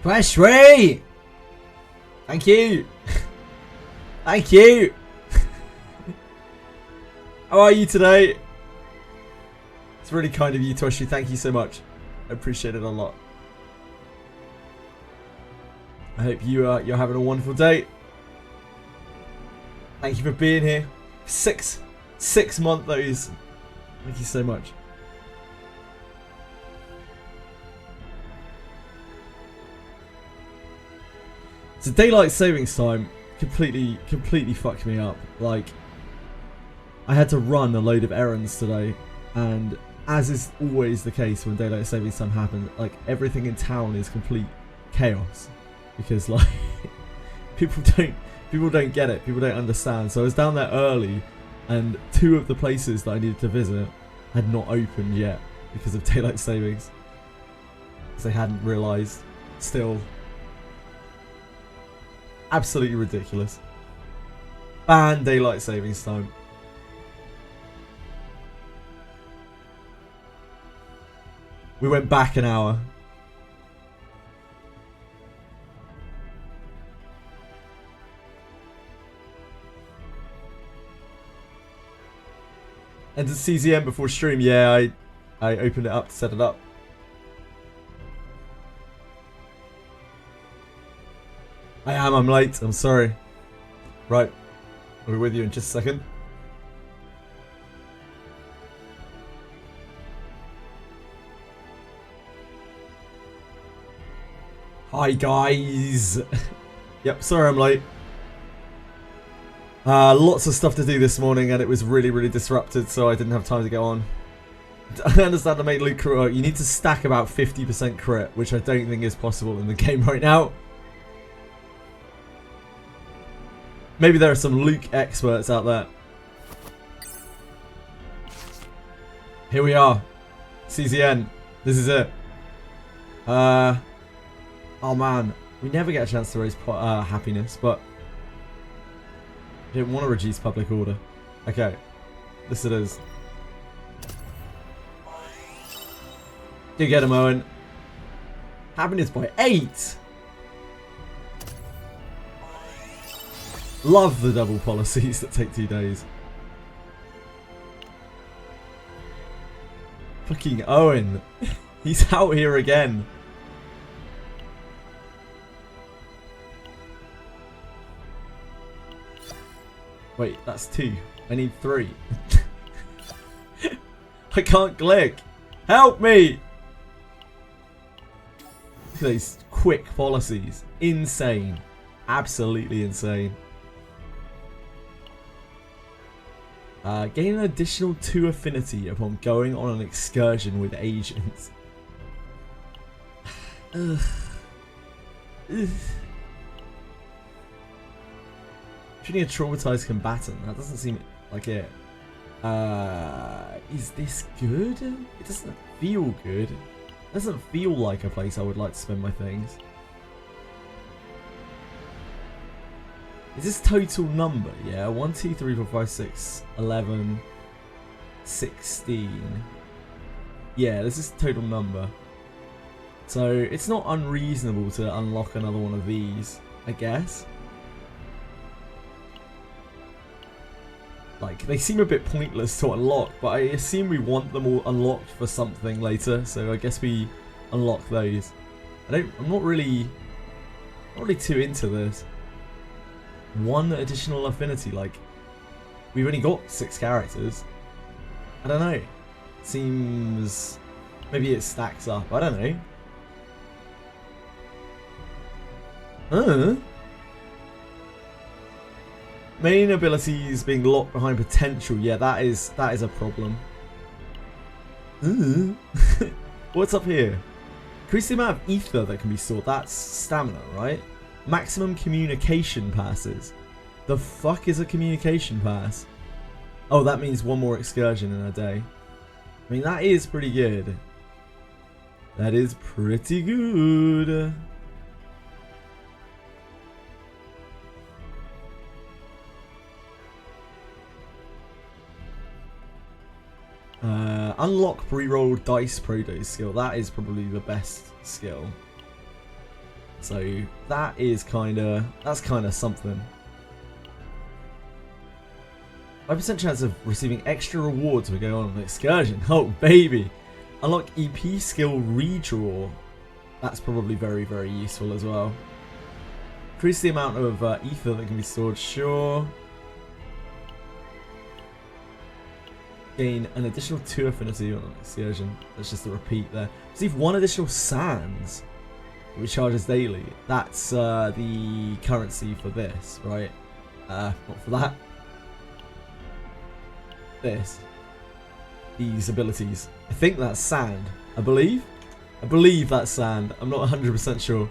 Wizardry! Thank you! Thank you! How are you today? It's really kind of you, Toshi. Thank you so much. I appreciate it a lot. I hope you're having a wonderful day. Thank you for being here. 6 month those. Thank you so much. So daylight savings time completely fucked me up. Like, I had to run a load of errands today, and as is always the case when daylight savings time happens, like everything in town is complete chaos because like people don't get it, people don't understand. So I was down there early, and 2 of the places that I needed to visit had not opened yet because of daylight savings, because they hadn't realised. Still, absolutely ridiculous. Ban daylight savings time. We went back an hour. And to CZM before stream, yeah, I opened it up to set it up. I'm late, I'm sorry. Right, I'll be with you in just a second. Hi guys! Yep, sorry I'm late. Lots of stuff to do this morning and it was really disrupted, so I didn't have time to get on. I understand to make loot crit. You need to stack about 50% crit, which I don't think is possible in the game right now. Maybe there are some Luke experts out there. Here we are. CZN. This is it. Oh man. We never get a chance to raise happiness, but I didn't want to reduce public order. Okay. This it is. Do get him, Owen. Happiness by 8. Love the double policies that take 2 days. Fucking Owen. He's out here again. Wait, that's 2. I need 3. I can't click. Help me! Look at these quick policies. Insane. Absolutely insane. Gain an additional 2 affinity upon going on an excursion with agents. Ugh. Ugh. Shooting a traumatized combatant. That doesn't seem like it. Is this good? It doesn't feel good. It doesn't feel like a place I would like to spend my things. Is this total number? Yeah, 1, 2, 3, 4, 5, 6, 11, 16. Yeah, this is total number. So it's not unreasonable to unlock another one of these, I guess. Like, they seem a bit pointless to unlock, but I assume we want them all unlocked for something later, so I guess we unlock those. I'm not really too into this. 1 additional affinity, like, we've only got 6 characters. I don't know. Seems, maybe it stacks up. I don't know. Main abilities being locked behind potential. Yeah, that is a problem. What's up here? Increase the amount of ether that can be stored. That's stamina, right? Maximum communication passes. The fuck is a communication pass? Oh, that means 1 more excursion in a day. I mean, that is pretty good. That is pretty good. Unlock pre-roll dice proto skill. That is probably the best skill. So that is that's kind of something. 5% chance of receiving extra rewards when going on an excursion. Oh baby! Unlock EP skill redraw. That's probably very, very useful as well. Increase the amount of ether that can be stored. Sure. Gain an additional 2 affinity on an excursion. That's just a repeat there. Receive 1 additional sands, which charges daily. That's the currency for this, right? Not for that. This. These abilities. I think that's sand. I believe that's sand. I'm not 100% sure.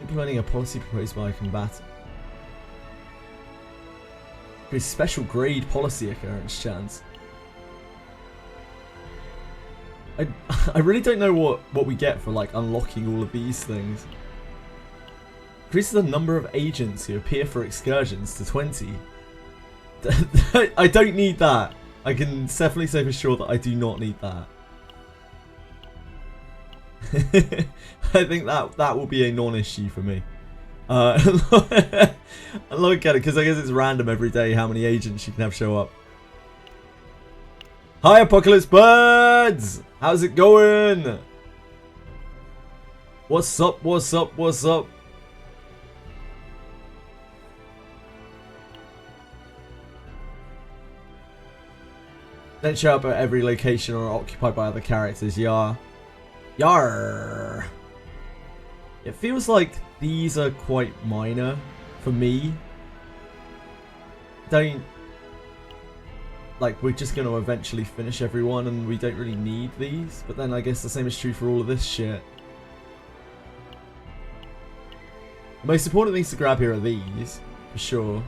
Implementing a policy proposed by a combatant. A special grade policy occurrence chance. I really don't know what we get for like unlocking all of these things. Increases the number of agents who appear for excursions to 20. I don't need that. I can definitely say for sure that I do not need that. I think that will be a non-issue for me. Look at it, because I guess it's random every day how many agents you can have show up. Hi Apocalypse Birds! How's it going? What's up, what's up, what's up? Don't show up at every location or occupied by other characters, yar. Yar! It feels like these are quite minor for me. Like, we're just going to eventually finish everyone and we don't really need these. But then I guess the same is true for all of this shit. The most important things to grab here are these, for sure.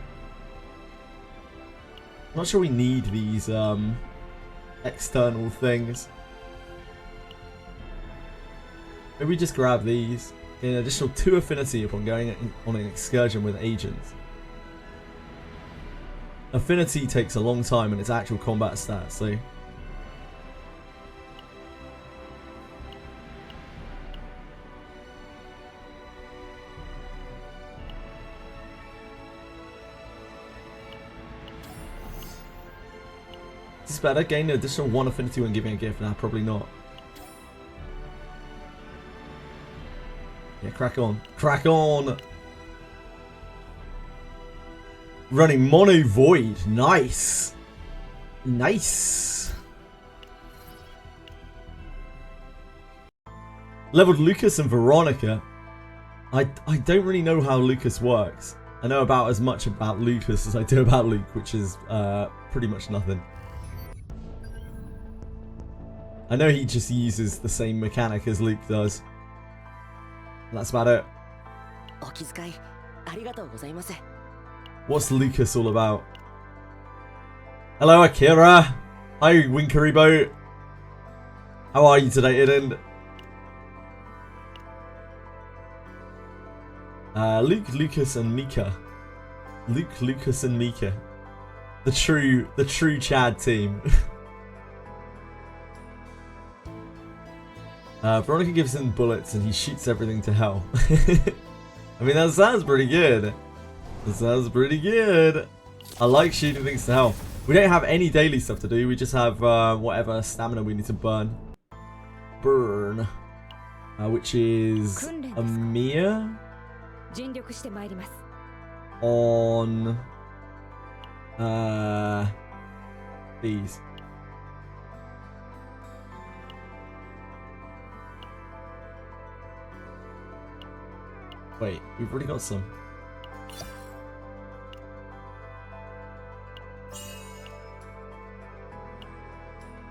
I'm not sure we need these external things. Maybe we just grab these. Gain an additional 2 affinity upon going on an excursion with agents. Affinity takes a long time in its actual combat stats, so... Is this better? Gain an additional 1 affinity when giving a gift? Nah, probably not. Yeah, crack on. Crack on! Running Mono Void. Nice. Nice. Leveled Lucas and Veronica. I don't really know how Lucas works. I know about as much about Lucas as I do about Luke, which is pretty much nothing. I know he just uses the same mechanic as Luke does. And that's about it. What's Lucas all about? Hello, Akira. Hi, Winkery Boat. How are you today, Iden? Luke, Lucas, and Mika. Luke, Lucas, and Mika. The true Chad team. Veronica gives him bullets and he shoots everything to hell. I mean, that sounds pretty good. That sounds pretty good. I like shooting things to hell. We don't have any daily stuff to do. We just have whatever stamina we need to burn. Which is a Mia on these. Wait, we've already got some.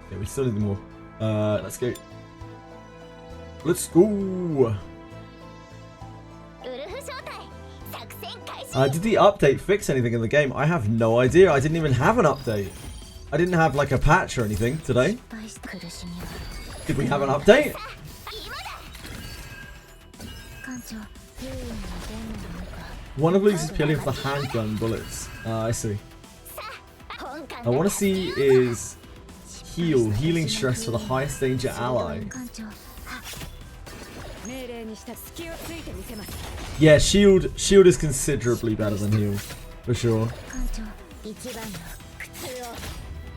Okay, we still need more. Let's go. Let's go! Did the update fix anything in the game? I have no idea. I didn't even have an update. I didn't have like a patch or anything today. Did we have an update? One of Luke's is purely for the handgun bullets. I see. I want to see is healing stress for the highest danger ally. Yeah, shield is considerably better than heal, for sure.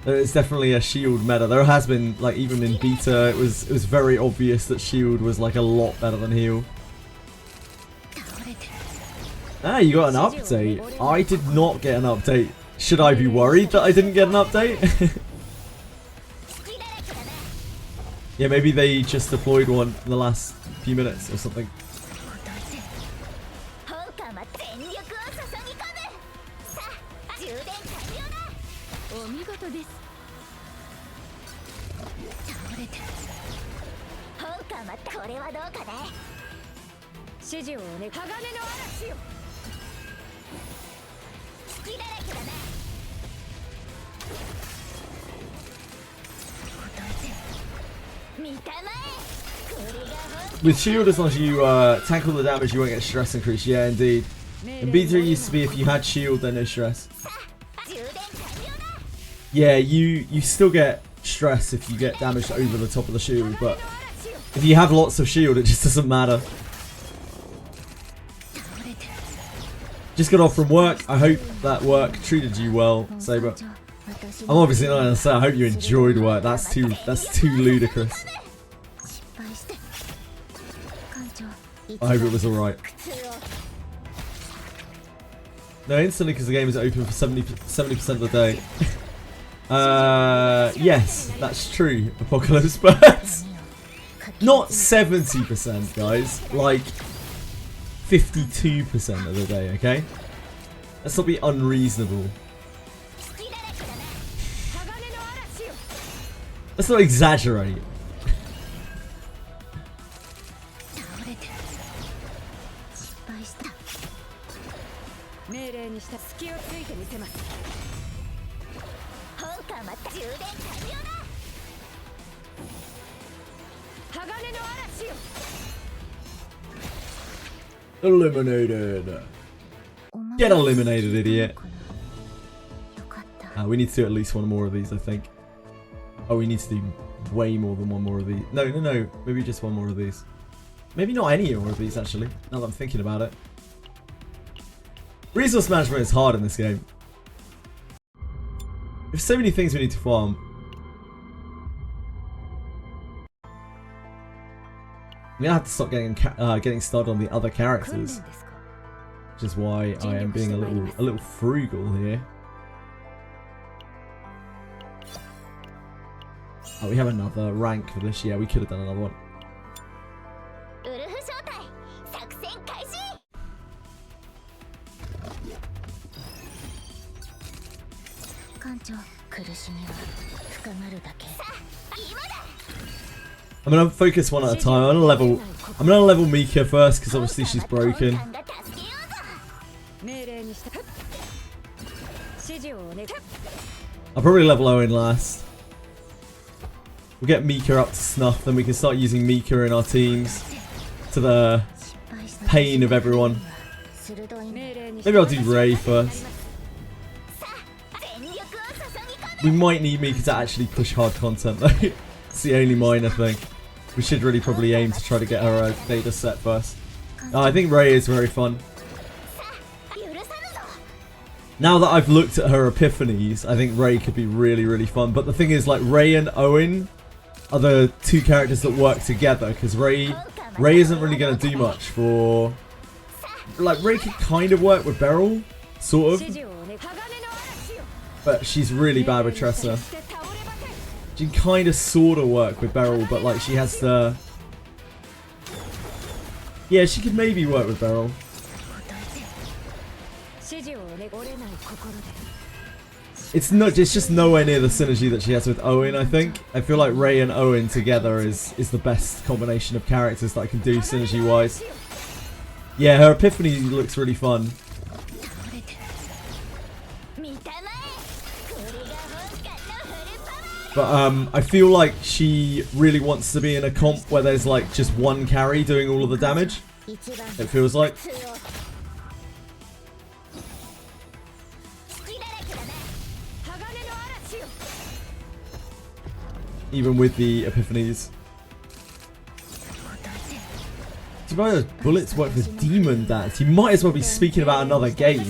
It's definitely a shield meta. There has been, like, even in beta, it was very obvious that shield was like a lot better than heal. Ah, you got an update. I did not get an update. Should I be worried that I didn't get an update? Yeah, maybe they just deployed one in the last few minutes or something. With shield, as long as you tackle the damage, you won't get stress increase. Yeah, indeed. In beta, it used to be if you had shield, then no stress. Yeah, you still get stress if you get damaged over the top of the shield, but if you have lots of shield, it just doesn't matter. Just got off from work. I hope that work treated you well, Saber. I'm obviously not gonna say I hope you enjoyed work. That's too ludicrous. I hope it was alright. No, instantly, because the game is open for 70% of the day. Yes, that's true, Apocalypse, but not 70%, guys. Like 52% of the day, okay? Let's not be unreasonable. Let's not exaggerate. Eliminated. Get eliminated, idiot. We need to do at least one more of these, I think. Oh, we need to do way more than one more of these. No. Maybe just one more of these. Maybe not any more of these, actually, now that I'm thinking about it. Resource management is hard in this game. There's so many things we need to farm. I'm gonna have to stop getting started on the other characters, which is why I am being a little frugal here. Oh, we have another rank for this. Yeah, we could have done another one. I'm gonna focus one at a time. I'm gonna level Mika first because obviously she's broken. I'll probably level Owen last. We'll get Mika up to snuff, then we can start using Mika in our teams to the pain of everyone. Maybe I'll do Ray first. We might need Mika to actually push hard content though. It's the only minor thing. We should really probably aim to try to get her data set first. I think Ray is very fun. Now that I've looked at her epiphanies, I think Ray could be really, really fun. But the thing is, like, Ray and Owen are the two characters that work together, because Ray isn't really going to do much for... Like, Ray could kind of work with Beryl, sort of. But she's really bad with Tressa. She can kind of sort of work with Beryl, but like she has to... Yeah, she could maybe work with Beryl. It's just nowhere near the synergy that she has with Owen, I think. I feel like Ray and Owen together is the best combination of characters that I can do synergy-wise. Yeah, her epiphany looks really fun. But I feel like she really wants to be in a comp where there's like just one carry doing all of the damage. it feels like. Even with the epiphanies. Surprise, bullets work for demon dance. You might as well be speaking about another game.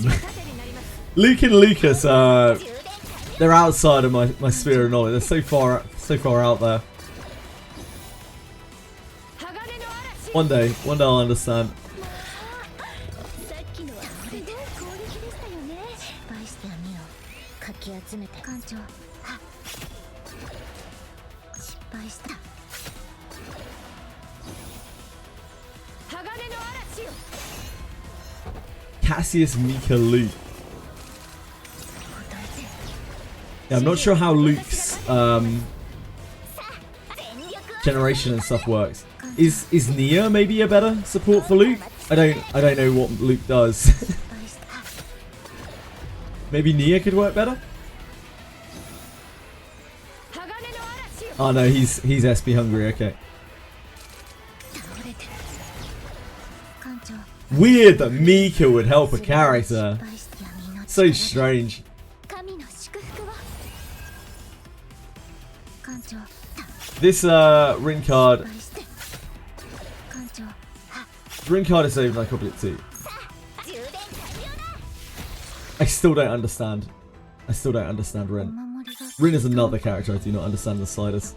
Luke and Lucas, they're outside of my sphere of knowledge. They're so far out there. One day I'll understand. Cassius, Mika, Luke. Yeah, I'm not sure how Luke's generation and stuff works. Is Nia maybe a better support for Luke? I don't know what Luke does. Maybe Nia could work better? Oh no, he's SP hungry, okay. Weird that Mika would help a character. So strange. This ring card is saved like Oblit 2. I still don't understand. Rin. Rin is another character I do not understand the slightest.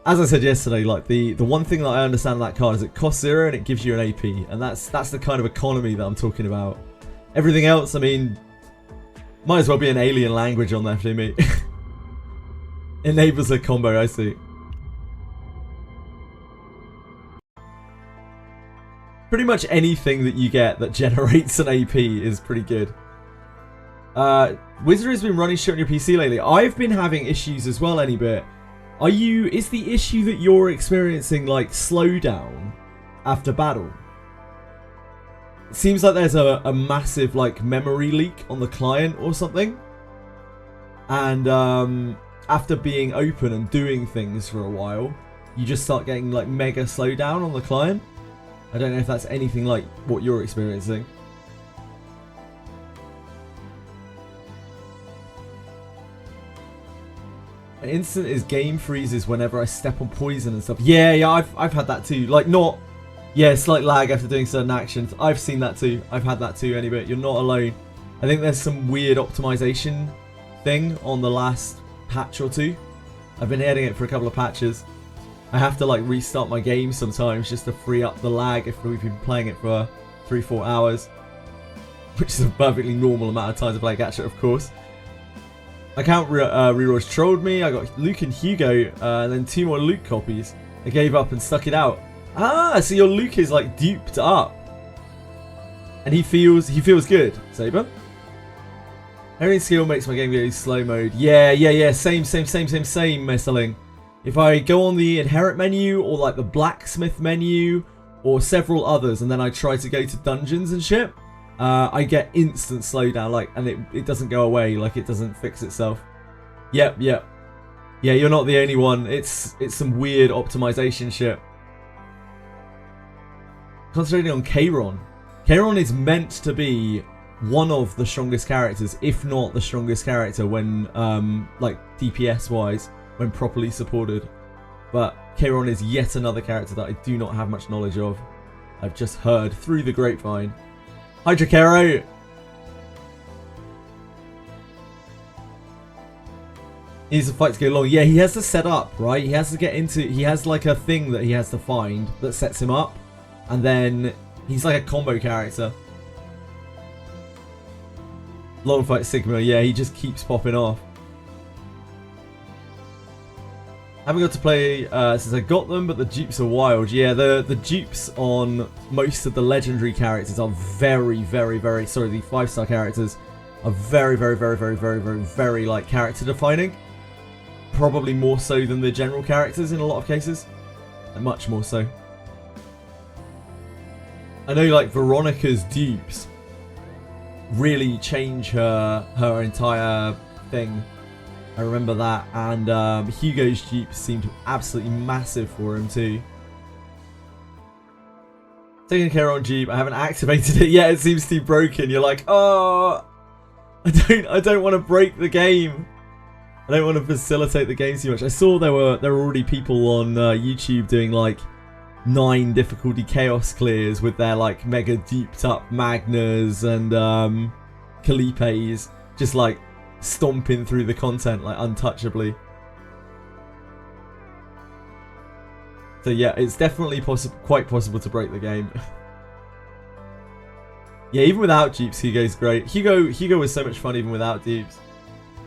As I said yesterday, like the one thing that I understand of that card is it costs 0 and it gives you an AP, and that's the kind of economy that I'm talking about. Everything else, I mean, might as well be an alien language on there for me. Enables a combo, I see. Pretty much anything that you get that generates an AP is pretty good. Wizardry has been running shit on your PC lately. I've been having issues as well, any bit. Is the issue that you're experiencing like slowdown after battle? It seems like there's a massive like memory leak on the client or something. And after being open and doing things for a while, you just start getting like mega slowdown on the client. I don't know if that's anything like what you're experiencing. An instant is game freezes whenever I step on poison and stuff. Yeah, I've had that too. Like not, yeah, slight lag after doing certain actions. I've seen that too. I've had that too. Anyway, you're not alone. I think there's some weird optimization thing on the last patch or two. I've been hitting it for a couple of patches. I have to like restart my game sometimes just to free up the lag if we've been playing it for 3-4 hours, which is a perfectly normal amount of time to play Gacha, of course. Account reroars trolled me. I got Luke and Hugo, and then 2 more Luke copies. I gave up and stuck it out. Ah, so your Luke is like duped up, and he feels good. Saber. Herring skill makes my game go slow mode. Yeah. Same, Messerling. If I go on the inherit menu or like the blacksmith menu or several others, and then I try to go to dungeons and shit, I get instant slowdown, like, and it doesn't go away, like it doesn't fix itself. Yep. Yeah, you're not the only one. It's some weird optimization shit. Concentrating on Kairon. Kairon is meant to be one of the strongest characters, if not the strongest character when, like DPS wise, when properly supported. But Kairon is yet another character that I do not have much knowledge of. I've just heard through the grapevine. Hi, Drakero! He needs a fight to go long. Yeah, he has to set up, right? He has to get into... He has like a thing that he has to find that sets him up. And then he's like a combo character. Long fight Sigma. Yeah, he just keeps popping off. Haven't got to play since I got them, but the dupes are wild. Yeah, the dupes on most of the legendary characters are very, sorry, the 5-star characters are very like character defining. Probably more so than the general characters in a lot of cases. And much more so. I know like Veronica's dupes really change her entire thing. I remember that, and Hugo's dupes seemed absolutely massive for him too. Taking care on Jeep. I haven't activated it yet. It seems too broken. You're like, oh, I don't want to break the game. I don't want to facilitate the game too much. I saw there were already people on YouTube doing like 9 difficulty chaos clears with their like mega deeped up Magnas and Calipes, just like stomping through the content like untouchably. So yeah, it's definitely quite possible to break the game. Yeah, even without dupes, Hugo's great. Hugo was so much fun even without dupes.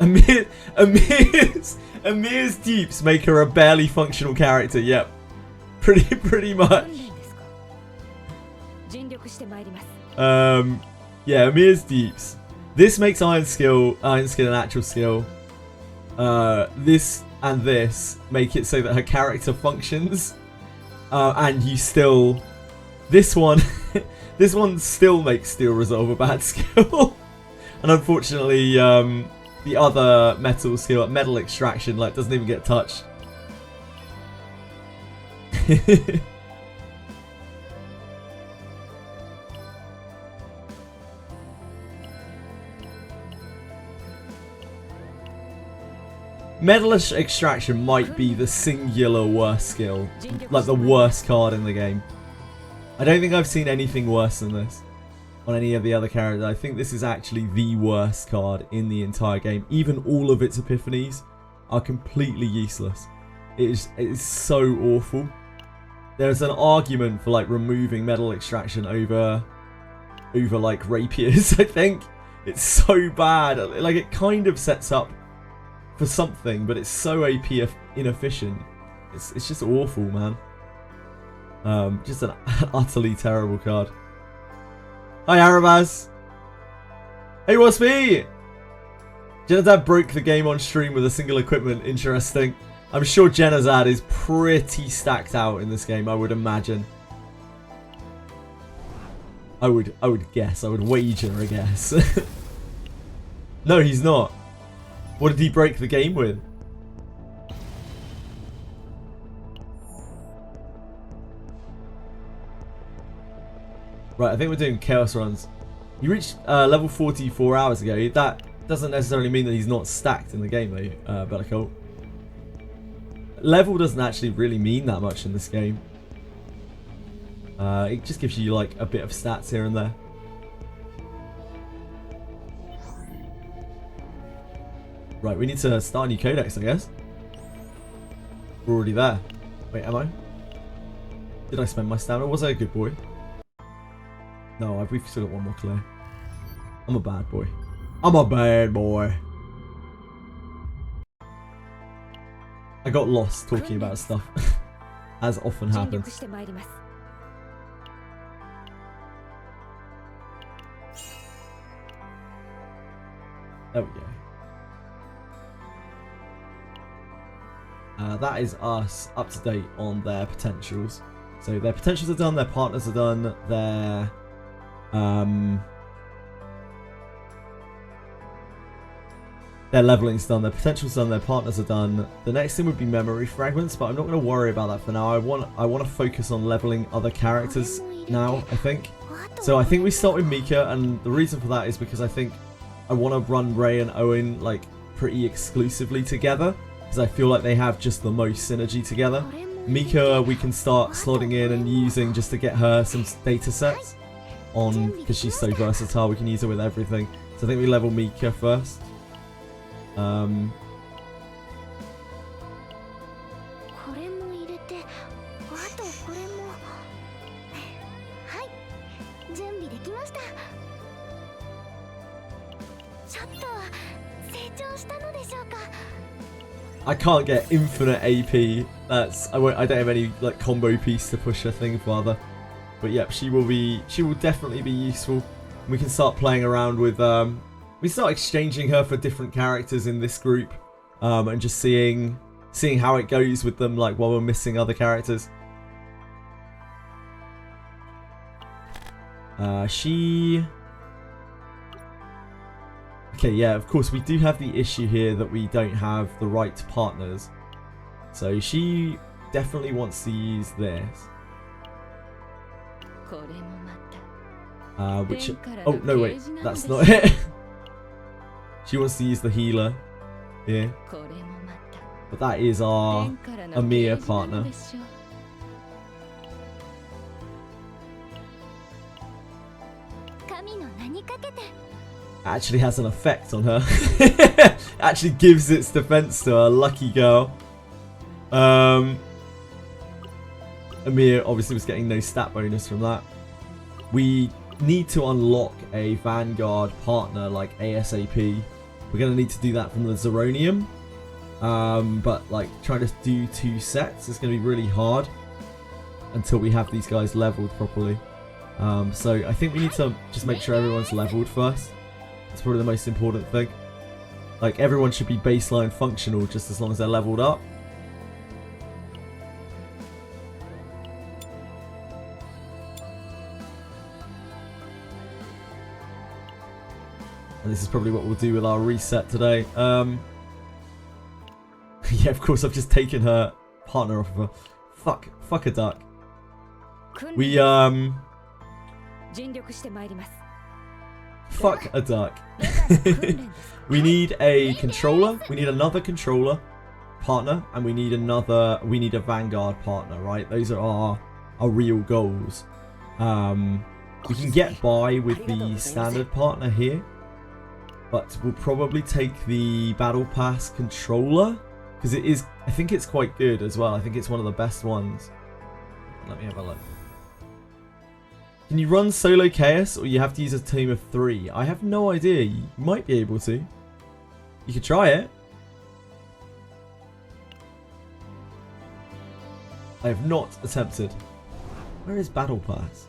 Amir's dupes make her a barely functional character. Yep, pretty much. Yeah, Amir's dupes. This makes Iron Skin an actual skill. This and this make it so that her character functions. And you still, this one still makes Steel Resolve a bad skill. And unfortunately, the other metal skill, Metal Extraction, like doesn't even get touched. Metal Extraction might be the singular worst skill, like the worst card in the game. I don't think I've seen anything worse than this on any of the other characters. I think this is actually the worst card in the entire game. Even all of its epiphanies are completely useless. It is so awful. There's an argument for like removing Metal Extraction over like rapiers. I think it's so bad. Like it kind of sets up for something, but it's so AP inefficient. It's just awful, man. Just an utterly terrible card. Hi, Arabaz. Hey, what's me? Genazad broke the game on stream with a single equipment. Interesting. I'm sure Genazad is pretty stacked out in this game, I would imagine. I would guess. I would wager a guess. No, he's not. What did he break the game with? Right, I think we're doing chaos runs. You reached level 44 hours ago. That doesn't necessarily mean that he's not stacked in the game, though, Bellicolt. Level doesn't actually really mean that much in this game. It just gives you like a bit of stats here and there. Right, we need to start a new codex, I guess. We're already there. Wait, am I? Did I spend my stamina? Was I a good boy? No, we've still got one more clear. I'm a bad boy. I'm a bad boy. I got lost talking about stuff. As often happens. There we go. That is us up to date on their potentials. So their potentials are done, their partners are done, their leveling's done, their potential's done, their partners are done. The next thing would be memory fragments, but I'm not going to worry about that for now. I want to focus on leveling other characters now, I think. So I think we start with Mika, and the reason for that is because I think I want to run Ray and Owen like pretty exclusively together, because I feel like they have just the most synergy together. Mika we can start slotting in and using just to get her some data sets on, because she's so versatile, we can use her with everything. So I think we level Mika first. I can't get infinite AP. I don't have any like combo piece to push her thing farther. But yep, she will definitely be useful. We can start playing around with we start exchanging her for different characters in this group, and just seeing how it goes with them, like while we're missing other characters. Okay, yeah, of course we do have the issue here that we don't have the right partners. So she definitely wants to use this. Which... Oh, no, wait. That's not it. She wants to use the healer here. But that is our Amir partner. Actually has an effect on her. Actually gives its defense to her. Lucky girl. Amir obviously was getting no stat bonus from that. We need to unlock a Vanguard partner like ASAP. We're going to need to do that from the Zeronium. But like trying to do 2 sets is going to be really hard until we have these guys leveled properly. So I think we need to just make sure everyone's leveled first. That's probably the most important thing. Like everyone should be baseline functional just as long as they're leveled up. And this is probably what we'll do with our reset today. Yeah, of course I've just taken her partner off of her. Fuck a duck. We fuck a duck. We need a controller. We need another controller partner, and we need a Vanguard partner, right? Those are our real goals. We can get by with the standard partner here, but we'll probably take the Battle Pass controller because it is, I think it's quite good as well. I think it's one of the best ones. Let me have a look. Can you run solo chaos or you have to use a team of 3? I have no idea. You might be able to. You could try it. I have not attempted. Where is Battle Pass?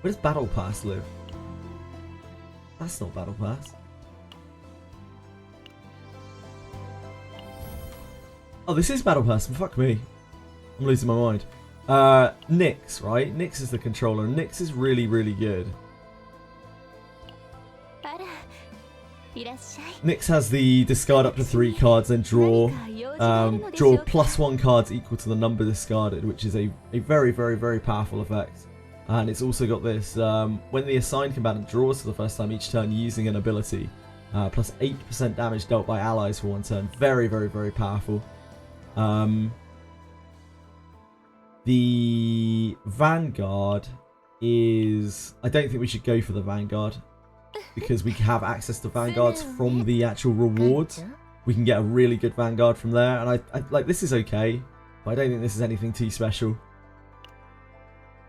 Where does Battle Pass live? That's not Battle Pass. Oh, this is Battle Pass. Fuck me. I'm losing my mind. Nyx, right? Nyx is the controller. Nyx is really, really good. Nyx has the discard up to 3 cards, then draw +1 cards equal to the number discarded, which is a very, very, very powerful effect. And it's also got this, when the assigned combatant draws for the first time each turn using an ability, plus 8% damage dealt by allies for 1 turn. Very, very, very powerful. The Vanguard is... I don't think we should go for the Vanguard because we have access to Vanguards from the actual rewards. We can get a really good Vanguard from there, and I like, this is okay, but I don't think this is anything too special.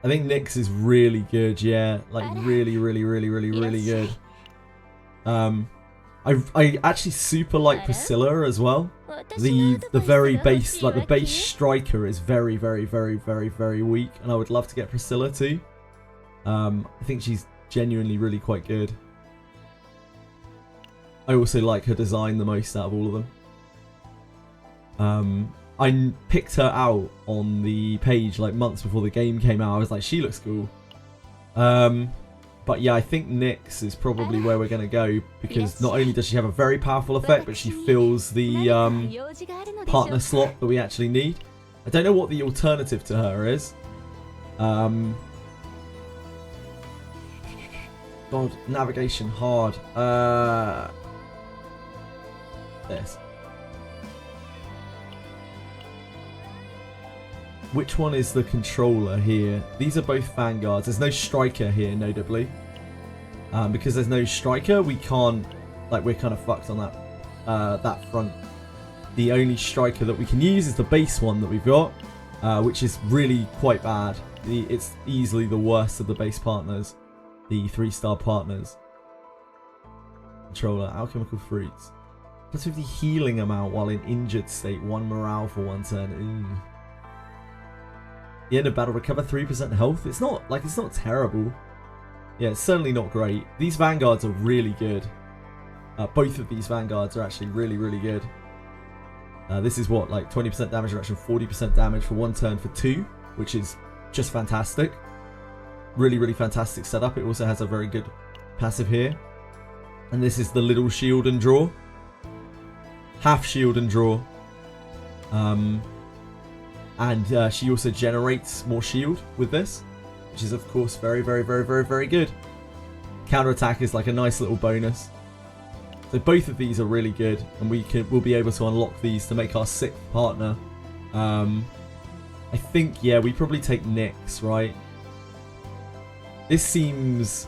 I think Nyx is really good, yeah, like really, really, really, really, really good. I actually super like Priscilla as well. The very base, like the base striker is very, very, very, very, very weak, and I would love to get Priscilla too. I think she's genuinely really quite good. I also like her design the most out of all of them. I picked her out on the page like months before the game came out. I was like, she looks cool. But yeah, I think Nyx is probably where we're going to go, because not only does she have a very powerful effect, but she fills the partner slot that we actually need. I don't know what the alternative to her is. God, navigation hard. This. Which one is the controller here? These are both Vanguards. There's no striker here, notably. Because there's no striker, we can't... Like, we're kind of fucked on that front. The only striker that we can use is the base one that we've got, which is really quite bad. It's easily the worst of the base partners. The 3-star partners. Controller, alchemical fruits. Plus 50 healing amount while in injured state. 1 morale for 1 turn. Ooh. The end of battle, recover 3% health. It's not terrible. Yeah, it's certainly not great. These Vanguards are really good. Both of these Vanguards are actually really, really good. This is what, like 20% damage reduction, 40% damage for 1 turn for 2, which is just fantastic. Really, really fantastic setup. It also has a very good passive here. And this is the little shield and draw. Half shield and draw. And she also generates more shield with this. which is of course very, very, very, very, very good. Counterattack is like a nice little bonus. So both of these are really good, and we'll be able to unlock these to make our 6th partner. I think, yeah, we probably take Nyx, right? This seems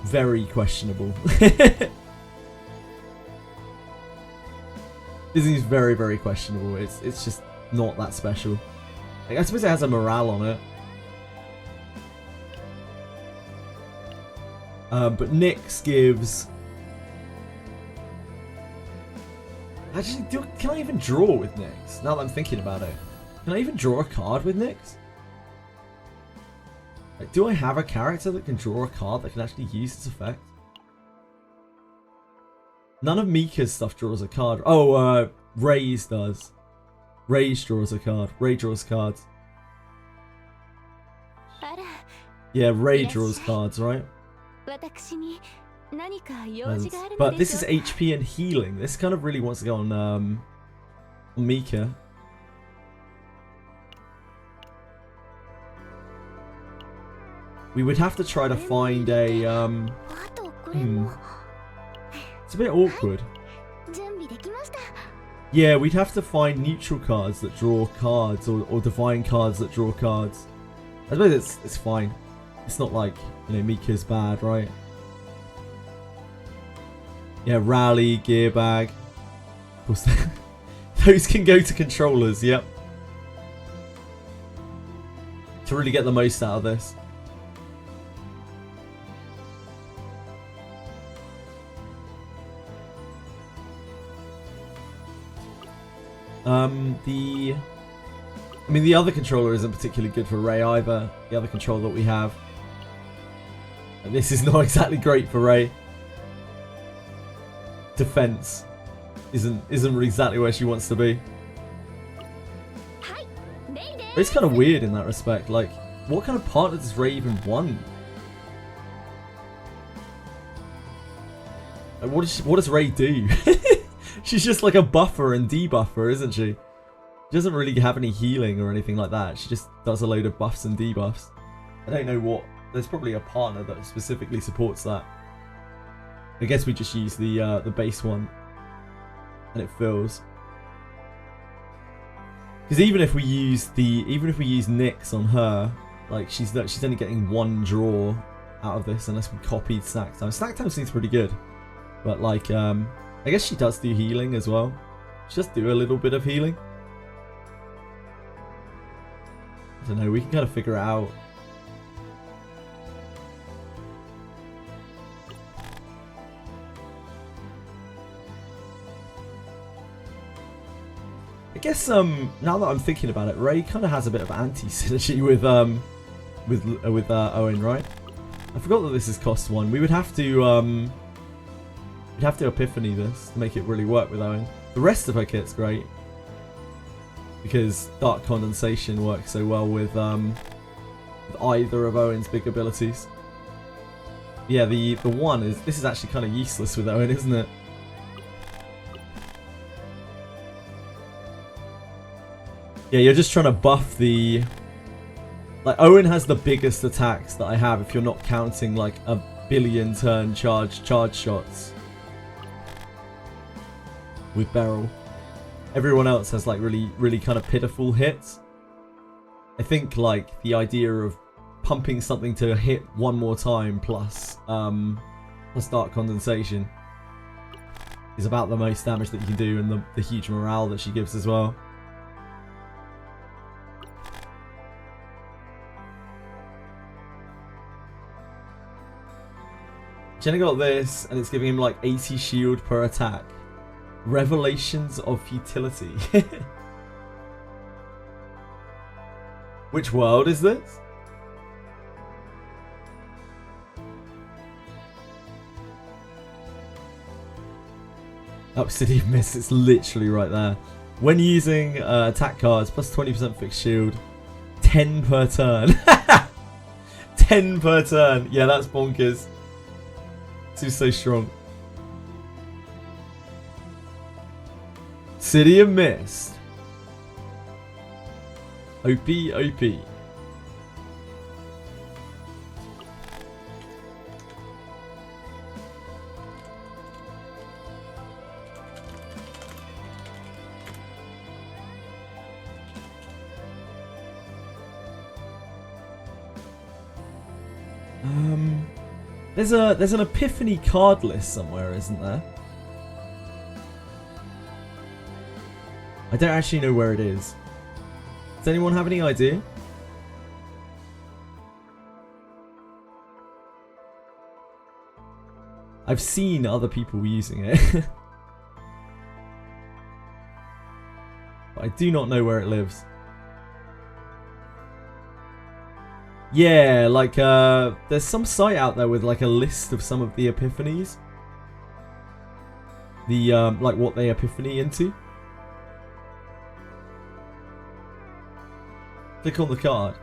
very questionable. This seems very, very questionable. It's just not that special. Like, I suppose it has a morale on it. But Nyx gives... Actually, can I even draw with Nyx? Now that I'm thinking about it. Can I even draw a card with Nyx? Like, do I have a character that can draw a card that can actually use its effect? None of Mika's stuff draws a card. Oh, Ray's does. Ray's draws a card. Ray draws cards. Yeah, Ray draws cards, right? But this is HP and healing. This kind of really wants to go on Mika. We would have to try to find a It's a bit awkward. Yeah, we'd have to find neutral cards that draw cards, or divine cards that draw cards. I suppose it's fine. It's not like, you know, Mika's bad, right? Yeah, Rally, Gear Bag. Of course, those can go to controllers, yep. To really get the most out of this. The other controller isn't particularly good for Ray either. The other controller that we have. And this is not exactly great for Ray. Defense isn't exactly where she wants to be. It's kind of weird in that respect. Like, what kind of partner does Ray even want? Like, what does Ray do? She's just like a buffer and debuffer, isn't she? She doesn't really have any healing or anything like that. She just does a load of buffs and debuffs. I don't know what... There's probably a partner that specifically supports that. I guess we just use the base one, and it fills. Because even if we use Nyx on her, like she's only getting 1 draw out of this unless we copied Snack Time. Snack Time seems pretty good, but like I guess she does do healing as well. She does do a little bit of healing. I don't know. We can kind of figure it out. I guess now that I'm thinking about it, Ray kind of has a bit of anti-synergy with Owen, right? I forgot that this is cost 1. We would have to we'd have to Epiphany this to make it really work with Owen. The rest of her kit's great because Dark Condensation works so well with either of Owen's big abilities. Yeah, the one is this is actually kind of useless with Owen, isn't it? Yeah, you're just trying to buff the... Like, Owen has the biggest attacks that I have if you're not counting, like, a billion turn charge shots. With Beryl. Everyone else has, like, really kind of pitiful hits. I think, like, the idea of pumping something to hit one more time plus Dark Condensation is about the most damage that you can do, and the huge morale that she gives as well. Jenny got this, and it's giving him like 80 shield per attack. Revelations of Futility. Which world is this? Obsidian Mist, it's literally right there. When using attack cards, plus 20% fixed shield. 10 per turn. 10 per turn. Yeah, that's bonkers. This is so strong. City of Mist. OP, OP. There's an Epiphany card list somewhere, isn't there? I don't actually know where it is. Does anyone have any idea? I've seen other people using it. But I do not know where it lives. Yeah, like, there's some site out there with, like, a list of some of the epiphanies. The, like, what they epiphany into. Click on the card.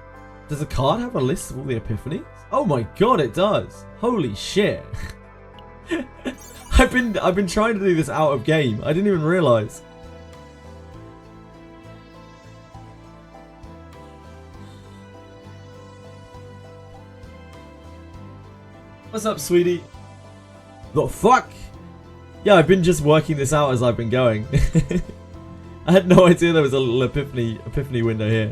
Does the card have a list of all the epiphanies? Oh my god, it does! Holy shit! I've been trying to do this out of game. I didn't even realise. What's up, sweetie? The fuck? Yeah, I've been just working this out as I've been going. I had no idea there was a little epiphany window here.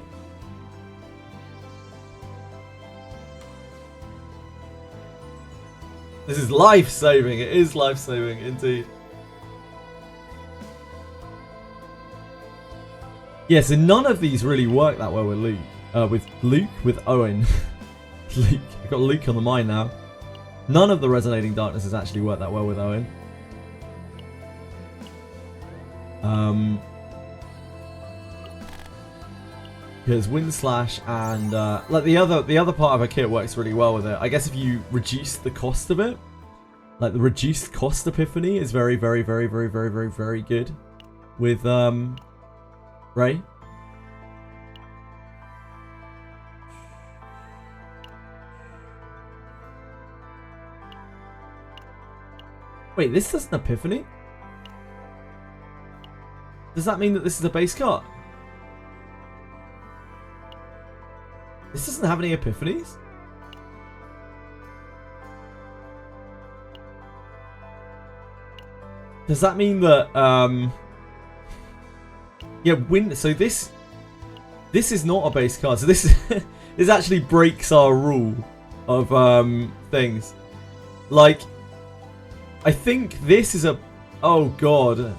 This is life-saving. It is life-saving, indeed. Yeah, so none of these really work that well with Luke. With Owen. Luke. I've got Luke on the mind now. None of the Resonating Darknesses actually work that well with Owen. Because Wind Slash and like the other part of her kit works really well with it. I guess if you reduce the cost of it, like the reduced cost Epiphany is very good with Ray. Wait, this doesn't Epiphany? Does that mean that this is a base card? This doesn't have any epiphanies? Does that mean that, yeah, so this is not a base card. So this this actually breaks our rule of things. Like, I think this is a, oh god.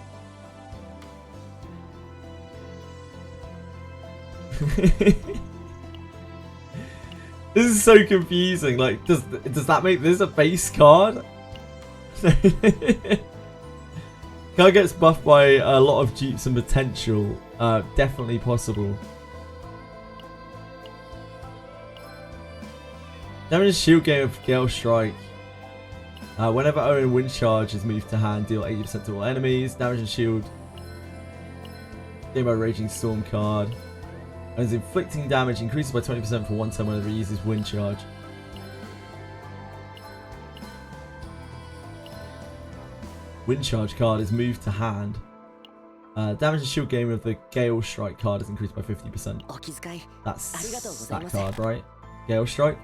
This is so confusing. Like, does that make this a base card? Card gets buffed by a lot of dupes and potential. Definitely possible. Damage and shield gain of Gale Strike. Whenever Owen Wind Charge is moved to hand, deal 80% to all enemies. Damage and shield. Gain by Raging Storm card. And his inflicting damage increases by 20% for one turn whenever he uses Wind Charge. Wind Charge card is moved to hand. Damage and shield gain of the Gale Strike card is increased by 50%. That's that card, right? Gale Strike.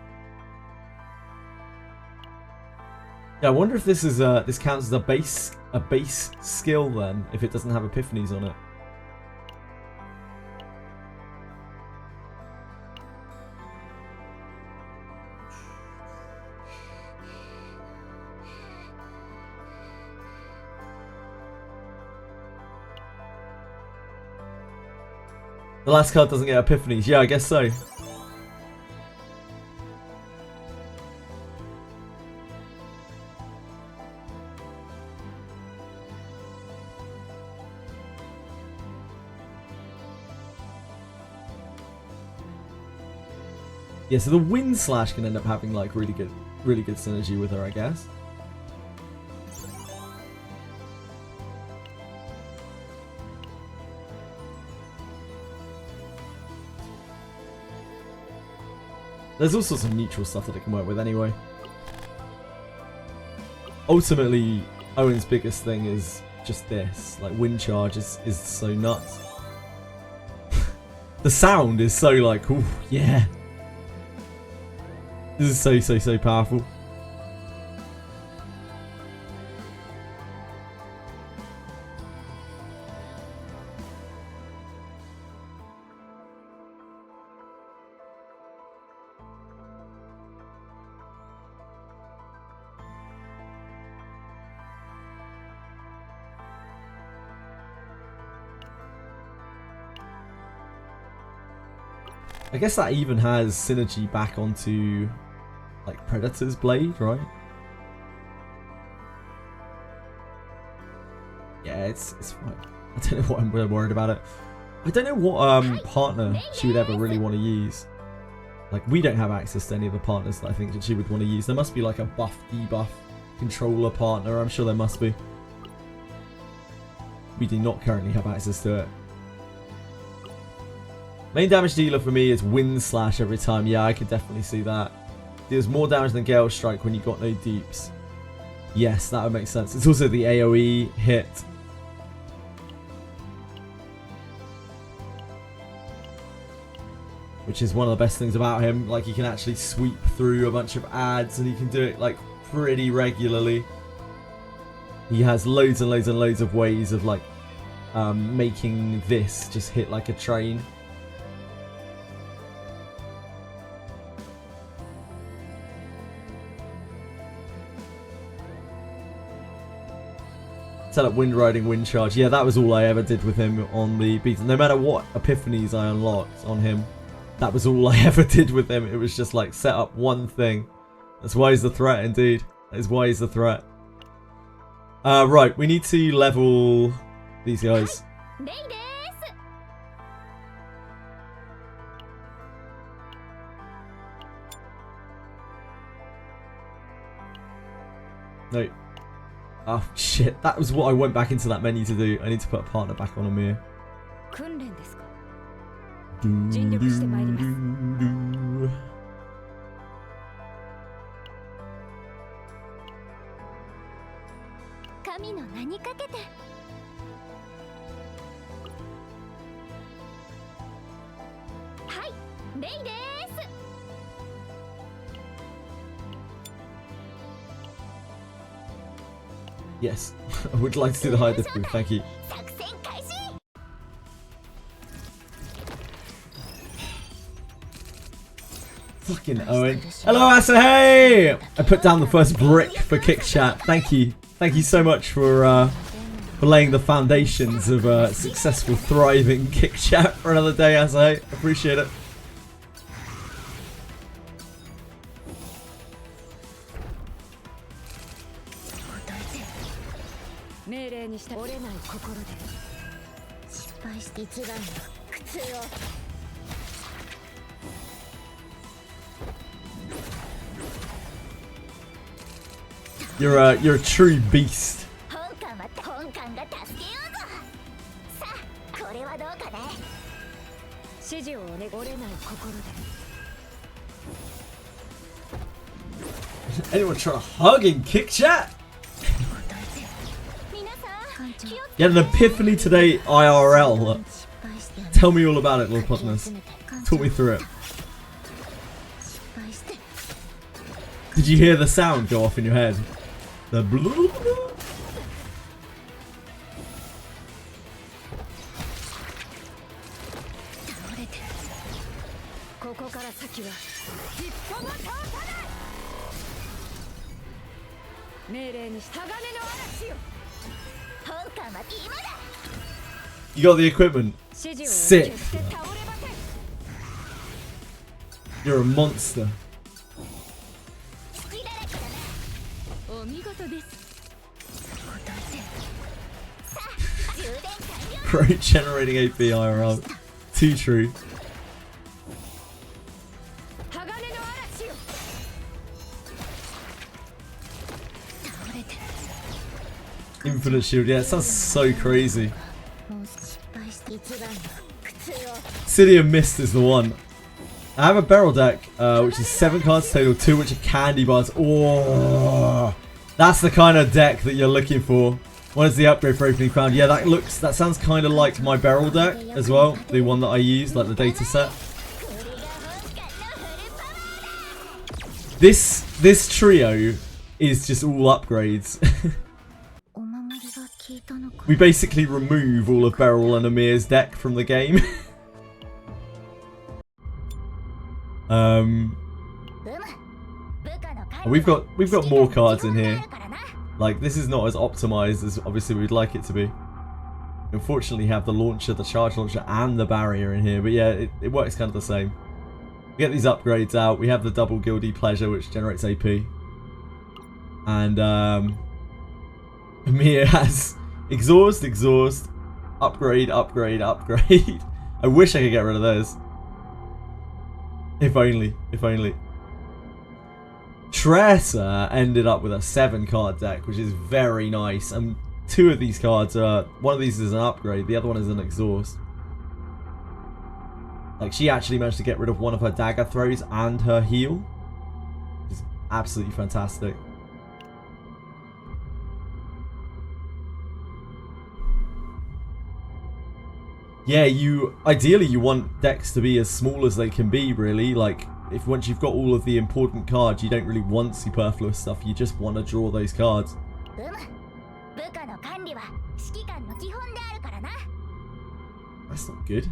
Yeah, I wonder if this is this counts as a base skill then, if it doesn't have epiphanies on it. The last card doesn't get epiphanies. Yeah, I guess so. Yeah, so the Wind Slash can end up having like really good synergy with her, I guess. There's also some neutral stuff that it can work with anyway. Ultimately, Owen's biggest thing is just this. Like, Wind Charge is so nuts. The sound is so like, ooh, yeah. This is so powerful. I guess that even has synergy back onto like Predator's blade, right? Yeah, it's fine. I don't know what I'm really worried about it. I don't know what partner she would ever really want to use. Like, we don't have access to any of the partners that I think that she would want to use. There must be like a buff, debuff controller partner. I'm sure there must be. We do not currently have access to it. Main damage dealer for me is Wind Slash every time. Yeah, I could definitely see that. Deals more damage than Gale Strike when you've got no deeps. Yes, that would make sense. It's also the AoE hit. Which is one of the best things about him. Like, he can actually sweep through a bunch of ads, and he can do it like pretty regularly. He has loads and loads and loads of ways of like making this just hit like a train. Set up wind riding, wind charge. Yeah, that was all I ever did with him on the beta. No matter what epiphanies I unlocked on him, that was all I ever did with him. It was just like set up one thing. That's why he's the threat, indeed. That is why he's the threat. Right, we need to level these guys. No. Oh shit, that was what I went back into that menu to do. I need to put a partner back on Amir. Yes, I would like to do the higher difficulty, thank you. Fucking Owen. Hello, Asa, hey! I put down the first brick for Kick Chat. Thank you. Thank you so much for laying the foundations of a successful, thriving Kick Chat for another day, Asa. Hey, appreciate it. You're a true beast. Anyone try to hug in Kick Chat? You had an epiphany today, IRL. Tell me all about it, Lord Potness. Talk me through it. Did you hear the sound go off in your head? The blue. You got the equipment. Sick. You're a monster. Pro generating AP IRL. Too true. Infinite shield, yeah, it sounds so crazy. City of Mist is the one. I have a barrel deck, which is 7 cards total, 2 which are candy bars. Oh, that's the kind of deck that you're looking for. What is the upgrade for opening found? Yeah, that sounds kind of like my barrel deck as well, the one that I used, like the data set. This trio is just all upgrades. We basically remove all of Beryl and Amir's deck from the game. We've got more cards in here. Like, this is not as optimized as obviously we'd like it to be. Unfortunately, have the launcher, the charge launcher, and the barrier in here. But yeah, it works kind of the same. We get these upgrades out. We have the double Guilty Pleasure, which generates AP. And Mia has exhaust, upgrade. I wish I could get rid of those. If only. Tressa ended up with a 7-card deck, which is very nice. And 2 of these cards are, one of these is an upgrade, the other one is an exhaust. Like, she actually managed to get rid of one of her dagger throws and her heal. Which is absolutely fantastic. Yeah, ideally you want decks to be as small as they can be, really. Like, if once you've got all of the important cards, you don't really want superfluous stuff. You just want to draw those cards. That's not good.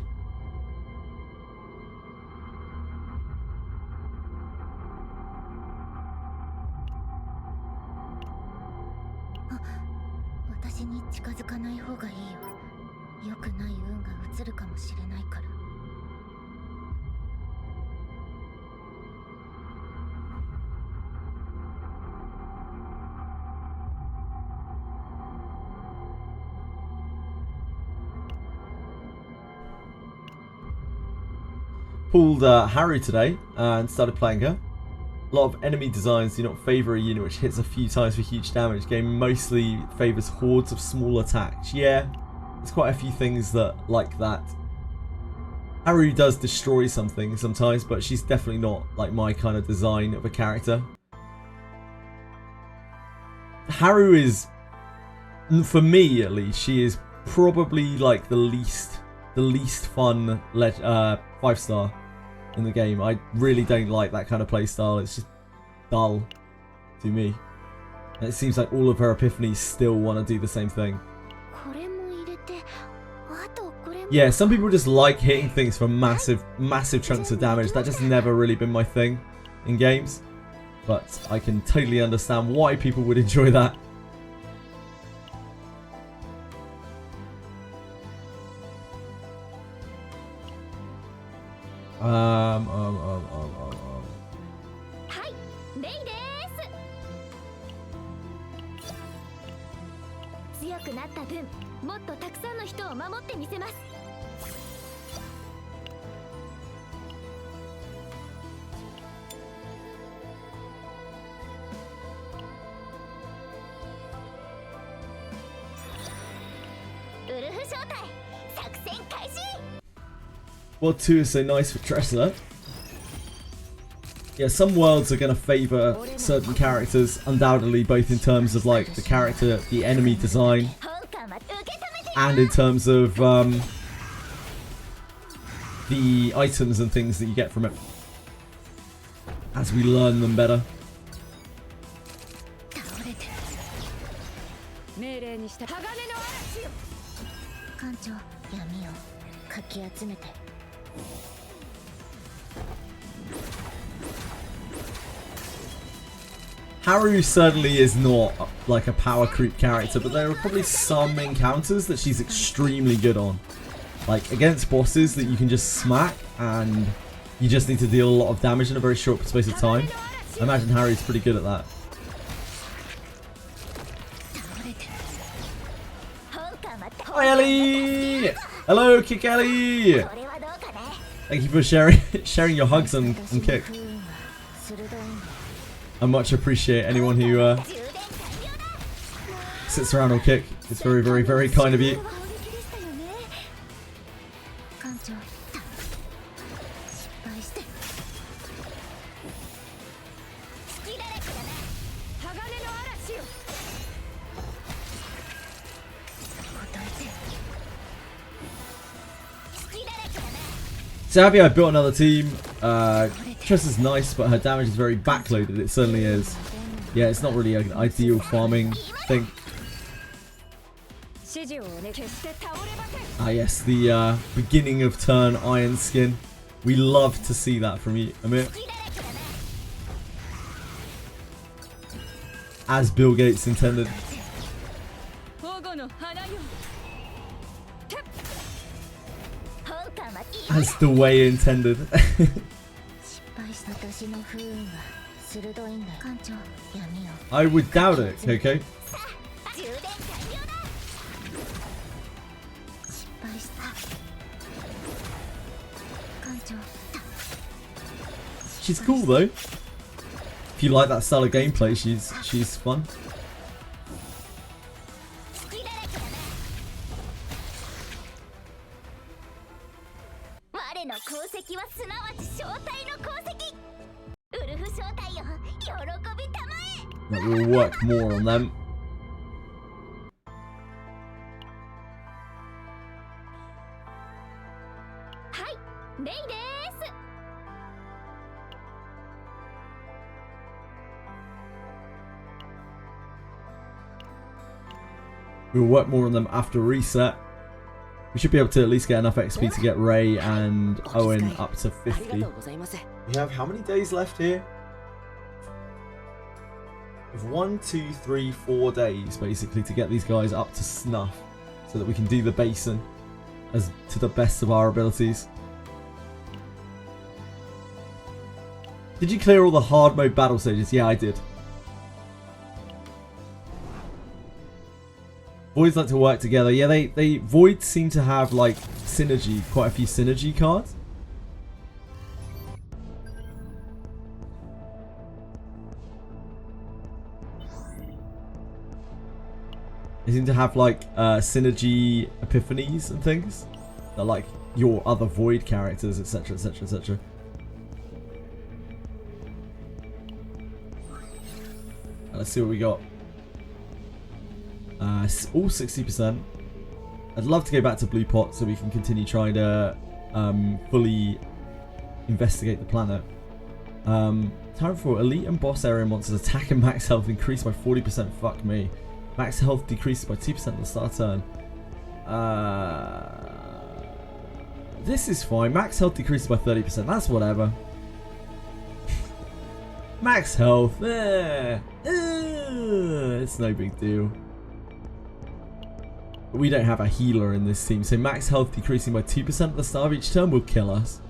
Pulled Haru today and started playing her. A lot of enemy designs do not favour a unit which hits a few times for huge damage. Game mostly favours hordes of small attacks. Yeah, there's quite a few things that like that. Haru does destroy something sometimes, but she's definitely not like my kind of design of a character. Haru is, for me at least, she is probably like the least fun 5-star in the game. I really don't like that kind of playstyle. It's just dull to me. And it seems like all of her epiphanies still want to do the same thing. Yeah, some people just like hitting things for massive chunks of damage. That just never really been my thing in games. But I can totally understand why people would enjoy that. World 2 is so nice for Tressa. Yeah, some worlds are going to favour certain characters, undoubtedly, both in terms of like the character, the enemy design, and in terms of the items and things that you get from it, as we learn them better. Haru certainly is not like a power creep character, but there are probably some encounters that she's extremely good on. Like against bosses that you can just smack and you just need to deal a lot of damage in a very short space of time. I imagine Haru's pretty good at that. Hi Ellie! Hello Kick Ellie! Thank you for sharing your hugs on Kick. I much appreciate anyone who sits around on Kick. It's very, very, very kind of you. Savvy, I built another team. Tressa's nice, but her damage is very backloaded. It certainly is. Yeah, it's not really an ideal farming thing. Ah yes, the beginning of turn Iron Skin. We love to see that from you, Amir. As Bill Gates intended. As the way intended. I would doubt it, okay? She's cool though. If you like that style of gameplay, she's fun. We'll work more on them. We'll work more on them after reset. We should be able to at least get enough XP to get Ray and Owen up to 50. We have how many days left here? We have 1, 2, 3, 4 days basically to get these guys up to snuff so that we can do the basin as to the best of our abilities. Did you clear all the hard mode battle stages? Yeah, I did. Voids like to work together. Yeah, they Voids seem to have like synergy, quite a few synergy cards. They seem to have like synergy epiphanies and things. They're like your other Void characters, etc, etc, etc. Let's see what we got. All 60%. I'd love to go back to Blue Pot so we can continue trying to fully investigate the planet. Time for elite and boss area monsters attack and max health increased by 40%. Fuck me. Max health decreases by 2% at the start of turn. This is fine. Max health decreases by 30%. That's whatever. Max health. It's no big deal. But we don't have a healer in this team, so max health decreasing by 2% at the start of each turn will kill us.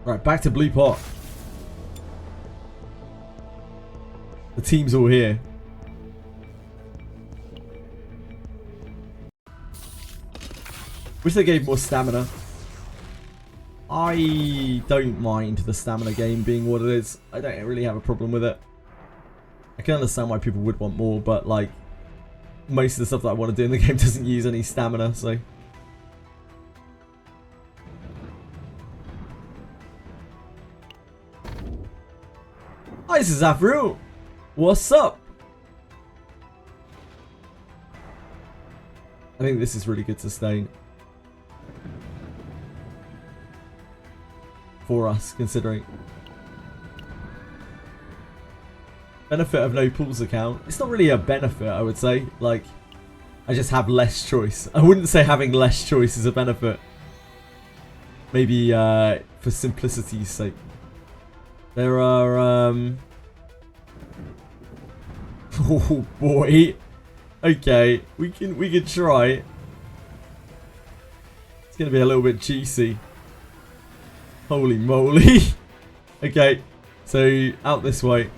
Right, back to Blue Pot. The team's all here. Wish they gave more stamina. I don't mind the stamina game being what it is. I don't really have a problem with it. I can understand why people would want more, but like most of the stuff that I want to do in the game doesn't use any stamina, so. Hi, this is Afro. What's up? I think this is really good sustain. For us, considering. Benefit of no pools account. It's not really a benefit, I would say. Like, I just have less choice. I wouldn't say having less choice is a benefit. Maybe for simplicity's sake. There are oh boy. Okay, we can try. It's gonna be a little bit juicy. Holy moly. Okay, so out this way.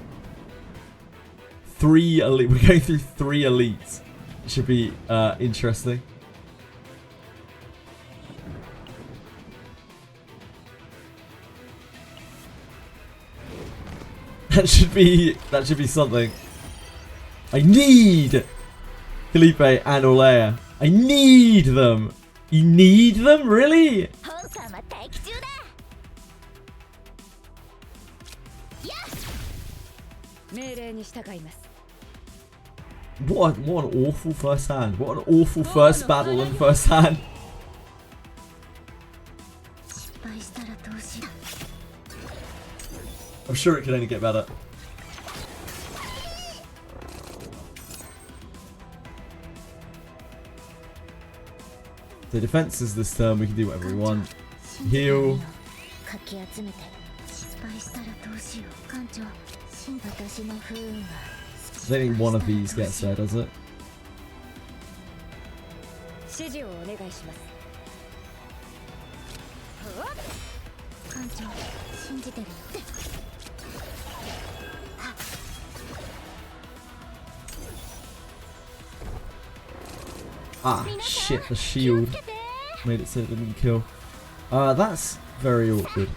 3 elite. We're going through 3 elites. It should be interesting. That should be something. I need Felipe and Olea. I need them. You need them? Really? What an awful first hand. What an awful first battle and first hand. I'm sure it can only get better. The defenses this turn, we can do whatever we want. Heal. I don't think one of these gets there, does it? Ah, shit, the shield made it so it didn't kill. That's very awkward.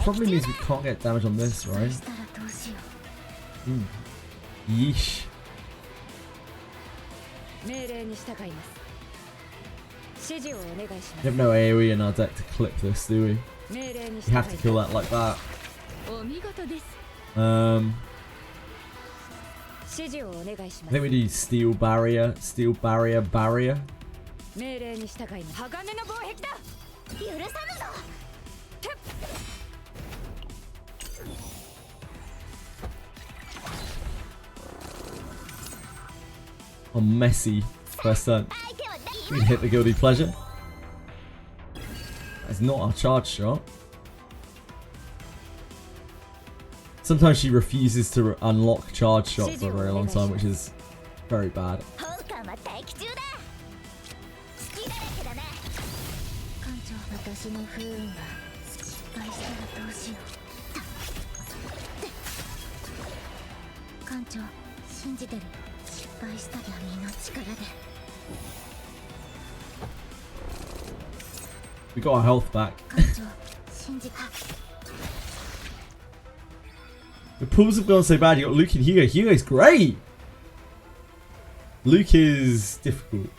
Probably means we can't get damage on this, right? Yeesh. We have no AoE in our deck to clip this, do we? We have to kill that like that. I think we do steel barrier. Oh, messy first turn. We can hit the Guilty Pleasure. That's not our charge shot. Sometimes she refuses to unlock charge shot for a very long time, which is very bad. We got our health back. The pools have gone so bad. You got Luke and Hugo. Hugo's great. Luke is difficult.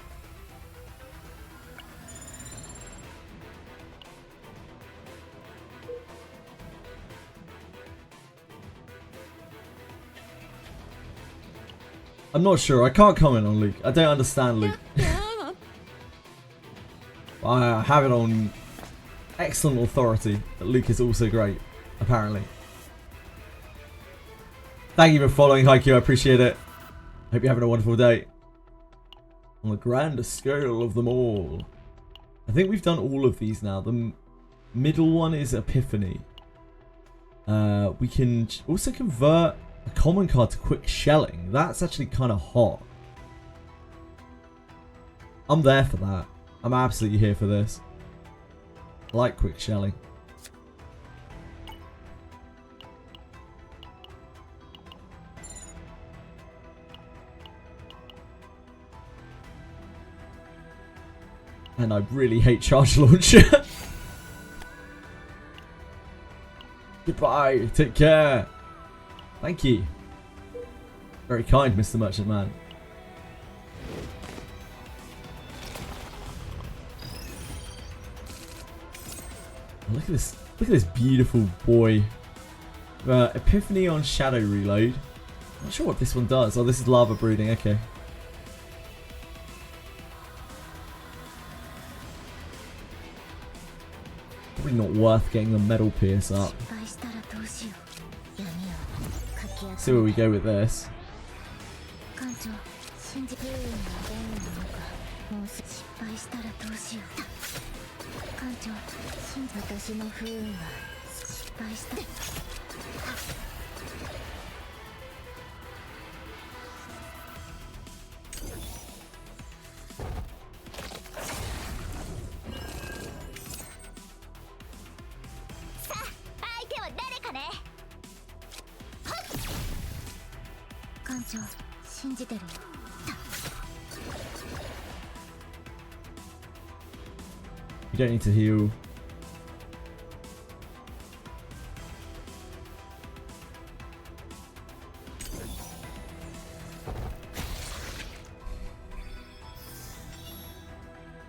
I'm not sure. I can't comment on Luke. I don't understand Luke. I have it on excellent authority that Luke is also great, apparently. Thank you for following, Haikyuu. I appreciate it. Hope you're having a wonderful day. On the grandest scale of them all. I think we've done all of these now. The middle one is Epiphany. We can also convert a common card to quick shelling. That's actually kind of hot. I'm there for that. I'm absolutely here for this. I like quick shelling. And I really hate charge launcher. Goodbye. Take care. Thank you. Very kind, Mr. Merchant Man. Look at this. Look at this beautiful boy. Epiphany on Shadow Reload. Not sure what this one does. Oh, this is Lava Brooding. Okay. Probably not worth getting the Metal Pierce up. See where we go with this. You don't need to heal.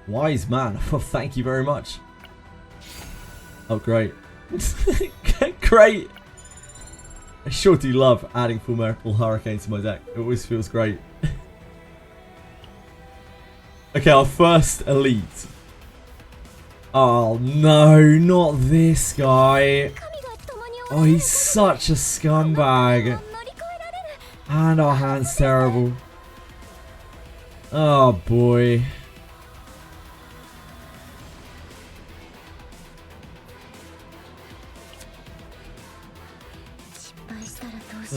Wise man. Oh, thank you very much. Oh, great. Great. I sure do love adding Full Miracle Hurricane to my deck. It always feels great. Okay, our first elite. Oh no, not this guy. Oh, he's such a scumbag. And our hand's terrible. Oh boy.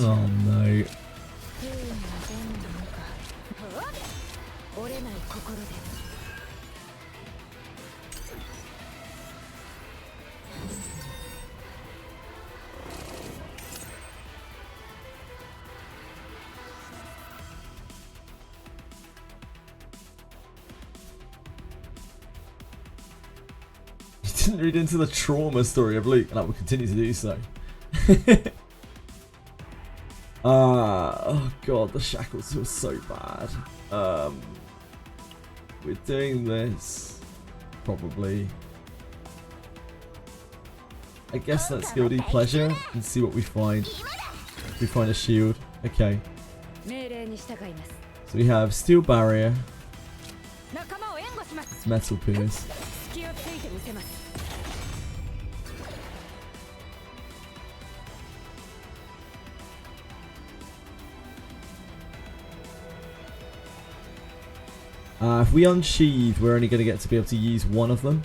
Oh no. Didn't read into the trauma story of Luke, and I will continue to do so. Oh god, the shackles feel so bad. We're doing this probably. I guess let's go do pleasure and see what we find. We find a shield. Okay. So we have steel barrier, metal pierce. If we unsheathe, we're only going to get to be able to use one of them.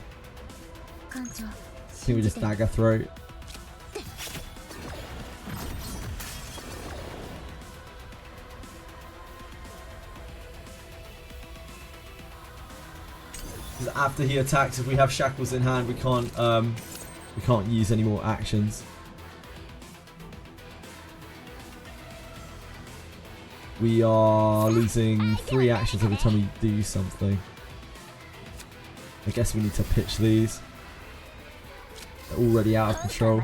I think we just dagger throat. After he attacks, if we have shackles in hand, we can't use any more actions. We are losing 3 actions every time we do something. I guess we need to pitch these. They're already out of control.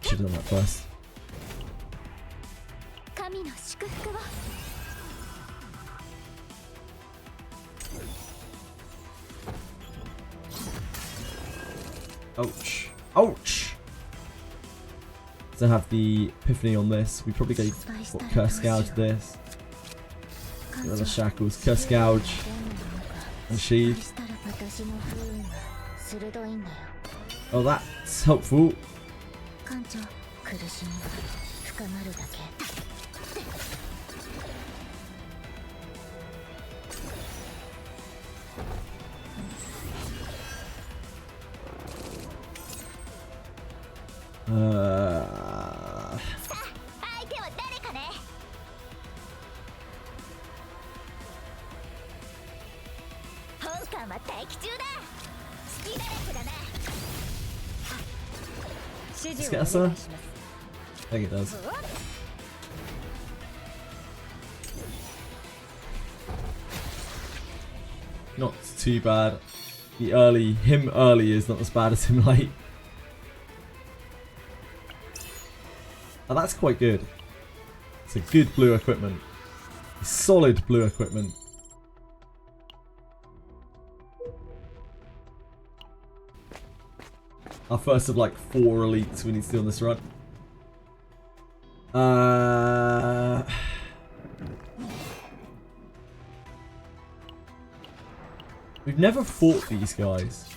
Should have done that first. Ouch. Ouch! So have the epiphany on this. We probably go curse gouge this. Get rid of the shackles. Curse gouge. And sheathe. Oh, that's helpful. Let's get us a... I think it does. Not too bad. Him early is not as bad as him late. Oh, that's quite good. It's a good blue equipment. Solid blue equipment. Our first of like 4 elites we need to do on this run. We've never fought these guys.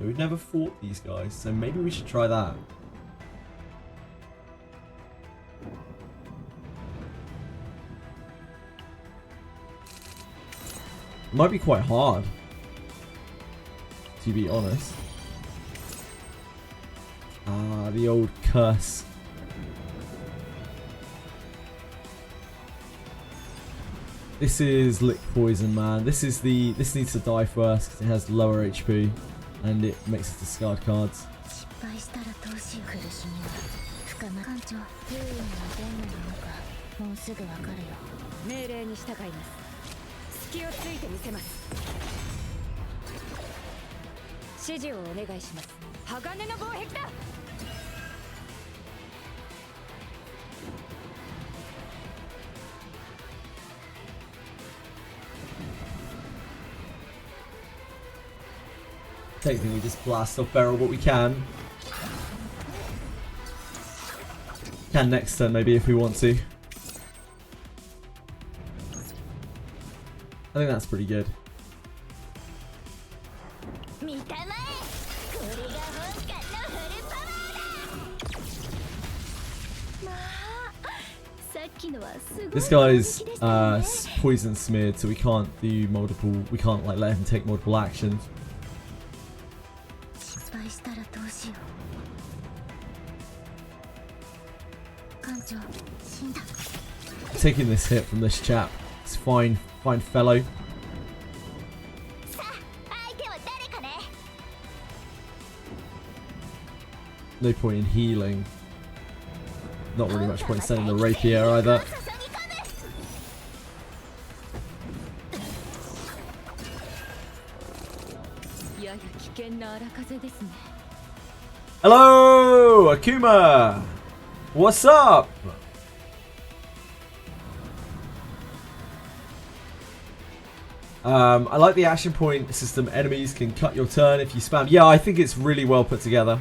We've never fought these guys, so maybe we should try that. It might be quite hard, to be honest. The old curse. This is lick poison, man. This needs to die first because it has lower HP and it makes us discard cards. I don't think we just blast off barrel what we can. Can next turn maybe if we want to. I think that's pretty good. This guy's poison smeared, so we can't do multiple. We can't like let him take multiple actions. Taking this hit from this chap. It's fine, fine fellow. No point in healing. Not really much point in sending the rapier either. Hello, Akuma. What's up? I like the action point system. Enemies can cut your turn if you spam. Yeah, I think it's really well put together.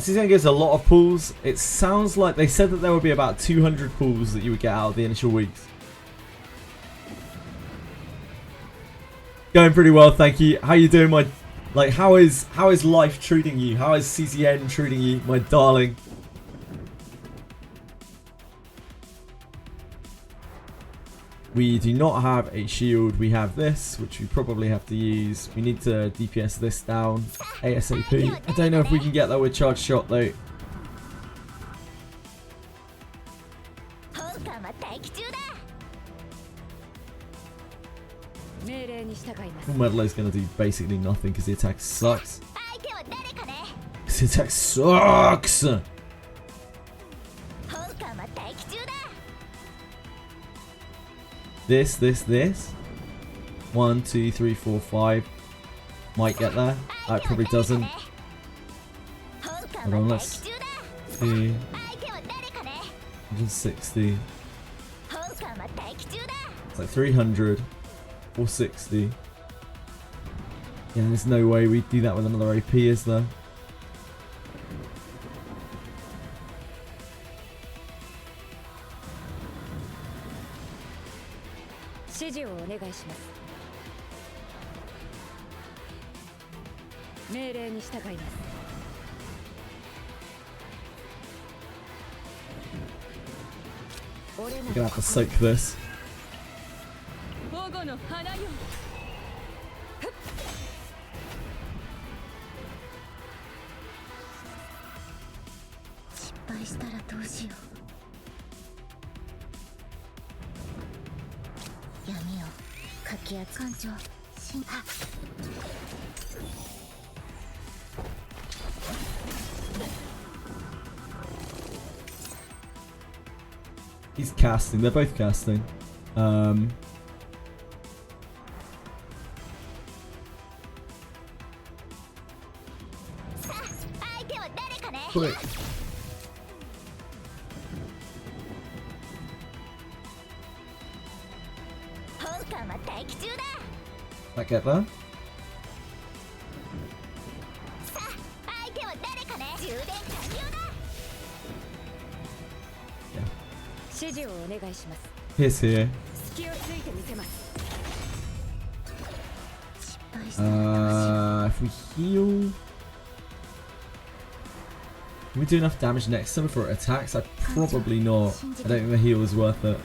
Season gives a lot of pulls. It sounds like they said that there would be about 200 pulls that you would get out of the initial weeks. Going pretty well, thank you. How you doing, my like? How is life treating you? How is CCN treating you, my darling? We do not have a shield. We have this, which we probably have to use. We need to DPS this down ASAP. I don't know if we can get that with charge shot though. Full Metal is going to do basically nothing because the attack sucks. Because the attack sucks! This. 1, 2, 3, 4, 5. Might get there. That probably doesn't. Hold on, let's see. 160. It's like 300. 460. Yeah, there's no way we'd do that with another AP, is there? We're gonna have to soak this. He's casting. They're both casting. Quick. I get that. Here's here. If we heal, can we do enough damage next time for attacks? Probably not. I don't think the heal is worth it.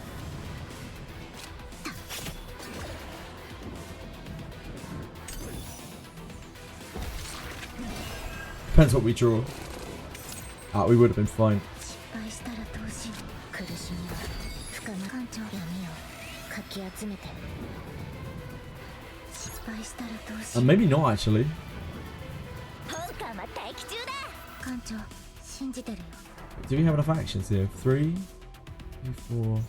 Depends what we draw. Ah, we would have been fine. Maybe not actually. Do we have enough actions here? 3, 4.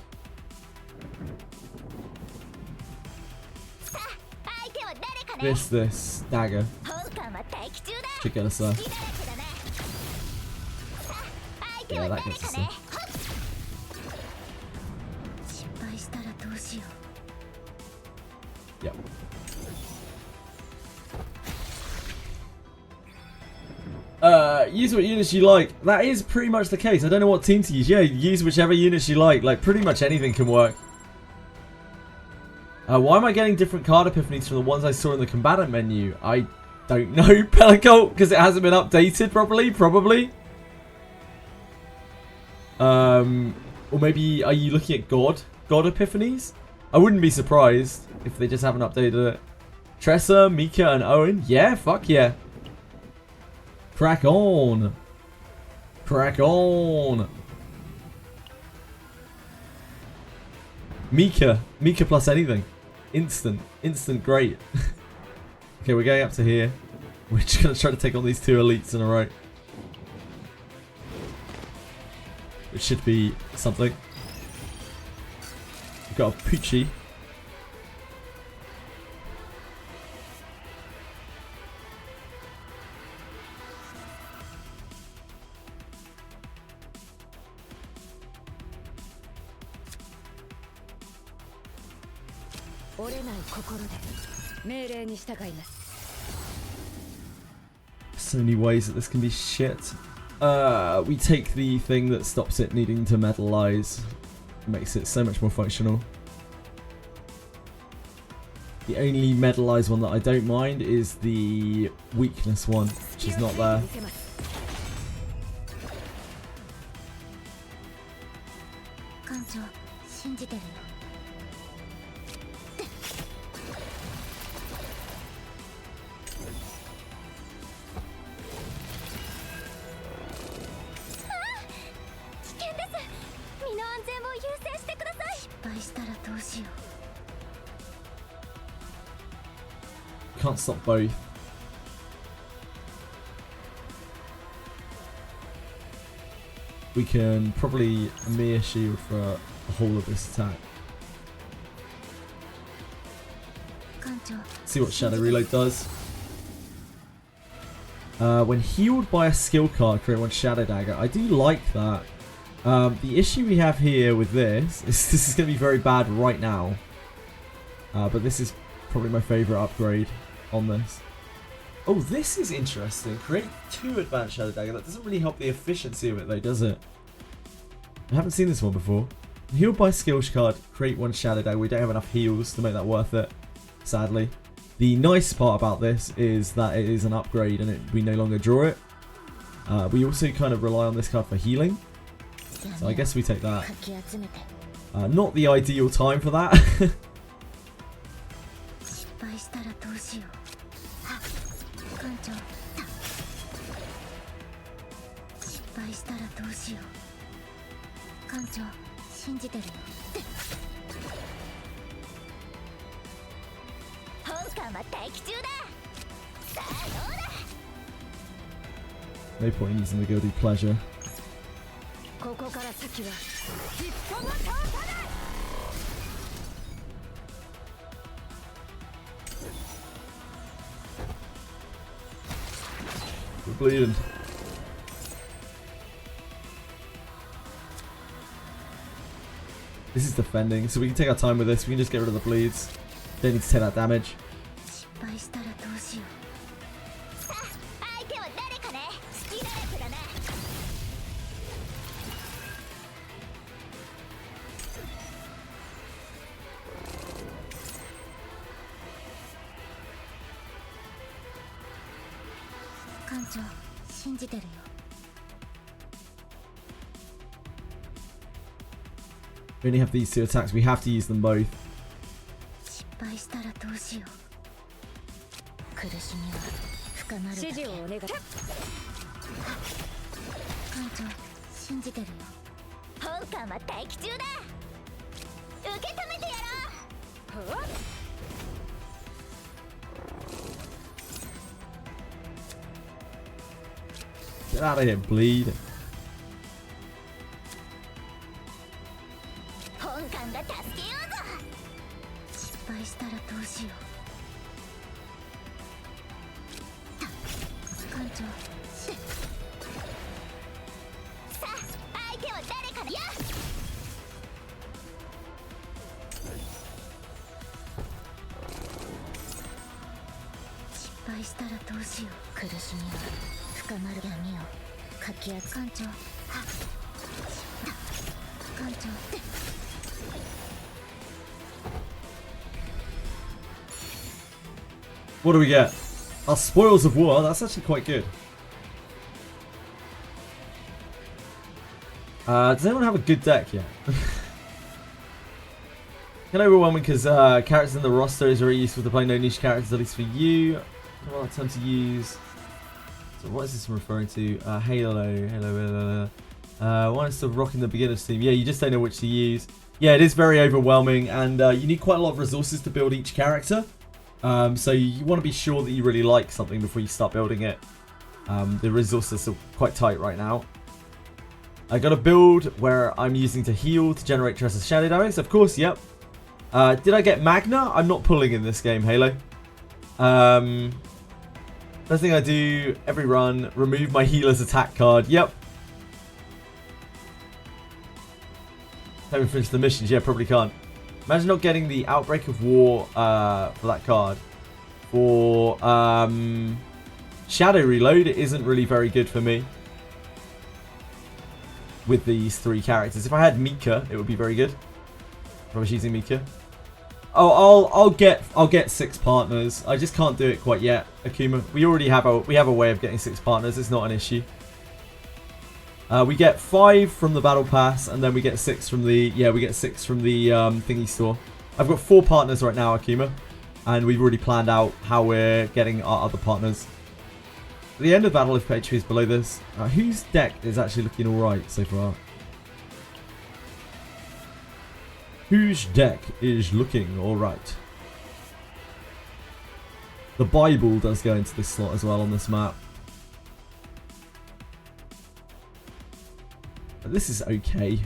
This dagger should get us there. Yeah, that gets us there. Yep. Use what units you like. That is pretty much the case. I don't know what team to use. Yeah, use whichever units you like. Like, pretty much anything can work. Why am I getting different card epiphanies from the ones I saw in the combatant menu? I don't know, Pellicult, because it hasn't been updated properly, probably. Or maybe, are you looking at God Epiphanies? I wouldn't be surprised if they just haven't updated it. Tressa, Mika, and Owen? Yeah, fuck yeah. Crack on. Crack on. Mika plus anything. Instant great. Okay, we're going up to here. We're just going to try to take on these 2 elites in a row. Which should be something. We've got a Poochie. So many ways that this can be shit. We take the thing that stops it needing to metalize. Makes it so much more functional. The only metalized one that I don't mind is the weakness one, which is not there. Can't stop both. We can probably mere shield for the whole of this attack. See what Shadow Reload does. When healed by a skill card, create 1 Shadow Dagger. I do like that. The issue we have here with this is this is going to be very bad right now. But this is probably my favourite upgrade on this. Oh, this is interesting. Create 2 advanced Shadow Dagger. That doesn't really help the efficiency of it though, does it? I haven't seen this one before. Healed by skill card, create 1 Shadow Dagger. We don't have enough heals to make that worth it, sadly. The nice part about this is that it is an upgrade and we no longer draw it. We also kind of rely on this card for healing. So I guess we take that. Not the ideal time for that. No point in using the Guilty Pleasure. We're bleeding. This is defending, so we can take our time with this. We can just get rid of the bleeds. Don't need to take that damage. We only have these 2 attacks. We have to use them both. Get out of here, bleed. What do we get? Our Spoils of War. That's actually quite good. Does anyone have a good deck yet? Kind of overwhelming because characters in the roster is very useful to play. No niche characters, at least for you. Well, I tend to use. So what is this referring to? Halo. Why is the rocking the beginner's team? Yeah, you just don't know which to use. Yeah, it is very overwhelming, and you need quite a lot of resources to build each character. So you want to be sure that you really like something before you start building it. The resources are quite tight right now. I got a build where I'm using to heal to generate Tressa's shadow damage. Of course, yep. Did I get Magna? I'm not pulling in this game, Halo. First thing I do every run, remove my healer's attack card. Yep. Haven't finished the missions. Yeah, probably can't. Imagine not getting the Outbreak of War for that card. For Shadow Reload, it isn't really very good for me with these 3 characters. If I had Mika, it would be very good. If I was using Mika. Oh, I'll get 6 partners. I just can't do it quite yet, Akuma. We already have a way of getting 6 partners. It's not an issue. We get 5 from the battle pass, and then we get 6 from the thingy store. I've got 4 partners right now, Akuma, and we've already planned out how we're getting our other partners. At the end of battle, if HP is below this, whose deck is actually looking all right so far? Whose deck is looking all right? The Bible does go into this slot as well on this map. But this is okay.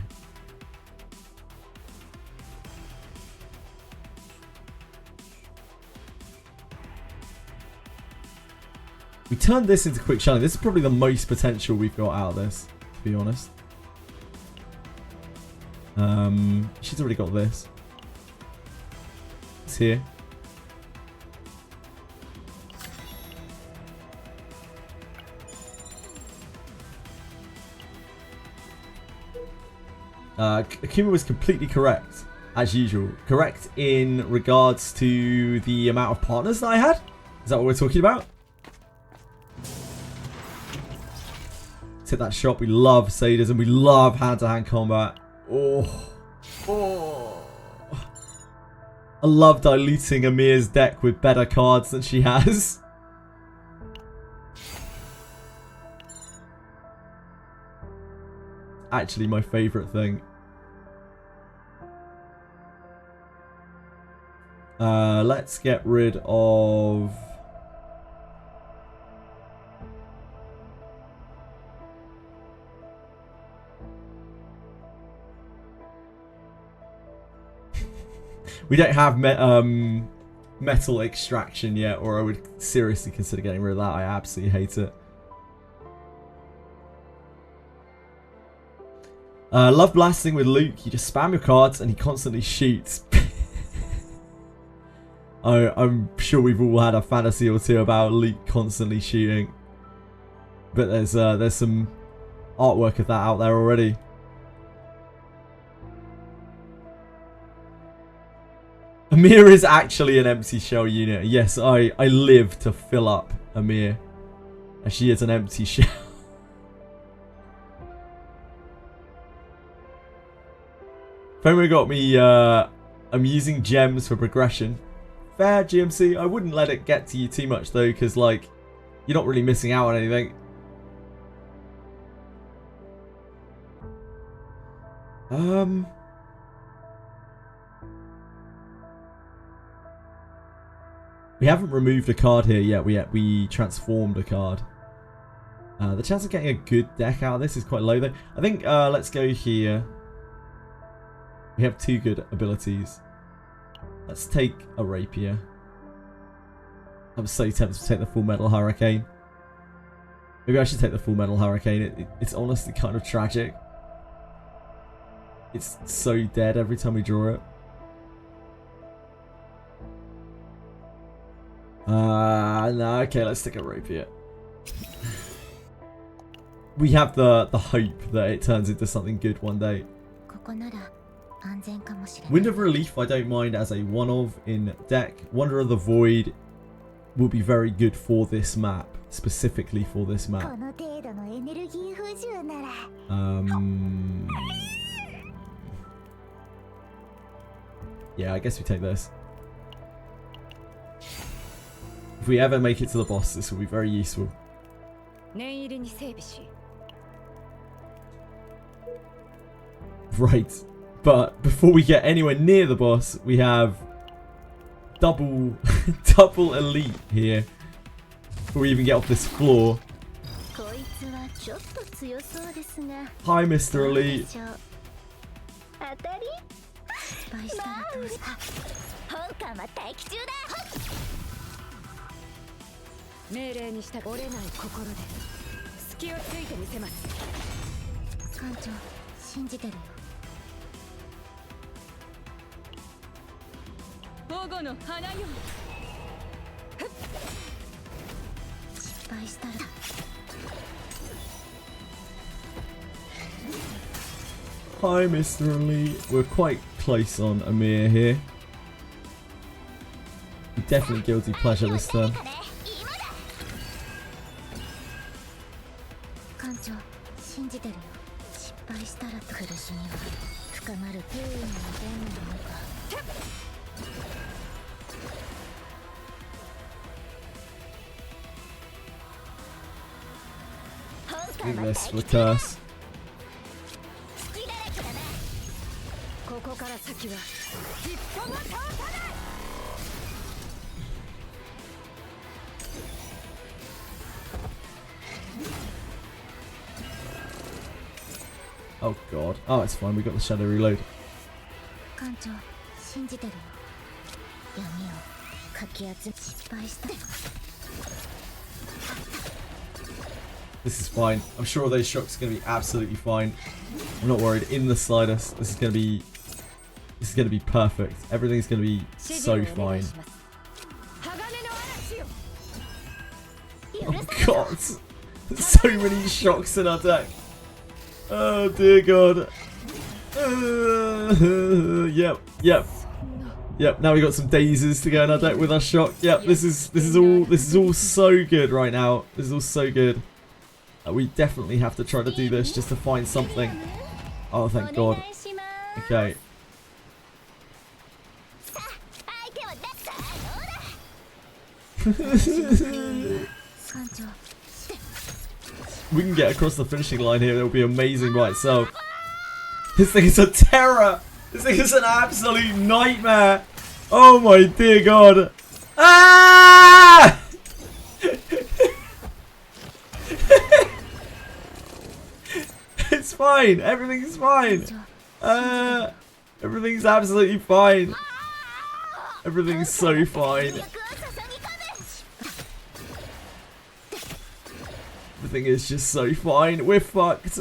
We turned this into quick shiny. This is probably the most potential we've got out of this, to be honest. She's already got this. It's here. Akuma was completely correct, as usual. Correct in regards to the amount of partners that I had. Is that what we're talking about? Let's hit that shot. We love sadism. We love hand-to-hand combat. Oh. I love diluting Amir's deck with better cards than she has. Actually my favourite thing. Let's get rid of... We don't have metal extraction yet, or I would seriously consider getting rid of that. I absolutely hate it. Love blasting with Luke. You just spam your cards and he constantly shoots. I'm sure we've all had a fantasy or two about Luke constantly shooting. But there's some artwork of that out there already. Amir is actually an empty shell unit. Yes, I live to fill up Amir. And she is an empty shell. FOMO got me, I'm using gems for progression. Fair, GMC. I wouldn't let it get to you too much though, because like, you're not really missing out on anything. We haven't removed a card here yet. We transformed a card. The chance of getting a good deck out of this is quite low though. I think let's go here. We have 2 good abilities. Let's take a rapier. I'm so tempted to take the Full Metal Hurricane. Maybe I should take the Full Metal Hurricane. It's honestly kind of tragic. It's so dead every time we draw it. No, okay, let's take a rapier. We have the hope that it turns into something good one day. Wind of Relief I don't mind as a one-of in deck. Wonder of the Void will be very good for this map. Specifically for this map. Yeah, I guess we take this. If we ever make it to the boss, this will be very useful. Right, but before we get anywhere near the boss, we have double elite here. Before we even get off this floor. Hi, Mr. Elite. Hi, Mr. Elite. We're quite close on Amir here. Definitely guilty pleasure this turn. Look at this for the curse. Oh god. Oh, it's fine. We got the shadow reload. This is fine. I'm sure those shocks are going to be absolutely fine. I'm not worried in the slightest. This is going to be perfect. Everything's going to be so fine. Oh god. There's so many shocks in our deck. Oh dear god. Yep, now we got some daisies to go in our deck with our shock. Yep, this is all so good right now. This is all so good. We definitely have to try to do this just to find something. Oh, thank god. Okay. We can get across the finishing line here. It'll be amazing by itself. This thing is a terror. This thing is an absolute nightmare. Oh my dear god. Ah! It's fine. Everything's fine. Everything's absolutely fine. Everything's so fine. Everything is just so fine. We're fucked.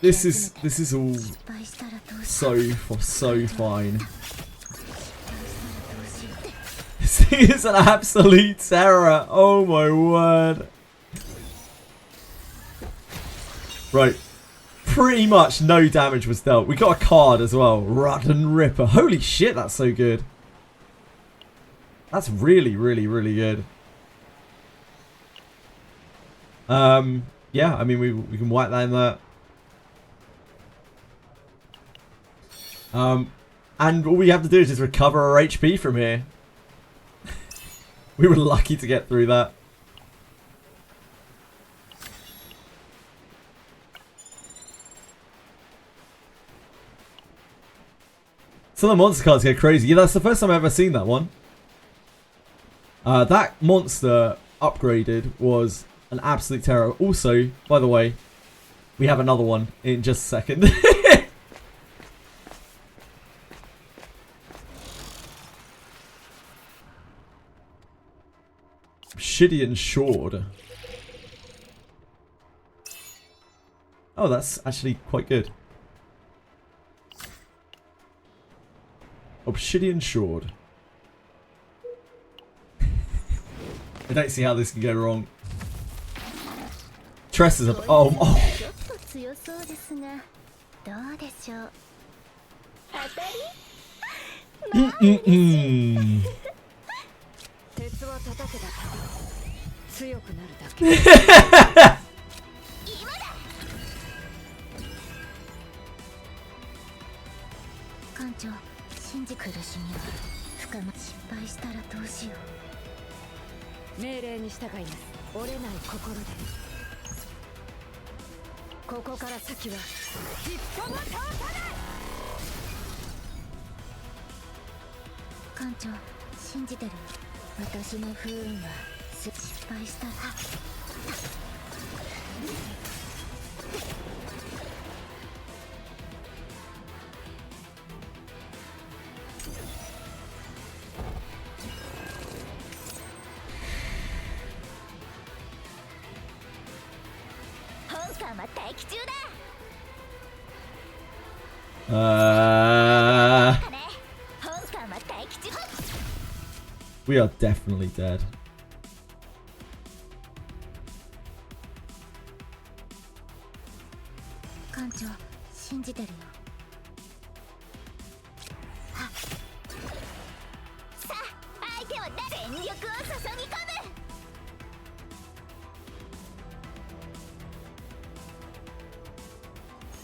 This is all so fine. This thing is an absolute terror. Oh my word. Right. Pretty much no damage was dealt. We got a card as well. Rotten Ripper. Holy shit, that's so good. That's really, really, really good. Yeah, I mean, we can wipe that in there. And all we have to do is just recover our HP from here. We were lucky to get through that. Some of the monster cards get crazy. Yeah, that's the first time I've ever seen that one. That monster upgraded was an absolute terror. Also, by the way, we have another one in just a second. Shidian Shord. Oh, that's actually quite good. Obsidian Shard. I don't see how this can go wrong. Tress is up. Oh, oh. We are definitely dead.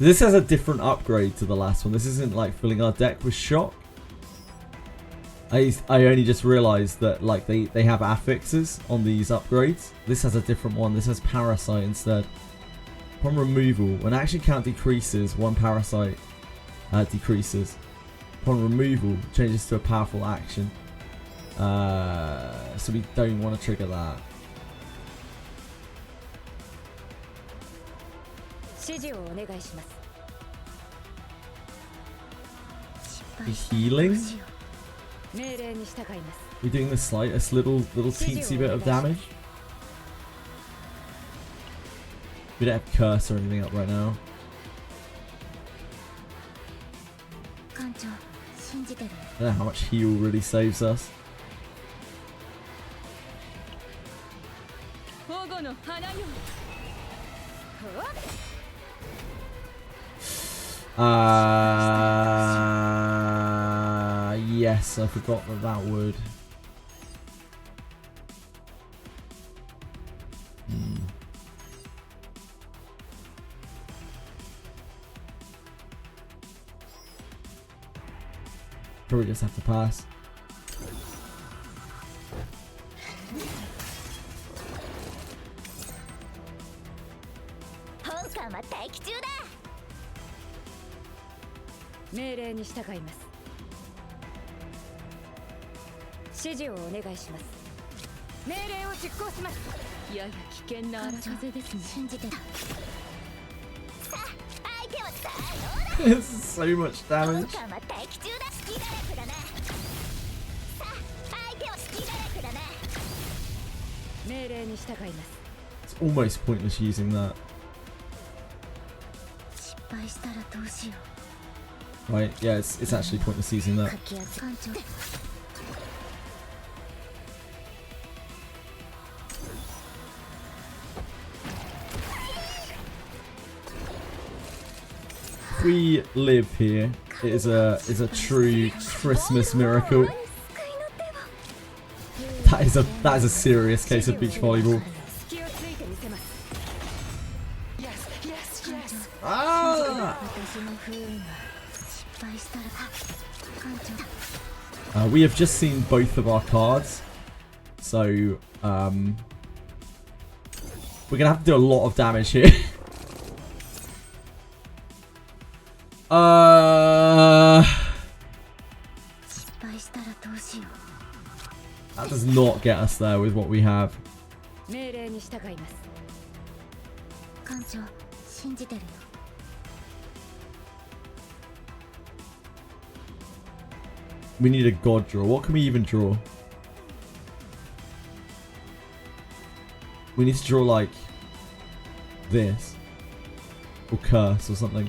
This has a different upgrade to the last one. This isn't like filling our deck with shock. I only just realized that like they have affixes on these upgrades. This has a different one. This has parasite instead. Upon removal, when action count decreases, one parasite decreases. Upon removal, changes to a powerful action. So we don't want to trigger that. The healing? We're doing the slightest little teensy bit of damage. We don't have curse or anything up right now. I don't know how much heal really saves us. Yes, I forgot that would. Probably just have to pass. This is so much damage. It's almost pointless using that. Right, yeah, it's actually pointless using that. We live here. It is a true Christmas miracle. That is a serious case of beach volleyball. Ah! We have just seen both of our cards, so we're gonna have to do a lot of damage here. That does not get us there with what we have. We need a god draw. What can we even draw? We need to draw like this. Or curse or something.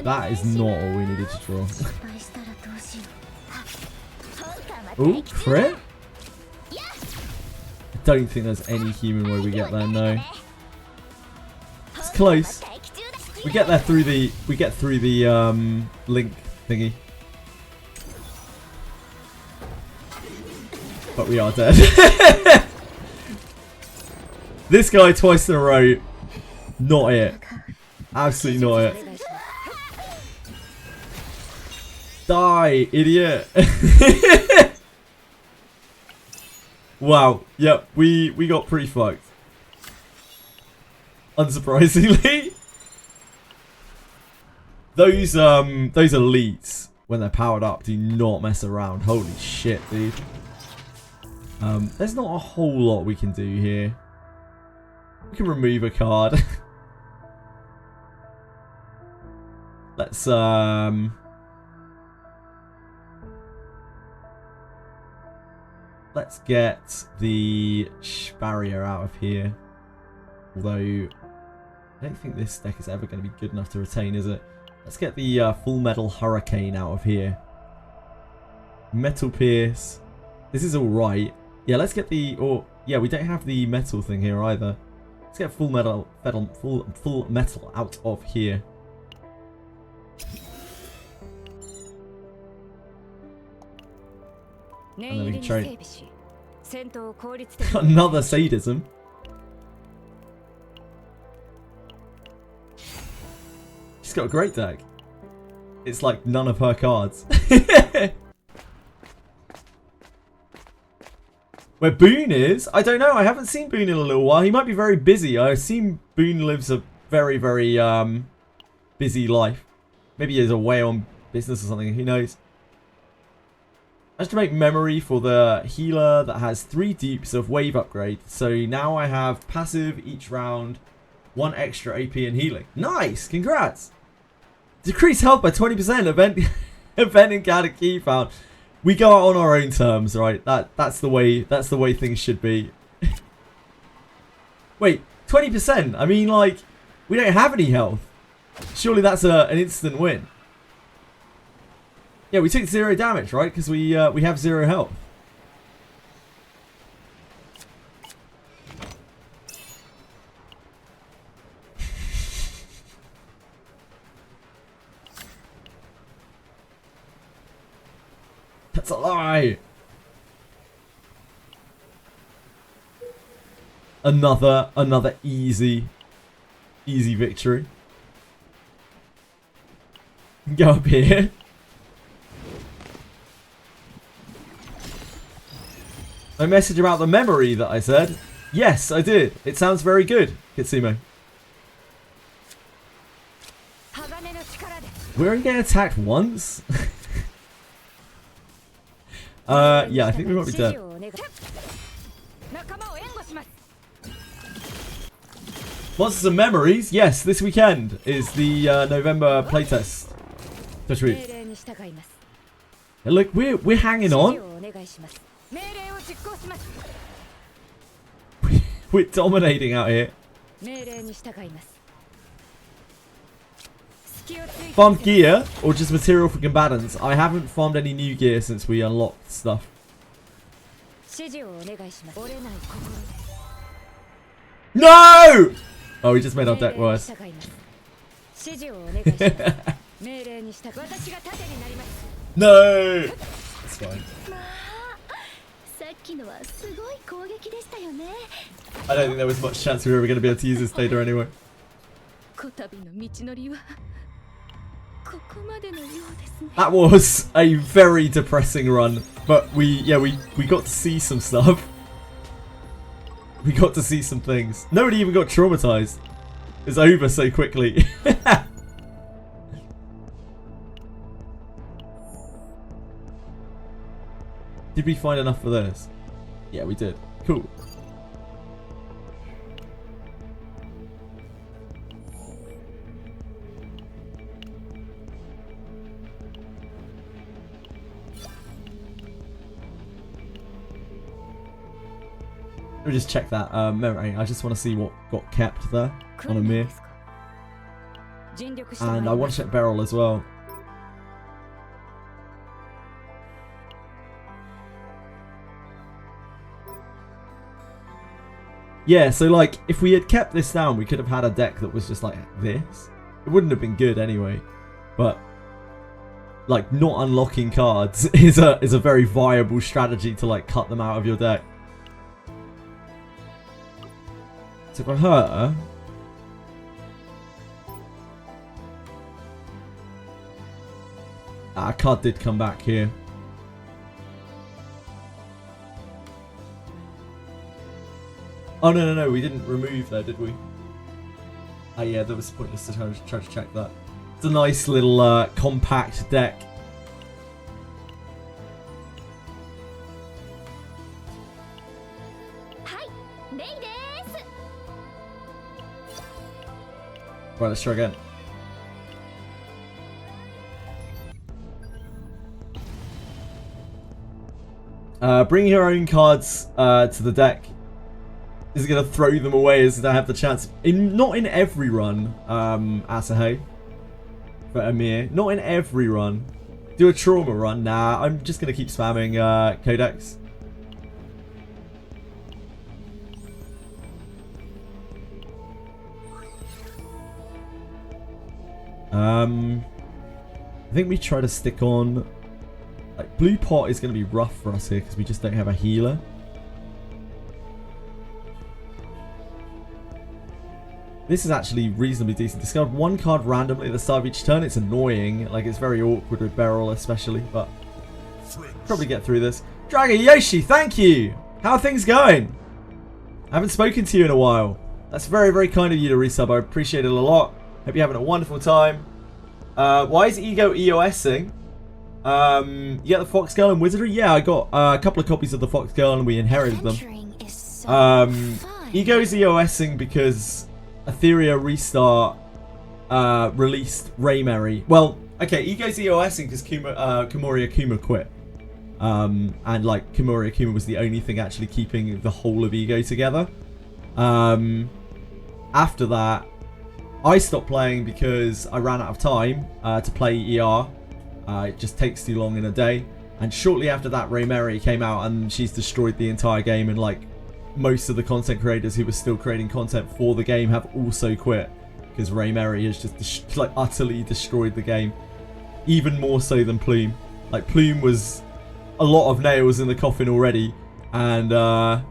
That is not all we needed to draw. Ooh, crit? I don't think there's any human way we get there, no. It's close. We get there through the link thingy. But we are dead. This guy twice in a row. Not it. Absolutely not it. Die, idiot. Wow. Yep, we got pretty fucked. Unsurprisingly. Those elites, when they're powered up, do not mess around. Holy shit, dude. There's not a whole lot we can do here. We can remove a card. Let's get the barrier out of here. Although I don't think this deck is ever going to be good enough to retain, is it? Let's get the Full Metal Hurricane out of here. Metal Pierce. This is all right. Yeah, let's get the... yeah, we don't have the metal thing here either. Let's get full metal out of here. And then we can train. Another sadism. She's got a great deck. It's like none of her cards. Where Boone is? I don't know. I haven't seen Boone in a little while. He might be very busy. I assume Boone lives a very, very busy life. Maybe he's away on business or something. Who knows? I have to make memory for the healer that has 3 dupes of wave upgrade. So now I have passive each round, 1 extra AP and healing. Nice! Congrats! Decrease health by 20%. Event encounter key found. We go out on our own terms, right? That's the way things should be. Wait, 20%? I mean, like, we don't have any health. Surely that's an instant win. Yeah, we took 0 damage, right? Because we have 0 health. That's a lie. Another easy victory. Go up here. My message about the memory that I said. Yes, I did. It sounds very good, Kitsime. We're only getting attacked once. Yeah, I think we might be dead. Monsters and Memories, yes, this weekend is the November playtest. Hey, look, we're hanging on. We're dominating out here. Farmed gear or just material for combatants? I haven't farmed any new gear since we unlocked stuff. No! Oh, we just made our deck worse. No! It's fine. I don't think there was much chance we were ever going to be able to use this data anyway. That was a very depressing run, but we got to see some stuff. We got to see some things. Nobody even got traumatized. It's over so quickly. Did we find enough for this? Yeah, we did. Cool. Let me just check that memory. I just want to see what got kept there on a mirror. And I want to check Beryl as well. Yeah, so like, if we had kept this down, we could have had a deck that was just like this. It wouldn't have been good anyway. But, like, not unlocking cards is a very viable strategy to, like, cut them out of your deck. So for her... a card did come back here. Oh, no, we didn't remove there, did we? Ah, yeah, that was pointless to try to check that. It's a nice little compact deck. Right, let's try again. Bring your own cards to the deck. Is going to throw them away as I have the chance. Not in every run, Asahe. For Amir. Not in every run. Do a trauma run. Nah, I'm just going to keep spamming Codex. I think we try to stick on... Like, Blue Pot is going to be rough for us here because we just don't have a healer. This is actually reasonably decent. Discard one card randomly at the start of each turn. It's annoying. Like, it's very awkward with Beryl especially, but probably get through this. Dragon Yoshi, thank you! How are things going? I haven't spoken to you in a while. That's very, very kind of you to resub. I appreciate it a lot. Hope you're having a wonderful time. Why is Ego EOSing? You get the Fox Girl and Wizardry? Yeah, I got a couple of copies of the Fox Girl and we inherited them. Ego's EOSing because Etheria Restart released Raymary. Well, okay, Ego's EOSing because Komori Akuma quit. And like Komori Akuma was the only thing actually keeping the whole of Ego together. After that, I stopped playing because I ran out of time to play ER. It just takes too long in a day. And shortly after that, Raymary came out and she's destroyed the entire game. And like most of the content creators who were still creating content for the game have also quit because Raymary has just like utterly destroyed the game, even more so than Plume. Like Plume was a lot of nails in the coffin already, and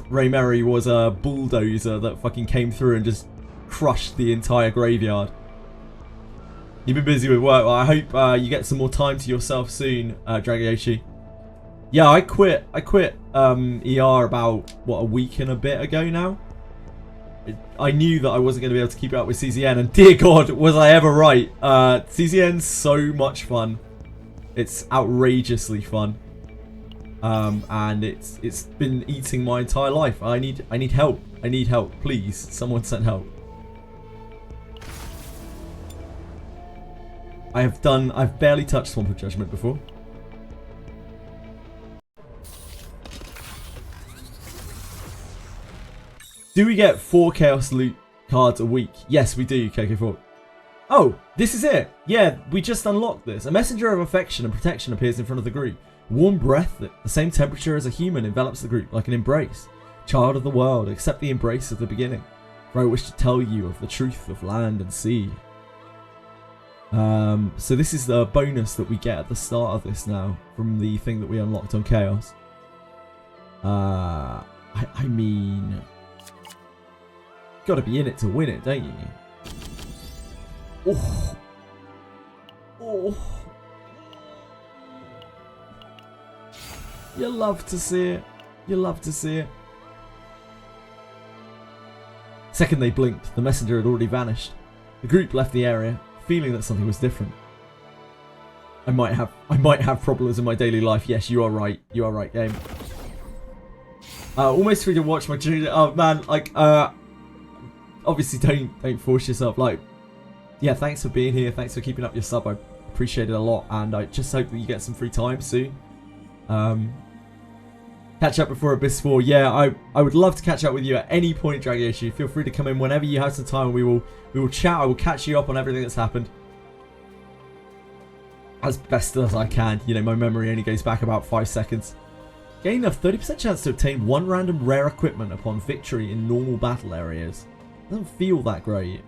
Raymary was a bulldozer that fucking came through and just crushed the entire graveyard. You've been busy with work. Well, I hope you get some more time to yourself soon, Dragayoshi. Yeah, I quit ER about, what, a week and a bit ago now? I knew that I wasn't going to be able to keep up with CZN, and dear God, was I ever right. CZN's so much fun. It's outrageously fun. And it's been eating my entire life. I need help. I need help. Please, someone send help. I've barely touched Swamp of Judgment before. Do we get 4 Chaos Loot cards a week? Yes, we do, KK4. Oh, this is it. Yeah, we just unlocked this. A messenger of affection and protection appears in front of the group. Warm breath at the same temperature as a human envelops the group like an embrace. Child of the world, accept the embrace of the beginning. For I wish to tell you of the truth of land and sea. So this is the bonus that we get at the start of this now from the thing that we unlocked on Chaos. I mean, gotta be in it to win it, don't you? Oh, oh, you love to see it. You love to see it. Second they blinked, the messenger had already vanished. The group left the area, feeling that something was different. I might have problems in my daily life. Yes, you are right. You are right, game. Almost free to watch my junior. Oh man, like obviously don't force yourself. Like, yeah, thanks for being here. Thanks for keeping up your sub. I appreciate it a lot, and I just hope that you get some free time soon. Catch Catch up before Abyss 4. Yeah, I would love to catch up with you at any point, Dragyoshi. Feel free to come in whenever you have some time. We will chat. I will catch you up on everything that's happened. As best as I can. You know, my memory only goes back about 5 seconds. Gain a 30% chance to obtain 1 random rare equipment upon victory in normal battle areas. Doesn't feel that great.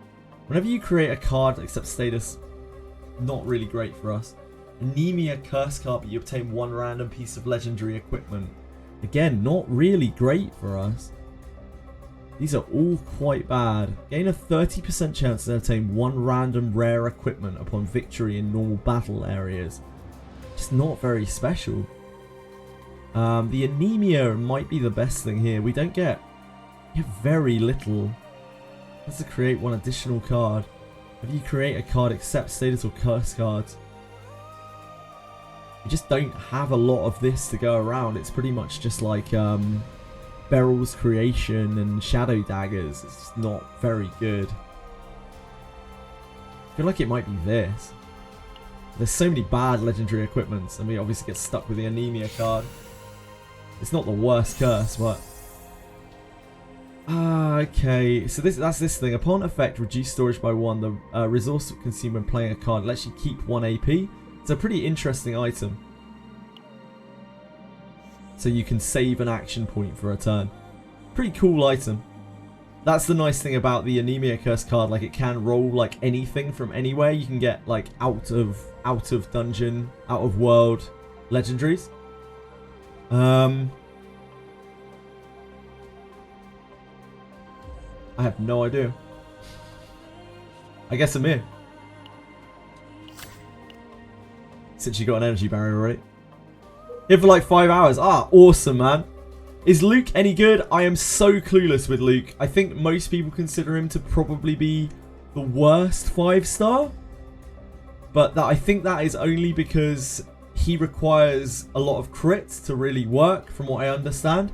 Whenever you create a card, accept status, not really great for us. Anemia curse card, but you obtain 1 random piece of legendary equipment. Again, not really great for us. These are all quite bad. Gain a 30% chance to obtain 1 random rare equipment upon victory in normal battle areas. Just not very special. The anemia might be the best thing here. We get very little. Let's create 1 additional card. If you create a card, accept status or curse cards. We just don't have a lot of this to go around. It's pretty much just like Beryl's Creation and Shadow Daggers. It's just not very good. I feel like it might be this. There's so many bad legendary equipments, and we obviously get stuck with the anemia card. It's not the worst curse, but... okay, so that's this thing. Upon effect, reduce storage by 1. The resource consumed when playing a card lets you keep 1 AP. It's a pretty interesting item. So you can save an action point for a turn. Pretty cool item. That's the nice thing about the anemia curse card. Like, it can roll like anything from anywhere. You can get like out of dungeon, out of world legendaries. I have no idea. I guess I'm here. Since you got an energy barrier, right? Here for like 5 hours. Ah, awesome, man. Is Luke any good? I am so clueless with Luke. I think most people consider him to probably be the worst 5-star. But I think that is only because he requires a lot of crits to really work, from what I understand.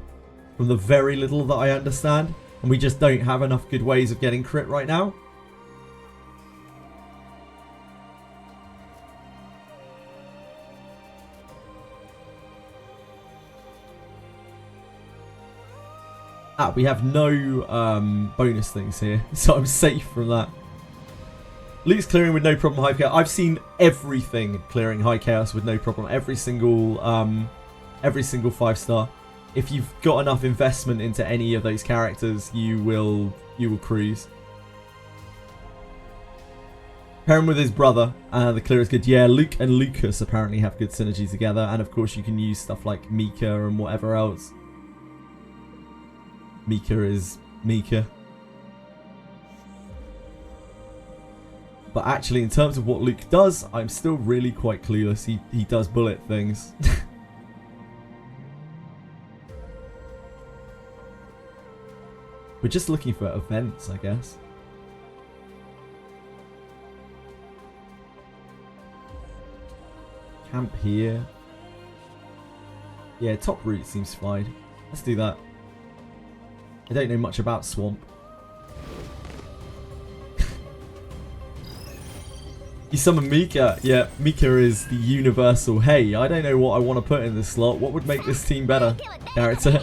From the very little that I understand. And we just don't have enough good ways of getting crit right now. We have no bonus things here, so I'm safe from that. Luke's clearing with no problem high chaos. I've seen everything clearing high chaos with no problem. Every single 5-star. If you've got enough investment into any of those characters, you will cruise. Pair him with his brother, the clear is good. Yeah, Luke and Lucas apparently have good synergy together, and of course you can use stuff like Mika and whatever else. Mika is Mika. But actually, in terms of what Luke does, I'm still really quite clueless. He does bullet things. We're just looking for events, I guess. Camp here. Yeah, top route seems fine. Let's do that. I don't know much about Swamp. You summon Mika. Yeah, Mika is the universal. Hey, I don't know what I want to put in this slot. What would make this team better? Character.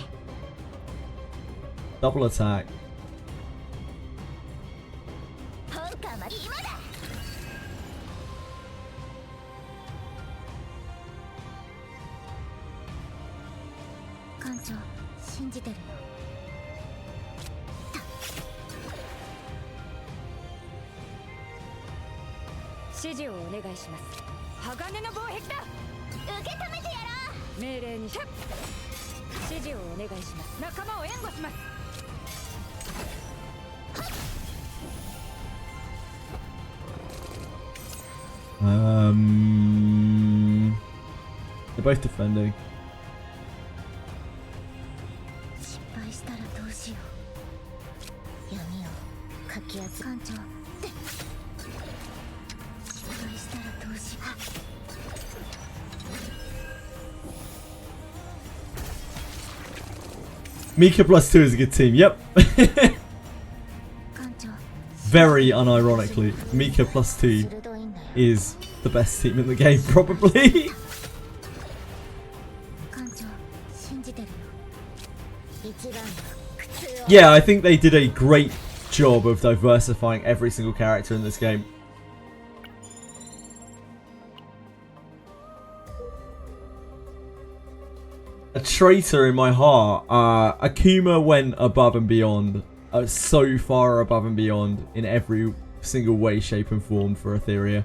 Double attack. They're both defending. Mika +2 is a good team, yep. Very unironically, Mika +2 is the best team in the game, probably. Yeah, I think they did a great job of diversifying every single character in this game. A traitor in my heart. Akuma went above and beyond. So far above and beyond in every single way, shape and form for Etheria.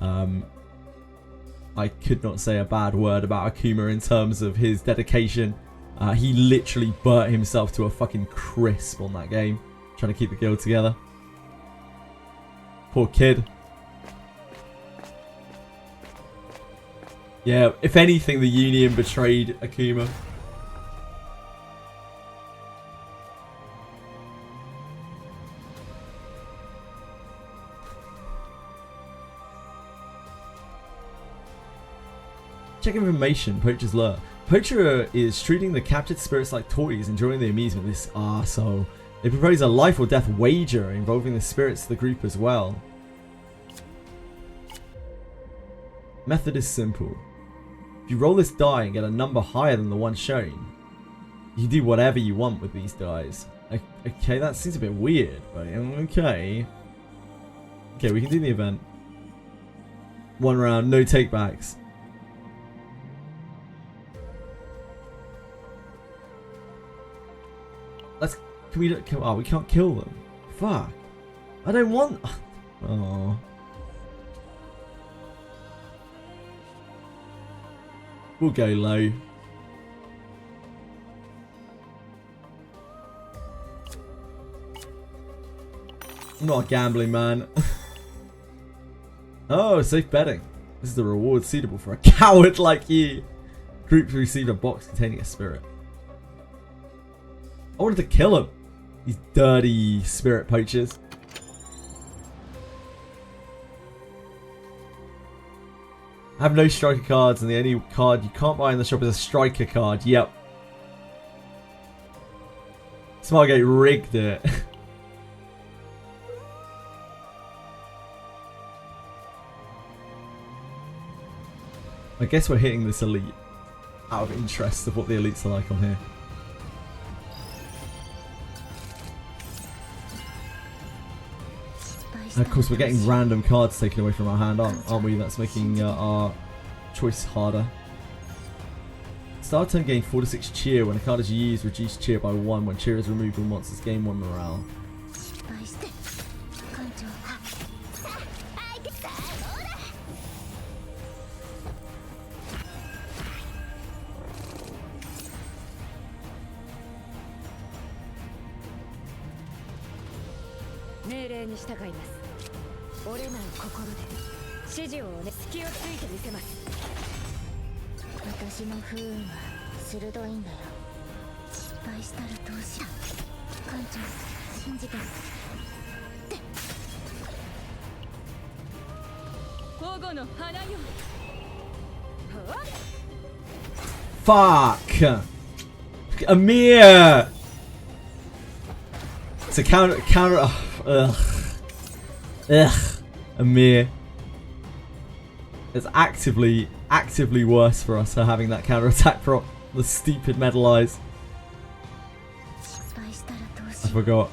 I could not say a bad word about Akuma in terms of his dedication. He literally burnt himself to a fucking crisp on that game, trying to keep the guild together. Poor kid. Yeah, if anything, the Union betrayed Akuma. Check information. Poacher's lure. Poacher is treating the captured spirits like toys, enjoying the amusement of this arsehole. They propose a life or death wager involving the spirits of the group as well. Method is simple. If you roll this die and get a number higher than the one shown, you can do whatever you want with these dice. Okay, that seems a bit weird, but okay. Okay, we can do the event. One round, no takebacks. Oh, we can't kill them. Fuck. I don't want... Oh. We'll go low. I'm not a gambling man. Oh, safe betting. This is the reward suitable for a coward like you. Groups receive a box containing a spirit. I wanted to kill him. These dirty spirit poachers. I have no striker cards, and the only card you can't buy in the shop is a striker card. Yep. Smartgate rigged it. I guess we're hitting this elite out of interest of what the elites are like on here. And of course, we're getting random cards taken away from our hand, aren't we? That's making our choice harder. Start turn gain 4 to 6 cheer. When a card is used, reduce cheer by 1. When cheer is removed, all monsters gain 1 morale. Fuck! Amir! It's a counter. Ugh. Amir. It's actively worse for us for having that counter attack prop. The stupid metal eyes. I forgot.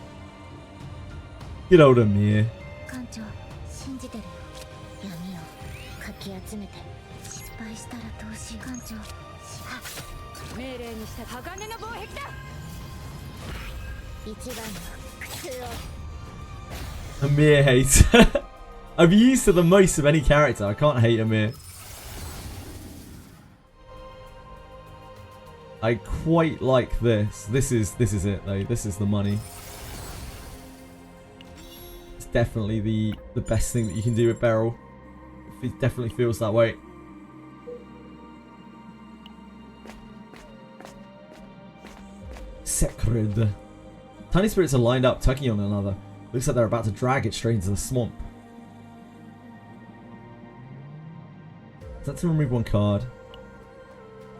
Good old Amir. Amir hates. I've used her the most of any character. I can't hate Amir. I quite like this. This is it though. This is the money. It's definitely the best thing that you can do with Beryl. It definitely feels that way. Sacred. Tiny spirits are lined up, tugging on another. Looks like they're about to drag it straight into the swamp. That's to remove 1 card.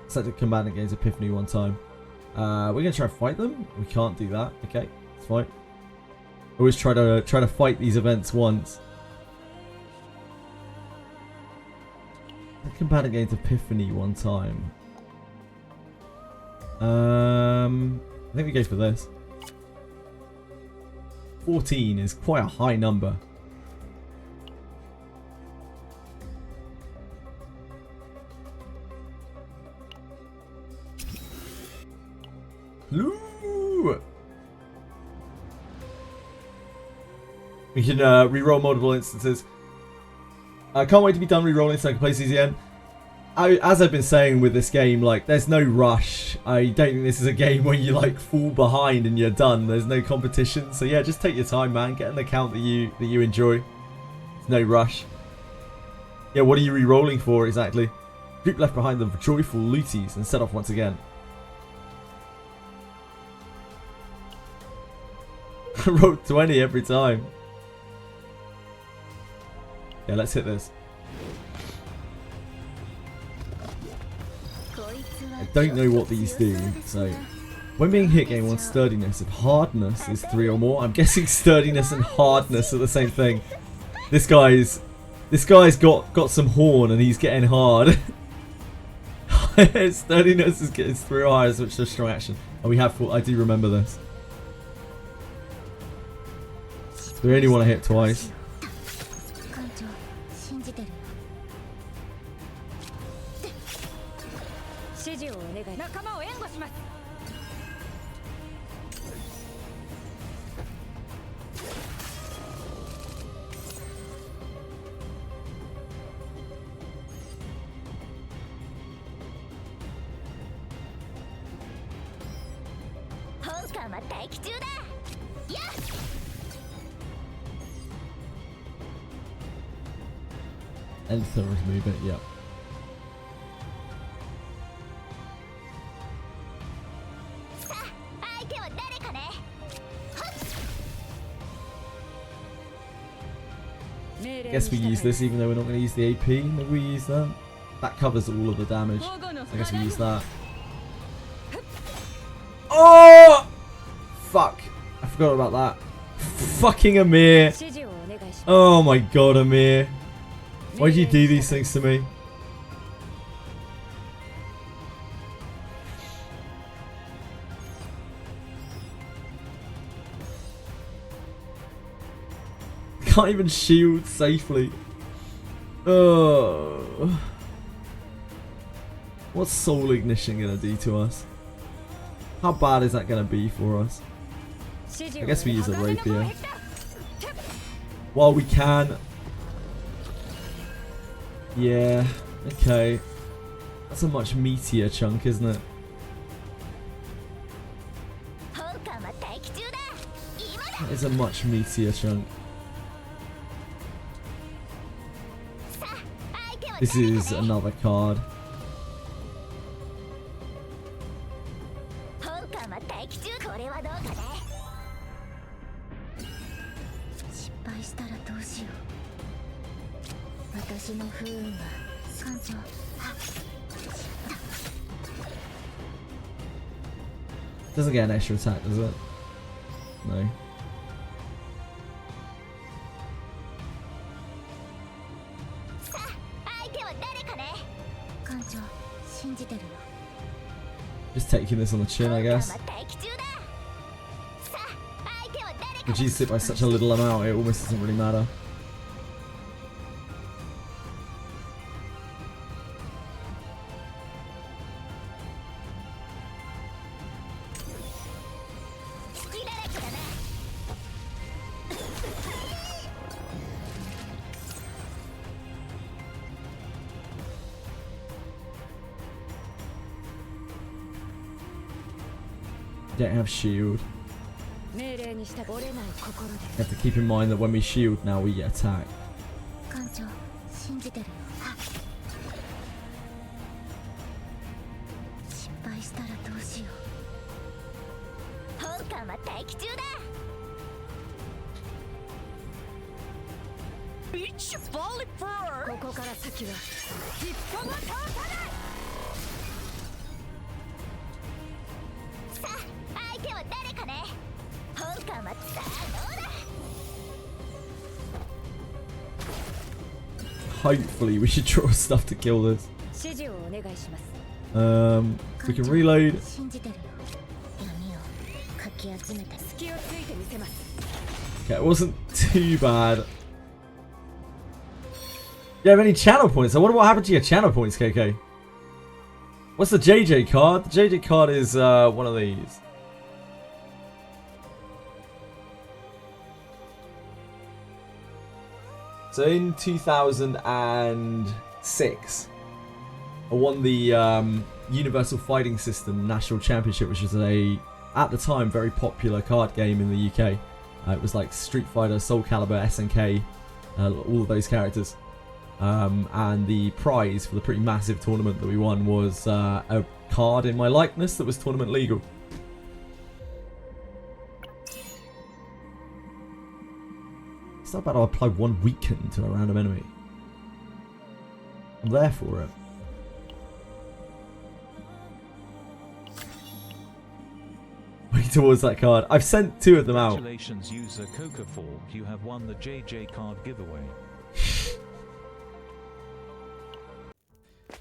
Select a combatant against Epiphany 1 time. We're gonna try and fight them. We can't do that. Okay, it's fine. Always try to fight these events once. Combatant against Epiphany 1 time. I think we go for this. 14 is quite a high number. Ooh. We can reroll multiple instances. I can't wait to be done rerolling so I can play CZN. As I've been saying with this game, like, there's no rush. I don't think this is a game where you like fall behind and you're done. There's no competition. So yeah, just take your time, man. Get an account that you enjoy. There's no rush. Yeah, what are you re-rolling for exactly? Group left behind the joyful looties and set off once again. Rolled 20 every time. Yeah, let's hit this. I don't know what these do, so when being hit, gain 1 sturdiness. If hardness is 3 or more, I'm guessing sturdiness and hardness are the same thing. This guy's got some horn and he's getting hard. Sturdiness is 3 or higher, which is strong action. And we have full. I do remember this. We only want to hit twice. Enter remove it, yep. I guess we use this even though we're not going to use the AP. Maybe we use that. That covers all of the damage. I guess we use that. Oh! Fuck. I forgot about that. Fucking Amir. Oh my god, Amir. Why do you do these things to me? Can't even shield safely. Oh. What's Soul Ignition gonna do to us? How bad is that gonna be for us? I guess we use a rapier. While we can. Yeah, okay. That's a much meatier chunk, isn't it? That is a much meatier chunk. This is another card. Doesn't get an extra attack, does it? No. Just taking this on the chin, I guess. Reduced it by such a little amount, it almost doesn't really matter. Don't have shield. You have to keep in mind that when we shield now we get attacked. Hopefully we should draw stuff to kill this. We can reload. Okay, it wasn't too bad. Do you have any channel points? I wonder what happened to your channel points, KK. What's the JJ card? The JJ card is one of these. So in 2006, I won the Universal Fighting System National Championship, which was at the time, very popular card game in the UK. It was like Street Fighter, Soul Calibur, SNK, all of those characters. And the prize for the pretty massive tournament that we won was a card in my likeness that was tournament legal. It's not bad to apply one weaken to a random enemy. I'm there for it. Working towards that card. I've sent 2 of them out. Congratulations, user Coca4. You have won the JJ card giveaway.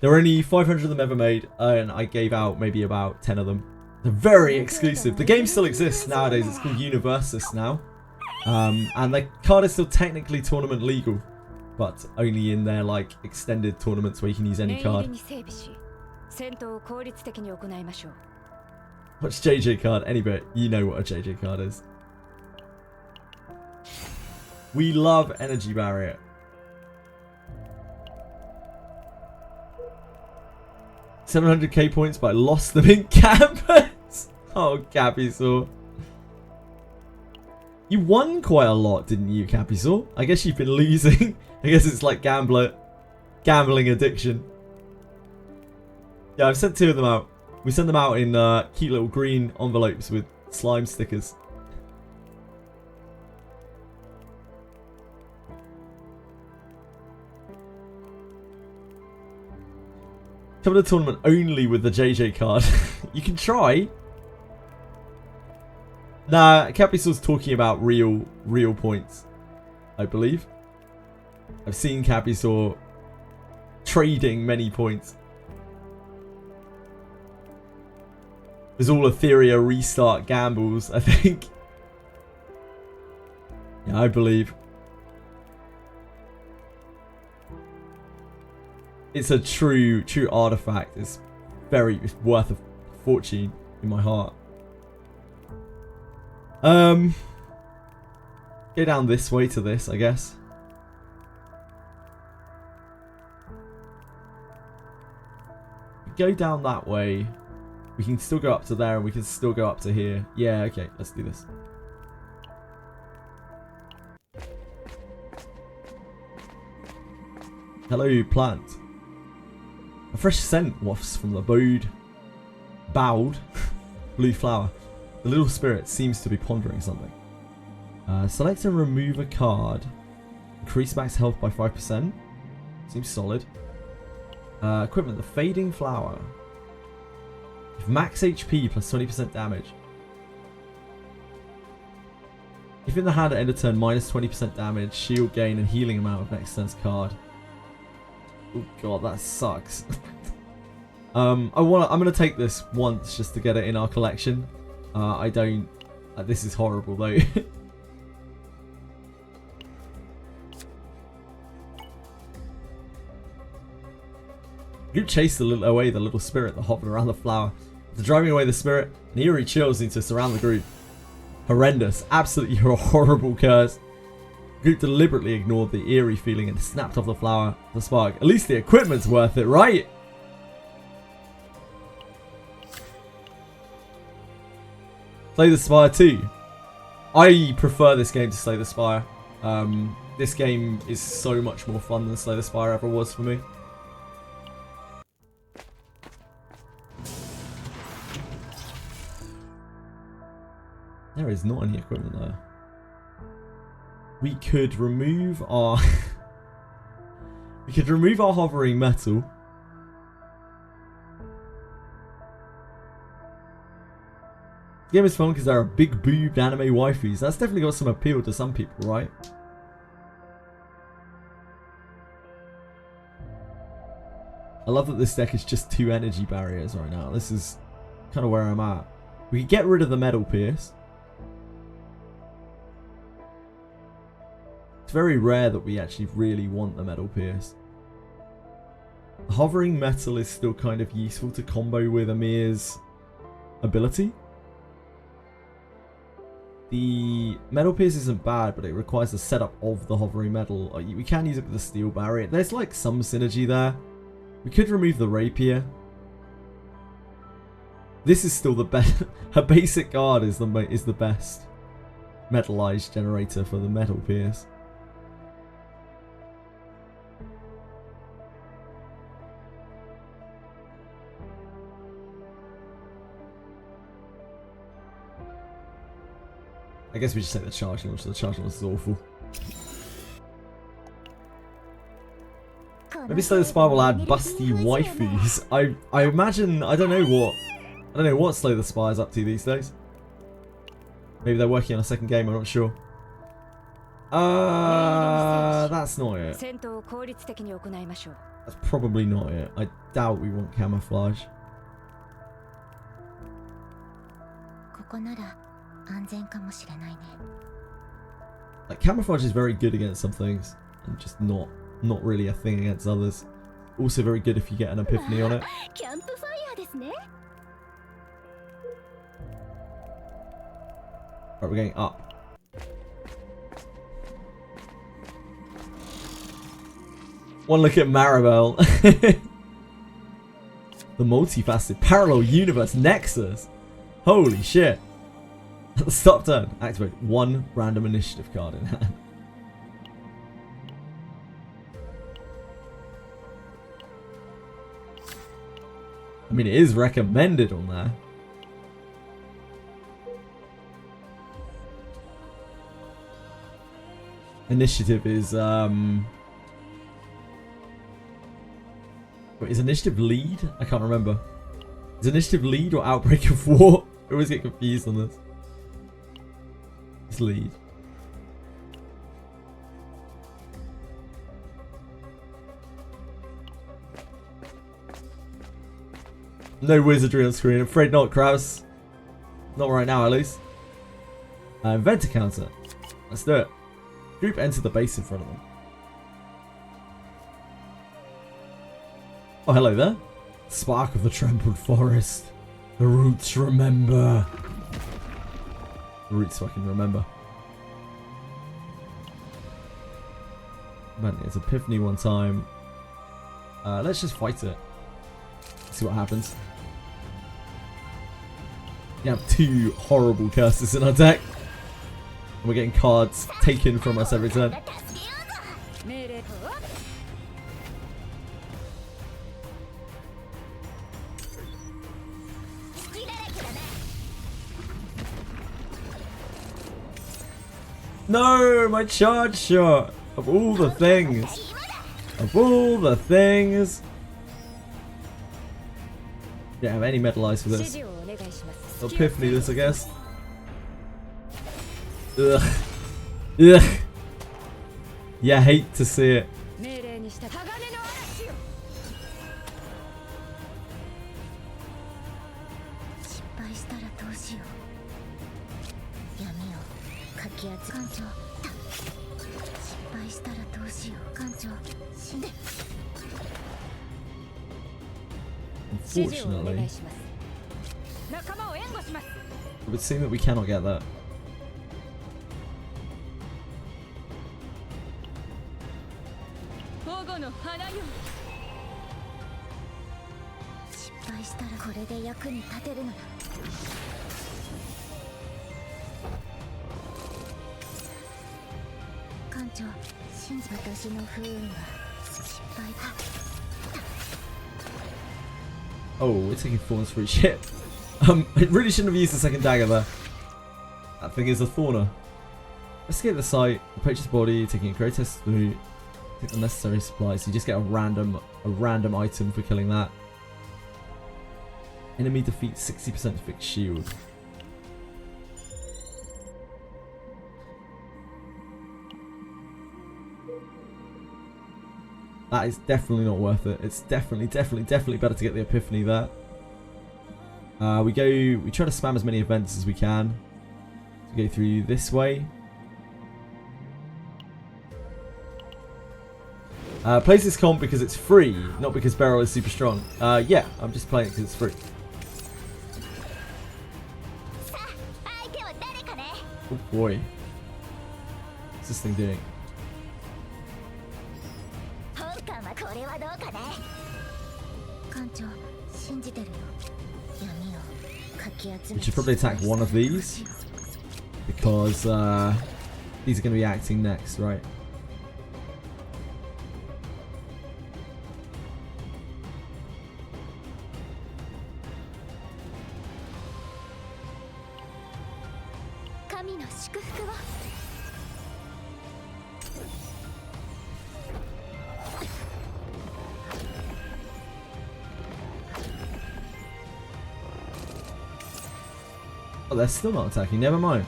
There were only 500 of them ever made, and I gave out maybe about 10 of them. They're very exclusive. The game still exists nowadays. It's called Universus now. And the card is still technically tournament legal, but only in their like extended tournaments where you can use any card. What's JJ card? Any bit. You know what a JJ card is. We love Energy Barrier. $700k points, but I lost them in campus. Oh, Capisaur. You won quite a lot, didn't you, Capisaur? I guess you've been losing. I guess it's like gambling addiction. Yeah, I've sent 2 of them out. We send them out in cute little green envelopes with slime stickers. Come to the tournament only with the JJ card. You can try. Nah, Capisaur's talking about real points, I believe. I've seen Capisaur trading many points. There's all Etheria restart gambles, I think. Yeah, I believe. It's a true artifact. It's worth a fortune in my heart. Go down this way to this, I guess. Go down that way. We can still go up to there and we can still go up to here. Yeah, okay, let's do this. Hello, plant. A fresh scent wafts from the bowed blue flower. The little spirit seems to be pondering something. Select and remove a card. Increase max health by 5%. Seems solid. Equipment, the fading flower. If max HP plus 20% damage. If in the hand at end of turn, minus 20% damage, shield gain and healing amount of next turn's card. Oh god, that sucks. I'm gonna take this once just to get it in our collection. I don't. This is horrible though. You chase away the little spirit that hovered around the flower. After driving away the spirit, an eerie chill seems to surround the group. Horrendous, absolutely horrible curse. The group deliberately ignored the eerie feeling and snapped off the flower. The spark. At least the equipment's worth it, right? Slay the Spire 2. I prefer this game to Slay the Spire. This game is so much more fun than Slay the Spire ever was for me. There is not any equipment there. We could remove our hovering metal. The game is fun because there are big boobed anime waifus. That's definitely got some appeal to some people, right? I love that this deck is just 2 energy barriers right now. This is kind of where I'm at. We could get rid of the Metal Pierce. It's very rare that we actually really want the metal pierce. Hovering metal is still kind of useful to combo with Amir's ability. The metal pierce isn't bad, but it requires the setup of the hovering metal. We can use it with the steel barrier. There's like some synergy there. We could remove the rapier. This is still the best. Her basic guard is the best metallized generator for the metal pierce. I guess we just take the charge launch. The charge launch is awful. Maybe Slay the Spire will add busty waifus. I imagine I don't know what Slay the Spire's up to these days. Maybe they're working on a second game. I'm not sure. That's not it. That's probably not it. I doubt we want camouflage. Like camouflage is very good against some things, and just not really a thing against others. Also very good if you get an epiphany on it. Right, we're going up. One look at Maribel. The multifaceted parallel universe nexus. Holy shit. Stop turn. Activate one random initiative card in hand. I mean, it is recommended on there. Initiative is wait, is initiative lead? I can't remember. Is initiative lead or outbreak of war? I always get confused on this. It's lead. No wizardry on screen. I'm afraid not, Kraus. Not right now, at least. Inventor counter. Let's do it. Group enter the base in front of them. Oh, hello there. Spark of the trampled forest. The roots remember. The roots fucking remember. Man, it's epiphany one time. Let's just fight it. See what happens. We have two horrible curses in our deck. And we're getting cards taken from us every turn. No, my charge shot! Of all the things! Of all the things! Don't have any metalized for this. Epiphany this, I guess. Ugh. Ugh. Yeah, hate to see it. Unfortunately, it would seem that we cannot get that. Oh, we're taking thorns for each hit. I really shouldn't have used the second dagger there. That thing is a thorner. Escape the site, approach his body, taking a grotesque loot, take the necessary supplies. You just get a random item for killing that. Enemy defeats 60% fixed shield. That is definitely not worth it. It's definitely better to get the epiphany there. We try to spam as many events as we can. So we go through this way. Plays this comp because it's free, not because Beryl is super strong. Yeah, I'm just playing it because it's free. Oh boy. What's this thing doing? We should probably attack one of these. Because these are going to be acting next, right? Oh, they're still not attacking. Never mind.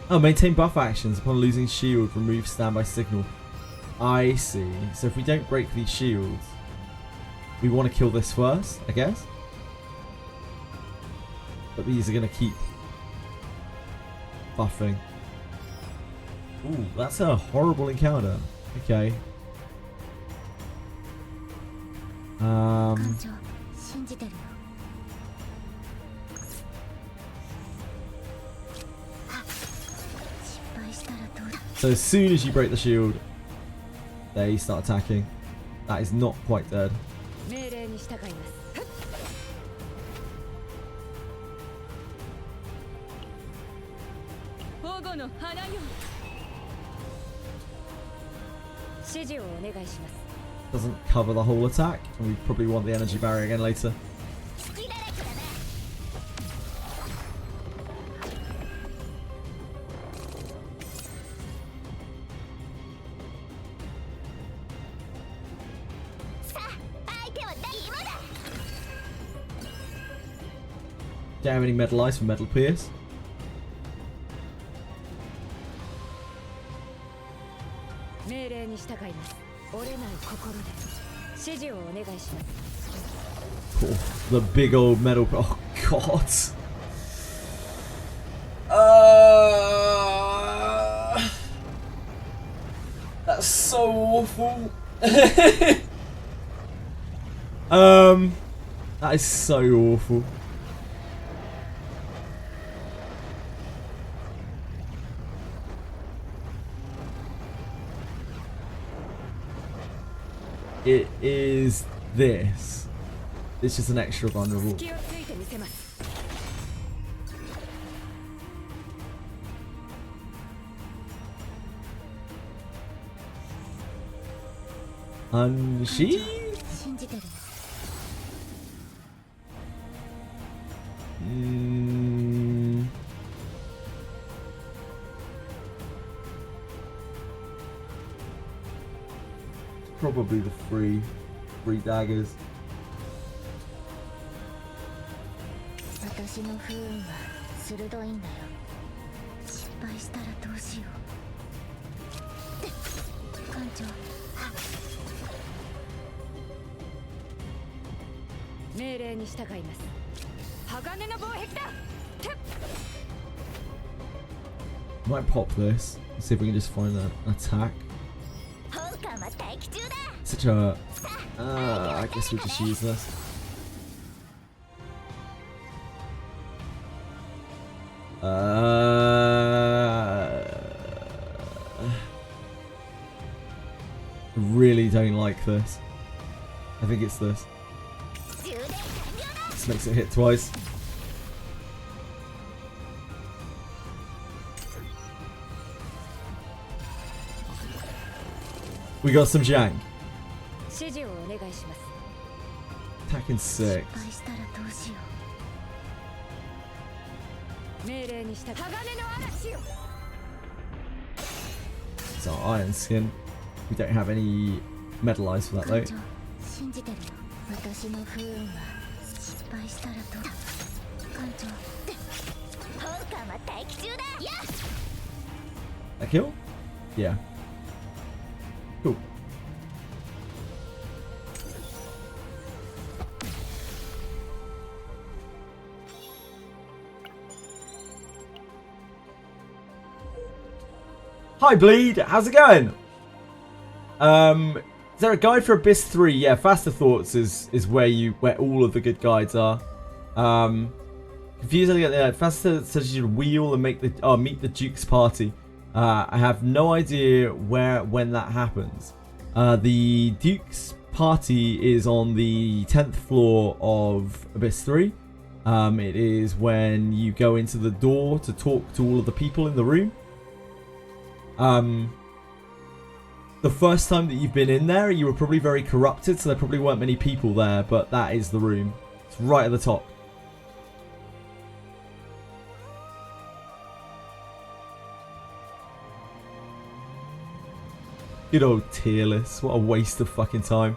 Oh, maintain buff actions upon losing shield. Remove standby signal. I see. So if we don't break these shields, we want to kill this first, I guess. But these are going to keep buffing. Ooh, that's a horrible encounter. Okay. So as soon as you break the shield, they start attacking. That is not quite dead. Doesn't cover the whole attack, and we probably want the energy barrier again later. Don't have any metal eyes for metal pierce. Cool. The big old metal. Oh god. That's so awful. That is so awful. It is this. It's just an extra vulnerable. Unsheath? Probably the three daggers. Might pop this. Let's see if we can just find an attack. Such a... I guess we'll just use this. Really don't like this. I think it's this. This makes it hit twice. We got some jank. Attacking 6. It's our iron skin. We don't have any metal eyes for that though. A kill? Yeah. Cool. Hi Bleed, how's it going? Is there a guide for Abyss 3? Yeah, Faster Thoughts is where all of the good guides are. Confused, Faster says you should wheel and meet the Duke's party. I have no idea when that happens. The Duke's party is on the 10th floor of Abyss 3. It is when you go into the door to talk to all of the people in the room. The first time that you've been in there, you were probably very corrupted, so there probably weren't many people there, but that is the room. It's right at the top. Good old tier list. What a waste of fucking time.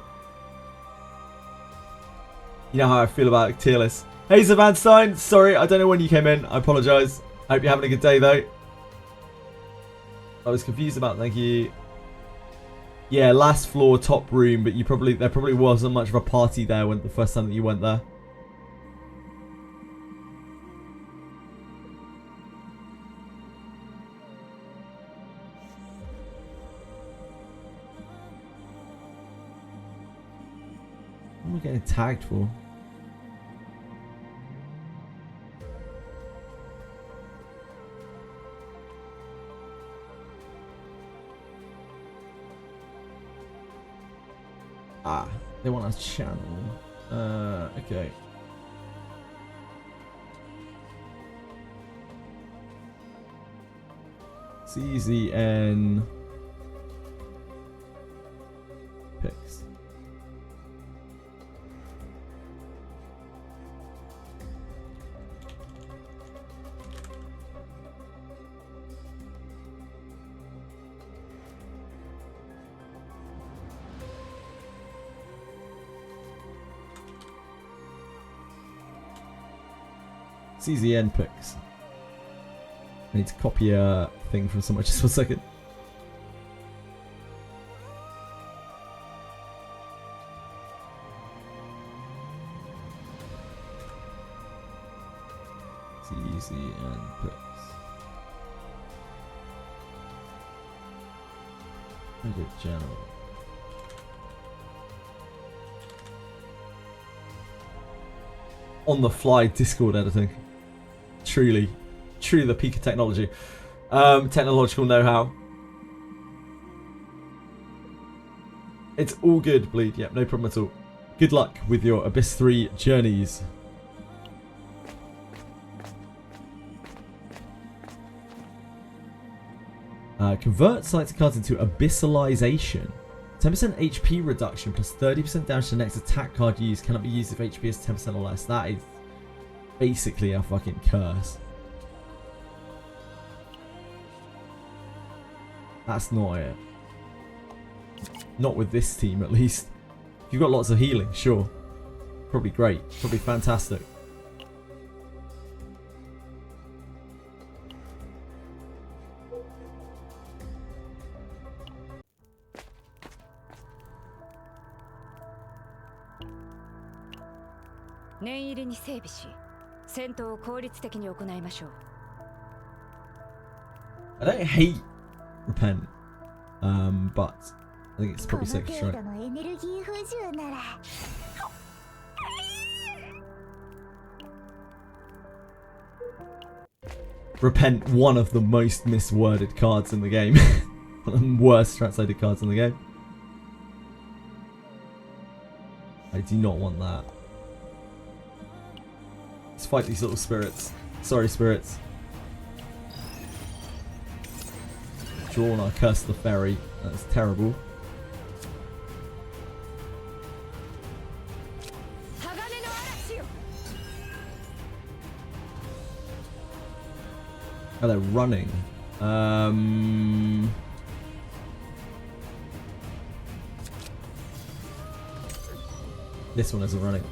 You know how I feel about tier lists. Hey, Zavanstein. Sorry, I don't know when you came in. I apologise. I hope you're having a good day, though. I was confused about, thank you. Yeah, last floor, top room, but there probably wasn't much of a party there when the first time that you went there. What am I getting tagged for? Ah, they want a channel. Okay. CZN picks. CZN picks. I need to copy a thing from somewhere just for a second. CZN picks. Edit general. On the fly Discord editing. Truly the peak of technology. Technological know-how. It's all good, Bleed. Yep, no problem at all. Good luck with your Abyss 3 journeys. Convert selected cards into Abyssalization. 10% HP reduction plus 30% damage to the next attack card used cannot be used if HP is 10% or less. That is basically a fucking curse. That's not it. Not with this team, at least. If you've got lots of healing, sure. Probably great. Probably fantastic. I don't hate Repent, but I think it's probably safe to try. Repent, one of the most misworded cards in the game. One of the worst translated cards in the game. I do not want that. Let's fight these little spirits. Sorry, spirits. Drawn our Curse the Fairy. That's terrible. Oh, they're running. This one isn't running.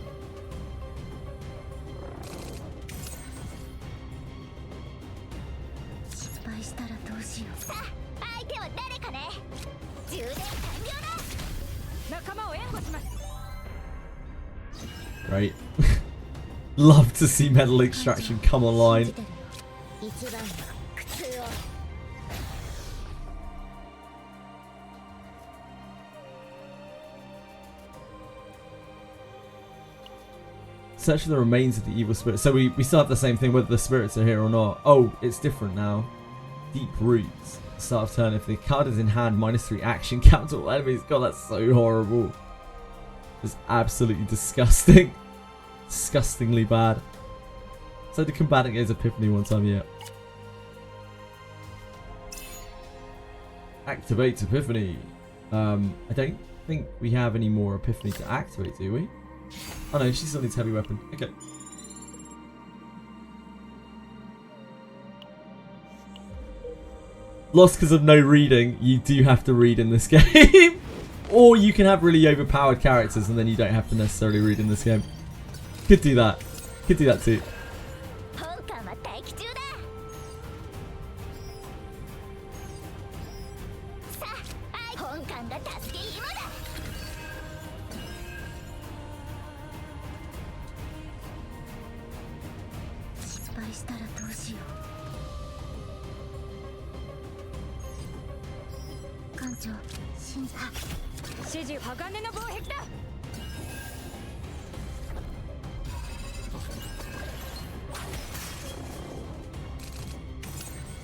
Great. Love to see metal extraction come online. Search for the remains of the evil spirit. So we still have the same thing whether the spirits are here or not. Oh, it's different now. Deep roots. Start of turn. If the card is in hand, -3 action count to all enemies. God, that's so horrible. It's absolutely disgusting. Disgustingly bad. So the combatant gains Epiphany one time, yeah. Activates Epiphany. I don't think we have any more Epiphany to activate, do we? Oh no, she still needs heavy weapon. Okay. Lost because of no reading. You do have to read in this game. Or you can have really overpowered characters and then you don't have to necessarily read in this game. Could do that. Could do that too.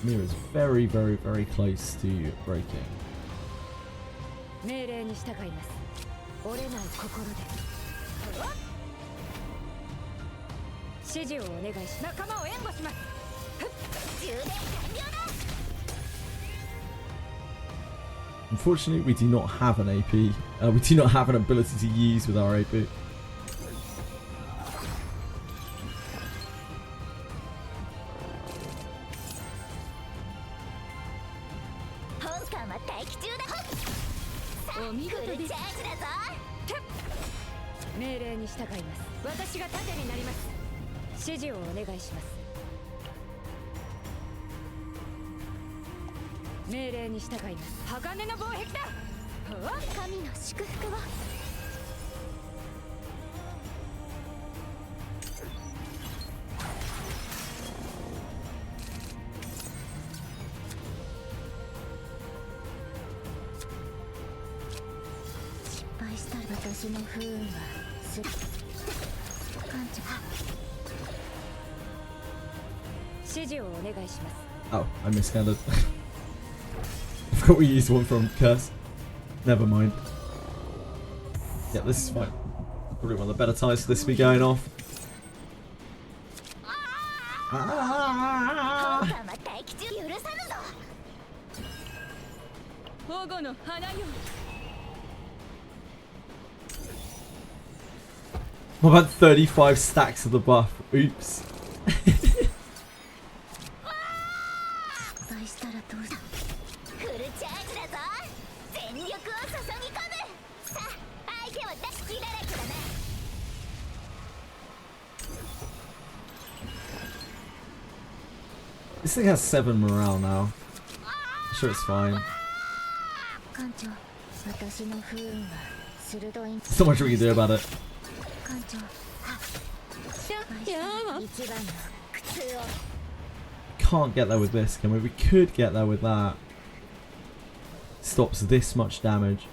Mira is very, very, very close to breaking. Unfortunately, we do not have an AP. We do not have an ability to use with our AP. Oh, I mishandled. I forgot we used one from Curse. Never mind. Yeah, this is fine. Probably one of the better times for this to be going off. What about 35 stacks of the buff? Oops. This thing has 7 morale now. I'm sure it's fine. There's not much we can do about it. Can't get there with this, can we? We could get there with that. Stops this much damage.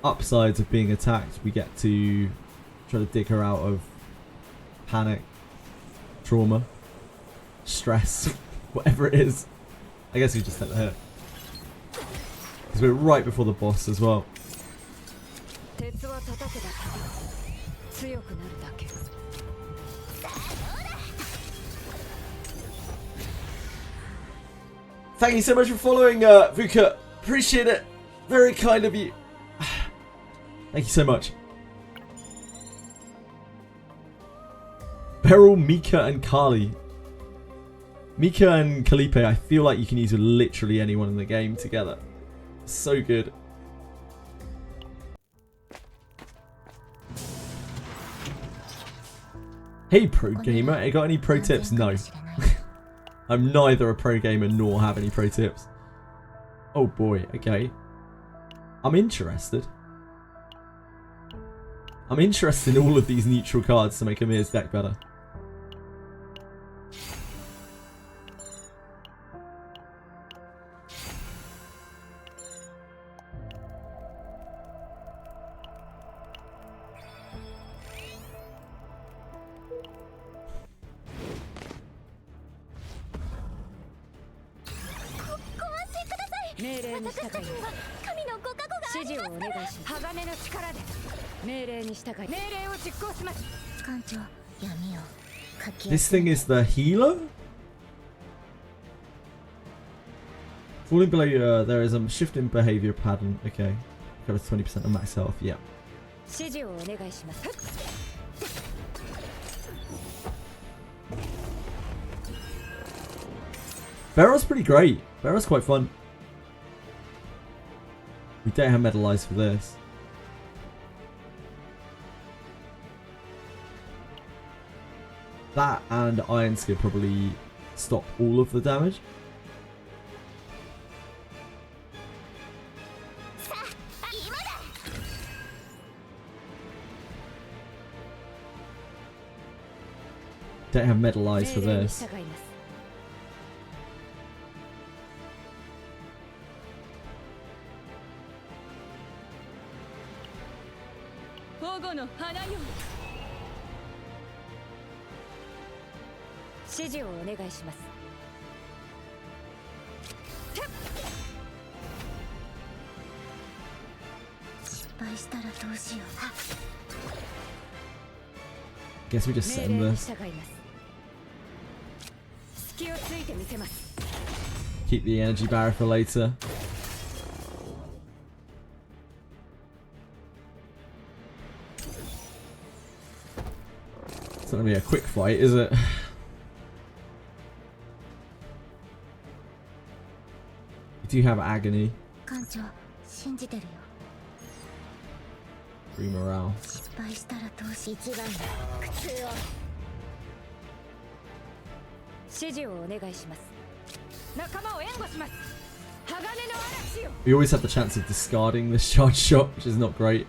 Upsides of being attacked, we get to try to dig her out of panic, trauma, stress, whatever it is. I guess we just take the hit. Because we're right before the boss as well. Thank you so much for following, Vuka. Appreciate it. Very kind of you. Thank you so much. Beryl, Mika, and Kali. Mika and Kalipe, I feel like you can use with literally anyone in the game together. So good. Hey, pro gamer. You got any pro tips? No. I'm neither a pro gamer nor have any pro tips. Oh boy, okay. I'm interested. I'm interested in all of these neutral cards to make Amir's deck better. 命令に従います。神のご加護があり指示をお願いします。鋼の力で命令に従い命令を実行します。艦長、闇をかき This thing is the healer? Falling below, there is a shift in behavior pattern. Okay. Covers 20% of max health. Yeah. 指示をお願いします。Barrel's pretty great. Barrel's quite fun. We don't have metal eyes for this. That and Iron Skid probably stop all of the damage. Don't have metal eyes for this. Guess we just send this. Keep the energy barrier for later. It's not gonna be a quick fight, is it? We do have agony. Free morale. We always have the chance of discarding this charge shot, which is not great.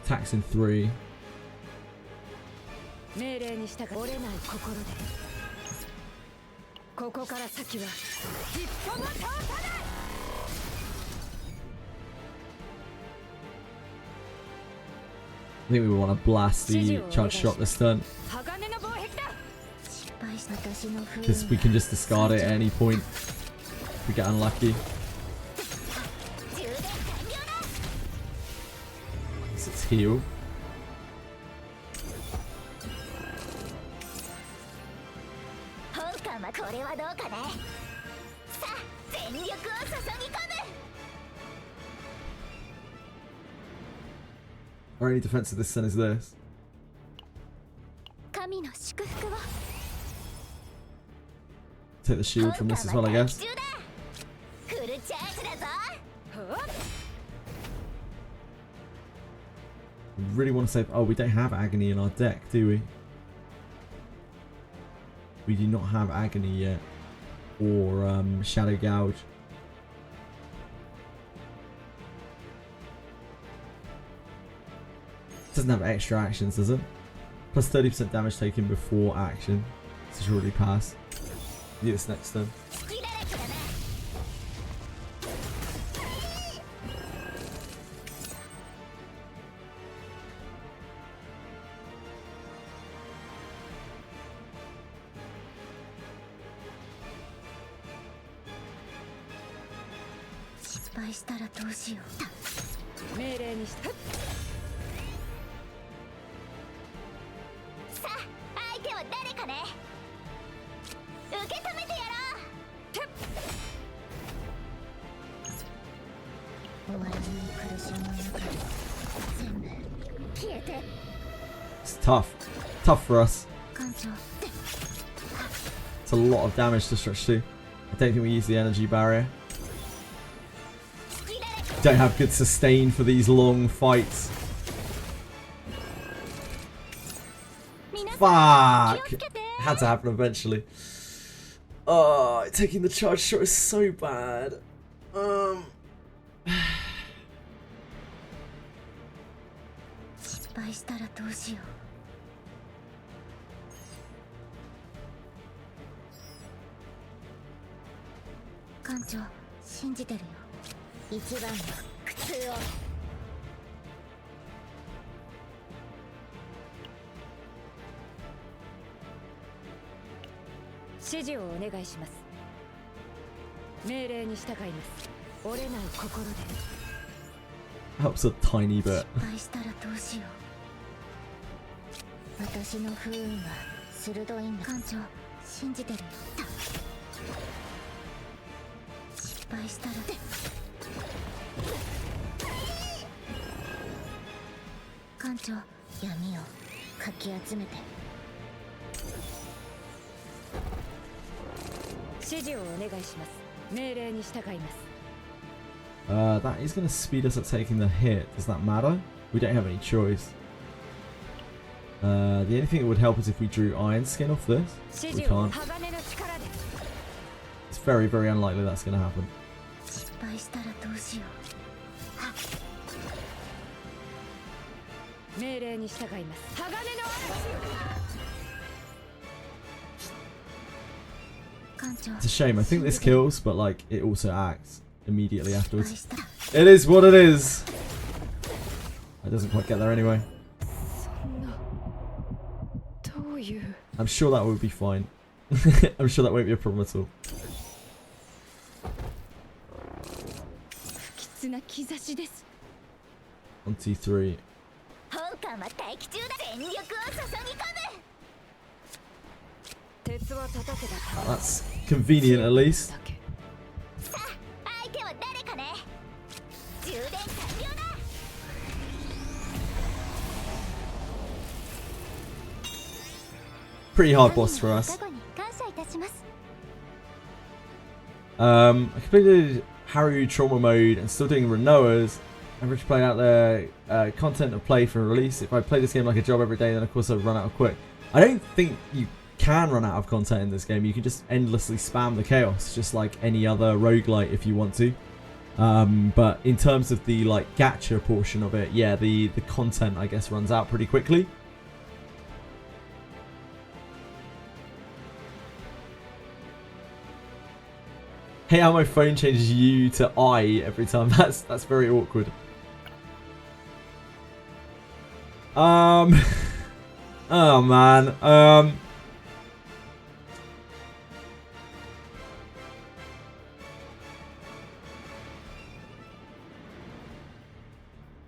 Attacks in 3. I think we want to blast the charge shot this turn, because we can just discard it at any point if we get unlucky. So it's heal. Our only defense of this turn is this. Take the shield from this as well, I guess. We really want to save. Oh, we don't have agony in our deck, do we? We do not have agony yet, or shadow gouge. Doesn't have extra actions, does it? Plus 30% damage taken before action. This is already passed. Do this next turn. It's tough. Tough for us. It's a lot of damage to stretch to. I don't think we use the energy barrier. Don't have good sustain for these long fights. Fuck! Had to happen eventually. Oh, taking the charge shot is so bad. 指示をお願いします。命令に従います。折れない心で。 Helps a tiny bit. 失敗したらどうしよう。私の不運は鋭いんだ。艦長信じてるよ。失敗したら艦長闇をかき集めて。指示をお願いします。命令に従います。 That is going to speed us up taking the hit. Does that matter? We don't have any choice. The only thing that would help is if we drew Iron Skin off this. We can't. It's very, very unlikely that's going to happen. 失敗したらどうしよう。命令に従います。鋼の嵐。 It's a shame. I think this kills, but like it also acts immediately afterwards. It is what it is. It doesn't quite get there anyway. I'm sure that would be fine. I'm sure that won't be a problem at all. 不吉な兆しです。 1, 2, 3. 本艦は待機中だ。全力を注ぎ込む。 鉄を叩けば That's convenient at least. だけ。 さあ相手は誰かね。充電完了だ。 Pretty hard boss for us. 過去に感謝いたします。 I completed Haru Trauma Mode and still doing Renoas. Average playing out the content of play for release. If I play this game like a job every day, then of course I'd run out of quick. I don't think you can run out of content in this game. You can just endlessly spam the chaos, just like any other roguelite if you want to. But in terms of the like gacha portion of it, yeah, the content I guess runs out pretty quickly. Hey, how my phone changes you to I every time. That's very awkward. Oh man.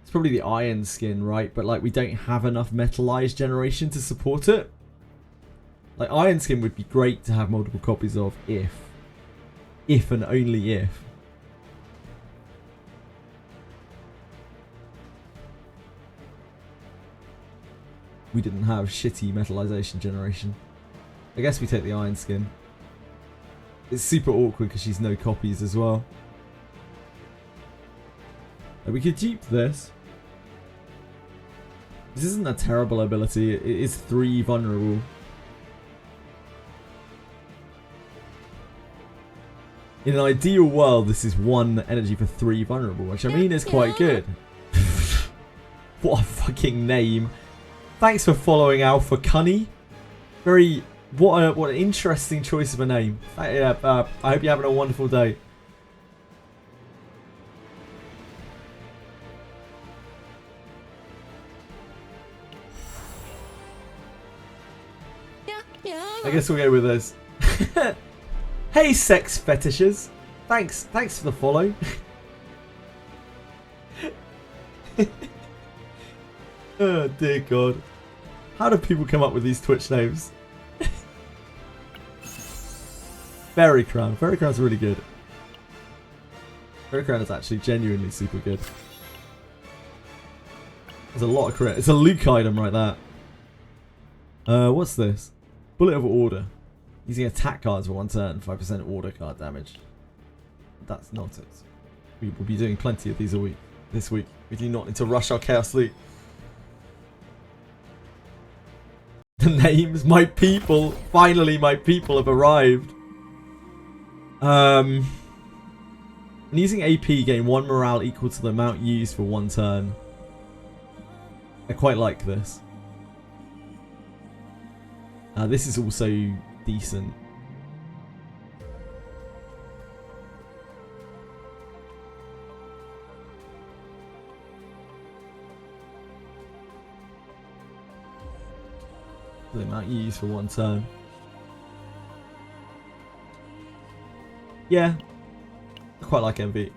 It's probably the iron skin, right? But like we don't have enough metallized generation to support it. Like iron skin would be great to have multiple copies of if and only if. We didn't have shitty metallization generation. I guess we take the iron skin. It's super awkward because she's no copies as well. And we could dupe this. This isn't a terrible ability. It is 3 vulnerable. In an ideal world, this is 1 energy for 3 vulnerable, which I mean is quite good. What a fucking name. Thanks for following Alpha Cunny. What an interesting choice of a name. I hope you're having a wonderful day. I guess we'll go with this. Hey, sex fetishes. Thanks for the follow. Oh dear God. How do people come up with these Twitch names? Fairy Crown. Fairy Crown's really good. Fairy Crown is actually genuinely super good. There's a lot of crit. It's a Luke item right there. What's this? Bullet of Order. Using attack cards for 1 turn, 5% order card damage. That's nonsense. We will be doing plenty of these a week. This week. We do not need to rush our Chaos League. The names, my people. Finally, my people have arrived. When using AP, gain 1 morale equal to the amount used for 1 turn. I quite like this. This is also decent. The amount you use for 1 turn. Yeah, I quite like envy.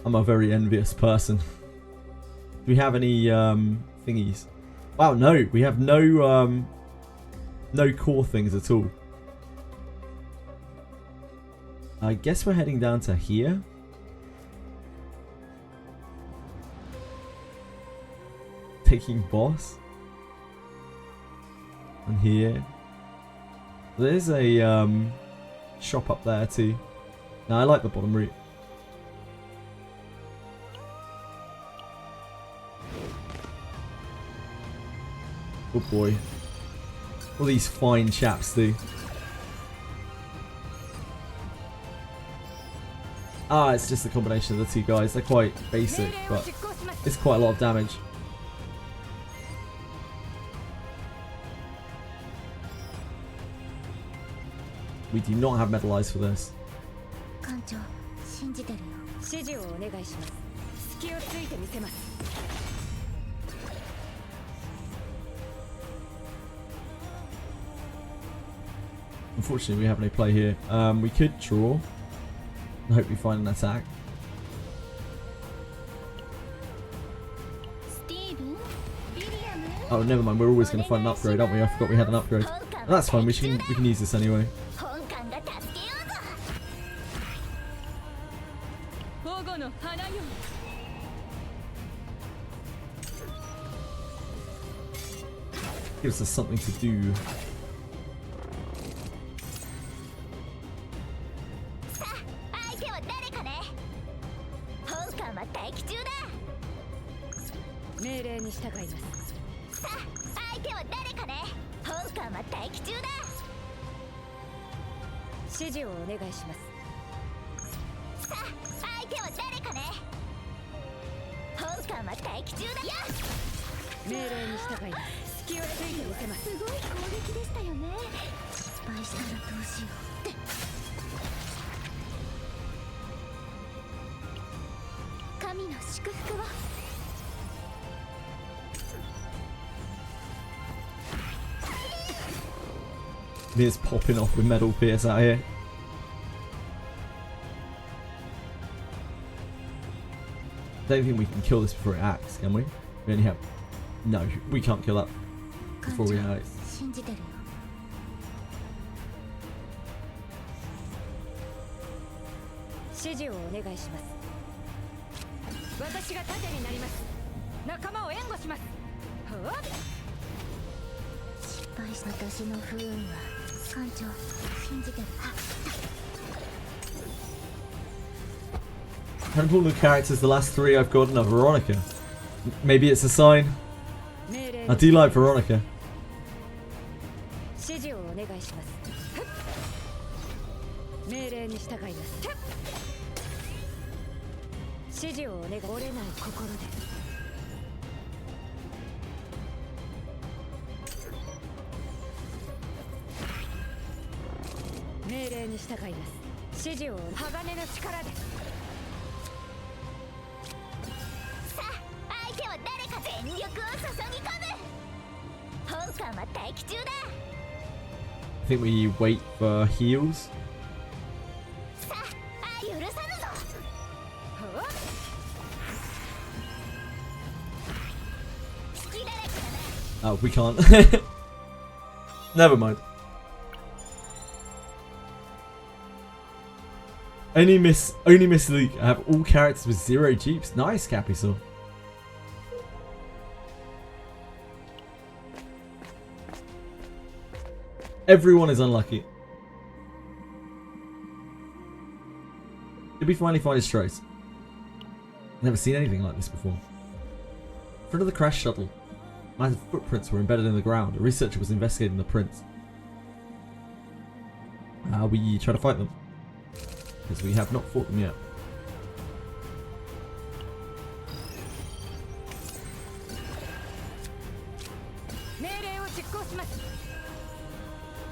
I'm a very envious person. Do we have any thingies? Wow, no, we have no core things at all. I guess we're heading down to here. Taking boss. And here. There's a shop up there too. No, I like the bottom route. Oh boy. All these fine chaps do. Ah, it's just a combination of the two guys. They're quite basic, but it's quite a lot of damage. We do not have metal eyes for this. Unfortunately, we have no play here. We could draw and hope we find an attack. Oh, never mind. We're always going to find an upgrade, aren't we? I forgot we had an upgrade. That's fine. We can use this anyway. Gives us something to do. Here's popping off with Metal Pierce out here. Don't think we can kill this before it acts, can we? We only have... No, we can't kill that before we act. Handful of characters, the last three I've gotten are Veronica. Maybe it's a sign. I do like Veronica. I think we wait for heals. Oh, we can't. Never mind. Only miss Luke. I have all characters with 0 jeeps. Nice, Capisaur. Everyone is unlucky. Did we finally find his trace? Never seen anything like this before. In front of the crash shuttle, massive footprints were embedded in the ground. A researcher was investigating the prints. We try to fight them, because we have not fought them yet.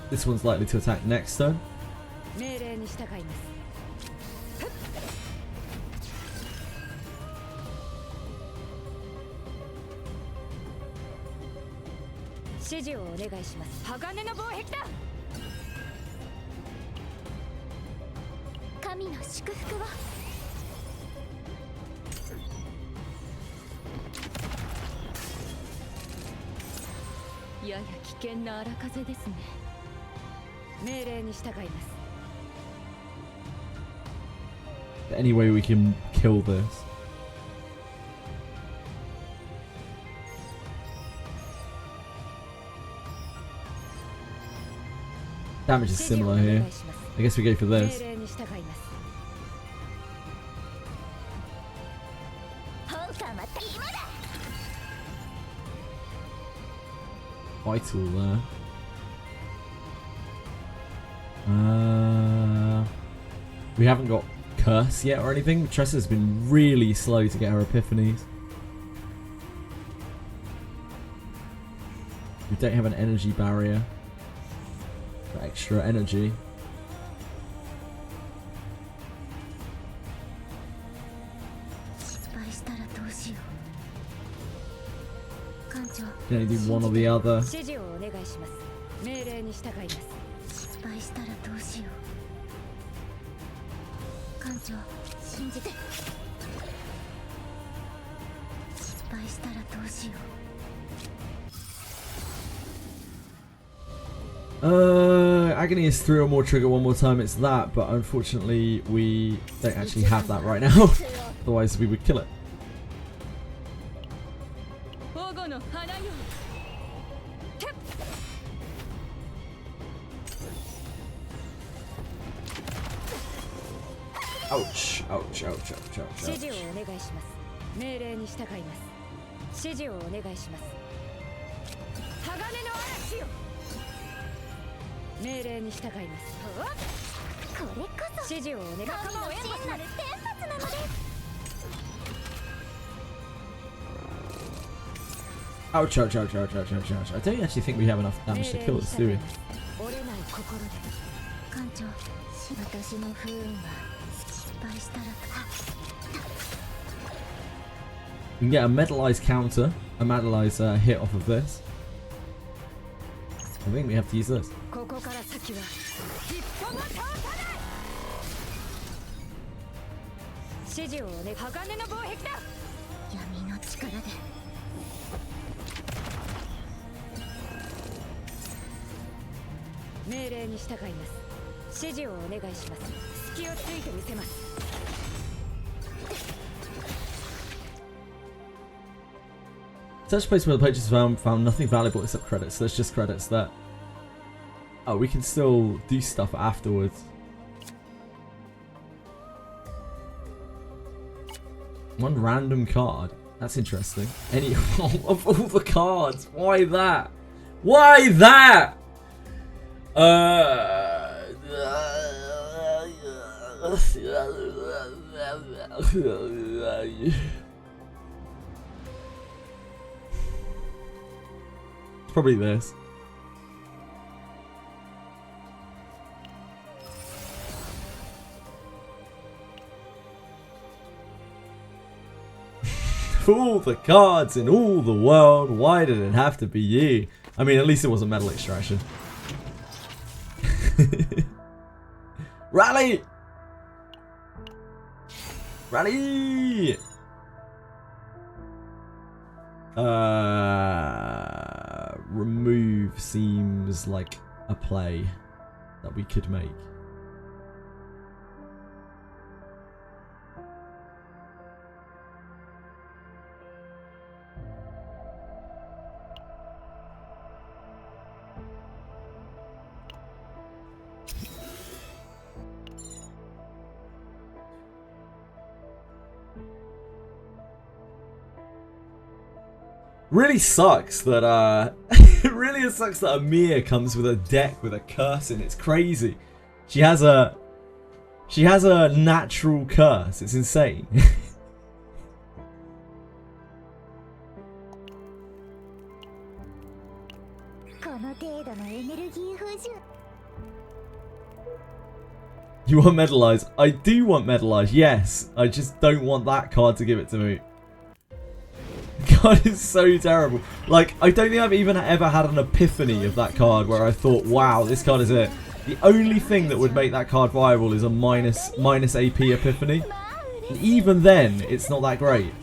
This one's likely to attack next turn. 神の祝福を。やや危険な荒風ですね。命令に従います。 Any way we can kill this? Damage is similar here. I guess we go for this. 命令に従います。 本官は今だ。 Vital there. We haven't got Curse yet or anything. Tressa's been really slow to get her epiphanies. We don't have an energy barrier for extra energy. Can only do one or the other. 指示をお願いします。命令に従います。失敗したらどうしよう。艦長、信じて。失敗したらどうしよう。Agony is 3 or more, trigger one more time, it's that, but unfortunately we don't actually have that right now. Otherwise we would kill it. 保護の花よ。 Ouch, ouch, ouch, ouch, ouch, 指示を ouch. お願いします。命令に従います。指示をお願いします。鋼の嵐よ。命令に従います。これこそ指示をお願いします。神の真なる天罰なのです。 Ouch, ouch, ouch, ouch, ouch, ouch, ouch. I don't actually think we have enough damage to kill this, do we? 折れない心で。艦長、私の不運は失敗したら。 We can get a metalized counter, a metalized hit off of this. I think we have to use this. ここから先は一歩も通さない。指示をお願い。鋼の防壁だ。闇の力で。 命令に従います。指示をお願いします。隙をついてみせます。 Such place where the purchase found nothing valuable except credits. So there's just credits that. Oh, we can still do stuff afterwards. One random card. That's interesting. Any of all the cards. Why that? Why that? It's probably this. All the cards in all the world, why did it have to be you? I mean, at least it wasn't metal extraction. Rally! Rally! Remove seems like a play that we could make. Really sucks that it really sucks that Amir comes with a deck with a curse in. It's crazy. She has a natural curse. It's insane. You want Metalize? I do want Metalize, yes. I just don't want that card to give it to me. God is so terrible. Like, I don't think I've even ever had an epiphany of that card where I thought, wow, this card is it. The only thing that would make that card viable is a minus AP Epiphany. And even then, it's not that great.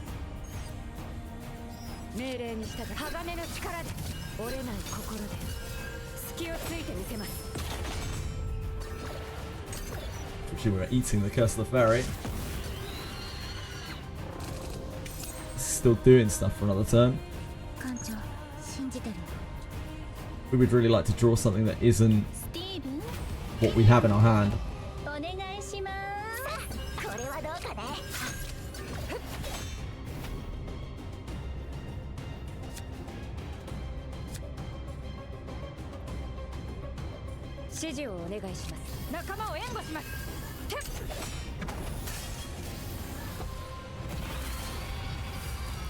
Actually, we were eating the Curse of the Fairy. Still doing stuff for another turn. We would really like to draw something that isn't what we have in our hand.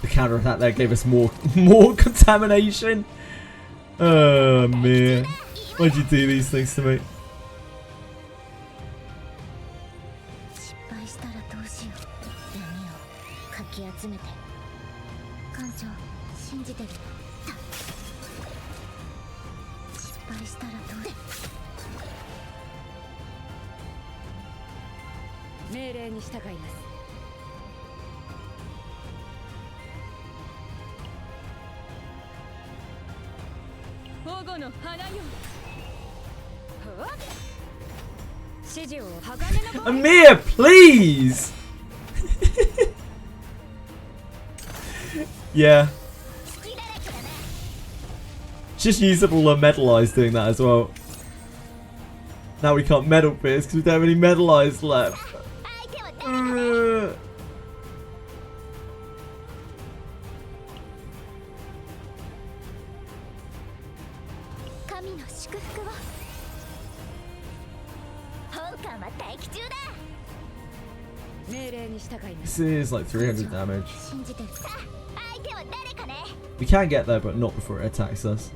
The counter attack there gave us more contamination. Oh man, why'd you do these things to me? Amir, please! Yeah. Just usable and Metalize doing that as well. Now we can't Metal Pierce because we don't have any Metalize left. This is like 300 damage. We can get there, but not before it attacks us.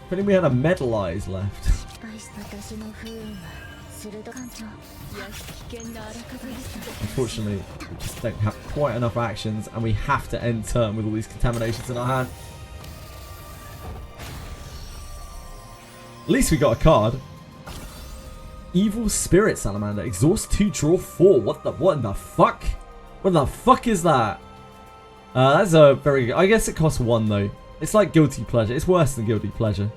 If only we had a Metalize left. Unfortunately, we just don't have quite enough actions, and we have to end turn with all these contaminations in our hand. At least we got a card. Evil Spirit Salamander. Exhaust 2, draw 4. What in the fuck? What the fuck is that? That's a very good. I guess it costs 1 though. It's like Guilty Pleasure. It's worse than Guilty Pleasure.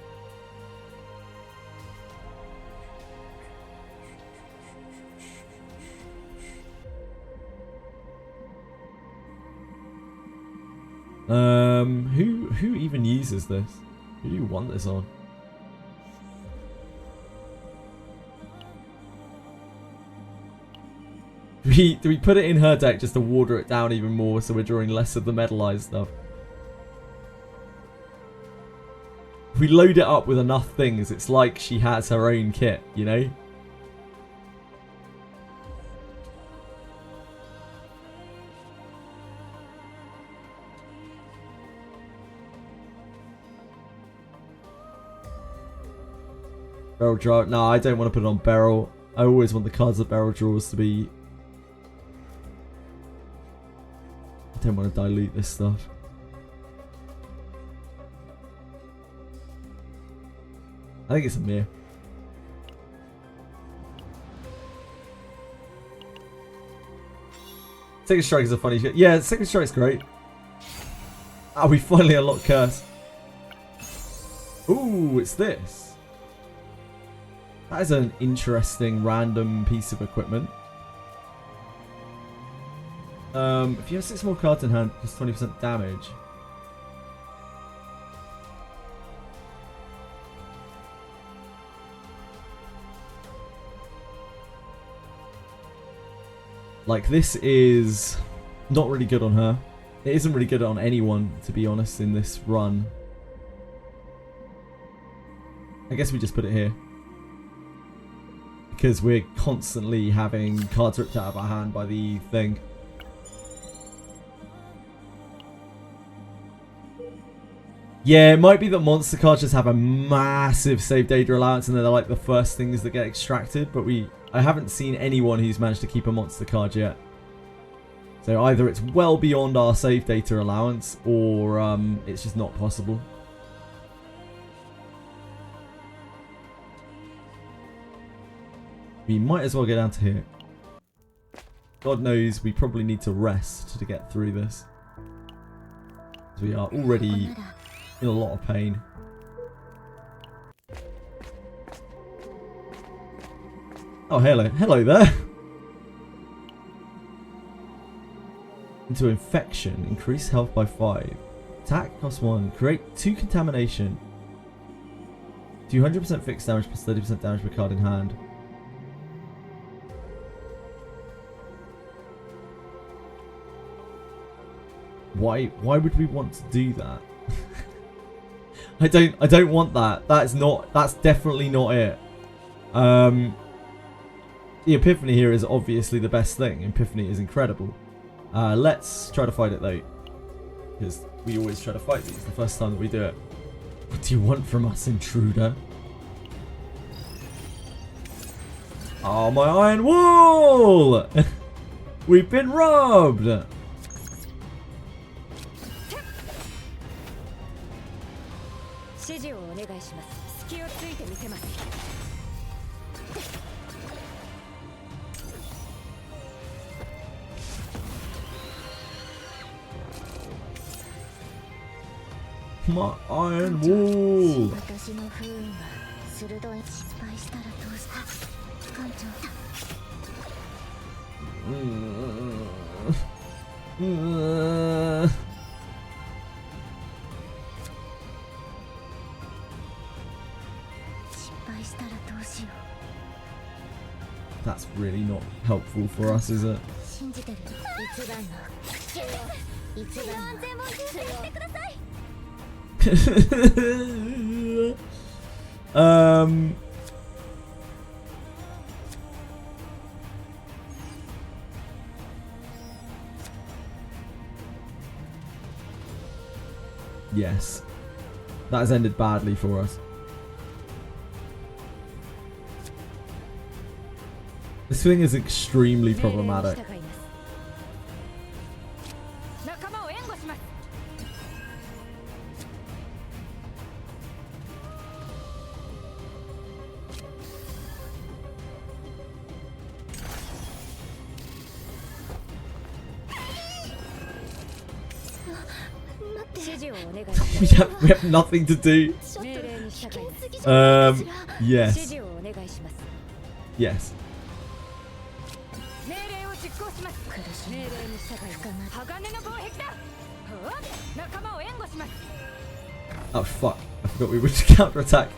Who even uses this? Who do you want this on? Do we put it in her deck just to water it down even more so we're drawing less of the Metalized stuff? If we load it up with enough things, it's like she has her own kit, you know? Barrel draw. No, I don't want to put it on barrel. I always want the cards that barrel draws to be... I don't want to dilute this stuff. I think it's a mirror. Second Strike is a funny shit. Yeah, Second Strike's great. Ah, we finally unlocked Curse. Ooh, it's this. That is an interesting random piece of equipment. If you have 6 more cards in hand, just 20% damage. Like, this is not really good on her. It isn't really good on anyone, to be honest, in this run. I guess we just put it here. Because we're constantly having cards ripped out of our hand by the thing. Yeah, it might be that monster cards just have a massive save data allowance and they're like the first things that get extracted, but I haven't seen anyone who's managed to keep a monster card yet. So either it's well beyond our save data allowance or it's just not possible. We might as well get down to here. God knows we probably need to rest to get through this. We are already in a lot of pain. Oh, hello. Hello there. Into infection. Increase health by 5. Attack cost 1. Create 2 contamination. 200% fixed damage plus 30% damage per card in hand. Why would we want to do that? I don't want that. That's definitely not it. The Epiphany here is obviously the best thing. Epiphany is incredible. Let's try to fight it though. Because we always try to fight these the first time that we do it. What do you want from us, intruder? Oh, my iron wall! We've been robbed! My iron wall! That's really not helpful for us, is it? Yes. That has ended badly for us. This thing is extremely problematic. We have nothing to do. Yes. Yes. Oh fuck, I forgot we would counter-attack.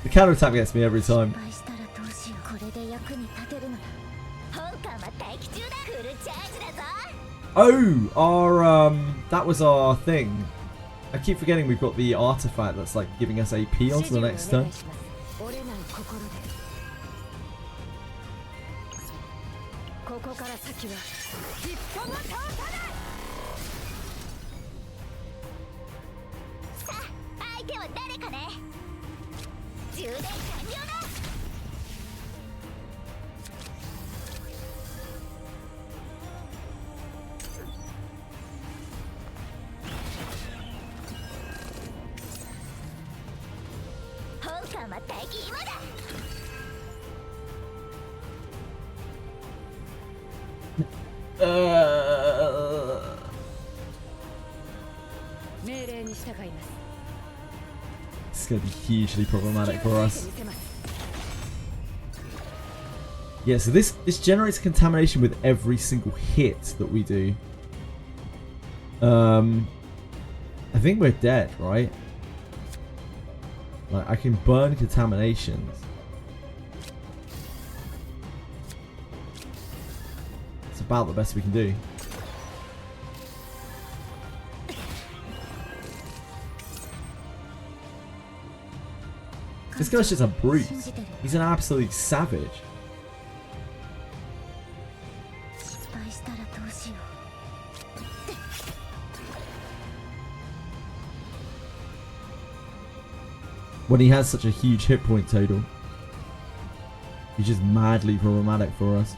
The counter-attack gets me every time. Oh, our that was our thing. I keep forgetting we've got the artifact that's like giving us AP onto the next turn. It's going to be hugely problematic for us. Yeah, so this generates contamination with every single hit that we do. I think we're dead, right? Like, I can burn contaminations. It's about the best we can do. This guy's just a brute. He's an absolute savage. when he has such a huge hit point total. He's just madly problematic for us.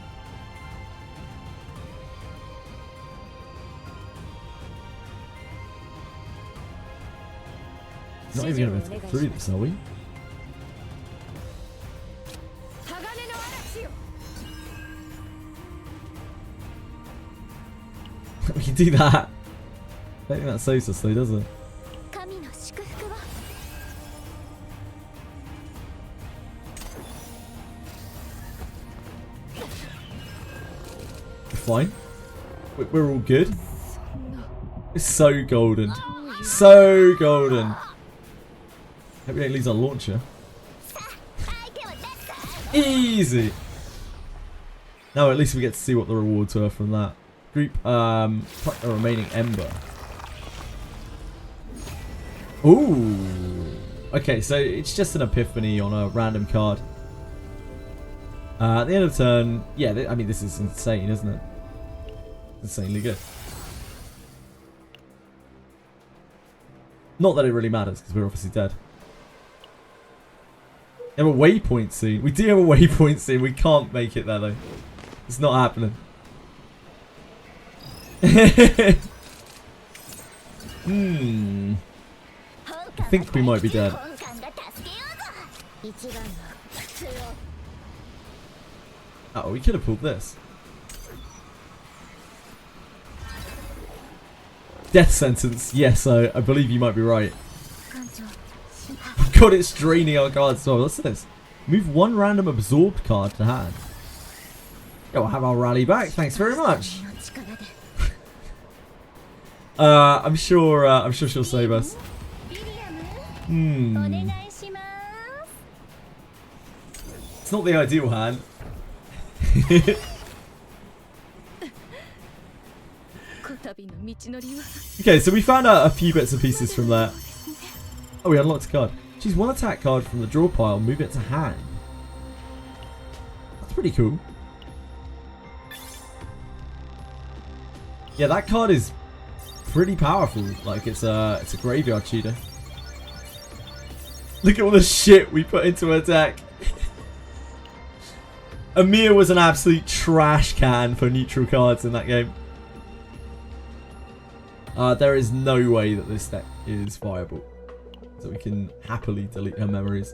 Not even going to get through this, are we? We can do that. I don't think that saves us though, does it? We're fine. We're all good. It's so golden. So golden. Hope we don't lose our launcher. Easy. Now at least we get to see what the rewards were from that. Group, pluck the remaining ember. Ooh. Okay, so it's just an epiphany on a random card. At the end of the turn, yeah, I mean, this is insane, isn't it? Insanely good. Not that it really matters, because we're obviously dead. We have a waypoint soon. We do have a waypoint soon. We can't make it there, though. It's not happening. I think we might be dead. Oh, we could have pulled this. Death sentence. Yes, I believe you might be right. Oh god, it's draining our cards. So listen to this. Move one random absorbed card to hand. Oh, we'll have our rally back. Thanks very much. I'm sure she'll save us. It's not the ideal hand. Okay, so we found out a few bits and pieces from there. Oh, we unlocked a card. Choose one attack card from the draw pile, move it to hand. That's pretty cool. Yeah, that card is pretty powerful. Like it's a graveyard cheater. Look at all the shit we put into her deck. Amir was an absolute trash can for neutral cards in that game. There is no way that this deck is viable. So we can happily delete her memories.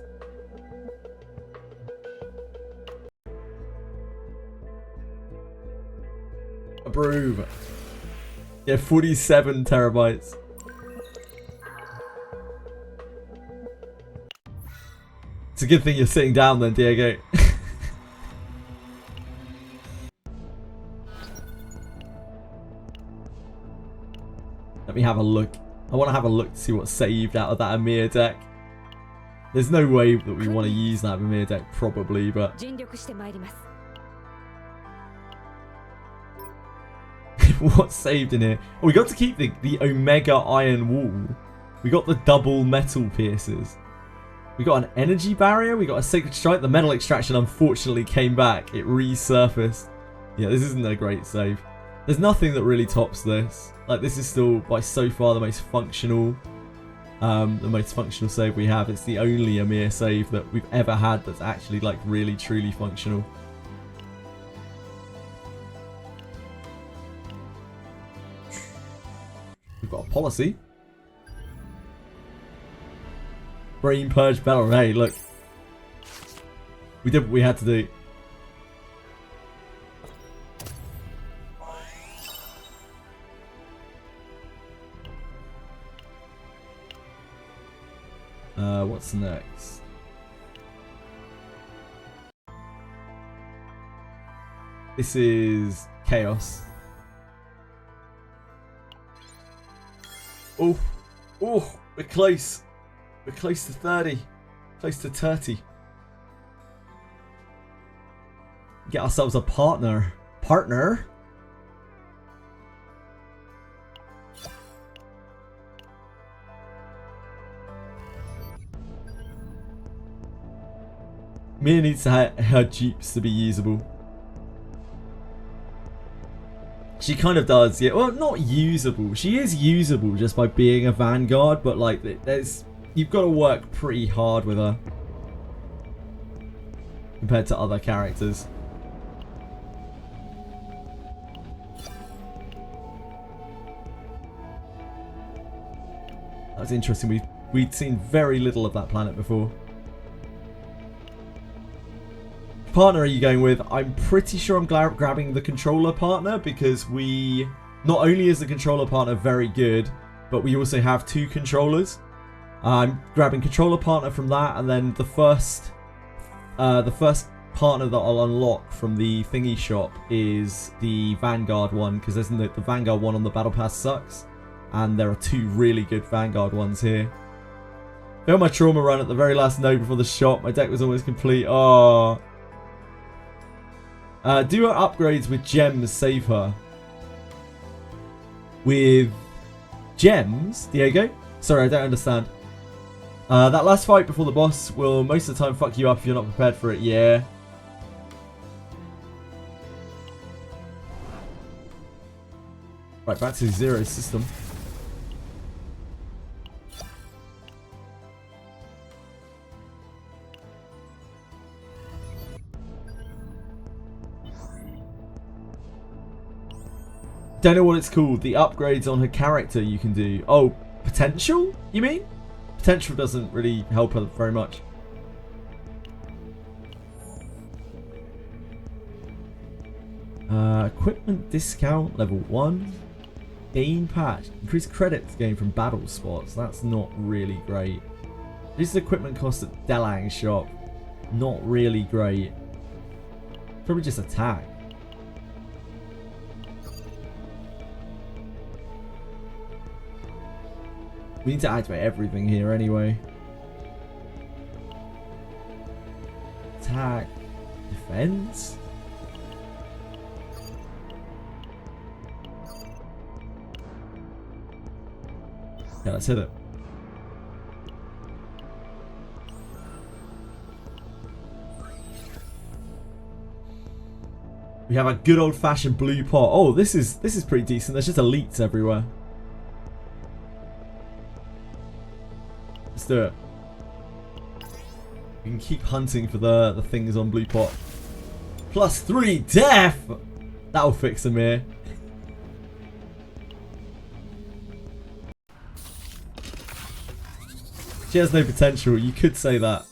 Approve. Yeah, 47 terabytes. It's a good thing you're sitting down then, Diego. Let me have a look. I want to have a look to see what's saved out of that Amir deck. There's no way that we want to use that Amir deck, probably, but... What's saved in here? Oh, we got to keep the Omega Iron Wall. We got the double metal pierces. We got an energy barrier. We got a Sacred Strike. The metal extraction unfortunately came back. It resurfaced. Yeah, this isn't a great save. There's nothing that really tops this. Like, this is still by so far the most functional save we have. It's the only Amir save that we've ever had that's actually like really truly functional. We've got a policy. Brain Purge Battle. Hey, look. We did what we had to do. What's next? This is Chaos. Oh, oh, we're close. We're close to 30. Close to 30. Get ourselves a partner. Partner? Mia needs her Jeeps to be usable. She kind of does, yeah. Well, not usable. She is usable just by being a Vanguard, but like, there's you've got to work pretty hard with her compared to other characters. That was interesting. We'd seen very little of that planet before. Partner are you going with? I'm pretty sure I'm grabbing the controller partner because we... Not only is the controller partner very good, but we also have 2 controllers. I'm grabbing controller partner from that, and then the first partner that I'll unlock from the thingy shop is the Vanguard one, because there's the Vanguard one on the Battle Pass sucks, and there are 2 really good Vanguard ones here. Failed my trauma run at the very last node before the shop. My deck was almost complete. Oh. Do her upgrades with gems save her? With gems, Diego? Sorry, I don't understand. That last fight before the boss will most of the time fuck you up if you're not prepared for it. Yeah. Right, back to the 0 system. Don't know what it's called. The upgrades on her character you can do. Oh, potential? You mean? Potential doesn't really help her very much. Equipment discount level 1. Gain patch. Increase credits gained from battle spots. That's not really great. This is equipment cost at Delang's shop. Not really great. Probably just attack. We need to activate everything here anyway. Attack. Defense. Yeah, let's hit it. We have a good old-fashioned blue pot. Oh, this is pretty decent. There's just elites everywhere. Let's do it. We can keep hunting for the things on blue pot. +3 death! That'll fix him here. She has no potential. You could say that.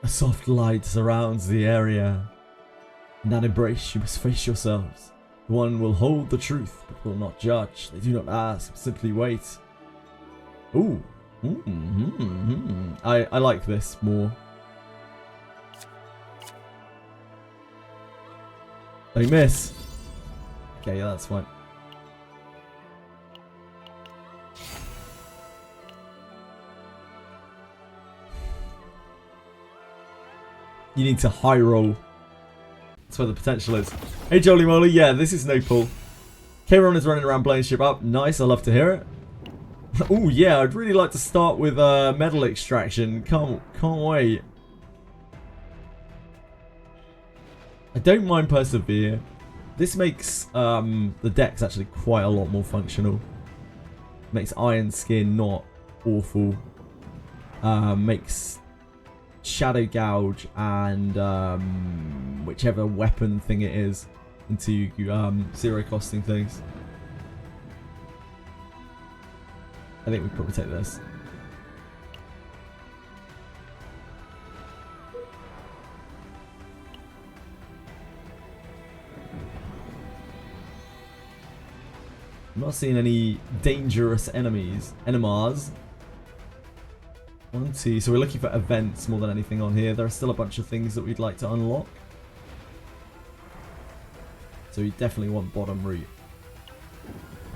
A soft light surrounds the area. In that embrace, you must face yourselves. One will hold the truth, but will not judge. They do not ask, but simply wait. Ooh. I like this more. Don't miss. Okay, yeah, that's fine. You need to high roll. That's where the potential is. Hey, Jolly Molly. Yeah, this is no pull. K-Ron is running around blowing ship up. Nice, I love to hear it. Oh yeah, I'd really like to start with metal extraction. Can't wait. I don't mind persevere. This makes the decks actually quite a lot more functional. Makes iron skin not awful. Makes shadow gouge and whichever weapon thing it is into zero costing things. I think we'd probably take this. I'm not seeing any dangerous enemies. Enemas. 1, 2. So we're looking for events more than anything on here. There are still a bunch of things that we'd like to unlock. So we definitely want bottom route.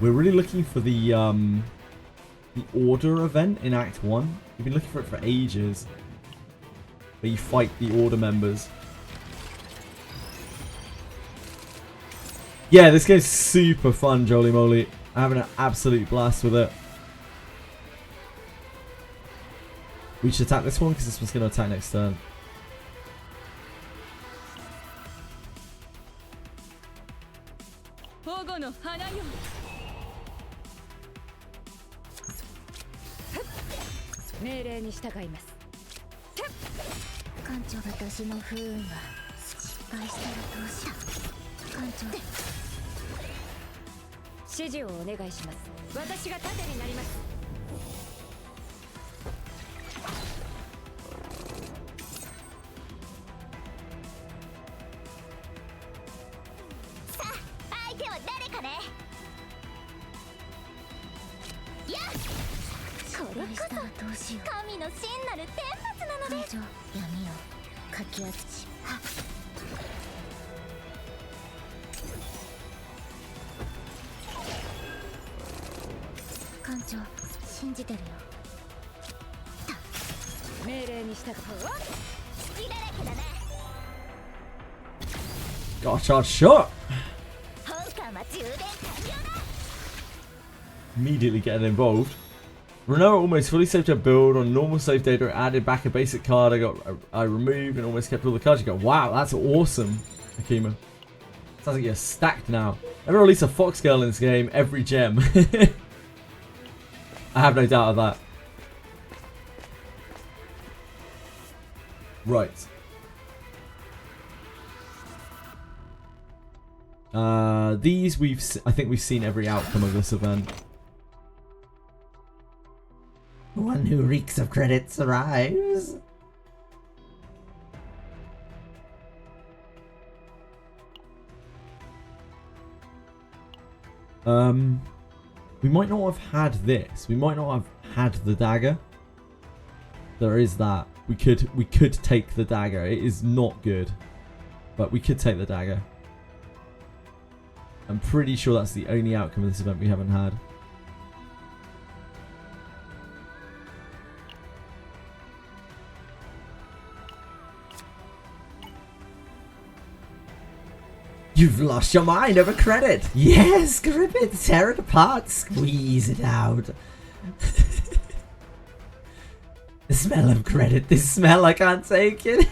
We're really looking for the Order event in Act 1. We've been looking for it for ages. Where you fight the Order members. Yeah, this game's super fun, Jolly Moly. I'm having an absolute blast with it. We should attack this one because this one's going to attack next turn. 命令に従います。艦長、私の不運が失敗したらどうしよう。艦長、指示をお願いします。私が盾になります。さあ相手は誰かね。やっ、これこそどうしよう。神の真なる天罰なのです。艦長、闇をかき集ち。艦長、信じてるよ。命令に従う。隙だらけだな。 Gotcha shot! 本艦は充電完了だ。 Immediately getting involved. Renault almost fully saved her build on normal save data. Added back a basic card I removed and almost kept all the cards. You go, wow, that's awesome, Akima. Sounds like you're stacked now. Ever release a Fox Girl in this game, every gem. I have no doubt of that. Right. These I think we've seen every outcome of this event. One who reeks of credits arrives. We might not have had this. We might not have had the dagger. There is that. We could take the dagger. It is not good, but we could take the dagger. I'm pretty sure that's the only outcome of this event we haven't had. You've lost your mind over credit. Yes, grip it, tear it apart, squeeze it out. The smell of credit, this smell, I can't take it.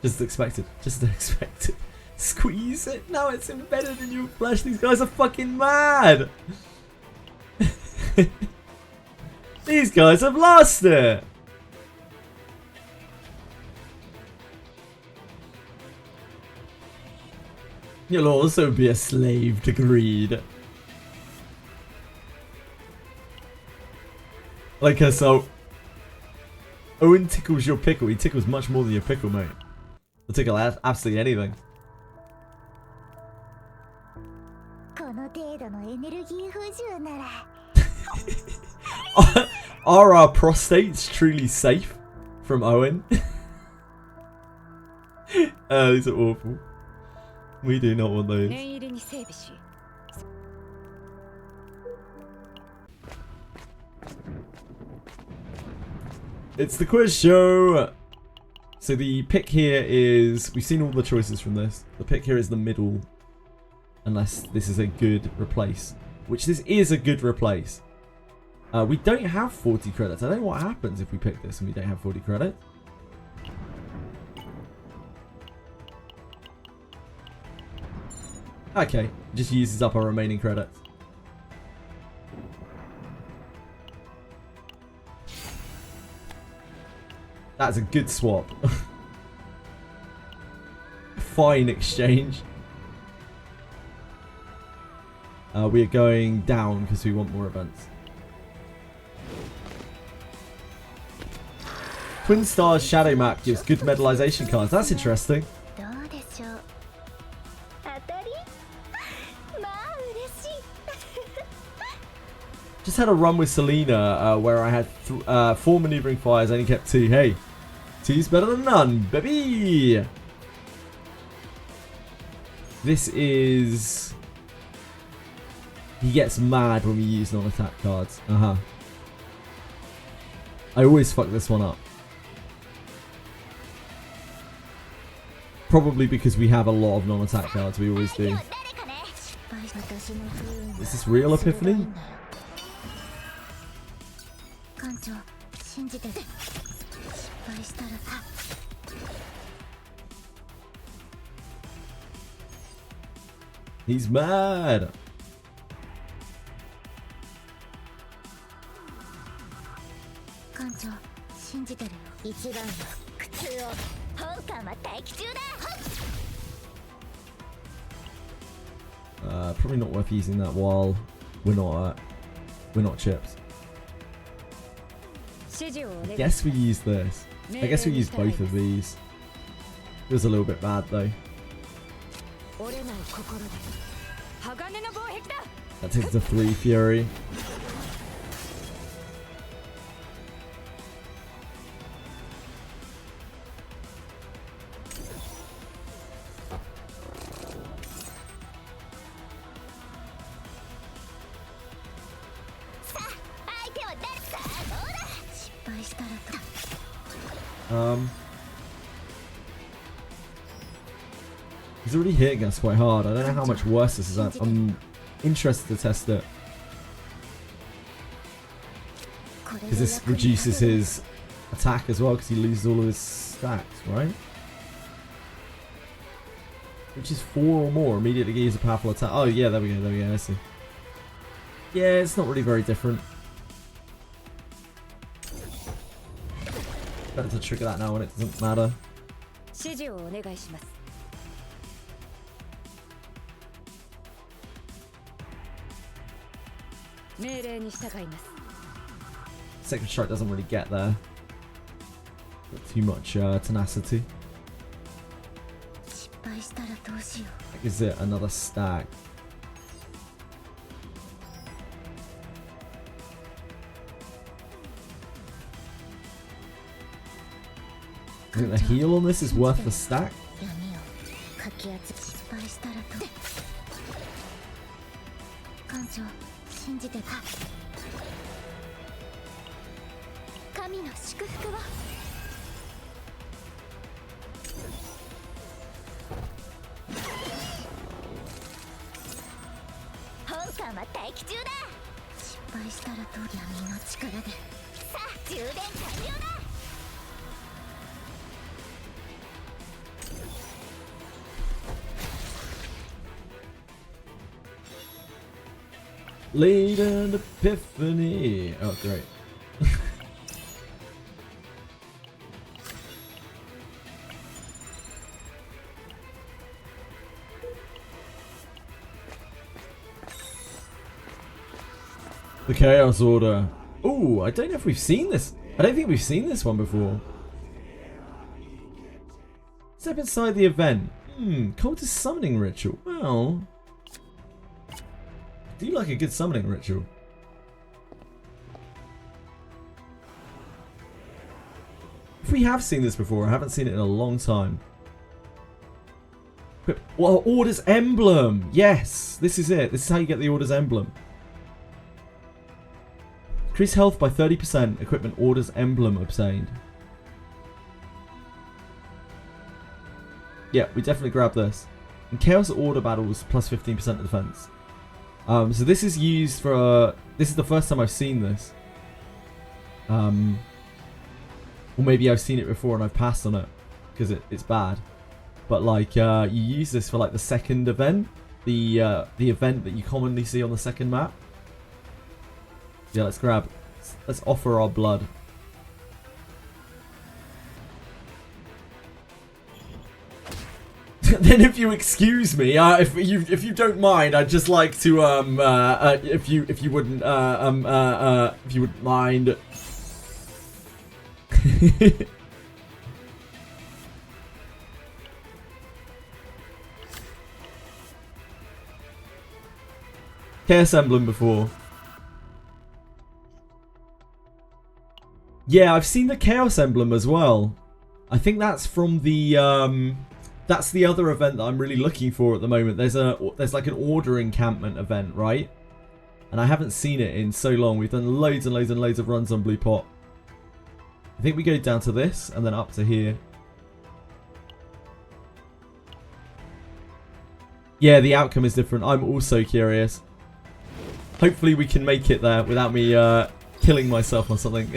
Just expected, just expected. Squeeze it, now it's embedded in your flesh. These guys are fucking mad. These guys have lost it. You'll also be a slave to greed. Like so Owen tickles your pickle. He tickles much more than your pickle, mate. He'll tickle absolutely anything. Are our prostates truly safe from Owen? These are awful. We do not want those. It's the quiz show! So the pick here is... We've seen all the choices from this. The pick here is the middle. Unless this is a good replace. Which this is a good replace. We don't have 40 credits. I don't know what happens if we pick this and we don't have 40 credits. Okay, just uses up our remaining credits. That's a good swap. Fine exchange. We are going down because we want more events. Twin Stars Shadow Map gives good medalization cards. That's interesting. Just had a run with Selena where I had 4 maneuvering fires, only kept 2. Hey, 2's better than none, baby! This is... He gets mad when we use non-attack cards. I always fuck this one up. Probably because we have a lot of non-attack cards, we always do. Is this real Epiphany? He's mad. 一番の苦痛を本艦は待機中だ。 Probably not worth using that while we're not chipped. 指示をお願い Guess we use this. I guess we use both of these. It was a little bit bad though. 折れない心で鋼の防壁だ。 That takes the 3 Fury. He's already hitting us quite hard. I don't know how much worse this is. I'm interested to test it. Because this reduces his attack as well, because he loses all of his stacks, right? Which is 4 or more. Immediately gives a powerful attack. Oh yeah, there we go, I see. Yeah, it's not really very different. Better to trigger that now when it doesn't matter. 指示をお願いします。 命令に従います。 Second strike doesn't really get there. Got too much tenacity. 失敗したらどうしよう。 That gives it another stack. I think the heal on this is worth the stack. 闇をかき集め失敗したらと。艦長信じてた。神の祝福は。本艦は待機中だ。失敗したらと闇の力で。さあ充電完了だ。 Late an epiphany. Oh, great. The Chaos Order. Oh, I don't know if we've seen this. I don't think we've seen this one before. Step inside the event. Cultist summoning ritual. Well, I do like a good summoning ritual. If we have seen this before, I haven't seen it in a long time. Well, Order's Emblem! Yes! This is it. This is how you get the Order's Emblem. Increase health by 30%. Equipment Order's Emblem obtained. Yeah, we definitely grab this. In Chaos Order battles, plus 15% of defense. So this is used for... this is the first time I've seen this. Or maybe I've seen it before and I've passed on it. Because it's bad. But like, you use this for like the second event. The event that you commonly see on the second map. Yeah, let's grab. Let's offer our blood. Then, if you excuse me, if you don't mind, I'd just like to if you wouldn't mind. Chaos Emblem before. Yeah, I've seen the Chaos Emblem as well. I think that's from the that's the other event that I'm really looking for at the moment. There's like an Order encampment event, right? And I haven't seen it in so long. We've done loads and loads and loads of runs on Blue Pot. I think we go down to this and then up to here. Yeah, the outcome is different. I'm also curious. Hopefully we can make it there without me killing myself or something.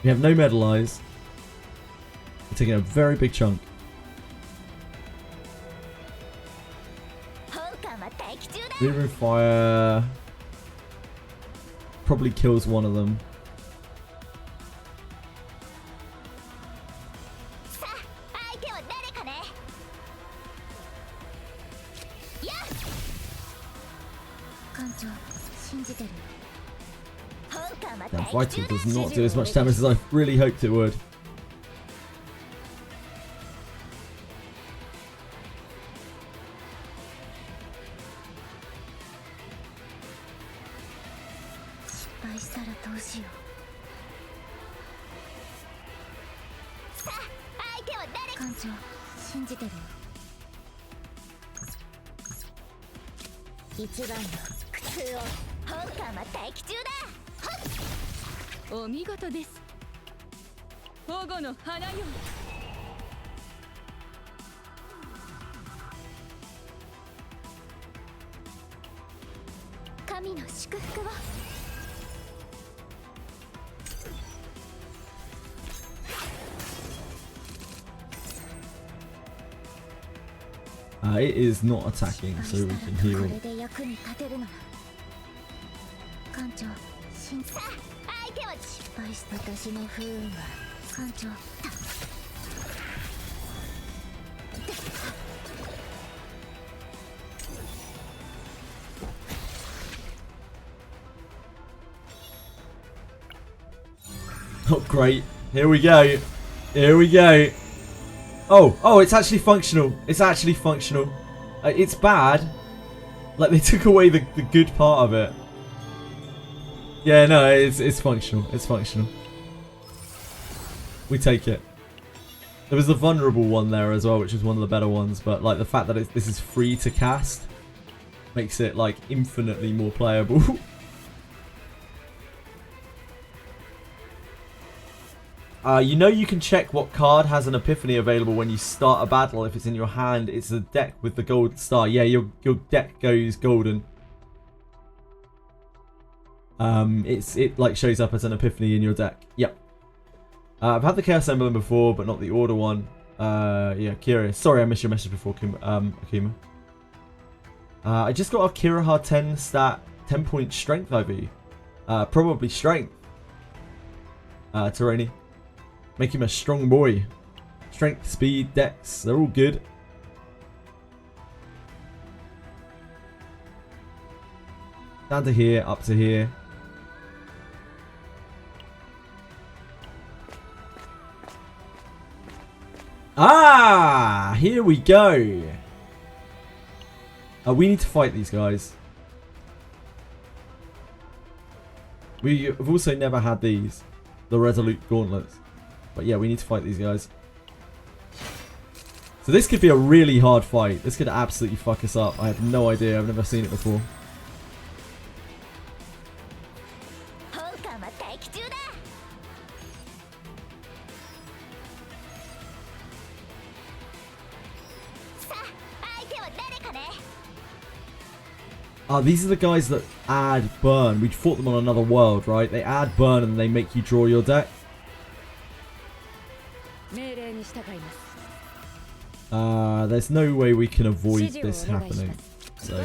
We have no medal eyes. We're taking a very big chunk. Moving fire. probably kills one of them. Now, Vital does not do as much damage as I really hoped it would. It is not attacking, so we can heal. Oh, great. Here we go. Here we go. Oh, it's actually functional. It's actually functional. It's bad. Like, they took away the good part of it. Yeah, no, it's functional. It's functional. We take it. There was the vulnerable one there as well, which is one of the better ones. But, like, the fact that this is free to cast makes it, like, infinitely more playable. You know you can check what card has an epiphany available when you start a battle. If it's in your hand, it's a deck with the gold star. Yeah, your deck goes golden. It like shows up as an epiphany in your deck. Yep. I've had the Chaos Emblem before, but not the Order one. Yeah, curious. Sorry, I missed your message before, Akuma. I just got a Kiraha 10 stat, 10-point strength IV. Probably strength. Terraini. Make him a strong boy. Strength, speed, dex, they're all good. Down to here, up to here. Ah! Here we go. We need to fight these guys. We've also never had these. The Resolute Gauntlets. But yeah, we need to fight these guys. So this could be a really hard fight. This could absolutely fuck us up. I have no idea. I've never seen it before. These are the guys that add burn. We fought them on another world, right? They add burn and they make you draw your deck. There's no way we can avoid this happening. So,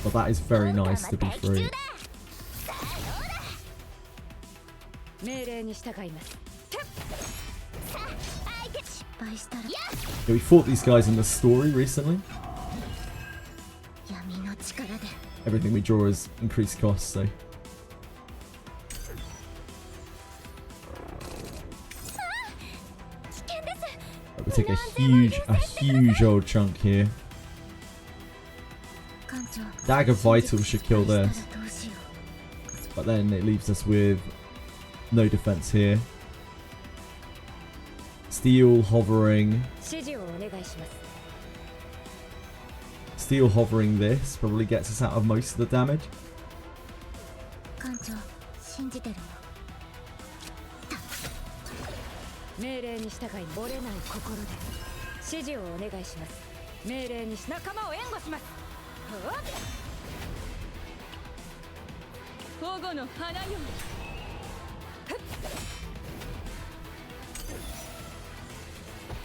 but that is very nice to be free. Yeah, we fought these guys in the story recently. Everything we draw is increased costs, so. We take a huge old chunk here. Dagger Vital should kill this. But then it leaves us with no defense here. Steel hovering. Steel hovering this probably gets us out of most of the damage.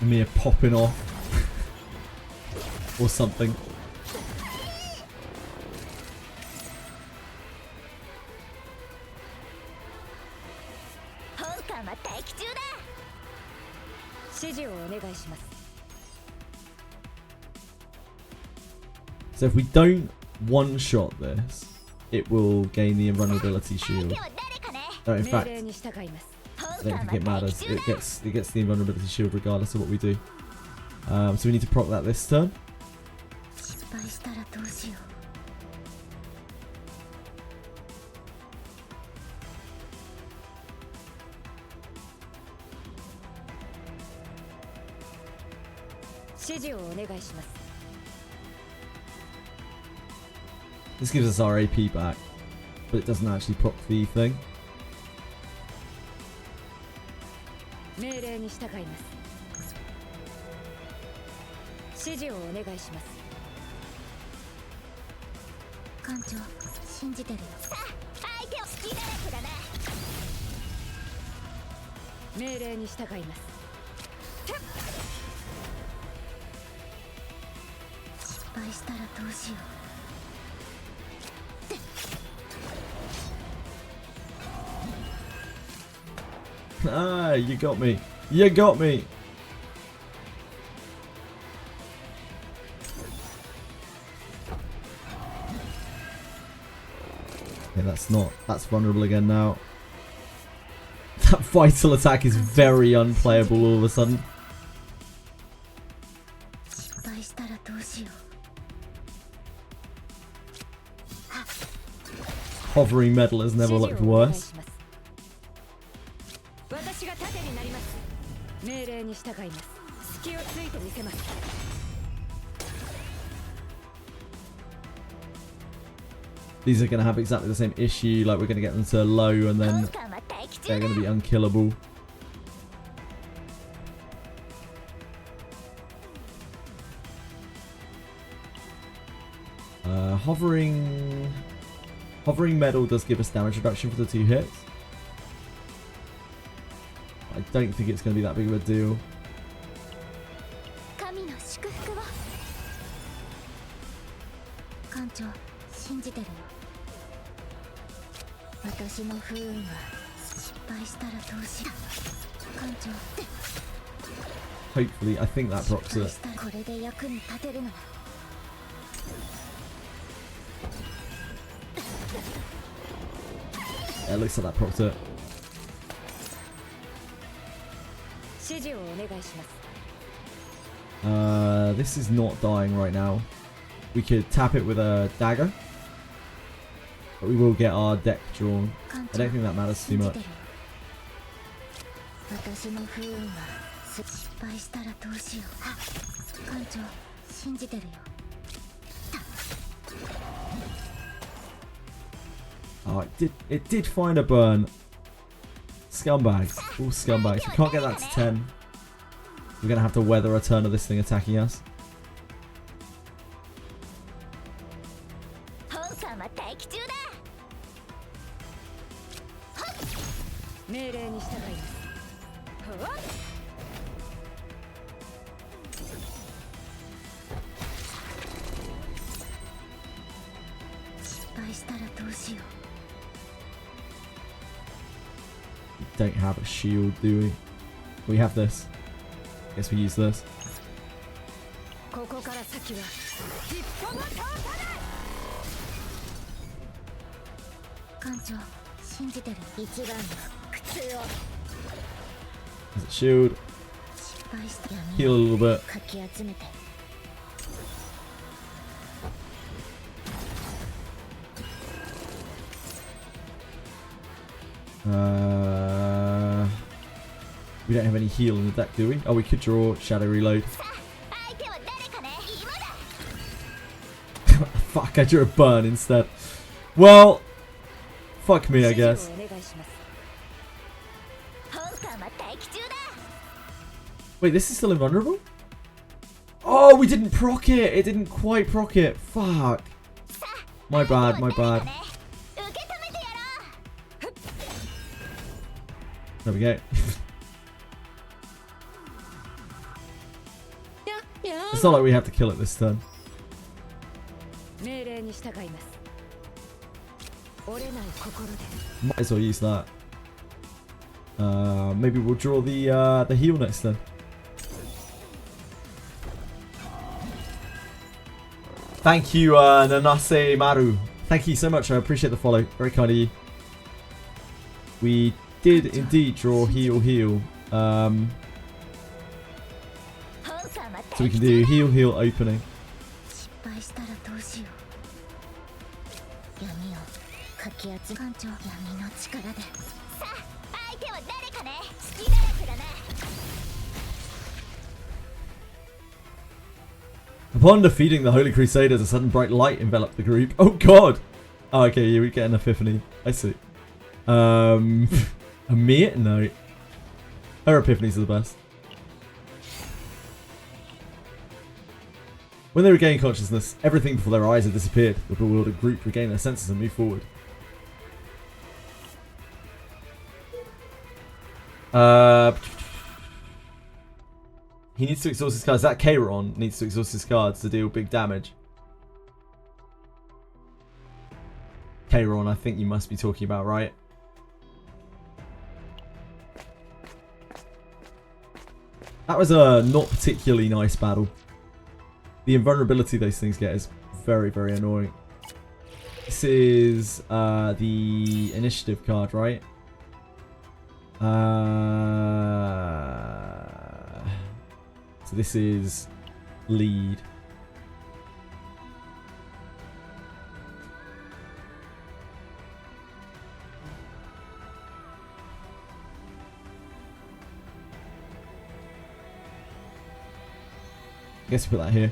Mere popping off or something. 指示をお願いします。 So if we don't one-shot this, it will gain the invulnerability shield. No, in 命 fact, 令に従います。 I don't think it matters. It gets the invulnerability shield regardless of what we do. So we need to proc that this turn. 失敗したらどうしよう。指示をお願いします。 This gives us our AP back, but it doesn't actually proc the thing. 命令に従います。指示をお願いします。艦長、信じてるよ。さあ、相手を隙だらけだな。命令に従います。 失敗したらどうしよう。 Ah, you got me. You got me. Okay, that's vulnerable again now. That vital attack is very unplayable all of a sudden. 失敗したらどうしよう。 Hovering metal has never looked worse. 私が盾になります。命令に従います。隙をついてみせます。 These are going to have exactly the same issue, like we're going to get them to low and then they're going to be unkillable. Hovering metal does give us damage reduction for the 2 hits. I don't think it's going to be that big of a deal. 神の祝福を。艦長、信じてるよ。私の不運が失敗したらどうしよう。艦長、 Hopefully, I think that procs 失敗 it. したらこれで役に立てるなら。 Yeah, it looks like that procs it. 指示をお願いします。 This is not dying right now. We could tap it with a dagger, but we will get our deck drawn. I don't think that matters too much. 私の不運が失敗したらどうしよう。艦長、信じてるよ。 Oh, it did find a burn. Scumbags. All scumbags. We can't get that to 10. We're going to have to weather a turn of this thing attacking us. ホーカーは待機中だ。 命令に従います。はっ。 失敗したらどうしよう。 We don't have a shield, do we? We have this. Guess we use this. ここから先は一歩も通さない。 艦長、信じてる。一番の苦痛を。 Is it shield? 失敗した闇 Heal a を little bit. かき集めて。 We don't have any heal in the deck, do we? Oh, we could draw Shadow Reload. さあ、相手は誰かね。今だ。 Fuck, I drew a burn instead. Well, fuck me, I 指 guess. 示をお願いします。 ホーカーは待機中だ。 Wait, this is still invulnerable? Oh, we didn't proc it. It didn't quite proc it. Fuck. さあ、 My bad, my 相手は bad. 誰かね。受け止めてやろう。 There we go. It's not like we have to kill it this turn. 命令に従います。折れない心で。 Might as well use that. Maybe we'll draw the heal next then. Thank you, Nanase Maru. Thank you so much. I appreciate the follow. Very kind of you. We did indeed draw heal. So we can do heal opening. Upon defeating the Holy Crusaders, a sudden bright light enveloped the group. Oh god! Oh, okay, yeah, we get an epiphany. I see. A mere note. Her epiphanies are the best. When they regain consciousness, everything before their eyes had disappeared. The bewildered group regained their senses and moved forward. He needs to exhaust his cards. That Kairon needs to exhaust his cards to deal big damage. Kairon, I think you must be talking about, right? That was a not particularly nice battle. The invulnerability those things get is very, very annoying. This is the initiative card, right? So this is lead. I guess we put that here.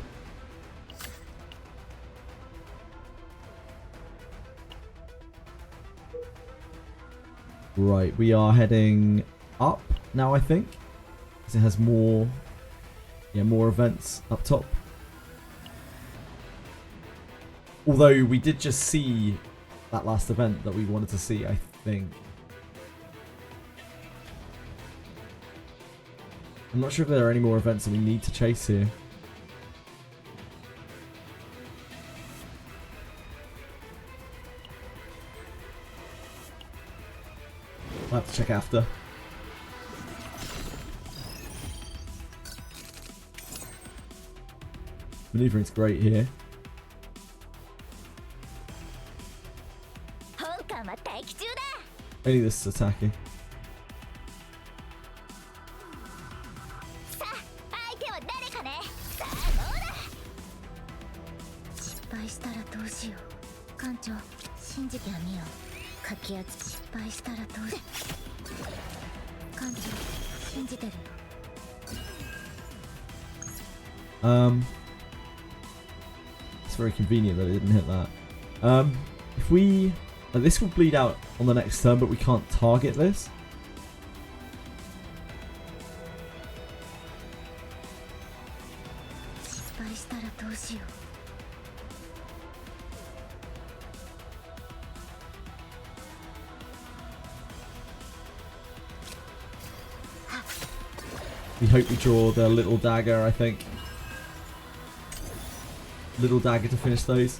Right, we are heading up now, I think. Because it has more, more events up top. Although we did just see that last event that we wanted to see, I think. I'm not sure if there are any more events that we need to chase here. I'll have to check after. Maneuvering's great here. Only this is attacking. It's very convenient that it didn't hit that. If we... this will bleed out on the next turn, but we can't target this. We hope we draw the little dagger, I think. Little dagger to finish those.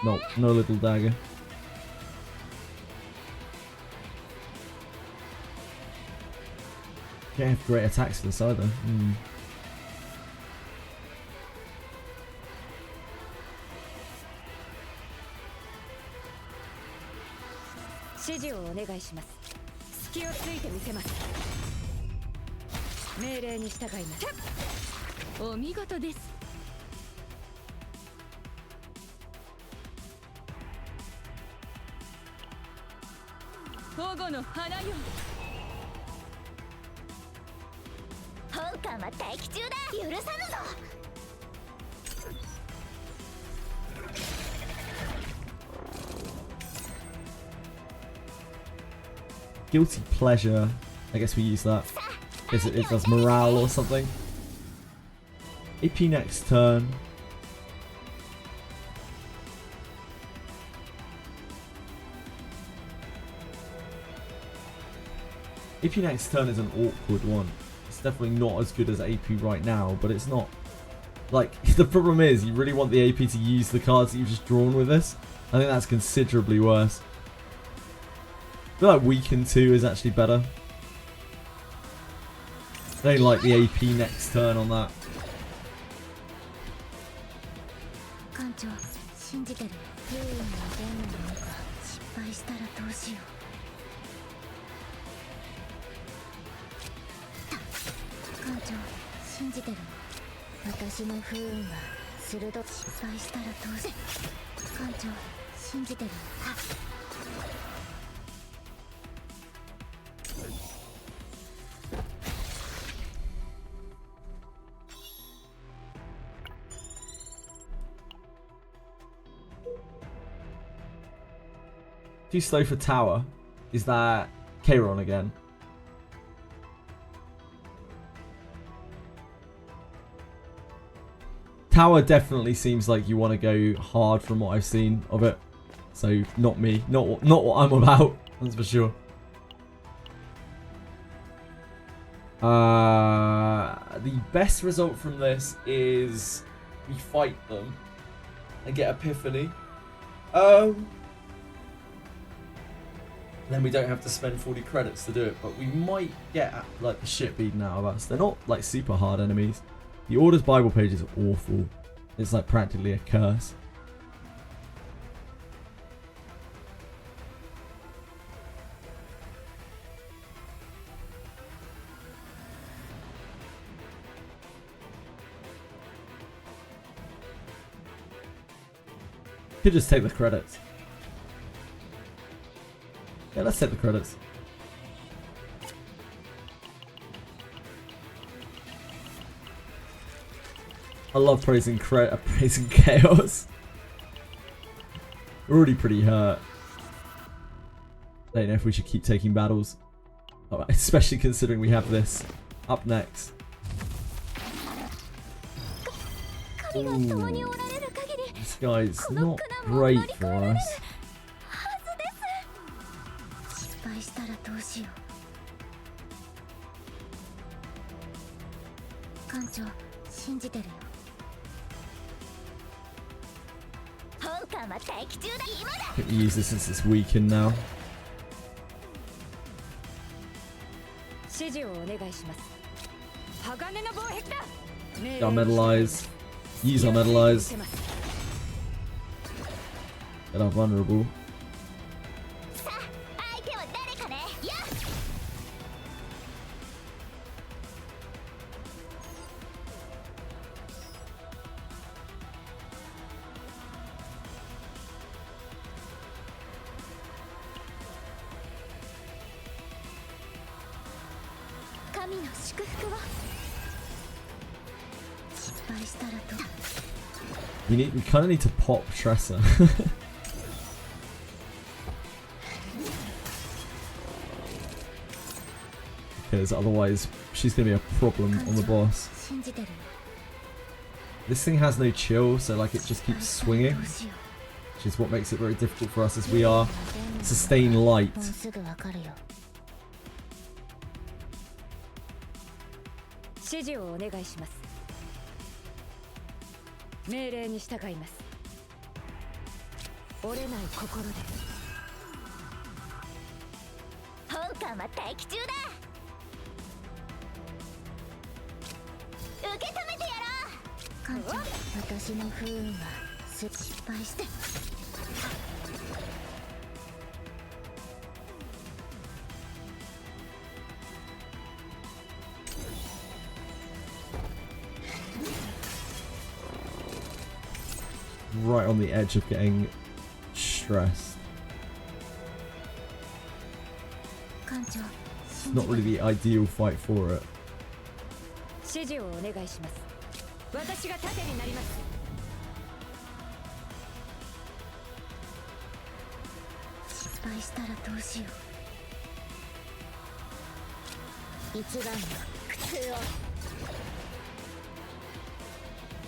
No, no little dagger. Can't have great attacks for this either. Guilty pleasure. I guess we use that. It does morale or something. AP next turn. AP next turn is an awkward one. It's definitely not as good as AP right now, but it's not... Like, the problem is, you really want the AP to use the cards that you've just drawn with this. I think that's considerably worse. I feel like weaken 2 is actually better. I don't like the AP next turn on that. 艦長信じてる。不運の出んのなのか。失敗したらどうしよう。艦長信じてる。私の不運が鋭く失敗したらどうしよう。艦長信じてる。Too slow for tower. Is that Kairon again? Tower definitely seems like you want to go hard from what I've seen of it. So not me. Not what I'm about. That's for sure. The best result from this is we fight them and get Epiphany. Then we don't have to spend 40 credits to do it, but we might get like the shit beaten out of us. They're not like super hard enemies. The Order's Bible page is awful. It's like practically a curse. Could just take the credits. Yeah, let's take the credits. I love praising chaos. We're already pretty hurt. I don't know if we should keep taking battles, especially considering we have this up next. Ooh, this guy's not great for us. 失敗したらどうしよう。艦長信じてるよ。本艦は待機中だ。今だ。 I can use this since it's weakened now. 指示をお願いします。鋼の防壁だ。 Our medalize. Use our medalize. Get our vulnerable. さあ相手は誰かね。やっ。神の祝福を。失敗したらどう。 We kind of need to pop Tressa. Because otherwise she's going to be a problem on the boss. This thing has no chill, so like it just keeps swinging, which is what makes it very difficult for us as we are sustain light. 指示をお願いします。命令に従います。折れない心で。本艦は待機中だ。受け止めてやろう。艦長、私の不運が失敗して。Right on the edge of getting stressed. It's not really the ideal fight for it. 指示をお願いします。私が盾になります。失敗したらどうしよう。一番の苦痛を。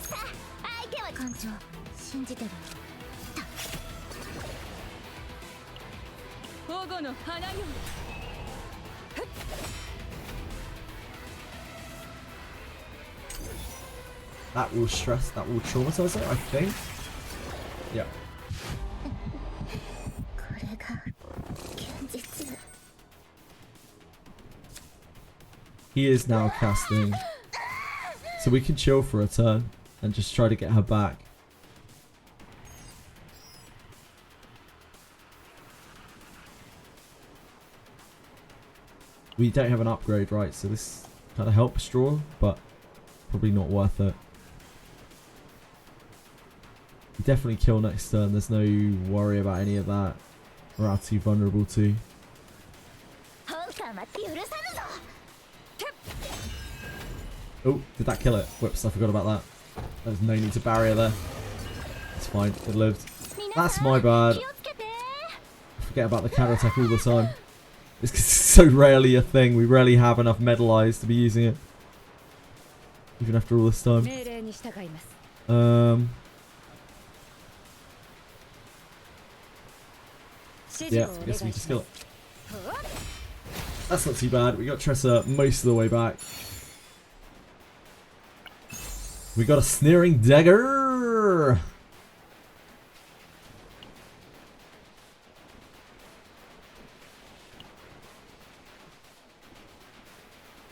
さあ相手は艦長信じてる。保護の花よ。 That will stress, that will traumatize it, I think. Yeah. これが現実。He is now casting. So we can chill for a turn and just try to get her back. We don't have an upgrade, right? So this kind of helps draw, but probably not worth it. We definitely kill next turn. There's no worry about any of that. We're out too vulnerable to. Oh, did that kill it? Whoops, I forgot about that. There's no need to barrier there. It's fine, it lived. That's my bad. I forget about the counter attack all the time. It's so rarely a thing. We rarely have enough medal eyes to be using it. Even after all this time. Yeah, I guess we can skill it. That's not too bad. We got Tressa most of the way back. We got a Sneering Dagger! I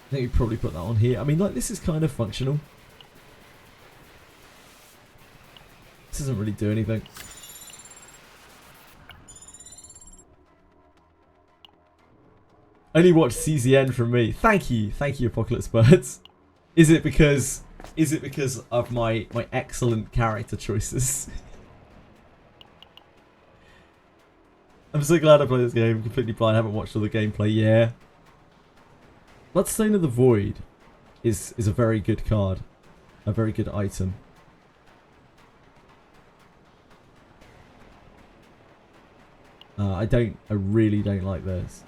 think we probably put that on here. I mean, like, this is kind of functional. This doesn't really do anything. Only watch CZN from me. Thank you, Apocalypse Birds. Is it because of my excellent character choices? I'm so glad I played this game completely blind. I haven't watched all the gameplay. Yeah. Bloodstone of the Void is a very good card, a very good item. I really don't like this.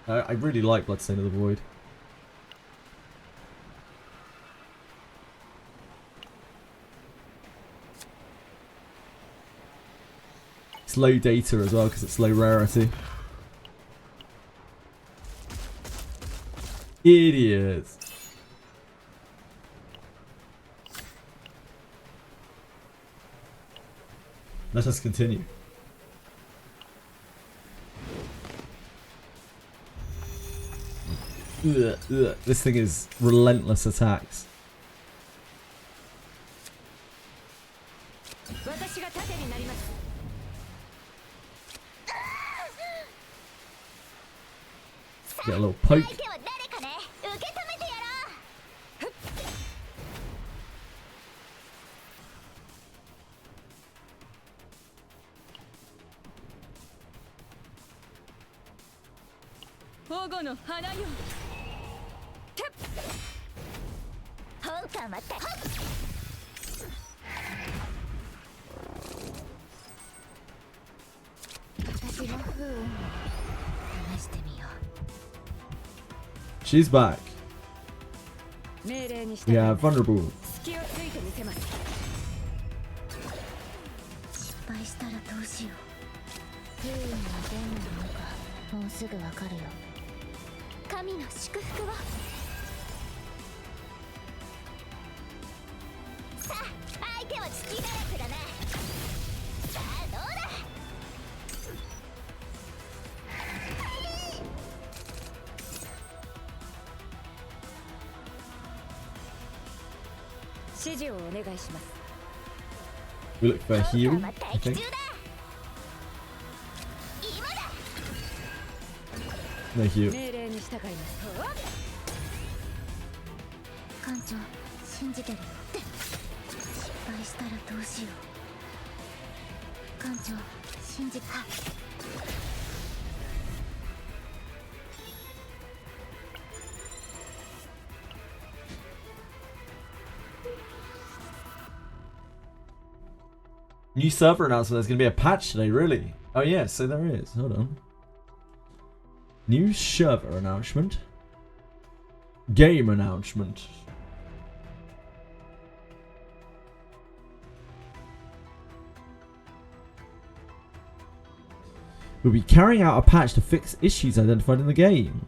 I really like Bloodstone of the Void. It's low data as well because it's low rarity. Idiots. Let us continue. Ugh, ugh. This thing is relentless attacks. Get a little poke. She's back. Yeah, vulnerable. We look for a heal, I think. No heal. New server announcement. There's going to be a patch today, really? Oh yeah, so there is. Hold on. New server announcement. Game announcement. We'll be carrying out a patch to fix issues identified in the game.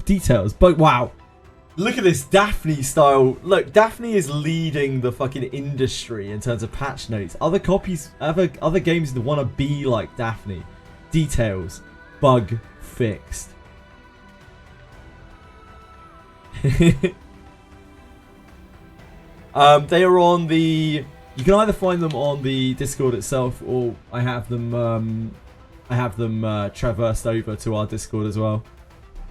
Details. But wow. Look at this Daphne style. Look, Daphne is leading the fucking industry in terms of patch notes. Other games want to be like Daphne. Details. Bug fixed. They are on the... You can either find them on the Discord itself, or I have them traversed over to our Discord as well.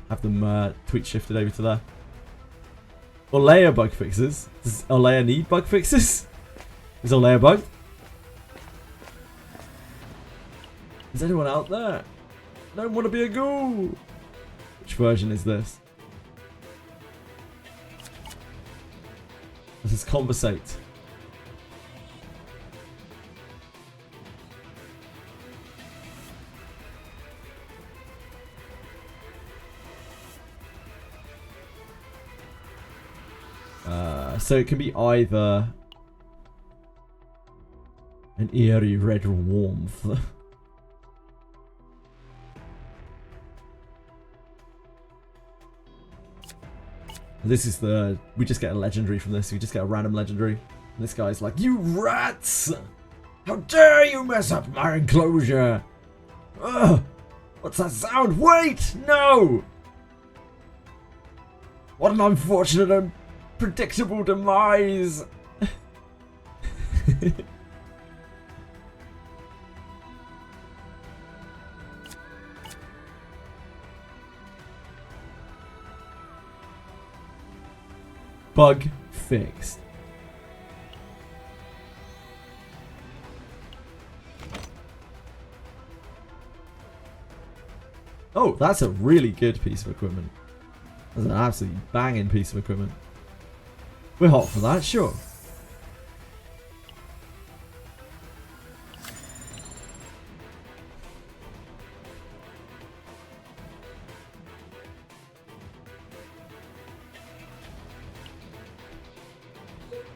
Have them tweet shifted over to there. Olea bug fixes. Does Olea need bug fixes? Is Olea bug? Is anyone out there? I don't want to be a ghoul. Which version is this? This is conversate. So it can be either an eerie red warmth. This is the... We just get a legendary from this. We just get a random legendary. And this guy's like, "You rats! How dare you mess up my enclosure! Ugh! What's that sound? Wait! No! What an unfortunate and predictable demise!" Bug fixed. Oh, that's a really good piece of equipment. That's an absolutely banging piece of equipment. We're hot for that, sure.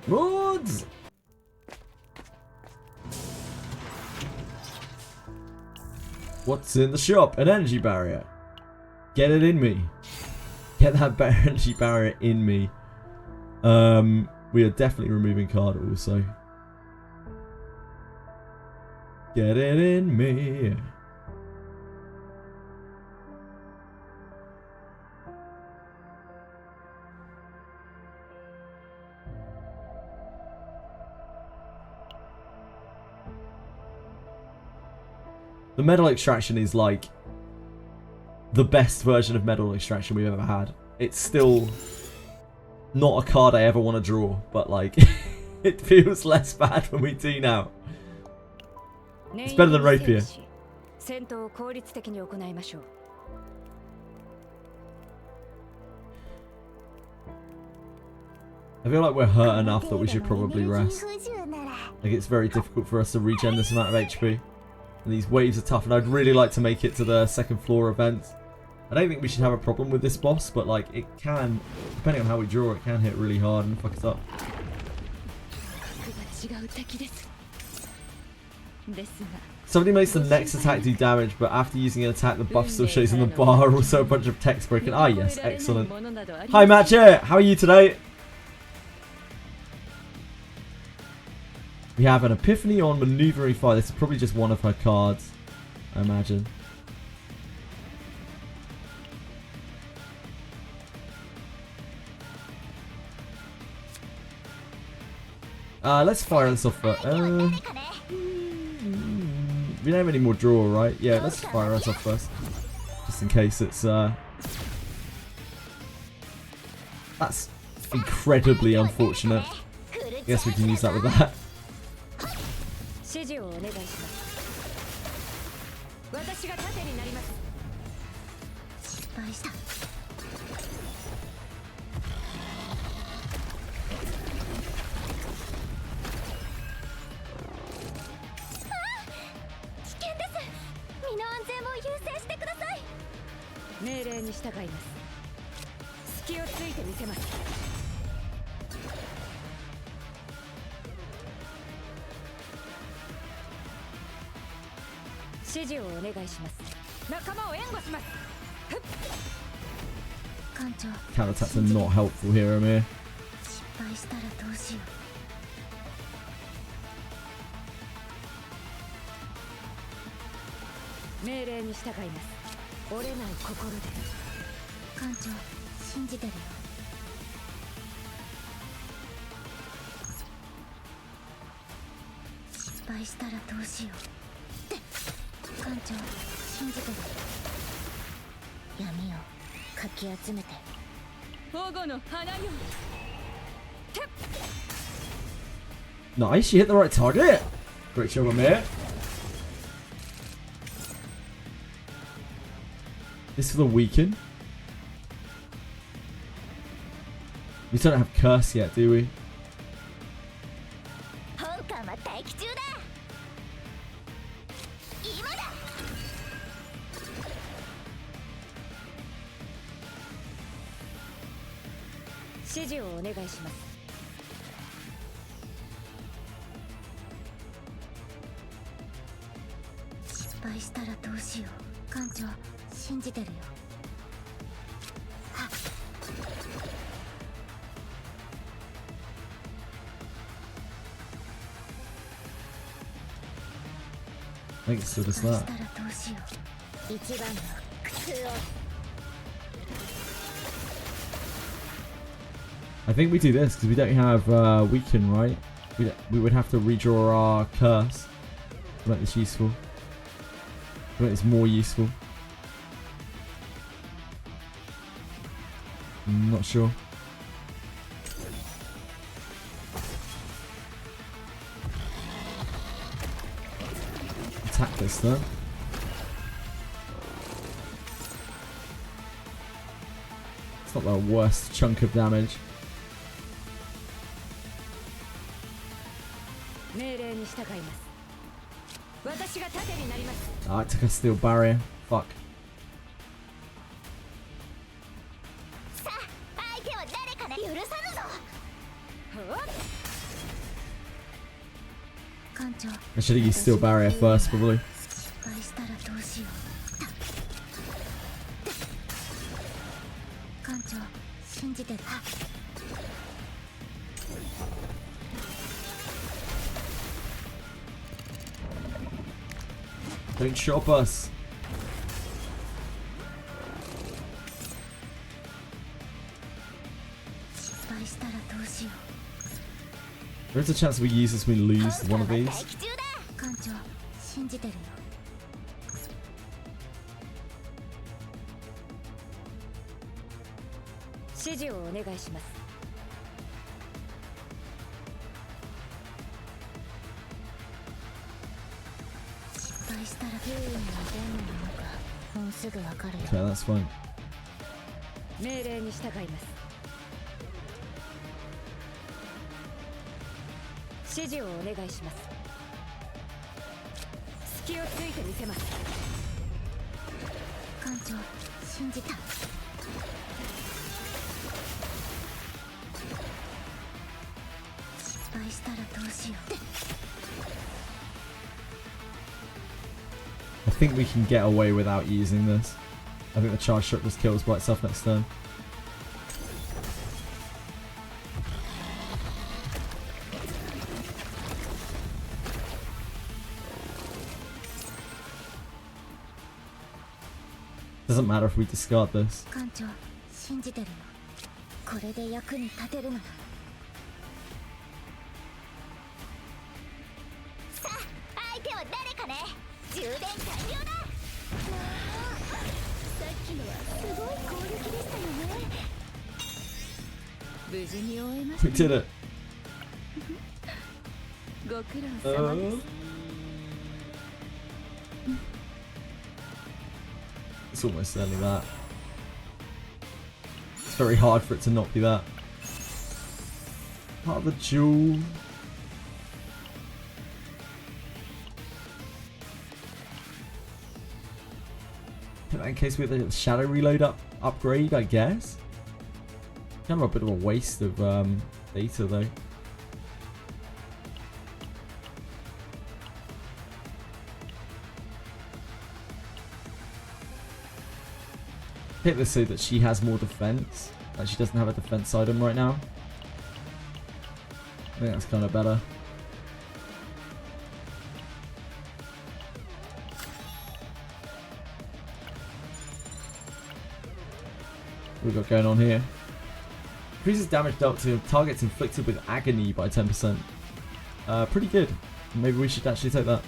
Mods! What's in the shop? An energy barrier. Get it in me. Get that energy barrier in me. We are definitely removing card also. Get it in me. The metal extraction is like the best version of metal extraction we've ever had. It's still not a card I ever want to draw, but like it feels less bad when we do now. It's better than Rapier. I feel like we're hurt enough that we should probably rest. Like, it's very difficult for us to regen this amount of HP. And these waves are tough, and I'd really like to make it to the second floor event. I don't think we should have a problem with this boss, but like, it can, depending on how we draw, it can hit really hard and fuck us up. Somebody makes the next attack do damage, but after using an attack, the buff still shows on the bar. Also a bunch of text broken. Ah yes, excellent. Hi Matcha, how are you today? We have an Epiphany on Maneuvering Fire. This is probably just one of her cards, I imagine. Let's fire this off first. We don't have any more draw, right? Yeah, let's fire this off first. Just in case it's... That's incredibly unfortunate. I guess we can use that with that. Counterattacks are not helpful here, Amir. 命令に従います。折れない心で。艦長信じてるよ。失敗したらどうしようって艦長信じてる。闇をかき集めて保護の花よ。 Nice, you hit the right target. Great job on there. This will weaken. We don't have curse yet, do we? 本艦は待機中だ。今だ。指示をお願いします。失敗したらどうしよう。艦長信じてるよ。 I think it still does that. I think we do this because we don't have weaken, right? We would have to redraw our curse to make this useful. To make this more useful. I'm not sure. Attack this then. It's not the worst chunk of damage. Ah, it took a steel barrier. Fuck. I should have used steel barrier first, probably. Don't shop us. There's a chance we use this, we lose one of these. Okay, that's fine. 命令に従います。指示をお願いします。隙をついてみせます。艦長、信じた。失敗したらどうしよう。 I think we can get away without using this. I think the charge shot just kills by itself next turn. Doesn't matter if we discard this. We did it. It's almost certainly that. It's very hard for it to not be that. Part of the jewel. In case we have the shadow reload upgrade, I guess. Kind of a bit of a waste of data though. Hit this so that she has more defense. Like she doesn't have a defense item right now. I think that's kind of better. we've got going on here. Increases damage dealt to targets inflicted with agony by 10%. Pretty good. Maybe we should actually take that.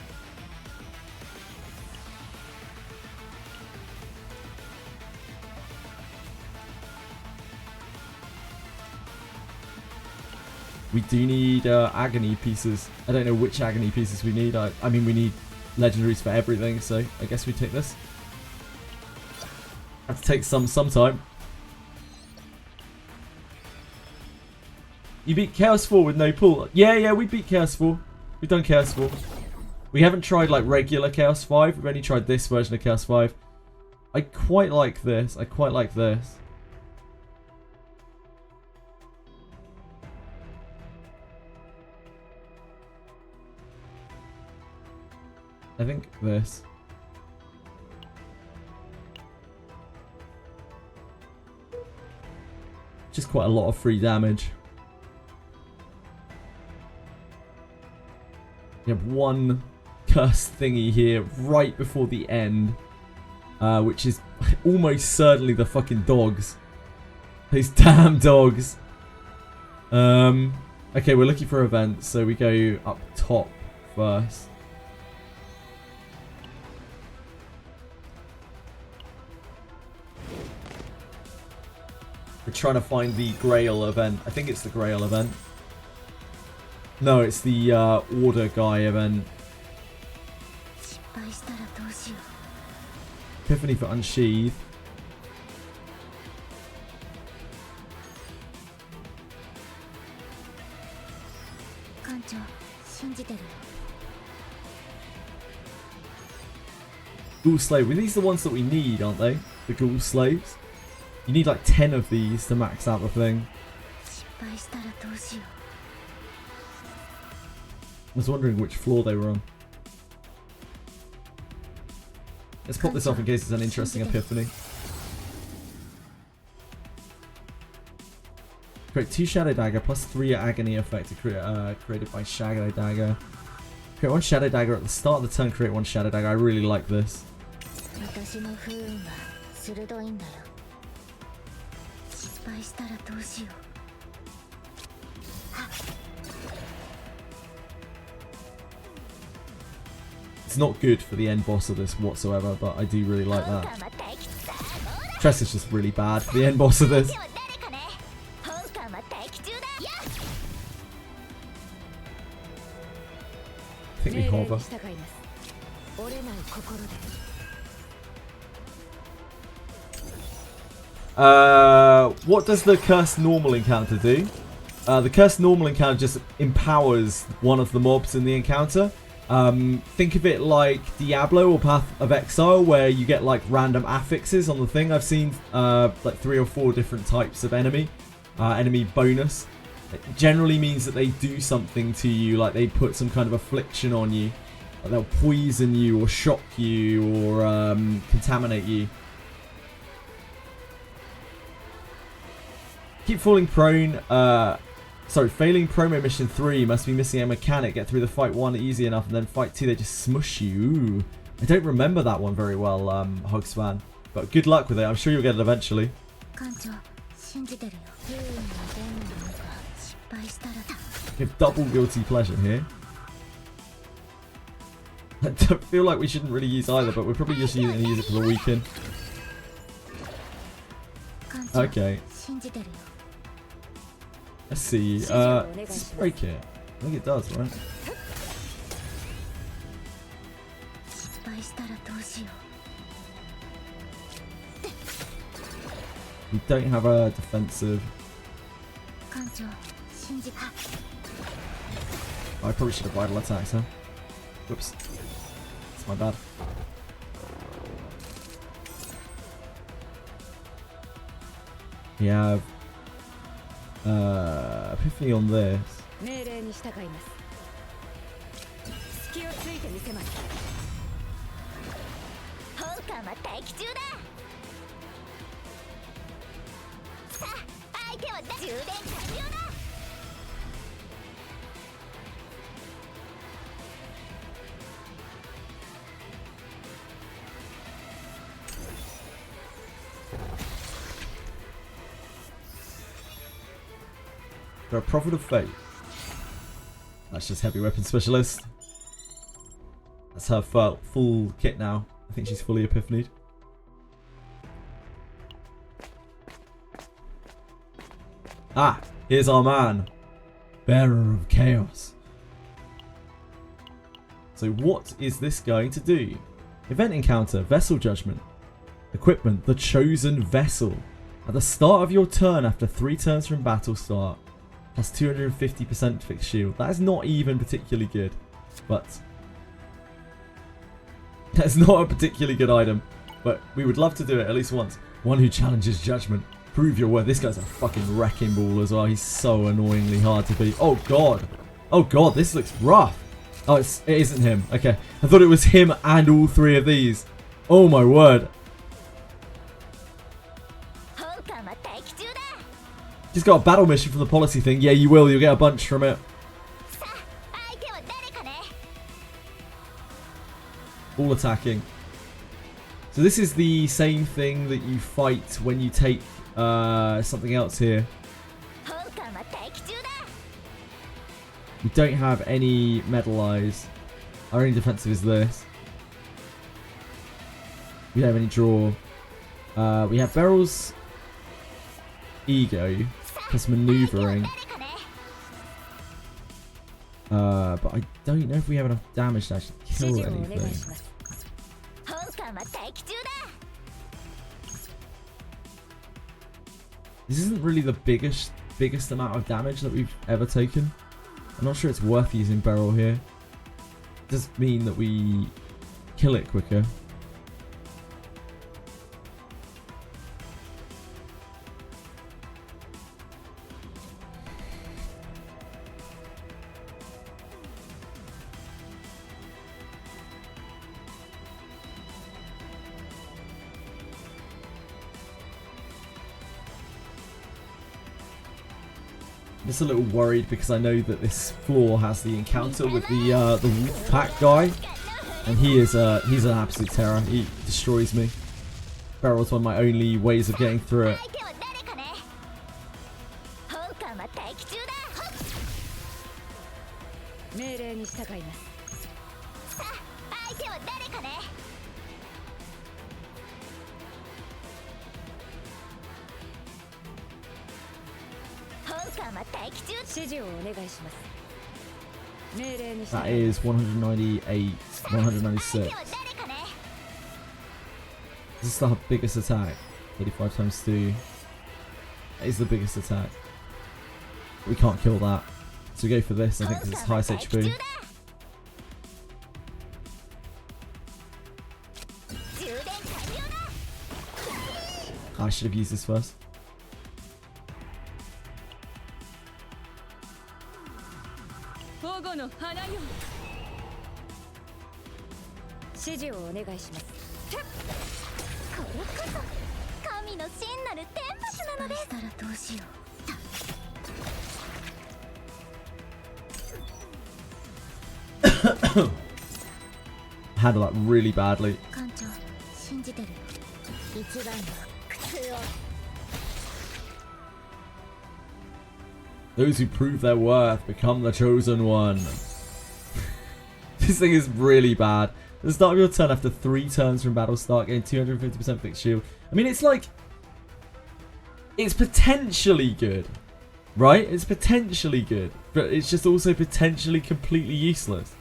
We do need agony pieces. I don't know which agony pieces we need. I mean, we need legendaries for everything, so I guess we take this. Have to take some sometime. You beat Chaos 4 with no pool. Yeah, we beat Chaos 4. We've done Chaos 4. We haven't tried like regular Chaos 5. We've only tried this version of Chaos 5. I quite like this. I quite like this. I think this. Just quite a lot of free damage. You have one curse thingy here right before the end, which is almost certainly the fucking dogs. These damn dogs. Okay, we're looking for events, so we go up top first. We're trying to find the Grail event. I think it's the Grail event. No, it's the Order guy event. Epiphany for Unsheath. Ghoul Slave. Well, these are the ones that we need, aren't they? The Ghoul Slaves. You need like 10 of these to max out the thing. I was wondering which floor they were on. Let's pop this off in case it's an interesting epiphany. Create 2 Shadow Dagger plus 3 Agony effect created by Shadow Dagger. Create 1 Shadow Dagger at the start of the turn, create 1 Shadow Dagger. I really like this. It's not good for the end boss of this whatsoever, but I do really like that. Tress is just really bad for the end boss of this. I think we hover. What does the Cursed Normal encounter do? The Cursed Normal encounter just empowers one of the mobs in the encounter. Think of it like Diablo or Path of Exile, where you get like random affixes on the thing. I've seen like 3 or 4 different types of enemy bonus. It generally means that they do something to you, like they put some kind of affliction on you. Like they'll poison you or shock you or contaminate you. Keep falling prone. Failing promo mission 3 must be missing a mechanic. Get through the fight 1 easy enough, and then fight 2 they just smush you. Ooh. I don't remember that one very well, Hogsfan. But good luck with it. I'm sure you'll get it eventually. We have double guilty pleasure here. I don't feel like we shouldn't really use either, but we're probably just going to use it for the weekend. Okay. Let's see. Let's break it. I think it does, right? We don't have a defensive. I probably should have vital attacks, huh? Whoops. That's my bad. We have Epiphany on this. For a Prophet of Fate. That's just heavy weapon specialist. That's her full kit now. I think she's fully epiphanied. Ah, here's our man. Bearer of Chaos. So what is this going to do? Event encounter, Vessel Judgment. Equipment, the Chosen Vessel. At the start of your turn after 3 turns from battle start, has 250% fixed shield. That is not even particularly good, but that's not a particularly good item. But we would love to do it at least once. One who challenges judgment. Prove your worth. This guy's a fucking wrecking ball as well. He's so annoyingly hard to beat. Oh god. Oh god, this looks rough. Oh, it isn't him. Okay. I thought it was him and all 3 of these. Oh my word. He's got a battle mission for the policy thing. Yeah, you will. You'll get a bunch from it. All attacking. So this is the same thing that you fight when you take something else here. We don't have any Metal Eyes. Our only defensive is this. We don't have any draw. We have Beryl's Ego plus maneuvering. But I don't know if we have enough damage to actually kill anything. This isn't really the biggest amount of damage that we've ever taken. I'm not sure it's worth using Beryl here. It does mean that we kill it quicker. I'm just a little worried because I know that this floor has the encounter with the wolf pack guy, and he's an absolute terror. He destroys me. Beryl's one of my only ways of getting through it. That is 198, 196. This is the biggest attack. 35 times 2. That is the biggest attack. We can't kill that. So we go for this, I think, because it's highest HP. I should have used this first. Handle that really badly. Those who prove their worth become the chosen one. This thing is really bad. At the start of your turn, after 3 turns from battle start, getting 250% fixed shield. I mean, it's like, it's potentially good, right? It's potentially good, but it's just also potentially completely useless.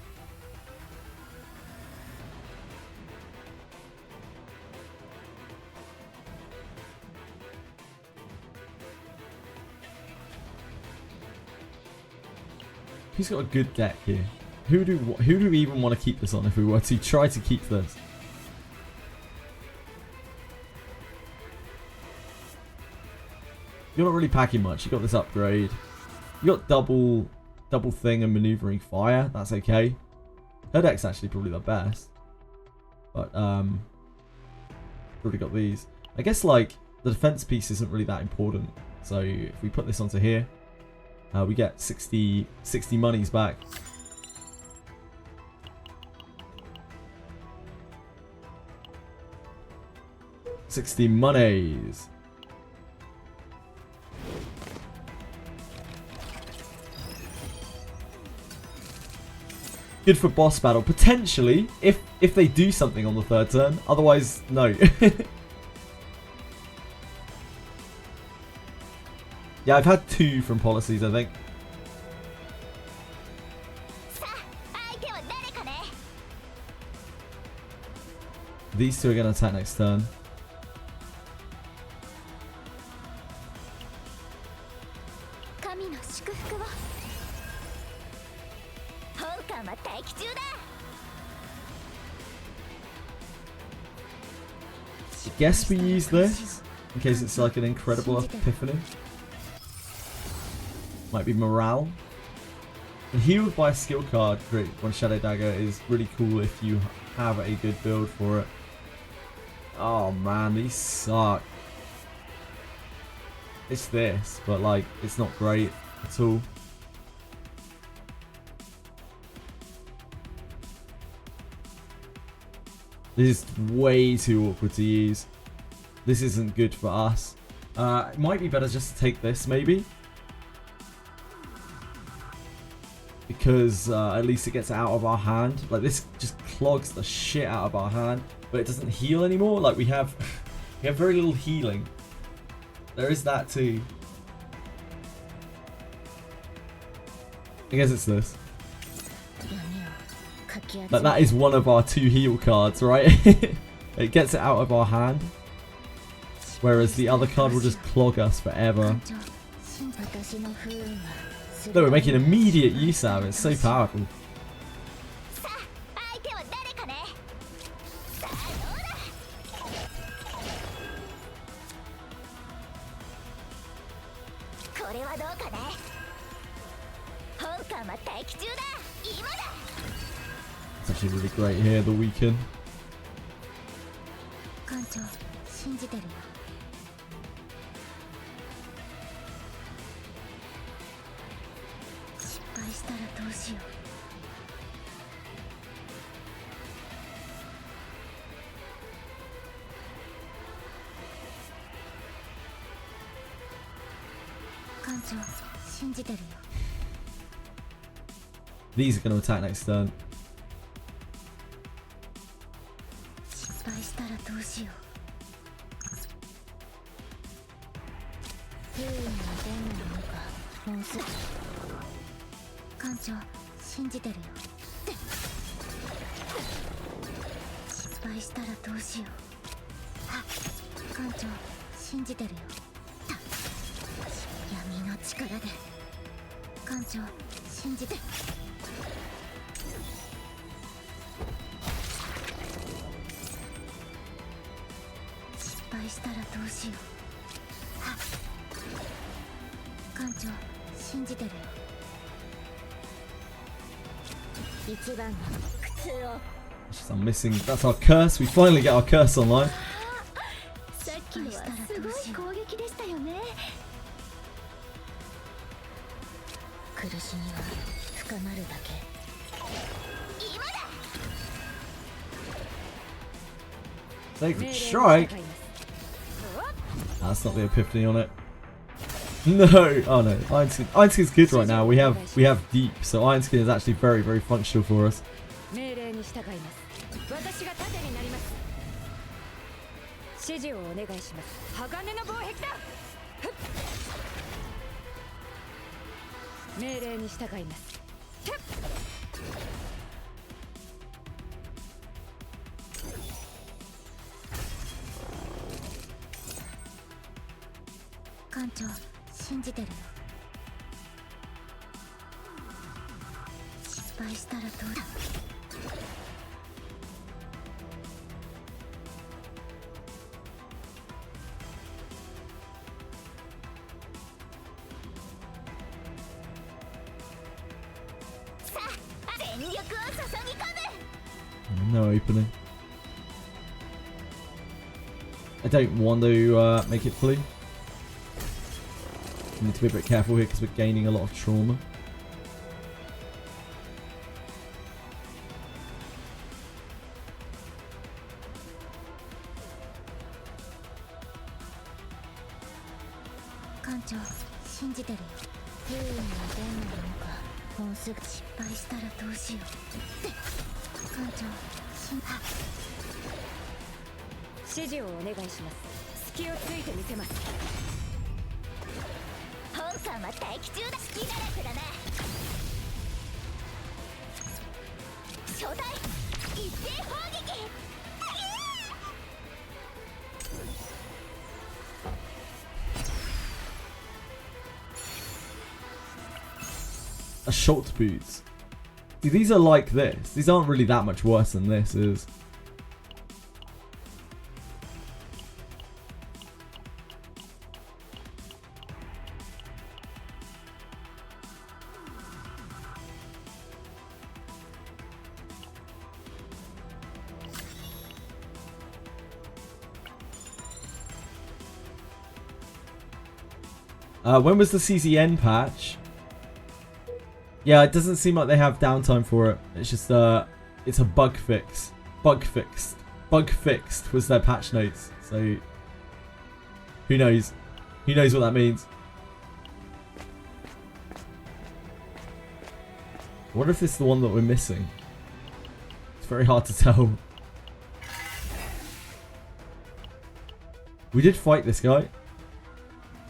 Who's got a good deck here? Who do we even want to keep this on if we were to try to keep this? You're not really packing much. You got this upgrade. You got double thing and maneuvering fire. That's okay. Her deck's actually probably the best. But already got these. I guess like the defense piece isn't really that important. So if we put this onto here, we get 60 monies back. $60 monies. Good for boss battle. Potentially, if they do something on the 3rd turn. Otherwise, no. Yeah, I've had 2 from policies, I think. These 2 are going to attack next turn. I guess we use this in case it's like an incredible epiphany. Might be morale. And healed by a skill card create one Shadow Dagger is really cool if you have a good build for it. Oh man, these suck. It's this, but like it's not great at all. This is way too awkward to use. This isn't good for us. It might be better just to take this, maybe. Because at least it gets out of our hand. Like, this just clogs the shit out of our hand. But it doesn't heal anymore. Like, we have very little healing. There is that too. I guess it's this. Like, that is one of our 2 heal cards, right? It gets it out of our hand. Whereas the other card will just clog us forever. No, we're making immediate use out of it. It's so powerful. It's actually really great here, the weaken. These are going to attack next turn. I'm missing. That's our curse. We finally get our curse online. Sacred Strike. That's not the epiphany on it. No, oh no, Iron Skin's good right now. We have deep, so Iron Skin is actually very, very functional for us. No opening. I don't want to make it flee. We need to be a bit careful here because we're gaining a lot of trauma. もうすぐ失敗したらどうしよう。艦長、指示をお願いします。隙をついてみせます。本さんは待機中だ。隙だらけだな。初代一斉砲撃。A short boots. See, these are like this. These aren't really that much worse than this is. When was the CCN patch? Yeah, it doesn't seem like they have downtime for it. It's just it's a bug fix. Bug fixed was their patch notes. So who knows? Who knows what that means? I wonder if this is the one that we're missing. It's very hard to tell. We did fight this guy.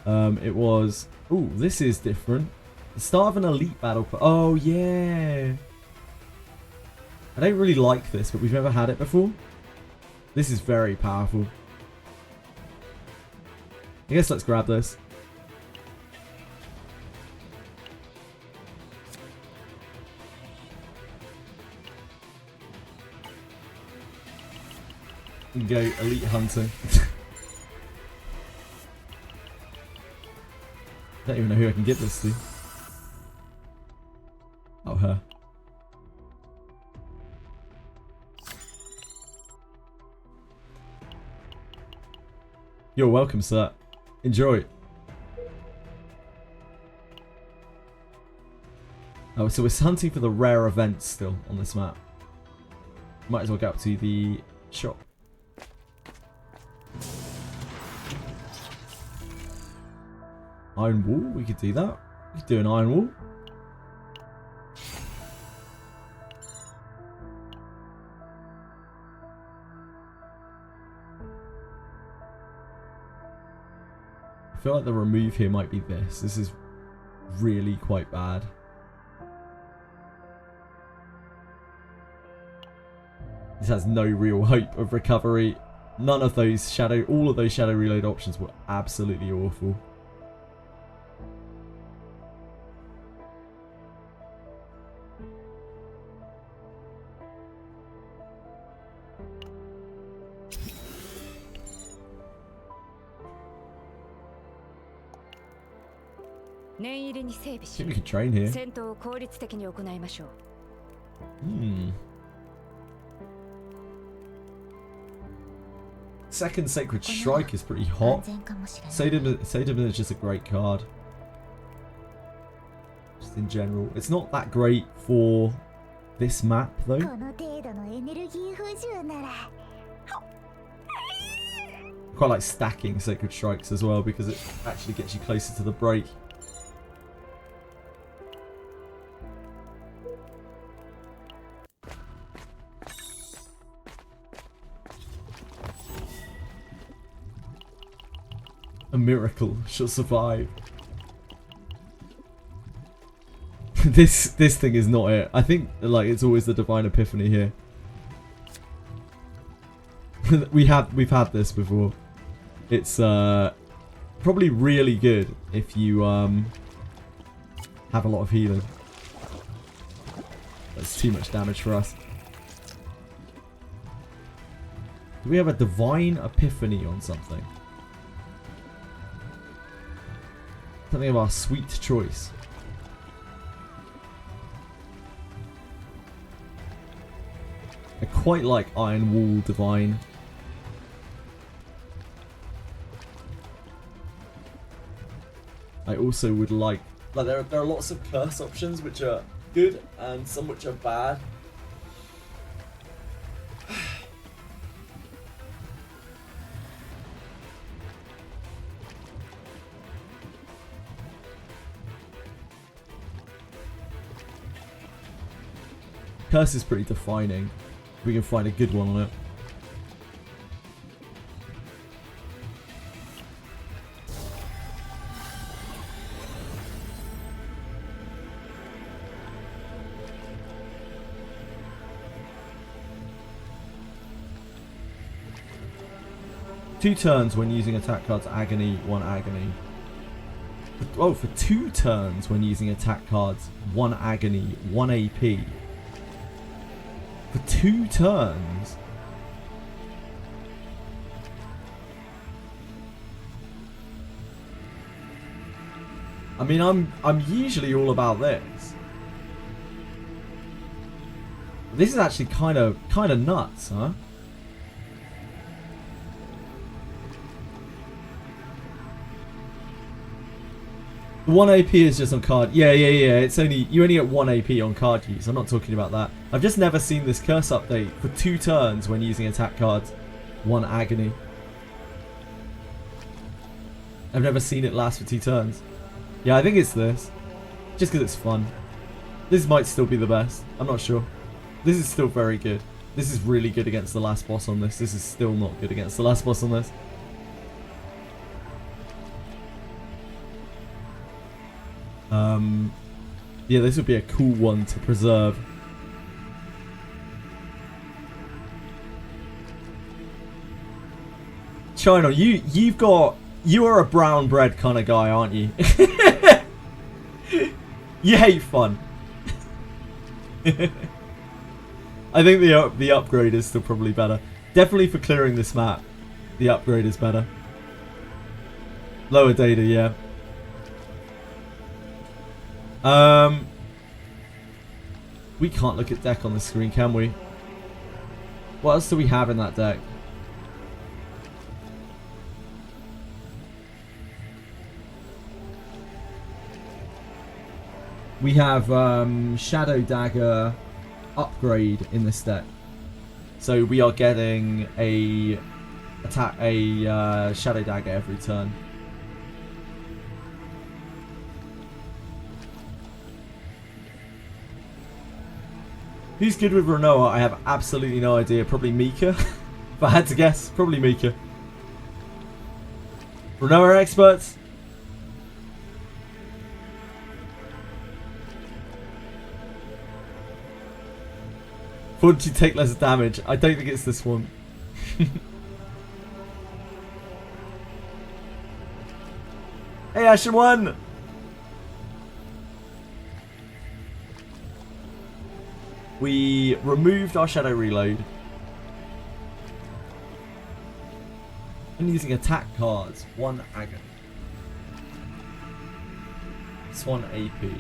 It was... Ooh, this is different. The start of an elite battle. Oh, yeah. I don't really like this, but we've never had it before. This is very powerful. I guess let's grab this. We can go elite hunting. I don't even know who I can give this to. Oh, her. You're welcome, sir. Enjoy. Oh, so we're hunting for the rare events still on this map. Might as well go up to the shop. Iron wall, we could do that. We could do an iron wall. I feel like the remove here might be this. This is really quite bad. This has no real hope of recovery. None of those shadow, all of those shadow reload options were absolutely awful. I think we could train here. Second Sacred Strike is pretty hot. Sodom is just a great card. Just in general. It's not that great for this map though. Quite like stacking Sacred Strikes as well because it actually gets you closer to the break. A miracle shall survive. This thing is not it. I think like it's always the Divine Epiphany here. We've had this before. It's probably really good if you have a lot of healing. That's too much damage for us. Do we have a Divine Epiphany on something? Something of our sweet choice. I quite like Iron Wall Divine. I also would like there are lots of curse options which are good and some which are bad. Curse is pretty defining. We can find a good one on it. Two turns when using attack cards, agony, 1 agony. Oh, for 2 turns when using attack cards, 1 agony, 1 AP. For 2 turns? I mean, I'm usually all about this. This is actually kind of nuts, huh? The 1 AP is just on card. Yeah. It's you only get 1 AP on card use. I'm not talking about that. I've just never seen this curse update for 2 turns when using attack cards. 1 agony. I've never seen it last for 2 turns. Yeah, I think it's this. Just because it's fun. This might still be the best. I'm not sure. This is still very good. This is really good against the last boss on this. This is still not good against the last boss on this. Yeah, this would be a cool one to preserve. China, you are a brown bread kind of guy, aren't you? You hate fun. I think the upgrade is still probably better. Definitely for clearing this map, the upgrade is better. Lower data, yeah. We can't look at deck on the screen, can we? What else do we have in that deck? We have Shadow Dagger upgrade in this deck. So we are getting a Shadow Dagger every turn. Who's good with Renoa? I have absolutely no idea. Probably Mika. If I had to guess, probably Mika. Renoa experts? Would you take less damage? I don't think it's this one. Hey, Ashen One! We removed our Shadow Reload. And using attack cards. 1 agony. It's 1 AP.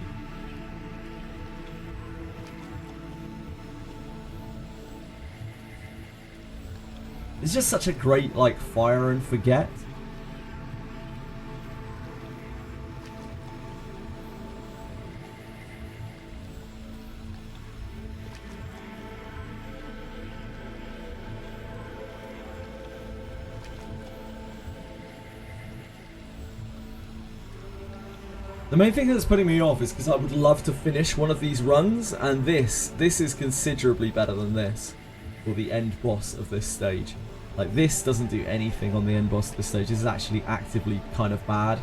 It's just such a great, like, fire and forget. The main thing that's putting me off is because I would love to finish one of these runs, and this is considerably better than this, or the end boss of this stage. Like, this doesn't do anything on the end boss of this stage. This is actually actively kind of bad.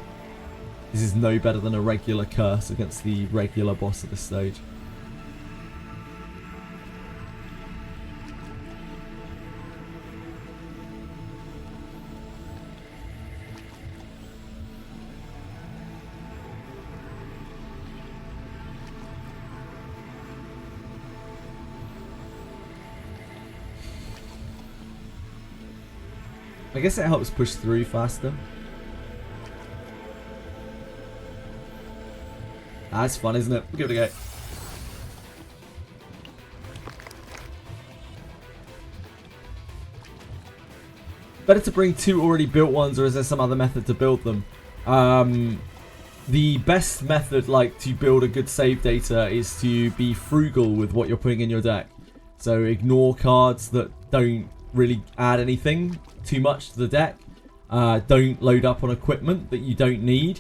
This is no better than a regular curse against the regular boss of this stage. I guess it helps push through faster. That's fun, isn't it? We'll give it a go. Better to bring 2 already built ones, or is there some other method to build them? The best method, like, to build a good save data is to be frugal with what you're putting in your deck. So ignore cards that don't really add anything too much to the deck. Don't load up on equipment that you don't need.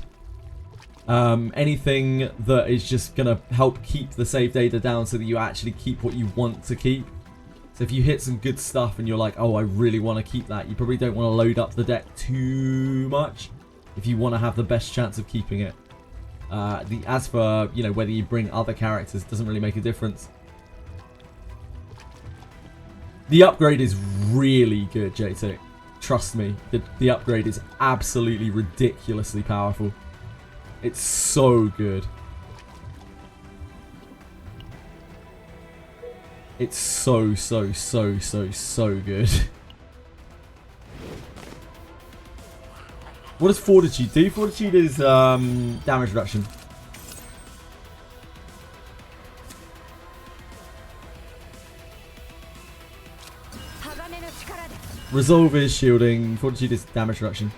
Anything that is just going to help keep the save data down so that you actually keep what you want to keep. So if you hit some good stuff and you're like, oh, I really want to keep that, you probably don't want to load up the deck too much if you want to have the best chance of keeping it. As for, you know, whether you bring other characters, doesn't really make a difference. The upgrade is really good, JT. Trust me, the upgrade is absolutely ridiculously powerful. It's so good. It's so good. What does Fortitude do? Fortitude is damage reduction. Resolve is shielding. Fortitude is damage reduction.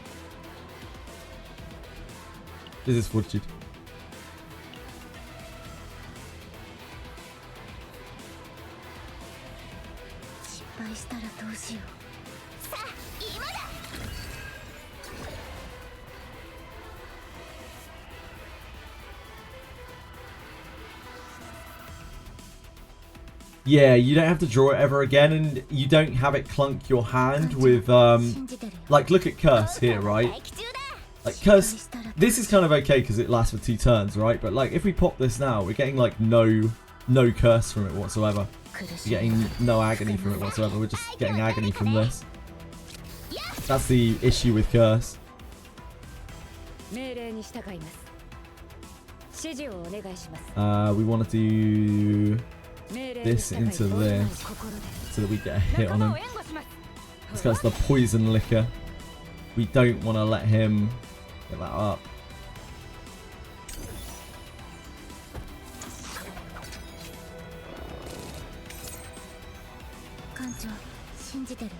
This is Fortitude. Yeah, you don't have to draw it ever again, and you don't have it clunk your hand with, like, look at Curse here, right? Like, Curse, this is kind of okay because it lasts for 2 turns, right? But, like, if we pop this now, we're getting, like, no Curse from it whatsoever. We're getting no agony from it whatsoever. We're just getting agony from this. That's the issue with Curse. We want to do this into this so that we get a hit on him. This guy's the poison liquor. We don't want to let him get that up.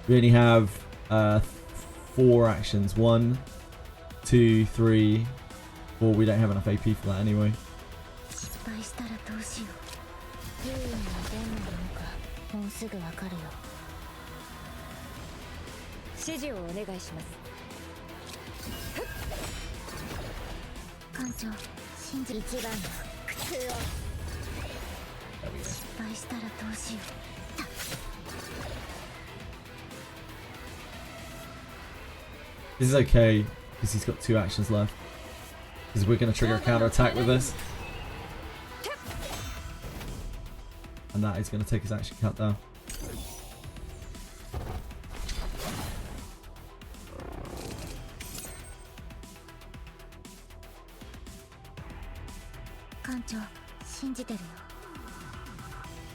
We only have 4 actions. 1, 2, 3, 4. We don't have enough AP for that anyway. This is okay because he's got 2 actions left. Because we're going to trigger a counter attack with this. And that is going to take his action count down.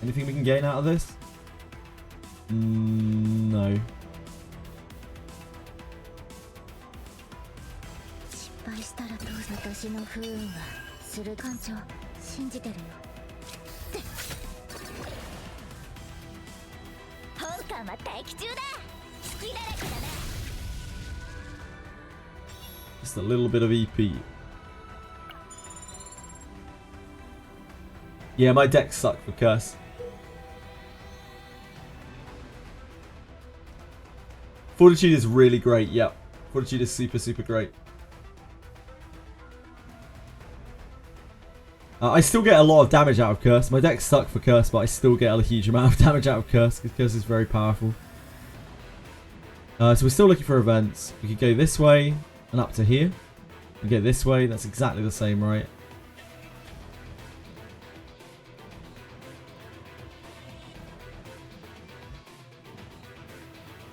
Anything we can gain out of this? No. Just a little bit of EP. Yeah, my deck sucked for Curse. Fortitude is really great, yep. Fortitude is super great. I still get a lot of damage out of Curse. My deck sucked for Curse, but I still get a huge amount of damage out of Curse because Curse is very powerful. So we're still looking for events. We could go this way and up to here. We go this way. That's exactly the same, right?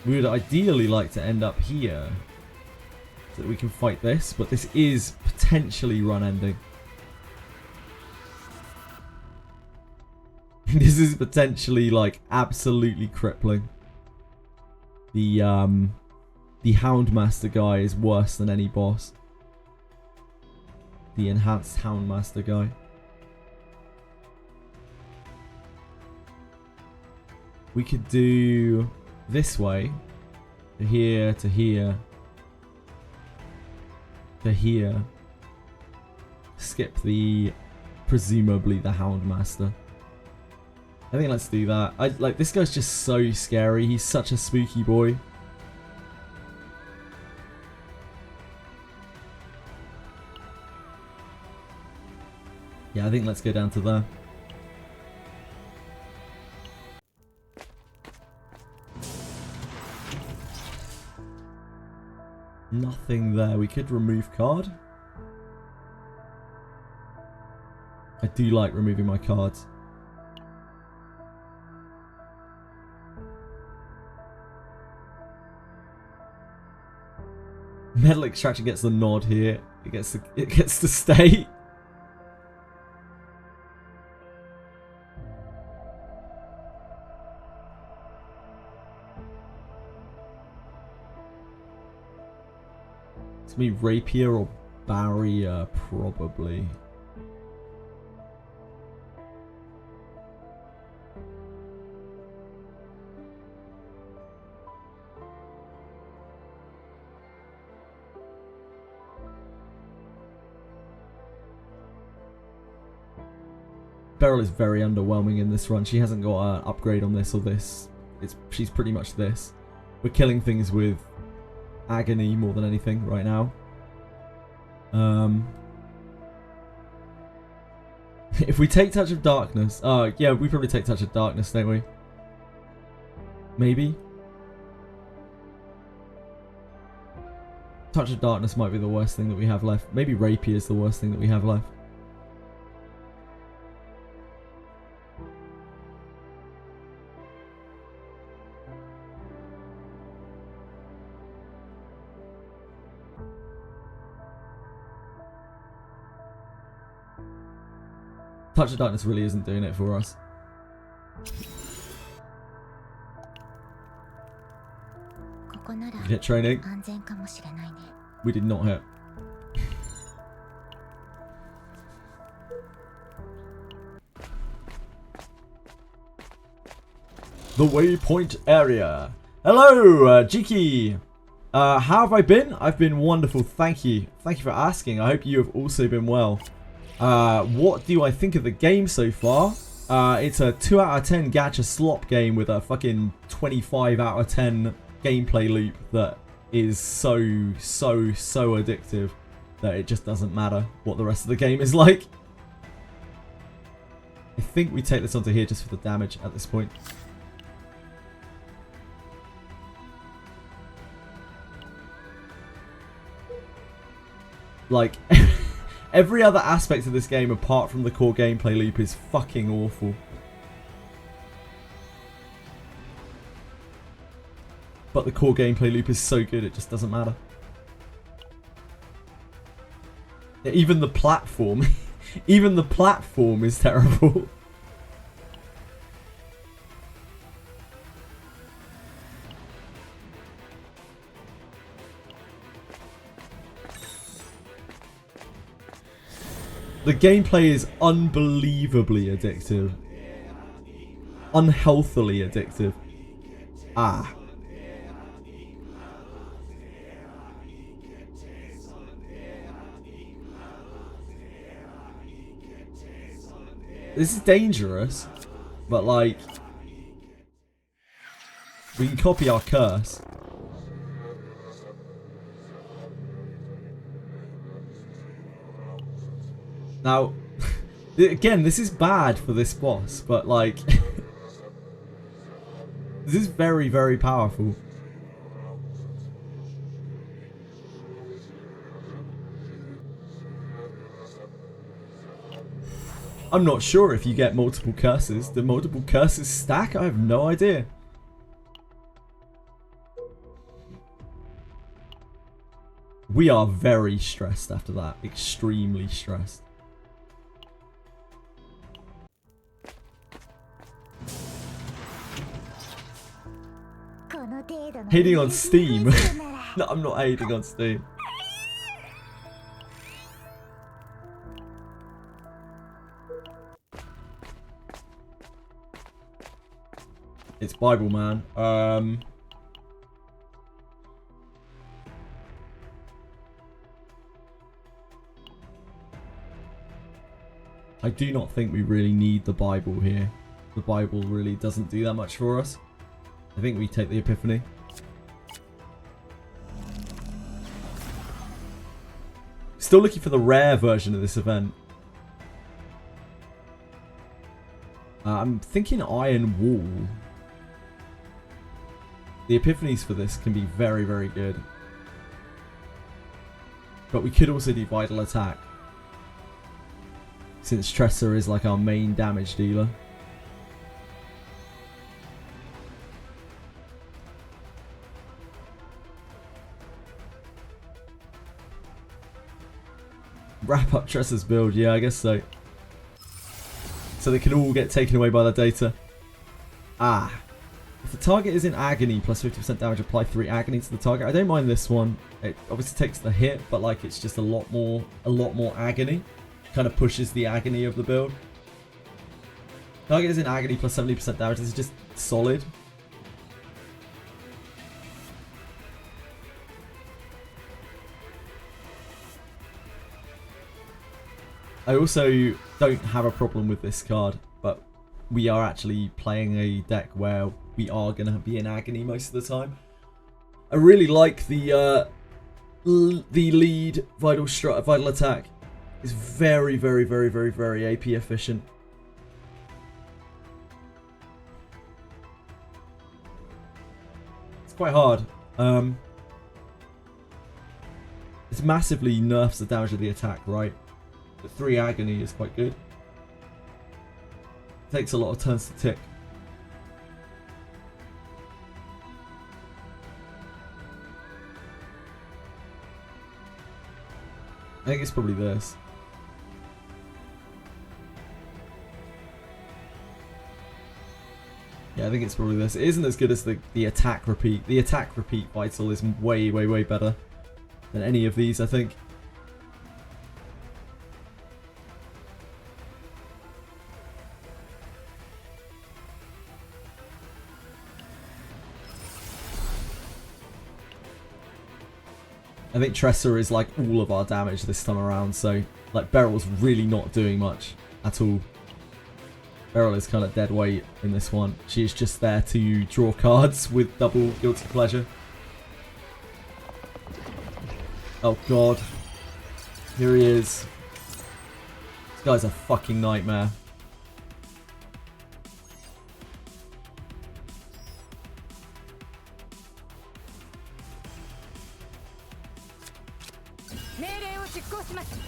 We would ideally like to end up here so that we can fight this, but this is potentially run ending. This is potentially like absolutely crippling. The Houndmaster guy is worse than any boss. The enhanced Houndmaster guy. We could do this way, to here, to here, to here. Skip the, presumably the Houndmaster. I think let's do that. Like, this guy's just so scary. He's such a spooky boy. Yeah, I think let's go down to there. Nothing there. We could remove card. I do like removing my cards. Metal Extraction gets the nod here. It gets to stay. It's me Rapier or Barrier probably. Beryl is very underwhelming in this run. She hasn't got an upgrade on this or this. She's pretty much this. We're killing things with agony more than anything right now. If we take Touch of Darkness... yeah, we probably take Touch of Darkness, don't we? Maybe? Touch of Darkness might be the worst thing that we have left. Maybe Rapier is the worst thing that we have left. Touch of Darkness really isn't doing it for us. Hit training. We did not hit. The waypoint area. Hello, Jiki. How have I been? I've been wonderful. Thank you. Thank you for asking. I hope you have also been well. What do I think of the game so far? It's a 2 out of 10 gacha slop game with a fucking 25 out of 10 gameplay loop that is so addictive that it just doesn't matter what the rest of the game is like. I think we take this onto here just for the damage at this point. Like, every other aspect of this game apart from the core gameplay loop is fucking awful. But the core gameplay loop is so good it just doesn't matter. Even the platform, even the platform is terrible. The gameplay is unbelievably addictive. Unhealthily addictive. Ah. This is dangerous, but like, we can copy our curse. Now, again, this is bad for this boss, but like, this is very, very powerful. I'm not sure if you get multiple curses. Do multiple curses stack? I have no idea. We are very stressed after that. Extremely stressed. Hating on Steam. No, I'm not hating on Steam. It's Bible Man. I do not think we really need the Bible here. The Bible really doesn't do that much for us. I think we take the Epiphany. Still looking for the rare version of this event. I'm thinking Iron Wall. The epiphanies for this can be very, very good. But we could also do Vital Attack, since Tressa is like our main damage dealer. Wrap up Tressa's build, yeah, I guess so. So they can all get taken away by the data. Ah. If the target is in agony, plus 50% damage, apply 3 agony to the target. I don't mind this one. It obviously takes the hit, but like it's just a lot more agony. Kind of pushes the agony of the build. Target is in agony, plus 70% damage. This is just solid. I also don't have a problem with this card, but we are actually playing a deck where we are going to be in agony most of the time. I really like the lead vital attack. It's very, very, very, very, very AP efficient. It's quite hard. It massively nerfs the damage of the attack, right? But 3 agony is quite good. Takes a lot of turns to tick. I think it's probably this. Yeah, I think it's probably this. It isn't as good as the attack repeat. The attack repeat vital is way, way, way better than any of these, I think. I think Tressa is like all of our damage this time around, so like Beryl's really not doing much at all. Beryl is kind of dead weight in this one. She is just there to draw cards with double Guilty Pleasure. Oh god. Here he is. This guy's a fucking nightmare.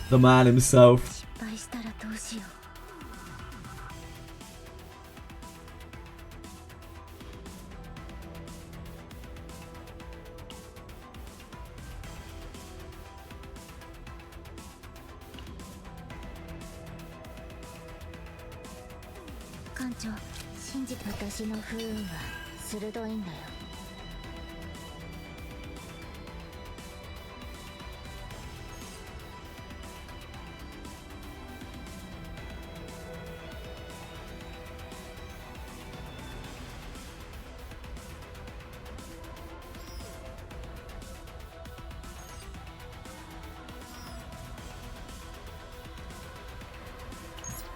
The man himself.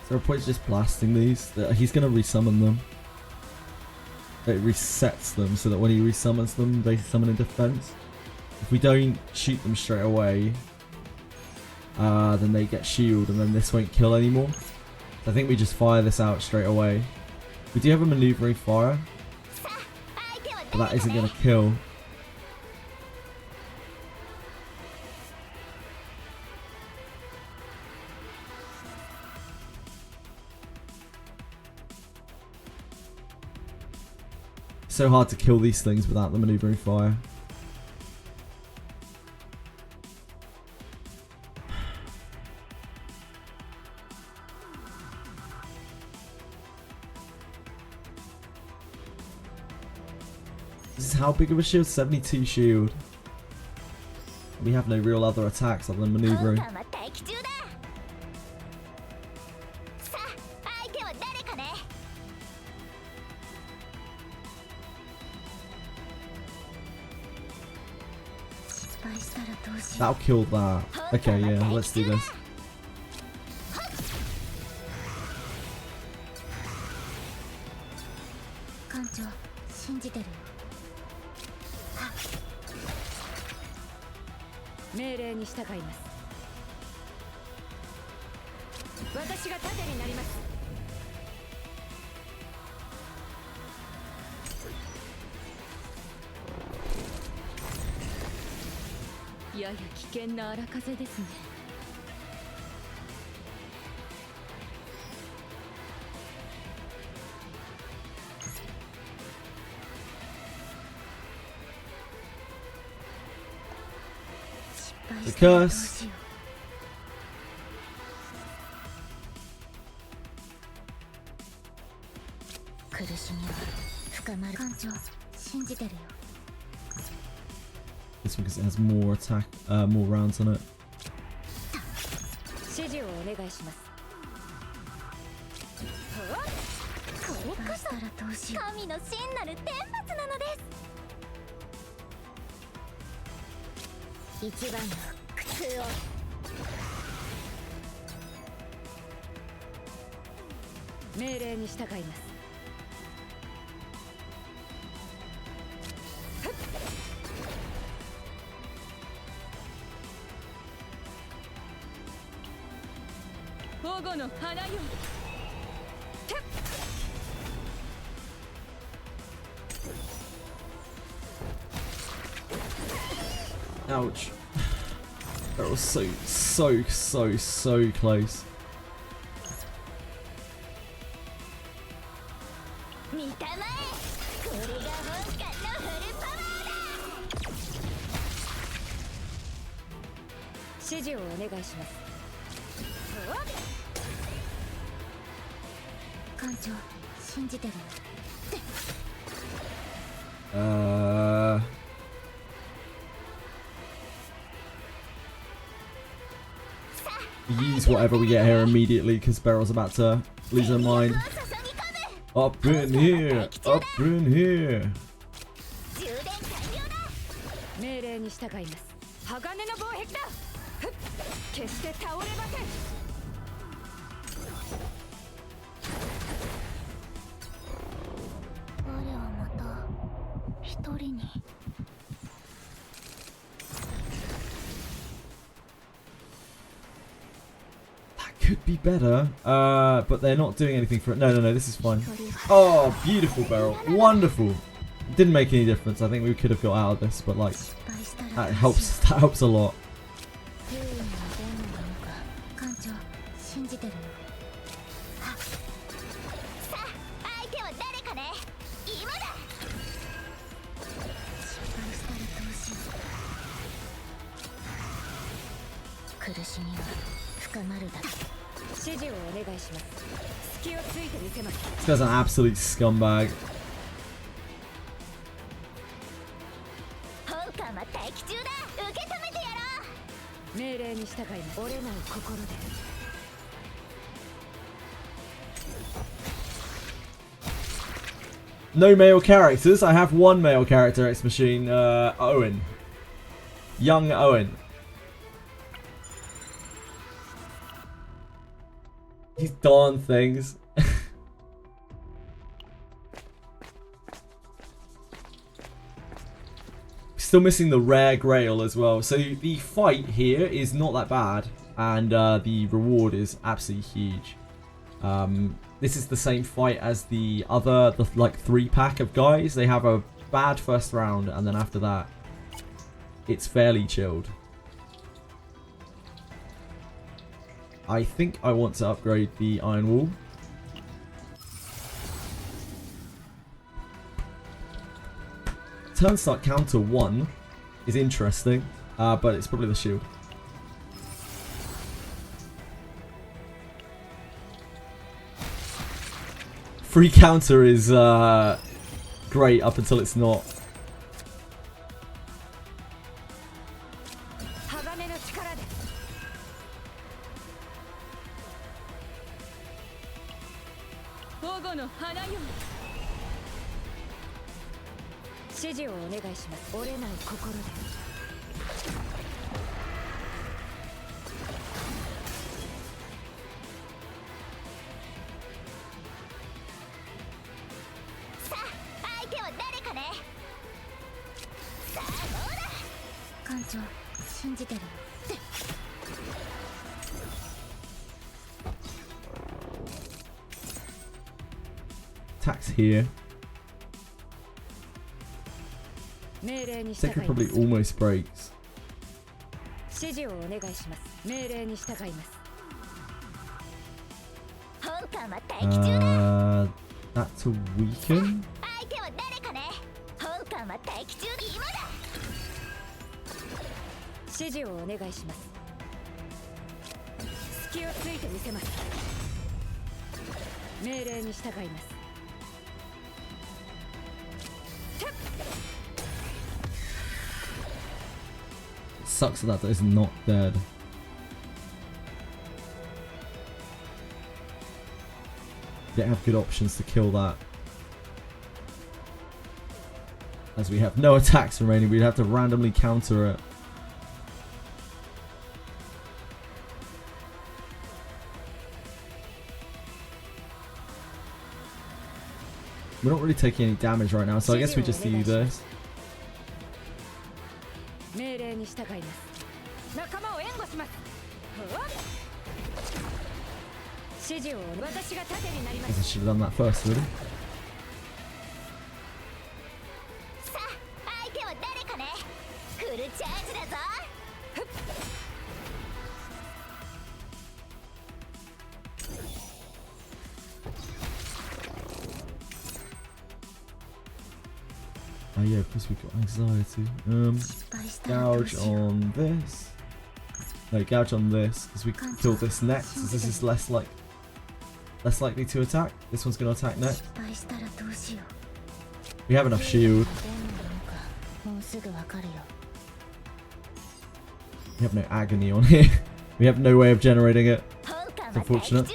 Is there a point just blasting these? He's going to resummon them. It resets them so that when he resummons them, they summon in defense. If we don't shoot them straight away, then they get shield and then this won't kill anymore. So I think we just fire this out straight away. We do have a maneuvering fire, but that isn't going to kill. So hard to kill these things without the maneuvering fire. This is how big of a shield? 72 shield. We have no real other attacks other than maneuvering. That'll kill that. Okay, yeah, let's do this. やや危険な荒風ですね。The curse. 苦しみは深まる。艦長信じてるよ。 This one because it has more attack, more rounds on it. 指示をお願いします。これこそ神の真なる天罰なのです。一番の苦痛を。命令に従います。保護の花よ。 Ouch. That was so close. 見たまえ。これが本艦のフルパワーだ。指示をお願いします。艦長信じてるよ。Use whatever we get here immediately because Beryl's about to lose her mind. Up in here! Up in here! 命令に従います。鋼の防壁だ。決して倒れません。我はまた一人に。 Could be better, but they're not doing anything for it. No, this is fine. Oh, beautiful Beryl. Wonderful. Didn't make any difference. I think we could have got out of this, but like, that helps a lot. 艦長信じてるよ。さあ、相手は誰かね。今だ。失敗したらどうしよう。苦しみは深まるだけ。 指示をお願いします。隙をついてみせます。 This guy's an absolute scumbag. 本艦は待機中だ。受け止めてやろう。命令に従います。折れない心で。 No male characters. I have one male character, X Machine, Owen. Young Owen. These darn things. Still missing the rare grail as well. So the fight here is not that bad. And the reward is absolutely huge. This is the same fight as the other, like 3-pack of guys. They have a bad first round, and then after that, it's fairly chilled. I think I want to upgrade the Iron Wall. Turn start counter 1 is interesting, but it's probably the shield. Free counter is great up until it's not. Attacks here. Second probably almost breaks. 指示をお願いします。命令に従います。本艦は待機中だ。That's a weaken? 相手は誰かね。本艦は待機中で今だ。指示をお願いします。隙をついてみせます。命令に従います。Sucks that is not dead. They have good options to kill that. As we have no attacks remaining, we'd have to randomly counter it. We're not really taking any damage right now, so I guess we just do this. 命令に従います。仲間を援護します。指示を私が盾になりま I す。 should have done that first, really. さあ、相手は誰かね。フルチャージだぞ。Oh yeah, of course we've got anxiety. Gouge on this. No, gouge on this, because we can kill this next. As this is less likely to attack. This one's going to attack next. We have enough shield. We have no agony on here. We have no way of generating it. It's unfortunate.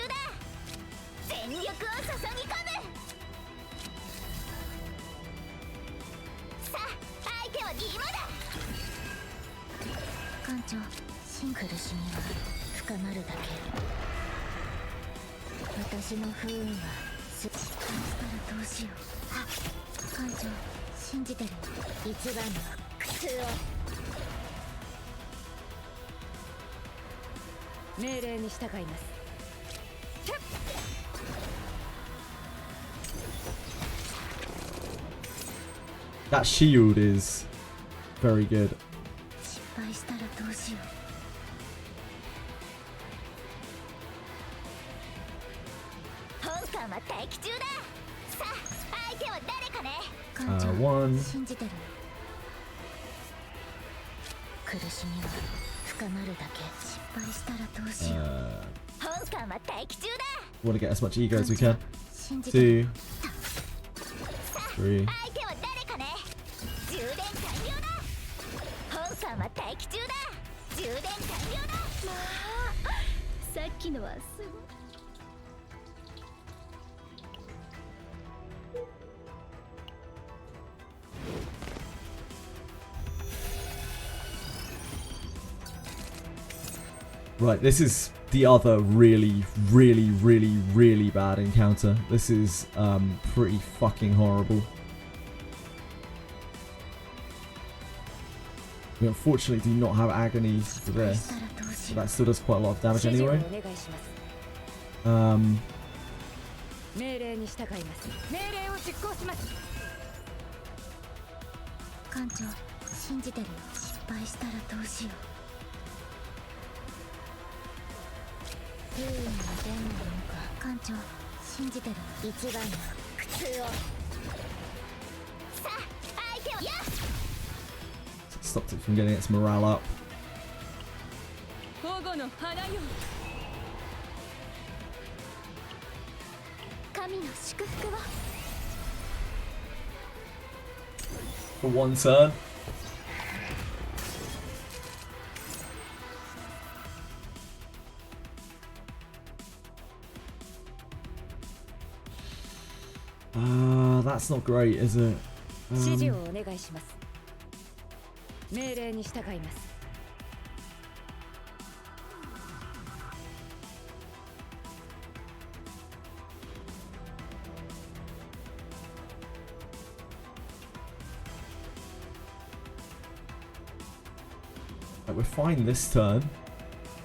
苦しみは深まるだけ。私の不運は失敗したらどうしよう。艦長、信じてる。一番の苦痛を。命令に従います。 That shield is very good. 失敗したらどうしよう。 待機中だ。さあ、相手は誰かね。艦長、one. 信じてる。苦しみは深まるだけ。失敗したらどうしよう。本艦は待機中だ。 Want to get as much ego as we can. 信じてる。 2, 3. 相手は誰かね。充電完了だ。本艦は待機中だ。充電完了だ。まあ、さっきのはすごい。 Right, this is the other really bad encounter. This is pretty fucking horrible. We unfortunately do not have agony for this, but that still does quite a lot of damage anyway. 命令に従います。命令を実行します。艦長、信じてるよ。失敗したらどうしよう。 不運は出んのか。艦長、信じてる。一番の苦痛を。さあ、相手をやっ。 Stopped it from getting its morale up. 保護の花よ。神の祝福を。 For one turn. That's not great, is it? 指示をお願いします。命令に従います。 Like, we're fine this turn,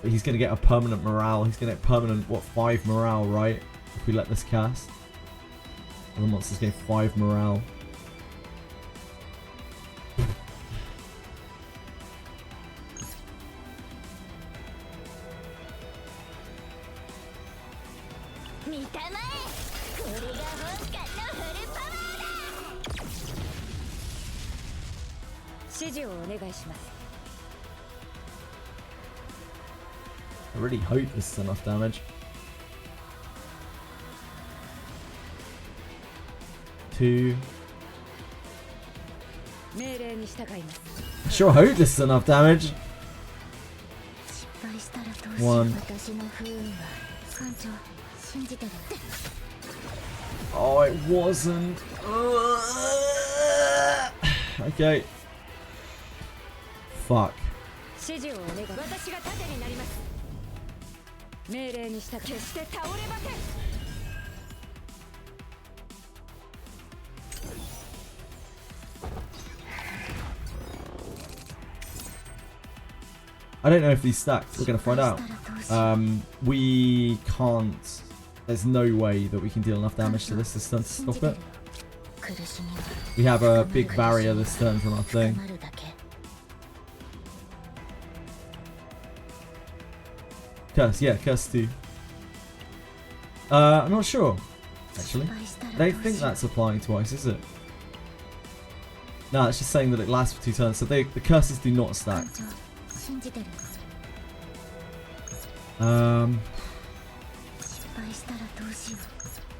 but he's going to get a permanent morale. He's going to get permanent, what, 5 morale, right? If we let this cast. And the monster's getting 5 morale. 見たまえ。これが本館のフルパワーだ。指示をお願いします。 I really hope this is enough damage. 2. 命令に従います。 I sure hope this is enough damage. 失敗したらどうしよう。 1. 私の不運は艦長信じてる。 Oh, it wasn't. Okay. Fuck. 指示をお願い。私が盾になります。命令に従い。決して倒れません。 I don't know if these stacked. We're gonna find out. We can't. There's no way that we can deal enough damage to this turn to stop it. We have a big barrier this turn from our thing. Curse, yeah, curse 2. I'm not sure, actually. I don't think that's applying twice, is it? No, it's just saying that it lasts for 2 turns, so the curses do not stack. I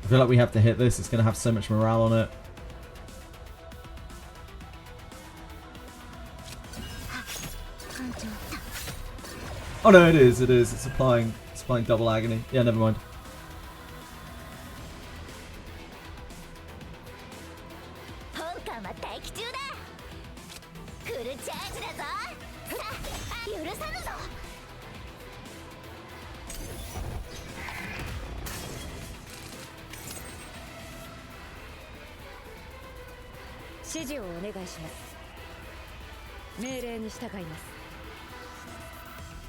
feel like we have to hit this. It's going to have so much morale on it. Oh no, it is. It is. It's applying double agony. Yeah, never mind.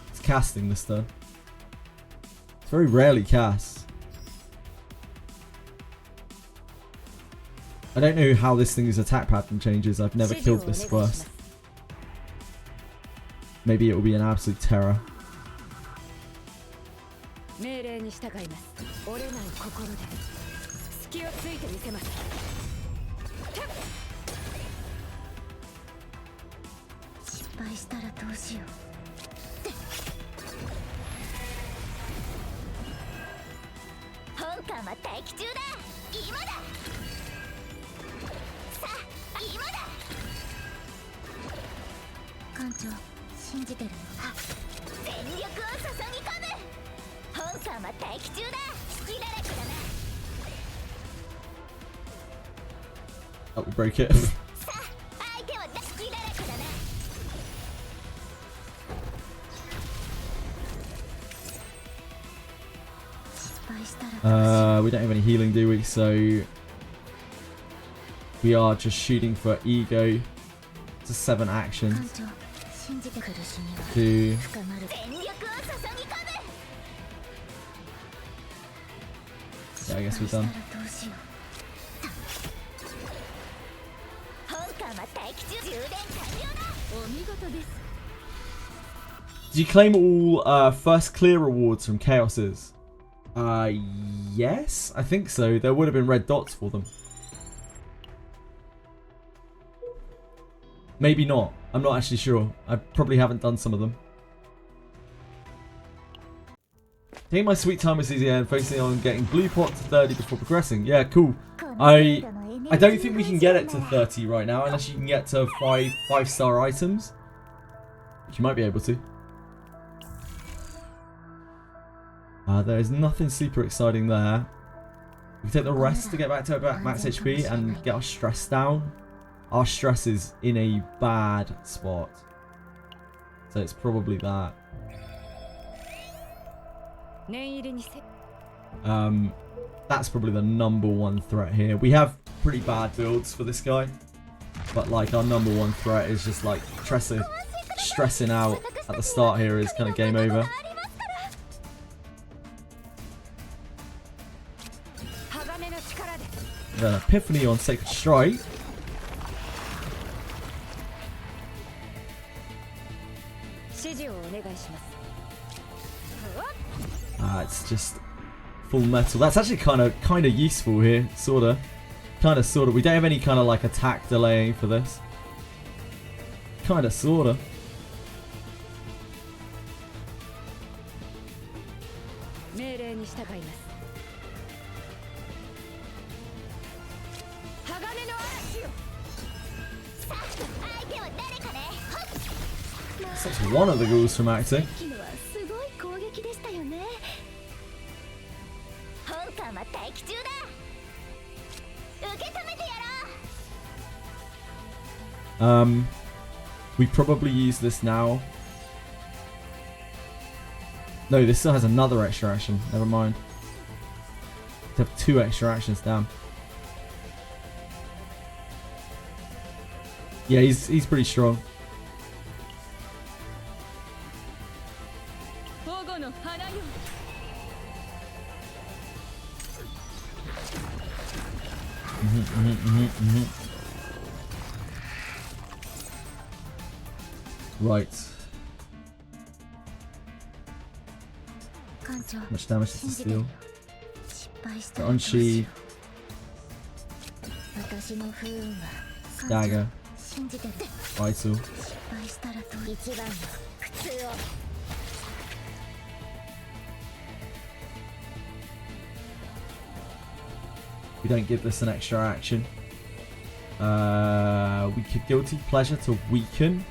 It's casting this turn. It's very rarely cast. I don't know how this thing's attack pattern changes. I've never killed this first. Maybe it will be an absolute terror. That will break it. We don't have any healing, do we? So we are just shooting for ego. To 7 actions. 2. Yeah, I guess we're done. Did you claim all first clear rewards from Chaoses? Yes, I think so. There would have been red dots for them. Maybe not. I'm not actually sure. I probably haven't done some of them. Taking my sweet time with easier and focusing on getting blue pot to 30 before progressing. Yeah, cool. I don't think we can get it to 30 right now unless you can get to 5-star items. Which you might be able to. There is nothing super exciting there. We take the rest to get back to max HP and get our stress down. Our stress is in a bad spot. So it's probably that. That's probably the #1 threat here. We have pretty bad builds for this guy. But like our #1 threat is just like stressing out at the start here is kind of game over. The Epiphany on Sacred Strike. It's just Full metal. That's actually kind of useful here, sorta. Sorta. We don't have any kind of like attack delaying for this. Sorta. That's one of the ghouls from acting. We probably use this now. No, this still has another extra action. Never mind. We have 2 extra actions down. Yeah, he's pretty strong. Right. How much damage does this deal? The unsheathe. Dagger. Vital. We don't give this an extra action. We could Guilty Pleasure to weaken.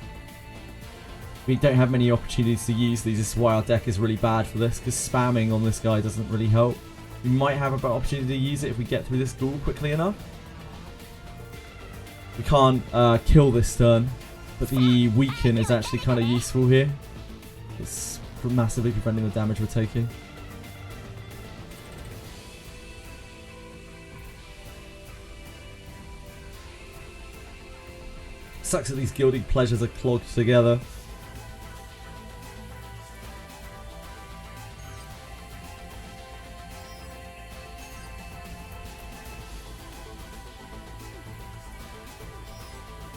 We don't have many opportunities to use these. This is why our deck is really bad for this, because spamming on this guy doesn't really help. We might have a better opportunity to use it if we get through this ghoul quickly enough. We can't kill this turn, but the weaken is actually kind of useful here. It's massively preventing the damage we're taking. Sucks that these Guilty Pleasures are clogged together.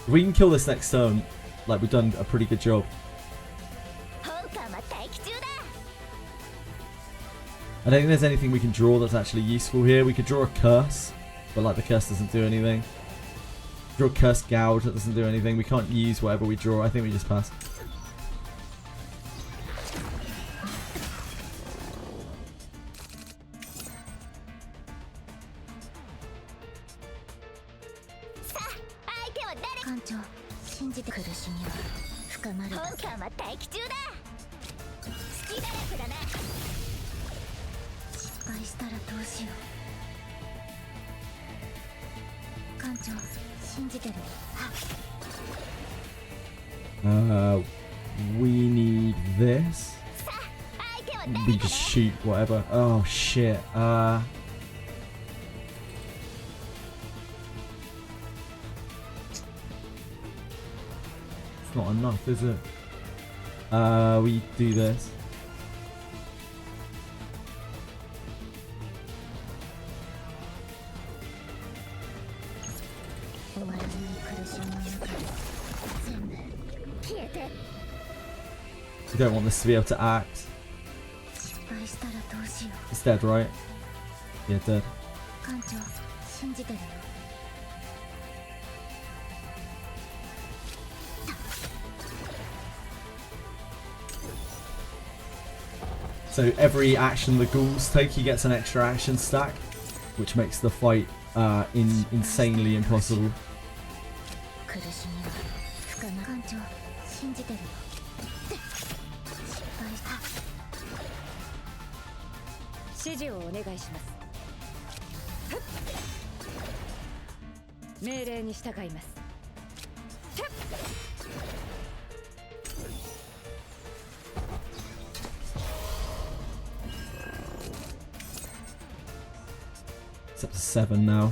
If we can kill this next turn, like, we've done a pretty good job. I don't think there's anything we can draw that's actually useful here. We could draw a curse, but like the curse doesn't do anything. Draw a curse gouge, that doesn't do anything. We can't use whatever we draw. I think we just pass. We need this. We just shoot whatever. Oh shit. It's not enough, is it? We do this. We don't want this to be able to act. It's dead, right? Yeah, dead. So every action the ghouls take, he gets an extra action stack, which makes the fight insanely impossible. It's up to 7 now.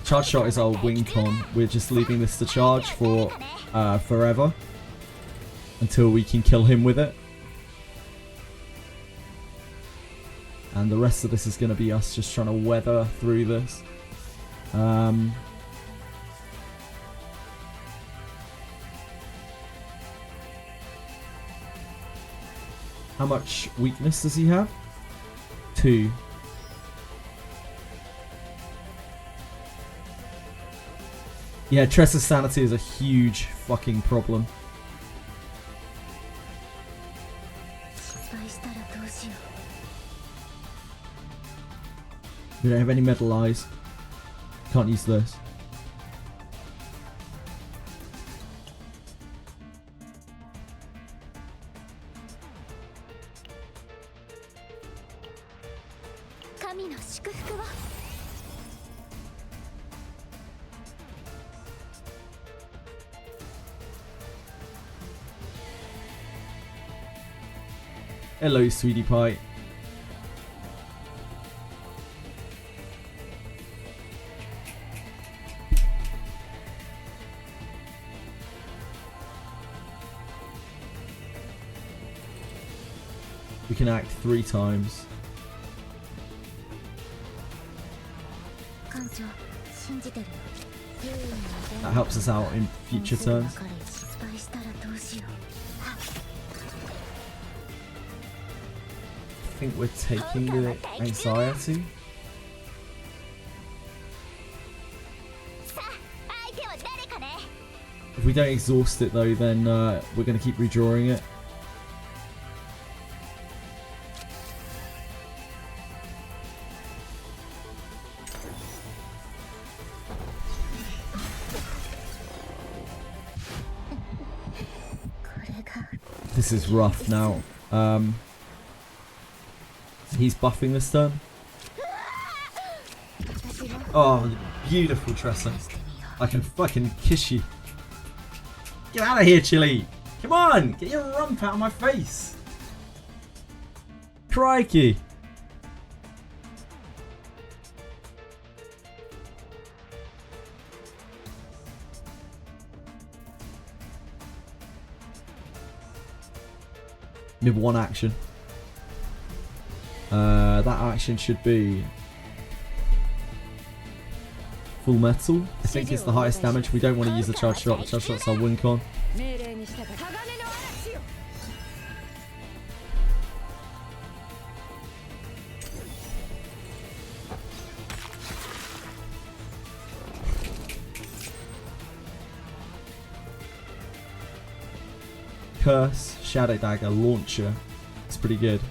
Charge shot is our wing con. We're just leaving this to charge for forever until we can kill him with it. And the rest of this is going to be us just trying to weather through this. How much weakness does he have? 2. Yeah, Tressa's sanity is a huge fucking problem. We don't have any metal eyes. Can't use this. Hello, sweetie pie. We can act 3 times. That helps us out in future turns. I think we're taking the anxiety. If we don't exhaust it though, then we're going to keep redrawing it. This is rough now. He's buffing this turn. Oh, beautiful Tressa. I can fucking kiss you. Get out of here, Chili. Come on, get your rump out of my face. Crikey. We have 1 action. That action should be full metal. I think it's the highest damage. We don't want to use the charge shot. The charge shot's our win con. Curse, Shadow Dagger, Launcher. It's pretty good.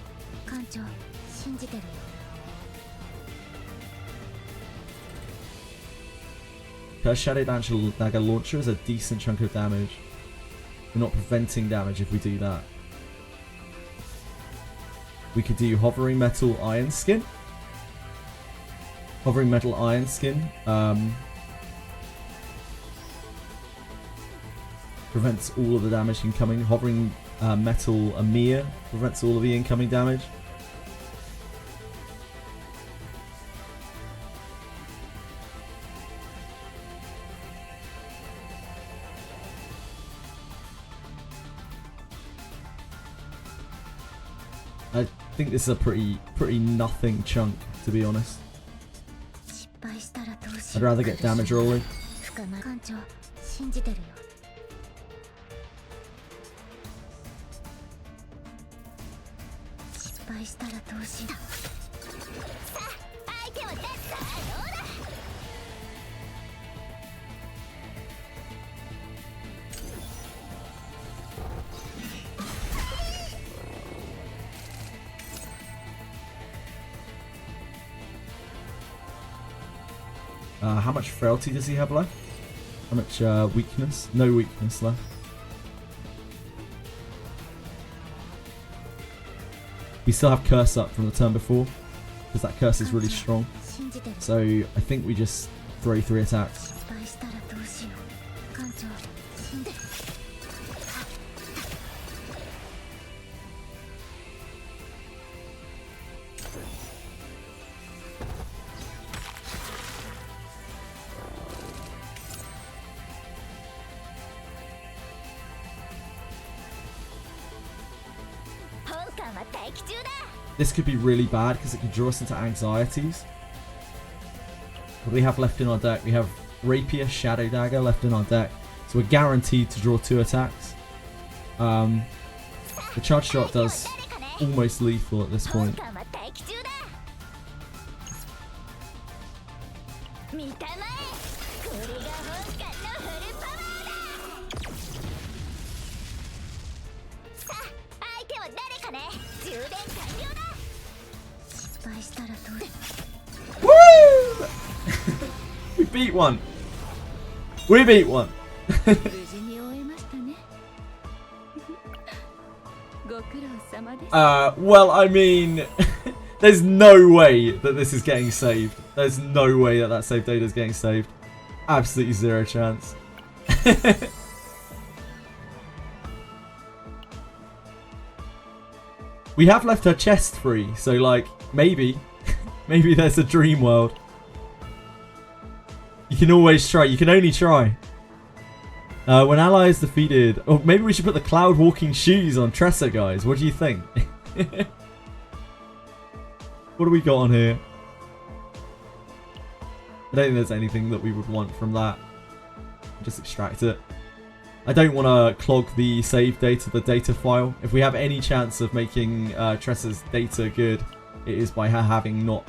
Curse, Shadow Dagger, Launcher is a decent chunk of damage. We're not preventing damage if we do that. We could do Hovering Metal Iron Skin. Hovering Metal Iron Skin prevents all of the damage incoming. Hovering Metal Amir prevents all of the incoming damage. I think this is a pretty nothing chunk, to be honest. I'd rather get damage early. How much frailty does he have left? How much weakness? No weakness left. We still have curse up from the turn before, because that curse is really strong. So I think we just throw 3 attacks. This could be really bad because it could draw us into anxieties. What do we have left in our deck? We have Rapier, Shadow Dagger left in our deck. So we're guaranteed to draw 2 attacks. The charge shot does almost lethal at this point. Woo! We beat one. We beat one. Well, I mean, there's no way that this is getting saved. There's no way that that save data is getting saved. Absolutely zero chance. We have left her chest free, so like, maybe. Maybe there's a dream world. You can always try. You can only try. When ally is defeated... Oh, maybe we should put the cloud walking shoes on Tressa, guys. What do you think? What do we got on here? I don't think there's anything that we would want from that. Just extract it. I don't want to clog the save data, the data file. If we have any chance of making Tressa's data good, it is by her having not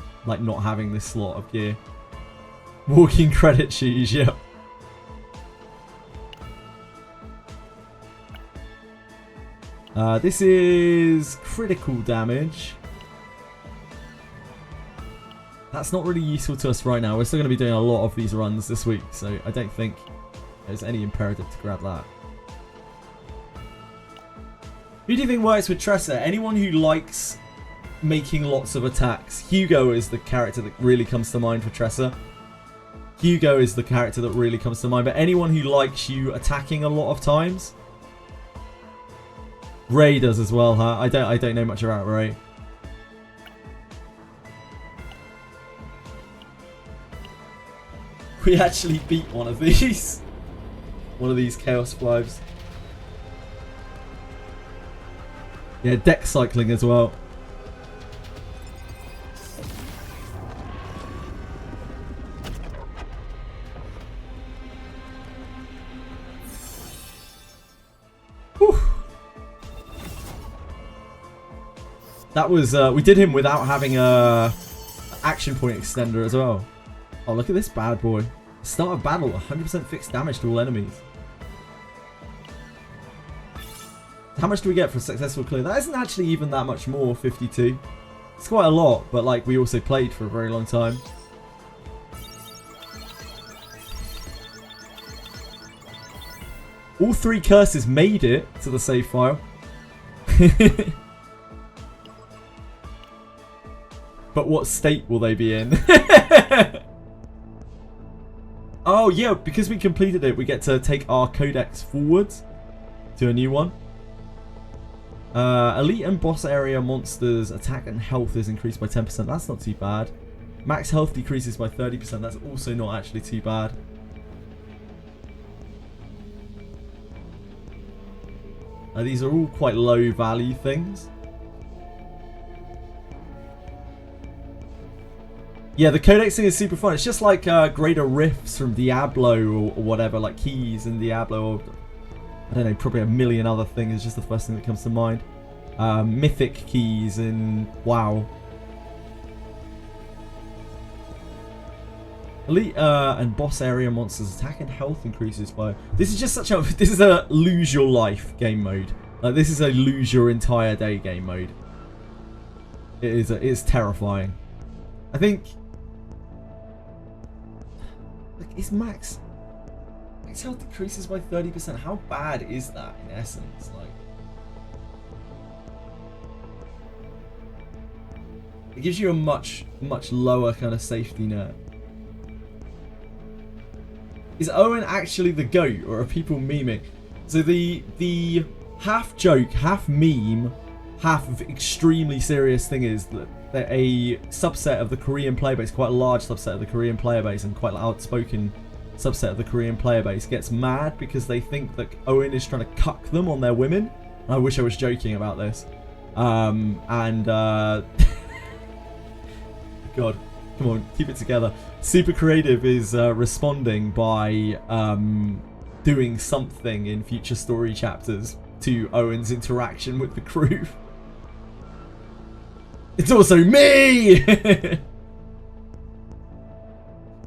having this slot of gear. Walking credit shoes, yep. This is critical damage. That's not really useful to us right now. We're still going to be doing a lot of these runs this week, so I don't think there's any imperative to grab that. Who do you think works with Tressa? Anyone who likes making lots of attacks. Hugo is the character that really comes to mind for Tressa. Hugo is the character that really comes to mind, but anyone who likes you attacking a lot of times. Ray does as well, huh? I don't know much about Ray. We actually beat one of these. One of these Chaos Flives. Yeah, deck cycling as well. Whew. That was, we did him without having a action point extender as well. Oh, look at this bad boy. Start of battle, 100% fixed damage to all enemies. How much do we get for a successful clear? That isn't actually even that much more, 52. It's quite a lot, but like we also played for a very long time. All 3 curses made it to the save file. But what state will they be in? Oh yeah, because we completed it, we get to take our codex forwards to a new one. Elite and boss area monsters attack and health is increased by 10%. That's not too bad. Max health decreases by 30%. That's also not actually too bad. These are all quite low value things. Yeah, the codex thing is super fun. It's just like greater rifts from Diablo or whatever, like keys in Diablo, or I don't know, probably a million other things. It's just the first thing that comes to mind. Mythic keys in WoW. Elite and boss area monsters attack and health increases by... This is just such a... This is a lose your life game mode. Like, this is a lose your entire day game mode. It is terrifying. I think... Like, is max health decreases by 30%? How bad is that in essence? Like, it gives you a much lower kind of safety net. Is Owen actually the GOAT, or are people memeing? So the half joke, half meme, half extremely serious thing is that a subset of the Korean player base, quite a large subset of the Korean player base, and quite an outspoken subset of the Korean player base, gets mad because they think that Owen is trying to cuck them on their women. And I wish I was joking about this. God, come on, keep it together. Super Creative is responding by doing something in future story chapters to Owen's interaction with the crew. It's also me!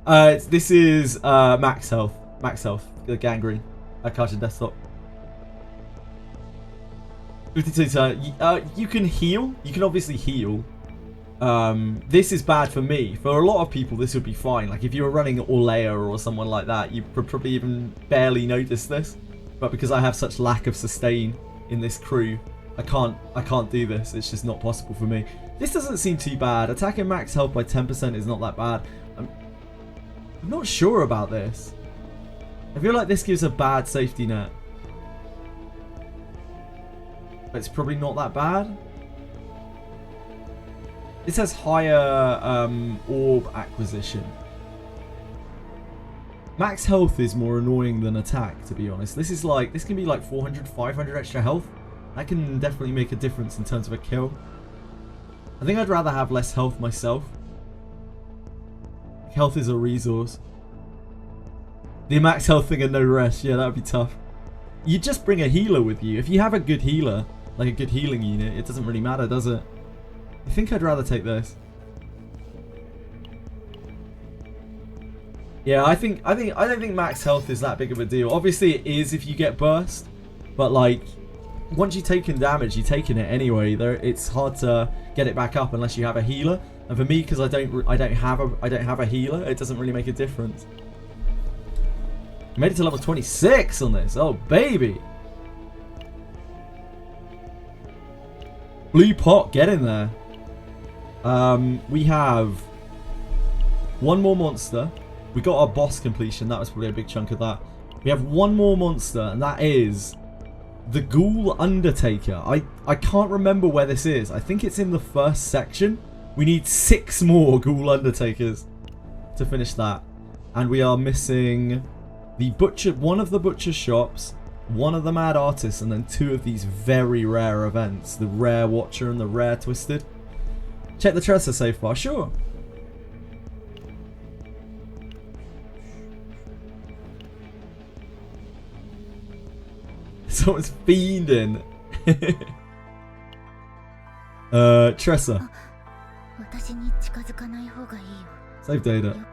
This is max health. Max health. The gangrene. Cartoon desktop. 52 you can heal. You can obviously heal. This is bad for me. For a lot of people, this would be fine. Like if you were running Orlea or someone like that, you would probably even barely notice this. But because I have such lack of sustain in this crew, I can't do this. It's just not possible for me. This doesn't seem too bad. Attacking max health by 10% is not that bad. I'm not sure about this. I feel like this gives a bad safety net. But it's probably not that bad. This has higher orb acquisition. Max health is more annoying than attack, to be honest. This can be like 400, 500 extra health. That can definitely make a difference in terms of a kill. I think I'd rather have less health myself. Health is a resource. The max health thing and no rest. Yeah, that would be tough. You just bring a healer with you. If you have a good healer, like a good healing unit, it doesn't really matter, does it? I think I'd rather take this. Yeah, I don't think max health is that big of a deal. Obviously it is if you get burst, but like once you've taken damage, you've taken it anyway. It's hard to get it back up unless you have a healer. And for me, because I don't have a healer, it doesn't really make a difference. I made it to level 26 on this. Oh baby. Blue pot, get in there. We have one more monster. We got our boss completion. That was probably a big chunk of that. We have one more monster, and that is the Ghoul Undertaker. I can't remember where this is. I think it's in the first section. We need 6 more Ghoul Undertakers to finish that. And we are missing the butcher, one of the butcher shops, one of the mad artists, and then 2 of these very rare events. The rare Watcher and the rare Twisted. Check the Tressa so far, sure. Someone's fiending. Tressa. Save data.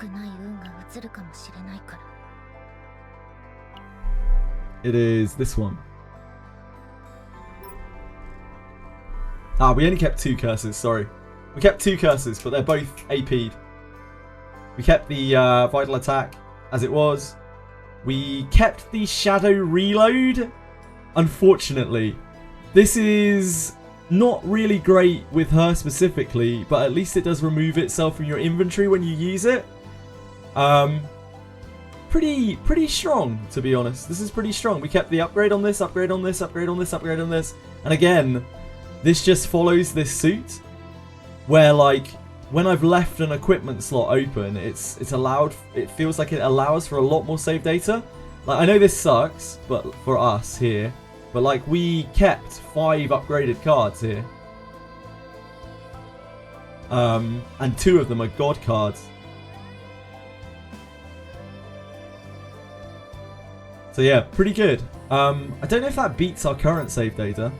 It is this one. Ah, we only kept 2 curses, sorry. We kept 2 curses, but they're both AP'd. We kept the vital attack as it was. We kept the shadow reload. Unfortunately, this is not really great with her specifically, but at least it does remove itself from your inventory when you use it. Pretty strong, to be honest. This is pretty strong. We kept the upgrade on this, upgrade on this, upgrade on this, upgrade on this. And again, this just follows this suit where, like, when I've left an equipment slot open, it's allowed, it feels like it allows for a lot more save data. Like, I know this sucks, but for us here, but like we kept 5 upgraded cards here. And 2 of them are god cards. So yeah, pretty good. I don't know if that beats our current save data.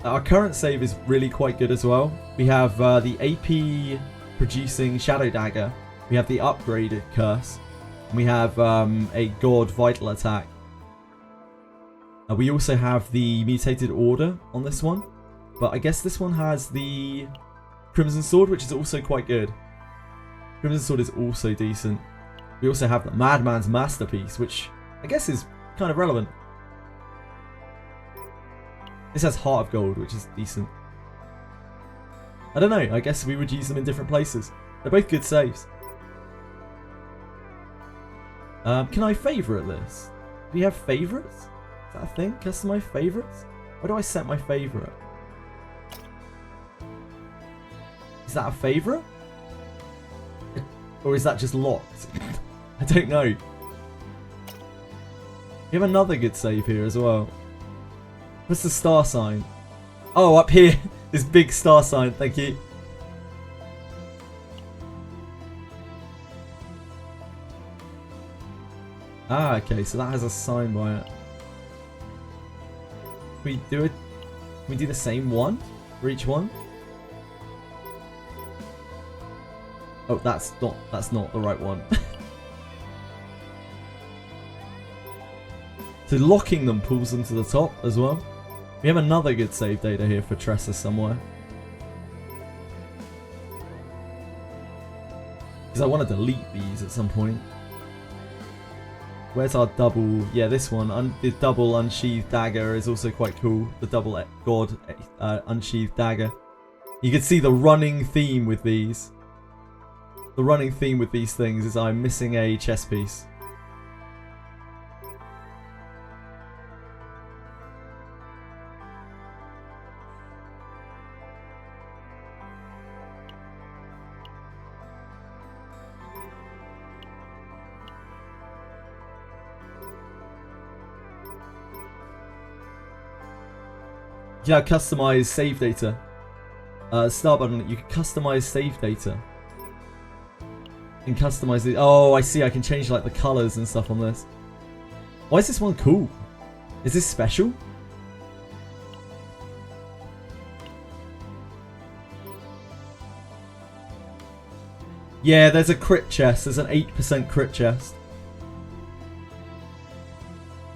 Our current save is really quite good as well. We have the AP producing Shadow Dagger. We have the upgraded Curse. And we have a God Vital Attack. We also have the Mutated Order on this one. But I guess this one has the Crimson Sword, which is also quite good. Crimson Sword is also decent. We also have the Madman's Masterpiece, which I guess is kind of relevant. This has Heart of Gold, which is decent. I don't know, I guess we would use them in different places. They're both good saves. Can I favourite this? Do we have favourites? Is that a thing? Customize favourites? Where do I set my favourite? Is that a favourite? Or is that just locked? I don't know. We have another good save here as well. What's the star sign? Oh, up here. This big star sign. Thank you. Ah, okay. So that has a sign by it. Can we do it? Can we do the same one for each one? Oh, that's not the right one. So locking them pulls them to the top as well. We have another good save data here for Tressa somewhere. Because I want to delete these at some point. Where's our double? Yeah, this one. The double unsheathed dagger is also quite cool. The double god unsheathed dagger. You can see the running theme with these. The running theme with these things is I'm missing a chess piece. Yeah, customize save data. Start button, you can customize save data. And customize it. Oh, I see, I can change like the colors and stuff on this. Why is this one cool? Is this special? Yeah, there's a crit chest. There's an 8% crit chest.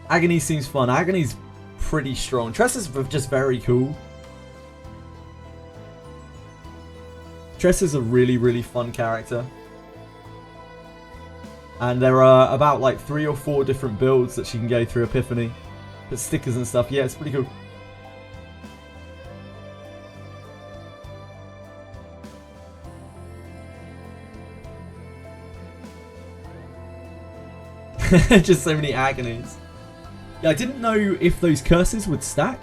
Agony seems fun. Agony's pretty strong. Tressa's just very cool. Tressa's a really, really fun character. And there are about like 3 or 4 different builds that she can go through Epiphany. Put stickers and stuff. Yeah, it's pretty cool. Just so many agonies. Yeah, I didn't know if those curses would stack.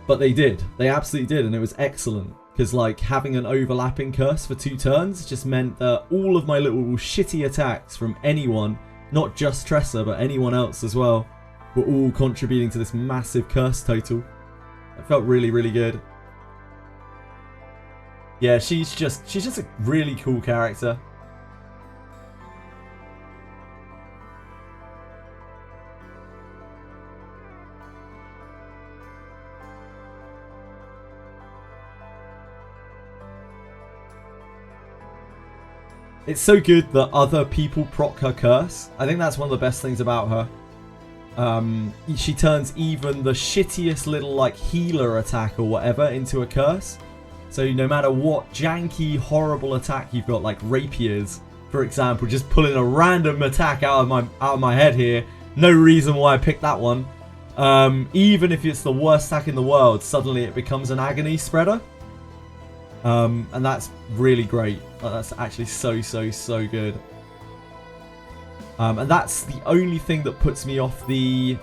But they did. They absolutely did, and it was excellent. Because, like, having an overlapping curse for 2 turns just meant that all of my little shitty attacks from anyone, not just Tressa, but anyone else as well, were all contributing to this massive curse total. It felt really, really good. Yeah, she's just a really cool character. It's so good that other people proc her curse. I think that's one of the best things about her. She turns even the shittiest little like healer attack or whatever into a curse. So no matter what janky, horrible attack you've got, like rapiers, for example, just pulling a random attack out of my head here. No reason why I picked that one. Even if it's the worst attack in the world, suddenly it becomes an agony spreader. And that's really great. That's actually so good. And that's the only thing that puts me off the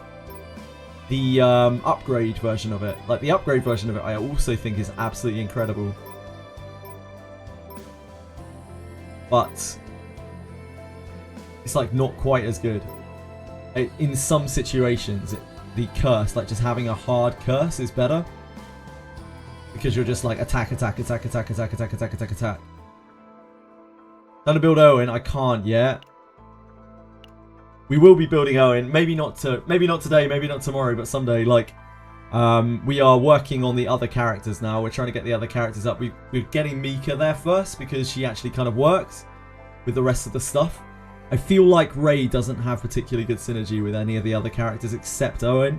upgrade version of it. Like the upgrade version of it, I also think is absolutely incredible. But it's like not quite as good. In some situations, the curse, like just having a hard curse, is better. Because you're just like attack. Trying to build Owen, I can't yet. We will be building Owen. Maybe not today, maybe not tomorrow, but someday. Like, we are working on the other characters now. We're trying to get the other characters up. We're getting Mika there first because she actually kind of works with the rest of the stuff. I feel like Ray doesn't have particularly good synergy with any of the other characters except Owen.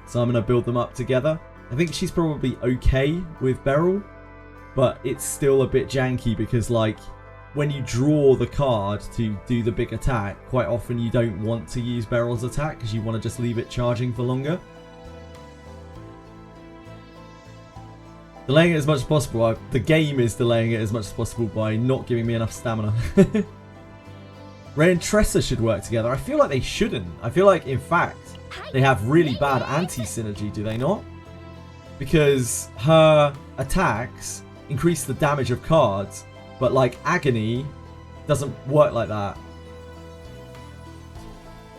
So I'm going to build them up together. I think she's probably okay with Beryl, but it's still a bit janky because, like, when you draw the card to do the big attack, quite often you don't want to use Beryl's attack because you want to just leave it charging for longer. Delaying it as much as possible. The game is delaying it as much as possible by not giving me enough stamina. Ray and Tressa should work together. I feel like they shouldn't. I feel like, in fact, they have really bad anti-synergy, do they not? Because her attacks increase the damage of cards, but like Agony doesn't work like that.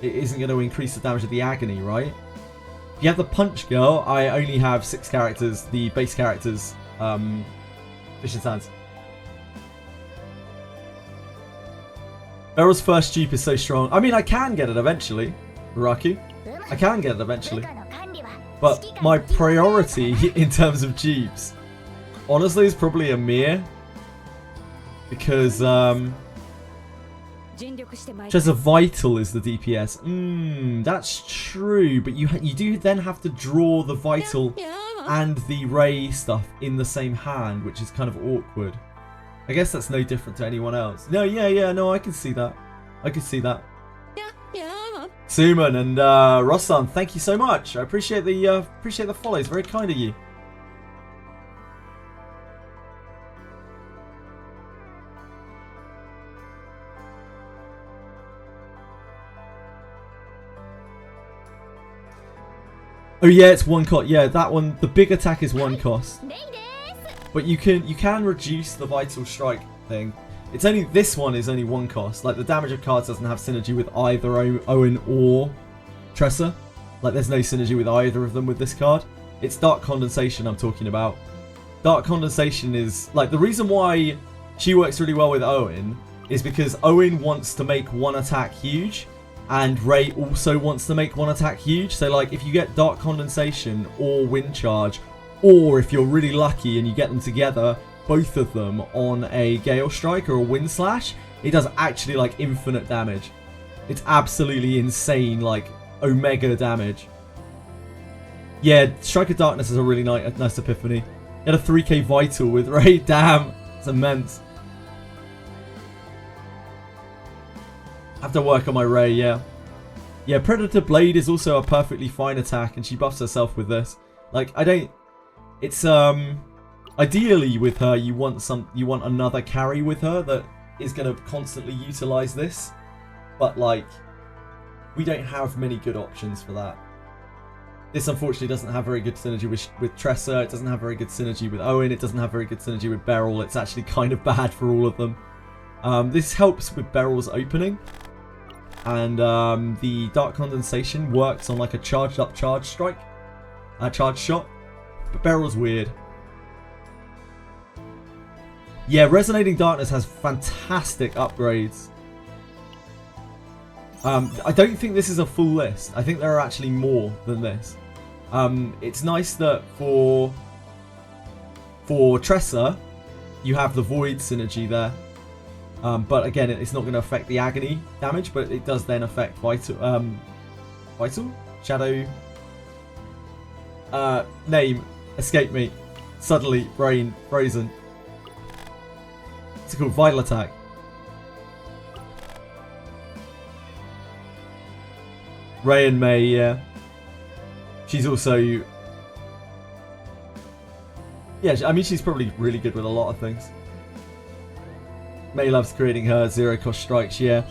It isn't going to increase the damage of the Agony, right? If you have the Punch Girl, I only have 6 characters, the base characters, Fish and Sands. Beryl's first dupe is so strong. I mean, I can get it eventually, Raku. I can get it eventually. But my priority in terms of dupes, honestly, is probably Amir. Because, Tressa Vital is the DPS. That's true, but you do then have to draw the Vital and the Ray stuff in the same hand, which is kind of awkward. I guess that's no different to anyone else. No, yeah, no, I can see that. I can see that. Suman and Rossan, thank you so much. I appreciate the follows. Very kind of you. Oh yeah, it's 1 cost. Yeah, that one. The big attack is 1 cost. But you can reduce the Vital Strike thing. It's only this one is only 1 cost. Like the damage of cards doesn't have synergy with either Owen or Tressa. Like there's no synergy with either of them with this card. It's Dark Condensation I'm talking about. Dark Condensation is like the reason why she works really well with Owen is because Owen wants to make 1 attack huge. And Ray also wants to make 1 attack huge. So like if you get Dark Condensation or Wind Charge, or if you're really lucky and you get them together, both of them on a Gale Strike or a Wind Slash, it does actually like infinite damage. It's absolutely insane, like Omega damage. Yeah, Strike of Darkness is a really nice epiphany. Get a 3k Vital with Ray, damn, it's immense. Have to work on my Ray, yeah. Yeah, Predator Blade is also a perfectly fine attack, and she buffs herself with this. Like, I don't... It's, ideally with her, you want another carry with her that is going to constantly utilize this. But, like, we don't have many good options for that. This, unfortunately, doesn't have very good synergy with Tressa. It doesn't have very good synergy with Owen. It doesn't have very good synergy with Beryl. It's actually kind of bad for all of them. This helps with Beryl's opening. And the Dark Condensation works on like a charged up charge strike. Charge shot. But Beryl's weird. Yeah, Resonating Darkness has fantastic upgrades. I don't think this is a full list. I think there are actually more than this. It's nice that for Tressa, you have the Void synergy there. But again, it's not going to affect the Agony damage, but it does then affect Vital? Shadow? Name. Escape me. Suddenly, brain. Frozen. What's it called? Vital Attack. Ray and May, yeah. She's also... Yeah, I mean, she's probably really good with a lot of things. May loves creating her 0 cost strikes, yeah.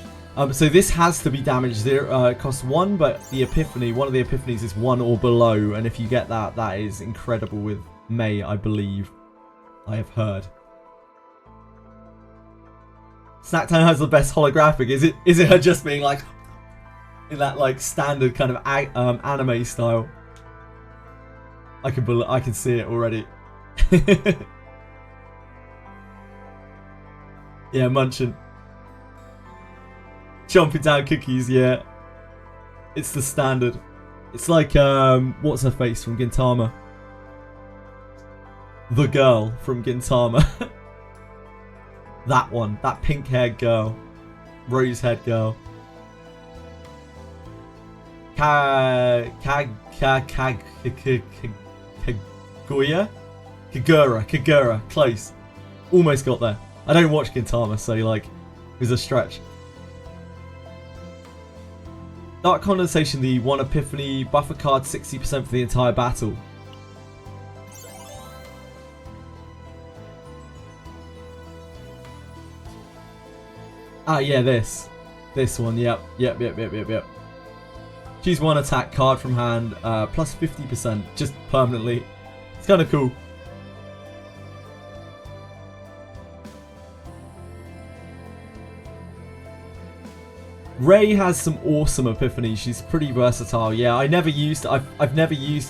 So this has to be damage 0, cost 1, but the epiphany, one of the epiphanies is 1 or below, and if you get that, that is incredible with May, I believe. I have heard. Snacktown has the best holographic. Is it her just being like in that like standard kind of anime style? I can see it already. Yeah, munching. Chomping down cookies, yeah. It's the standard. It's like, what's her face from Gintama? The girl from Gintama. That one. That pink-haired girl. Rose-haired girl. Kagura. Close. Almost got there. I don't watch Gintama, so like, it was a stretch. Dark Condensation, the 1 epiphany, buff a card 60% for the entire battle. Ah, yeah, this one, yep. Choose 1 attack card from hand, plus 50%, just permanently. It's kind of cool. Ray has some awesome epiphanies. She's pretty versatile. Yeah, I've never used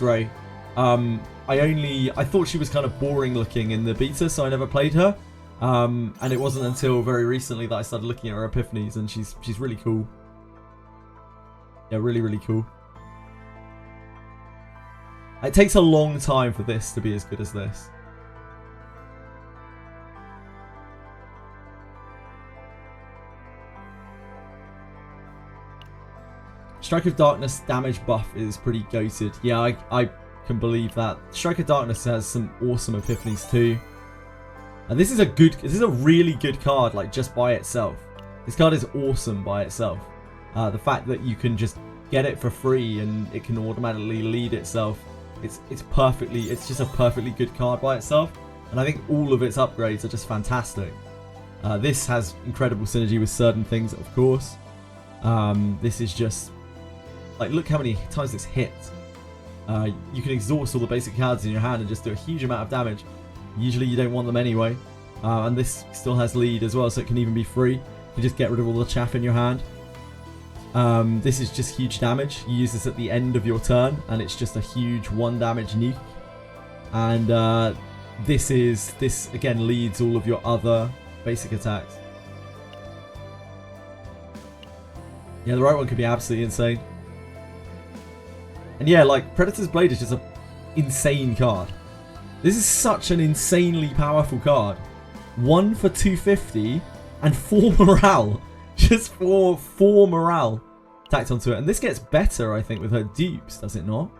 Ray. I thought she was kind of boring looking in the beta, so I never played her. And it wasn't until very recently that I started looking at her epiphanies, and she's really cool. Yeah, really, really cool. It takes a long time for this to be as good as this. Strike of Darkness damage buff is pretty goated. Yeah, I can believe that. Strike of Darkness has some awesome epiphanies too. And this is a really good card, like just by itself. This card is awesome by itself. The fact that you can just get it for free and it can automatically lead itself. It's just a perfectly good card by itself. And I think all of its upgrades are just fantastic. This has incredible synergy with certain things, of course. This is just like, look how many times this hits. You can exhaust all the basic cards in your hand and just do a huge amount of damage. Usually you don't want them anyway. And this still has lead as well, so it can even be free. You can just get rid of all the chaff in your hand. This is just huge damage. You use this at the end of your turn, and it's just a huge 1 damage nuke. And this again leads all of your other basic attacks. Yeah, the right one could be absolutely insane. And yeah, like, Predator's Blade is just an insane card. This is such an insanely powerful card. 1 for 250 and 4 morale. Just for 4 morale tacked onto it. And this gets better, I think, with her dupes, does it not?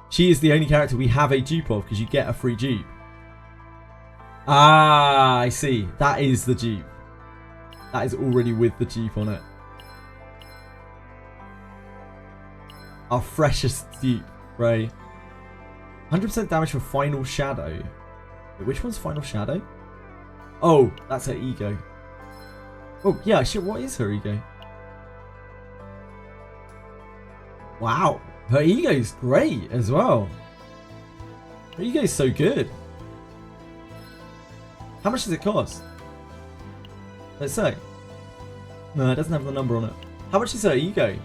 She is the only character we have a dupe of, because you get a free dupe. Ah, I see. That is the dupe. That is already with the dupe on it. Our freshest dupe, Ray. 100% damage for Final Shadow. Wait, which one's Final Shadow? Oh, that's her ego. Oh, yeah, shit, what is her ego? Wow, her ego's great as well. Her ego's so good. How much does it cost? Let's say. No, it doesn't have the number on it. How much is her ego?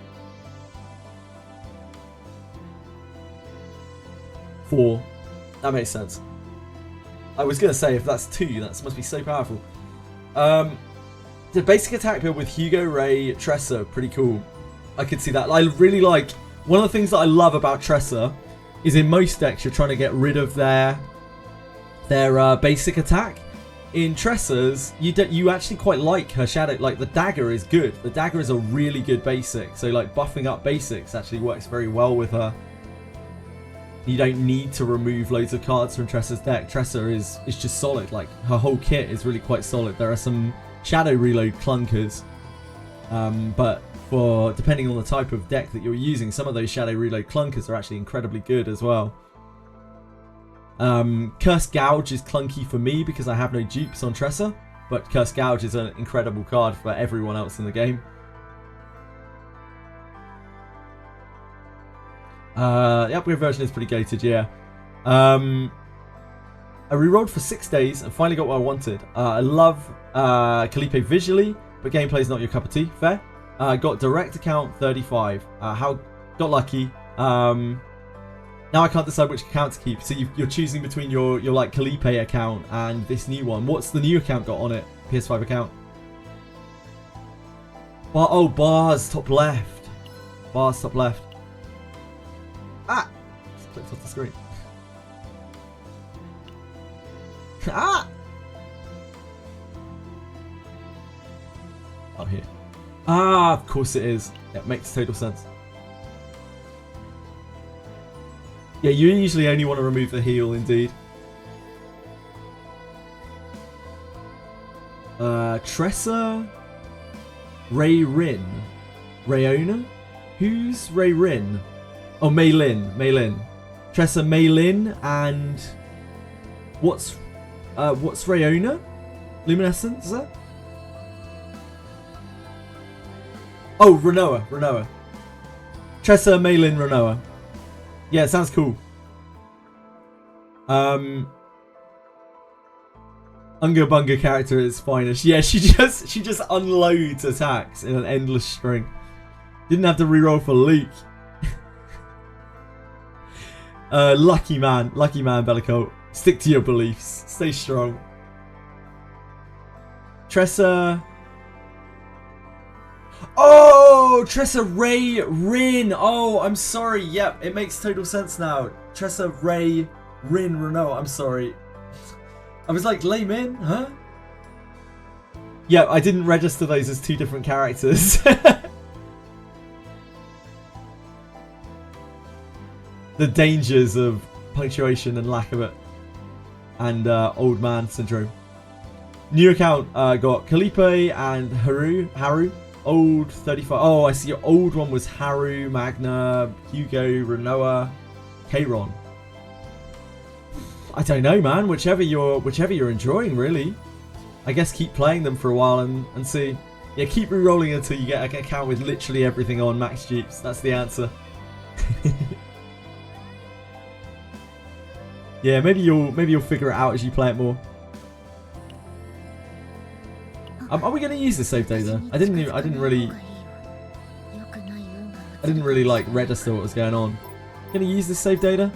4. That makes sense. I was going to say, if that's 2, that must be so powerful. The basic attack build with Hugo, Ray, Tressa, pretty cool. I could see that. I really like... One of the things that I love about Tressa is in most decks you're trying to get rid of their basic attack. In Tressa's, you actually quite like her shadow. Like, the dagger is good. The dagger is a really good basic. So, like, buffing up basics actually works very well with her. You don't need to remove loads of cards from Tressa's deck. Tressa is just solid. Like, her whole kit is really quite solid. There are some shadow reload clunkers, but for depending on the type of deck that you're using, some of those shadow reload clunkers are actually incredibly good as well. Curse Gouge is clunky for me because I have no dupes on Tressa, but Curse Gouge is an incredible card for everyone else in the game. The upgrade version is pretty gated, yeah. I rerolled for 6 days and finally got what I wanted. I love Calipe visually, but gameplay's not your cup of tea. Fair. Got direct account 35. Got lucky. Now I can't decide which account to keep. So you're choosing between your like Calipe account and this new one. What's the new account got on it? PS5 account. Oh, bars top left. Bars top left. Ah! Just clicked off the screen. Ah! Oh, here. Ah, of course it is. It makes total sense. Yeah, you usually only want to remove the heal, indeed. Tressa? Ray Rin? Rayona? Who's Ray Rin? Oh, Mei Lin. Tressa, Mei Lin, and what's Rayona? Luminescence, is that? Oh, Renoa. Tressa, Mei Lin, Renoa. Yeah, it sounds cool. Unga Bunga character at its finest. Yeah, she just unloads attacks in an endless string. Didn't have to reroll for Luke. Lucky man, Bellicolt. Stick to your beliefs. Stay strong. Tressa. Oh, Tressa Ray Rin. Oh, I'm sorry. Yep, it makes total sense now. Tressa Ray Rin Renault. I'm sorry. I was like, Laymin, huh? Yeah, I didn't register those as two different characters. The dangers of punctuation and lack of it. And old man syndrome. New account got Kalipe and Haru. Old 35. Oh, I see your old one was Haru, Magna, Hugo, Renoa, Kayron. I don't know, man. Whichever you're enjoying, really. I guess keep playing them for a while and see. Yeah, keep re-rolling until you get an account with literally everything on max dupes. That's the answer. Yeah, maybe you'll figure it out as you play it more. Are we going to use the save data? I didn't really like register what was going on. Going to use this save data?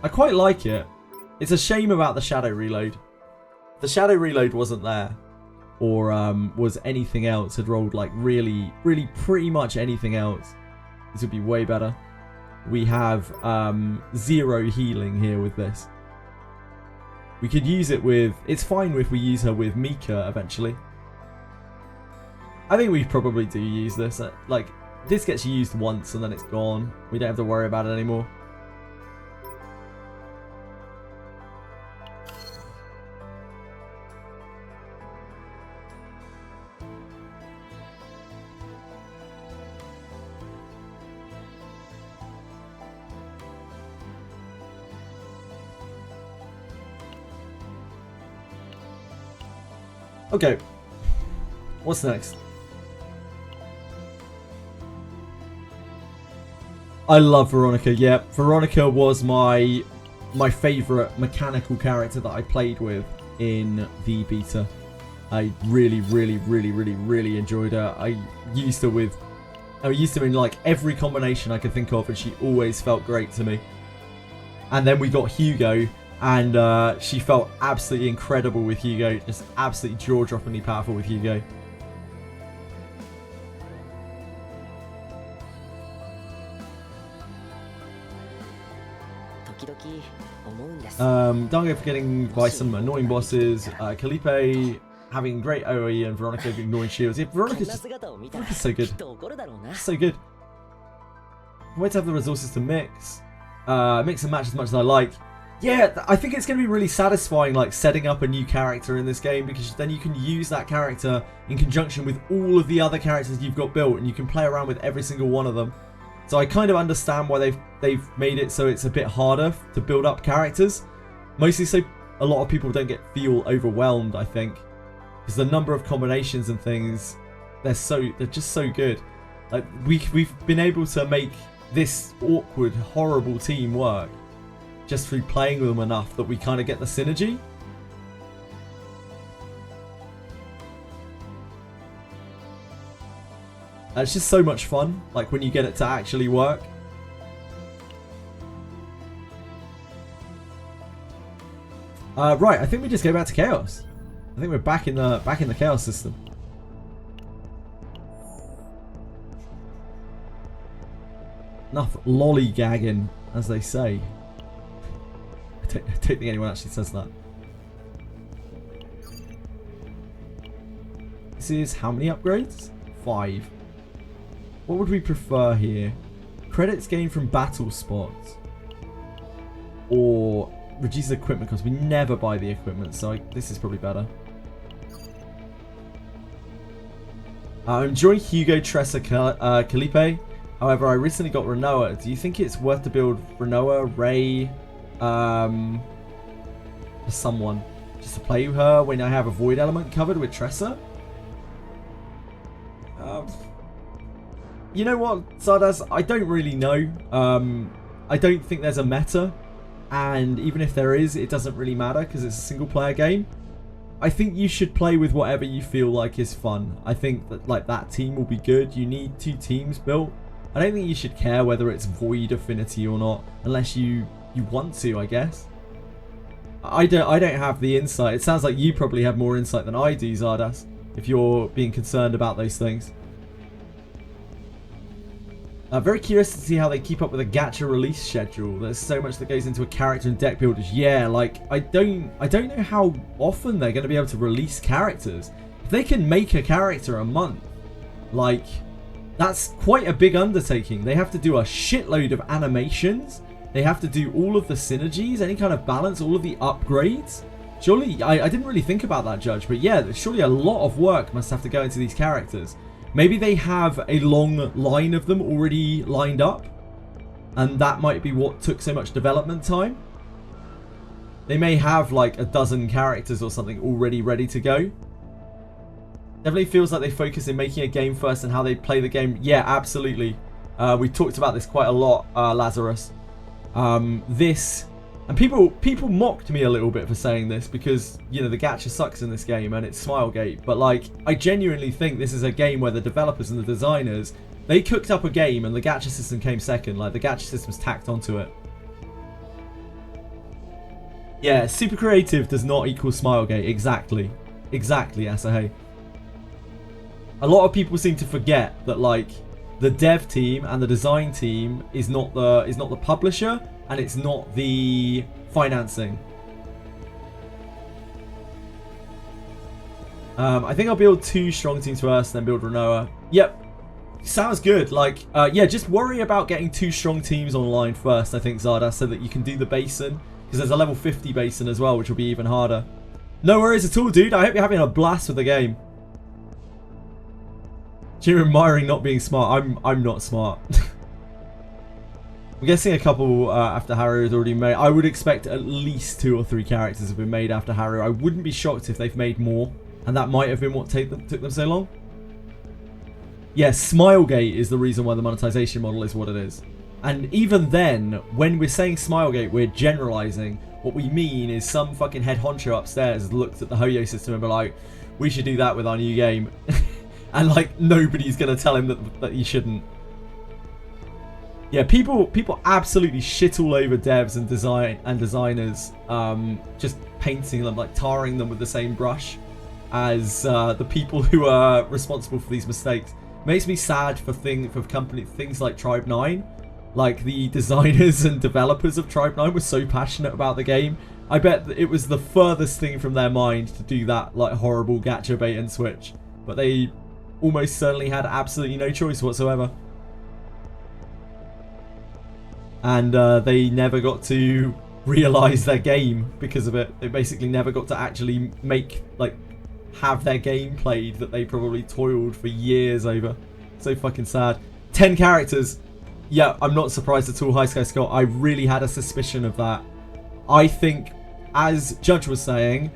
I quite like it. It's a shame about the shadow reload. If the shadow reload wasn't there, or was anything else, had rolled like really pretty much anything else, this would be way better. We have 0 healing here with this. We could use it with... It's fine if we use her with Mika eventually. I think we probably do use this. Like, this gets used once and then it's gone. We don't have to worry about it anymore. Okay, what's next? I love Veronica. Yeah, Veronica was my favorite mechanical character that I played with in the beta. I really enjoyed her. I used her in like every combination I could think of, and she always felt great to me. And then we got Hugo. And she felt absolutely incredible with Hugo. Just absolutely jaw-droppingly powerful with Hugo. Dango for getting by some annoying bosses. Kalipe having great OE and Veronica ignoring shields. Yeah, Veronica's so good. So good. Wait to have the resources to mix. Mix and match as much as I like. Yeah, I think it's going to be really satisfying, like, setting up a new character in this game, because then you can use that character in conjunction with all of the other characters you've got built, and you can play around with every single one of them. So I kind of understand why they've made it so it's a bit harder to build up characters. Mostly so a lot of people don't feel overwhelmed, I think. Because the number of combinations and things, they're just so good. Like, we've been able to make this awkward, horrible team work just through playing with them enough that we kind of get the synergy. And it's just so much fun, like when you get it to actually work. Right, I think we just go back to Chaos. I think we're back in the Chaos system. Enough lollygagging, as they say. I don't think anyone actually says that. This is how many upgrades? 5. What would we prefer here? Credits gained from battle spots. Or reduces equipment cost. We never buy the equipment, so this is probably better. I'm enjoying Hugo, Tressa, Kalipe. However, I recently got Renoa. Do you think it's worth to build Renoa, Ray, someone just to play her when I have a void element covered with Tressa? You know what, Zardas? I don't really know. I don't think there's a meta and even if there is, it doesn't really matter because it's a single player game. I think you should play with whatever you feel like is fun. I think that like that team will be good. You need 2 teams built. I don't think you should care whether it's void affinity or not, unless you want to, I guess. I don't have the insight. It sounds like you probably have more insight than I do, Zardas, if you're being concerned about those things. Very curious to see how they keep up with a gacha release schedule. There's so much that goes into a character and deck builders. Yeah, like I don't know how often they're going to be able to release characters. If they can make a character a month, like that's quite a big undertaking. They have to do a shitload of animations. They have to do all of the synergies, any kind of balance, all of the upgrades. Surely, I didn't really think about that, Judge, but yeah, surely a lot of work must have to go into these characters. Maybe they have a long line of them already lined up, and that might be what took so much development time. They may have like a dozen characters or something already ready to go. Definitely feels like they focus in making a game first and how they play the game. Yeah, absolutely. We talked about this quite a lot, Lazarus. And people mocked me a little bit for saying this because, you know, the gacha sucks in this game and it's Smilegate, but like I genuinely think this is a game where the developers and the designers, they cooked up a game and the gacha system came second. Like the gacha system's tacked onto it. Yeah, super creative does not equal Smilegate. Exactly, Asahi. A lot of people seem to forget that like the dev team and the design team is not the publisher, and it's not the financing. I think I'll build 2 strong teams first, then build Renoa. Yep, sounds good. Like, yeah, just worry about getting 2 strong teams online first, I think, Zarda, so that you can do the basin, because there's a level 50 basin as well, which will be even harder. No worries at all, dude. I hope you're having a blast with the game. You're admiring not being smart. I'm not smart. I'm guessing a couple after Haru is already made. I would expect at least 2 or 3 characters have been made after Haru. I wouldn't be shocked if they've made more, and that might have been what took them so long. Yeah, Smilegate is the reason why the monetization model is what it is. And even then, when we're saying Smilegate, we're generalizing. What we mean is some fucking head honcho upstairs looked at the Hoyo system and be like, we should do that with our new game. And like nobody's gonna tell him that he shouldn't. Yeah, people absolutely shit all over devs and designers, just painting them, like tarring them with the same brush as the people who are responsible for these mistakes. Makes me sad for things like Tribe 9. Like the designers and developers of Tribe 9 were so passionate about the game. I bet it was the furthest thing from their mind to do that like horrible gacha bait and switch. But they almost certainly had absolutely no choice whatsoever. And they never got to realize their game because of it. They basically never got to actually have their game played that they probably toiled for years over. So fucking sad. 10 characters. Yeah, I'm not surprised at all, High Sky Scott. I really had a suspicion of that. I think, as Judge was saying,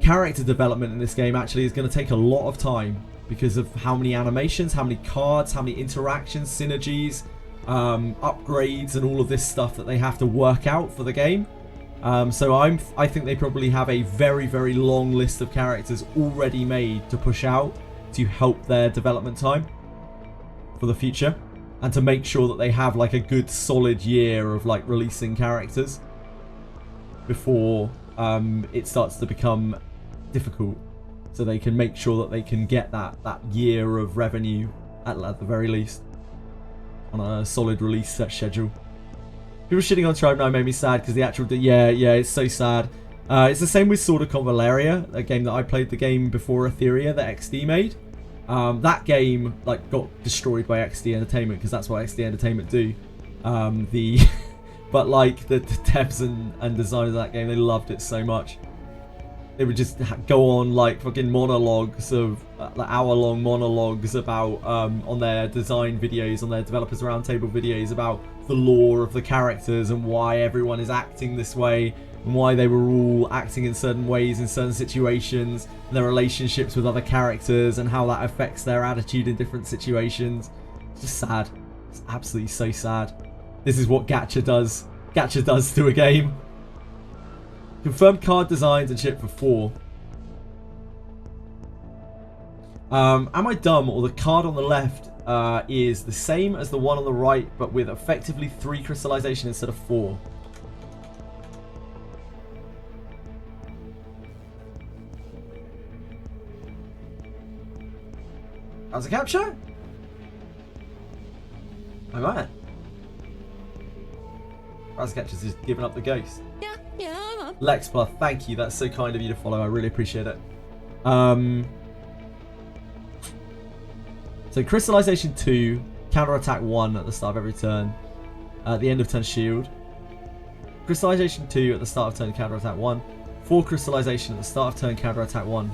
character development in this game actually is going to take a lot of time because of how many animations, how many cards, how many interactions, synergies, upgrades, and all of this stuff that they have to work out for the game. So I think they probably have a very, very long list of characters already made to push out to help their development time for the future, and to make sure that they have like a good solid year of like releasing characters before it starts to become difficult, so they can make sure that they can get that year of revenue at the very least on a solid release set schedule. People shitting on Tribe 9 made me sad because the actual... Yeah, it's so sad. It's the same with Sword of Convaleria, a game that I played the game before Etheria that XD made. That game like got destroyed by XD Entertainment because that's what XD Entertainment do. But like the devs and designers of that game, they loved it so much. They would just go on like fucking monologues of like hour-long monologues about on their design videos, on their developers roundtable videos about the lore of the characters and why everyone is acting this way and why they were all acting in certain ways in certain situations, and their relationships with other characters and how that affects their attitude in different situations. It's just sad. It's absolutely so sad. This is what gacha does. Gacha does to a game. Confirmed card designs and shit for 4. Am I dumb, or the card on the left is the same as the one on the right, but with effectively 3 crystallization instead of 4? As a capture? Oh man. As a capture's just giving up the ghost. Lexpla, thank you. That's so kind of you to follow. I really appreciate it. So crystallization 2, counter attack 1 at the start of every turn. At the end of turn shield. Crystallization 2 at the start of turn, counter attack 1. 4 crystallization at the start of turn, counter attack 1.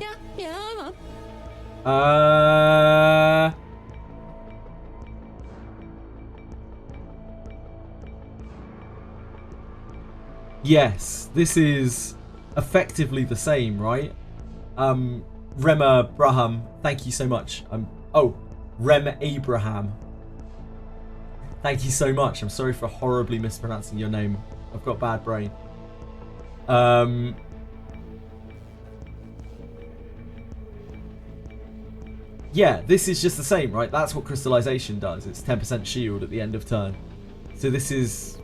Yes, this is effectively the same, right? Rema Braham, thank you so much. Rem Abraham. Thank you so much. I'm sorry for horribly mispronouncing your name. I've got a bad brain. Yeah, this is just the same, right? That's what crystallization does. It's 10% shield at the end of turn. So this is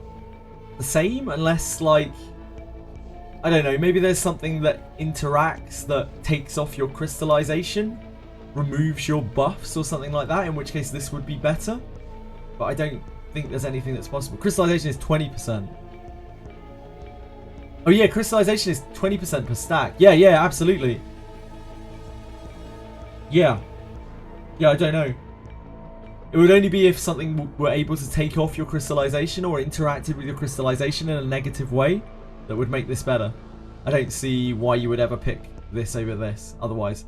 the same, unless, like, I don't know, maybe there's something that interacts that takes off your crystallization, removes your buffs or something like that, in which case this would be better. But I don't think there's anything that's possible. Crystallization is 20%. Oh yeah, crystallization is 20% per stack. Yeah, absolutely. Yeah, I don't know. It would only be if something were able to take off your crystallization or interacted with your crystallization in a negative way that would make this better. I don't see why you would ever pick this over this otherwise.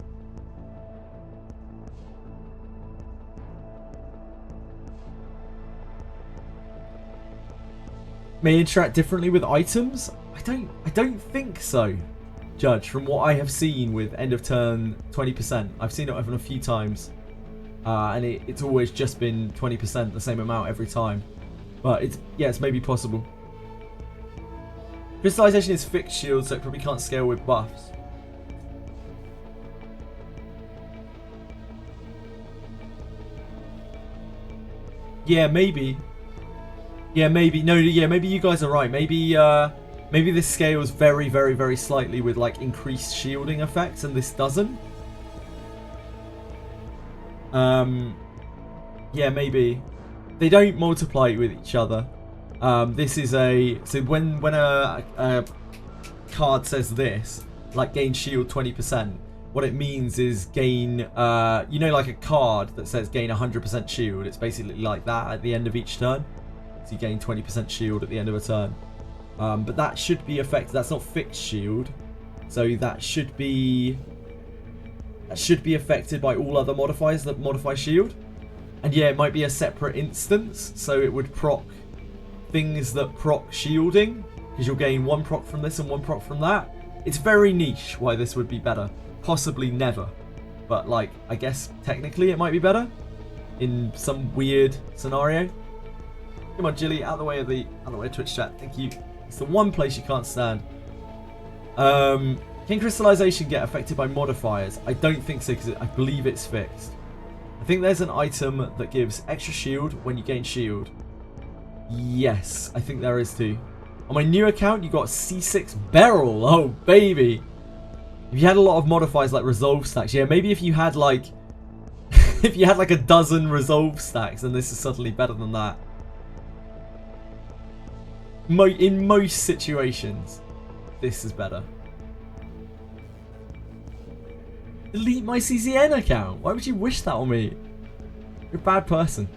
May interact differently with items? I don't think so, Judge, from what I have seen with end of turn 20%. I've seen it happen a few times. And it's always just been 20%, the same amount every time. But it's maybe possible. Crystallization is fixed shield, so it probably can't scale with buffs. Yeah, maybe. Yeah, maybe. No, yeah, maybe you guys are right. Maybe this scales very, very, very slightly with, like, increased shielding effects, and this doesn't. Yeah, maybe. They don't multiply with each other. This is so when a card says this, like gain shield 20%, what it means is gain, you know, like a card that says gain 100% shield. It's basically like that at the end of each turn. So you gain 20% shield at the end of a turn. But that should be affected. That's not fixed shield. So that should be affected by all other modifiers that modify shield. And yeah, it might be a separate instance, so it would proc things that proc shielding, because you'll gain 1 proc from this and 1 proc from that. It's very niche why this would be better. Possibly never. But, like, I guess technically it might be better in some weird scenario. Come on, Jilly, out of the way of Twitch chat. Thank you. It's the one place you can't stand. Can crystallization get affected by modifiers? I don't think so, because I believe it's fixed. I think there's an item that gives extra shield when you gain shield. Yes, I think there is too. On my new account, you got C6 Beryl. Oh, baby. If you had a lot of modifiers like resolve stacks, yeah, maybe if you had like if you had like a dozen resolve stacks, then this is suddenly better than that. In most situations, this is better. Delete my CCN account. Why would you wish that on me? You're a bad person.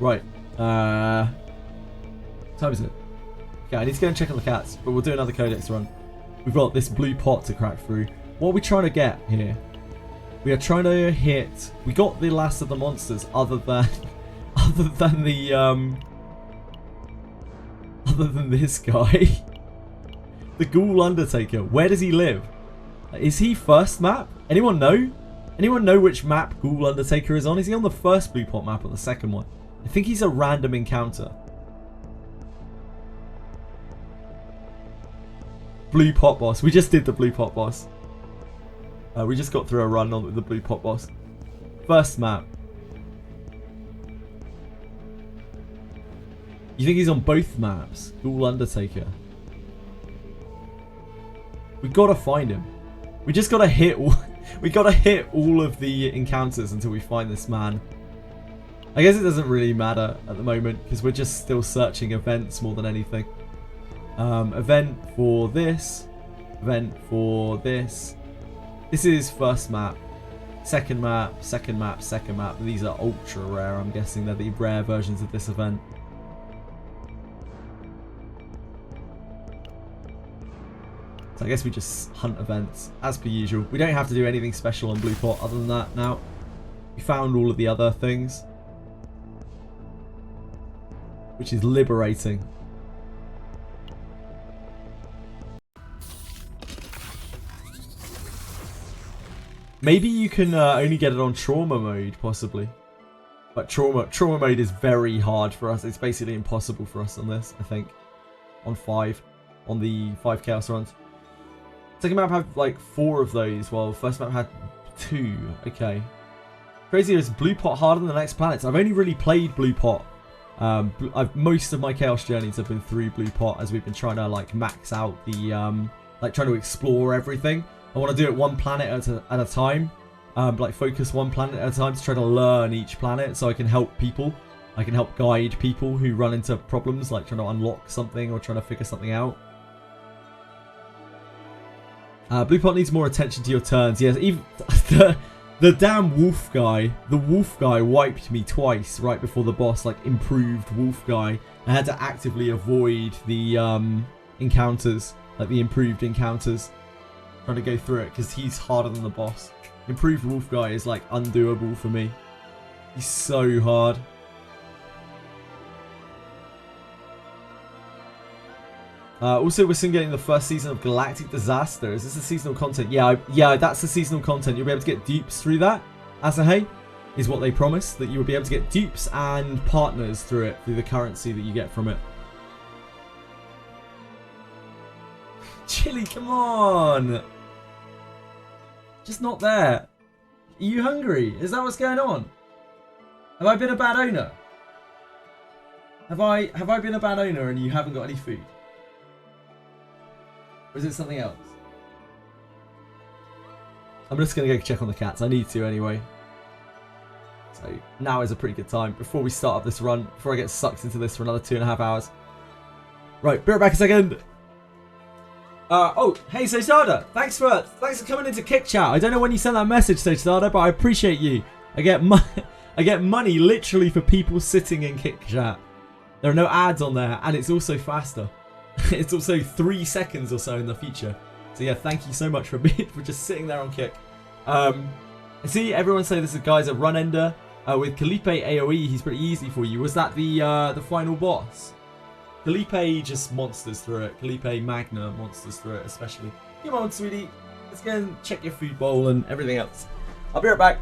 Right. Time is it? Okay, I need to go and check on the cats, but we'll do another codex run. We've got this blue pot to crack through. What are we trying to get here? We are trying to hit. We got the last of the monsters, other than this guy, the Ghoul Undertaker. Where does he live? Is he first map? Anyone know? Anyone know which map Ghoul Undertaker is on? Is he on the first blue pot map or the second one? I think he's a random encounter. Blue pot boss. We just did the blue pot boss. We just got through a run on the blue pot boss. First map. You think he's on both maps? Ghoul Undertaker. We gotta find him. We just gotta hit all we gotta hit all of the encounters until we find this man. I guess it doesn't really matter at the moment because we're just still searching events more than anything. Event for this. Event for this. This is first map. Second map, second map, second map. These are ultra rare. I'm guessing they're the rare versions of this event. So I guess we just hunt events as per usual. We don't have to do anything special on Blue Pot other than that now. We found all of the other things, which is liberating. Maybe you can only get it on trauma mode, possibly. But trauma mode is very hard for us. It's basically impossible for us on this, I think. On the 5 chaos runs. Second map had like 4 of those, while first map had 2. Okay. Crazy is Blue Pot harder than the next planets. I've only really played Blue Pot. Most of my chaos journeys have been through Blue Pot as we've been trying to like max out the like trying to explore everything. I want to do it one planet at a time, like focus one planet at a time to try to learn each planet so I can help people. I can help guide people who run into problems like trying to unlock something or trying to figure something out. Blue Pot needs more attention to your turns. Yes, even the damn wolf guy. The wolf guy wiped me twice right before the boss, like improved wolf guy. I had to actively avoid the encounters, like the improved encounters. Trying to go through it because he's harder than the boss. Improved wolf guy is like undoable for me. He's so hard. Also, we're soon getting the first season of Galactic Disaster. Is this the seasonal content? Yeah, that's the seasonal content. You'll be able to get dupes through that. Asahi is what they promised, that you will be able to get dupes and partners through it, through the currency that you get from it. Chili, come on! Just not there. Are you hungry? Is that what's going on? Have I been a bad owner? Have I been a bad owner and you haven't got any food? Or is it something else? I'm just going to go check on the cats. I need to anyway. So now is a pretty good time before we start up this run, before I get sucked into this for another 2.5 hours. Right, be right back a second. Oh, hey Sojada, thanks for coming into Kick Chat. I don't know when you sent that message, Sojada, but I appreciate you. I get money literally for people sitting in Kick Chat. There are no ads on there, and it's also faster. It's also 3 seconds or so in the future. So yeah, thank you so much for just sitting there on Kick. I see everyone say this guy's a run ender. With Kalipe AoE, he's pretty easy for you. Was that the final boss? Kalipe just monsters through it. Kalipe Magna monsters through it, especially. Come on, sweetie. Let's go and check your food bowl and everything else. I'll be right back.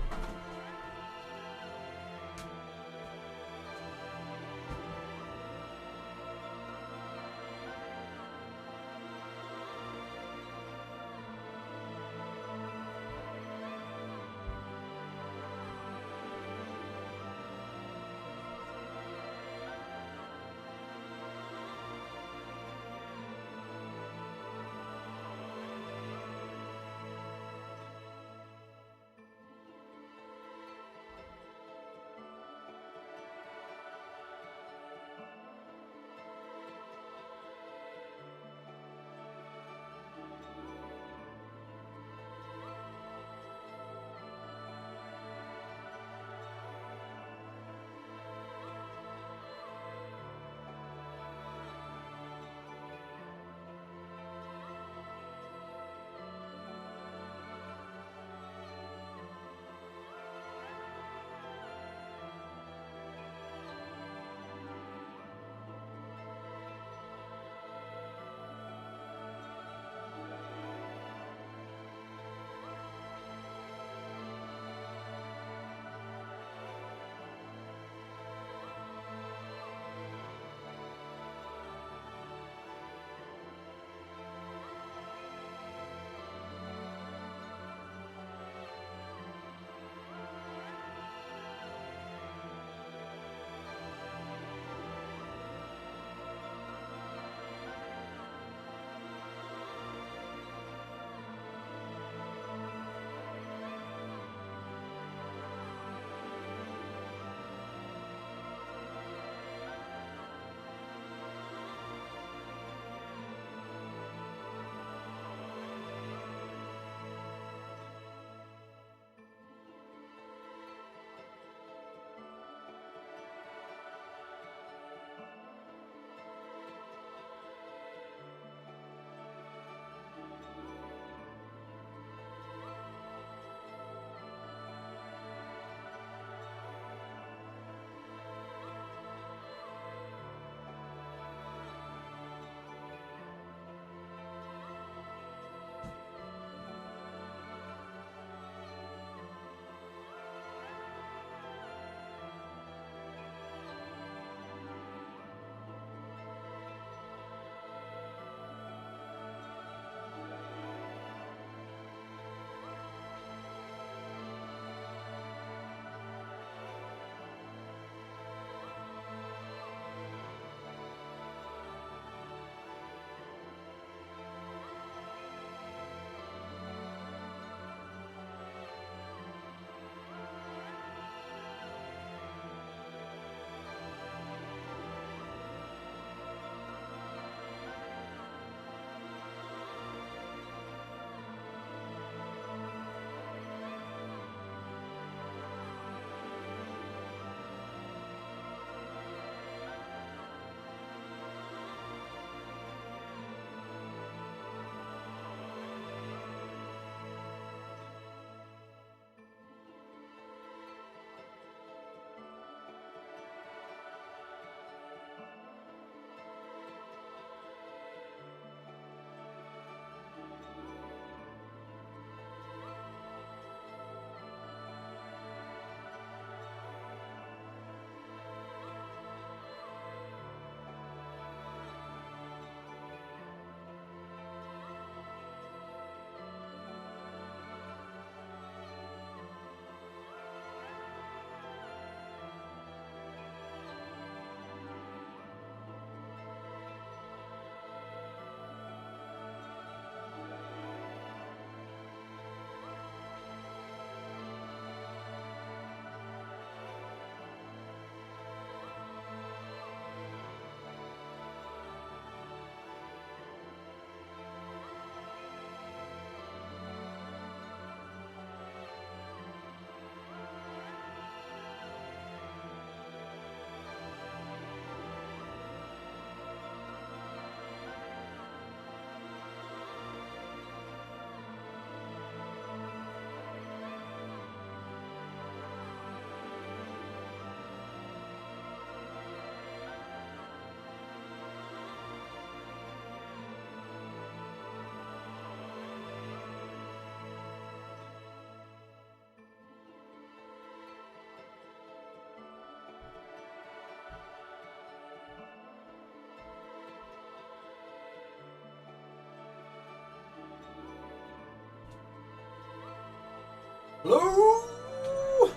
Hello!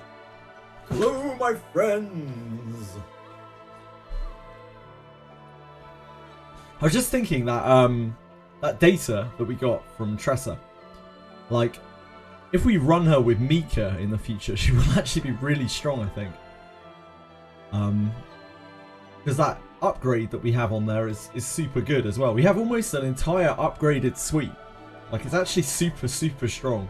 Hello, my friends! I was just thinking that that data that we got from Tressa, like, if we run her with Mika in the future, she will actually be really strong, I think. Because that upgrade that we have on there is super good as well. We have almost an entire upgraded suite. Like, it's actually super, super strong.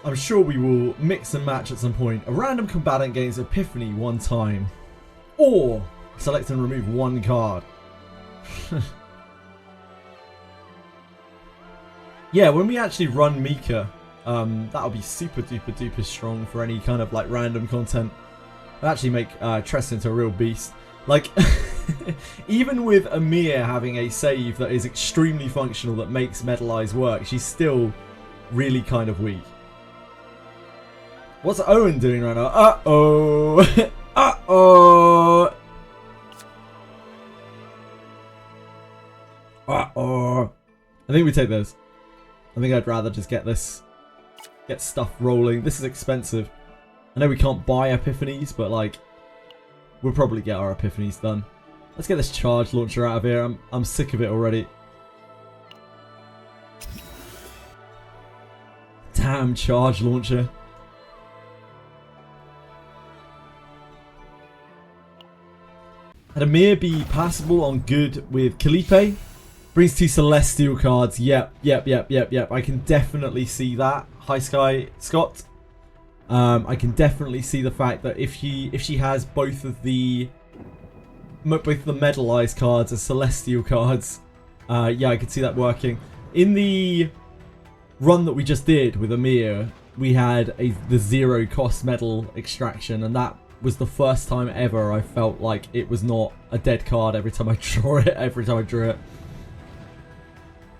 I'm sure we will mix and match at some point. A random combatant gains Epiphany one time. Or select and remove one card. Yeah, when we actually run Mika, that'll be super duper duper strong for any kind of like random content. It'll actually make Tress into a real beast. Like, even with Amir having a save that is extremely functional that makes Metal Eyes work, she's still really kind of weak. What's Owen doing right now? Uh-oh! Uh-oh! Uh-oh! I think we take this. I think I'd rather just get this. Get stuff rolling. This is expensive. I know we can't buy Epiphanies, but like, we'll probably get our Epiphanies done. Let's get this charge launcher out of here. I'm sick of it already. Damn charge launcher. Had Amir be passable on good with Kalipe? Brings 2 Celestial cards. Yep. I can definitely see that. Hi Sky Scott. I can definitely see the fact that if she has both the Metal Eyes cards as Celestial cards, yeah, I could see that working. In the run that we just did with Amir, we had the 0 cost metal extraction, and that was the first time ever I felt like it was not a dead card every time I drew it.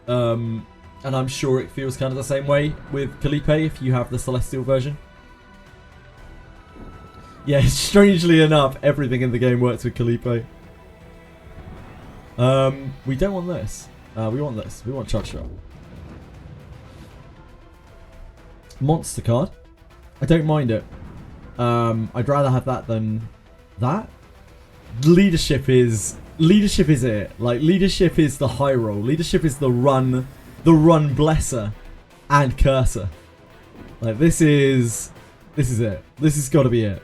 And I'm sure it feels kind of the same way with Kalipe if you have the Celestial version. Yeah, strangely enough, everything in the game works with Kalipe. We don't want this. We want this. We want Charge Shot. Monster card. I don't mind it. I'd rather have that than that. Leadership is it. Like, leadership is the high roll. Leadership is the run blesser and cursor. Like, this is it. This has got to be it.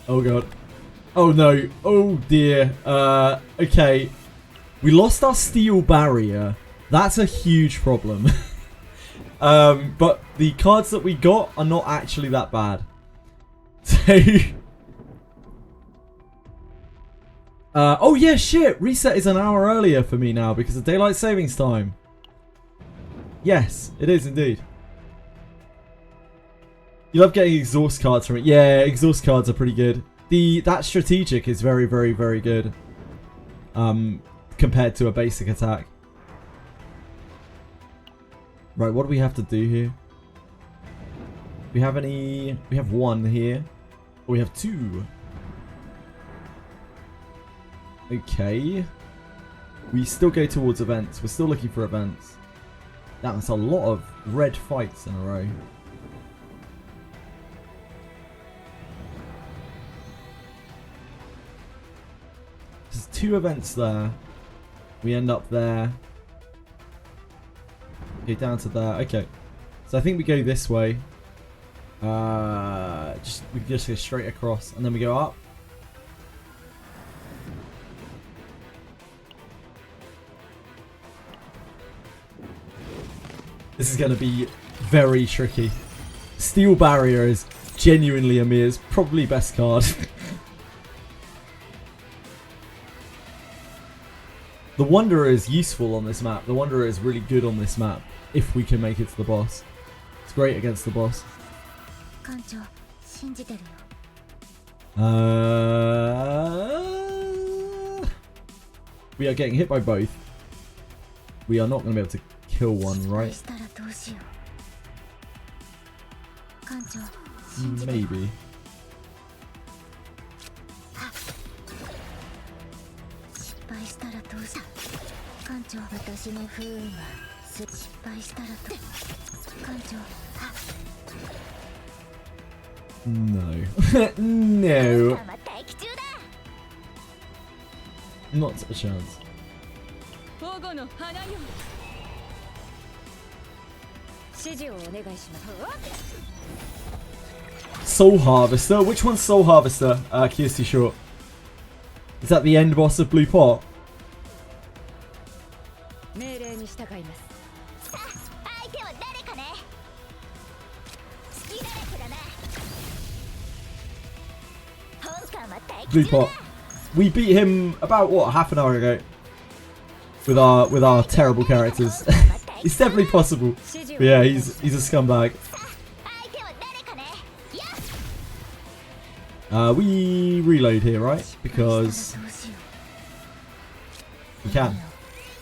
Oh god. Oh no. Oh dear. Okay. We lost our steel barrier. That's a huge problem. But the cards that we got are not actually that bad. So... oh yeah, shit! Reset is an hour earlier for me now because of daylight savings time. Yes, it is indeed. You love getting exhaust cards from it. Yeah, exhaust cards are pretty good. That strategic is very, very, very good. Compared to a basic attack. Right, what do we have to do here? We have any... We have 1 here. Or we have 2. Okay. We still go towards events. We're still looking for events. That's a lot of red fights in a row. There's 2 events there. We end up there. Okay, down to there. Okay. So I think we go this way. We just go straight across and then we go up. This is going to be very tricky. Steel Barrier is genuinely Amir's probably best card. The Wanderer is useful on this map. The Wanderer is really good on this map if we can make it to the boss. It's great against the boss. We are getting hit by both. We are not going to be able to kill one, right? Maybe. 敗したらどうした艦長私の不運は失敗したらと艦長あ No. No. ま待機中だ Not a chance. 保護の花よ指示をお願いします Soul Harvester? Which one's Soul Harvester? Kirsty Short. Is that the end boss of Blue Pot? 命令に従いますさあ相手は誰かね好きだらけだな本艦は待機 Blue 中だ Pot. We beat him about what, half an hour ago? With our terrible characters. It's definitely possible. But yeah, he's a scumbag. 相手は誰かねやっ We reload here, right? Because どうしよ we can. う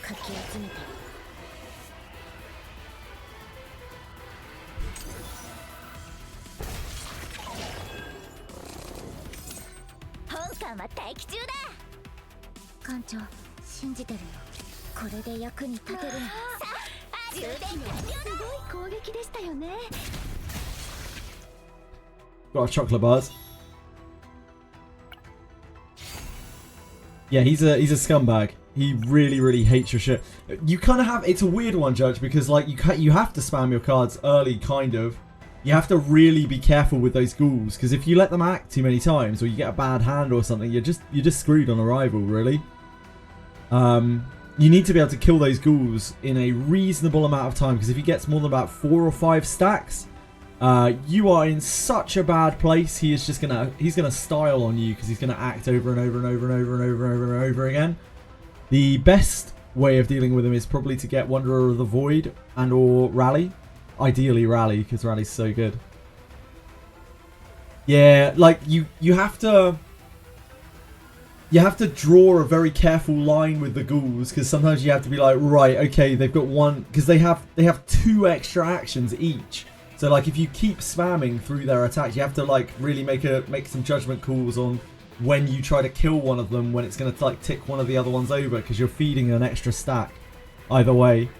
かき集めて本艦は待機中だ艦長信じてるよこれで役に立てるのさあ充電完了だすごい攻撃でしたよね Got our chocolate bars. Yeah, he's a scumbag. He really hates your shit. You kind of have, it's a weird one, Judge, because like you have to spam your cards early, kind of. You have to really be careful with those ghouls, because if you let them act too many times, or you get a bad hand or something, you're just screwed on arrival, really. You need to be able to kill those ghouls in a reasonable amount of time, because if he gets more than about 4 or 5 stacks, you are in such a bad place. He's gonna style on you because he's gonna act over and over and over and over and over and over and over again. The best way of dealing with him is probably to get Wanderer of the Void and or Rally. Ideally Rally, because Rally's so good. Yeah, like you have to draw a very careful line with the ghouls, because sometimes you have to be like, right, okay, they've got one, because they have 2 extra actions each. So like if you keep spamming through their attacks, you have to like really make some judgment calls on when you try to kill one of them, when it's going to like tick one of the other ones over, because you're feeding an extra stack either way.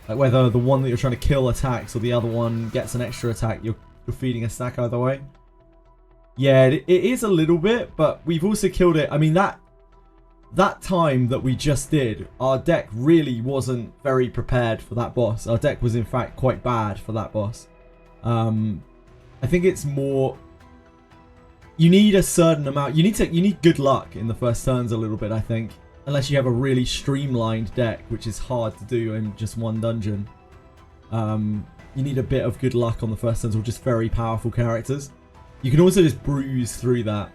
Like whether the one that you're trying to kill attacks or the other one gets an extra attack, you're feeding a stack either way. Yeah, it is a little bit, but we've also killed it. I mean, that time that we just did, our deck really wasn't very prepared for that boss. Our deck was in fact quite bad for that boss. I think it's more, you need a certain amount, you need good luck in the first turns a little bit, I think. Unless you have a really streamlined deck, which is hard to do in just one dungeon. You need a bit of good luck on the first turns, or just very powerful characters. You can also just bruise through that.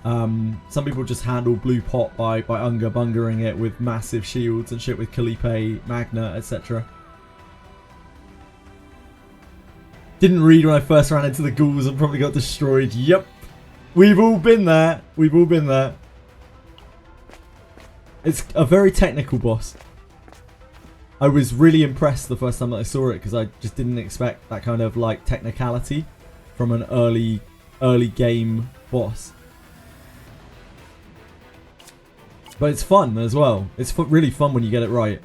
Some people just handle Blue Pot by unga-bungering it with massive shields and shit with Calipe, Magna, etc. Didn't read when I first ran into the ghouls and probably got destroyed. Yep. We've all been there. We've all been there. It's a very technical boss. I was really impressed the first time that I saw it, because I just didn't expect that kind of like technicality from an early game boss. But it's fun as well. It's really fun when you get it right.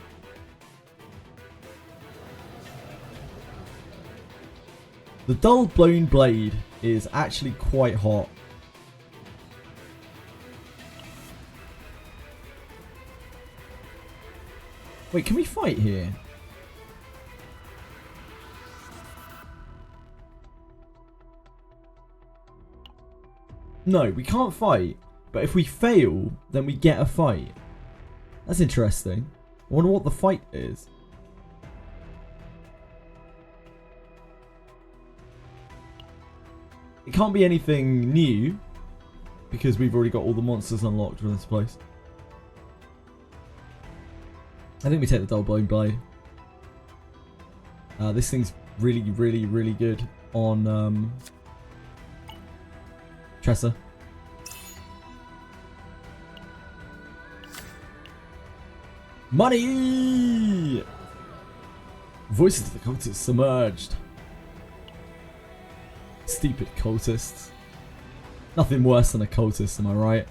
The dull blown blade is actually quite hot. Wait, can we fight here? No, we can't fight. But if we fail, then we get a fight. That's interesting. I wonder what the fight is. It can't be anything new, because we've already got all the monsters unlocked for this place. I think we take the dull blown blade. This thing's really good on Tressa. Money! Voices of the cultists submerged. Stupid cultists. Nothing worse than a cultist, am I right?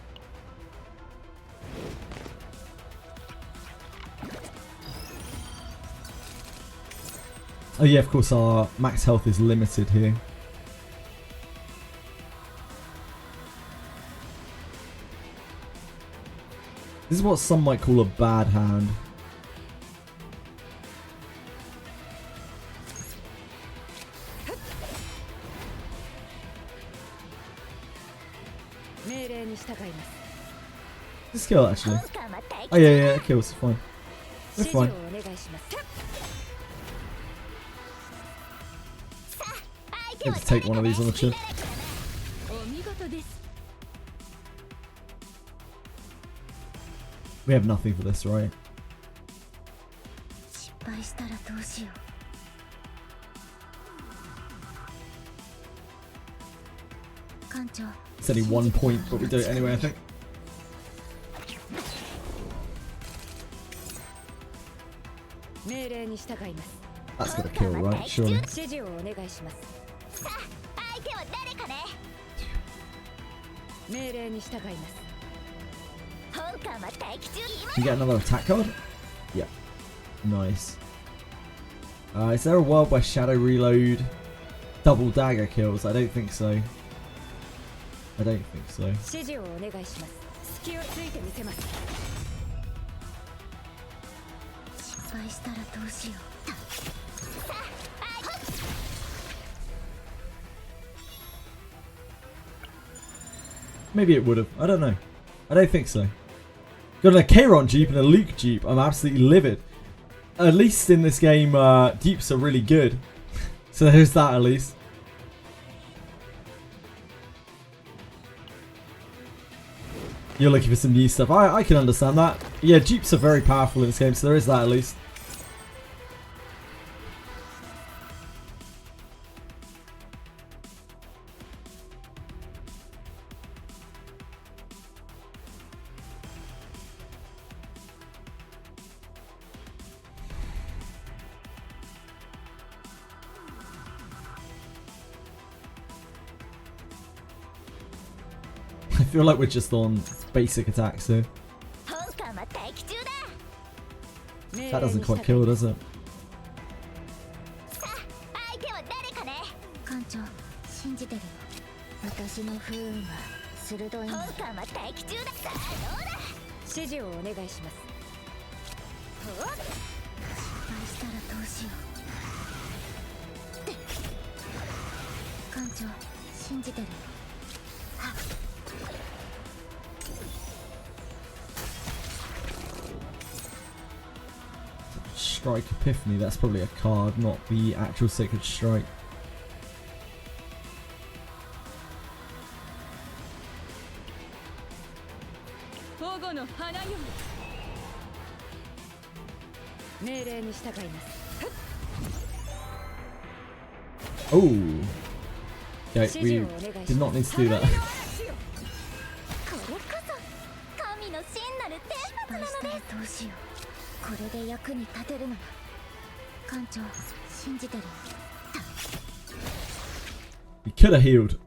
Oh yeah, of course our max health is limited here. This is what some might call a bad hand. This kill actually. Oh yeah, yeah, it kills. Fine. We're fine. Let's take one of these on the chin. We have nothing for this, right? It's only 1 point, but we do it anyway, I think. That's gonna kill, right? Surely. You get another attack card? Yeah. Nice. Is there a world where Shadow Reload double dagger kills? I don't think so. I don't think so. Maybe it would have. I don't know. I don't think so. Got a Kairon Jeep and a Luke Jeep. I'm absolutely livid. At least in this game, Jeeps are really good. So there's that at least. You're looking for some new stuff. I can understand that. Yeah, Jeeps are very powerful in this game, so there is that at least. I feel like we're just on basic attacks here. That doesn't quite kill, does it? Strike Epiphany, that's probably a card, not the actual Sacred Strike. Oh, okay, we did not need to do that. He could have healed.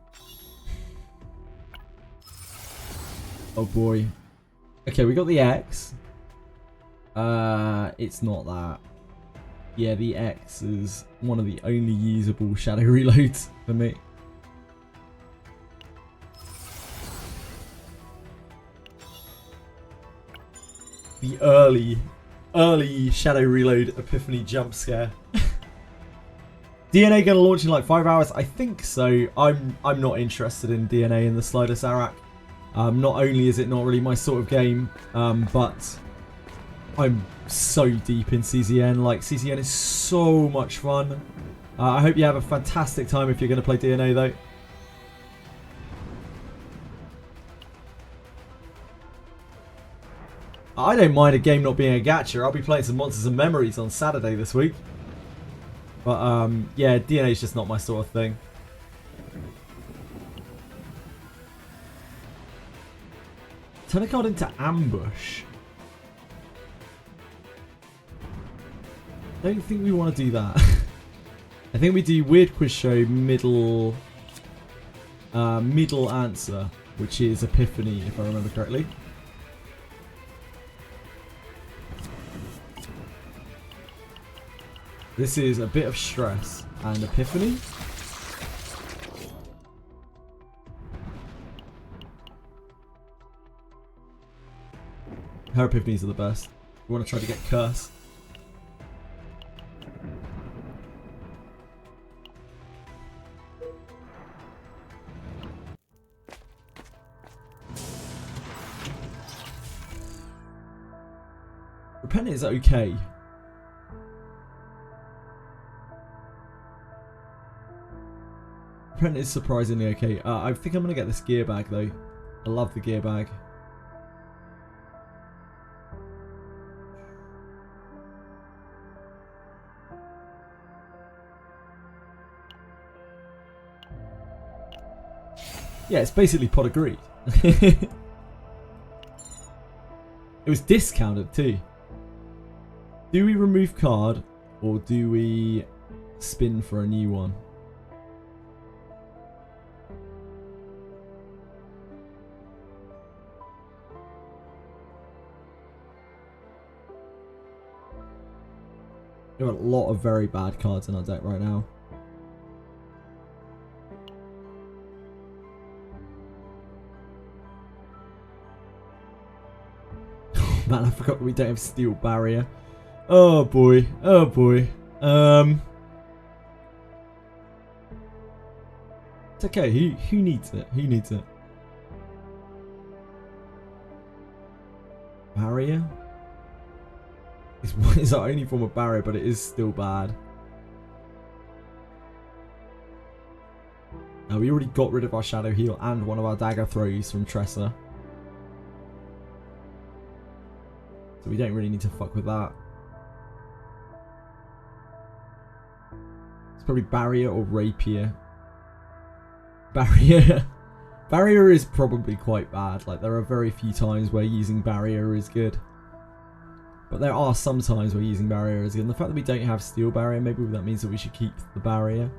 Oh boy. Okay, we got the X. It's not that. Yeah, the X is one of the only usable Shadow Reloads for me. The early Shadow Reload Epiphany jump scare. DNA gonna launch in like 5 hours? I think so. I'm not interested in DNA in the slightest, Arak. Not only is it not really my sort of game, but I'm so deep in CZN. Like, CZN is so much fun. I hope you have a fantastic time if you're going to play DNA though. I don't mind a game not being a gacha. I'll be playing some Monsters and Memories on Saturday this week. But yeah, DNA is just not my sort of thing. Turn a card into Ambush. Don't think we want to do that. I think we do Weird Quiz Show middle answer, which is Epiphany, if I remember correctly. This is a bit of stress and epiphany. Her epiphanies are the best. We want to try to get curse. Repent is okay. Repent is surprisingly okay. I think I'm going to get this gear bag though. I love the gear bag. Yeah, it's basically pot of greed. It was discounted too. Do we remove card or do we spin for a new one? We have a lot of very bad cards in our deck right now. Man, I forgot we don't have steel barrier. Oh boy, oh boy. It's okay. Who needs it? Who needs it? Barrier is our only form of barrier, but it is still bad. Now we already got rid of our shadow heal and one of our dagger throws from Tressa. So we don't really need to fuck with that. It's probably barrier or rapier. Barrier. Barrier is probably quite bad. Like there are very few times where using barrier is good. But there are some times where using barrier is good. And the fact that we don't have steel barrier, maybe that means that we should keep the barrier.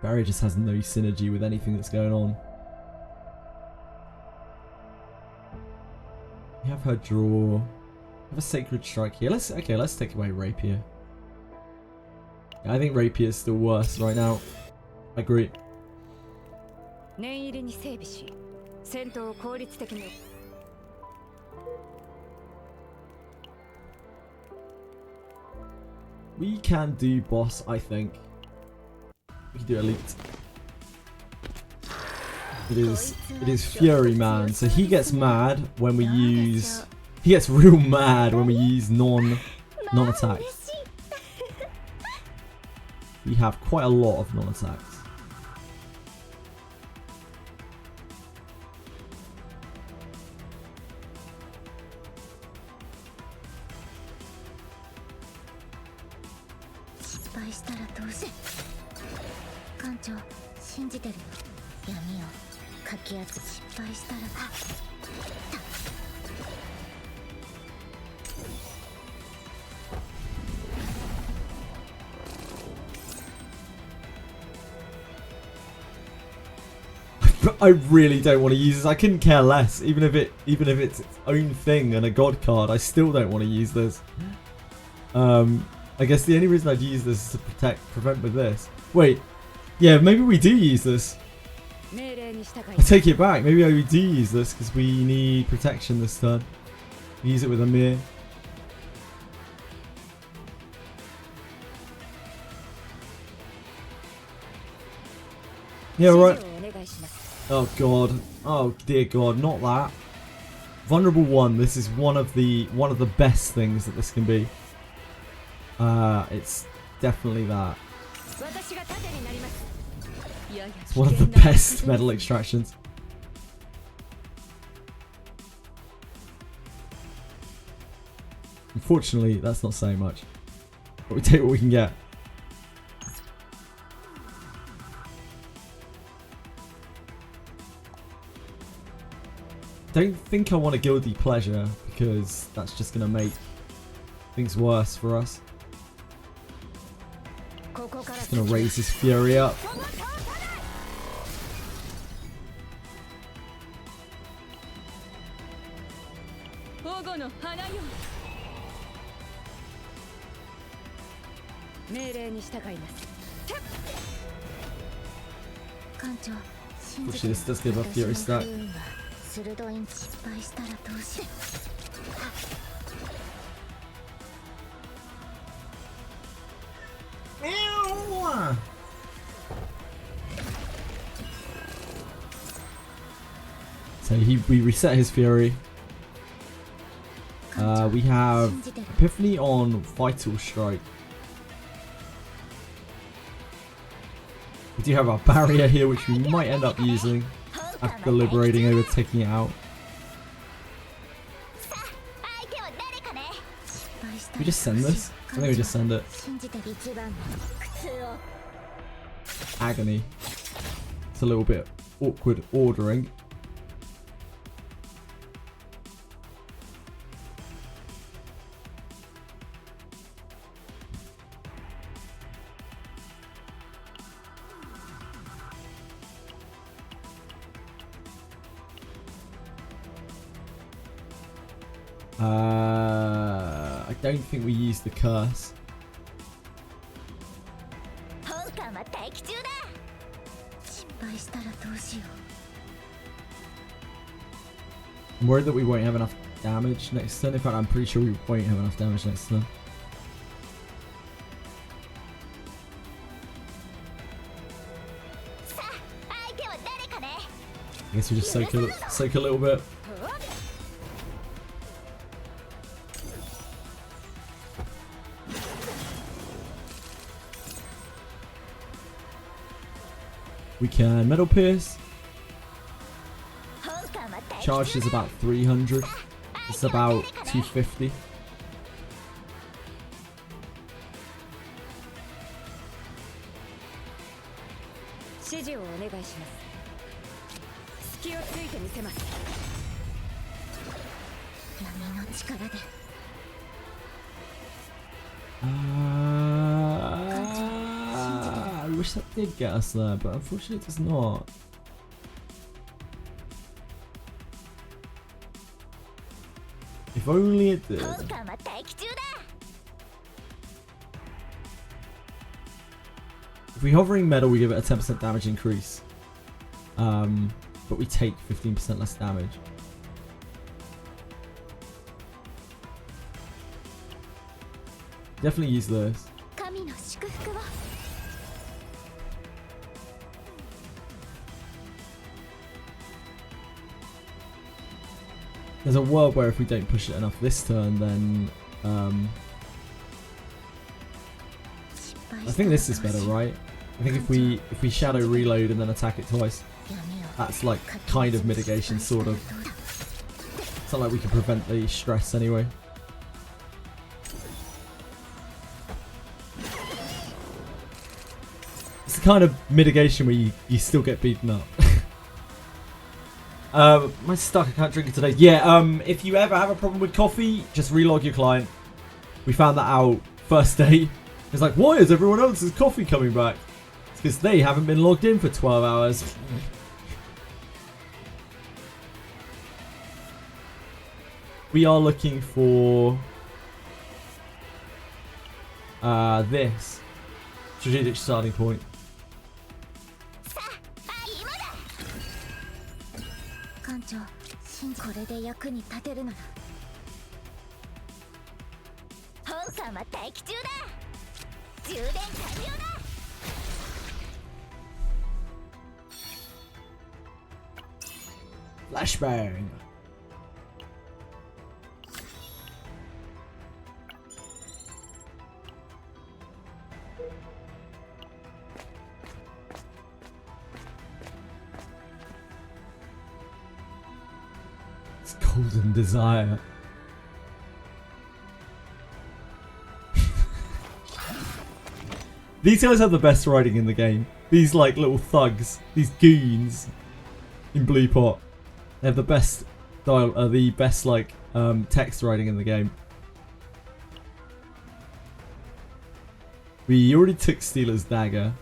Barrier just has no synergy with anything that's going on. We have her draw. Have a sacred strike here. Let's take away rapier. Yeah, I think rapier is still worse right now. I agree. We can do boss, I think. We can do elite. It is Fury Man. So he gets mad when we use. He gets real mad when we use non-attacks. We have quite a lot of non-attacks. I really don't want to use this. I couldn't care less, even if it's its own thing and a god card. I still don't want to use this. I guess the only reason I'd use this is to prevent with this. Wait, yeah, maybe we do use this. I take it back. Maybe we do use this because we need protection this turn. Use it with Amir. Yeah, right. Oh god. Oh dear god, not that. Vulnerable 1, this is one of the best things that this can be. It's definitely that. It's one of the best metal extractions. Unfortunately, that's not saying much. But we take what we can get. Don't think I want a guilty pleasure because that's just going to make things worse for us. It's going to raise his fury up. 保護の花よ。命令に従います。艦長、信じ Actually, て this does give a Fury stack. 鋭い失敗したらどうしよう。So we reset his Fury. We have Epiphany on Vital Strike. We do have our barrier here, which we might end up using after deliberating over taking it out. We just send this? I think we just send it. Agony. It's a little bit awkward ordering. I don't think we use the curse. I'm worried that we won't have enough damage next turn. In fact, I'm pretty sure we won't have enough damage next turn. I guess we just soak a little bit. We can Metal Pierce. Charge is about 300. It's about 250. I wish that did get us there, but unfortunately it does not. If only it did. If we're hovering metal, we give it a 10% damage increase. But we take 15% less damage. Definitely use this. There's a world where if we don't push it enough this turn, then I think this is better, right? I think if we shadow reload and then attack it twice, that's like kind of mitigation, sort of. It's not like we can prevent the stress anyway. It's the kind of mitigation where you still get beaten up. Am I stuck? I can't drink it today. Yeah, if you ever have a problem with coffee, just relog your client. We found that out first day. It's like, why is everyone else's coffee coming back? It's because they haven't been logged in for 12 hours. We are looking for this strategic starting point. Flashbang. It's Golden Desire. These guys have the best writing in the game. These like little thugs, these goons in Blue Pot. They have the best like text writing in the game. We already took Steeler's Dagger.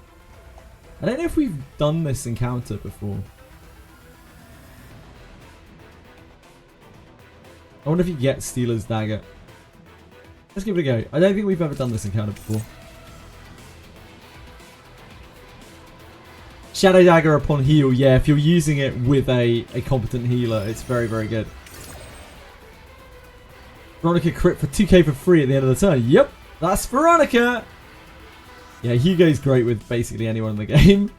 I don't know if we've done this encounter before. I wonder if you get Steeler's Dagger. Let's give it a go. I don't think we've ever done this encounter before. Shadow Dagger upon heal. Yeah, if you're using it with a competent healer, it's very, very good. Veronica crit for 2k for free at the end of the turn. Yep, that's Veronica. Yeah, Hugo's great with basically anyone in the game.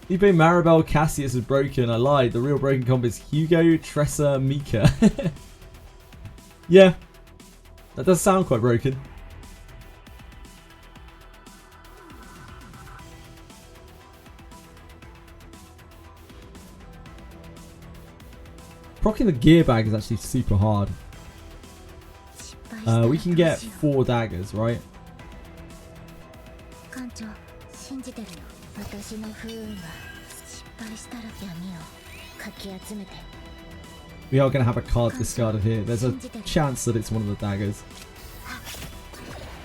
eBay Maribel Cassius is broken. I lied. The real broken comp is Hugo, Tressa, Mika. Yeah, that does sound quite broken. Procking the gear bag is actually super hard. We can get 4 daggers, right? We are going to have a card discarded here. There's a chance that it's one of the daggers.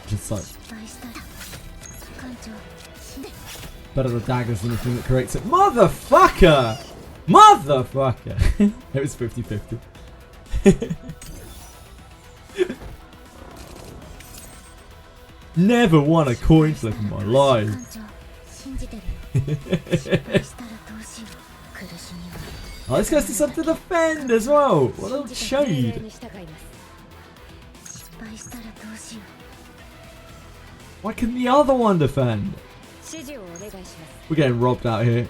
Just like better the daggers than the thing that creates it. Motherfucker! Motherfucker! It was 50-50. Never won a coin flip in my life. Oh, this guy's decided to defend as well. What a little shade. Why can the other one defend? We're getting robbed out here.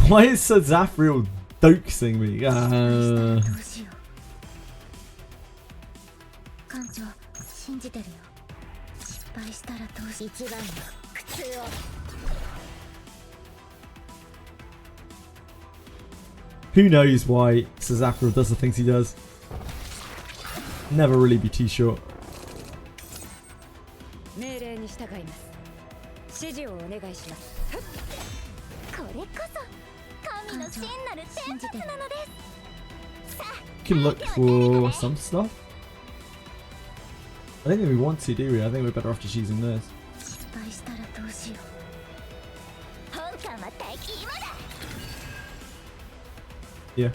Why is Sir Zafriel doxing me? Who knows why Sir Zafriel does the things he does? Never really be too sure. You can look for some stuff. I don't think we want to, do we? I think we're better off just using this. Yeah.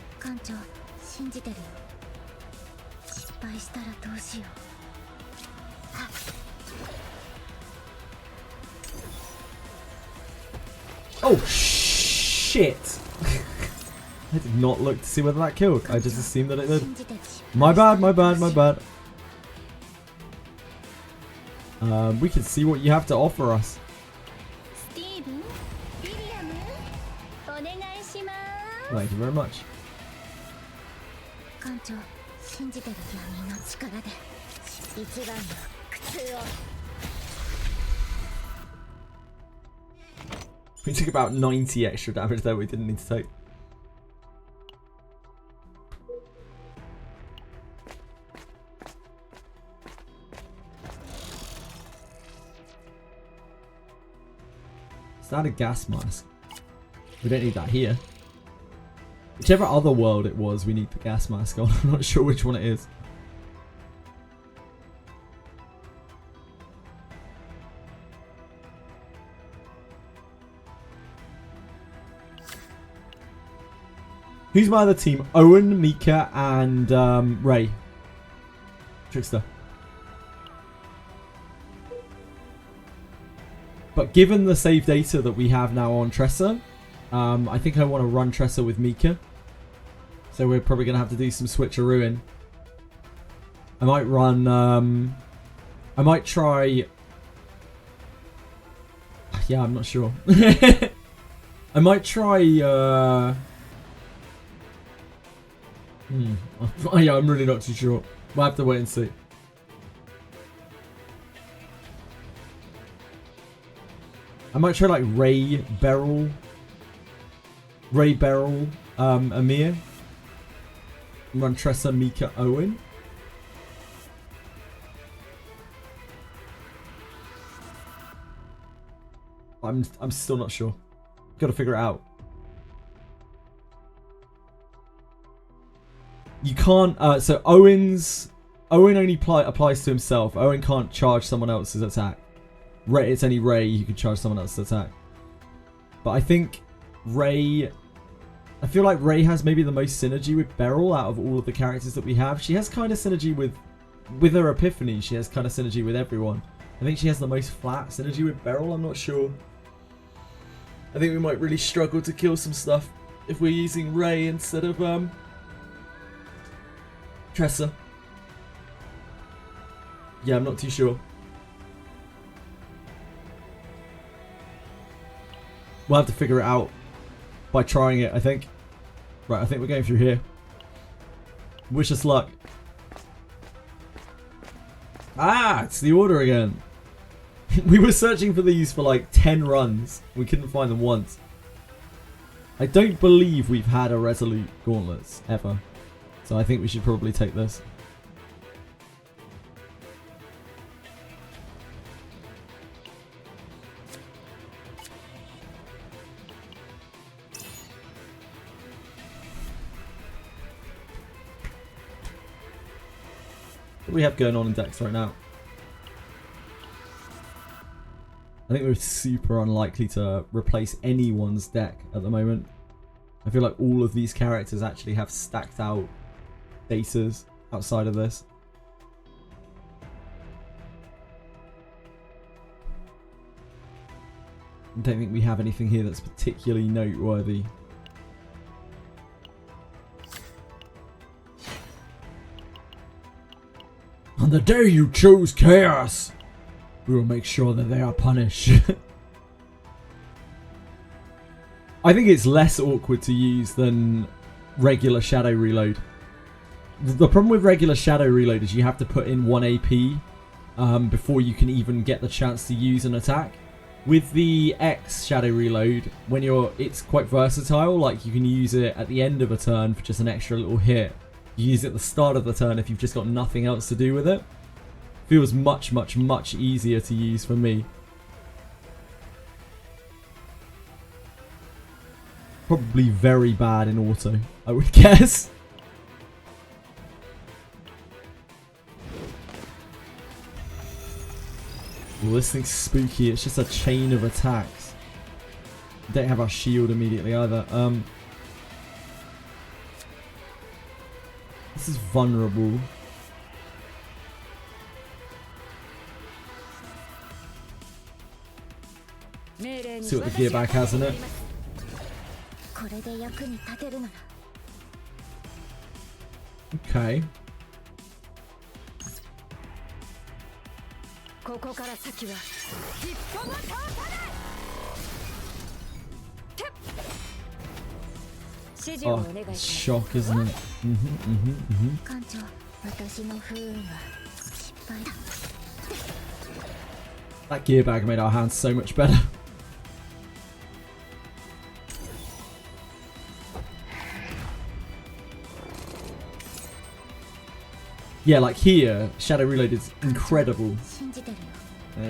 Oh shit! I did not look to see whether that killed. I just assumed that it did. My bad, my bad, my bad. We can see what you have to offer us. Thank you very much. We took about 90 extra damage there we didn't need to take. Is that a gas mask? We don't need that here. Whichever other world it was, we need the gas mask on. I'm not sure which one it is. Who's my other team? Owen, Mika, and Ray. Trickster. But given the save data that we have now on Tressa, I think I want to run Tressa with Mika. So we're probably going to have to do some switcherooing. I might run... I might try... Yeah, I'm not sure. I might try... Yeah, I'm really not too sure. We'll have to wait and see. I might try like Ray Beryl, Amir. Run Tressa, Mika, Owen. I'm still not sure. Got to figure it out. You can't. So Owen only applies to himself. Owen can't charge someone else's attack. Ray, it's only Ray who can charge someone else's attack. But I think Ray. I feel like Ray has maybe the most synergy with Beryl out of all of the characters that we have. She has kind of synergy with her Epiphany. She has kind of synergy with everyone. I think she has the most flat synergy with Beryl. I'm not sure. I think we might really struggle to kill some stuff if we're using Ray instead of Tressa. Yeah, I'm not too sure. We'll have to figure it out by trying it, I think. Right, I think we're going through here. Wish us luck. Ah, it's the order again. We were searching for these for like 10 runs. We couldn't find them once. I don't believe we've had a Resolute Gauntlets ever. So I think we should probably take this. What do we have going on in decks right now? I think we're super unlikely to replace anyone's deck at the moment. I feel like all of these characters actually have stacked out bases outside of this. I don't think we have anything here that's particularly noteworthy. On the day you chose chaos, we will make sure that they are punished. I think it's less awkward to use than regular Shadow Reload. The problem with regular Shadow Reload is you have to put in 1 AP before you can even get the chance to use an attack. With the X Shadow Reload, it's quite versatile. Like, you can use it at the end of a turn for just an extra little hit. You use it at the start of the turn if you've just got nothing else to do with it. Feels much, much, much easier to use for me. Probably very bad in auto, I would guess. Well, this thing's spooky. It's just a chain of attacks. Don't have our shield immediately either. This is vulnerable. See what the gear back has in it. Okay. Oh, shock, isn't it? That gear bag made our hands so much better. Yeah, like here, Shadow Reload is incredible.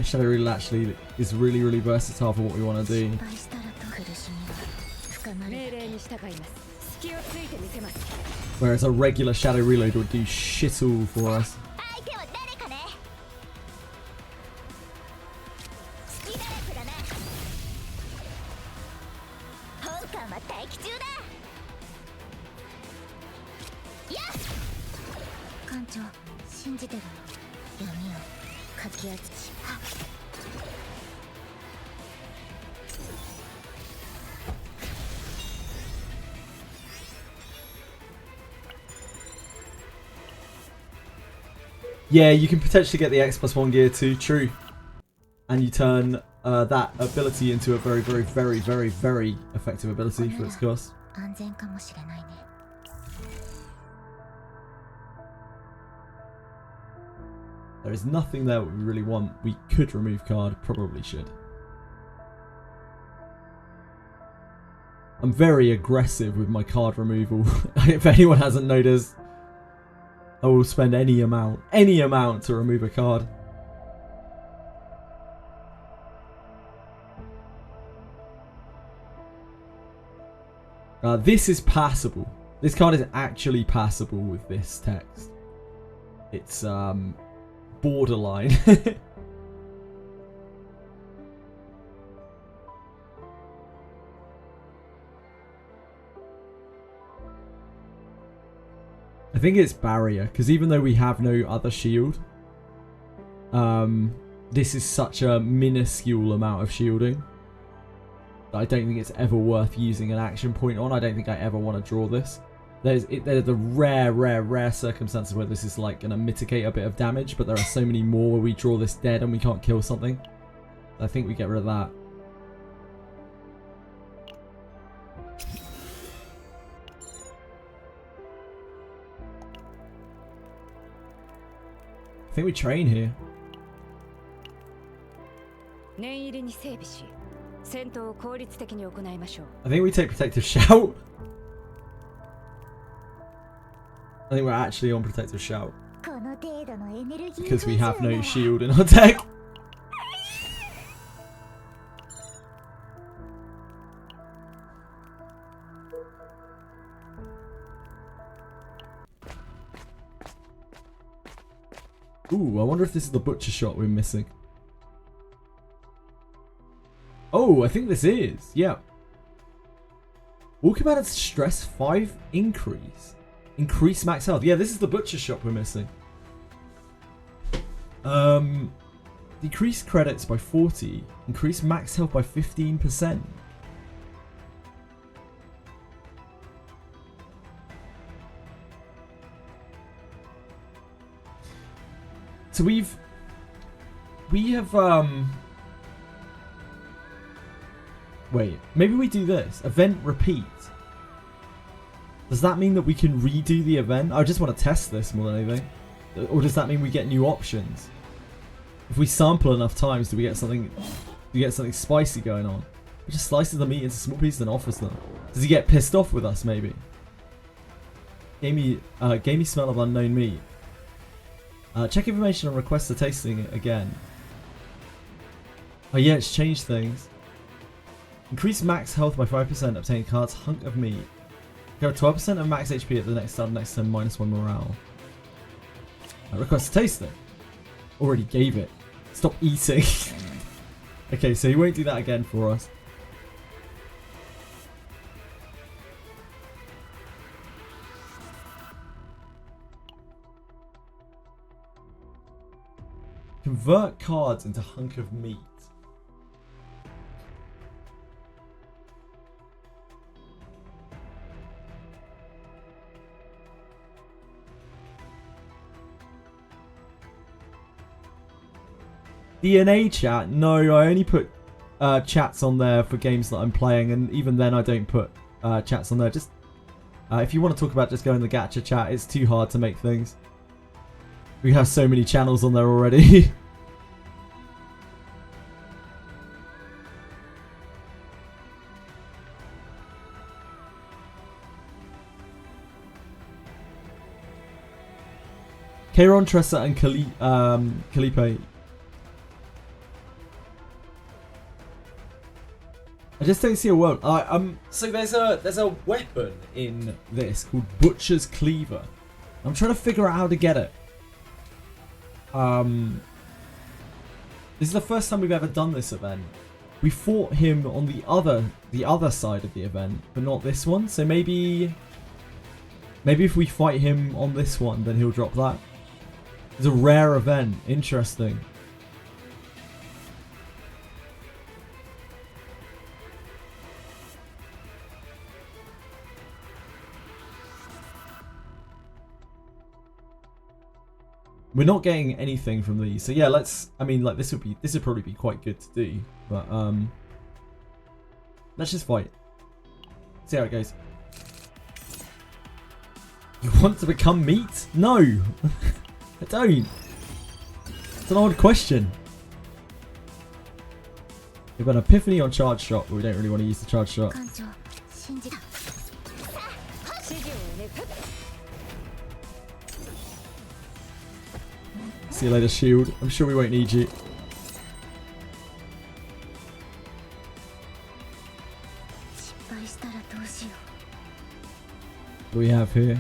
Shadow Reload actually is really, really versatile for what we want to do. Whereas a regular Shadow Reload would do shit all for us. Yeah, you can potentially get the X+1 gear too, true. And you turn that ability into a very, very, very, very, very effective ability for its cost. There is nothing there that we really want. We could remove card, probably should. I'm very aggressive with my card removal. If anyone hasn't noticed, I will spend any amount to remove a card. This is passable. This card is actually passable with this text. It's borderline. I think it's barrier, because even though we have no other shield, this is such a minuscule amount of shielding that I don't think it's ever worth using an action point on. I don't think I ever want to draw this. There's the rare circumstances where this is like going to mitigate a bit of damage, but there are so many more where we draw this dead and we can't kill something. I think we get rid of that. I think we train here. I think we take protective shout. I think we're actually on protective shout because we have no shield in our deck. Ooh, I wonder if this is the butcher shot we're missing. Oh, I think this is. Yeah. All combatants stress 5 increase. Increase max health. Yeah, this is the butcher shot we're missing. Decrease credits by 40. Increase max health by 15%. So we have wait, maybe we do this. Event repeat. Does that mean that we can redo the event? I just want to test this more than anything. Or does that mean we get new options? If we sample enough times, do we get something spicy going on? He just slices the meat into small pieces and offers them. Does he get pissed off with us maybe? Gamey smell of unknown meat. Check information on request for tasting it again. Oh yeah, it's changed things. Increase max health by 5%. Obtain cards hunk of meat. Go 12% of max HP at the next start next turn. -1 morale. Request to taste it. Already gave it. Stop eating. Okay, so he won't do that again for us. Convert cards into hunk of meat. DNA chat? No, I only put chats on there for games that I'm playing, and even then I don't put chats on there. Just if you want to talk about, just go in the gacha chat. It's too hard to make things. We have so many channels on there already. Kairon, Tressa, and Kalipe. I just don't see a world. So there's a weapon in this called Butcher's Cleaver. I'm trying to figure out how to get it. This is the first time we've ever done this event. We fought him on the other side of the event, but not this one. So maybe if we fight him on this one, then he'll drop that. It's a rare event. Interesting. We're not getting anything from these, so yeah. I mean, like this would probably be quite good to do, but let's just fight. See how it goes. You want to become meat? No, I don't. It's an odd question. We've got an epiphany on charge shot, but we don't really want to use the charge shot. See you later, shield. I'm sure we won't need you. that we have here.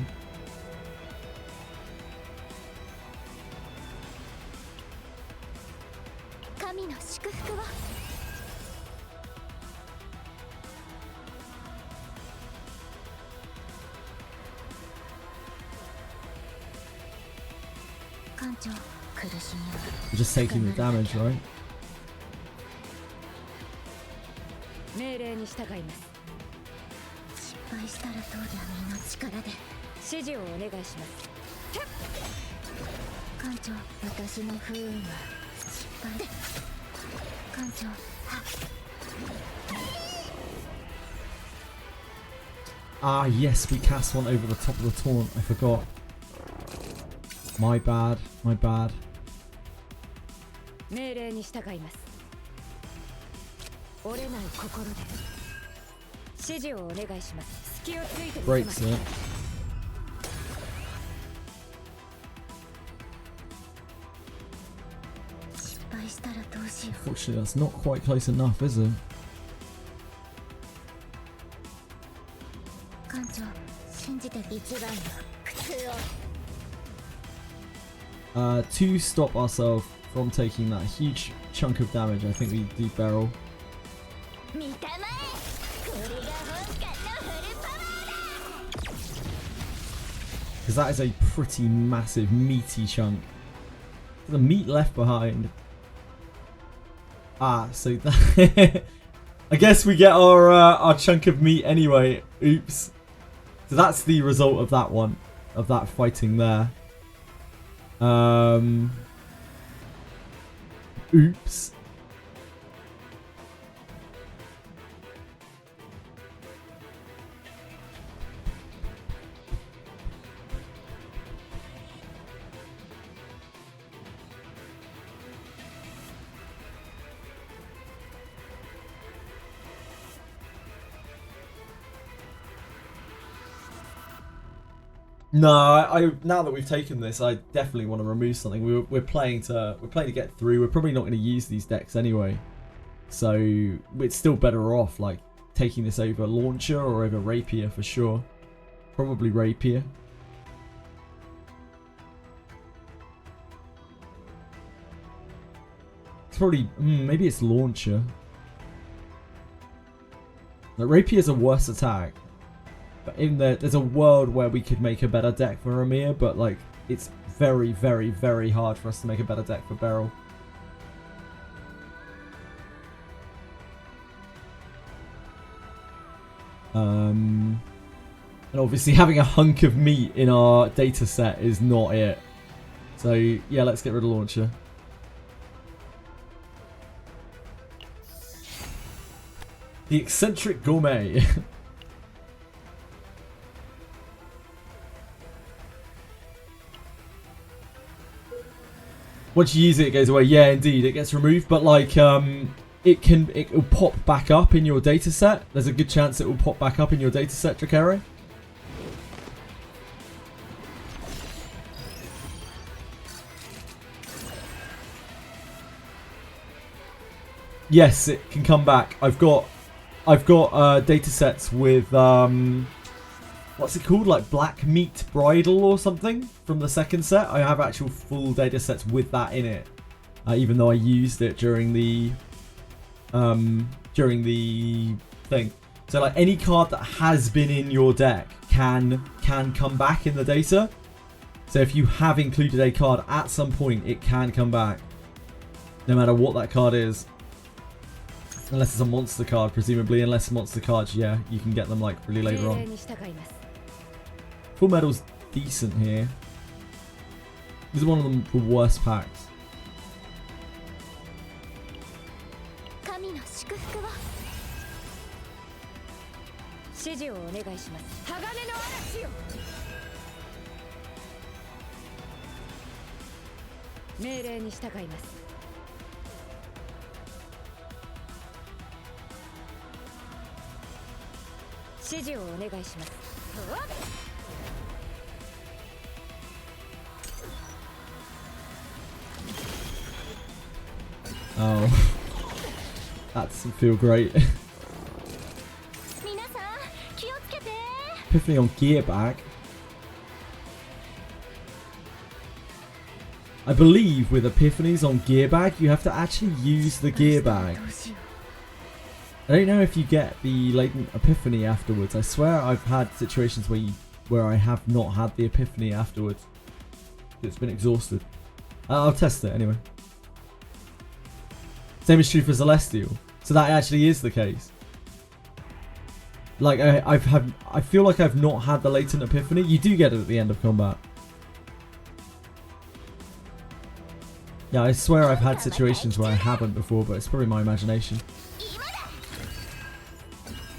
We're just taking the damage, right? 命令に従います。失敗したらどうだ身の力で指示をお願いします。艦長、私の不運は失敗で。艦長、Ah, yes, we cast one over the top of the taunt. I forgot. My bad. My bad. 命令に従います。折れない心で指示をお願いします。隙をついてみせます。 Breaks it. 失敗したらどうしよう。 Unfortunately, that's not quite close enough, is it? 艦長、信じて一番の苦痛を。To stop ourselves from taking that huge chunk of damage, I think we do barrel. 見たまえ、これが本艦のフルパワーだ。 Because that is a pretty massive, meaty chunk. The meat left behind. Ah, so that I guess we get our chunk of meat anyway. Oops. So that's the result of that one, of that fighting there. Oops. No, I now that we've taken this, I definitely want to remove something. We're playing to get through. We're probably not going to use these decks anyway, so it's still better off like taking this over Launcher or over Rapier for sure. Probably Rapier. It's probably maybe it's Launcher. Like, Rapier's a worse attack. But in there's a world where we could make a better deck for Ramir, but like it's very, very, very hard for us to make a better deck for Beryl. And obviously having a hunk of meat in our data set is not it. So yeah, let's get rid of Launcher. The eccentric gourmet. Once you use it, it goes away. Yeah, indeed, it gets removed, but like it will pop back up in your data set. There's a good chance it will pop back up in your data set, Drakere. Yes, it can come back. I've got data sets with what's it called? Like Black Meat Bridal or something from the second set. I have actual full data sets with that in it, even though I used it during the thing. So like any card that has been in your deck can come back in the data. So if you have included a card at some point, it can come back, no matter what that card is. Unless it's a monster card, presumably. Unless monster cards, yeah, you can get them like really later on. Full Metal's decent here. This is one of the worst packs. Oh, that doesn't feel great. Epiphany on gear bag. I believe with epiphanies on gear bag, you have to actually use the gear bag. I don't know if you get the latent epiphany afterwards. I swear I've had situations where I have not had the epiphany afterwards. It's been exhausted. I'll test it anyway. Same is true for Celestial. So that actually is the case. Like I feel like I've not had the latent epiphany. You do get it at the end of combat. Yeah, I swear I've had situations where I haven't before, but it's probably my imagination.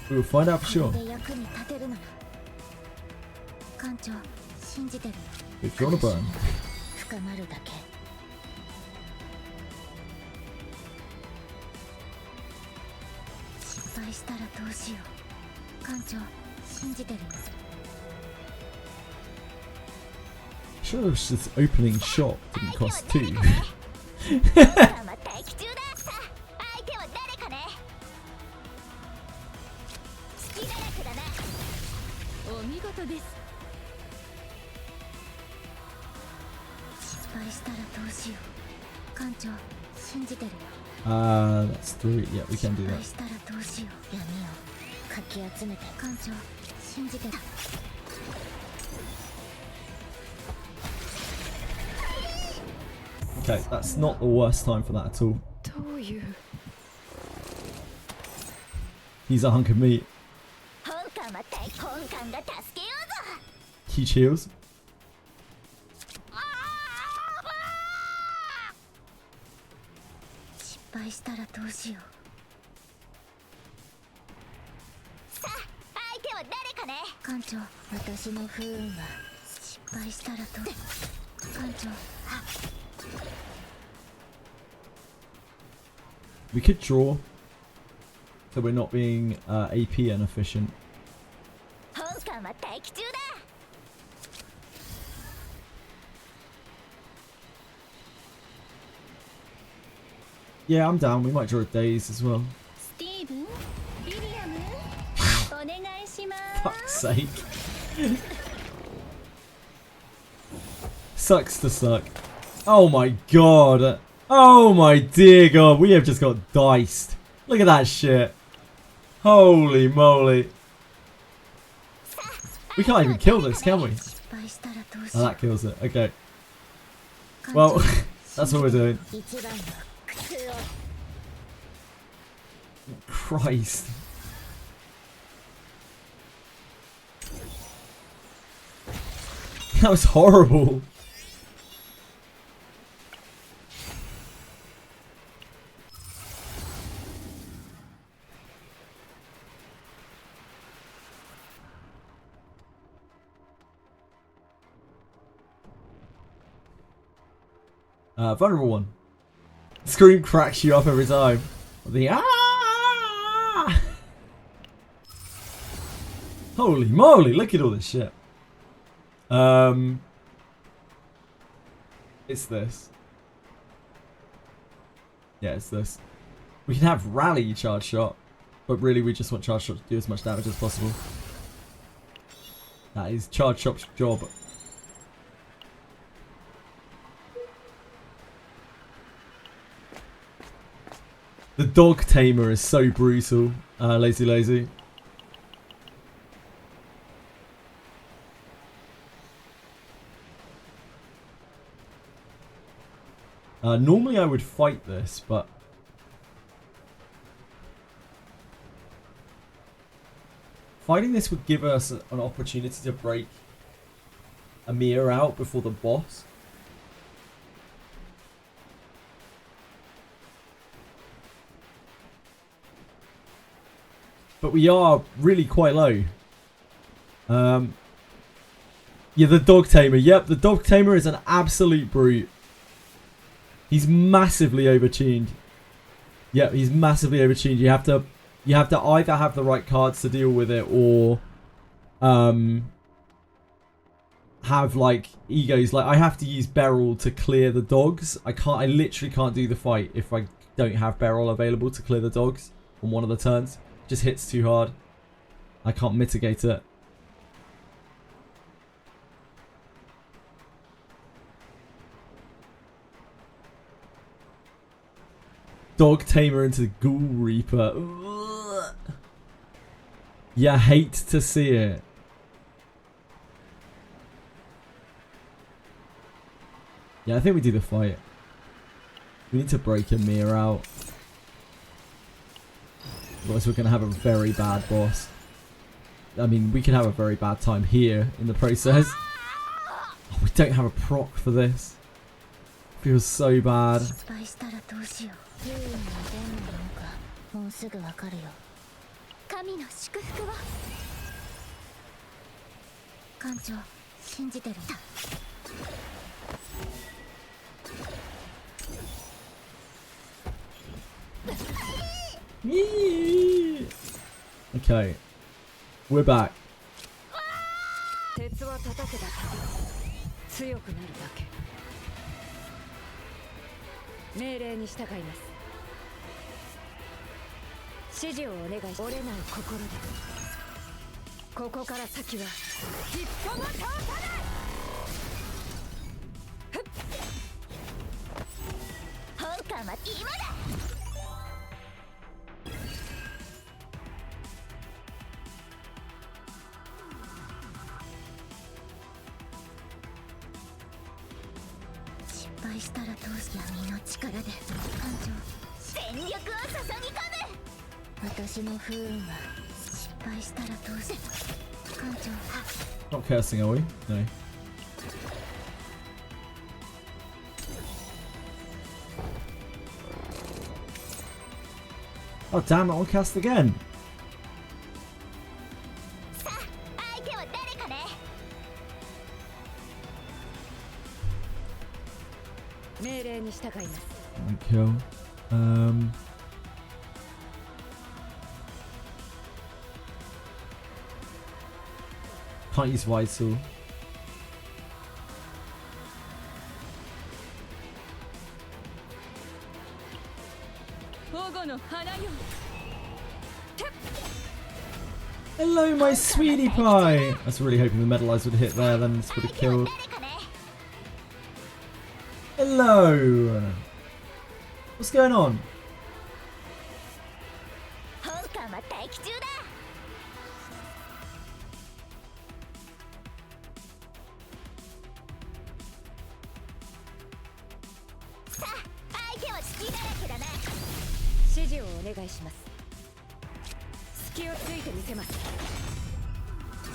We will find out for sure. If you want to burn. Sure, it was just opening shot didn't cost 2. That's 3. Yeah, we can do that. Okay, that's not the worst time for that at all. He's a hunk of meat. Huge heals. We could draw, so we're not being AP inefficient. Yeah, I'm down. We might draw days as well. Fuck's sake. Sucks to suck. Oh my god. Oh my dear god. We have just got diced. Look at that shit. Holy moly. We can't even kill this, can we? Oh, that kills it. Okay. Well, that's what we're doing. Christ. That was horrible. Vulnerable one. Scream cracks you up every time. The ah! Holy moly! Look at all this shit. It's this. Yeah, it's this. We can have rally charge shot, but really we just want charge shot to do as much damage as possible. That is charge shot's job. The dog tamer is so brutal. Lazy. Normally I would fight this, but fighting this would give us an opportunity to break Amir out before the boss. But we are really quite low. Yeah, the dog tamer. Yep, the dog tamer is an absolute brute. He's massively overtuned. Yep, he's massively overtuned. You have to either have the right cards to deal with it, or have like egos. Like I have to use Beryl to clear the dogs. I literally can't do the fight if I don't have Beryl available to clear the dogs on one of the turns. Just hits too hard. I can't mitigate it. Dog Tamer into the Ghoul Reaper. Ugh. Yeah, hate to see it. Yeah, I think we do the fight. We need to break Amir out. Otherwise we're going to have a very bad boss. I mean, we can have a very bad time here in the process. Oh, we don't have a proc for this. Feels so bad. Okay, we're back. 鉄は叩けば強くなるだけ。命令に従います。指示をお願いし、折れない心で。ここから先は一歩も通さない。本館は今だ。失敗したらどうし闇の力で艦長全力を注ぎ込む。私の不運は失敗したらどうし艦長 Not cursing, are we? No. Oh damn it, I'll cast again. さあ相手は誰かね。命令に従います。Kill. Can't use Vital. 保護の花よ。 Hello, my sweetie pie! I was really hoping the Metalize would hit there, then this would have killed. Hello! What's going on? 本館は待機中だ。さあ相手は隙だらけだな。指示をお願いします。隙をついてみせます。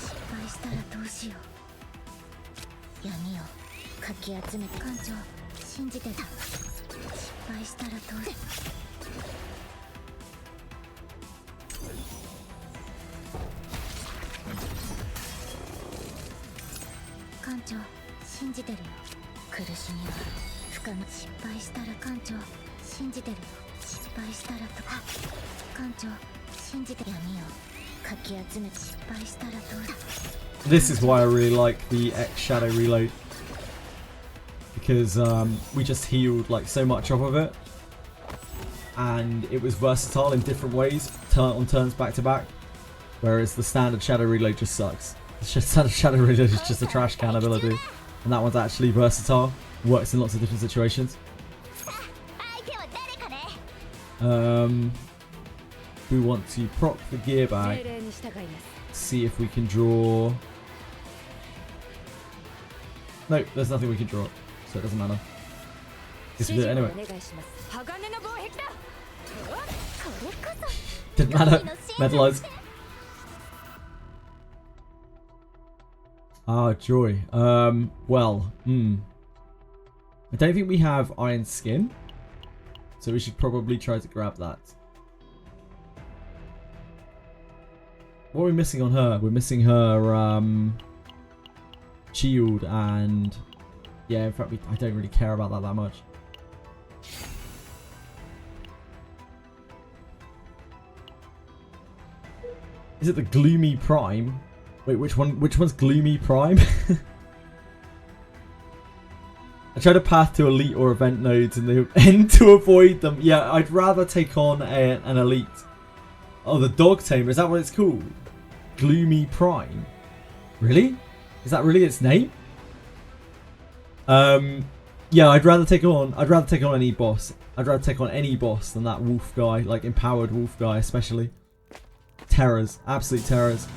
失敗したらどうしよう。闇をかき集めて艦長信じてた。失敗したらどうし艦長信じてるよ。苦しみは不可能。失敗したら艦長信じてるよ。失敗したらと艦長信じて闇をかき集めて失敗したらどう This is why I really like the X Shadow reload. Because we just healed like so much off of it. And it was versatile in different ways, on turns back to back. Whereas the standard Shadow reload just sucks. The standard Shadow reload is just a trash can ability. And that one's actually versatile. Works in lots of different situations. We want to proc the gear bag. See if we can draw. No, there's nothing we can draw, so it doesn't matter. Just do it anyway. Didn't matter. Metalize. Ah, joy. Well, I don't think we have iron skin, so we should probably try to grab that. What are we missing on her? We're missing her shield and yeah, in fact I don't really care about that much. Is it the Gloomy Prime? Wait, which one's Gloomy Prime? I tried a path to elite or event nodes and they end to avoid them. Yeah, I'd rather take on an elite. Oh, the Dog Tamer, is that what it's called? Gloomy Prime? Really? Is that really its name? Yeah, I'd rather take on any boss. I'd rather take on any boss than that wolf guy, like empowered wolf guy, especially. Terrors, absolute terrors.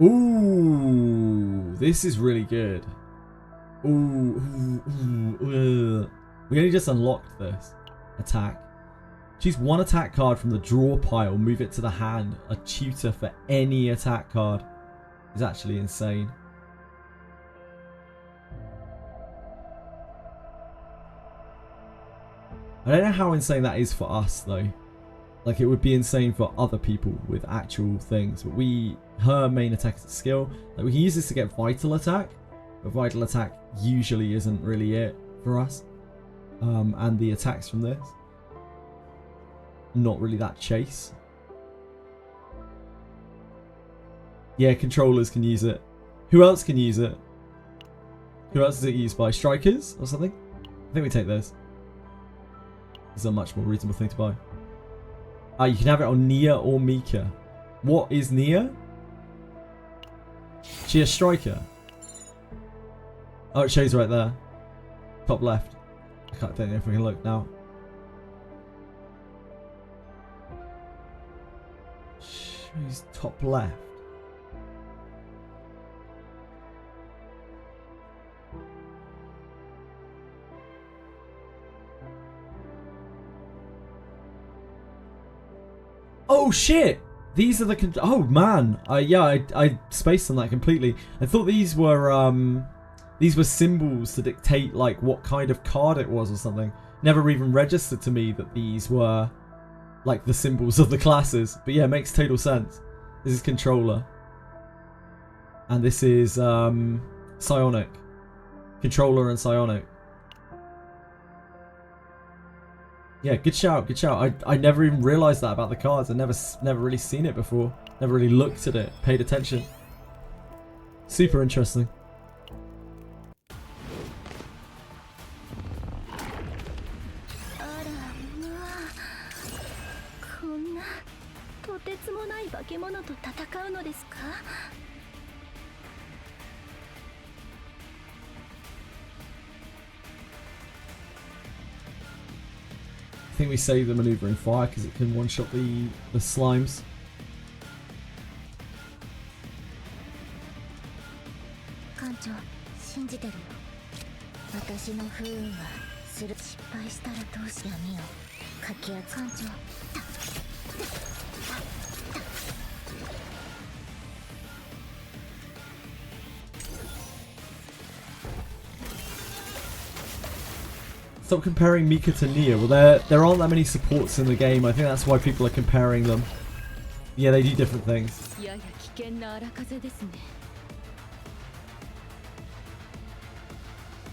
Ooh, this is really good. We only just unlocked this attack. Choose one attack card from the draw pile, move it to the hand. A tutor for any attack card is actually insane. I don't know how insane that is for us though. Like it would be insane for other people with actual things. But her main attack is a skill. Like we can use this to get vital attack. But vital attack usually isn't really it for us. And the attacks from this, not really that chase. Yeah, controllers can use it. Who else can use it? Who else is it used by? Strikers or something? I think we take this. This is a much more reasonable thing to buy. You can have it on Nia or Mika. What is Nia? She a striker. Oh, it shows right there. Top left. I don't know if we can look now. Shows top left. Oh shit! These are the oh man! I spaced on that completely. I thought these were symbols to dictate like what kind of card it was or something. Never even registered to me that these were like the symbols of the classes. But yeah, it makes total sense. This is controller, and this is psionic. Controller and psionic. Yeah, good shout, good shout. I never even realised that about the cards. I never really seen it before. Never really looked at it, paid attention. Super interesting. I think we save the maneuver in fire because it can one-shot the slimes. Stop comparing Mika to Nia. Well, there aren't that many supports in the game. I think that's why people are comparing them. Yeah, they do different things.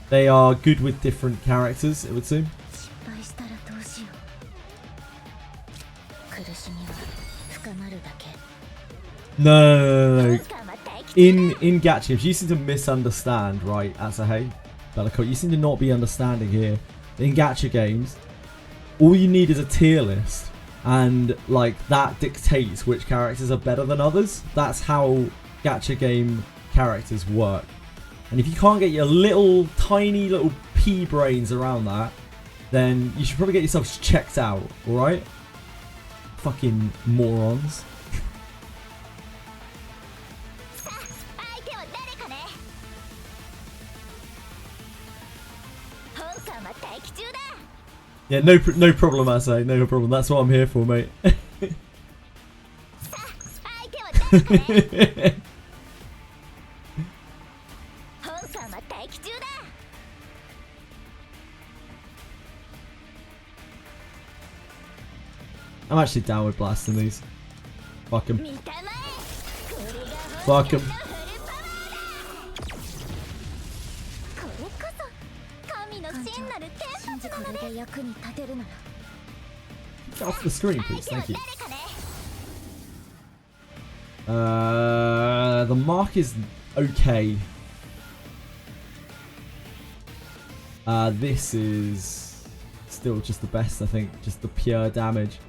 They are good with different characters, it would seem. No. In gacha, you seem to misunderstand, right, Asahe? Bellicott, you seem to not be understanding here. In gacha games, all you need is a tier list, and like that dictates which characters are better than others. That's how gacha game characters work. And if you can't get your little tiny little pea brains around that, then you should probably get yourself checked out, alright? Fucking morons. Yeah, no problem, I say. No problem. That's what I'm here for, mate. I'm actually down with blasting these. Fuck him. Fuck him. Get off the screen, please. Thank you. The mark is okay. This is still just the best, I think. Just the pure damage.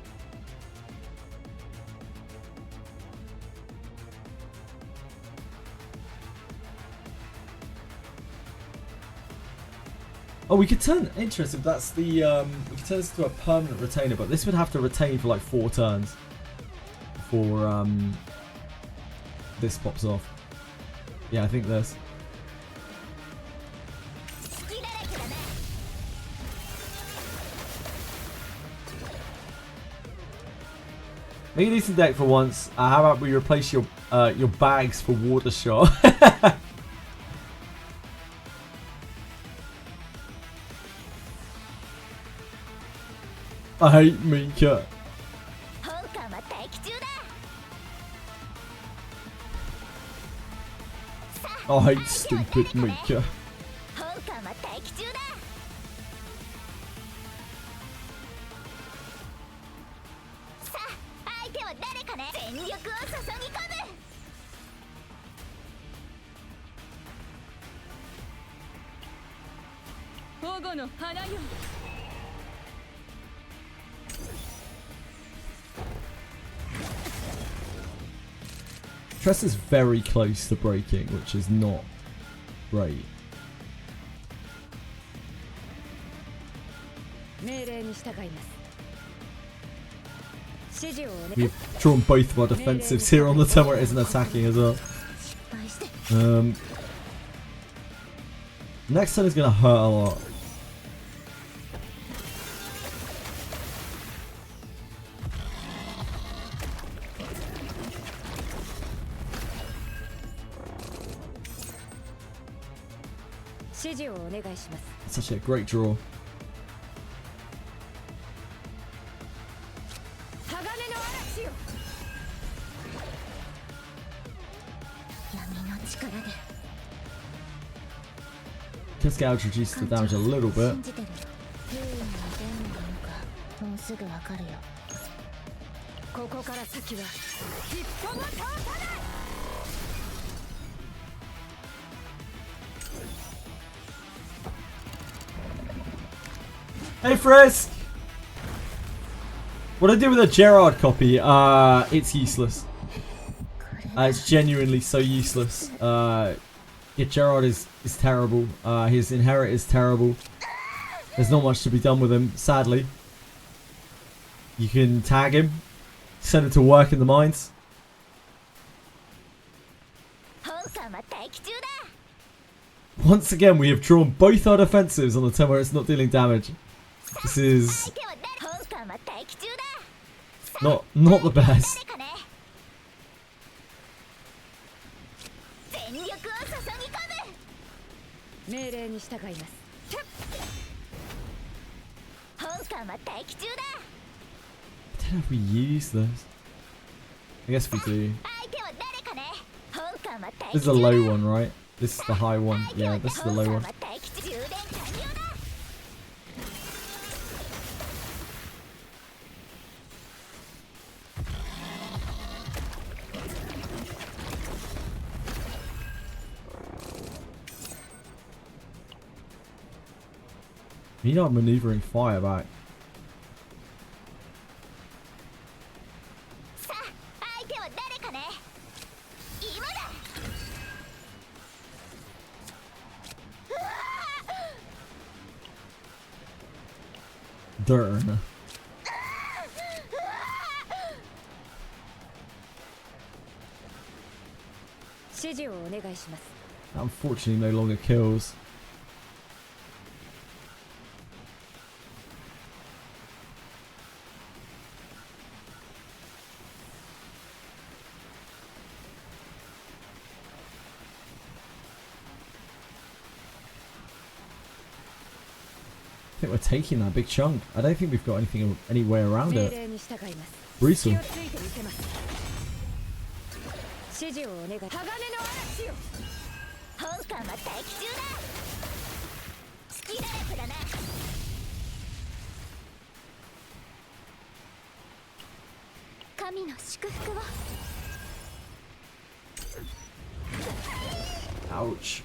Oh, we could turn... Interesting, that's the... we could turn this into a permanent retainer, but this would have to retain for like 4 turns before this pops off. Yeah, I think this. Make a decent deck for once. How about we replace your bags for water shot? I hate Mika. I hate stupid Mika. Tress is very close to breaking, which is not great. We've drawn both of our defensives here on the turn where it isn't attacking as well. Next turn is going to hurt a lot. It's actually a great draw. Just gouge reduces the damage a little bit. Hey Frisk! What I did with a Gerard copy, it's useless. It's genuinely so useless. Yeah, Gerard is terrible. His inherit is terrible. There's not much to be done with him, sadly. You can tag him, send him to work in the mines. Once again, we have drawn both our defensives on the turn where it's not dealing damage. This is not the best. I don't know if we use this. I guess we do. This is a low one, right? This is the high one. Yeah, this is the low one. We need our maneuvering fire back. Darn. That unfortunately no longer kills. I think we're taking that big chunk. I don't think we've got anything any way around it. Brutal. Ouch.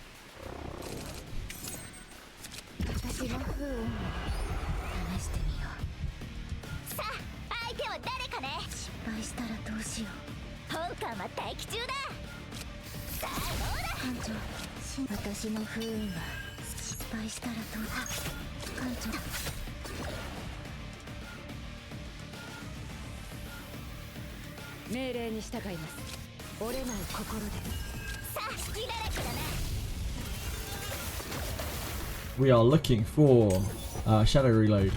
敗したらどうだ艦長。命令に従います。折れない心で。さあ隙だらけだな。 We are looking for shadow reload.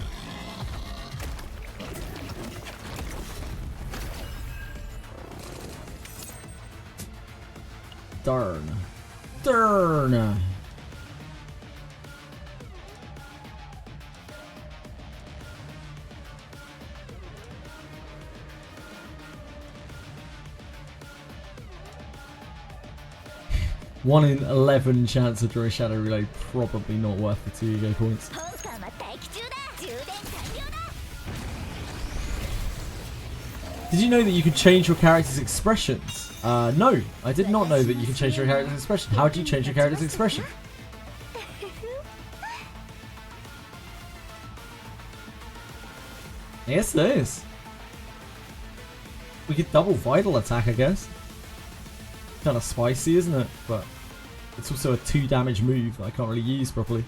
Darn. Darn. One in 11 chance of drawing shadow reload, probably not worth the 2 ego points. ホーカーは待機中だ。充電完了だ。 Did you know that you could change your character's expressions? No, I did not know that you can change your character's expression. How do you change your character's expression? Yes, there is. We get double vital attack, I guess. Kind of spicy, isn't it? But it's also a 2 damage move that I can't really use properly.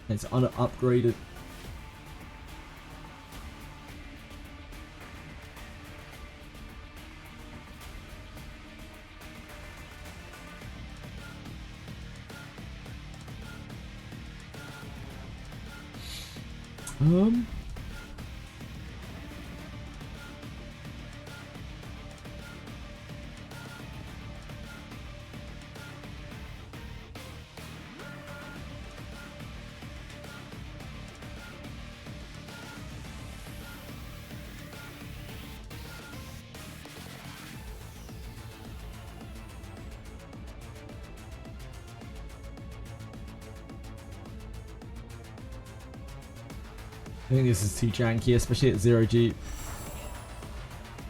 It's upgraded. I think this is too janky, especially at 0G.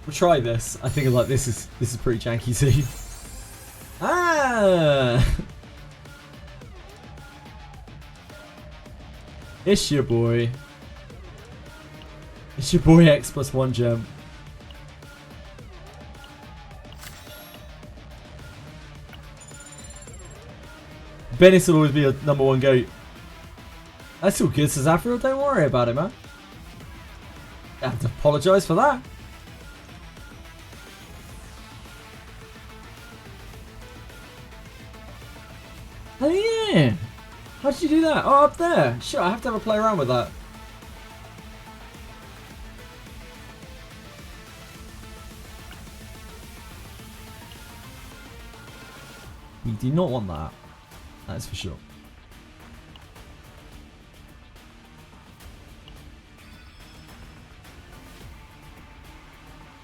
We'll try this. I think like this is pretty janky too. Ah! It's your boy. It's your boy X plus 1 gem. Venice will always be a #1 goat. That's all good, Sazafriel. Don't worry about it, man. I have to apologise for that. Oh yeah! How did you do that? Oh, up there. Shit, I have to have a play around with that. We do not want that. That's for sure.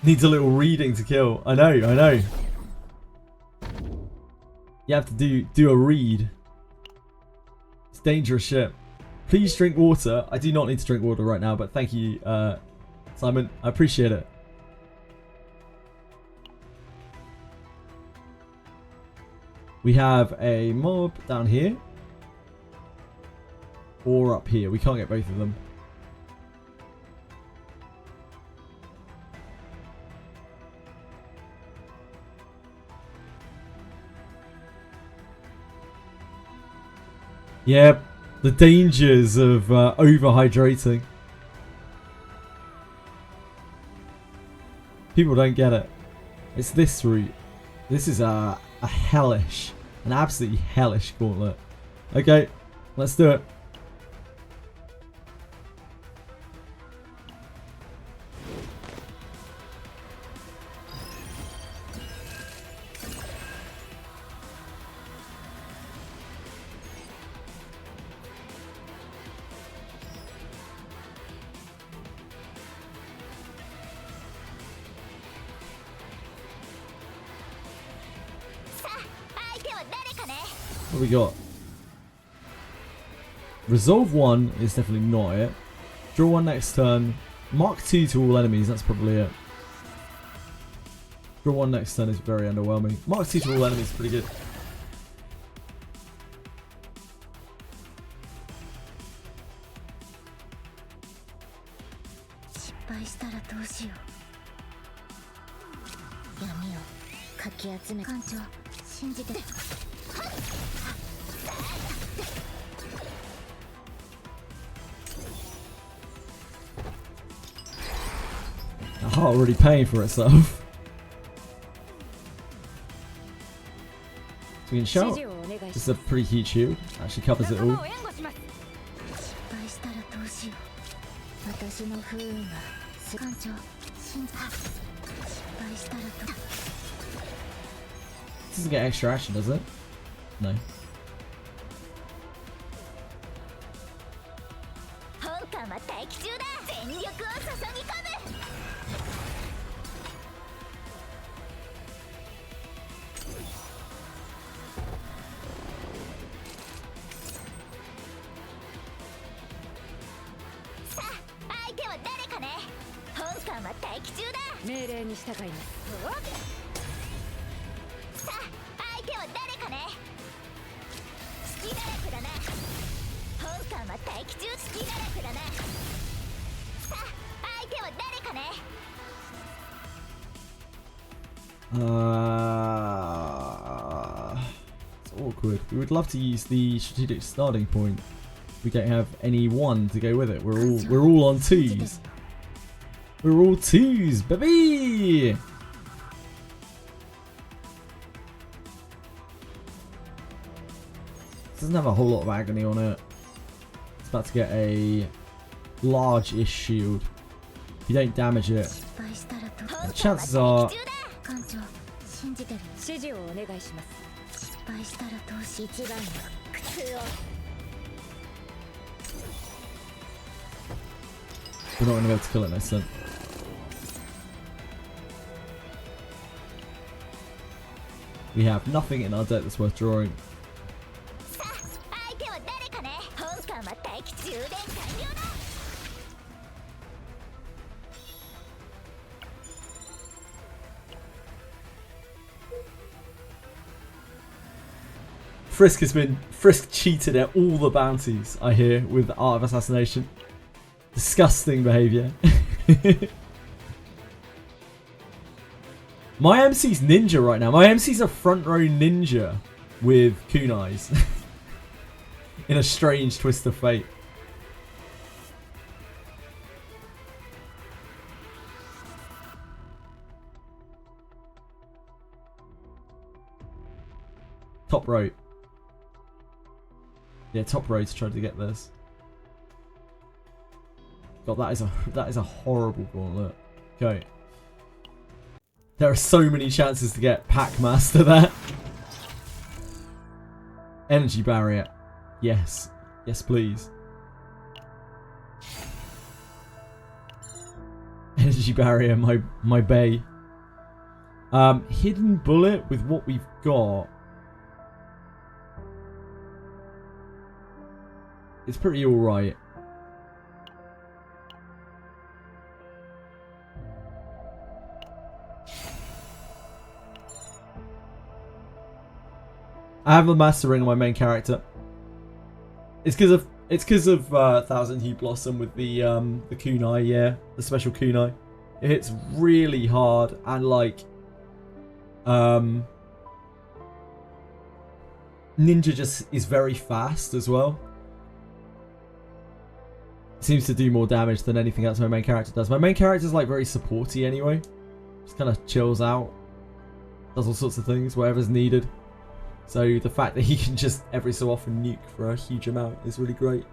Needs a little reading to kill. I know, I know. You have to do a read. It's dangerous shit. Please drink water. I do not need to drink water right now, but thank you, Simon. I appreciate it. We have a mob down here. Or up here. We can't get both of them. Yep, the dangers of overhydrating. People don't get it. It's this route. This is a hellish, an absolutely hellish gauntlet. Okay, let's do it. What we got? Resolve 1 is definitely not it. Draw 1 next turn. Mark 2 to all enemies, that's probably it. Draw 1 next turn is very underwhelming. Mark 2 to all enemies is pretty good. かき集め館長信じて The heart already paying for itself. So we can shout. This is a pretty huge shield. Actually covers it all. 失敗したらどうしよう私の不運が館長信じ失敗したらど This doesn't get extra action, does it? No. 本艦は待機中だ全力を注ぎ込む 命令に従いますさあ相手は誰かね隙だらくだな本艦は待機中隙だらくだなさあ相手は誰かね It's awkward. We would love to use the strategic starting point. We don't have any one to go with it. We're all on twos. We're all twos, baby! Doesn't have a whole lot of agony on it. It's about to get a large-ish shield. If you don't damage it, the chances are... 指示をお願いします失敗したらどうし一番の苦痛を We're not going to be able to kill it next turn. We have nothing in our deck that's worth drawing. Frisk cheated at all the bounties, I hear, with the Art of Assassination. Disgusting behaviour. My MC's ninja right now. My MC's a front row ninja with kunais. In a strange twist of fate. Top row. Yeah, top row to try to get this. God, that is a horrible gauntlet. Okay. There are so many chances to get Packmaster there. Energy barrier. Yes. Yes, please. Energy barrier, my bay. Hidden bullet with what we've got. It's pretty alright. I have a master ring on my main character. It's because of Thousand Hue Blossom with the kunai, yeah, the special kunai. It hits really hard and like Ninja just is very fast as well. Seems to do more damage than anything else my main character does. My main character is like very supporty anyway. Just kind of chills out, does all sorts of things, whatever's needed. So the fact that he can just every so often nuke for a huge amount is really great.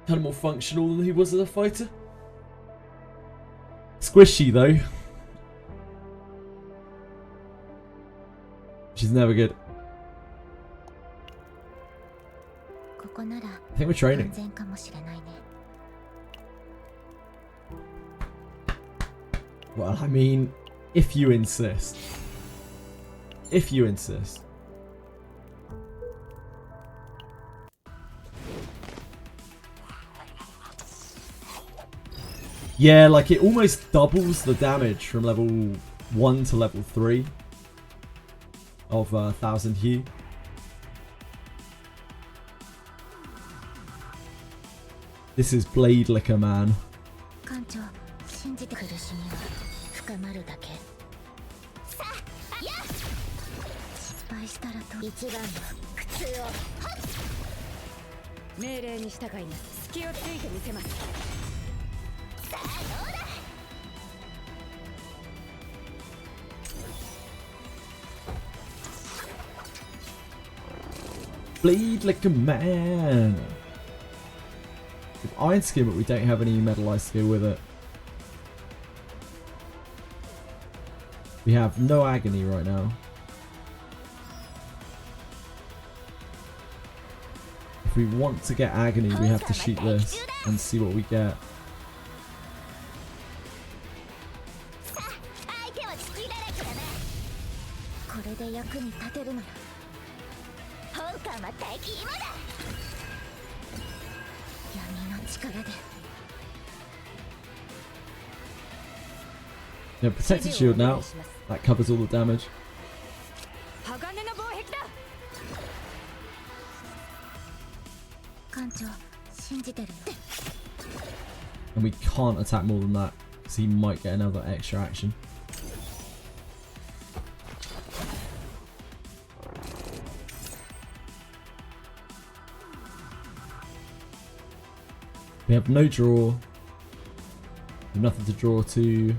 Kind of more functional than he was as a fighter. Squishy though. She's never good. I think we're training. Well, I mean, if you insist. If you insist. Yeah, like it almost doubles the damage from level 1 to level 3 of Thousand Hue. This is Blade Licker, man. したらと一番の苦痛を命令に従います。隙をついてみせます。さあどうだ。Bleed like a man. With Iron Skin, but we don't have any metallized skill with it. We have no agony right now. If we want to get agony, we have to shoot this and see what we get. Yeah, protected shield now. That covers all the damage. And we can't attack more than that, because he might get another extra action. We have no draw. We have nothing to draw to.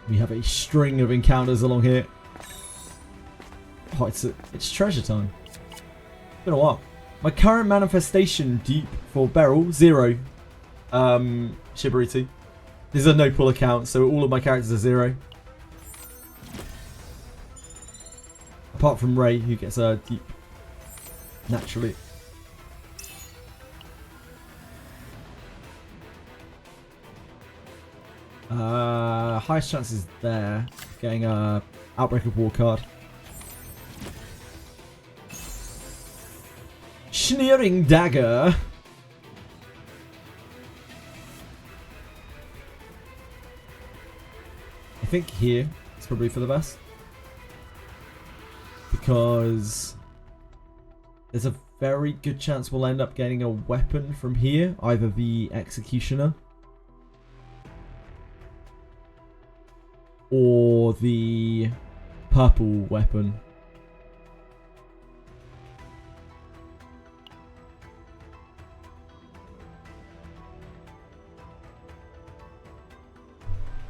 We have a string of encounters along here. Oh, it's treasure time. It's been a while. My current manifestation deep for Beryl, 0. Shibariti. These are no pull accounts, so all of my characters are 0. Apart from Ray, who gets a deep naturally. Highest chances there. Getting a Outbreak of War card. Sneering Dagger. I think here is probably for the best. Because there's a very good chance we'll end up getting a weapon from here. Either the Executioner or the purple weapon.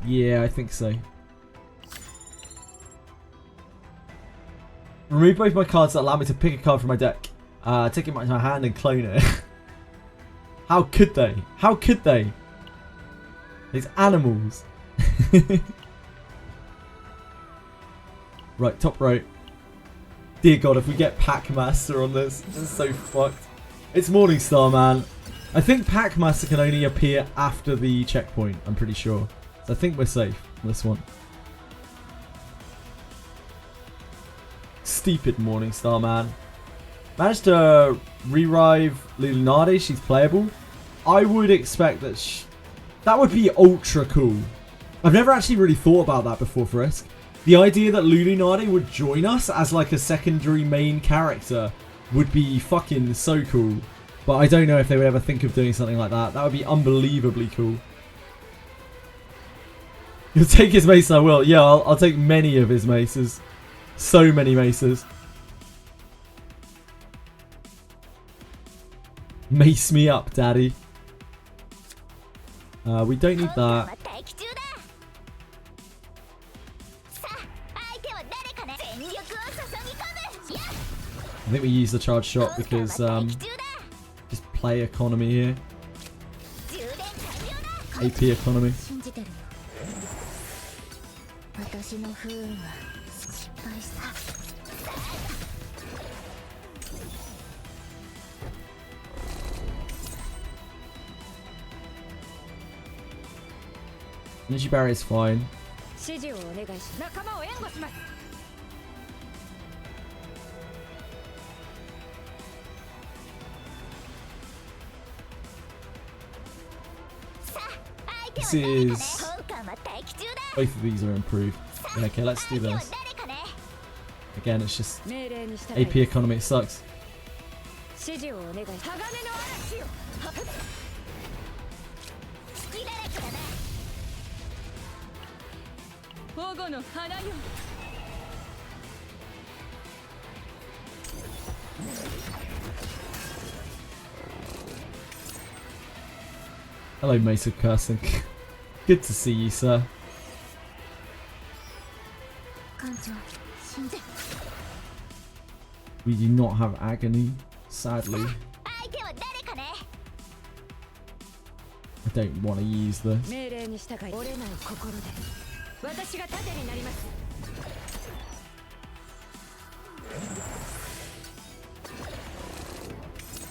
Yeah, I think so. Remove both my cards that allow me to pick a card from my deck. Take it into my hand and clone it. How could they? How could they? These animals. Right, top right. Dear God, if we get Packmaster on this is so fucked. It's Morningstar, man. I think Packmaster can only appear after the checkpoint, I'm pretty sure. So I think we're safe on this one. Stupid Morningstar, man. Managed to re-rive Lunade. She's playable. I would expect that that would be ultra cool. I've never actually really thought about that before, Frisk. The idea that Lunade would join us as like a secondary main character would be fucking so cool. But I don't know if they would ever think of doing something like that. That would be unbelievably cool. You'll take his mace, I will. Yeah, I'll take many of his maces. So many maces. Mace me up, daddy. We don't need that. I think we use the charge shot because just play economy here. AP economy. Energy barrier is fine. This is... both of these are improved. Yeah, okay, let's do this. Again, it's just 命令に従い AP economy sucks. 指示をお願い。鋼の嵐よ。隙だらけだな。保護の花よ。Hello, Mace of Cursing. Good to see you, sir. 艦長、信じ。 We do not have agony, sadly. 相手は誰かね。 I don't want to use this. 命令に従い折れない心で私が盾になります。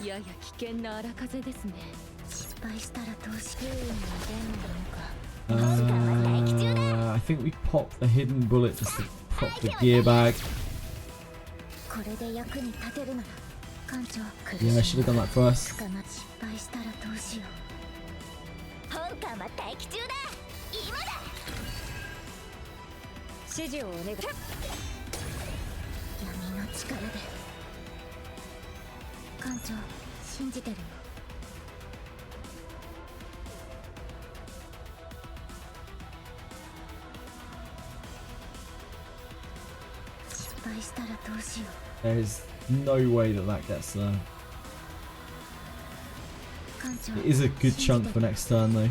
やや危険な荒風ですね。失敗したらどうしよう。出んのか。 I think we popped the hidden bullet just to pop the gear bag. これで役に立てるなら艦長。 Yeah, I should have done that first. 失敗したらどうしよう。本艦は待機中だ。今だ。指示をお願い。闇の力で。艦長、信じてるよ。失敗したらどうしよう。 There's no way that that gets there. 艦長、 It is a good chunk for next turn, though.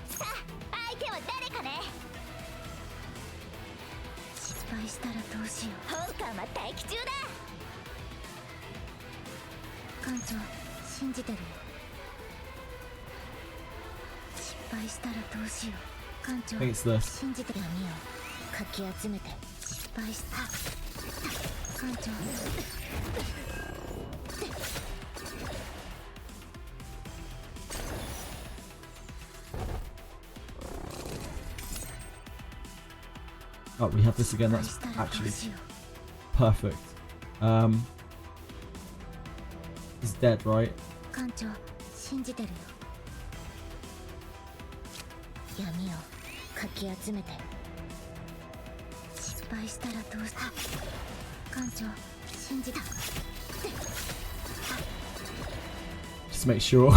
さあ、相手は誰かね。失敗したらどうしよう。本艦は待機中だ。艦長、信じてるよ。失敗したらどうしよう。艦長、 I think it's this. 信じて闇をかき集めて。失敗した艦長。 Oh, we have this again. That's actually perfect. He's dead, right? 艦長、信じてるよ。闇をかき集めて。失敗したらどうした。艦長、信じた。 Just make sure.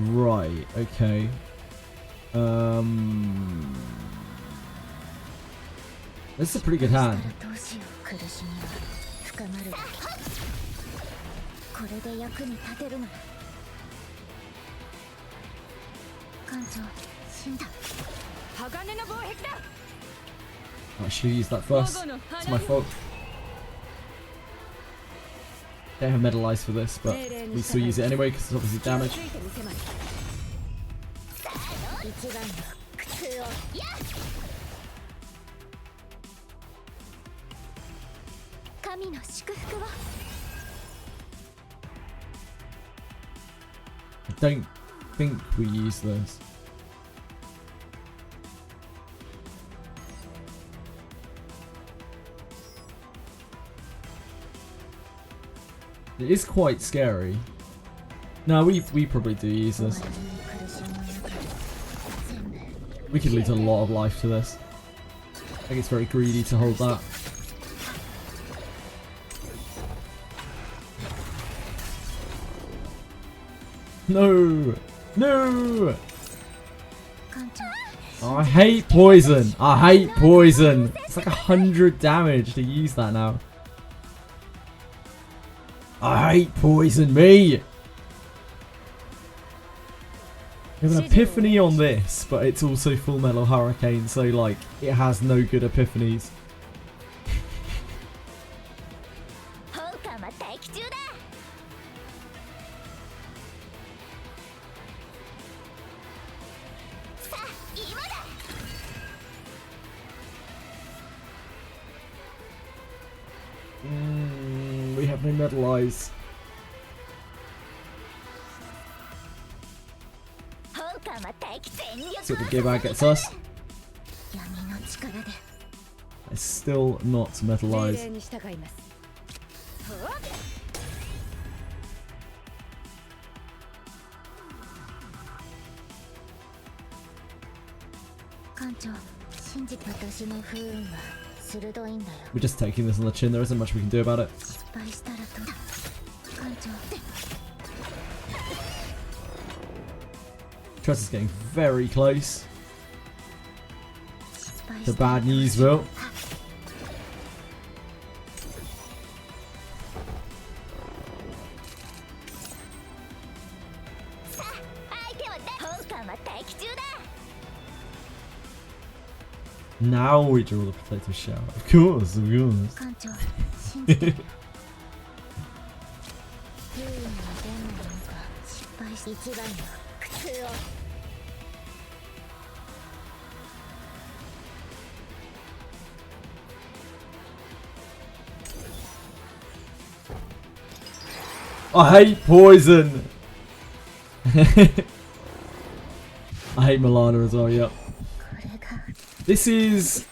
Right, okay. This is a pretty good hand. どうしよう。苦しみは深まるだけ。これで役に立てるなら。艦長、死んだ。鋼の防壁だ。 I should have used that first. It's my fault. Don't have medal eyes for this, but we still use it anyway because it's obviously damage. ついてみせます。一番の苦痛を。やっ。神の祝福を。 I don't think we use this. It is quite scary. No, we probably do use this. We could lose a lot of life to this. I think it's very greedy to hold that. No! No! Oh, I hate poison! I hate poison! It's like 100 damage to use that now. I hate poison me! We have an epiphany on this, but it's also full metal hurricane, so like it has no good epiphanies. 本艦は待機中だ。さあ、今だ。 We have no medal eyes. See what the gear bag gets us. 闇の力で It's still not 命令 metallized. に従います。 艦長信じて私の不運は鋭いんだよ We're just taking this on the chin. There isn't much we can do about it. 失敗したらと艦長 Trust is getting very close 失敗 to したら bad newsville. 相手は本艦は待機中だ Now we draw the potato shell. Of course, of course. 艦長信じて不運は出ないのか失敗し一番の苦痛を I hate poison. I hate Milana as well. Yep. これが This is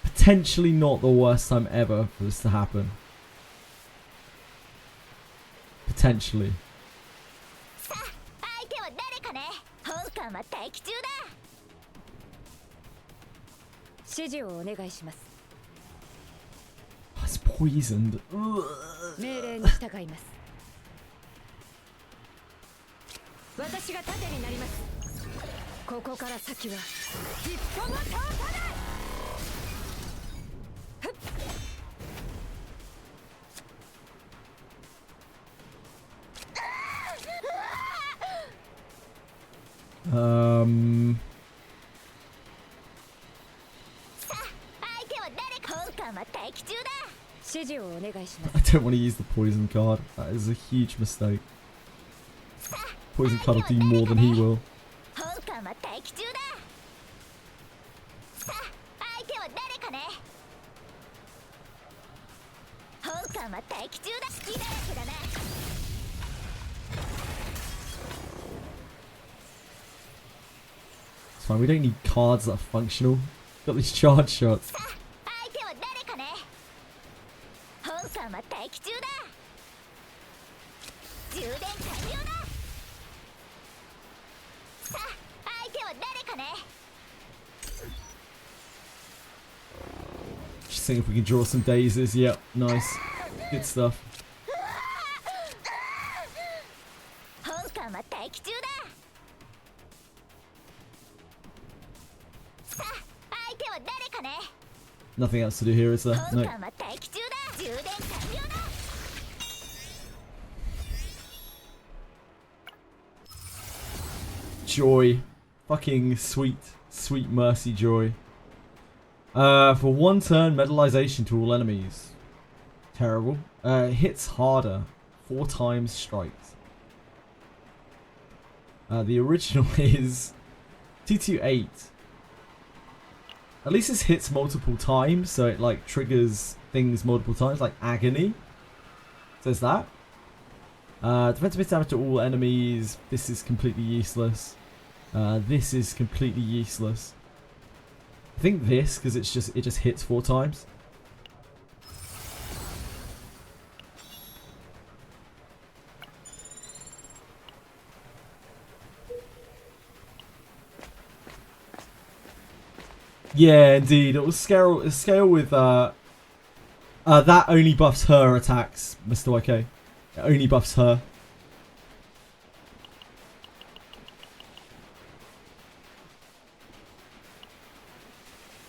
potentially not the worst time ever for this to happen. Potentially. 相手は誰かね本艦は待機中だ 指示をお願いします。 Oh, it's poisoned. Ugh. 命令に従います。私が盾になります。ここから先は一歩も通さない。ふっ 相手は誰か本艦は待機中だ 指示をお願いします。 I don't want to use the poison card. That is a huge mistake. Poison card will do more than he will. 本艦は待機中ださあ相手は誰かね本艦は待機中だ好きだらけだな It's fine. We don't need cards that are functional. Got these charge shots. さあ相手は誰かね本艦は待機中だ充電完了ださあ相手は誰かね Just seeing if we can draw some daisies. Yep, nice. Good stuff. 本艦は待機中ださあ相手は誰かね Nothing else to do here, is there? 本 No. 艦は待機中だ充電完了だ Joy. Fucking sweet, sweet mercy joy. For one turn, metallization to all enemies. Terrible. Hits harder. 4 times strikes. The original is 228. At least this hits multiple times, so it like triggers things multiple times, like agony. Says that. Defensive hit damage to all enemies. This is completely useless. This is completely useless. I think this, because it just hits 4 times. Yeah, indeed. It will scale with that only buffs her attacks, Mr. YK. It only buffs her.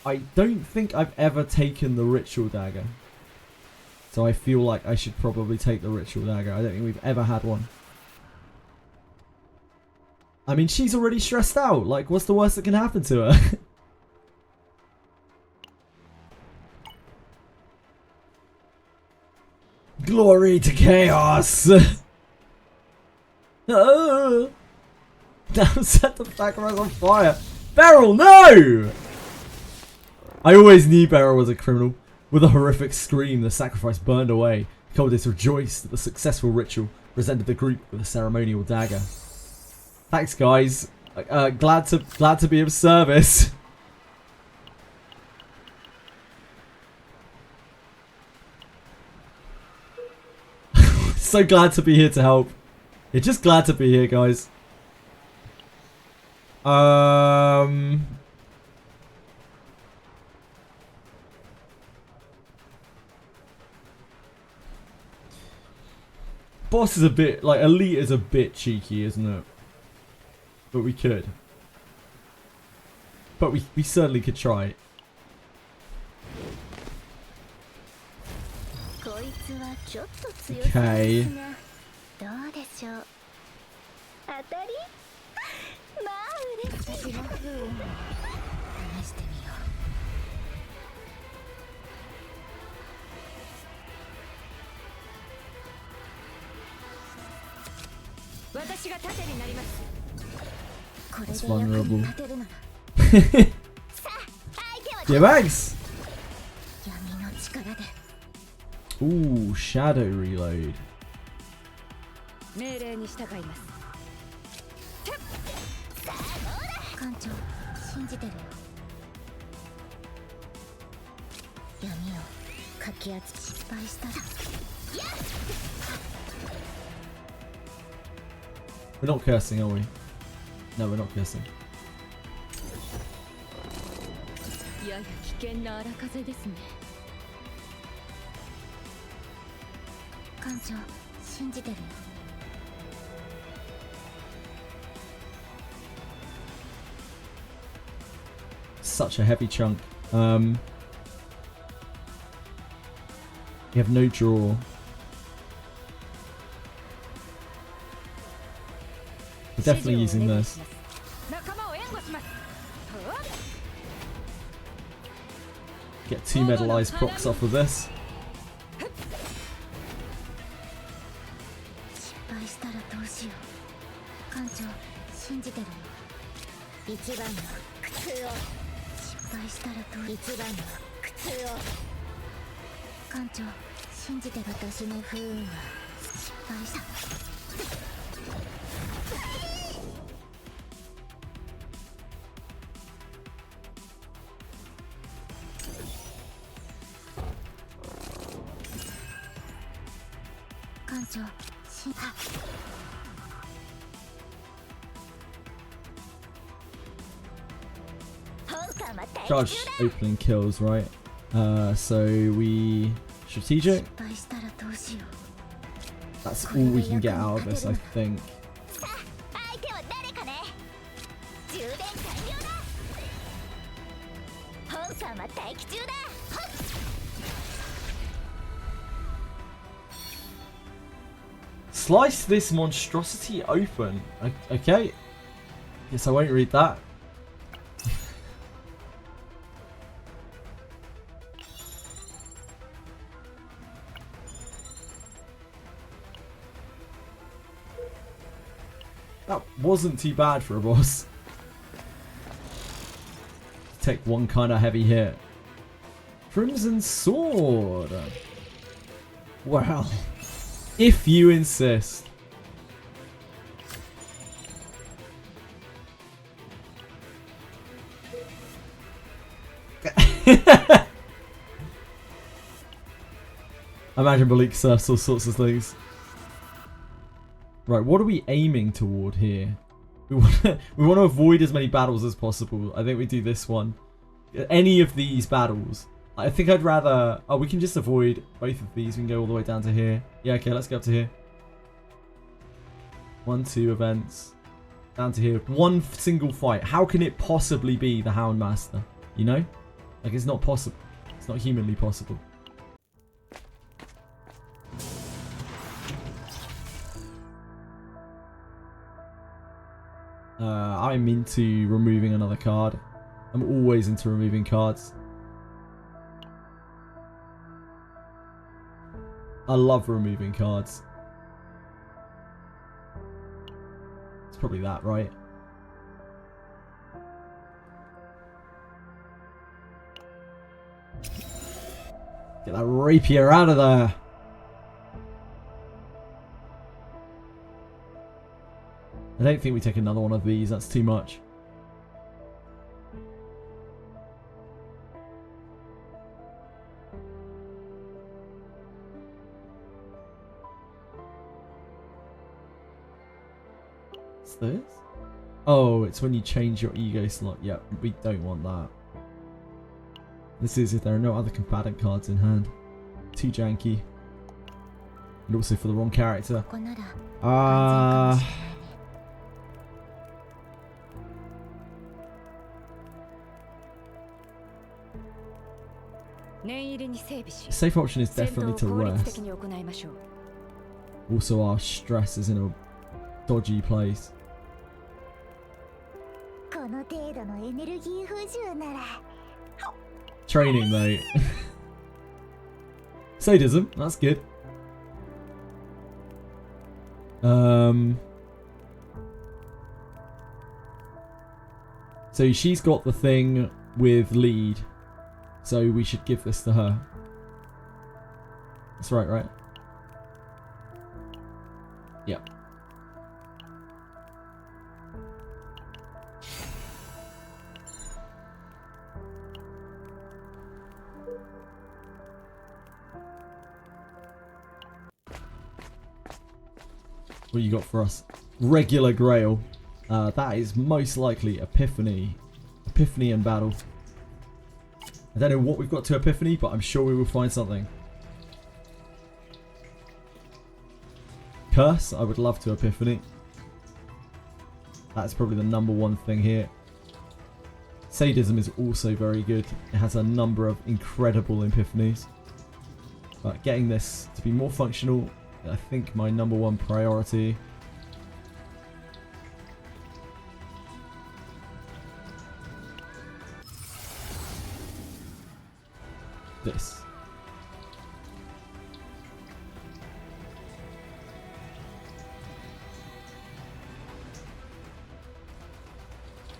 I don't think I've ever taken the ritual dagger. So I feel like I should probably take the ritual dagger. I don't think we've ever had one. I mean, she's already stressed out. Like, what's the worst that can happen to her? Glory to chaos! Oh! Now set the sacrifice on fire! Beryl, no! I always knew Beryl was a criminal. With a horrific scream, the sacrifice burned away. The cultists rejoiced at the successful ritual, presented the group with a ceremonial dagger. Thanks, guys. Glad to be of service. So glad to be here to help. Yeah, just glad to be here, guys. Boss is a bit, like, Elite is a bit cheeky, isn't it? But we could. But we certainly could try. Okay. どうでしょう。当たり？まあ嬉しい。私の風を試してみよう。私が盾になります。これで It's 役に vulnerable. 立てるなら。さあ、相手は Yeah, thanks. 闇の力で。 Ooh, shadow reload. 命令に従います。艦長、信じてるよ。闇をかき集め失敗したら。We're not cursing, are we? No, we're not cursing. やや危険な荒風ですね。艦長、信じてるよ。 Such a heavy chunk. We have no draw. We're definitely using this. 仲間を援護します。 Get 2 medalized procs off of this. 失敗したらどうしよう。艦長、信じてるよ。一番の苦痛を。失敗したらどう。一番の苦痛を。艦長、信じてる。私の不運は失敗した。艦長、Charge opening kills, right? So we strategic. That's all we can get out of this, I think. Slice this monstrosity open. Okay. Guess I won't read that. That wasn't too bad for a boss. Take one kind of heavy hit. Crimson Sword. Well, if you insist. Imagine Malik surfs all sorts of things. Right, what are we aiming toward here? We want to avoid as many battles as possible. I think we do this one. Any of these battles. I think I'd rather... Oh, we can just avoid both of these. We can go all the way down to here. Yeah, okay, let's go up to here. 1, 2 events. Down to here. One single fight. How can it possibly be the Houndmaster? You know? Like, it's not possible. It's not humanly possible. I'm into removing another card. I'm always into removing cards. I love removing cards. It's probably that, right? Get that rapier out of there. I don't think we take another one of these. That's too much. What's this? Oh, it's when you change your ego slot. Yeah, we don't want that. This is if there are no other combatant cards in hand. Too janky. And also for the wrong character. Safe option is definitely to rest. Also our stress is in a dodgy place. Training though. Sadism, that's good. So she's got the thing with lead, so we should give this to her. That's right, right? Yep. What you got for us? Regular Grail. That is most likely Epiphany. Epiphany and Battle. I don't know what we've got to Epiphany, but I'm sure we will find something. Curse, I would love to Epiphany. That's probably the #1 thing here. Sadism is also very good. It has a number of incredible Epiphanies. But getting this to be more functional, I think my #1 priority. This.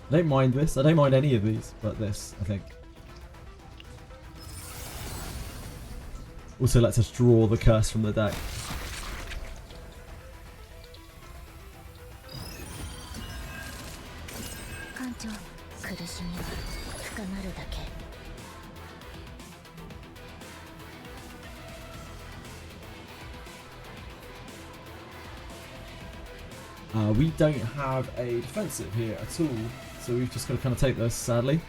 I don't mind this. I don't mind any of these, but this, I think. Also lets us draw the curse from the deck. We don't have a defensive here at all, so we've just got to kind of take this, sadly.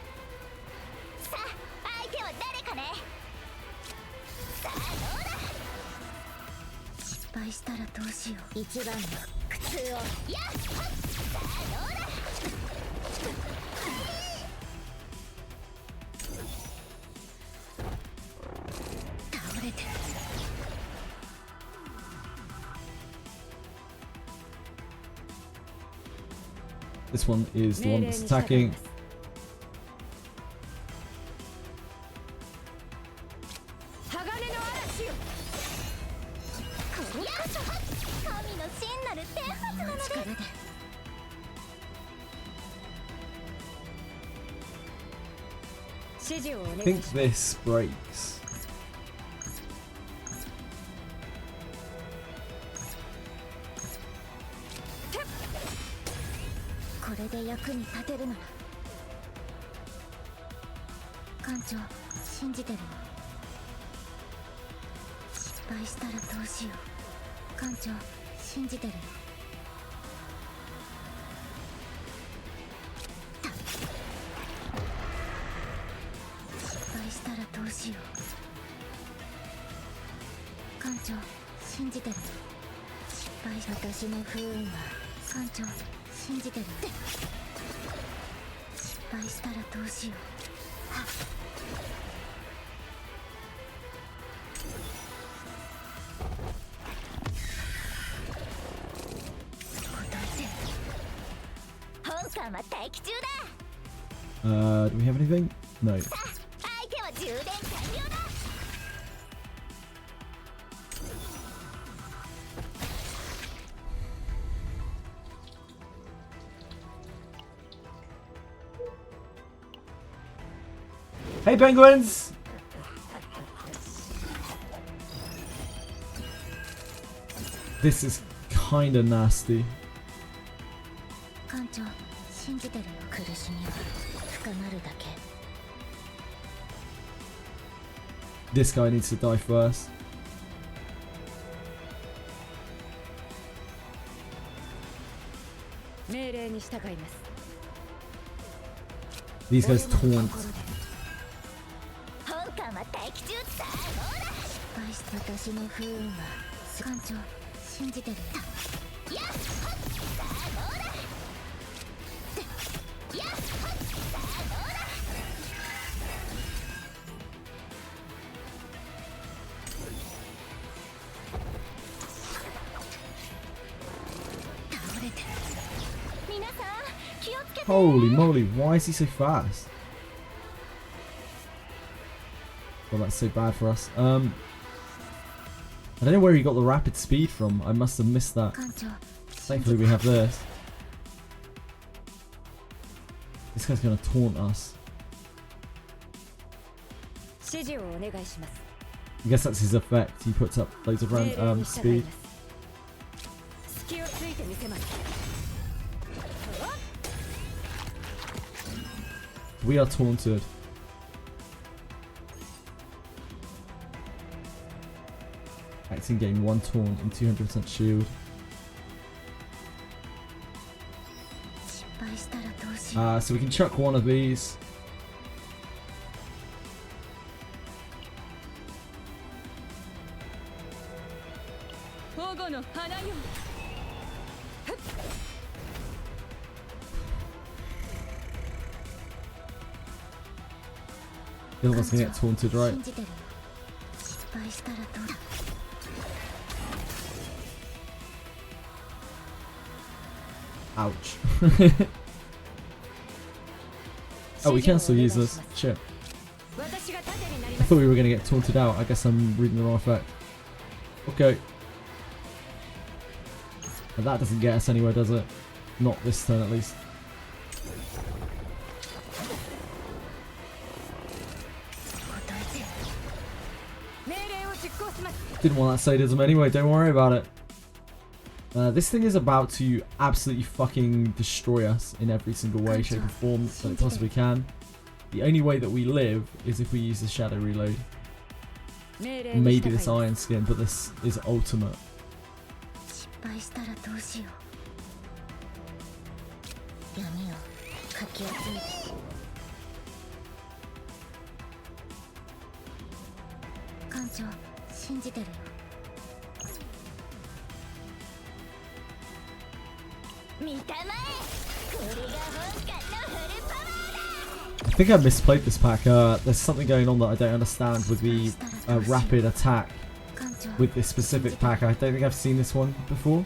This one is the one that's attacking. I think this breaks. Do we have anything? No. Hey penguins! This is kinda nasty. 艦長信じてるよ。苦しみは深まるだけ。 This guy needs to die first. These guys taunt. 私の不運は艦長信じてるよ。倒れて皆さん気をつけて。 Holy moly, why is he so fast? Well, that's so bad for us. I don't know where he got the rapid speed from. I must have missed that. Thankfully we have this. This guy's gonna taunt us. I guess that's his effect. He puts up loads of speed. We are taunted. Acting gain 1 taunt and 200% shield. So we can chuck one of these. The other one's gonna get taunted, right? Ouch. Oh, we can still use this. Shit. I thought we were going to get taunted out. I guess I'm reading the wrong effect. Okay. But that doesn't get us anywhere, does it? Not this turn, at least. Didn't want that sadism anyway, don't worry about it. This thing is about to absolutely fucking destroy us in every single way, shape or form that it possibly can. The only way that we live is if we use the shadow reload. Maybe this iron skin, but this is ultimate. I think I misplayed this pack. There's something going on that I don't understand with the rapid attack with this specific pack. I don't think I've seen this one before.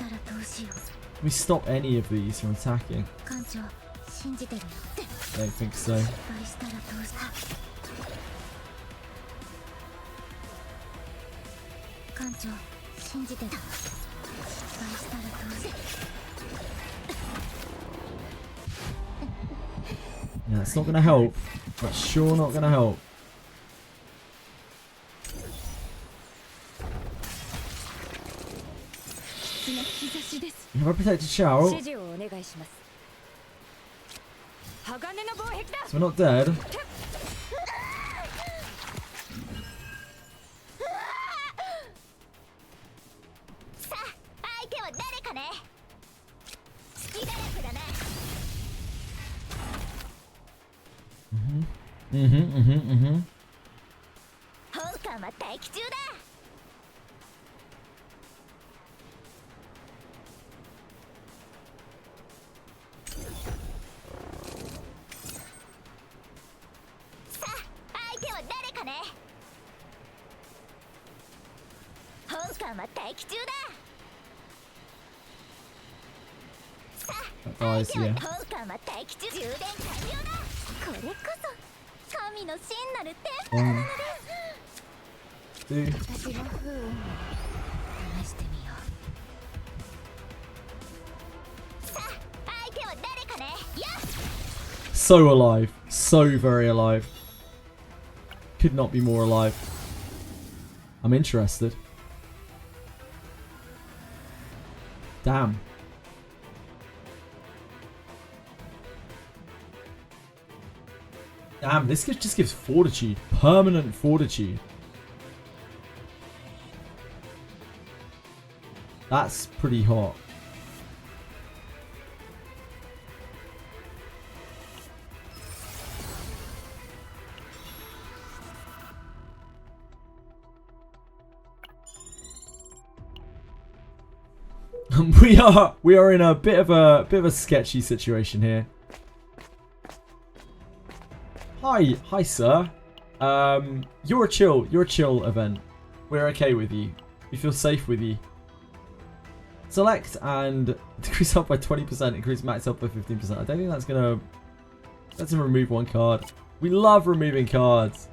Can we stop any of these from attacking? I don't think so. Yeah, it's not going to help. That's sure not going to help. You have a protected shout. So we're not dead. That dies, yeah. One, two. So alive. So very alive. Could not be more alive. I'm interested. Damn. Damn, this just gives fortitude. Permanent fortitude. That's pretty hot. We are in a bit of a sketchy situation here. Hi sir. You're a chill event. We're okay with you. We feel safe with you. Select and decrease health by 20%, increase max health by 15%. I don't think that's gonna... Let's remove one card. We love removing cards.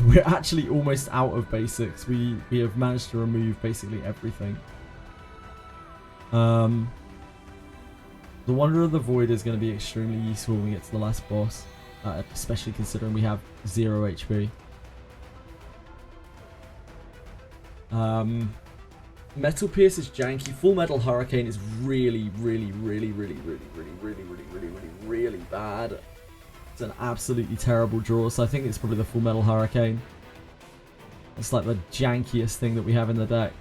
We're actually almost out of basics. We have managed to remove basically everything. The Wonder of the Void is going to be extremely useful when we get to the last boss. Especially considering we have 0 HP. Metal Pierce is janky. Full Metal Hurricane is really bad. It's an absolutely terrible draw, so I think it's probably the Full Metal Hurricane. It's like the jankiest thing that we have in the deck.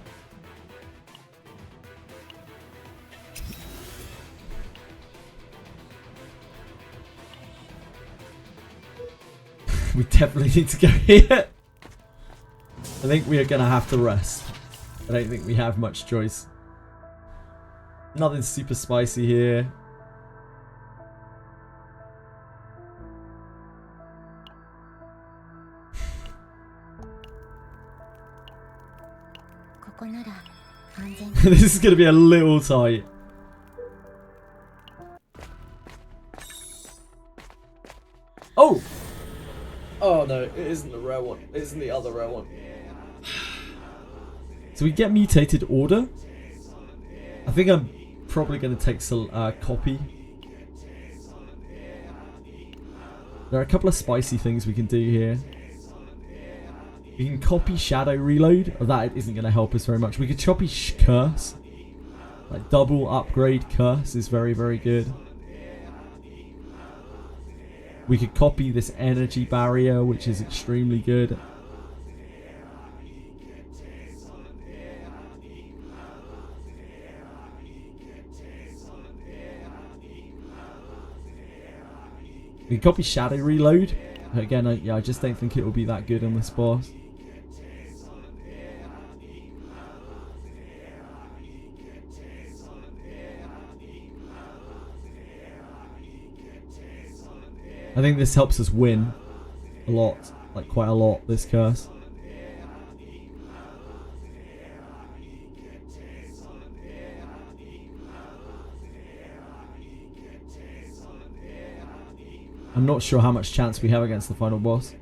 We definitely need to go here. I think we are going to have to rest. I don't think we have much choice. Nothing super spicy here. This is going to be a little tight. Oh! Oh no, it isn't the rare one. It isn't the other rare one. So we get Mutated Order. I think I'm probably going to take some copy. There are a couple of spicy things we can do here. We can copy Shadow Reload. Oh, that isn't going to help us very much. We could copy Curse. Like double upgrade Curse is very good. We could copy this Energy Barrier, which is extremely good. We can copy Shadow Reload. Again, I just don't think it will be that good on this boss. I think this helps us win a lot, like quite a lot, this curse. I'm not sure how much chance we have against the final boss.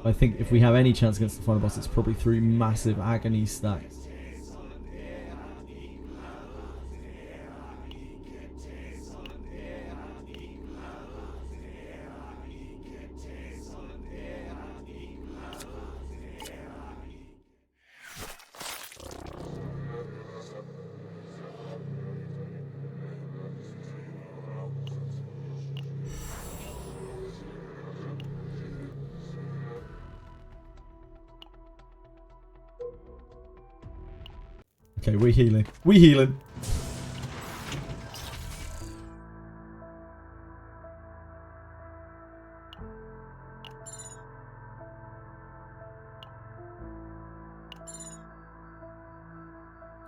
I think if we have any chance against the final boss, it's probably through massive agony stacks. Okay, we're healing. We're healing.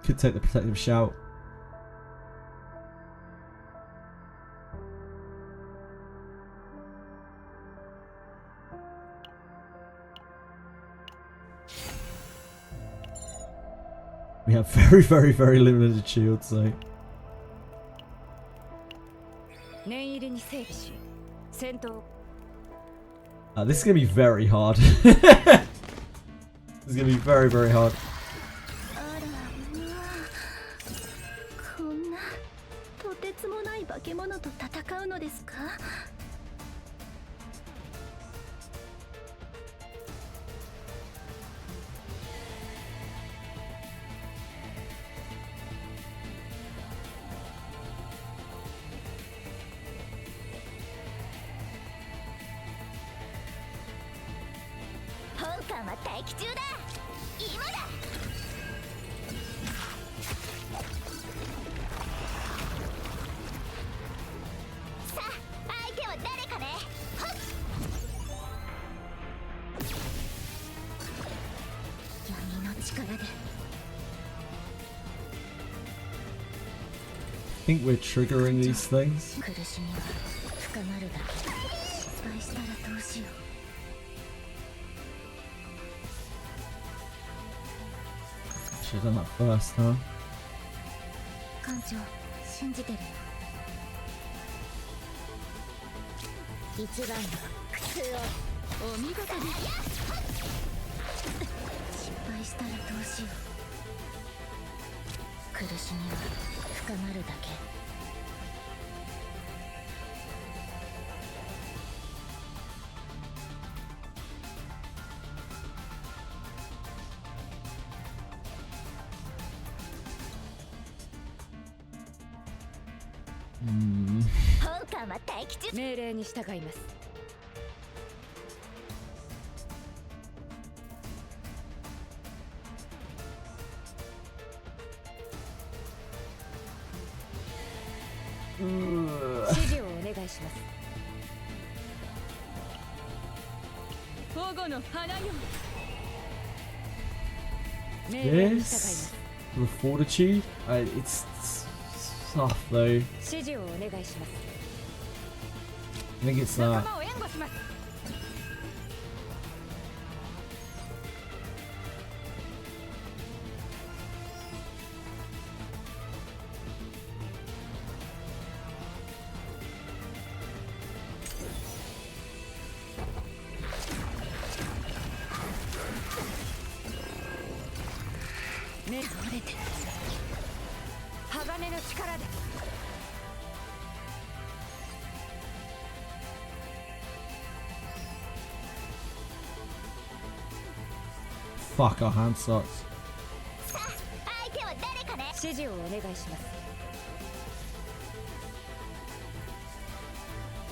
Could take the protective shout. We have very limited shield, so. This is gonna be very hard. This is gonna be very hard. 待機中だ。今だ。さあ相手は誰かね。はっ。闇の力で。I think we're triggering these things. 苦しみは深まるだけ。失敗したらどうしよう。Should have done that first, huh? 艦長信じてるよ。一番の苦痛をお見事です。失敗したらどうしよう。苦しみは深まるだけ。本艦は待機中。命令に従います。指示をお願いします。保護の花よ。命令に従いま This す。 for the fortitude. It's tough though. 指示をお願いします。 I think it's 仲 that. 間を援護します。目が折れて鋼の力で。Fuck, our hand sucks. さあ相手は誰かね。指示をお願いします。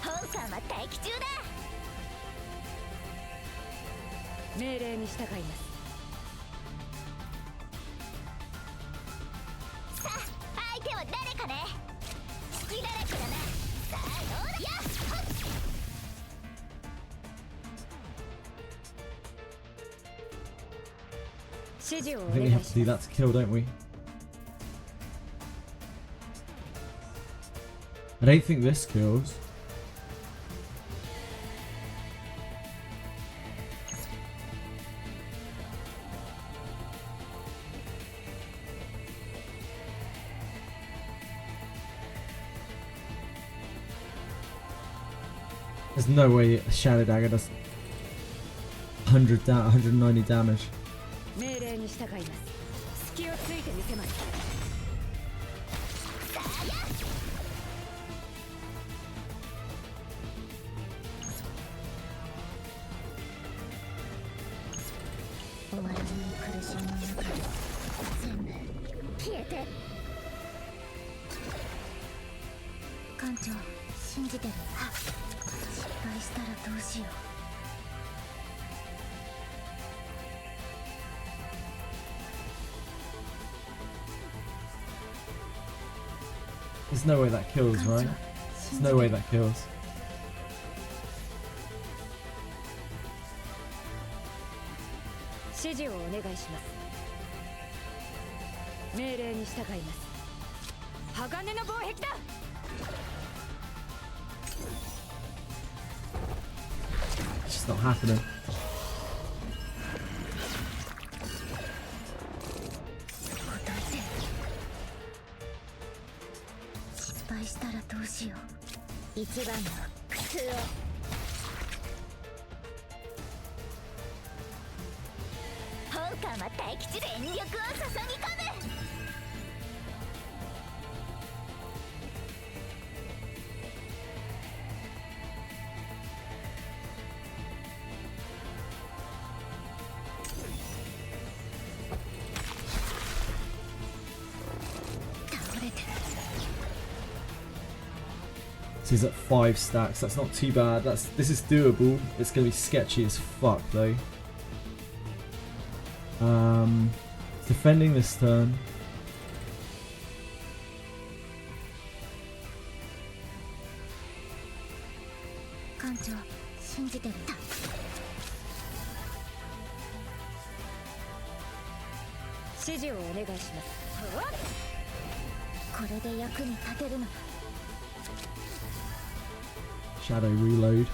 本艦は待機中だ。命令に従います。さあ相手は誰かね。隙だらけだな。さあどうだ。やっはっ。指示をお I think 願 we い have し to do ま that す。 to kill, don't we? I don't think this kills. There's no way a Shadow Dagger does 190 damage. 命令に従います。隙をついてみせます。終わらない苦しみの中で全部消えて。艦長信じてる。失敗したらどうしよう。There's no way that kills, right? There's no way that kills. 指示をお願いします。命令に従います。鋼の防壁だ。It's just not happening. 失敗したらどうしよう。一番の苦痛を。本艦は待機中。全力を注ぎ込む。倒れて。 So he's at 5 stacks. That's not too bad. This is doable. It's gonna be sketchy as fuck though. Defending this turn. Shadow reload.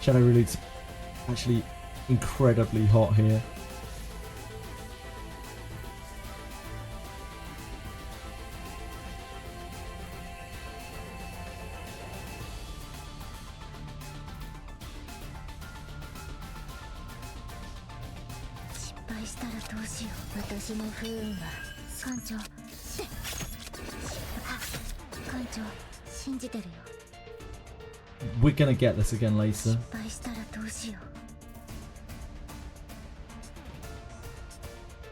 Shadow reload's actually incredibly hot here. We're gonna get this again later.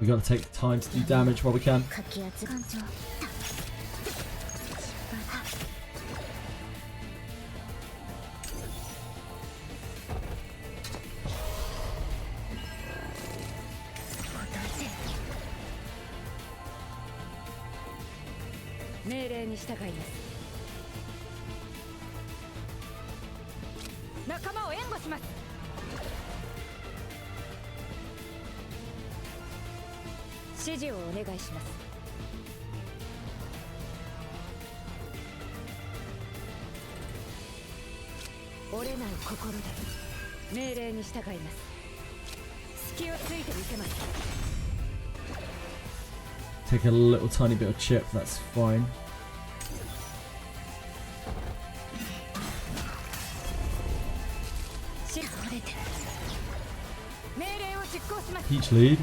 We gotta take time to do damage while we can. Take a little tiny bit of chip, that's fine. Peach lead.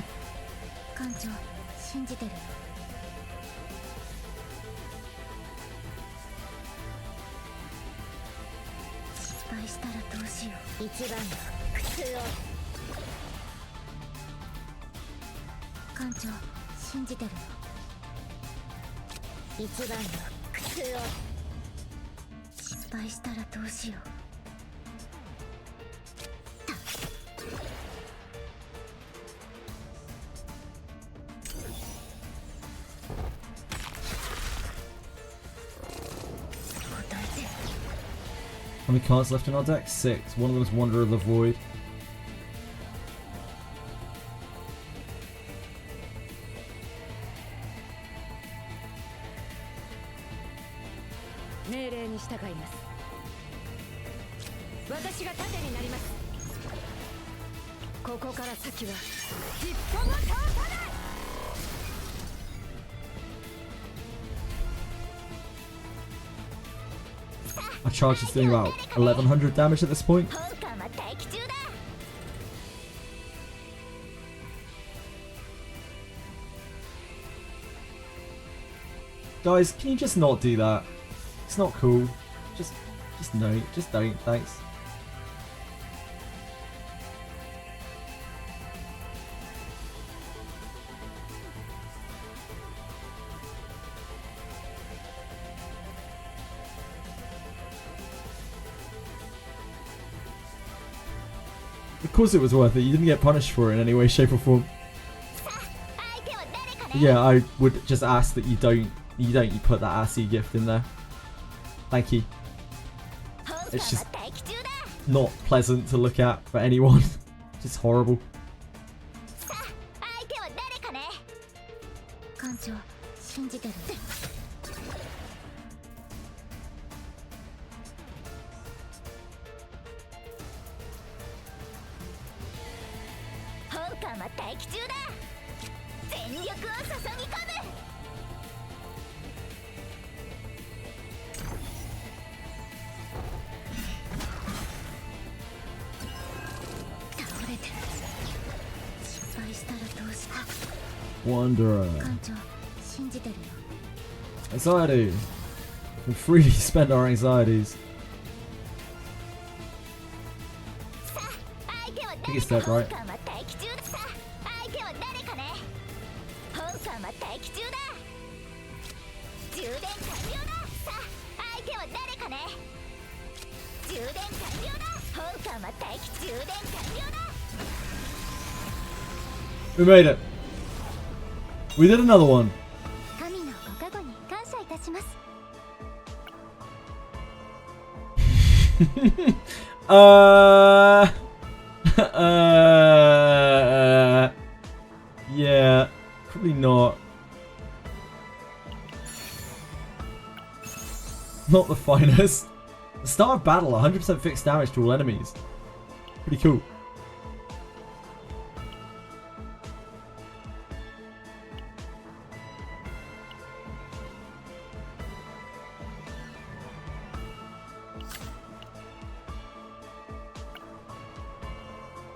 How many cards left in our deck? 6. One of them is Wanderer of the Void. Our charge is doing about 1100 damage at this point. Guys, can you just not do that? It's not cool. Just no, just don't, thanks. Of course it was worth it. You didn't get punished for it in any way, shape or form. Yeah, I would just ask that you put that assy gift in there. Thank you. It's just not pleasant to look at for anyone. Just horrible. Wanderer. Anxiety. We can freely spend our anxieties. I think it's dead, right? We made it. We did another one. 神のご加護に感謝いたします。Yeah, probably not. Not the finest. The start of battle, 100% fixed damage to all enemies. Pretty cool.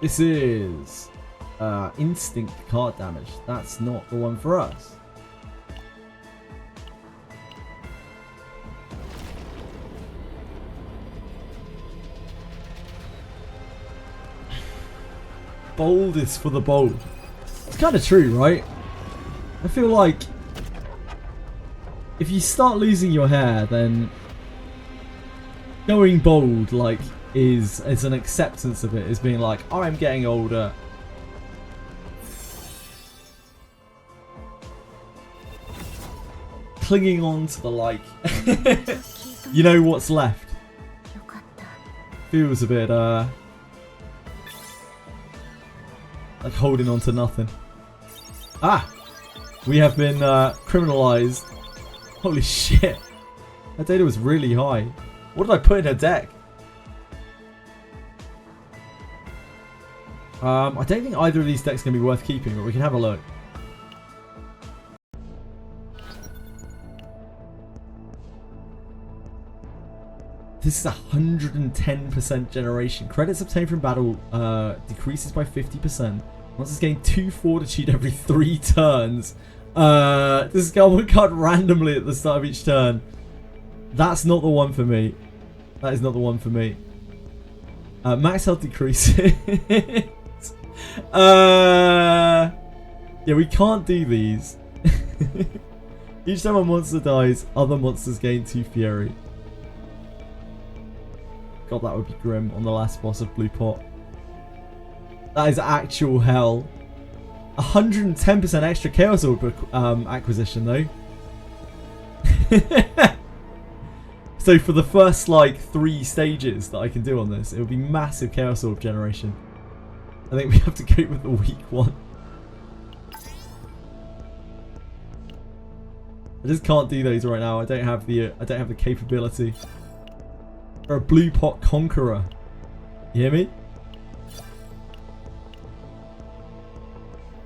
This is instinct card damage. That's not the one for us. Bold is for the bold. It's kind of true, right? I feel like if you start losing your hair, then going bold, like, is an acceptance of it, as being like, oh, I'm getting older. Clinging on to the, like, you know what's left. Feels a bit, like holding on to nothing. Ah! We have been criminalized. Holy shit. Her data was really high. What did I put in her deck? I don't think either of these decks are going to be worth keeping, but we can have a look. This is 110% generation. Credits obtained from battle decreases by 50%. Monsters gain 2 fortitude every 3 turns. Discard one card randomly at the start of each turn. That's not the one for me. That is not the one for me. Max health decreases. Yeah, we can't do these. Each time a monster dies, other monsters gain 2 fury. God, that would be grim on the last boss of Blue Pot. That is actual hell. 110% extra Chaos Orb acquisition, though. So for the first, like, 3 stages that I can do on this, it would be massive Chaos Orb generation. I think we have to go with the weak one. I just can't do those right now. I don't have the capability. Or a Blue Pot Conqueror. You hear me?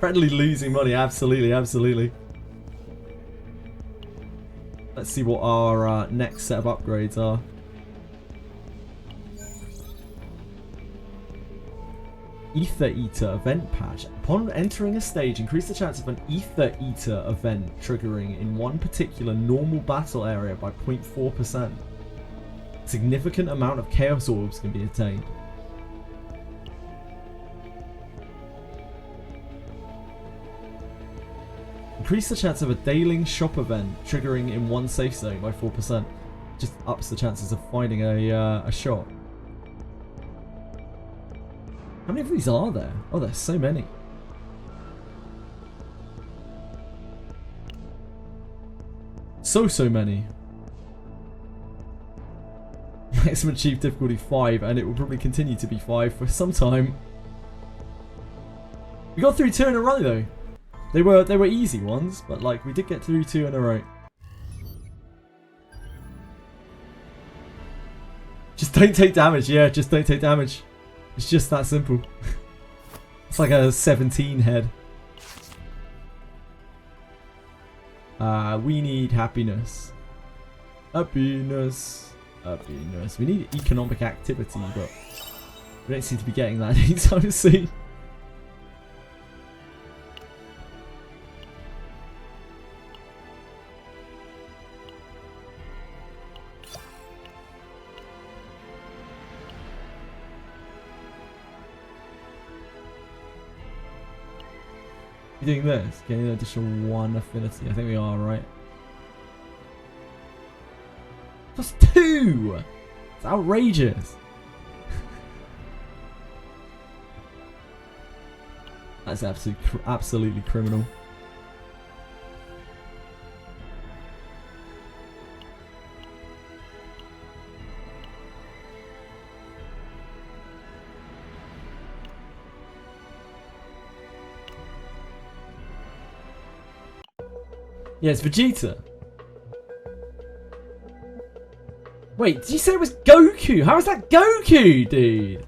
Practically losing money. Absolutely, absolutely. Let's see what our next set of upgrades are. Ether Eater event patch. Upon entering a stage, increase the chance of an Ether Eater event triggering in one particular normal battle area by 0.4%. Significant amount of Chaos Orbs can be attained. Increase the chance of a Dailings shop event triggering in one safe zone by 4%. Just ups the chances of finding a shop. How many of these are there? Oh, there's so many. So many. Maximum achieved difficulty 5, and it will probably continue to be 5 for some time. We got through 2 in a row though. They were easy ones, but like we did get through 2 in a row. Just don't take damage, yeah, just don't take damage. It's just that simple. It's like a 17 head. We need happiness. Happiness. Happiness. We need economic activity, but we don't seem to be getting that anytime soon. You're doing this, getting an additional 1 affinity. I think we are, right? Plus 2! It's outrageous. That's absolutely criminal. Yeah, it's Vegeta. Wait, did you say it was Goku? How is that Goku, dude?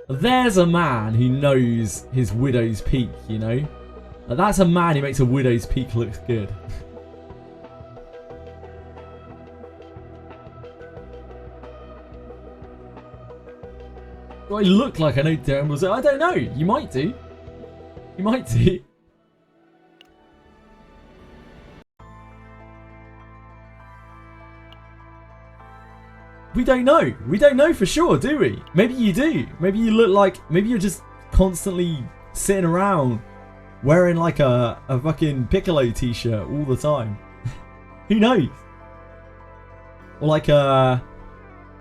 There's a man who knows his Widow's Peak, you know? That's a man who makes a Widow's Peak look good. Do I look like I know Darren was? I don't know. You might do. You might do. We don't know. We don't know for sure, do we? Maybe you do. Maybe you look like... Maybe you're just constantly sitting around wearing like a fucking Piccolo t-shirt all the time. Who knows? Or like a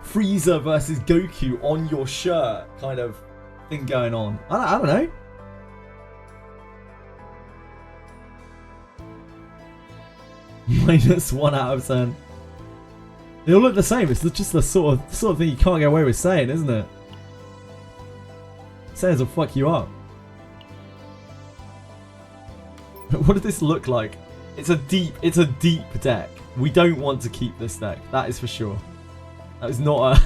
Frieza versus Goku on your shirt kind of thing going on. I don't know. -1 out of 10. They all look the same. It's just the sort of thing you can't get away with saying, isn't it? Saying will fuck you up. What did this look like? It's a deep deck. We don't want to keep this deck. That is for sure. That is not a...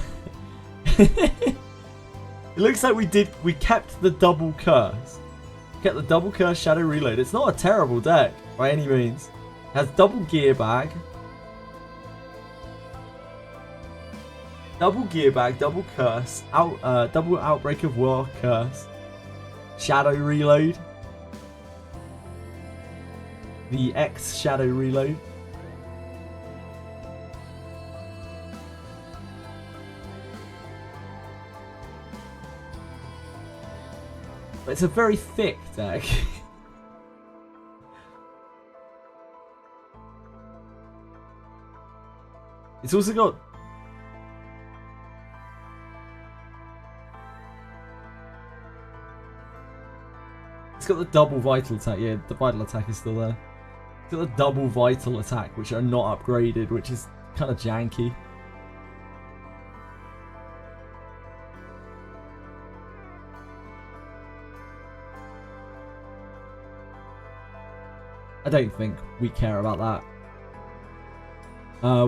It looks like we kept the double curse. Kept the double curse shadow reload. It's not a terrible deck by any means. It has double gear bag. Double gear bag, double curse, double outbreak of war curse, shadow reload, the X shadow reload. But it's a very thick deck. It's also got... It's got the double vital attack. Yeah, the vital attack is still there. It's got the double vital attack, which are not upgraded, which is kind of janky. I don't think we care about that.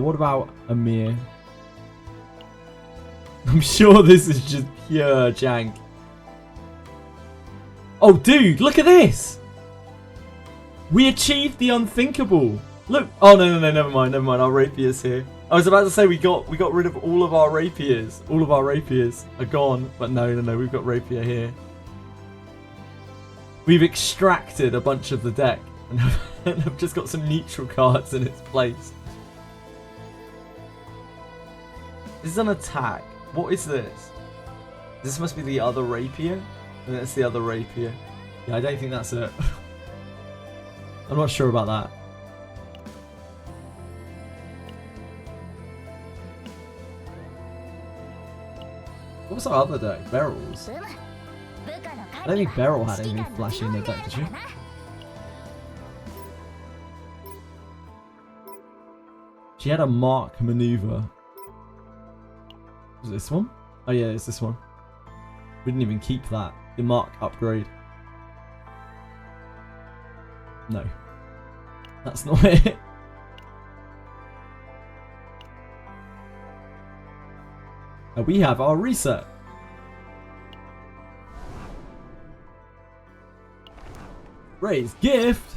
What about Amir? I'm sure this is just pure jank. Oh, dude, look at this! We achieved the unthinkable. Look. Oh no, never mind. Our rapiers here. I was about to say we got rid of all of our rapiers. All of our rapiers are gone, but no. We've got rapier here. We've extracted a bunch of the deck and have just got some neutral cards in its place. This is an attack. What is this? This must be the other rapier. And that's the other rapier. Yeah, I don't think that's it. I'm not sure about that. What was our other deck? Beryl's. I don't think Beryl had anything flashy in the deck, did she? She had a mark maneuver. Was it this one? Oh yeah, it's this one. We didn't even keep that. The mark upgrade. No. That's not it. And we have our reset. Raise gift.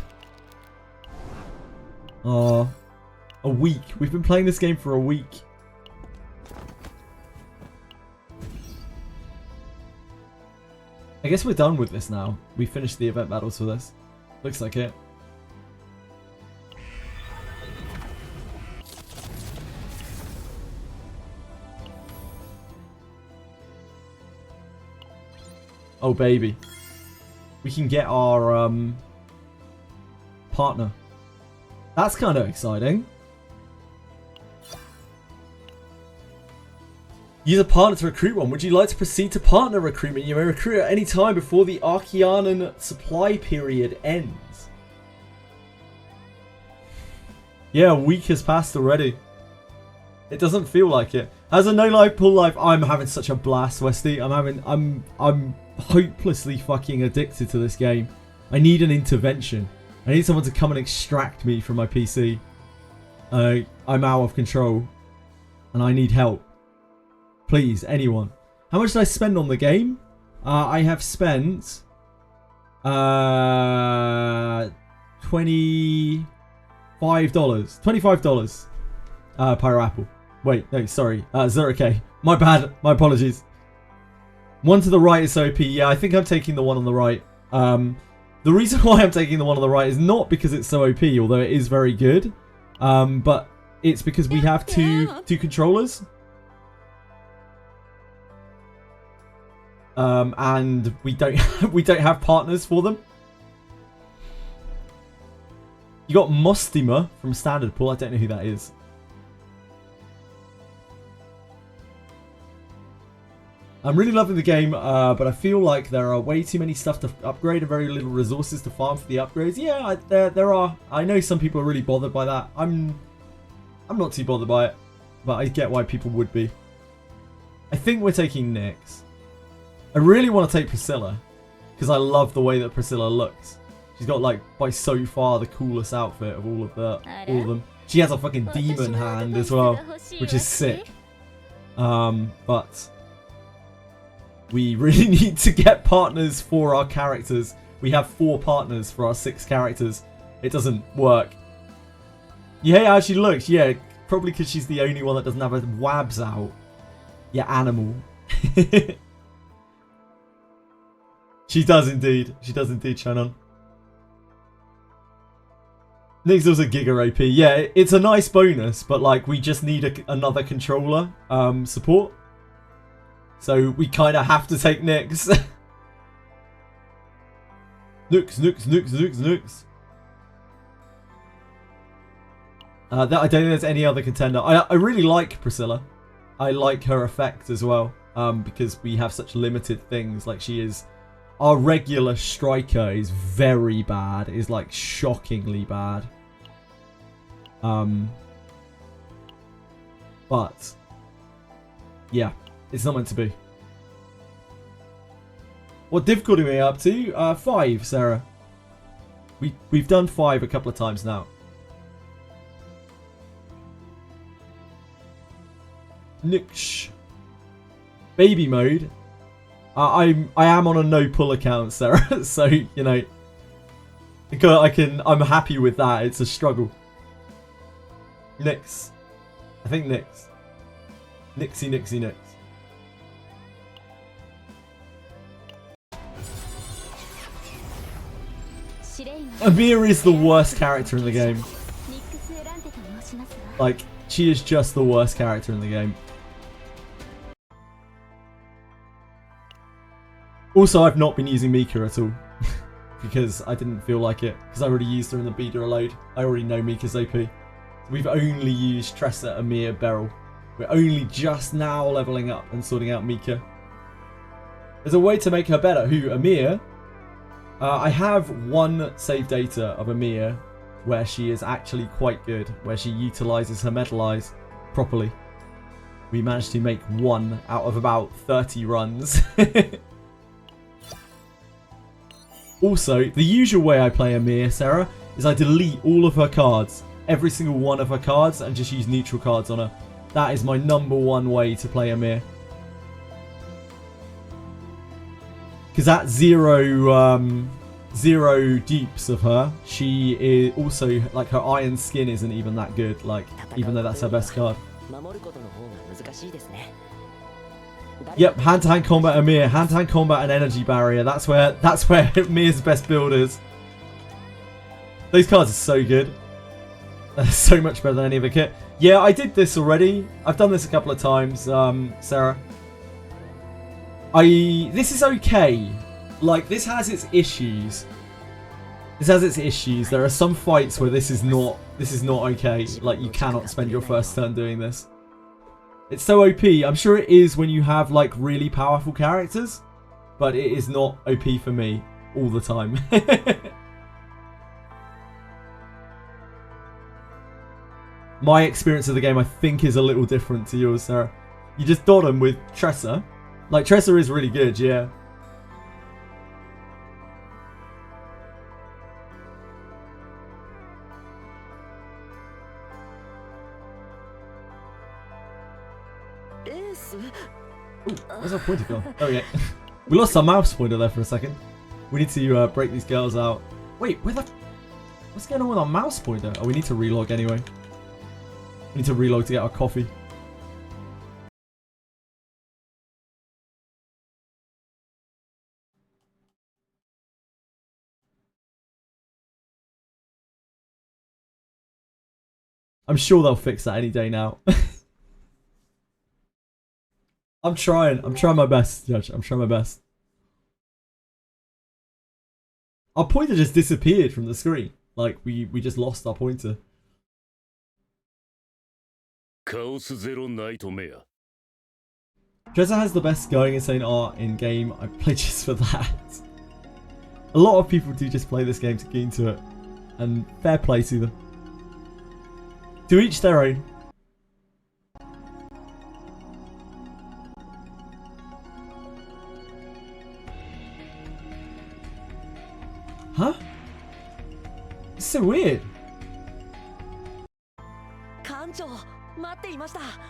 A week. We've been playing this game for a week. I guess we're done with this now. We finished the event battles for this. Looks like it. Oh baby. We can get our partner. That's kind of exciting. Use a partner to recruit one. Would you like to proceed to partner recruitment? You may recruit at any time before the Archeanan supply period ends. Yeah, a week has passed already. It doesn't feel like it. As a no life pull life, I'm having such a blast, Westy. I'm hopelessly fucking addicted to this game. I need an intervention. I need someone to come and extract me from my PC. I'm out of control. And I need help. Please, anyone. How much did I spend on the game? I have spent... $25. $25. Pyro Apple. Wait, no, sorry. 0k. My bad. My apologies. One to the right is OP. Yeah, I think I'm taking the one on the right. The reason why I'm taking the one on the right is not because it's so OP, although it is very good. But it's because we have two controllers. And we don't have partners for them. You got Mostima from Standard Pool. I don't know who that is. I'm really loving the game, but I feel like there are way too many stuff to upgrade and very little resources to farm for the upgrades. Yeah, there are. I know some people are really bothered by that. I'm not too bothered by it, but I get why people would be. I think we're taking Nyx. I really want to take Priscilla because I love the way that Priscilla looks. She's got like by so far the coolest outfit of all of them. She has a fucking demon hand as well, which is sick. But we really need to get partners for our characters. We have 4 partners for our 6 characters. It doesn't work. You hate how she looks? Yeah, probably because she's the only one that doesn't have her wabs out. Yeah, animal. She does indeed. She does indeed, Shannon. Nyx also Giga OP. Yeah, it's a nice bonus, but like we just need another controller support. So we kind of have to take Nyx. Nyx. I don't think there's any other contender. I really like Priscilla. I like her effect as well, because we have such limited things. Like she is... Our regular striker is very bad. Is like shockingly bad. But yeah, it's not meant to be. What difficulty are we up to? 5, Sarah. We've done 5 a couple of times now. Nyx. Baby mode. I am on a no pull account, Sarah. So you know, I'm happy with that. It's a struggle. Nyx. I think Nyx. Nyx. Amir is the worst character in the game. Like, she is just the worst character in the game. Also, I've not been using Mika at all. Because I didn't feel like it. Because I already used her in the beta load. I already know Mika's OP. So we've only used Tressa, Amir, Beryl. We're only just now leveling up and sorting out Mika. There's a way to make her better. Who? Amir? I have one save data of Amir where she is actually quite good. Where she utilises her Metal Eyes properly. We managed to make 1 out of about 30 runs. Also, the usual way I play Amir, Sarah, is I delete all of her cards. Every single one of her cards and just use neutral cards on her. That is my #1 way to play Amir. Because at 0 dupes of her, she is also, like, her iron skin isn't even that good, like, even though that's her best card. Yep, hand-to-hand combat Amir, hand-to-hand combat and energy barrier. That's where Amir's best build is. Those cards are so good. They're so much better than any other kit. Yeah, I did this already. I've done this a couple of times, Sarah. This is okay. Like, this has its issues. There are some fights where this is not okay. Like, you cannot spend your first turn doing this. It's so OP. I'm sure it is when you have, like, really powerful characters. But it is not OP for me all the time. My experience of the game, I think, is a little different to yours, Sarah. You just dot them with Tressa. Like, Tressa is really good, yeah. Where's our pointer gone? Oh, yeah. We lost our mouse pointer there for a second. We need to break these girls out. Wait, what's going on with our mouse pointer? Oh, we need to relog anyway. We need to relog to get our coffee. I'm sure they'll fix that any day now. I'm trying my best, Judge. I'm trying my best. Our pointer just disappeared from the screen. Like, we just lost our pointer. Chaos Dresser has the best going insane art in game. I play just for that. A lot of people do just play this game to get into it. And fair play to them. To each their own. Huh? It's so weird. Hold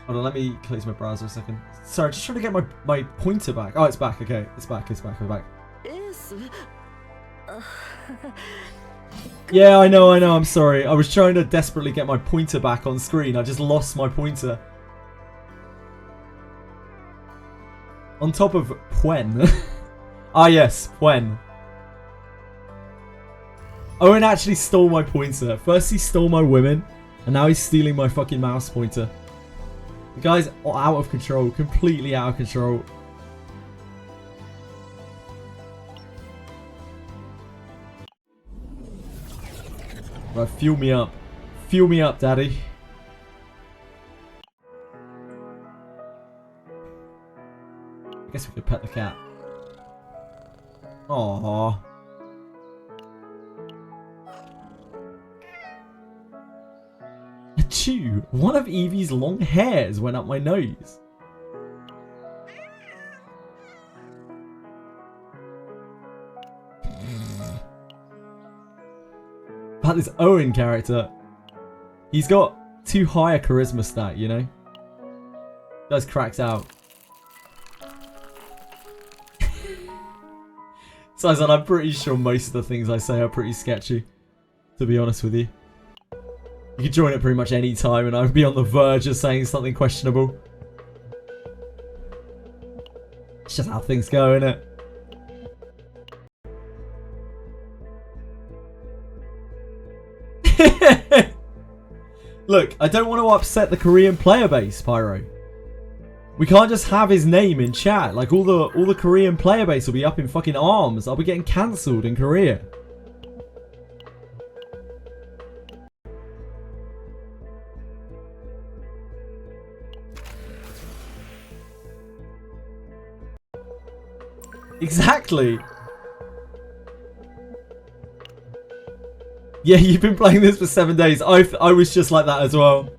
on, let me close my browser a second. Sorry, just trying to get my pointer back. Oh, it's back. Okay, it's back. It's back. Yeah, I know. I'm sorry. I was trying to desperately get my pointer back on screen. I just lost my pointer. On top of Pwen. Ah, yes, Pwen. Owen actually stole my pointer. First he stole my women, and now he's stealing my fucking mouse pointer. The guy's out of control. Completely out of control. Right, fuel me up. Fuel me up, daddy. I guess we could pet the cat. Aww. Achoo! One of Evie's long hairs went up my nose. About this Owen character, he's got too high a charisma stat, you know? Guys cracks out. Sizan, I'm pretty sure most of the things I say are pretty sketchy, to be honest with you. You could join it pretty much any time and I'd be on the verge of saying something questionable. It's just how things go, innit? Look, I don't want to upset the Korean player base, Pyro. We can't just have his name in chat. Like all the Korean player base will be up in fucking arms. I'll be getting cancelled in Korea. Exactly. Yeah, you've been playing this for 7 days. I was just like that as well.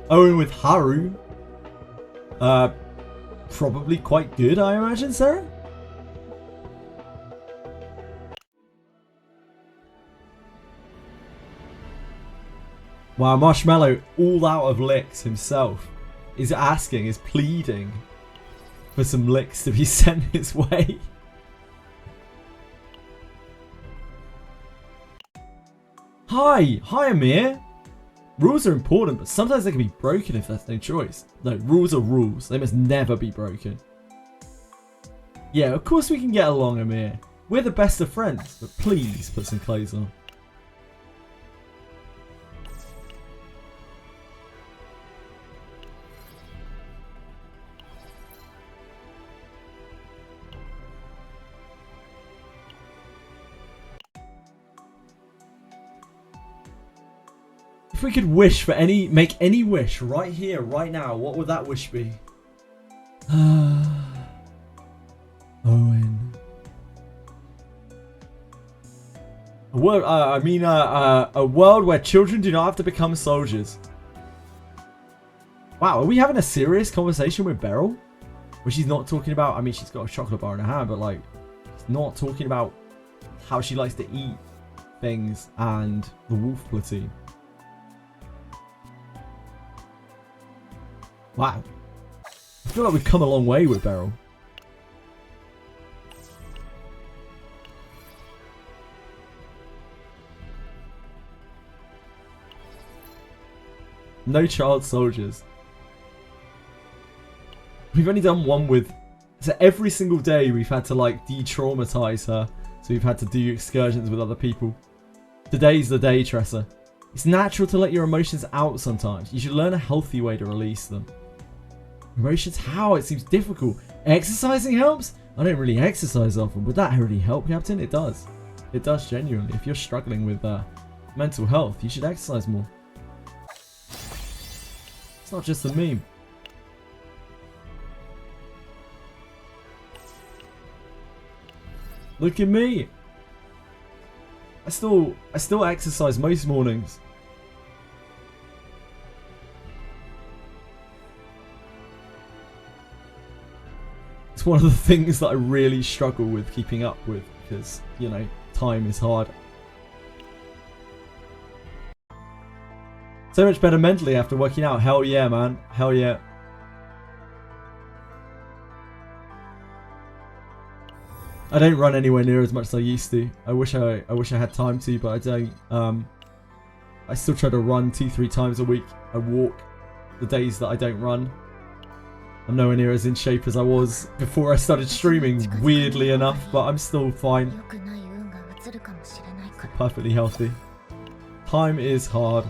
Owen with Haru. Probably quite good, I imagine, Sarah? Wow, Marshmallow, all out of licks himself, is pleading for some licks to be sent his way. Hi Amir. Rules are important, but sometimes they can be broken if there's no choice. No, rules are rules. They must never be broken. Yeah, of course we can get along, Amir. We're the best of friends, but please put some clothes on. If we could wish for make any wish right here, right now, what would that wish be? Owen. A world where children do not have to become soldiers. Wow, are we having a serious conversation with Beryl? Where she's not talking about, I mean, she's got a chocolate bar in her hand, but like, she's not talking about how she likes to eat things and the wolf platoon. Wow. feel like we've come a long way with Beryl. No child soldiers. We've only done one with... So every single day we've had to like de-traumatize her. So we've had to do excursions with other people. Today's the day, Tressa. It's natural to let your emotions out sometimes. You should learn a healthy way to release them. Emotions? How? It seems difficult. Exercising helps? I don't really exercise often. Would that really help, Captain? It does. It does, genuinely. If you're struggling with mental health, you should exercise more. It's not just a meme. Look at me. I still exercise most mornings. It's one of the things that I really struggle with keeping up with because, you know, time is hard. So much better mentally after working out. Hell yeah, man. Hell yeah. I don't run anywhere near as much as I used to. I wish I had time to, but I don't. I still try to run 2-3 times a week. I walk the days that I don't run. I'm nowhere near as in shape as I was before I started streaming, weirdly enough, but I'm still fine. Still perfectly healthy. Time is hard.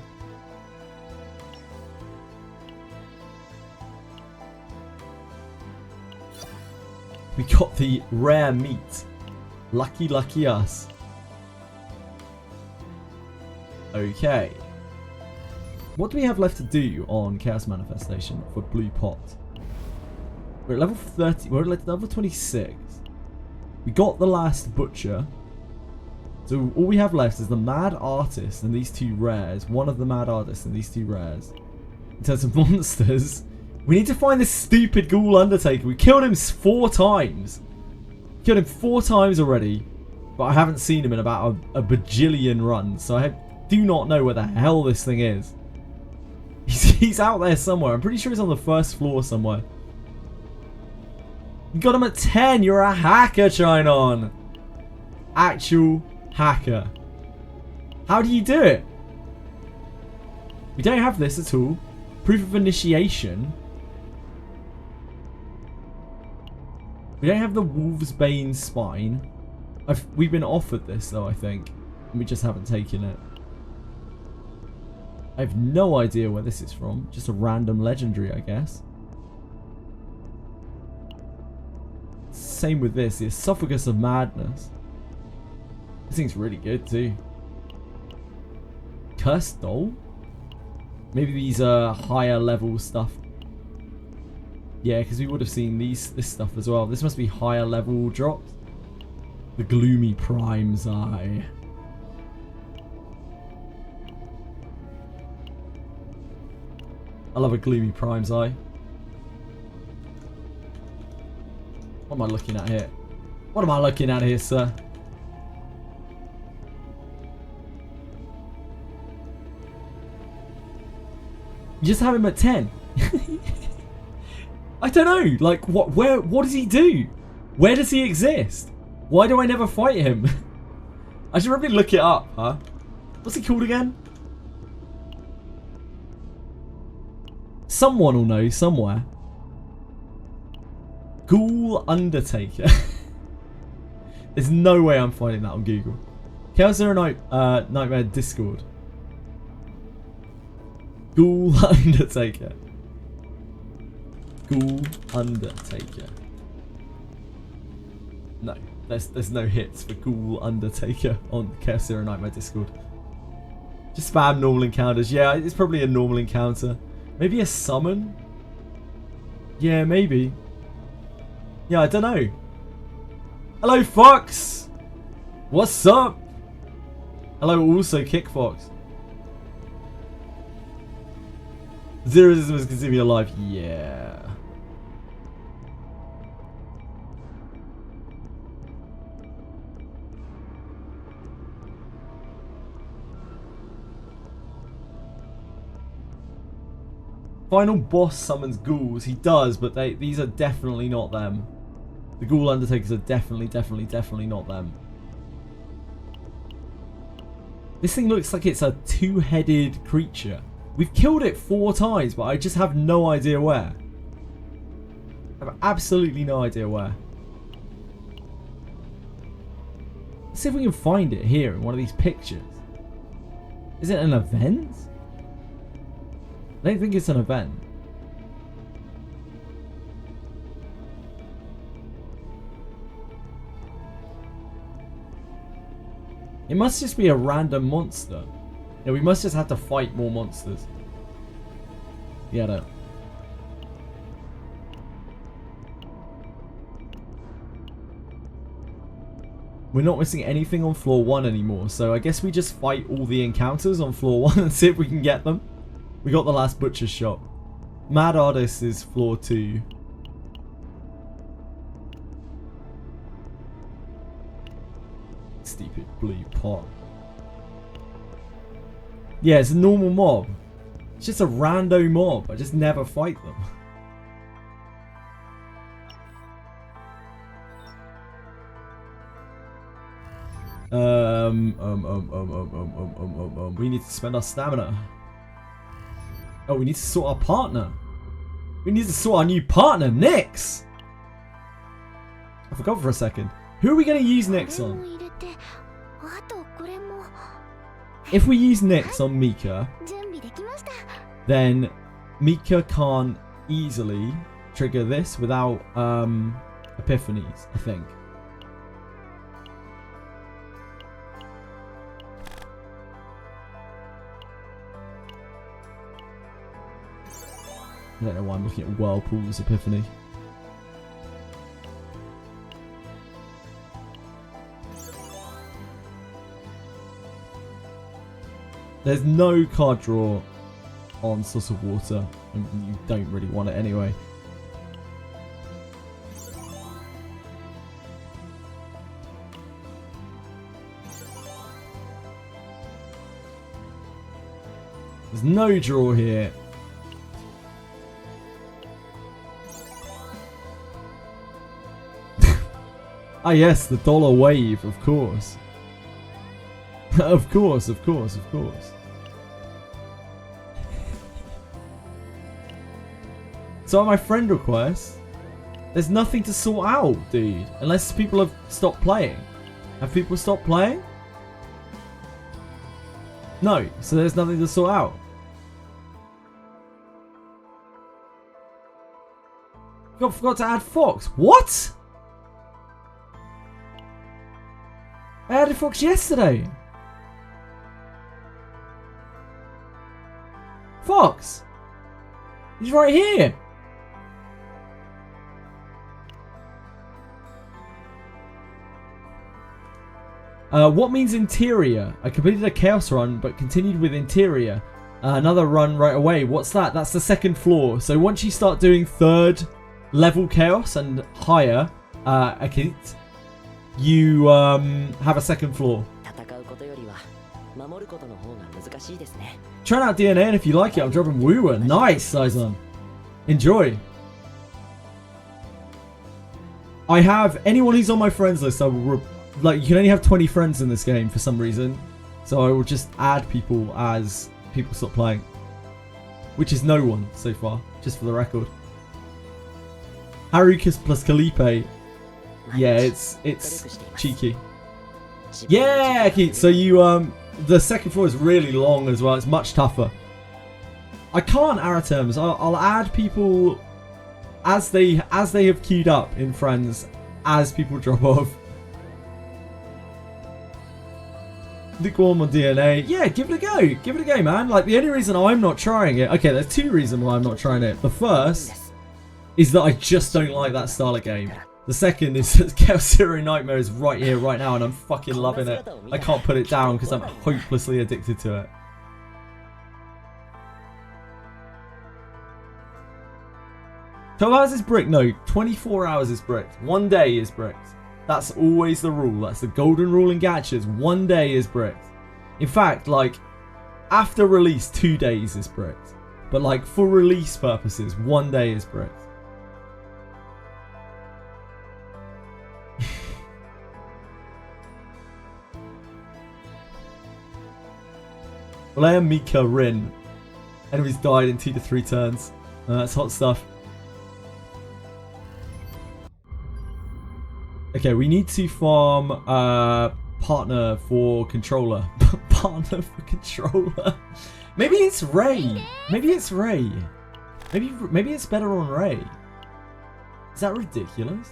We got the rare meat. Lucky, lucky us. Okay. What do we have left to do on Chaos Manifestation for Blue Pot? We're at level 30. We're at level 26. We got the last Butcher. So all we have left is the Mad Artist and these 2 rares. One of the Mad Artists and these 2 rares. In terms of monsters... We need to find this stupid Ghoul Undertaker. We killed him 4 times. Killed him 4 times already. But I haven't seen him in about a bajillion runs. So I do not know where the hell this thing is. He's out there somewhere. I'm pretty sure he's on the 1st floor somewhere. You got him at 10. You're a hacker, Chinon. Actual hacker. How do you do it? We don't have this at all. Proof of initiation. We don't have the Wolf's Bane Spine. We've been offered this though, I think. And we just haven't taken it. I have no idea where this is from. Just a random legendary, I guess. Same with this. The Esophagus of Madness. This thing's really good too. Cursed Doll? Maybe these are higher level stuff. Yeah, because we would have seen this stuff as well. This must be higher level drops. The Gloomy Prime's Eye. I love a Gloomy Prime's Eye. What am I looking at here? What am I looking at here, sir? You just have him at 10. I don't know. Like, what does he do? Where does he exist? Why do I never fight him? I should probably look it up, huh? What's he called again? Someone will know somewhere. Ghoul Undertaker. There's no way I'm finding that on Google. Chaos Zero Nightmare Discord. Ghoul Undertaker. Ghoul Undertaker. No, there's no hits for Ghoul Undertaker on Chaos Zero Nightmare Discord. Just spam normal encounters. Yeah, it's probably a normal encounter. Maybe a summon? Yeah, maybe. Yeah, I don't know. Hello, Fox! What's up? Hello, also Kickfox. Zeroism is considered me alive. Yeah. Final boss summons ghouls. He does, but these are definitely not them. The ghoul undertakers are definitely not them. This thing looks like it's a two-headed creature. We've killed it 4 times, but I just have no idea where. I have absolutely no idea where. Let's see if we can find it here in one of these pictures. Is it an event? I don't think it's an event. It must just be a random monster. Yeah, we must just have to fight more monsters. Yeah, no. We're not missing anything on floor 1 anymore, so I guess we just fight all the encounters on floor 1 and see if we can get them. We got the last butcher's shop. Mad Artist is floor 2. Stupid blue pot. Yeah, it's a normal mob. It's just a rando mob. I just never fight them. We need to spend our stamina. Oh, we need to sort our partner. We need to sort our new partner, Nyx. I forgot for a second. Who are we going to use Nyx on? If we use Nyx on Mika, then Mika can't easily trigger this without epiphanies, I think. I don't know why I'm looking at Whirlpool's epiphany. There's no card draw on Source of Water, and you don't really want it anyway. There's no draw here. Ah yes, the dollar wave, of course. Of course. So on my friend request, there's nothing to sort out, dude. Unless people have stopped playing. Have people stopped playing? No, so there's nothing to sort out. I forgot to add Fox. What? I added Fox yesterday. Fox. He's right here. What means interior? I completed a chaos run, but continued with interior. Another run right away. What's that? That's the second floor. So once you start doing 3rd level chaos and higher, you have a second floor. Try out DNA, and if you like it, I'm dropping Wooer. Nice, Saizan. Enjoy. I have anyone who's on my friends list. I will you can only have 20 friends in this game for some reason, so I will just add people as people stop playing, which is no one so far, just for the record. Harukas plus Kalipe. Yeah, it's cheeky. Yeah, Keith. So you the second floor is really long as well. It's much tougher. I can't Araterms. I'll add people as they have queued up in friends as people drop off. Lukewarm on DNA. Yeah, give it a go. Give it a go, man. Like, the only reason I'm not trying it... Okay, there's 2 reasons why I'm not trying it. The first is that I just don't like that style of game. The second is that Chaos Zero Nightmare is right here, right now, and I'm fucking loving it. I can't put it down because I'm hopelessly addicted to it. Twelve hours is bricked? No, 24 hours is bricked. 1 day is bricked. That's always the rule. That's the golden rule in gachas. 1 day is bricked. In fact, like, after release, 2 days is bricked. But like for release purposes, 1 day is bricked. Leia, Mika, Rin. Enemies died in 2 to 3 turns. That's hot stuff. Okay, we need to farm partner for controller. Partner for controller. Maybe it's Ray. Maybe it's Ray. Maybe it's better on Ray. Is that ridiculous?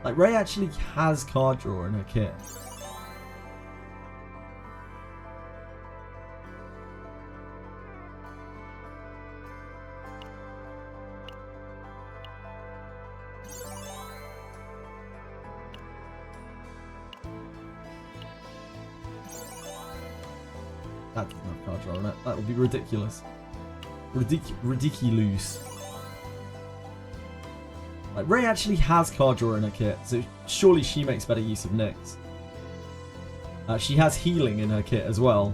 Like Ray actually has card draw in her kit. That doesn't have card draw on it. That would be ridiculous. Ridiculous. Like Ray actually has card draw in her kit, so surely she makes better use of Nyx. She has healing in her kit as well.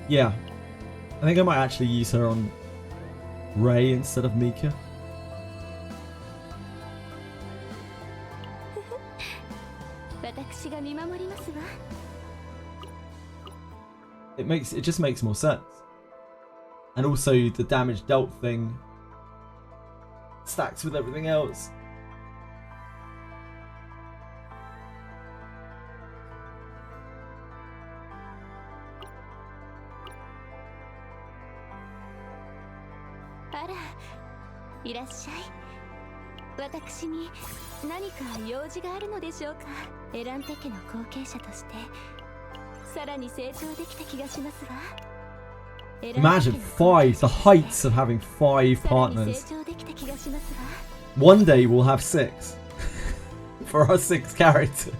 Yeah, I think I might actually use her on Ray instead of Mika. It just makes more sense. And also the damage dealt thing stacks with everything else. Imagine 5, the heights of having 5 partners. One day we'll have 6 for our 6 characters.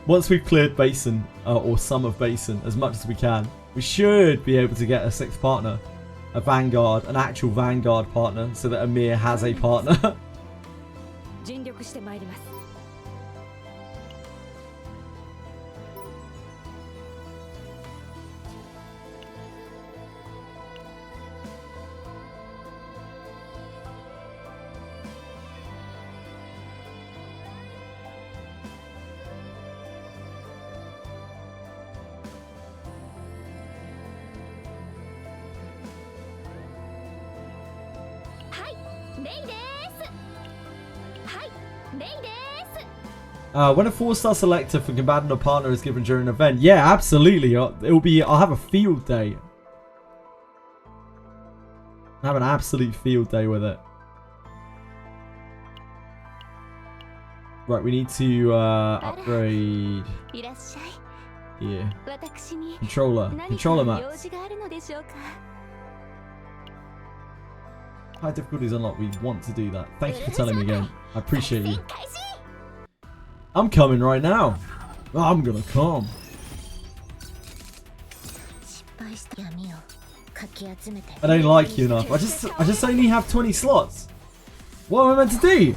Once we've cleared Basin, or some of Basin, as much as we can, we should be able to get a 6th partner. A Vanguard, an actual Vanguard partner, so that Amir has a partner. When a 4-star selector for combatant or partner is given during an event, yeah, absolutely. I'll have a field day. I'll have an absolute field day with it. Right, we need to upgrade. Yeah. Controller maps. High difficulties unlocked. We want to do that. Thank you for telling me again. I appreciate you. I'm coming right now. I'm gonna come. I don't like you enough. I just only have 20 slots. What am I meant to do?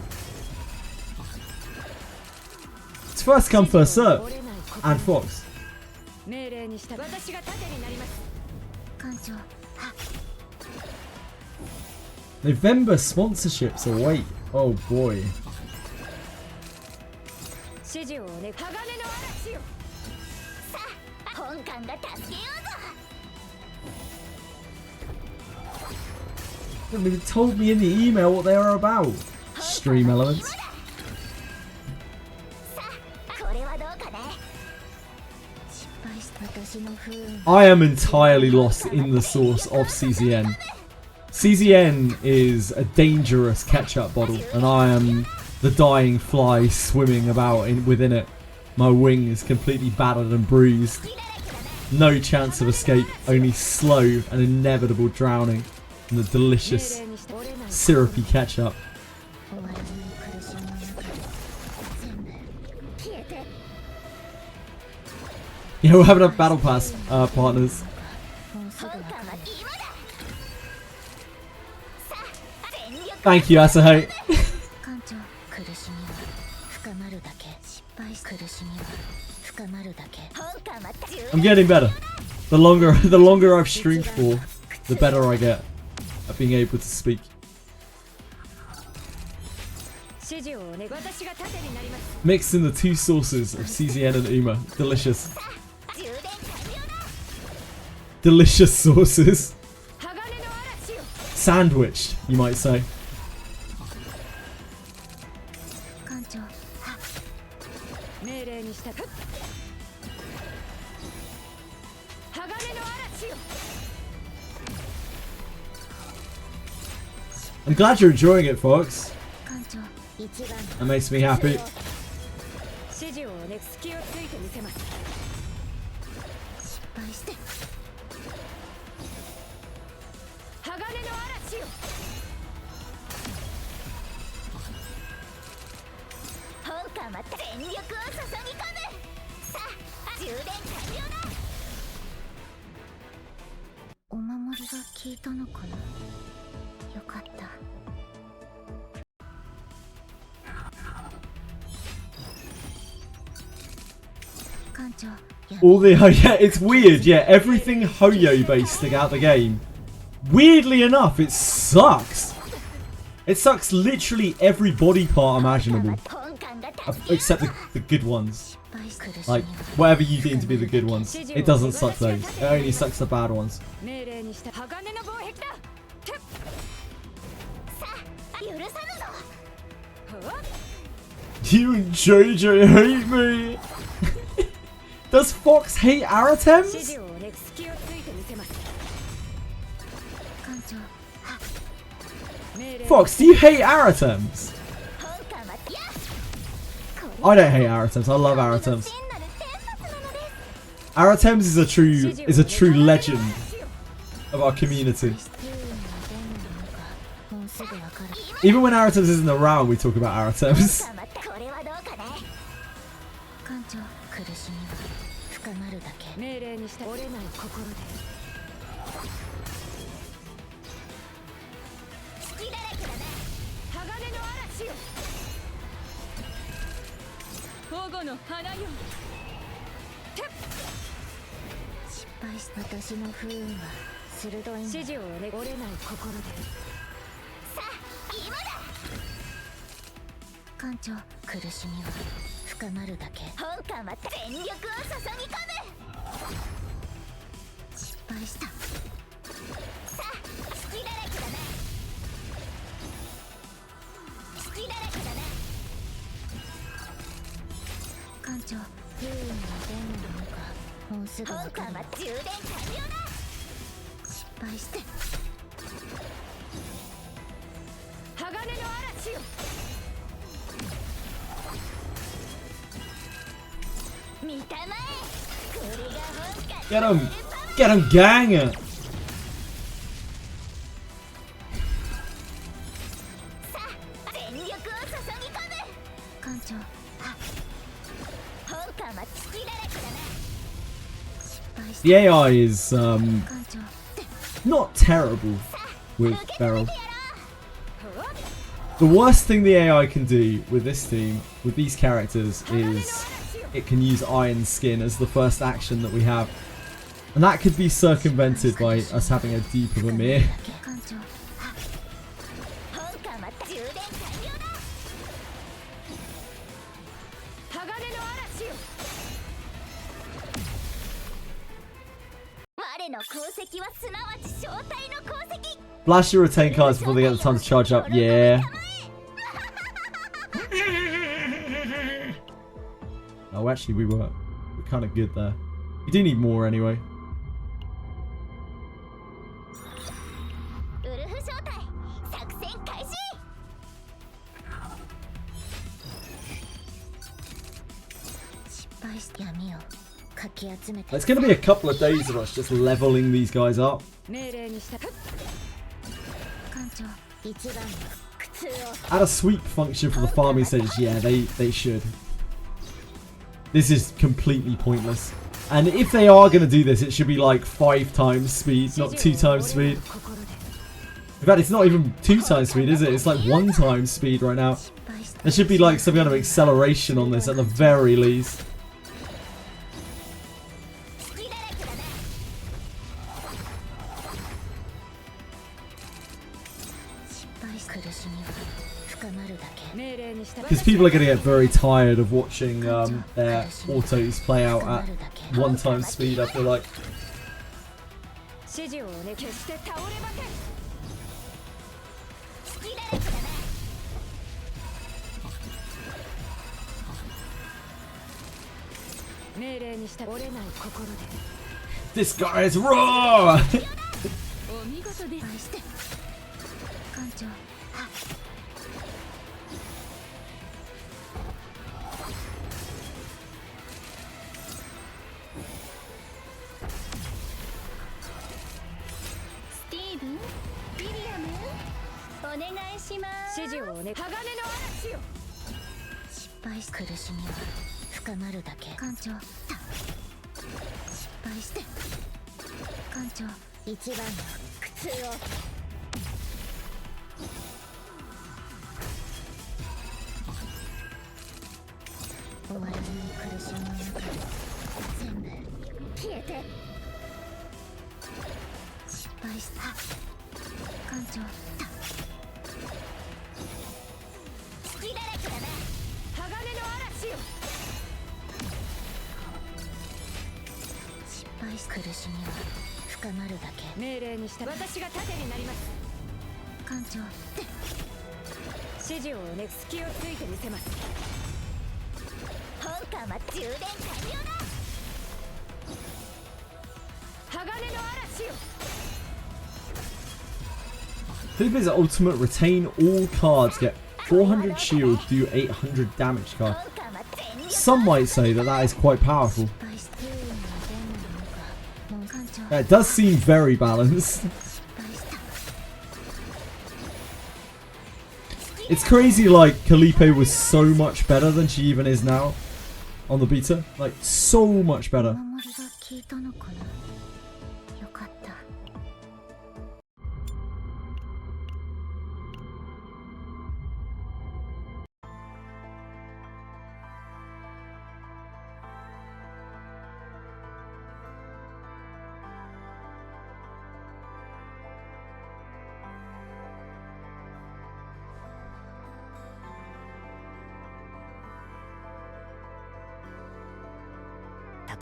It's first come, first serve. And Fox. November sponsorships await. Oh boy. They haven't even told me in the email what they are about. Stream elements. I am entirely lost in the source of CZN. CZN is a dangerous ketchup bottle, and I am the dying fly swimming about within it. My wing is completely battered and bruised. No chance of escape, only slow and inevitable drowning. And the delicious syrupy ketchup. 終わらない苦しみの中で全部消えて Yeah, we're having a battle pass, partners. もうすぐわかる Thank you, Asahei. 艦長苦しみは深まるだけ失敗し苦しみは深まるだけ I'm getting better. The longer I've streamed for, the better I get at being able to speak. 指示をお願い私が盾になります Mixed in the two sauces of CZN and Uma. Delicious. Delicious sauces. 鋼の嵐よ Sandwiched, you might say. 艦長命令に従う鋼の嵐よ I'm glad you're enjoying it, folks. 艦長一番 That makes me happy. 指示をね隙をついてみせます失敗して鋼の嵐よ本艦は全力を注ぎ込むさあ充電完了だお守りが効いたのかなよかった艦長 All the yeah, it's weird. Yeah, everything Hoyo based throughout the game. Weirdly enough, it sucks. It sucks literally every body part imaginable, 本艦が助 except the good ones. け苦しみ Like whatever you deem to be the good ones. It doesn't suck those. It only sucks the bad ones. 命令にして鋼の防壁だてっさあ許さぬぞ You and JJ hate me. Does Fox hate 指 Aratems? 示をね隙をついてみせます艦長命令 Fox, do you hate Aratems? 本艦はや I don't hate Aratems. I love Aratems. 真なる天罰なのです Aratems is a true legend of our community. もうすぐわかる Even when Aratems isn't around, we talk about Aratems. これはどうかね艦長苦しみは深まるだけ命令にして折れない心で好きだらけだな鋼の嵐よ保護の花よてっ失敗し私の不運は鋭いんだ指示をね折れない心でさあ今だ艦長苦しみは深まるだけ本艦は全力を注ぎ込む失敗したさあ好きだらけだな好きだらけだな艦長不運の伝なのかもうすぐわかる本艦は充電完了だ失敗して鋼の嵐よ 見たまえこれが本艦 Get him! Get him, gang! さあ全力を注ぎ込む艦長本艦は好きだらけだな失敗し The AI is 艦長 not terrible with Beryl. The worst thing the AI can do with this team, with these characters, is it can use Iron Skin as the first action that we have. And that could be circumvented by us having a deep of a mirror. 艦長本艦は充電完了だ鋼の嵐よ我の功績はすなわち正体の功績 Blast your retain cards before they get the time to charge up. Yeah. Oh, actually, we're kind of good there. We do need more anyway. ウルフ正体作戦開始失敗して闇をかき集めて It's going to be a couple of days of us just leveling these guys up. 命令に従う Add a sweep function for the farming stages. Yeah, they should. This is completely pointless. And if they are going to do this, it should be like 5 times speed, not 2 times speed. In fact, it's not even 2 times speed, is it? It's like 1 time speed right now. There should be like some kind of acceleration on this at the very least. Because people are going to get very tired of watching their autos play out at 1 time speed, I feel like. This guy is raw! Flip is ultimate. Retain all cards. Get 400 shield. Do 800 damage card. Some might say that that is quite powerful. It does seem very balanced. It's crazy, like, Calipe was so much better than she even is now on the beta. Like, so much better.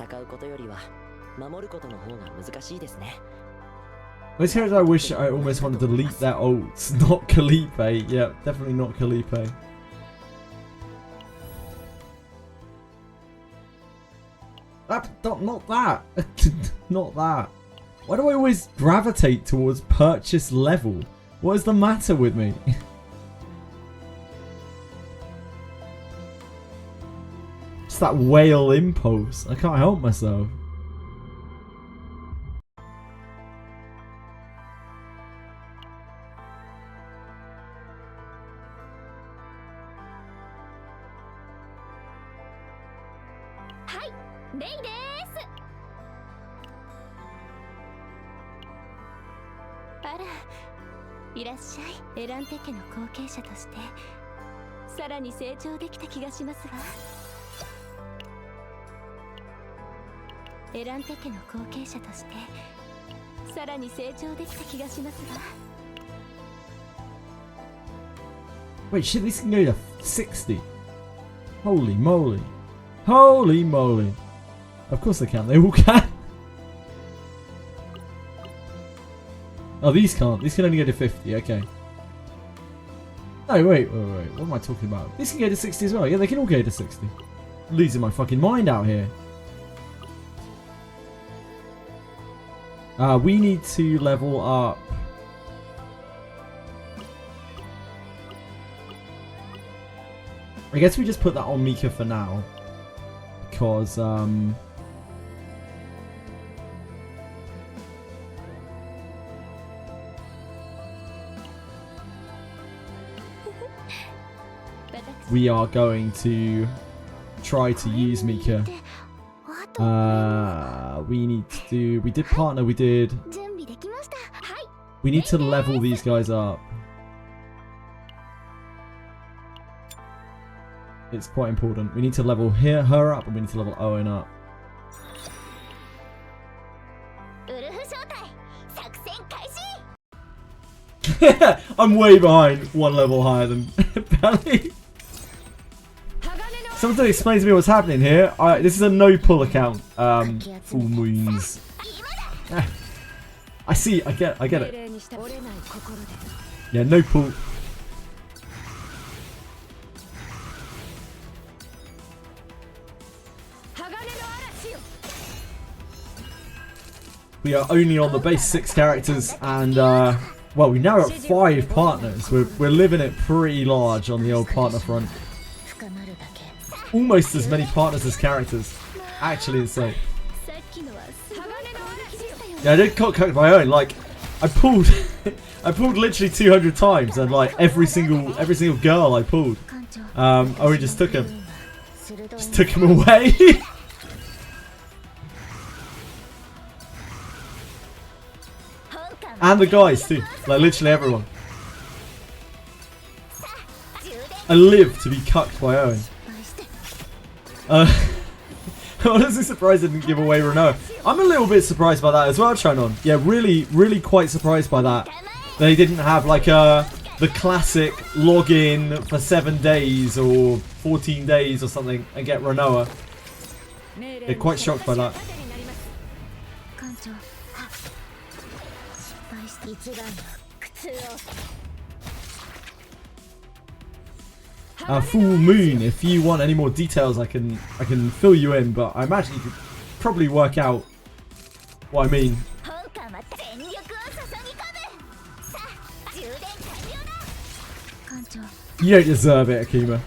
戦うことよりは守ることの方が難しいですね。 Those heroes I wish I almost want to delete their ults. Not Calipe. Yeah, definitely not Calipe. Not that. Not that. Why do I always gravitate towards purchase level? What is the matter with me? It's that whale impulse. I can't help myself.エランテ家の後継者としてさらに成長できた気がしますわ。エランテ家の後継者としてさらに成長できた気がしますわ。 Wait, shit, this can go to 60. Holy moly. Holy moly. Of course they can. They all can. Oh, these can't. These can only go to 50. Okay. No, wait. What am I talking about? This can go to 60 as well. Yeah, they can all go to 60. I'm losing my fucking mind out here. We need to level up. I guess we just put that on Mika for now. Because, we are going to try to use Mika. We need to do... We did partner, we did... We need to level these guys up. It's quite important. We need to level her up, and we need to level Owen up. I'm way behind, one level higher than Belly. Someone explain to me what's happening here. This is a no-pull account. Full moons. I see. I get it. Yeah, no pull. We are only on the base 6 characters, and well, we now have 5 partners. We're living it pretty large on the old partner front. Almost as many partners as characters. Actually insane. Yeah, I did cut my own. Like, I pulled literally 200 times, and like every single girl I pulled, we just took him. Just took him away. And the guys too. Like literally everyone. I live to be cucked by Owen. I'm honestly surprised I didn't give away Renault. I'm a little bit surprised by that as well, Shannon. Yeah, really quite surprised by that. They didn't have like the classic login for 7 days or 14 days or something and get Renault. They're quite shocked by that. Full moon. If you want any more details, I can fill you in, but I imagine you could probably work out what I mean. You don't deserve it, Akima.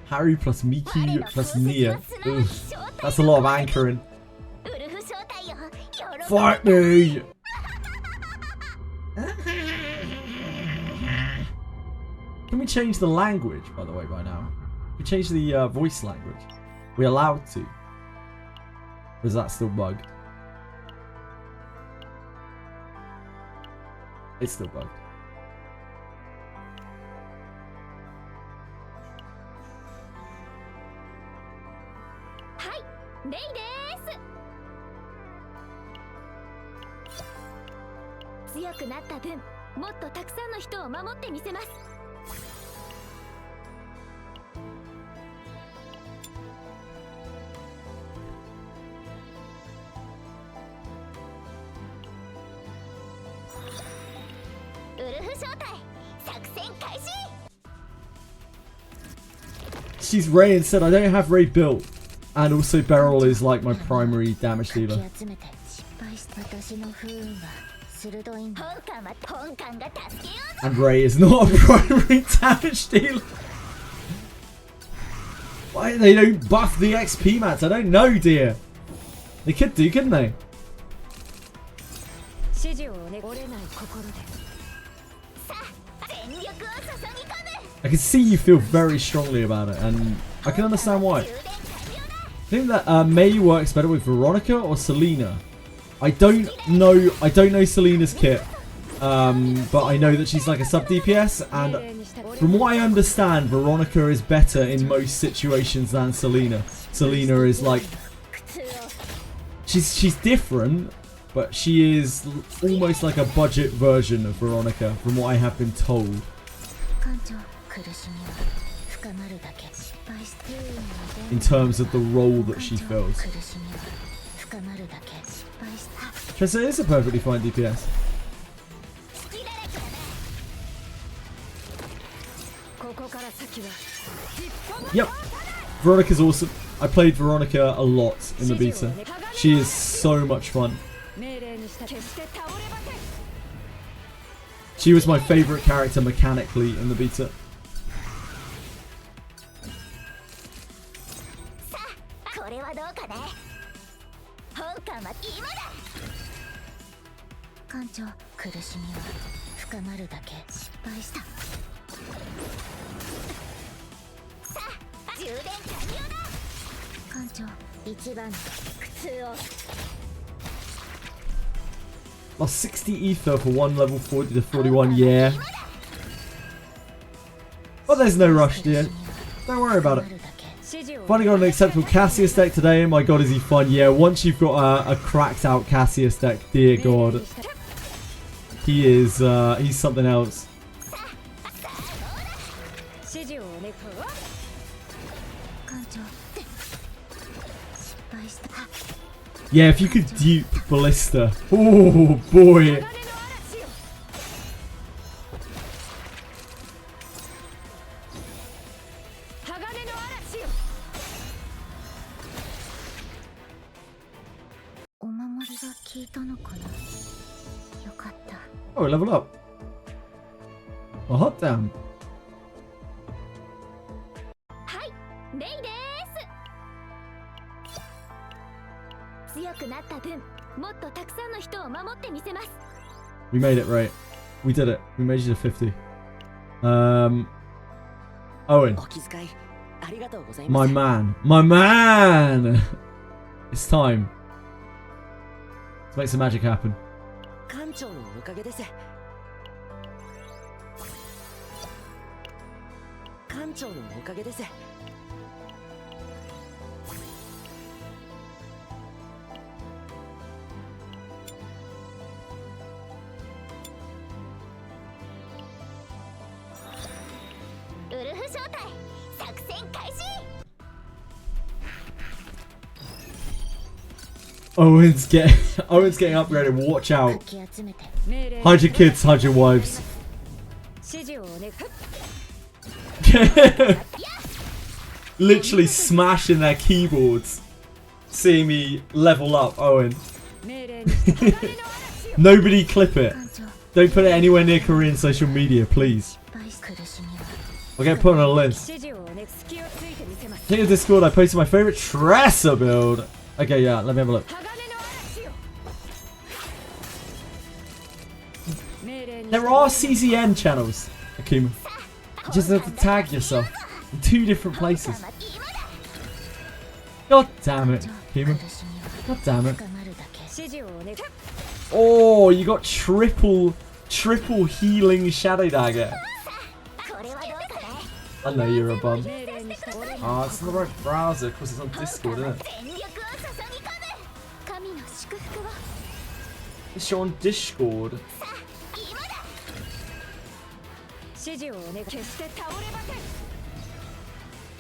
Harry plus Miki plus Nia. Ugh, that's a lot of anchoring. Fight me! Can we change the language, by the way, by now? We change the voice language. We allowed to? Or is that still bugged? It's still bugged. She's Ray and said I don't have Ray built, and also Beryl is like my primary damage dealer. And Ray is not a primary damage dealer. Why they don't buff the XP mats? I don't know, dear. They could do, couldn't they? I can see you feel very strongly about it, and I can understand why. I think that May works better with Veronica or Selena. I don't know Selena's kit, but I know that she's like a sub DPS, and from what I understand, Veronica is better in most situations than Selena. Selena is like, she's different, but she is almost like a budget version of Veronica, from what I have been told. In terms of the role that she fills. Tressa is a perfectly fine DPS. Yep. Veronica's awesome. I played Veronica a lot in the beta. She is so much fun. She was my favourite character mechanically in the beta. 長苦しみは深まるだけ失敗したさあ充電完了だ艦長一番の苦痛を Lost 60 ether for one level 40 to 41, yeah. But there's no rush, dear. Don't worry about it. Finally got an acceptable Cassius deck today. Oh my god, is he fun? Yeah, once you've got a cracked out Cassius deck, dear god. He is, he's something else. Yeah, if you could dupe Ballista. Oh boy. Oh, we leveled up. A hot damn. We made it, right? We did it. We made you to 50. Owen. My man. My man! It's time. Let's make some magic happen. Owen's getting upgraded. Watch out. Hide your kids, hide your wives. Literally smashing their keyboards. Seeing me level up, Owen. Nobody clip it. Don't put it anywhere near Korean social media, please. I'll get put on a list. In the Discord, I posted my favorite Tressa build. Okay, yeah, let me have a look. There are CZN channels, Akuma. You just have to tag yourself in 2 different places. God damn it, Akuma. God damn it. Oh, you got triple healing Shadow Dagger. I know you're a bum. Ah, it's not the right browser because it's on Discord, isn't it? It's on Discord.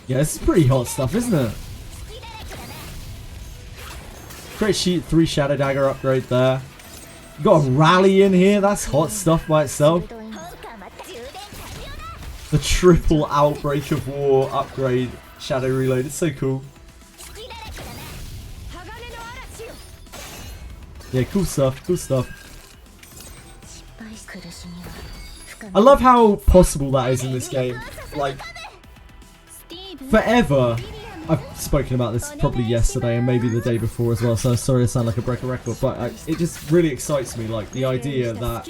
Yeah, this is pretty hot stuff, isn't it? Great sheet, 3 Shadow Dagger upgrade there. You got a rally in here, that's hot stuff by itself. The triple Outbreak of War upgrade Shadow Reload, it's so cool. Yeah, cool stuff, cool stuff. I love how possible that is in this game. Like, forever. I've spoken about this probably yesterday and maybe the day before as well, so sorry to sound like a broken record, but it just really excites me, like the idea that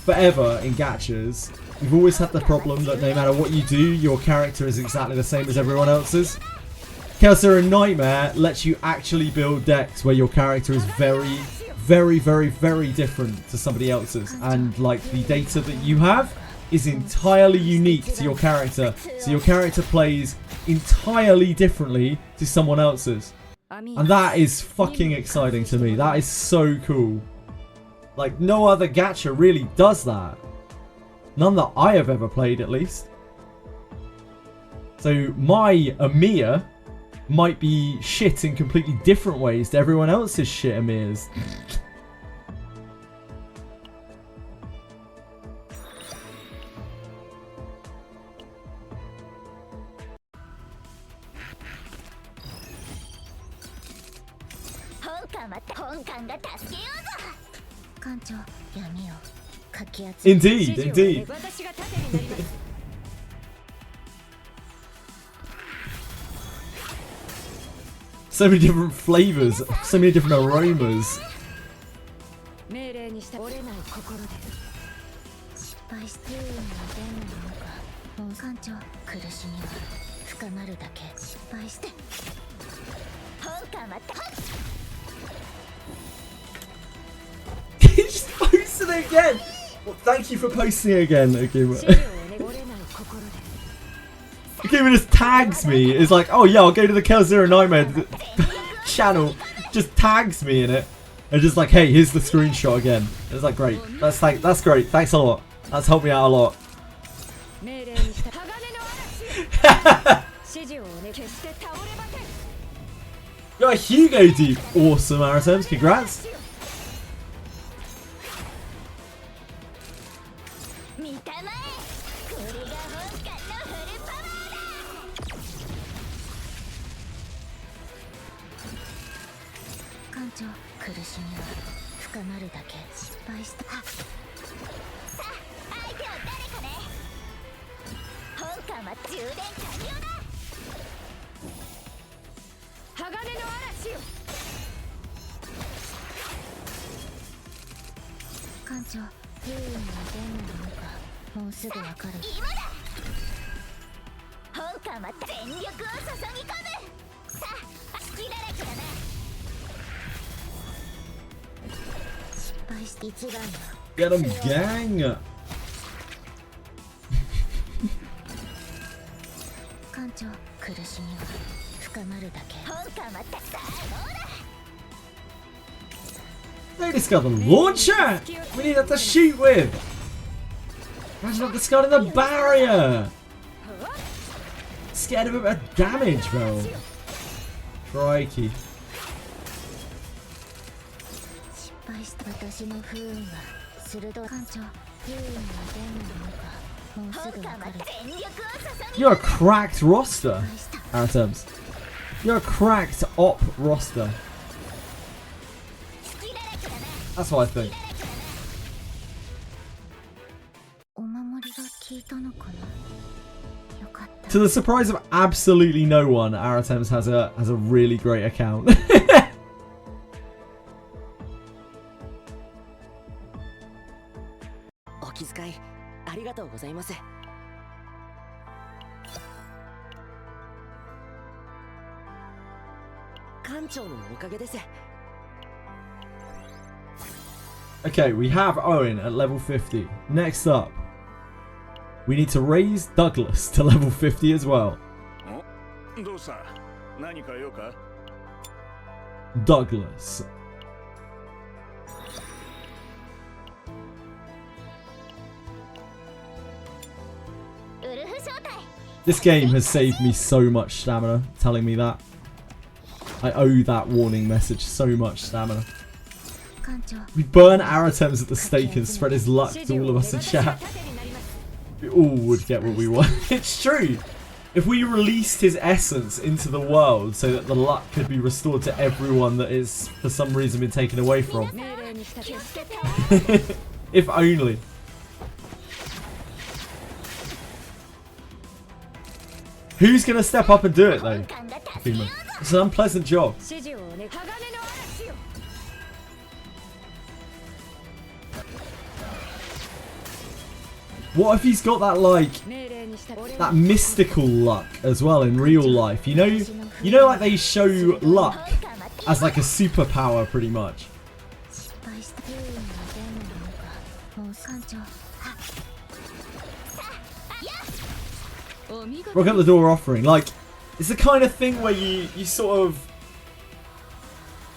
forever in gachas, you've always had the problem that no matter what you do, your character is exactly the same as everyone else's. Chaos Zero Nightmare lets you actually build decks where your character is very, very different to somebody else's, and like the data that you have is entirely unique to your character, so your character plays entirely differently to someone else's, and that is fucking exciting to me. That is so cool. Like, no other gacha really does that, none that I have ever played at least. So my Amiya might be shit in completely different ways to everyone else's shit Amiyas. Indeed, indeed. So many different flavors, so many different aromas. にした折れない心で失敗してるの出んのかもう艦長苦しみは深まるだけ失敗して本艦また He's posting it again! Well, thank you for posting it again, Akuma. 指示を折れない心で Akuma just tags me. It's like, oh yeah, I'll go to the R99 channel. Just tags me in it. And just like, hey, here's the screenshot again. It's like, great. That's great. Thanks a lot. That's helped me out a lot. 命令にした鋼の嵐指示を決して倒ればけ Got a Hugo deep. Awesome, Aritems. Congrats. 見たまえこれが本艦のフルパワーだ艦長苦しみは深まるだけ失敗したさあ相手は誰かね本艦は充電完了だ鋼の嵐よ艦長優位に出んのかもうすぐわかる今だ本艦は全力を注ぎ込むさあ隙だらけだな失敗して一番よ Get him, gang. 艦長苦しみは深まるだけ本艦はたさあどうだ They discovered the launcher! We need that to shoot with! Imagine not discarding the barrier! Scared of a bit of damage, bro. Crikey. 失敗した私の不運は鋭い艦長優位に出んのかもうすぐわかる You're a cracked roster, Aritems. You're a cracked op roster. That's what I think. お守りが効いたのかなよかった To the surprise of absolutely no one, Aritems has a really great account. お気遣いありがとうございます。艦長のおかげです。 Okay, we have Owen at level 50. Next up, we need to raise Douglas to level 50 as well. どうした何か用か Douglas. This game has saved me so much stamina, telling me that. I owe that warning message so much stamina. 艦長 We burn Aritems at the stake and spread his luck to all of us in chat. We all would get what we want. It's true. If we released his essence into the world so that the luck could be restored to everyone that is for some reason been taken away from. 命令にした決して倒れ If only. Who's gonna step up and do it though? Akuma. It's an unpleasant job. 指示を鋼の嵐よ What if he's got that like 命令にした俺 that mystical luck as well in real life? You know like they show luck as like a superpower pretty much. 失敗した優位に出んのかもう艦長 Rock up the door offering. Like, it's the kind of thing where you sort of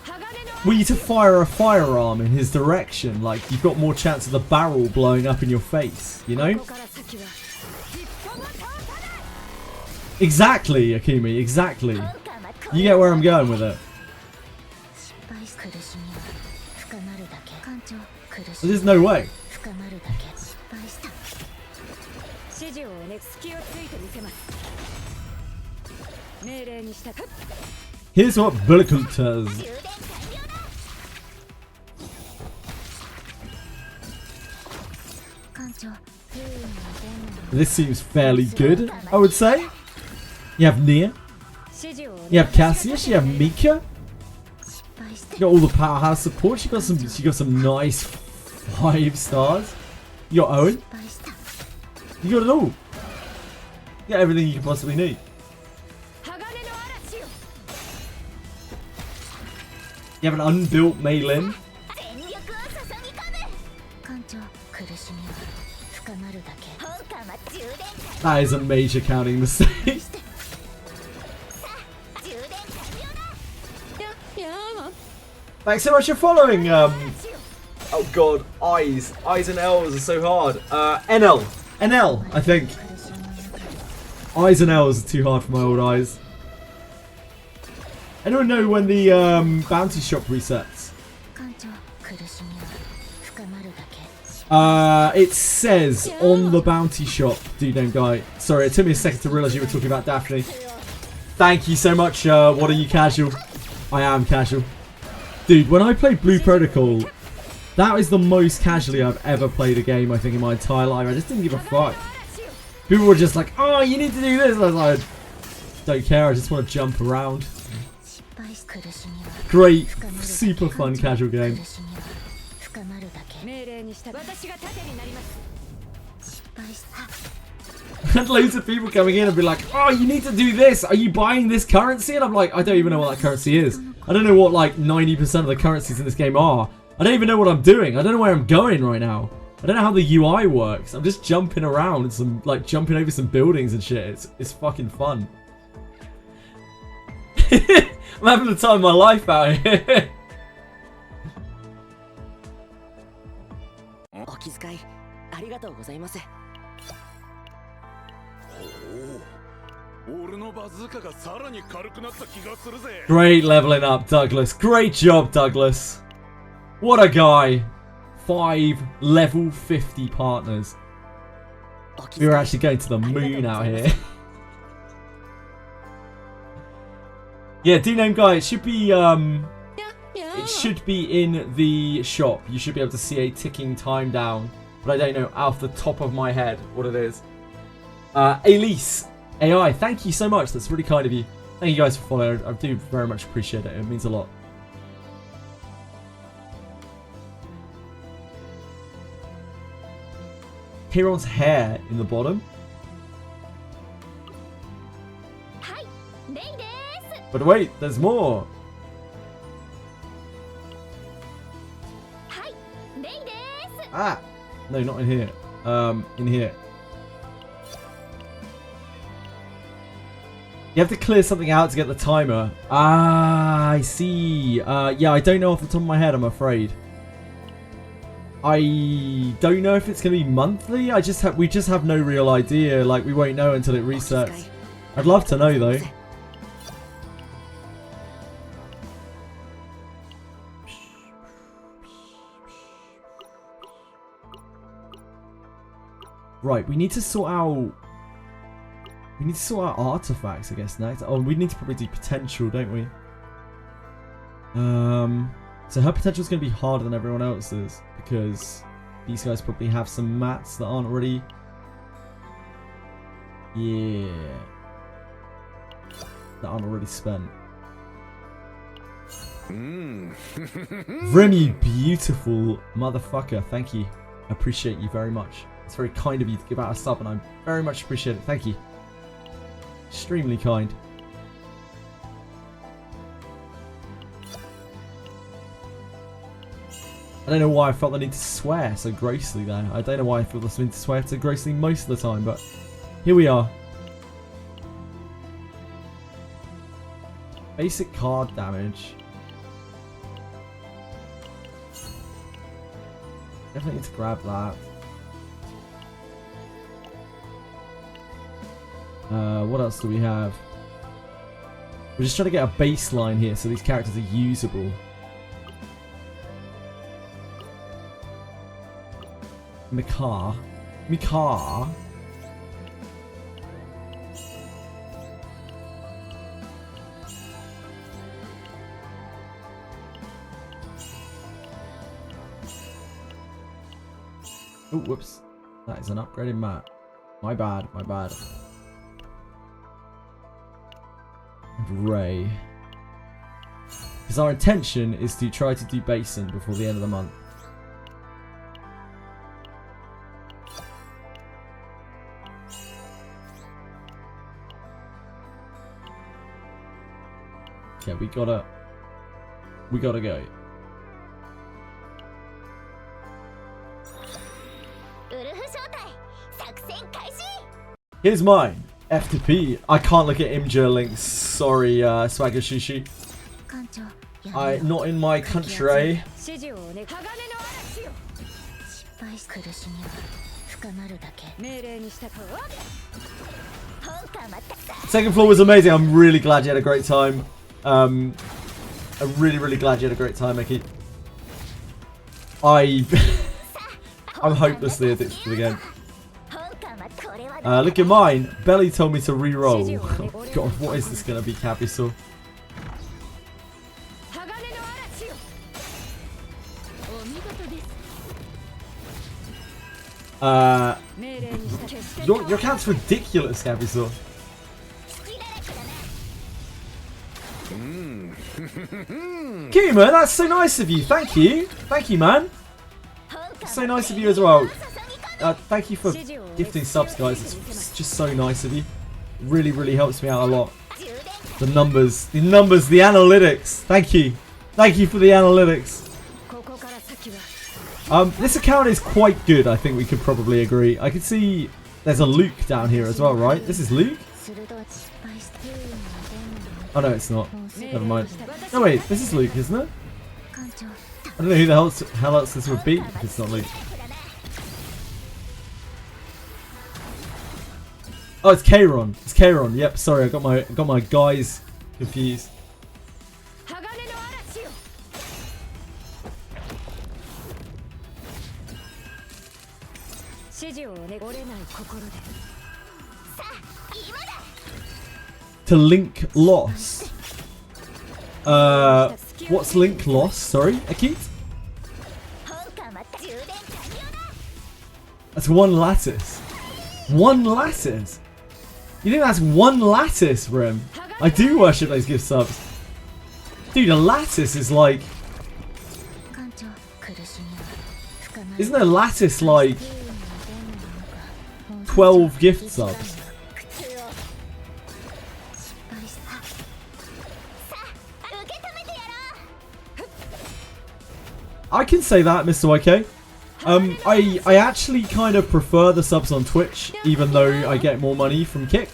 鋼の were you to fire a firearm in his direction, like you've got more chance of the barrel blowing up in your face, you know? ここから先は一歩も通さない Exactly, Akumi, exactly. You get where I'm going with it. 失敗し苦しみは深まるだけ艦長苦し But み there's no way. 深まるだけ失敗した指示を隙をついてみせます命令にした Here's what Bulletcoot does. 充電完了だ艦長優位に出んの This seems fairly good, I would say. You have Nia, 指示を you have Cassius, you have Mika. 失敗して You got all the powerhouse support. She got some nice 5 stars. You got Owen. You got it all. You got everything you can possibly need. You have an unbuilt Mei Lin. That is a major counting mistake. Thanks so much for following. Oh god, I's and L's are so hard. NL, I think. I's and L's are too hard for my old eyes. Anyone know when the bounty shop resets? It says on the bounty shop, dude named Guy. Sorry, it took me a second to realise you were talking about Daphne. Thank you so much. What are you, casual? I am casual. Dude, when I played Blue Protocol, that is the most casually I've ever played a game, I think, in my entire life. I just didn't give a fuck. People were just like, oh, you need to do this. I was like, don't care, I just want to jump around. Great, super fun casual game. And loads of people coming in and be like, oh, you need to do this. Are you buying this currency? And I'm like, I don't even know what that currency is. I don't know what like 90% of the currencies in this game are. I don't even know what I'm doing. I don't know where I'm going right now. I don't know how the UI works. I'm just jumping around and some like jumping over some buildings and shit. It's fucking fun. I'm having the time of my life out here. Great leveling up, Douglas. Great job, Douglas. What a guy. 5 level 50 partners. We were actually going to the moon out here. Yeah, D-Name Guy, it should be in the shop. You should be able to see a ticking time down. But I don't know off the top of my head what it is. Elise AI, thank you so much. That's really kind of you. Thank you guys for following. I do very much appreciate it. It means a lot. Kieran's hair in the bottom. But wait, there's more. Ah, no, not in here. In here. You have to clear something out to get the timer. Ah, I see. Yeah, I don't know off the top of my head, I'm afraid. I don't know if it's going to be monthly. We just have no real idea. Like, we won't know until it resets. I'd love to know, though. Right, we need to sort out... We need to sort out artifacts, I guess, next. Oh, we need to probably do potential, don't we? So her potential is going to be harder than everyone else's because these guys probably have some mats that aren't already... Yeah. That aren't already spent. Vrim, you beautiful motherfucker. Thank you. I appreciate you very much. It's very kind of you to give out a sub and I very much appreciate it. Thank you. Extremely kind. I don't know why I felt the need to swear so grossly there. I don't know why I feel the need to swear so grossly most of the time, but here we are. Basic card damage. Definitely need to grab that. What else do we have? We're just trying to get a baseline here so these characters are usable. Mikar. Oh, whoops. That is an upgraded map. My bad. And Ray. Because our intention is to try to do Basin before the end of the month. Okay, we gotta go. Here's mine. FTP. I can't look at Imgur links. Sorry, Swagger Shishi. Not in my country. Second floor was amazing. I'm really glad you had a great time. I'm really glad you had a great time, Mickey. I'm hopelessly addicted to the game. Look at mine. Belly told me to re-roll. Oh God, what is this gonna be, Capital? Your account's ridiculous, Capital. Kima, that's so nice of you. Thank you. Thank you, man. So nice of you as well. Thank you for gifting subs, guys. It's just so nice of you. Really helps me out a lot. The numbers, the analytics. Thank you. Thank you for the analytics. This account is quite good, I think we could probably agree. I can see there's a Luke down here as well, right? This is Luke? Oh no, it's not. Never mind. No wait, this is Luke, isn't it? I don't know who the hell else this would be if it's not Luke. Oh, it's Kairon. It's Kairon. Yep, sorry, I got my guys confused. To link lost. What's link lost? Sorry, Akit? That's one lattice. One lattice? You think that's one lattice, Rim? I do worship those gift subs. Dude, a lattice is like... Isn't a lattice like 12 gift subs? I can say that, Mr. YK. I actually kind of prefer the subs on Twitch, even though I get more money from Kick,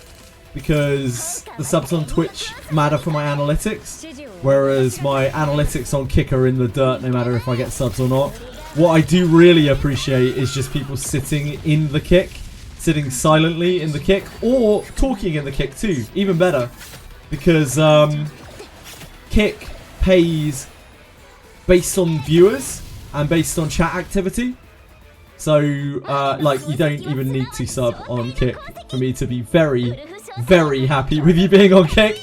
because the subs on Twitch matter for my analytics, whereas my analytics on Kick are in the dirt no matter if I get subs or not. What I do really appreciate is just people sitting in the Kick, sitting silently in the Kick, or talking in the Kick too, even better, because Kick pays based on viewers and based on chat activity. So, like, you don't even need to sub on Kick for me to be very happy with you being on Kick.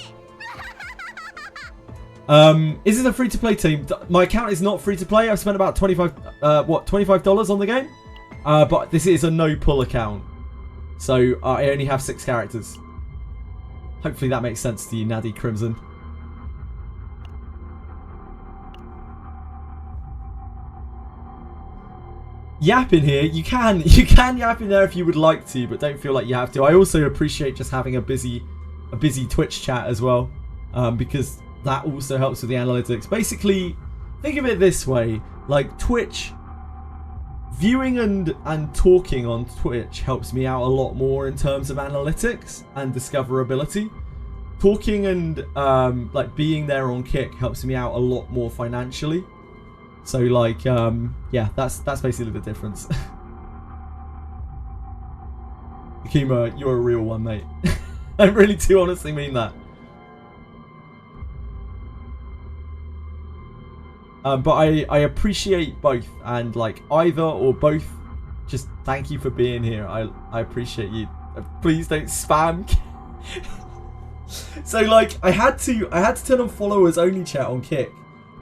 Is it a free-to-play team? My account is not free-to-play. I've spent about $25 on the game. But this is a no-pull account. So, I only have 6 characters. Hopefully that makes sense to you, Naddy Crimson. Yap in here, you can yap in there if you would like to, but don't feel like you have to. I also appreciate just having a busy Twitch chat as well, because that also helps with the analytics. Basically, think of it this way: like Twitch, viewing and talking on Twitch helps me out a lot more in terms of analytics and discoverability. Talking and like being there on Kick helps me out a lot more financially. So like, yeah, that's basically the difference. Akima, you're a real one, mate. I really do honestly mean that. But I appreciate both, and like either or both, just thank you for being here. I appreciate you. Please don't spam. So like, I had to turn on followers only chat on Kick.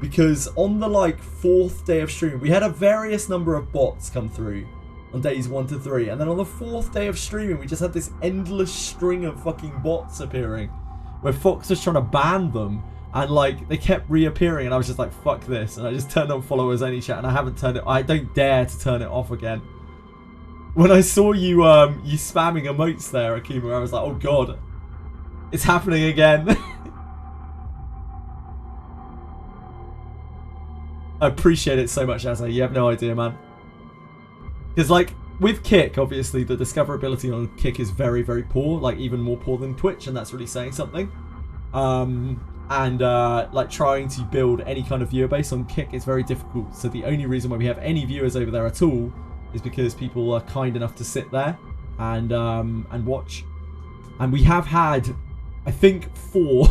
Because on the like 4th day of stream, we had a various number of bots come through on days 1 to 3. And then on the 4th day of streaming, we just had this endless string of fucking bots appearing. Where Fox was trying to ban them. And like, they kept reappearing. And I was just like, fuck this. And I just turned on followers only chat. And I haven't turned it, I don't dare to turn it off again. When I saw you you spamming emotes there, Akima, I was like, oh god. It's happening again. I appreciate it so much, Asa. You have no idea, man. Because, like, with Kick, obviously, the discoverability on Kick is very, very poor. Like, even more poor than Twitch, and that's really saying something. Like, trying to build any kind of viewer base on Kick is very difficult. So the only reason why we have any viewers over there at all is because people are kind enough to sit there and watch. And we have had, I think, four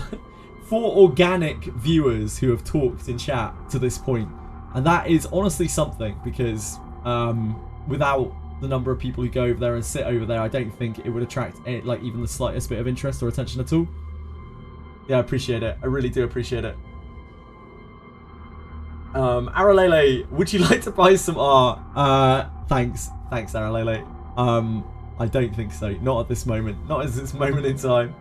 organic viewers who have talked in chat to this point. And that is honestly something, because without the number of people who go over there and sit over there, I don't think it would attract like even the slightest bit of interest or attention at all. Yeah, I appreciate it. I really do appreciate it. Aralele, would you like to buy some art? Thanks, Aralele. I don't think so. Not at this moment. Not at this moment in time.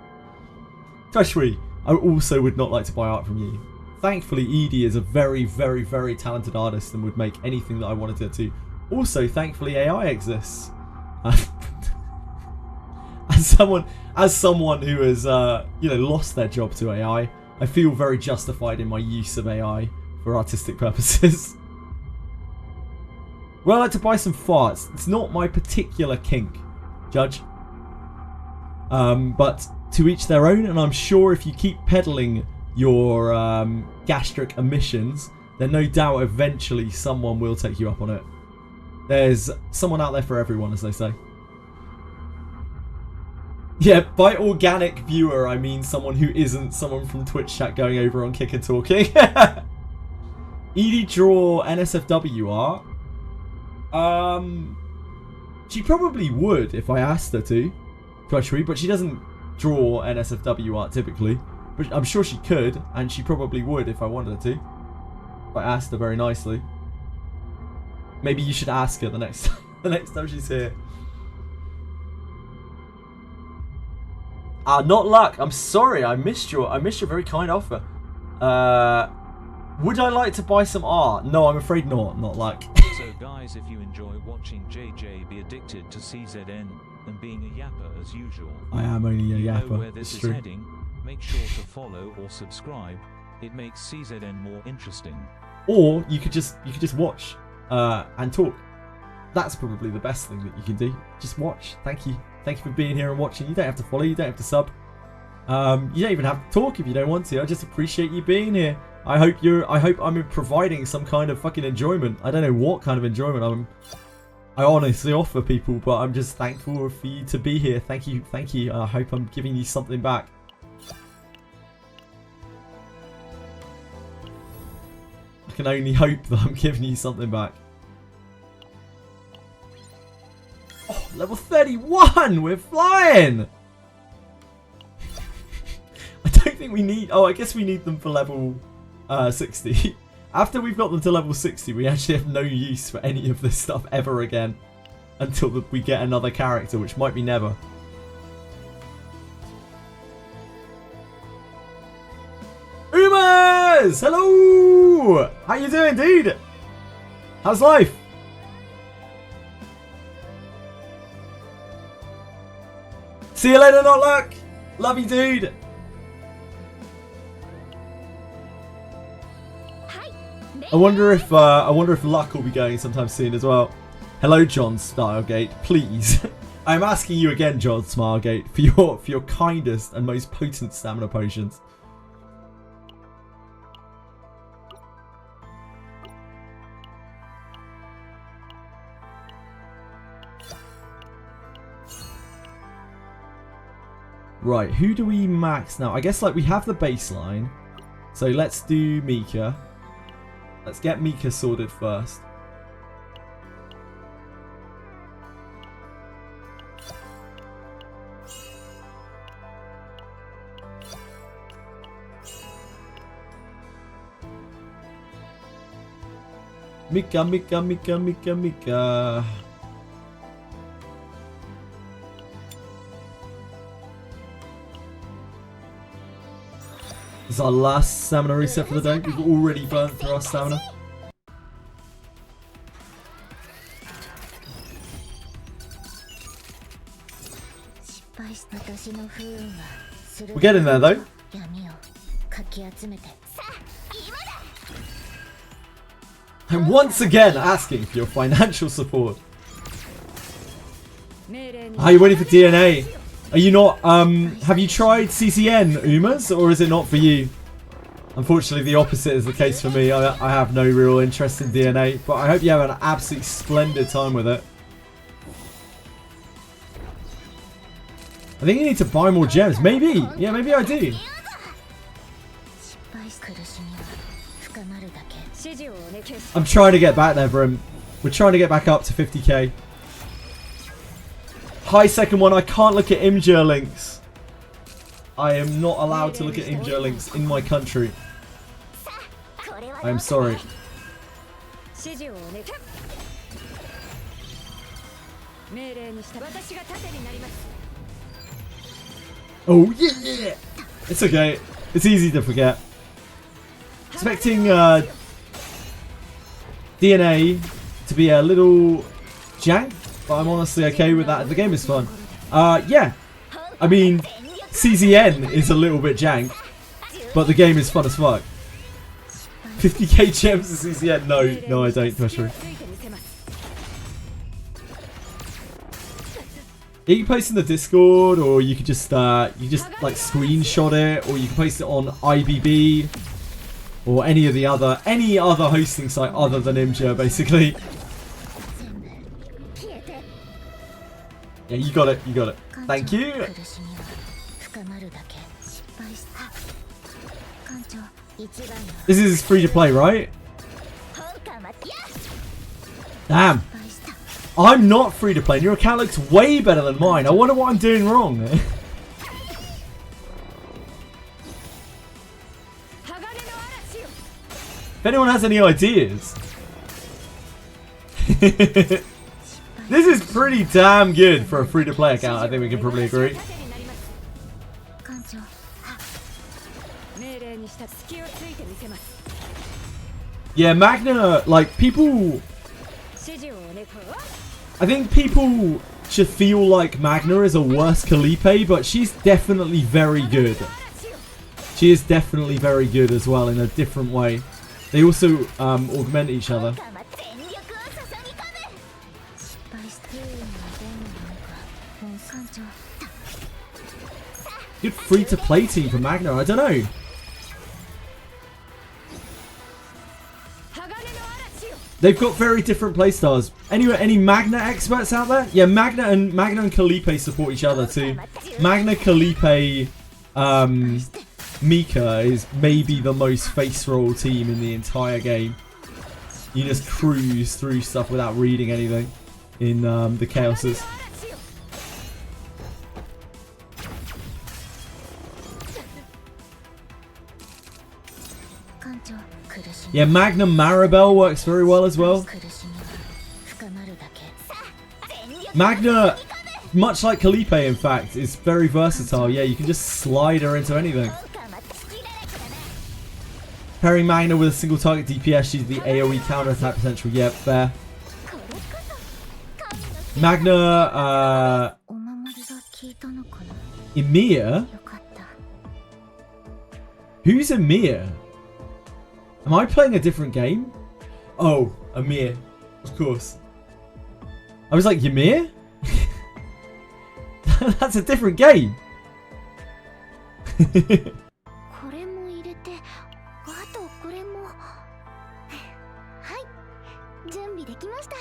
Trashwi, I also would not like to buy art from you. Thankfully, Edie is a very, very, very talented artist and would make anything that I wanted her to. Also, thankfully, AI exists. As someone who has, lost their job to AI, I feel very justified in my use of AI for artistic purposes. Would I like to buy some farts? It's not my particular kink, Judge. But to each their own, and I'm sure if you keep peddling your gastric emissions, then no doubt eventually someone will take you up on it. There's someone out there for everyone, as they say. Yeah, by organic viewer, I mean someone who isn't someone from Twitch chat going over on Kick and talking. Edie draw NSFW art. She probably would if I asked her to, but she doesn't draw NSFW art typically. But I'm sure she could, and she probably would if I wanted her to. If I asked her very nicely. Maybe you should ask her the next time she's here. Not luck. I'm sorry. I missed your very kind offer. Would I like to buy some art? No, I'm afraid not. Not luck. So guys, if you enjoy watching JJ be addicted to CZN and being a yapper as usual, I am only a yapper. You know where this is heading. Make sure to follow or subscribe. It makes CZN more interesting. Or you could just watch and talk. That's probably the best thing that you can do. Just watch. Thank you for being here and watching. You don't have to follow. You don't have to sub. You don't even have to talk if you don't want to. I just appreciate you being here. I hope I'm providing some kind of fucking enjoyment. I don't know what kind of enjoyment I honestly offer people, but I'm just thankful for you to be here. Thank you. I hope I'm giving you something back. I can only hope that I'm giving you something back. Oh, level 31! We're flying! I don't think we need... Oh, I guess we need them for level 60. After we've got them to level 60, we actually have no use for any of this stuff ever again. Until we get another character, which might be never. Umas! Hello! How you doing, dude? How's life? See you later, not luck. Love you, dude. I wonder if luck will be going sometime soon as well. Hello, John Stylegate. Please, I'm asking you again, John Smilegate, for your kindest and most potent stamina potions. Right, who do we max now? I guess like we have the baseline. So let's do Mika. Let's get Mika sorted first. Mika. This is our last stamina reset for the day. We've already burnt through our stamina. We're getting there though. I'm once again asking for your financial support. 命令に Are you waiting for DNA? Are you not, have you tried CCN, Umas, or is it not for you? Unfortunately, the opposite is the case for me. I have no real interest in DNA, but I hope you have an absolutely splendid time with it. I think you need to buy more gems. Maybe. Yeah, maybe I do. 失敗し苦しみは深まるだけ 指示をお願いします I'm trying to get back there, Brim. We're trying to get back up to 50k. Hi, second one. I can't look at Imgur links. I am not allowed to look at Imgur links in my country. これは I am sorry. 指示をお願い命令に従い私が盾になります Oh, yeah! It's okay. It's easy to forget. Expecting DNA to be a little jank, but I'm honestly okay with that. The game is fun. Yeah. I mean, CZN is a little bit jank, but the game is fun as fuck. 50k gems in CZN? No, I don't, Mushroom. ついてみせます You can post in the Discord, or you could just like screenshot it, or you can post it on IBB, or any other hosting site other than Imgur, basically. 消えて Yeah, you got it. Thank you. 苦しみは深まるだけ失敗した艦長一番の This is free to play, right? 本艦はや Damn. 失敗した I'm not free to play, and your account looks way better than mine. I wonder what I'm doing wrong. 鋼の嵐よ If anyone has any ideas. This is pretty damn good for a free to play account, I think we can probably agree. 盾になります艦長命令にした隙をついてみせます Yeah, Magna, like, people... 指示をお願い I think people should feel like Magna is a worse Calipe, but she's definitely very good. She is definitely very good as well in a different way. They also augment each other. 艦は全力を注ぎ込む失敗した不運はどんなものか本艦長 Good free to play team for Magna, I don't know. 鋼の嵐よ They've got very different playstyles. Anyway, any Magna experts out there? Yeah, Magna and Calipe support each other too. Magna, Calipe, Mika is maybe the most face roll team in the entire game. You just cruise through stuff without reading anything in the Chaoses. 嵐よ 艦長苦し Yeah, Magna Maribel works very well as well. み苦しみは深まるだけ Magna, much like Calipe in fact, is very versatile. Yeah, you can just slide her into anything. 本艦は月だらけだな Pairing Magna with a single target DPS, she's the AoE counter attack potential. Yep, fair. これこそ神の Magna, お守りが効いたのかな Emir? よかった Who's Emir? Am I playing a different game? Oh, Emir. Of course. I was like, Ymir? That's a different game. これも入れてあとこれもはい準備できました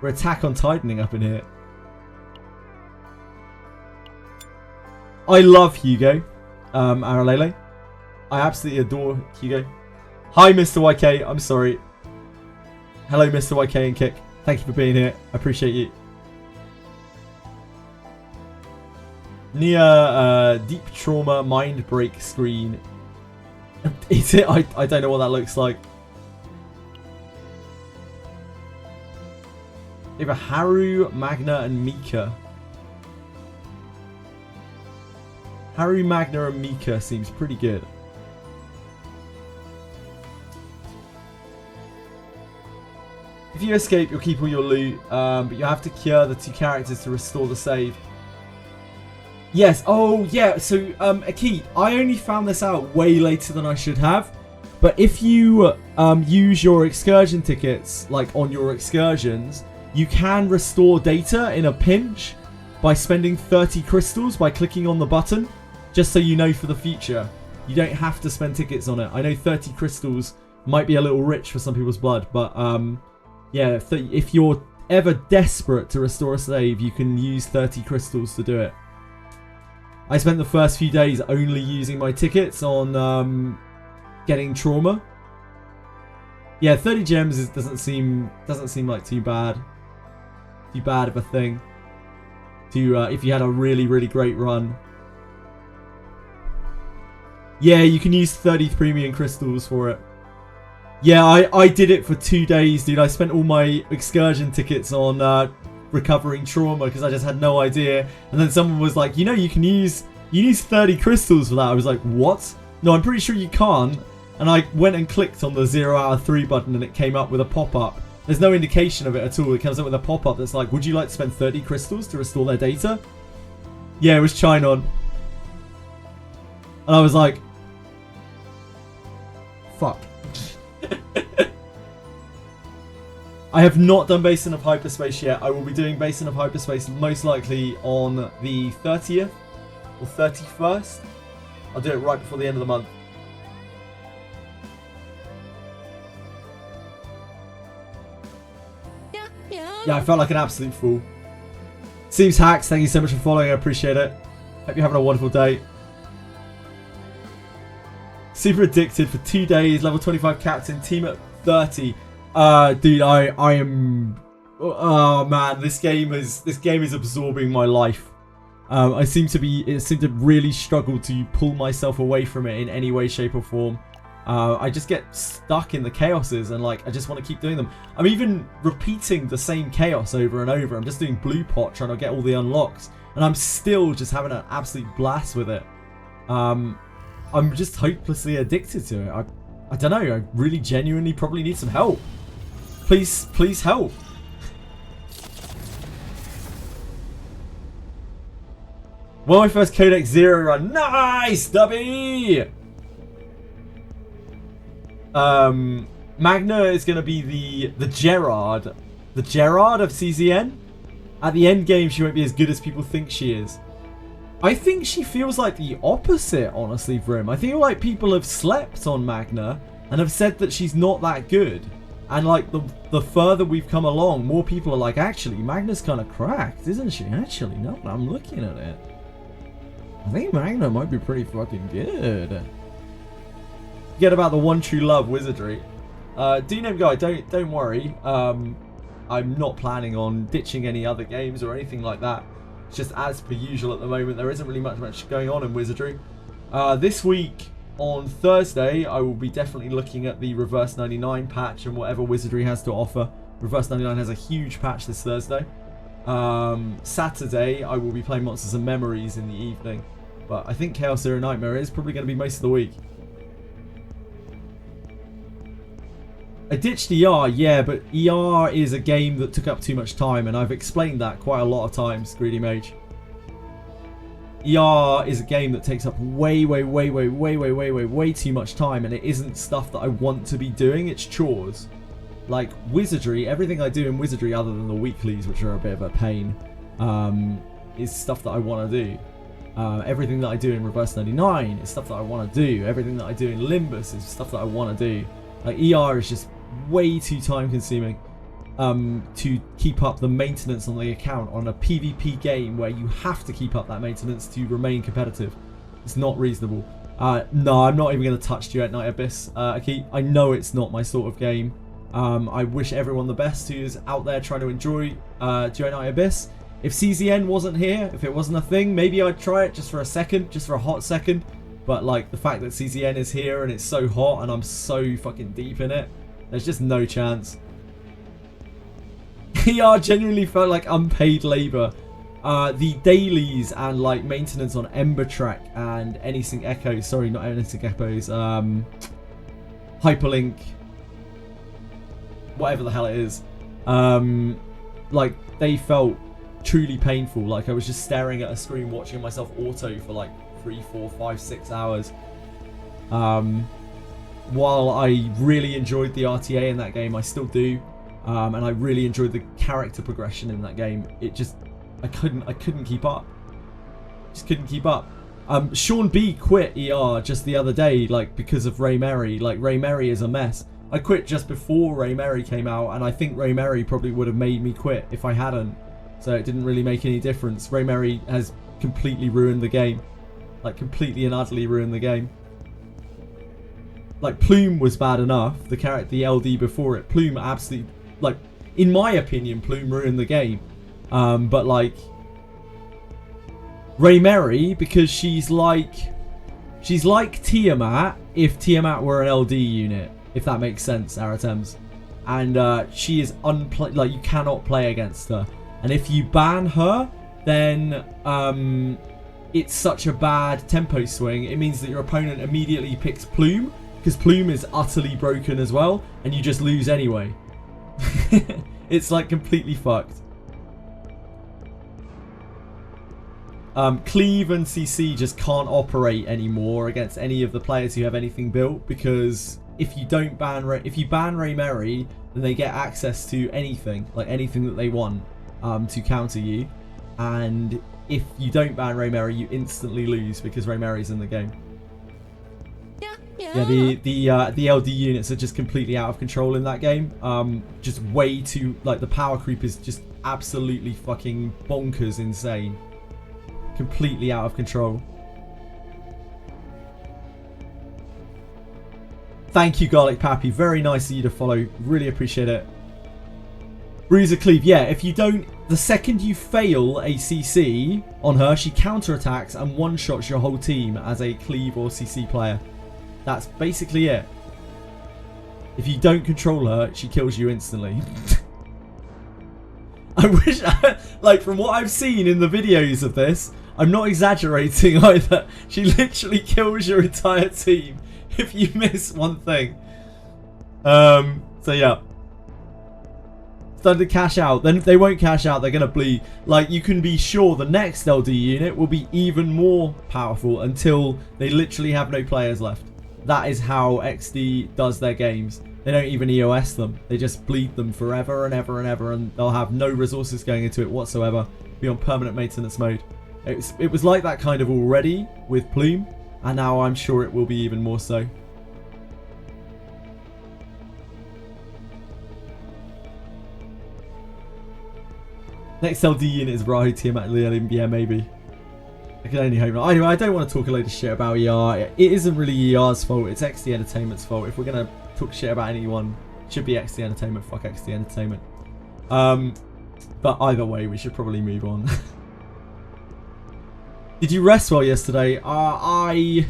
We're Attack on Titaning up in here. I love Hugo. Aralele. I absolutely adore Hugo. Hi, Mr. YK. I'm sorry. Hello, Mr. YK and Kick. Thank you for being here. I appreciate you. Nia, Deep Trauma Mind Break screen. Is it? I don't know what that looks like. We have a Haru, Magna, and Mika. Haru, Magna, and Mika seems pretty good. If you escape, you'll keep all your loot, but you have to cure the 2 characters to restore the save. Yes. Oh, yeah. So, Akit, I only found this out way later than I should have. But if you use your excursion tickets, like on your excursions, you can restore data in a pinch by spending 30 crystals by clicking on the button. Just so you know for the future. You don't have to spend tickets on it. I know 30 crystals might be a little rich for some people's blood. But, yeah, if you're ever desperate to restore a save, you can use 30 crystals to do it. I spent the first few days only using my tickets on getting trauma. Yeah, 30 gems doesn't seem like too bad of a thing. If you had a really, really great run. Yeah, you can use 30 premium crystals for it. Yeah, I did it for 2 days, dude. I spent all my excursion tickets on recovering trauma because I just had no idea. And then someone was like, you know, you use 30 crystals for that. I was like, what? No, I'm pretty sure you can't. And I went and clicked on the 0 out of 3 button and it came up with a pop-up. There's no indication of it at all. It comes up with a pop-up that's like, would you like to spend 30 crystals to restore their data? Yeah, it was Chinon. And I was like, fuck. I have not done Basin of Hyperspace yet. I will be doing Basin of Hyperspace most likely on the 30th or 31st. I'll do it right before the end of the month. Yeah, I felt like an absolute fool. Seems Hacks, thank you so much for following. I appreciate it. Hope you're having a wonderful day. Super addicted for 2 days. Level 25 captain. Team at 30. Dude, I am. Oh man, this game is absorbing my life. I seem to really struggle to pull myself away from it in any way, shape, or form. I just get stuck in the chaoses and like I just want to keep doing them. I'm even repeating the same chaos over and over. I'm just doing blue pot trying to get all the unlocks and I'm still just having an absolute blast with it. I'm just hopelessly addicted to it. I don't know. I really genuinely probably need some help. Please help. Well, my first Codex 0 run. Nice, Dubby! Magna is going to be the Gerard. The Gerard of CZN. At the end game, she won't be as good as people think she is. I think she feels like the opposite, honestly, Vrim. I feel like people have slept on Magna and have said that she's not that good. And like the further we've come along, more people are like, actually, Magna's kind of cracked, isn't she? Actually, no, I'm looking at it. I think Magna might be pretty fucking good. Forget about the one true love, Wizardry. D-Name Guy, don't worry. I'm not planning on ditching any other games or anything like that. It's just as per usual at the moment. There isn't really much going on in Wizardry. This week, on Thursday, I will be definitely looking at the Reverse 99 patch and whatever Wizardry has to offer. Reverse 99 has a huge patch this Thursday. Saturday, I will be playing Monsters and Memories in the evening. But I think Chaos Zero Nightmare is probably going to be most of the week. I ditched ER, yeah, but ER is a game that took up too much time, and I've explained that quite a lot of times, Greedy Mage. ER is a game that takes up way too much time, and it isn't stuff that I want to be doing, it's chores. Like Wizardry, everything I do in Wizardry other than the weeklies, which are a bit of a pain, is stuff that I want to do. Everything that I do in Reverse 99 is stuff that I want to do. Everything that I do in Limbus is stuff that I want to do. Like ER is just way too time consuming to keep up the maintenance on the account on a PvP game where you have to keep up that maintenance to remain competitive. It's not reasonable. No, I'm not even going to touch Duet Night Abyss. I know it's not my sort of game. I wish everyone the best who is out there trying to enjoy Duet Night Abyss. If CZN wasn't here, if it wasn't a thing, maybe I'd try it just for a second, just for a hot second. But like the fact that CZN is here and it's so hot and I'm so fucking deep in it, there's just no chance. ER genuinely felt like unpaid labour. The dailies and like maintenance on Ember Track and Anything Echoes, sorry, not Anything Echoes, Hyperlink, whatever the hell it is, like they felt truly painful. Like I was just staring at a screen watching myself auto for like 3, 4, 5, 6 hours. While I really enjoyed the RTA in that game, I still do, and I really enjoyed the character progression in that game. It just, I couldn't keep up. Just couldn't keep up. Sean B quit ER just the other day, like because of Ray Mary. Like Ray Mary is a mess. I quit just before Ray Mary came out, and I think Ray Mary probably would have made me quit if I hadn't. So it didn't really make any difference. Ray Mary has completely ruined the game. Like completely and utterly ruined the game. Like Plume was bad enough, the character, the LD before it. Plume absolutely, like, in my opinion, Plume ruined the game. But like Ray Mary, because she's like Tiamat if Tiamat were an LD unit, if that makes sense, Aratems. And she is like you cannot play against her. And if you ban her, then it's such a bad tempo swing. It means that your opponent immediately picks Plume, because Plume is utterly broken as well, and you just lose anyway. It's like completely fucked. Cleave and CC just can't operate anymore against any of the players who have anything built, because if you ban Ray Mary, then they get access to anything, like anything that they want to counter you. And if you don't ban Ray Mary, you instantly lose because Ray Mary's in the game. Yeah, the LD units are just completely out of control in that game. Just way too, like, the power creep is just absolutely fucking bonkers insane. Completely out of control. Thank you, Garlic Pappy. Very nice of you to follow. Really appreciate it. Bruiser Cleave. Yeah, if you don't, the second you fail a CC on her, she counterattacks and one-shots your whole team as a Cleave or CC player. That's basically it. If you don't control her, she kills you instantly. I wish, like, from what I've seen in the videos of this, I'm not exaggerating either. She literally kills your entire team if you miss one thing. So yeah. Starting to cash out. Then they won't cash out, they're going to bleed. Like, you can be sure the next LD unit will be even more powerful until they literally have no players left. That is how XD does their games. They don't even EOS them. They just bleed them forever and ever and ever, and they'll have no resources going into it whatsoever. Be on permanent maintenance mode. It was like that kind of already with Plume, and now I'm sure it will be even more so. Next LD unit is Rahu Tiamat Liam. Yeah, maybe. I can only hope not. Anyway, I don't want to talk a load of shit about ER. It isn't really ER's fault. It's XD Entertainment's fault. If we're going to talk shit about anyone, it should be XD Entertainment. Fuck XD Entertainment. But either way, we should probably move on. Did you rest well yesterday? I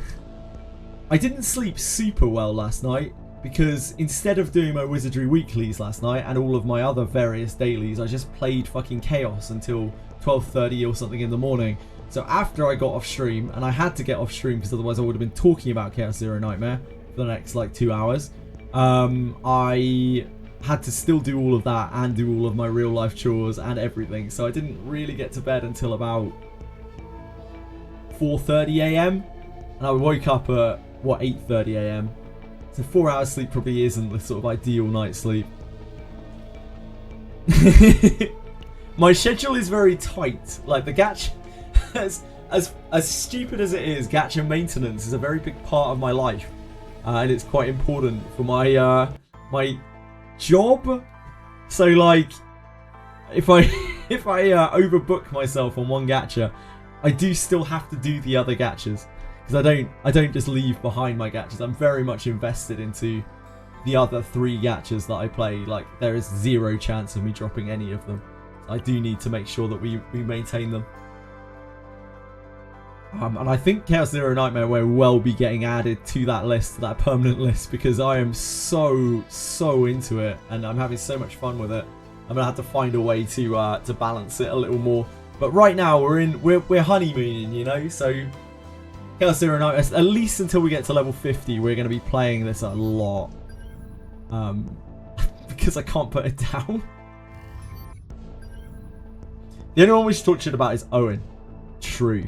didn't sleep super well last night, because instead of doing my Wizardry weeklies last night and all of my other various dailies, I just played fucking Chaos until 12:30 or something in the morning. So after I got off stream, and I had to get off stream because otherwise I would have been talking about Chaos Zero Nightmare for the next like 2 hours, I had to still do all of that and do all of my real life chores and everything. So I didn't really get to bed until about 4:30 AM, and I woke up at what, 8:30 AM. So 4 hours sleep probably isn't the sort of ideal night's sleep. My schedule is very tight. Like the gacha, as stupid as it is, gacha maintenance is a very big part of my life, and it's quite important for my my job. So like, if I overbook myself on one gacha, I do still have to do the other gachas, because I don't just leave behind my gachas. I'm very much invested into the other 3 gachas that I play. Like, there is 0 chance of me dropping any of them. I do need to make sure that we maintain them. And I think Chaos Zero Nightmare may well be getting added to that list, to that permanent list, because I am so into it, and I'm having so much fun with it. I'm gonna have to find a way to balance it a little more. But right now we're honeymooning, you know. So Chaos Zero Nightmare, at least until we get to level 50, we're gonna be playing this a lot. Because I can't put it down. The only one we should talk shit about is Owen. True.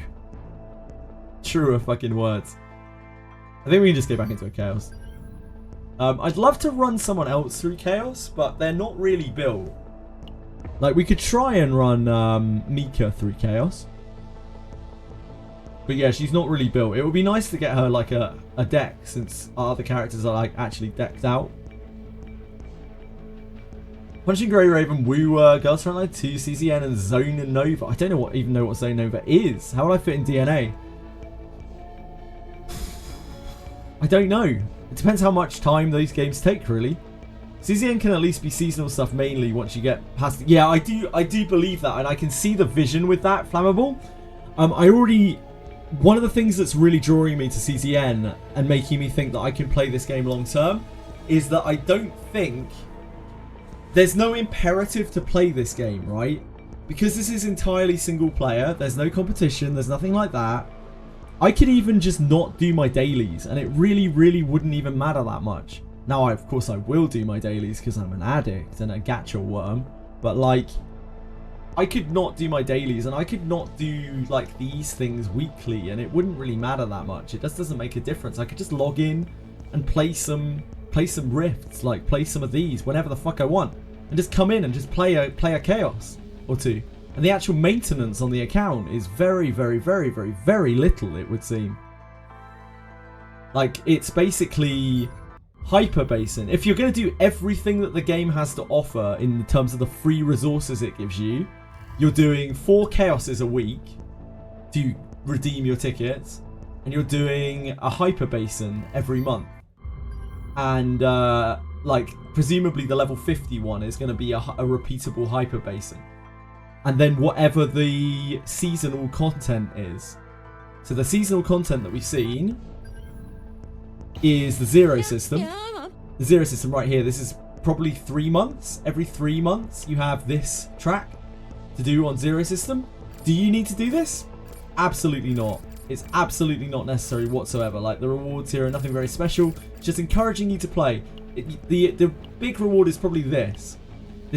Truer fucking words. I think we can just go back into a Chaos. I'd love to run someone else through Chaos, but they're not really built. Like, we could try and run Mika through Chaos. But yeah, she's not really built. It would be nice to get her like a deck, since our other characters are like actually decked out. Punching Grey Raven, Woo, Girls Frontline 2, CCN, and Zone Nova. I don't even know what Zone Nova is. How would I fit in DNA? I don't know. It depends how much time those games take, really. CCN can at least be seasonal stuff mainly once you get past. Yeah, I do believe that, and I can see the vision with that, Flammable. One of the things that's really drawing me to CCN and making me think that I can play this game long term is that I don't think there's no imperative to play this game, right? Because this is entirely single player, there's no competition, there's nothing like that. I could even just not do my dailies, and it really, really wouldn't even matter that much. Now, of course, I will do my dailies because I'm an addict and a gacha worm, but like, I could not do my dailies, and I could not do like these things weekly, and it wouldn't really matter that much. It just doesn't make a difference. I could just log in and play some rifts, like play some of these whenever the fuck I want, and just come in and just play a chaos or two. And the actual maintenance on the account is very, very, very, very, very little, it would seem. Like, it's basically hyper basin. If you're going to do everything that the game has to offer in terms of the free resources it gives you, you're doing 4 chaoses a week to redeem your tickets, and you're doing a hyper basin every month. And like, presumably the level 50 one is going to be a repeatable hyper basin. And then whatever the seasonal content is. So the seasonal content that we've seen is the zero system. The zero system right here. This is probably 3 months. Every 3 months you have this track to do on zero system. Do you need to do this? Absolutely not. It's absolutely not necessary whatsoever. Like, the rewards here are nothing very special. Just encouraging you to play. The big reward is probably this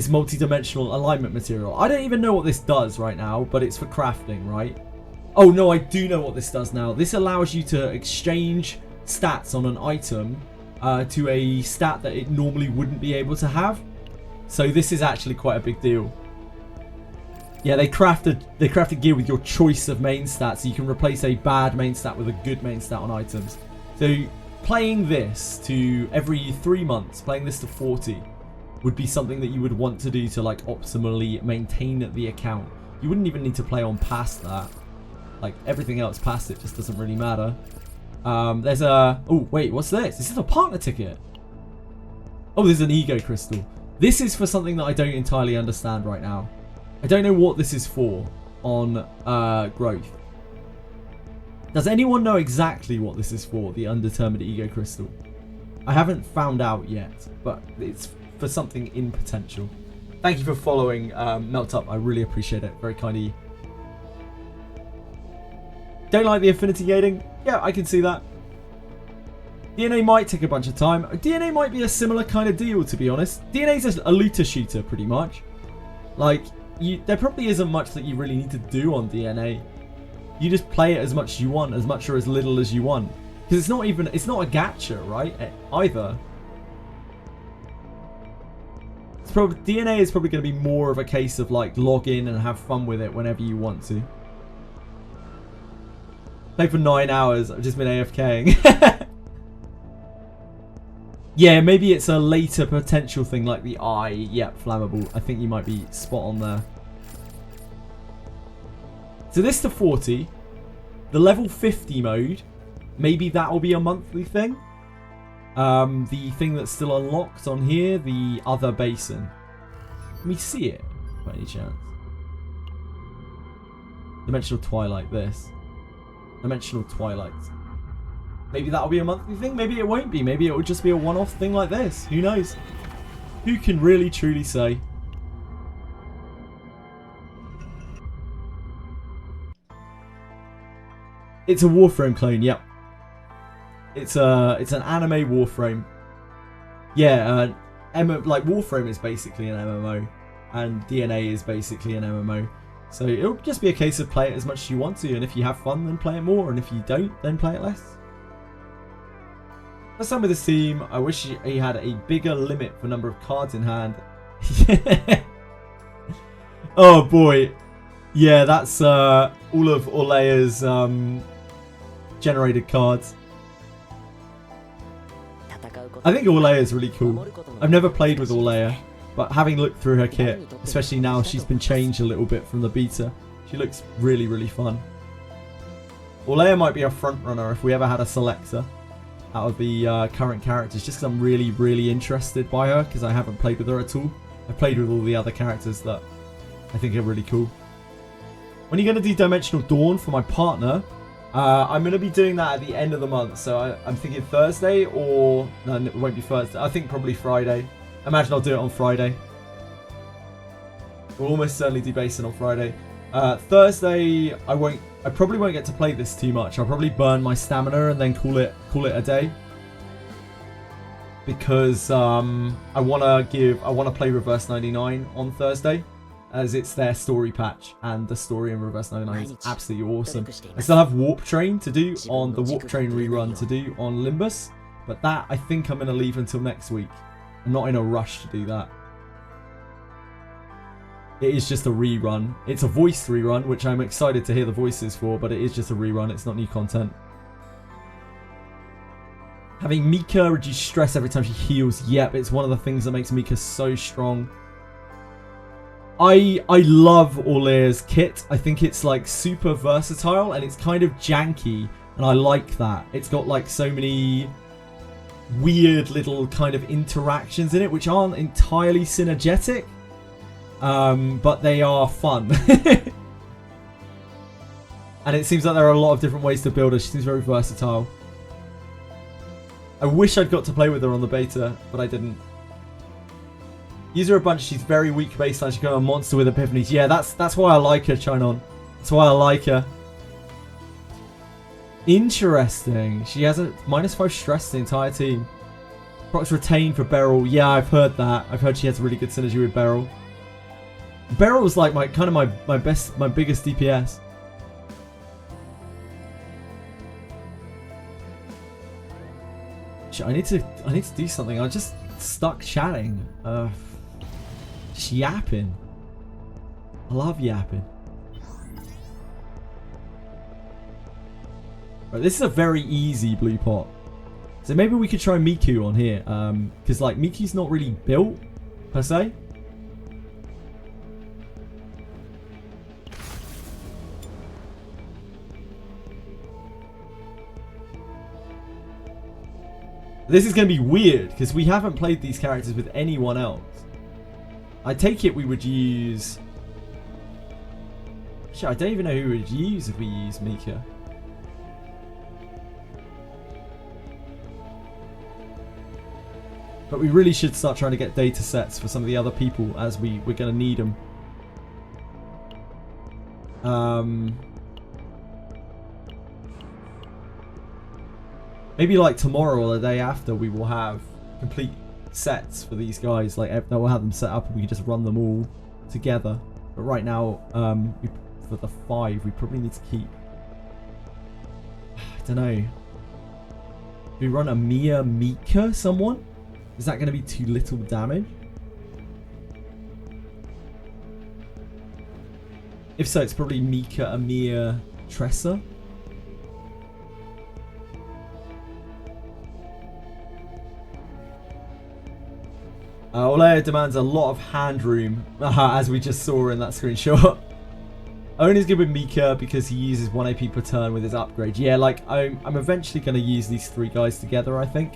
multi-dimensional alignment material. I don't even know what this does right now, but it's for crafting, right? Oh no, I do know what this does now. This allows you to exchange stats on an item to a stat that it normally wouldn't be able to have. So this is actually quite a big deal. Yeah, they crafted gear with your choice of main stats, so you can replace a bad main stat with a good main stat on items. So playing this to every 3 months, playing this to 40 would be something that you would want to do to like optimally maintain the account. You wouldn't even need to play on past that. Like, everything else past it just doesn't really matter. There's a... Oh, wait, what's this? This is a partner ticket. Oh, there's an ego crystal. This is for something that I don't entirely understand right now. I don't know what this is for on growth. Does anyone know exactly what this is for, the undetermined ego crystal? I haven't found out yet, but it's for something in potential. Thank you for following Melt Up. I really appreciate it. Very kind of you. Don't like the affinity gating? Yeah, I can see that. DNA might take a bunch of time. DNA might be a similar kind of deal, to be honest. DNA's a looter shooter, pretty much. Like, there probably isn't much that you really need to do on DNA. You just play it as much as you want, as much or as little as you want. Because it's not a gacha, right? Either. DNA is probably going to be more of a case of like log in and have fun with it whenever you want to. Play for 9 hours. I've just been AFKing. Yeah, maybe it's a later potential thing like the eye. Yep, flammable. I think you might be spot on there. So this to 40. The level 50 mode. Maybe that will be a monthly thing. The thing that's still unlocked on here, the other basin. Can we see it by any chance? Dimensional Twilight, this. Dimensional Twilight. Maybe that'll be a monthly thing, maybe it won't be. Maybe it will just be a one-off thing like this. Who knows? Who can really truly say? It's a Warframe clone, yep. It's an anime Warframe. Yeah, like Warframe is basically an MMO, and DNA is basically an MMO. So it'll just be a case of play it as much as you want to, and if you have fun, then play it more, and if you don't, then play it less. First time with this team, I wish he had a bigger limit for number of cards in hand. Oh boy. Yeah, that's all of Orlea's generated cards. I think Orlea is really cool. I've never played with Orlea, but having looked through her kit, especially now she's been changed a little bit from the beta, she looks really, really fun. Orlea might be a front runner if we ever had a selector out of the current characters, just because I'm really, really interested by her, because I haven't played with her at all. I've played with all the other characters that I think are really cool. When are you going to do Dimensional Dawn for my partner? I'm going to be doing that at the end of the month, so I'm thinking Thursday, or no, it won't be Thursday. I think probably Friday. I imagine I'll do it on Friday. We'll almost certainly do Basin on Friday. Thursday, I probably won't get to play this too much. I'll probably burn my stamina and then call it a day, because I want to play Reverse 99 on Thursday, as it's their story patch, and the story in Reverse 99 is absolutely awesome. I still have Warp Train to do on the Warp Train rerun to do on Limbus, but that I think I'm going to leave until next week. I'm not in a rush to do that. It is just a rerun. It's a voiced rerun, which I'm excited to hear the voices for, but it is just a rerun. It's not new content. Having Mika reduce stress every time she heals. Yep, it's one of the things that makes Mika so strong. I love Orlea's kit. I think it's like super versatile, and it's kind of janky, and I like that. It's got like so many weird little kind of interactions in it, which aren't entirely synergetic. But they are fun. And it seems like there are a lot of different ways to build her. She seems very versatile. I wish I'd got to play with her on the beta, but I didn't. Use her a bunch. She's very weak baseline. She's got a monster with epiphanies. Yeah, that's why I like her, Chinon. That's why I like her. Interesting. She has a -5 stress to the entire team. Procs retained for Beryl. Yeah, I've heard that. I've heard she has really good synergy with Beryl. Beryl's like my biggest DPS. Shit, I need to do something. I'm just stuck chatting. Just yapping. I love yapping. Right, this is a very easy blue pot. So maybe we could try Miku on here. Because like Miku's not really built per se. This is going to be weird because we haven't played these characters with anyone else. I take it we would use... Shit, I don't even know who we would use if we use Mika. But we really should start trying to get data sets for some of the other people, as we're going to need them. Maybe like tomorrow or the day after, we will have complete sets for these guys. Like that, we'll have them set up and we can just run them all together. But right now, for the 5, we probably need to keep... I don't know. Do we run a Mika someone? Is that going to be too little damage? If so, it's probably Mika, Amir, Tressa. Orlea demands a lot of hand room, as we just saw in that screenshot. Owen is good with Mika because he uses 1 AP per turn with his upgrade. Yeah, like I'm eventually going to use these 3 guys together, I think.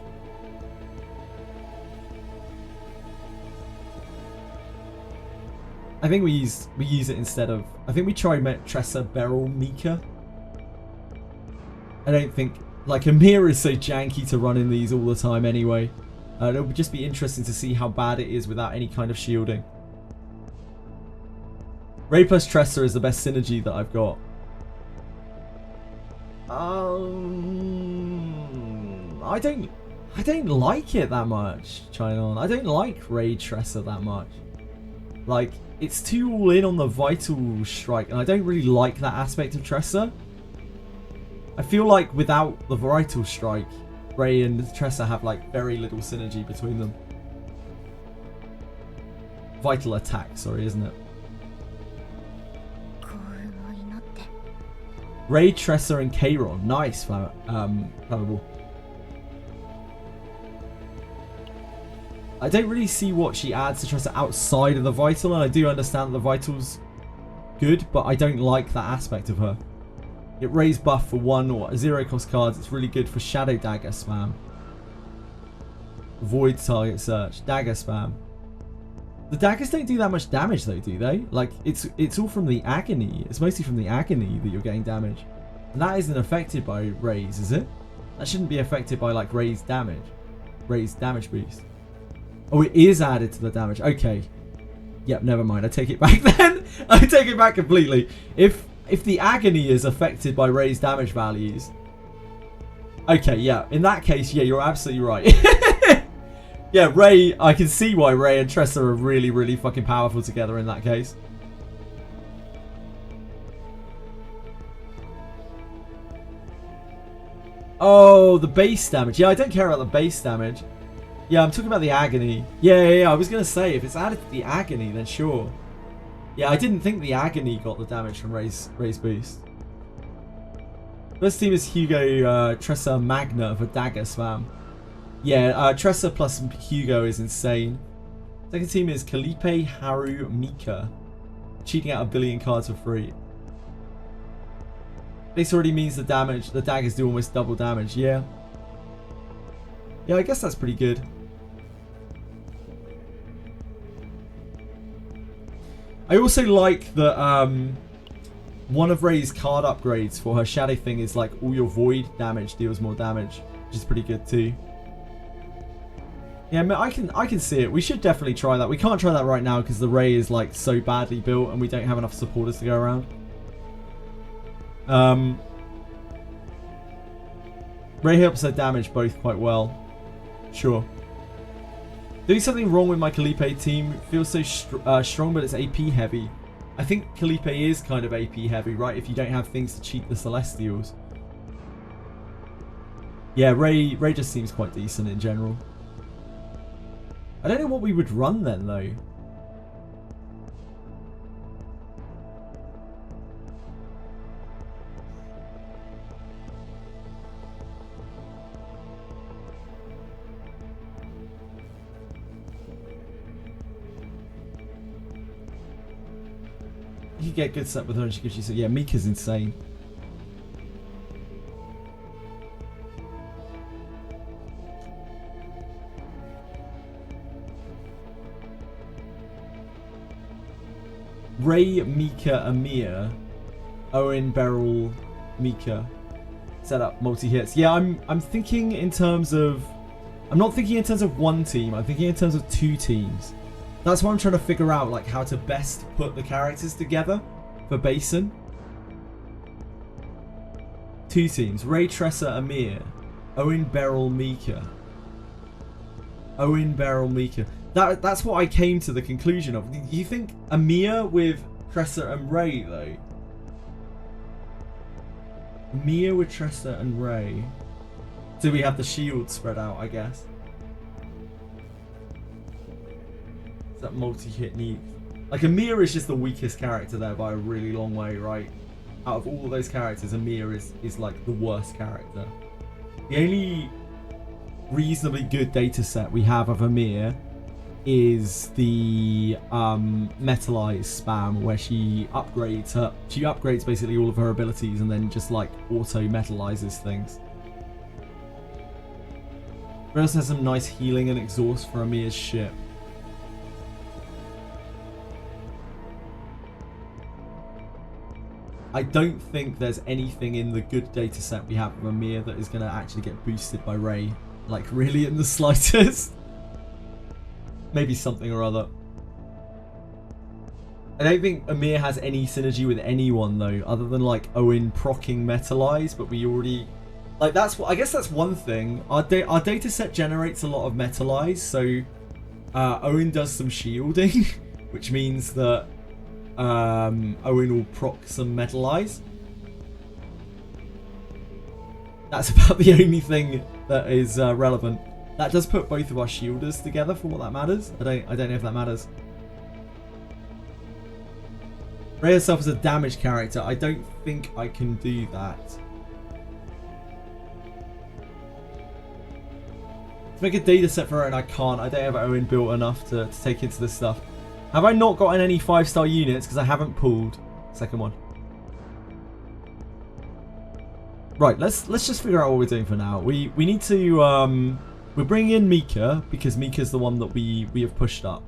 I think we use it instead of... I think we try Tressa, Beryl, Mika. I don't think... Like, Amir is so janky to run in these all the time anyway. It'll just be interesting to see how bad it is without any kind of shielding. Ray plus Tressa is the best synergy that I've got. I don't like it that much, Chinon. I don't like Ray Tressa that much. Like, it's too all in on the Vital Strike, and I don't really like that aspect of Tressa. I feel like without the Vital Strike, Ray and Tressa have like very little synergy between them. Vital Attack, sorry, isn't it? Ray, Tressa, and Kairon. Nice, Flammable. I don't really see what she adds to Tressa outside of the Vital, and I do understand that the Vital's good, but I don't like that aspect of her. It raise buff for 1 or 0 cost cards. It's really good for Shadow Dagger spam. Void target search. Dagger spam. The daggers don't do that much damage though, do they? Like, it's all from the agony. It's mostly from the agony that you're getting damage. And that isn't affected by raise, is it? That shouldn't be affected by like raised damage. Raised damage boost. Oh, it is added to the damage. Okay. Yep, never mind. I take it back then. I take it back completely. If the agony is affected by raised damage values. Okay, yeah. In that case, yeah, you're absolutely right. Yeah, Ray, I can see why Ray and Tressa are really, really fucking powerful together in that case. Oh, the base damage. Yeah, I don't care about the base damage. Yeah, I'm talking about the agony. Yeah, I was going to say, if it's added to the agony, then sure. Yeah, I didn't think the agony got the damage from Ray's boost. First team is Hugo, Tressa, Magna for dagger spam. Yeah, Tressa plus Hugo is insane. Second team is Kalipe, Haru, Mika. Cheating out 1 billion cards for free. This already means the daggers do almost double damage, yeah. Yeah, I guess that's pretty good. I also like that one of Ray's card upgrades for her Shadow thing is like all your void damage deals more damage, which is pretty good too. Yeah, I can see it. We should definitely try that. We can't try that right now because the Ray is like so badly built and we don't have enough supporters to go around. Ray helps her damage both quite well. Sure. Doing something wrong with my Kalipe team. Feels so strong, but it's AP heavy. I think Kalipe is kind of AP heavy, right? If you don't have things to cheat the Celestials. Yeah, Ray just seems quite decent in general. I don't know what we would run then, though. You get good set with her and she gives you... So yeah, Mika's insane. Ray, Mika, Amir, Owen, Beryl, Mika. Set up multi-hits. Yeah, I'm thinking in terms of... I'm not thinking in terms of one team. I'm thinking in terms of 2 teams. That's why I'm trying to figure out like how to best put the characters together for Basin. 2 teams. Ray, Tressa, Amir. Owen, Beryl, Mika. Owen, Beryl, Mika. That's what I came to the conclusion of. Do you think Amir with Tressa and Ray though? Amir with Tressa and Ray. So we have the shield spread out, I guess. Is that multi-hit need? Like Amir is just the weakest character there by a really long way, right? Out of all those characters, Amir is like the worst character. The only reasonably good data set we have of Amir is the metalize spam where she upgrades basically all of her abilities and then just like auto metalizes things. It also has some nice healing and exhaust for Amir's ship. I don't think there's anything in the good data set we have of Amir that is going to actually get boosted by Ray. Like really in the slightest. Maybe something or other. I don't think Amir has any synergy with anyone though, other than like Owen proccing metalize, but we already... Like that's what... I guess that's one thing. Our data set generates a lot of metalize, so Owen does some shielding. which means that Owen will proc some Metalize. That's about the only thing that is relevant. That does put both of our shielders together for what that matters. I don't know if that matters. Ray herself as a damage character. I don't think I can do that. To make a data set for Owen, I can't. I don't have Owen built enough to take into this stuff. Have I not gotten any 5-star units? Because I haven't pulled. Second one. Right, let's just figure out what we're doing for now. We need to we're bringing in Mika because Mika's the one that we have pushed up.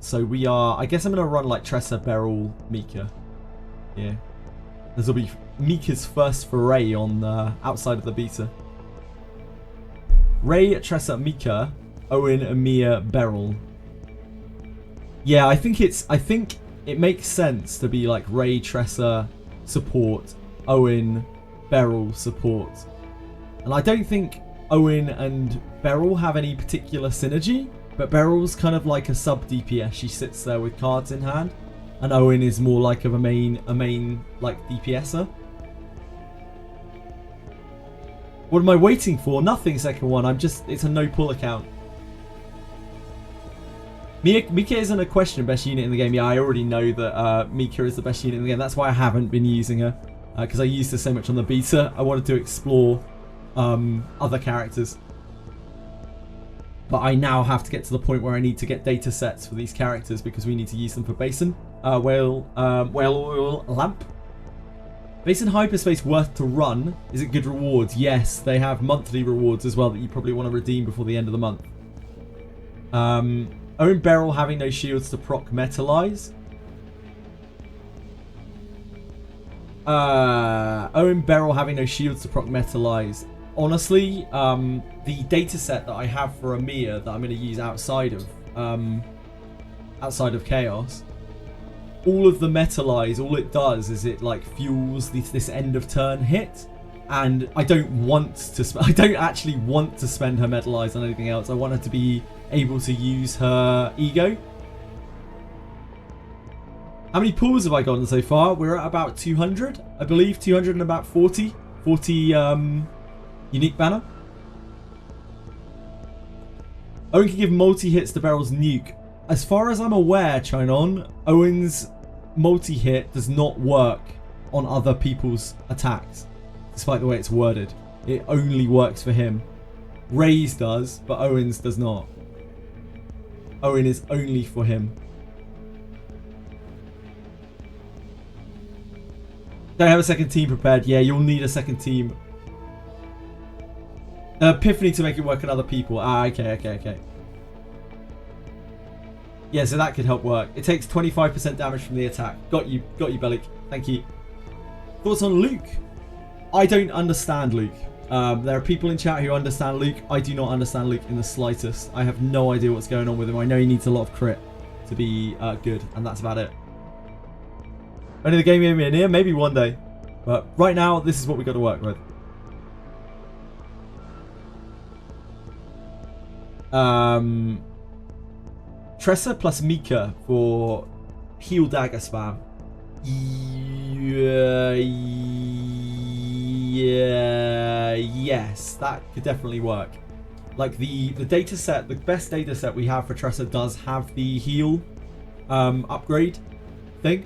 So we are. I guess I'm gonna run like Tressa, Beryl, Mika. Yeah, this will be Mika's first foray on outside of the beta. Ray, Tressa, Mika, Owen, Amia, Beryl. Yeah, I think it makes sense to be like Ray, Tressa, support, Owen, Beryl, support. And I don't think Owen and Beryl have any particular synergy, but Beryl's kind of like a sub DPS. She sits there with cards in hand, and Owen is more like of a main like DPSer. What am I waiting for? Nothing, second one. It's a no pull account. Mika isn't a question best unit in the game. Yeah, I already know that Mika is the best unit in the game. That's why I haven't been using her. Because I used her so much on the beta. I wanted to explore other characters. But I now have to get to the point where I need to get data sets for these characters because we need to use them for Basin. Whale Oil Lamp. Basin Hyperspace worth to run. Is it good rewards? Yes, they have monthly rewards as well that you probably want to redeem before the end of the month. Owen Beryl having no shields to proc Metalize. Owen Beryl having no shields to proc Metalize. Honestly, the data set that I have for Amia that I'm going to use outside of Chaos, all of the Metalize, all it does is it like fuels this end of turn hit, and I don't actually want to spend her Metalize on anything else. I want her to be able to use her ego. How many pulls have I gotten so far? We're at about 200, I believe. 200 and about 40 unique banner. Owen can give multi-hits to Beryl's nuke. As far as I'm aware, Chinon, Owen's multi-hit does not work on other people's attacks, despite the way it's worded. It only works for him. Ray's does, but Owen's does not. Owen is only for him. Don't have a second team prepared. Yeah, you'll need a second team. Epiphany to make it work on other people. Ah, okay. Yeah, so that could help work. It takes 25% damage from the attack. Got you, Bellic. Thank you. Thoughts on Luke? I don't understand Luke. There are people in chat who understand Luke. I do not understand Luke in the slightest. I have no idea what's going on with him. I know he needs a lot of crit to be good, and that's about it. Only the game made me near, maybe one day. But right now, this is what we got to work with. Tressa plus Mika for heal dagger spam. Yes, that could definitely work. Like the data set, the best data set we have for Tressa does have the heal upgrade thing.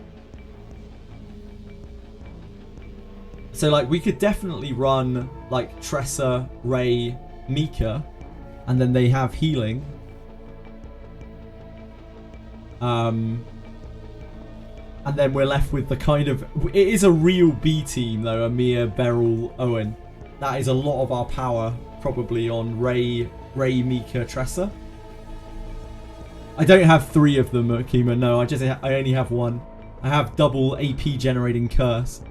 So like we could definitely run like Tressa, Ray, Mika, and then they have healing. And then we're left with the kind of... It is a real B team though, Amia, Beryl, Owen. That is a lot of our power probably on Ray, Mika, Tressa. I don't have 3 of them, Kima. No, I only have 1. I have double AP generating curse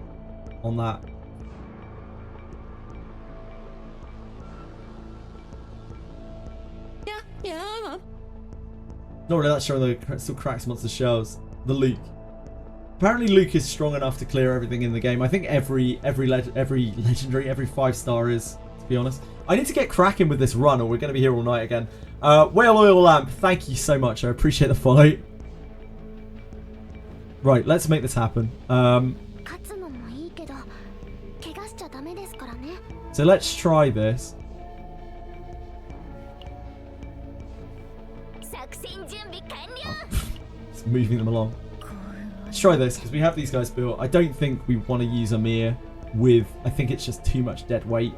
on that. Not really that sure on the Crystal Cracks monster shells. The Luke. Apparently Luke is strong enough to clear everything in the game. I think every legendary, every 5-star is, to be honest. I need to get cracking with this run or we're going to be here all night again. Whale Oil Lamp, thank you so much. I appreciate the follow. Right, let's make this happen. So let's try this. It's moving them along. Let's try this because we have these guys built. I don't think we want to use Amir with... I think it's just too much dead weight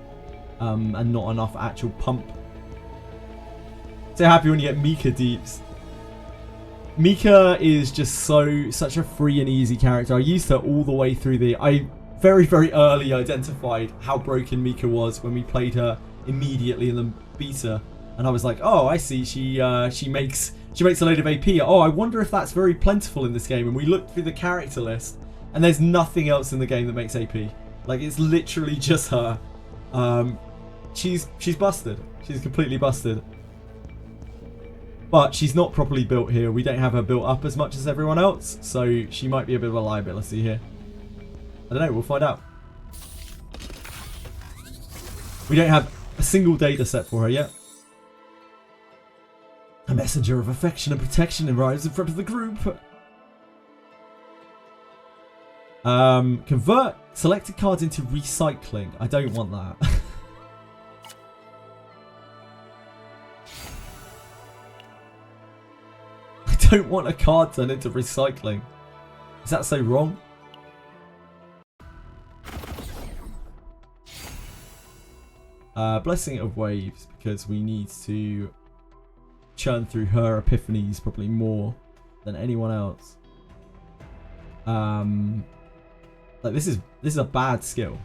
and not enough actual pump. So happy when you get Mika deeps. Mika is just such a free and easy character. I used her all the way through the... I very, very early identified how broken Mika was when we played her immediately in the beta. And I was like, oh, I see. She makes a load of AP. Oh, I wonder if that's very plentiful in this game. And we looked through the character list, and there's nothing else in the game that makes AP. Like, it's literally just her. She's busted. She's completely busted. But she's not properly built here. We don't have her built up as much as everyone else, so she might be a bit of a liability here. I don't know. We'll find out. We don't have a single data set for her yet. A messenger of affection and protection arrives in front of the group. Convert selected cards into recycling. I don't want that. I don't want a card turned into recycling. Is that so wrong? Blessing of Waves, because we need to churn through her epiphanies probably more than anyone else. Like this is a bad skill.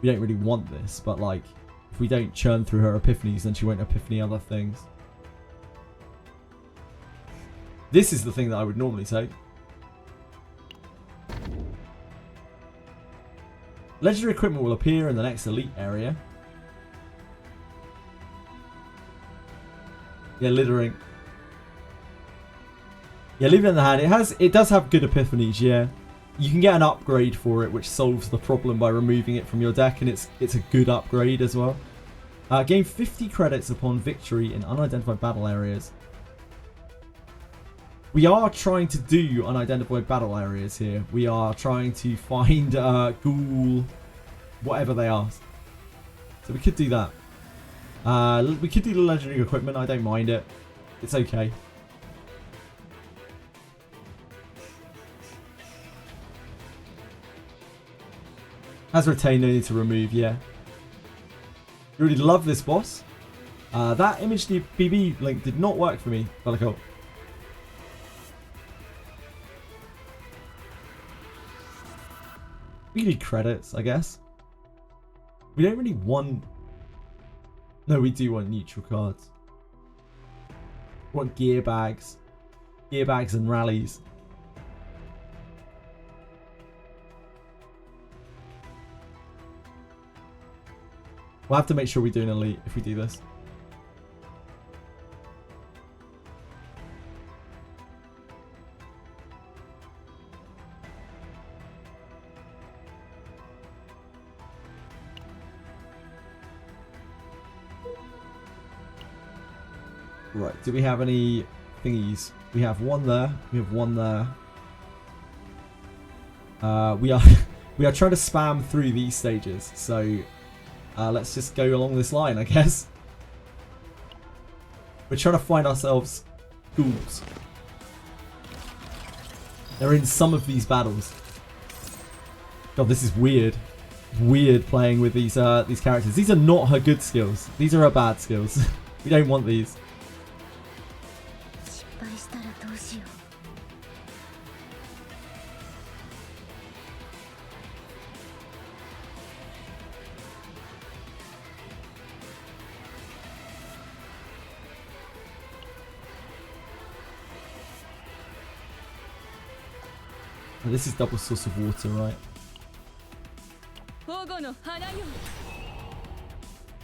We don't really want this, but like if we don't churn through her epiphanies, then she won't epiphany other things. This is the thing that I would normally take. Legendary equipment will appear in the next elite area. Yeah, littering. Yeah, leave it in the hand. It does have good epiphanies, yeah. You can get an upgrade for it, which solves the problem by removing it from your deck, and it's a good upgrade as well. Gain 50 credits upon victory in unidentified battle areas. We are trying to do unidentified battle areas here. We are trying to find ghoul, whatever they are. So we could do that. We could do the legendary equipment. I don't mind it. It's okay. Has retained, no need to remove, yeah. You really love this boss. That image BB link did not work for me. Bellico. We need credits, I guess. We don't really want... No, we do want neutral cards. We want gear bags. Gear bags and rallies. We'll have to make sure we do an elite if we do this. Right, do we have any thingies? We have one there. We have one there. We are trying to spam through these stages, so let's just go along this line, I guess. We're trying to find ourselves ghouls. They're in some of these battles. God, this is weird. Weird playing with these characters. These are not her good skills. These are her bad skills. We don't want these. This is double source of water, right?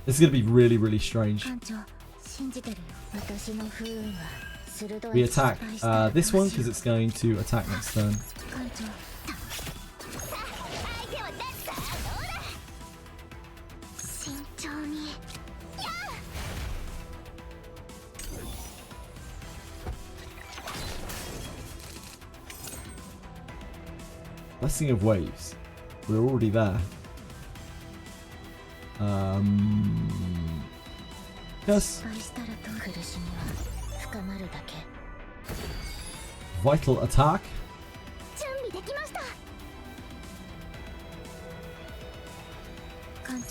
This is going to be really, really strange. We attack this one because it's going to attack next turn. Blessing of Waves. We're already there. Yes. Vital attack.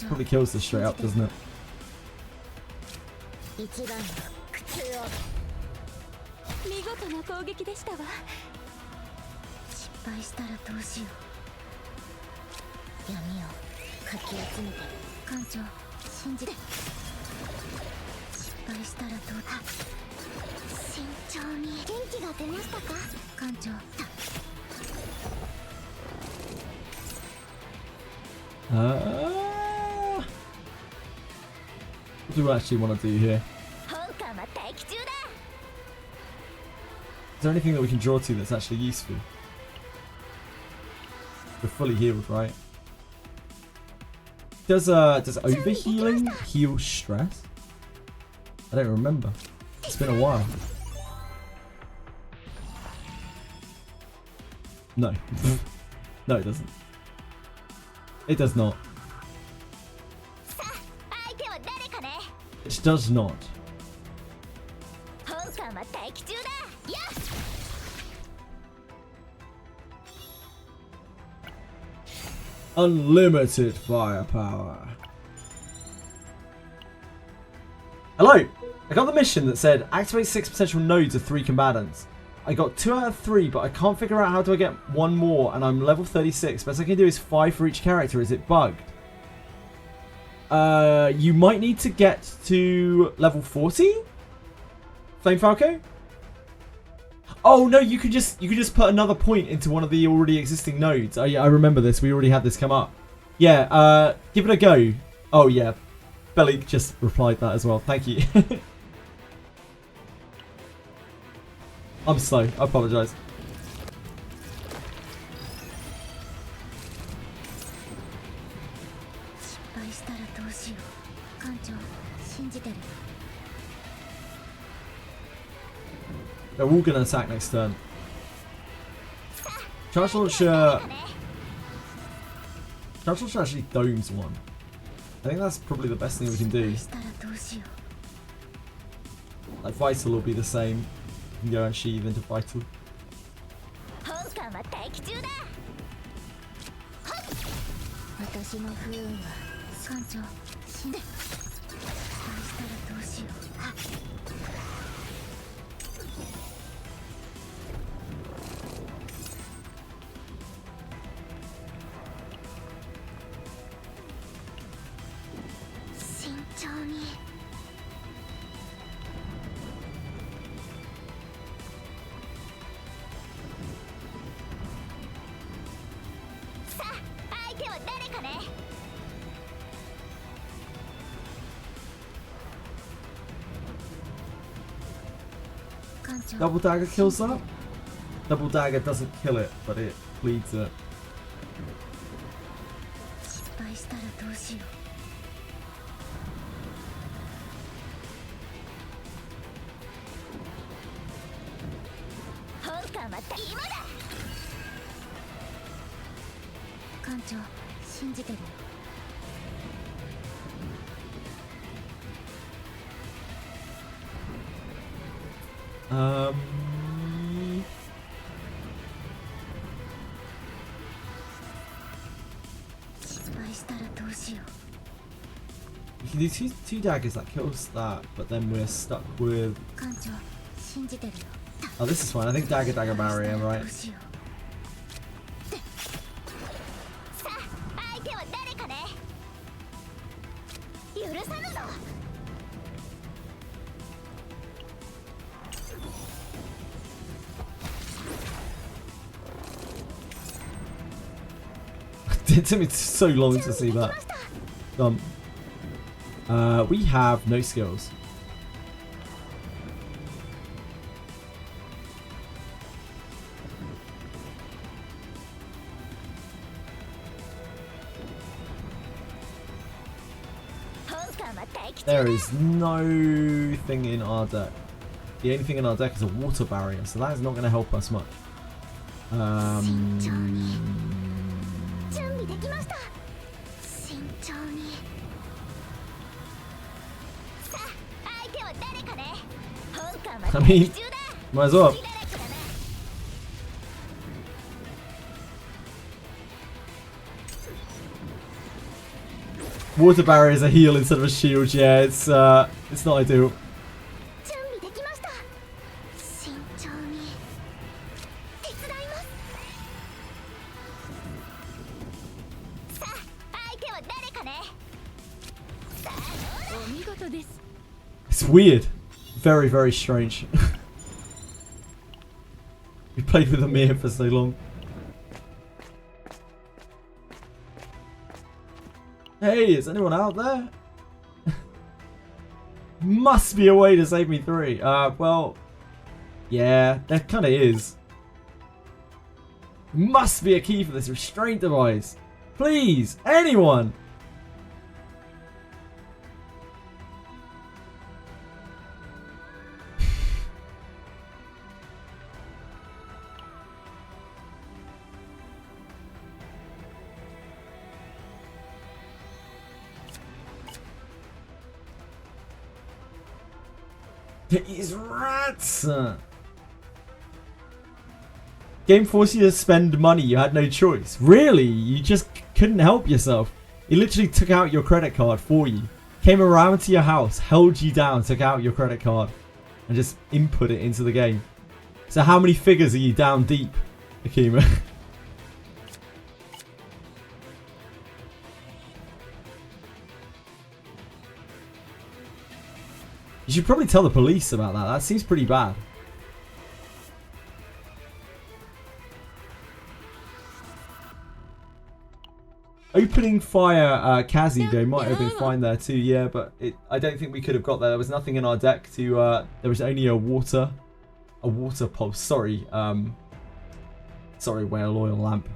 Probably kills this straight up, doesn't it? What do I actually want to do here? Is there anything that we can draw to that's actually useful? We're fully healed, right? Does overhealing heal stress? I don't remember. It's been a while. No. No, it doesn't. It does not. It does not. Unlimited firepower. Hello! I got the mission that said activate 6 potential nodes of 3 combatants. I got 2 out of 3, but I can't figure out how do I get 1 more, and I'm level 36. Best I can do is 5 for each character. Is it bugged? You might need to get to level 40? Flame Falco? Oh no, you could just put another point into one of the already existing nodes. Oh yeah, I remember this. We already had this come up. Yeah, give it a go. Oh yeah, Belly just replied that as well. Thank you. I'm slow. I apologise. They're all going to attack next turn. Charge Launcher actually domes one. I think that's probably the best thing we can do. Like Vital will be the same. You can go and sheathe into Vital. Double Dagger kills that? Double Dagger doesn't kill it, but it bleeds it. You can do two daggers that kills that, but then we're stuck with... Oh, this is fine. I think dagger barrier, right? It took me so long to see that. We have no skills. There is no thing in our deck. The only thing in our deck is a water barrier, so that is not going to help us much. I mean, might as well. Water barrier is a heal instead of a shield. Yeah, it's not ideal. It's weird. Very, very strange. We played with Amir for so long. Hey, is anyone out there? Must be a way to save me 3. Well, yeah, there kind of is. Must be a key for this restraint device. Please, anyone. These rats! Game forced you to spend money. You had no choice. Really? You just couldn't help yourself. It literally took out your credit card for you. Came around to your house, held you down, took out your credit card, and just input it into the game. So how many figures are you down deep, Akima? You should probably tell the police about that. That seems pretty bad. Opening fire Kazi though might have been fine there too, yeah, but I don't think we could have got there. There was nothing in our deck to there was only a water pulse. Sorry, sorry, whale oil lamp.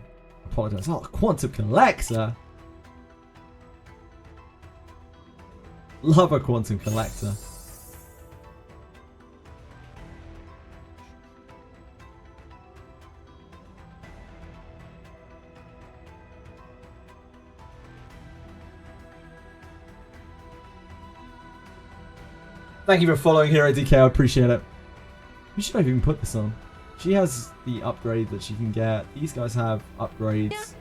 Apologise. Oh, quantum collector. Love a quantum collector. Thank you for following Hero DK, I appreciate it. We should have even put this on. She has the upgrade that she can get. These guys have upgrades.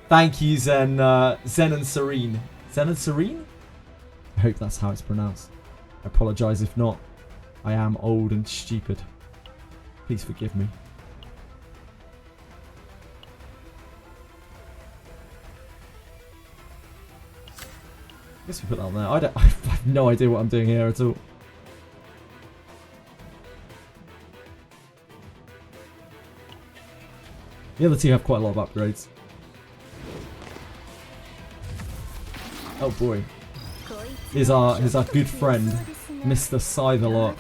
Thank you, Zen and Serene. Zen and Serene? I hope that's how it's pronounced. I apologise if not. I am old and stupid. Please forgive me. I guess we put that on there. I have no idea what I'm doing here at all. The other two have quite a lot of upgrades. Oh boy. Here's our good friend, Mr. Scythe-a-lot.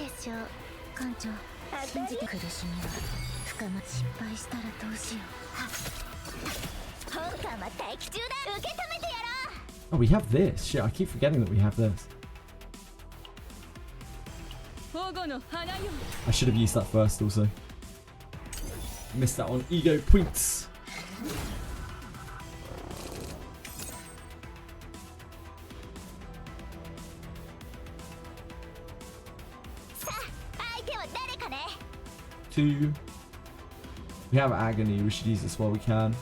Oh, we have this. Shit, I keep forgetting that we have this. I should have used that first also. Missed that on ego points. Two. We have agony. We should use this while we can.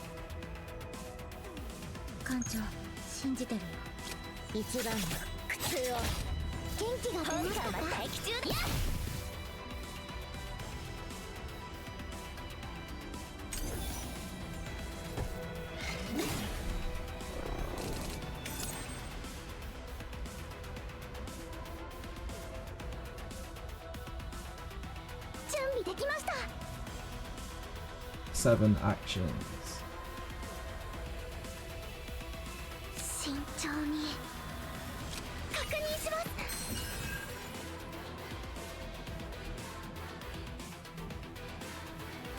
Seven actions.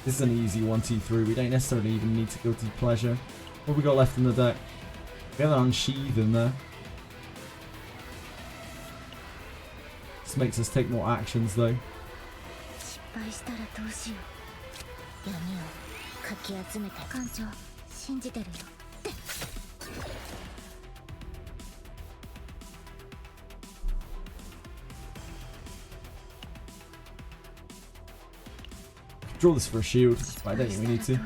This is an easy 1, 2, 3. We don't necessarily even need to go to pleasure. What have we got left in the deck? We have an unsheath in there. This makes us take more actions though. かき集めて艦長信じてるよ。 Draw this for a shield, but I don't think we need to.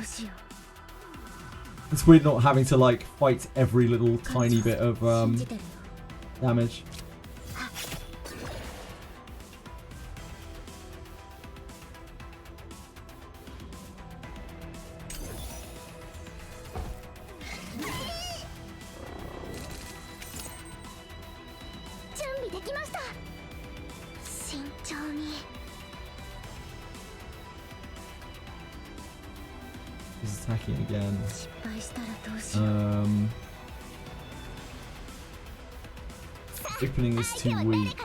It's weird not having to like fight every little tiny bit of damage. He's attacking again. Opening is too weak.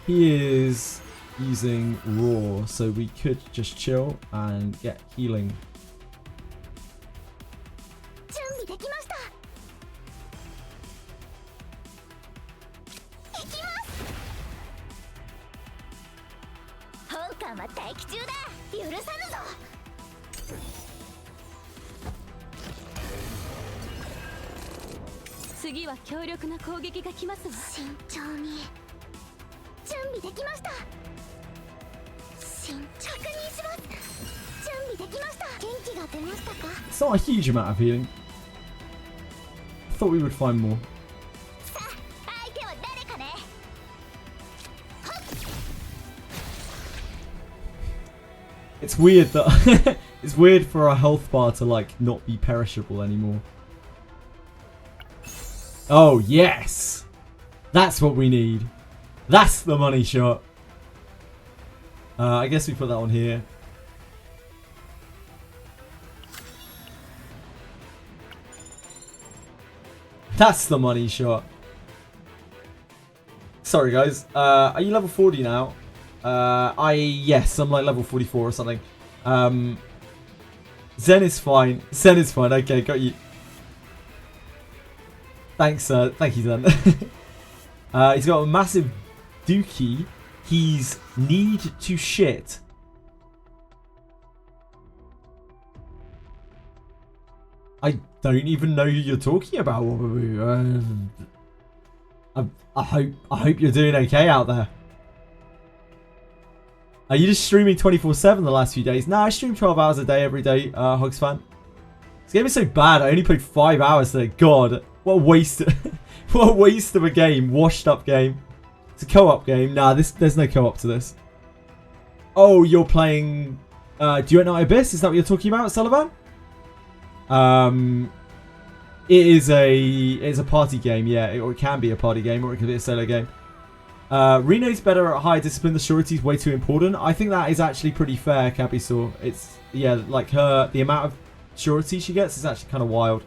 He is using raw, so we could just chill and get healing. It's not a huge amount of healing. I thought we would find more. It's weird that it's weird for a health bar to like not be perishable anymore. Oh yes, that's what we need. That's the money shot. I guess we put that on here. That's the money shot. Sorry guys. Are you level 40 now? Yes, I'm like level 44 or something. Zen is fine. Zen is fine. Okay, got you. Thanks, thank you, Zen. He's got a massive dookie. He's need to shit. I don't even know who you're talking about. I hope you're doing okay out there. Are you just streaming 24/7 the last few days? No, I stream 12 hours a day every day, Hogs fan. This game is so bad. I only played 5 hours today. God, what a waste! What a waste of a game. Washed up game. It's a co-op game. Nah, there's no co-op to this. Oh, you're playing Duet Night Abyss? Is that what you're talking about, Sullivan? It is a party game, yeah, or it can be a party game, or it could be a solo game. Reno's better at high discipline. The surety is way too important. I think that is actually pretty fair, Cabisaur. It's, yeah, like the amount of surety she gets is actually kind of wild.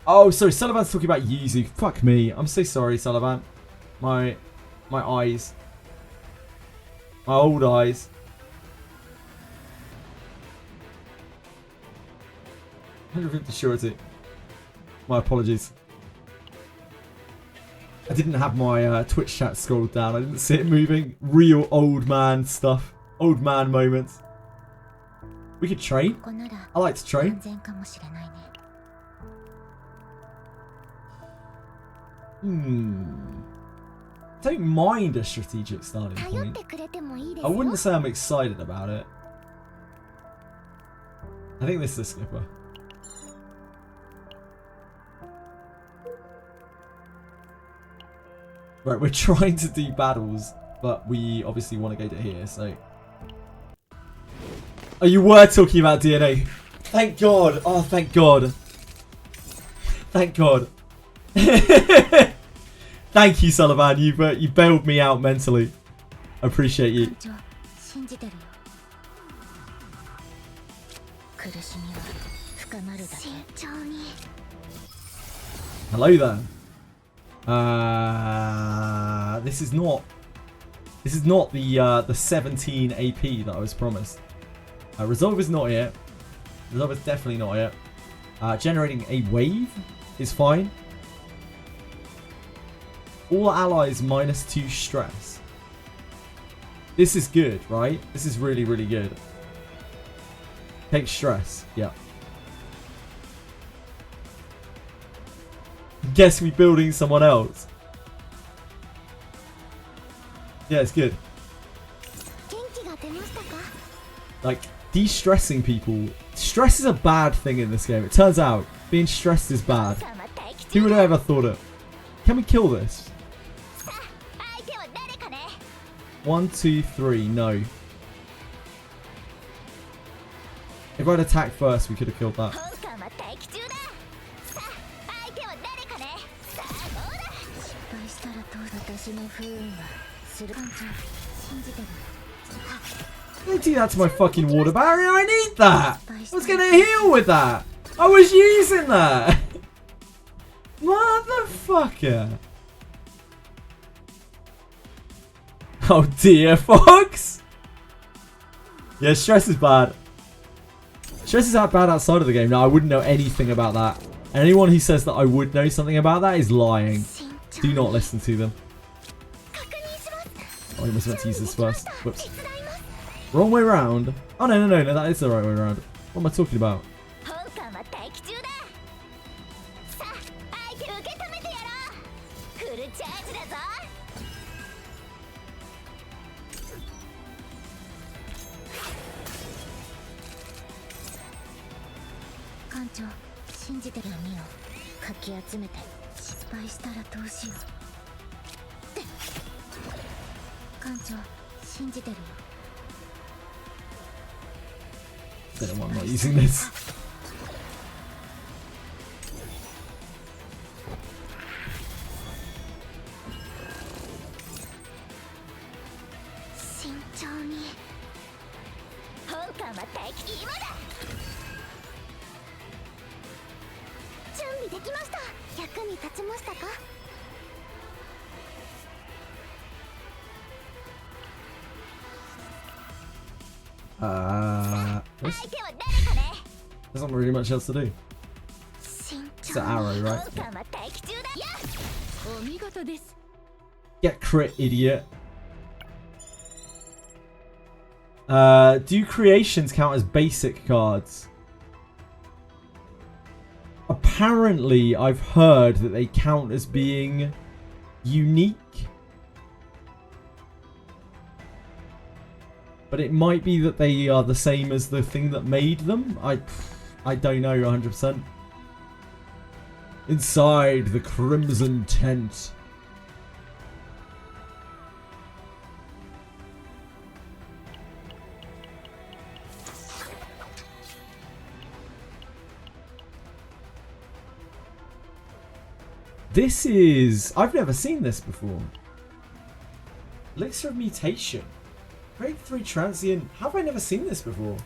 Oh, sorry, Sullivan's talking about Yuzu. Fuck me. I'm so sorry, Sullivan. My eyes. My old eyes. $150 surety. My apologies. I didn't have my Twitch chat scrolled down. I didn't see it moving. Real old man stuff. Old man moments. We could train. I like to train. Don't mind a strategic starting point. I wouldn't say I'm excited about it. I think this is a skipper. Right, we're trying to do battles, but we obviously want to go to here, so... Oh, you were talking about DNA. Thank God. Oh, thank God. Thank God. Thank you, Sullivan. You bailed me out mentally. I appreciate you. 艦長信じてるよ苦しみは深まるだけ慎重に Hello there. This is not the 17 AP that I was promised. Resolve is not here. Resolve is definitely not here. Generating a wave is fine. All allies -2 stress. This is good, right? This is really, really good. Take stress. Yeah. Guess we building someone else. Yeah, it's good. 元気が出ましたか Like, de-stressing people. Stress is a bad thing in this game. It turns out being stressed is bad. さあ待機 Who would have ever thought it? Can we kill this? さあ相手は誰かね 1, 2, 3. No. If I'd attacked first, we could have killed that. 本艦は待機中ださあ相手は誰かねさあどうだ失敗したらどう私の不運はする艦長信じてる They do that to my fucking water barrier. I need that. I was gonna heal with that. I was using that. Motherfucker. Oh dear, Fox. Yeah, stress is bad. Stress is bad outside of the game. Now, I wouldn't know anything about that. And anyone who says that I would know something about that is lying. Do not listen to them. 確認します Oh, I must have meant to use this first. Whoops. Wrong way round. Oh, no, that is the right way round. What am I talking about? 本艦は待機中ださあ相手受け止めてやろうフルチャージだぞ艦長信じてる網をかき集めて失敗したらどうしようって艦長信じてるよ I don't know why I'm not using this. 慎重に本艦は待機今だ準備できました役に立ちましたか This 相手は誰かね there's not really much else to do. 慎 It's 重 an arrow, に right? 本艦は待機中だやっお見事です Get crit, idiot. Do creations count as basic cards? Apparently, I've heard that they count as being unique. But it might be that they are the same as the thing that made them. I don't know 100%. Inside the Crimson Tent. This is... I've never seen this before. Elixir of Mutation. Grade 3 Transient. Have I never seen this before?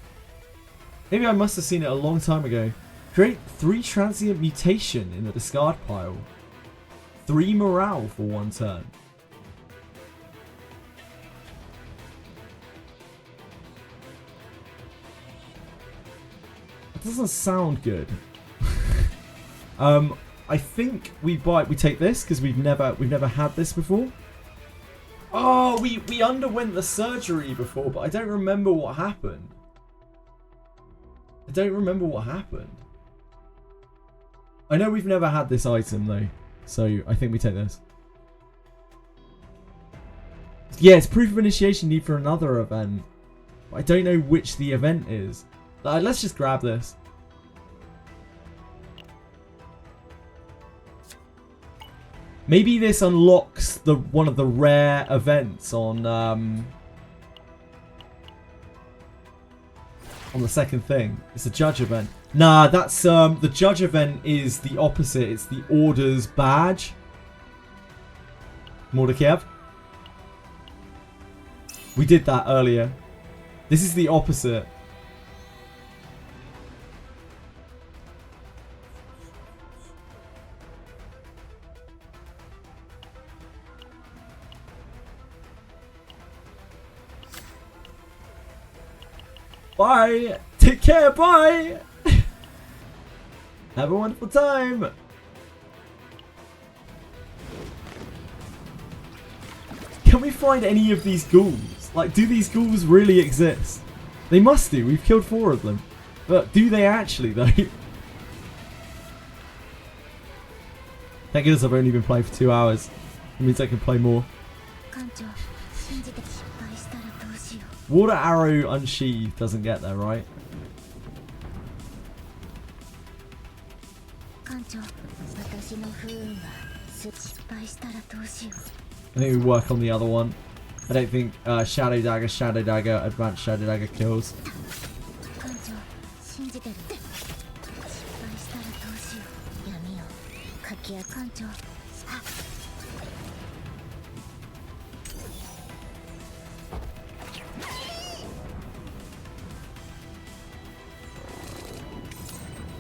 Maybe I must have seen it a long time ago. Create 3 Transient Mutation in the discard pile. 3 morale for 1 turn. That doesn't sound good. I think we take this because we've never had this before. Oh, we underwent the surgery before, but I don't remember what happened. I know we've never had this item though, so I think we take this. Yeah, it's proof of initiation need for another event. But I don't know which the event is. Let's just grab this. Maybe this unlocks one of the rare events on the second thing. It's a judge event. Nah, that's the judge event is the opposite. It's the Order's badge. Mordekiev. We did that earlier. This is the opposite. Bye. Take care. Bye. Have a wonderful time. Can we find any of these ghouls? Like, do these ghouls really exist? They must do. We've killed 4 of them. But do they actually, though? Thank goodness I've only been playing for 2 hours. It means I can play more. Water arrow unsheathed doesn't get there, right? I think we work on the other one. I don't think Shadow Dagger, Advanced Shadow Dagger kills.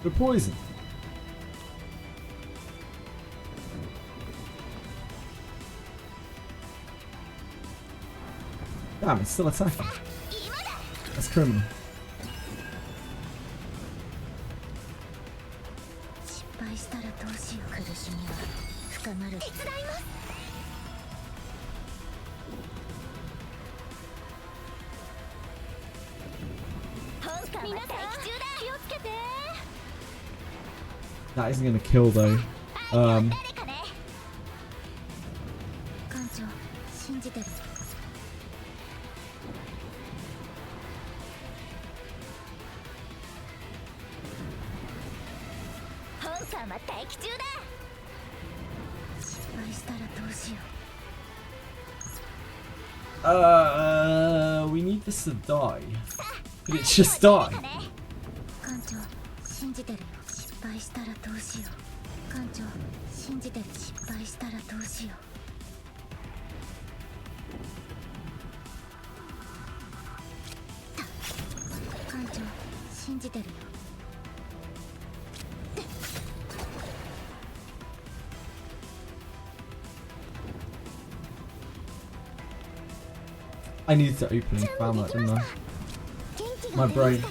They're poison. Damn, it's still attacking. That's criminal. That isn't gonna kill though. We need this to die. Did it just die? I needed to open and found that, didn't I? My brain.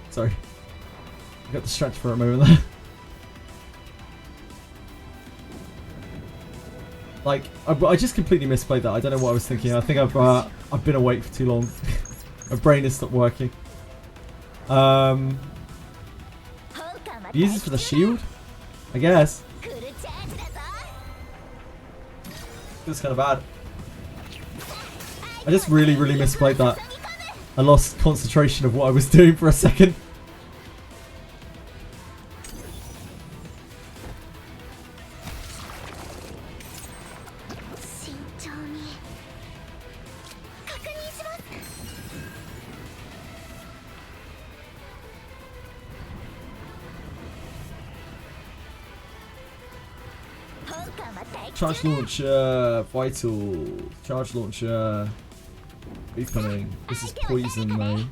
Sorry. I got distracted for a moment there. Like, I just completely misplayed that. I don't know what I was thinking. I think I've been awake for too long. My brain has stopped working. Use this for the shield? I guess. Feels kind of bad. I just really misplayed that. I lost concentration of what I was doing for a second. Charge launcher, vital, charge launcher, opening. This is poison though.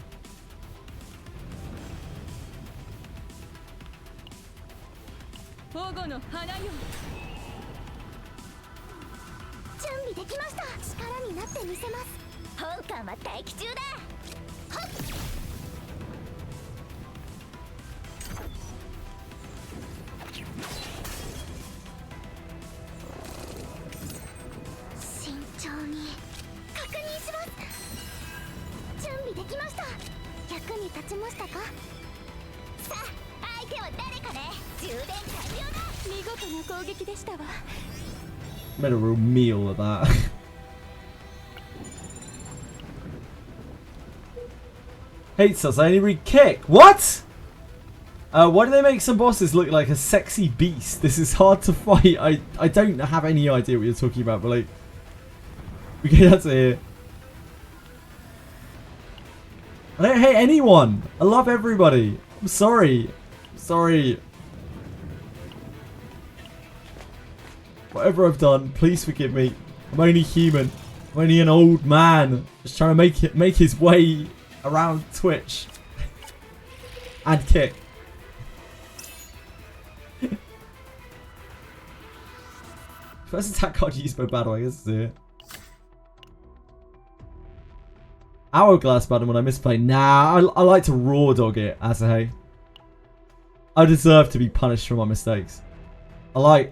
Made a real meal of that. Hates us, I only read kick. What? Why do they make some bosses look like a sexy beast? This is hard to fight. I don't have any idea what you're talking about, but like, we get out of here. I don't hate anyone. I love everybody. I'm sorry. I'm sorry. Whatever I've done, please forgive me. I'm only human. I'm only an old man just trying to make his way around Twitch and kick. First attack card used by battle, I guess is it. Hourglass battle when I misplay. Nah, I like to raw dog it, as a hey. I deserve to be punished for my mistakes. I like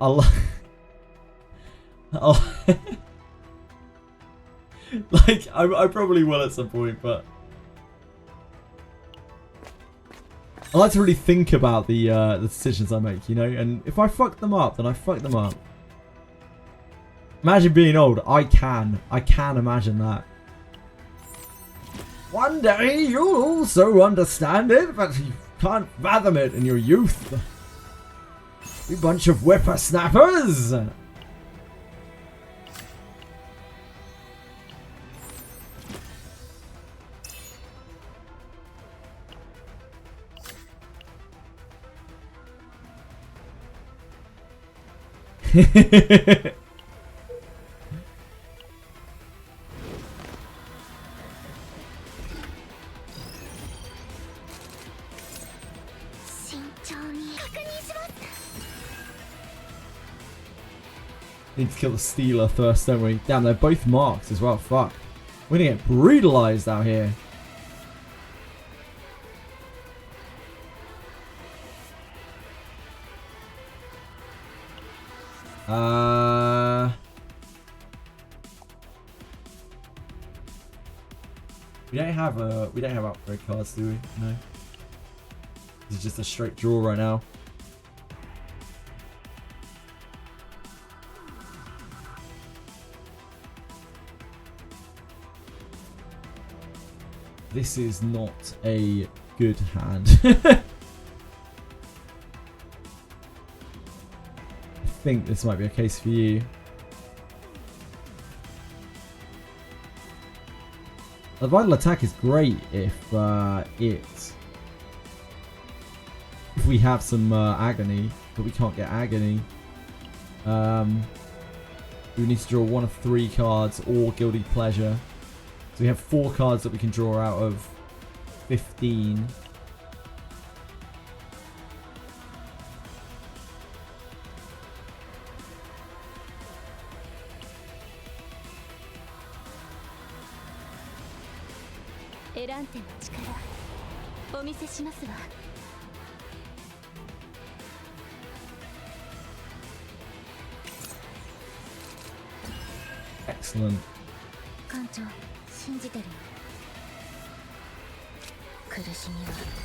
I probably will at some point, but I like to really think about the decisions I make, you know. And if I fuck them up, then I fuck them up. Imagine being old. I can imagine that. One day you'll also understand it, but you can't fathom it in your youth. You bunch of whippersnappers. Need to kill the Stealer first, don't we? Damn, they're both marked as well. Fuck. We're gonna get brutalized out here. We don't have upgrade cards, do we? No. This is just a straight draw right now. This is not a good hand. I think this might be a case for you. The vital attack is great if we have some agony, but we can't get agony. We need to draw one of 3 cards or Guilty Pleasure. So we have 4 cards that we can draw out of 15. Excellent.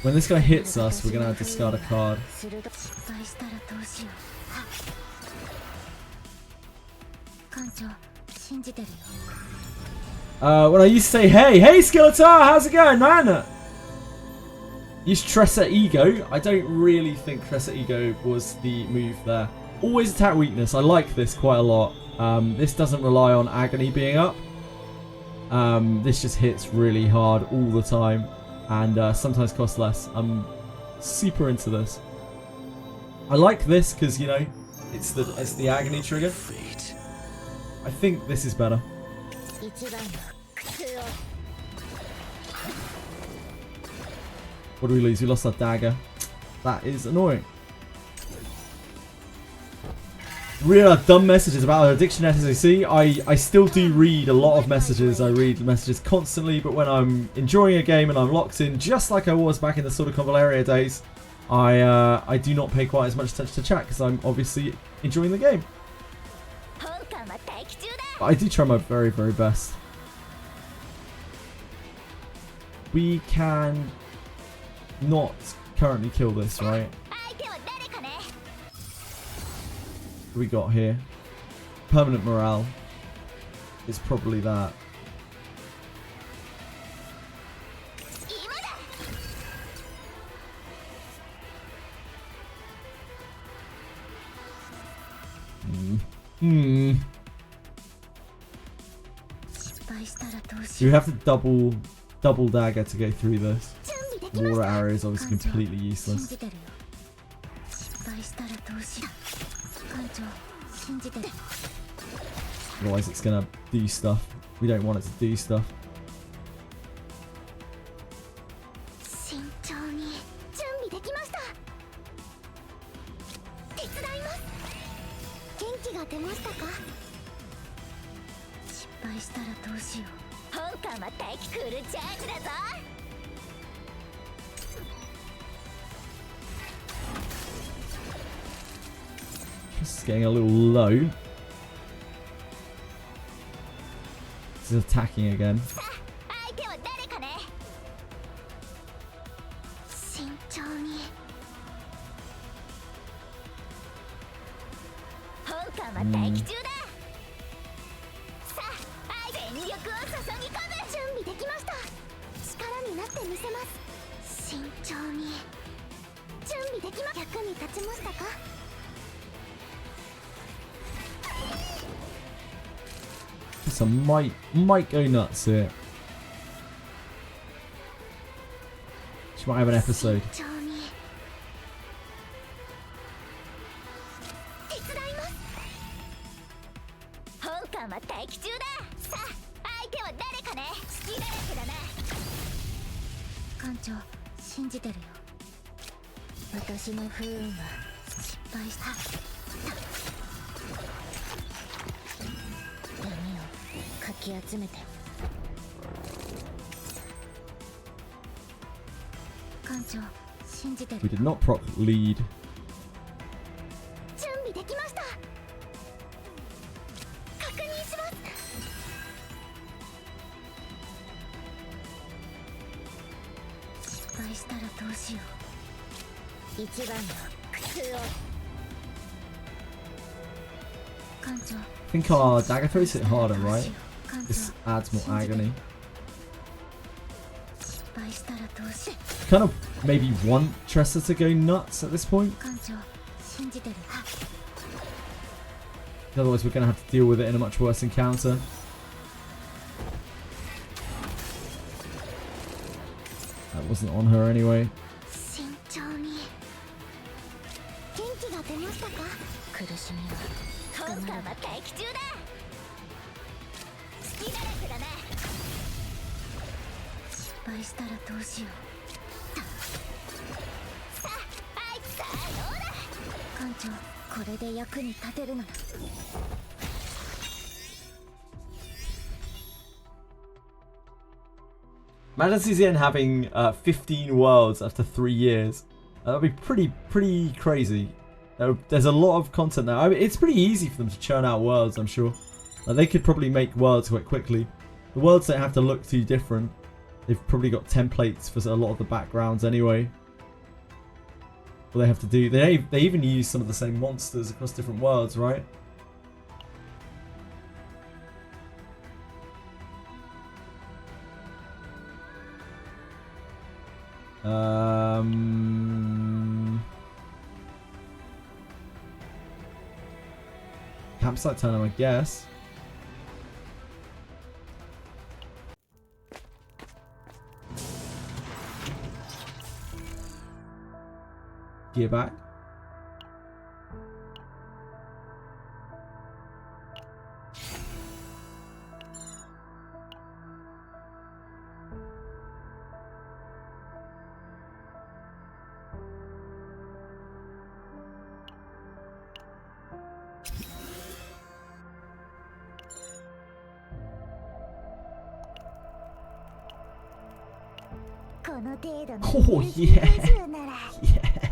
When this guy hits us, we're going to discard a card. When I used to say, hey Skeletor, how's it going, man? Use Tresser Ego. I don't really think Tresser Ego was the move there. Always attack weakness. I like this quite a lot. This doesn't rely on agony being up. This just hits really hard all the time, and sometimes costs less. I'm super into this. I like this because, you know, it's the agony trigger. I think this is better. What do we lose? We lost our dagger. That is annoying. Real dumb messages about our addiction at SAC. I still do read a lot of messages. I read messages constantly, but when I'm enjoying a game and I'm locked in, just like I was back in the sort of Convaleria days, I do not pay quite as much attention to chat because I'm obviously enjoying the game. But I do try my very, very best. We can not currently kill this, right? What we got here? Permanent morale. It's probably that. So you have to double dagger to go through this. Water arrow is obviously completely useless. 信じてる Otherwise it's gonna do stuff. We don't want it to do stuff. 慎重に準備できました手伝います元気が出ましたか失敗したらどうしよう本艦は敵クールチャージだぞ Just getting a little low. This is attacking again. 相手は誰かね慎重に本艦は敵中ださあ全力を注ぎ込む準備できました力になってみせます慎重に準備できま役に立ちましたか So might go nuts here. She might have an episode. 慎重に手伝います本艦は敵中ださあ相手は誰かね隙だらけだな艦長信じてるよ私の不運は失敗した闇をかき集めて艦長信じてる We did not proc lead. 準備できました確認します失敗したらどうしよう一番の苦痛を艦長 I think our dagger throws hit harder, right? 艦長 This adds more agony. 失敗したらどうしよ Kind of maybe want Tressa to go nuts at this point. う艦長信じてる Otherwise we're going to have to deal with it in a much worse encounter. That wasn't on her anyway. 慎重に元気が出ましたか苦しみは本艦は敵中だ隙だらけだな失敗したらどうしようさああいつさどうだ艦長これで役に立てるなら Imagine CZN having 15 worlds after 3 years. That would be pretty crazy. There's a lot of content now. I mean, it's pretty easy for them to churn out worlds, I'm sure. Like, they could probably make worlds quite quickly. The worlds don't have to look too different. They've probably got templates for a lot of the backgrounds anyway. What they have to do, they even use some of the same monsters across different worlds, right? Campsite tournament, I guess. Gear back. Oh yeah, yeah.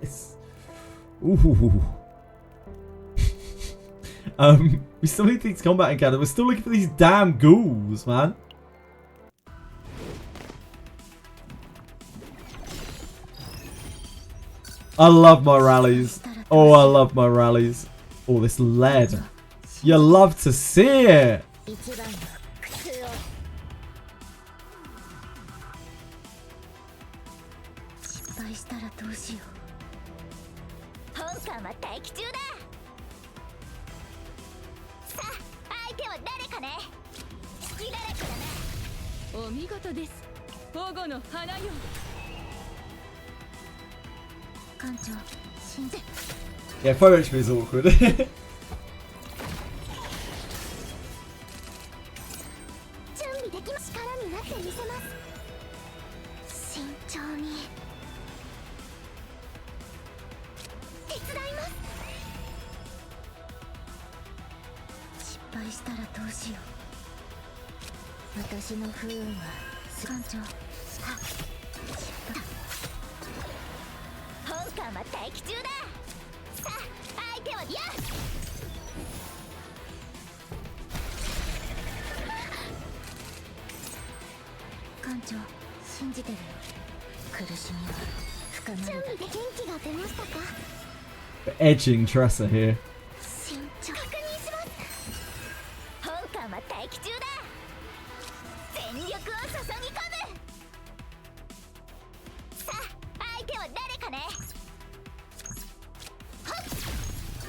Yes. Ooh. We still need things combat encounter. We're still looking for these damn ghouls, man. I love my rallies. Oh, I love my rallies. Oh, this lead. You love to see it. 一番の苦痛を失敗したらどうしよう本艦は敵中ださあ相手は誰かね隙だらけだなお見事です保護の花よ艦長信じ Yeah, poetry is awkward. 準備できます。力になってみせます。慎重に手伝います。失敗したらどうしよう。私の不運は艦長。本艦は待機中だ。さあ相手はや艦長信じてるよ。苦しみは深まるだけ。準備で元気が出ましたか。 Edging Tressa here. 慎重確認します。本艦は待機中だ。全力を注ぎ込む。さあ相手は誰かね。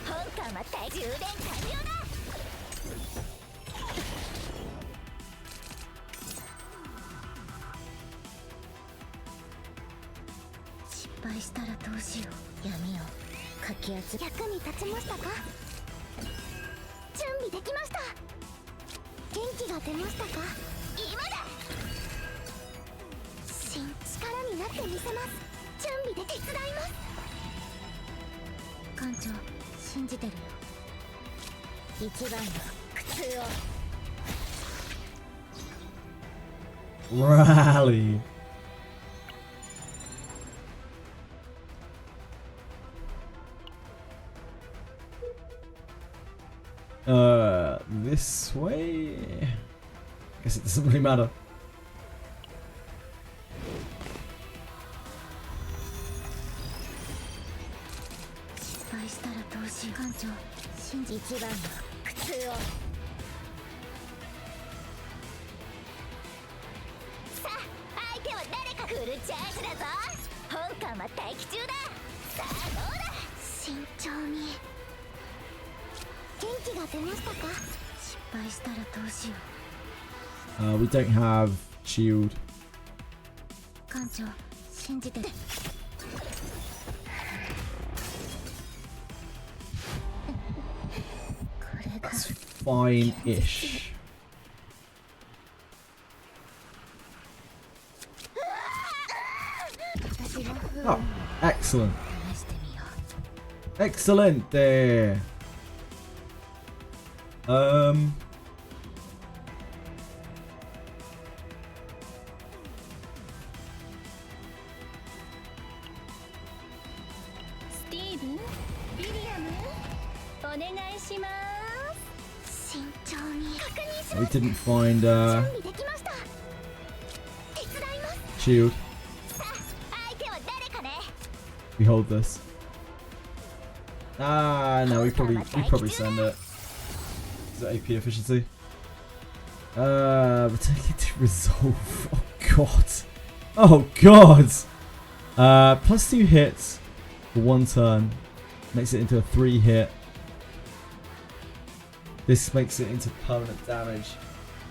本艦は待機充電完了だ。失敗したらどうしよう。闇をかき集め。役に立ちましたか。準備できました。元気が出ましたか。今だ。力になってみせます。準備で手伝います。艦長信じてるよ。一番の苦痛を。Rally. This way? Guess it doesn't really matter. 失敗したらどうしよう。艦長信じ一番の苦痛を。さあ相手は誰か。フルチャージだぞ。本艦は待機中だ。さあどうだ。慎重に元気が出ましたか。失敗したらどうしよう。 We don't have shield. 艦長信じてる。これが That's fine-ish. Oh, excellent. 試してみよう。 Excellent there. スティーブン、ビリアム、お願いします。慎重に確認し We ます。 didn't find 準備できました。手伝います。 shield. さあ相手は誰かね。 We hold this. Ah, no, we probably send it. Is it AP efficiency? We're taking to resolve. Oh god. Oh god. +2 hits for 1 turn. Makes it into a 3 hit. This makes it into permanent damage.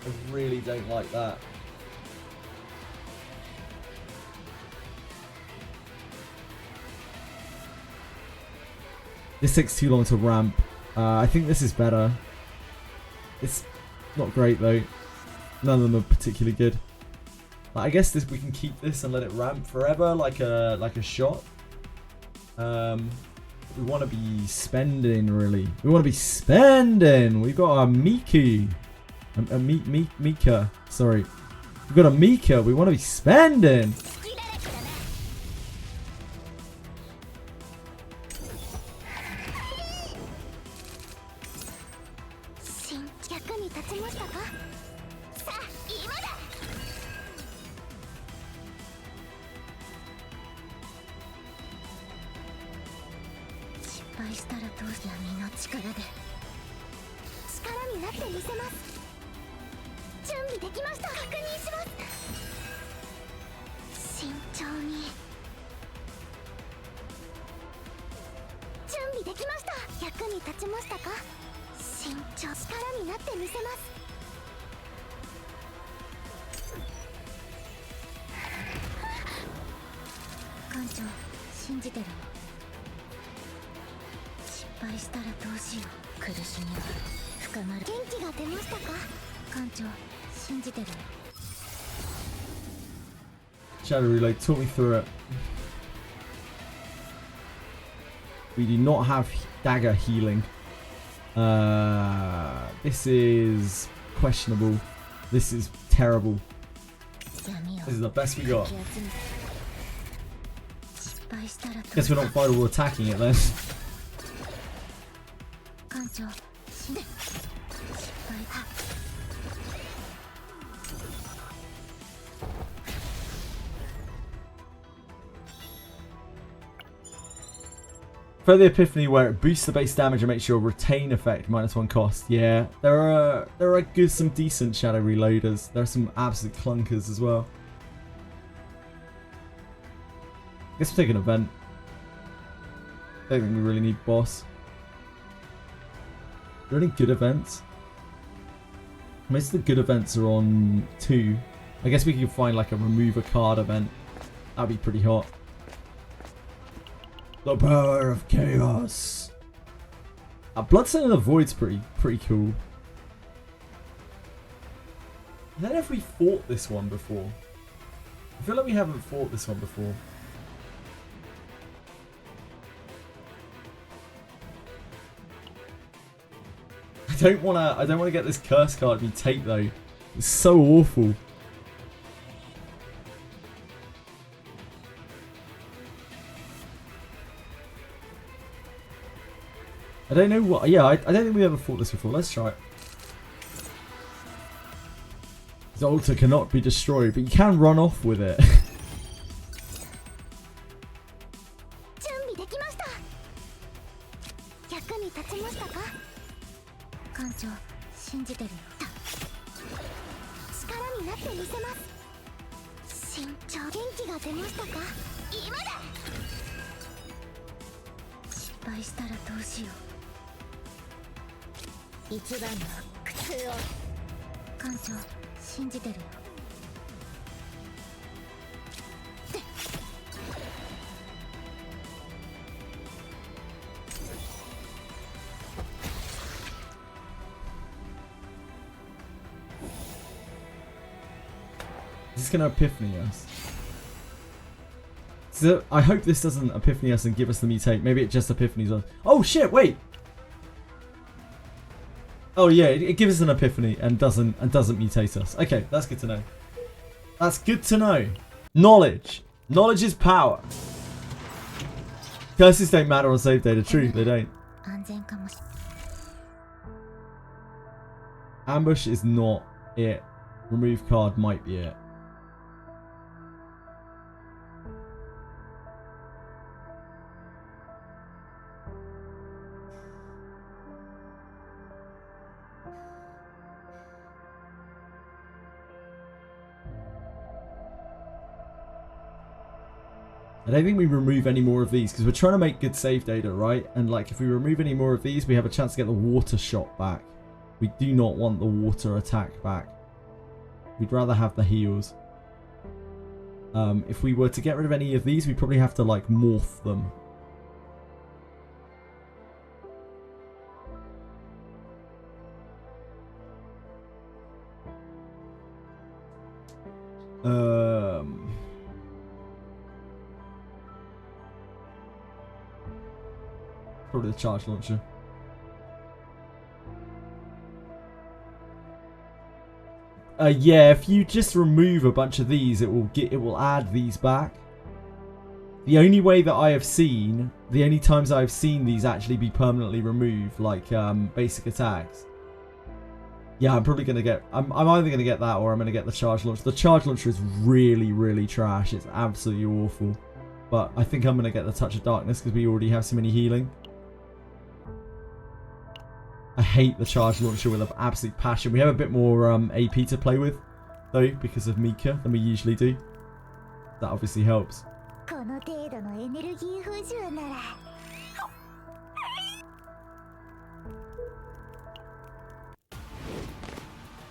I really don't like that. This takes too long to ramp. I think this is better. It's not great though. None of them are particularly good. I guess this we can keep this and let it ramp forever, like a shot. We want to be spending really. We want to be spending. We've got our Miku, Mika. Sorry, we've got a Mika. We want to be spending. 役に立ちましたか。さあ今だ。失敗したらどうし闇の力で力になってみせます。準備できました。確認します。慎重に準備できました。役に立ちましたか。慎重、力になってみせます。艦長信じてるよ。敗したらどうしよう。苦しみは深まる。元気が出ましたか艦長、信じてる。 Shadow Relay, talk me through it. We do not have dagger healing. This is questionable. This is terrible. This is the best we got. Guess we're not vital attacking it then. For the Epiphany, where it boosts the base damage and makes your retain effect -1 cost. Yeah, there are some decent Shadow Reloaders. There are some absolute clunkers as well. I guess we'll take an event. Don't think we really need boss. Are there any good events? Most of the good events are on 2. I guess we could find like a remove a card event. That'd be pretty hot. The power of chaos. Bloodstone in the Void's pretty cool. I don't know if we fought this one before. I feel like we haven't fought this one before. I don't wanna get this curse card mutate though. It's so awful. I don't know what. Yeah, I don't think we ever fought this before. Let's try it. The altar cannot be destroyed, but you can run off with it. Is this gonna Epiphany us? So I hope this doesn't Epiphany us and give us the mutate. Maybe it just Epiphanies us. Oh shit! Wait. Oh yeah, it gives us an Epiphany and doesn't mutate us. Okay, that's good to know. That's good to know. Knowledge. Knowledge is power. Curses don't matter on save data. True, they don't. Ambush is not it. Remove card might be it. I don't think we remove any more of these because we're trying to make good save data, right? And like if we remove any more of these, we have a chance to get the water shot back. We do not want the water attack back. We'd rather have the heals. If we were to get rid of any of these, we'd probably have to like morph them. Probably the charge launcher. Yeah, if you just remove a bunch of these, it will add these back. The only way that I have seen, the only times I've seen these actually be permanently removed, like basic attacks. Yeah, I'm probably gonna get. I'm either gonna get that or I'm gonna get the charge launcher. The charge launcher is really trash. It's absolutely awful. But I think I'm gonna get the touch of darkness because we already have so many healing. I hate the charge launcher with an absolute passion. We have a bit more AP to play with, though, because of Mika than we usually do. That obviously helps.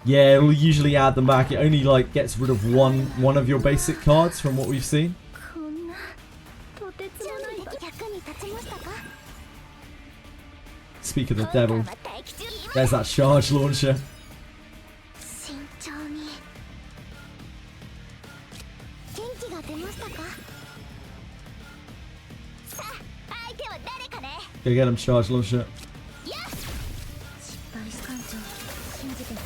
Yeah, it'll usually add them back. It only like gets rid of one of your basic cards from what we've seen. speak of the devil. There's that charge launcher. 慎重に。元気が出ましたか。さあ、相手は誰かね。 Go get him, charge launcher. 失敗し艦長、信じてる。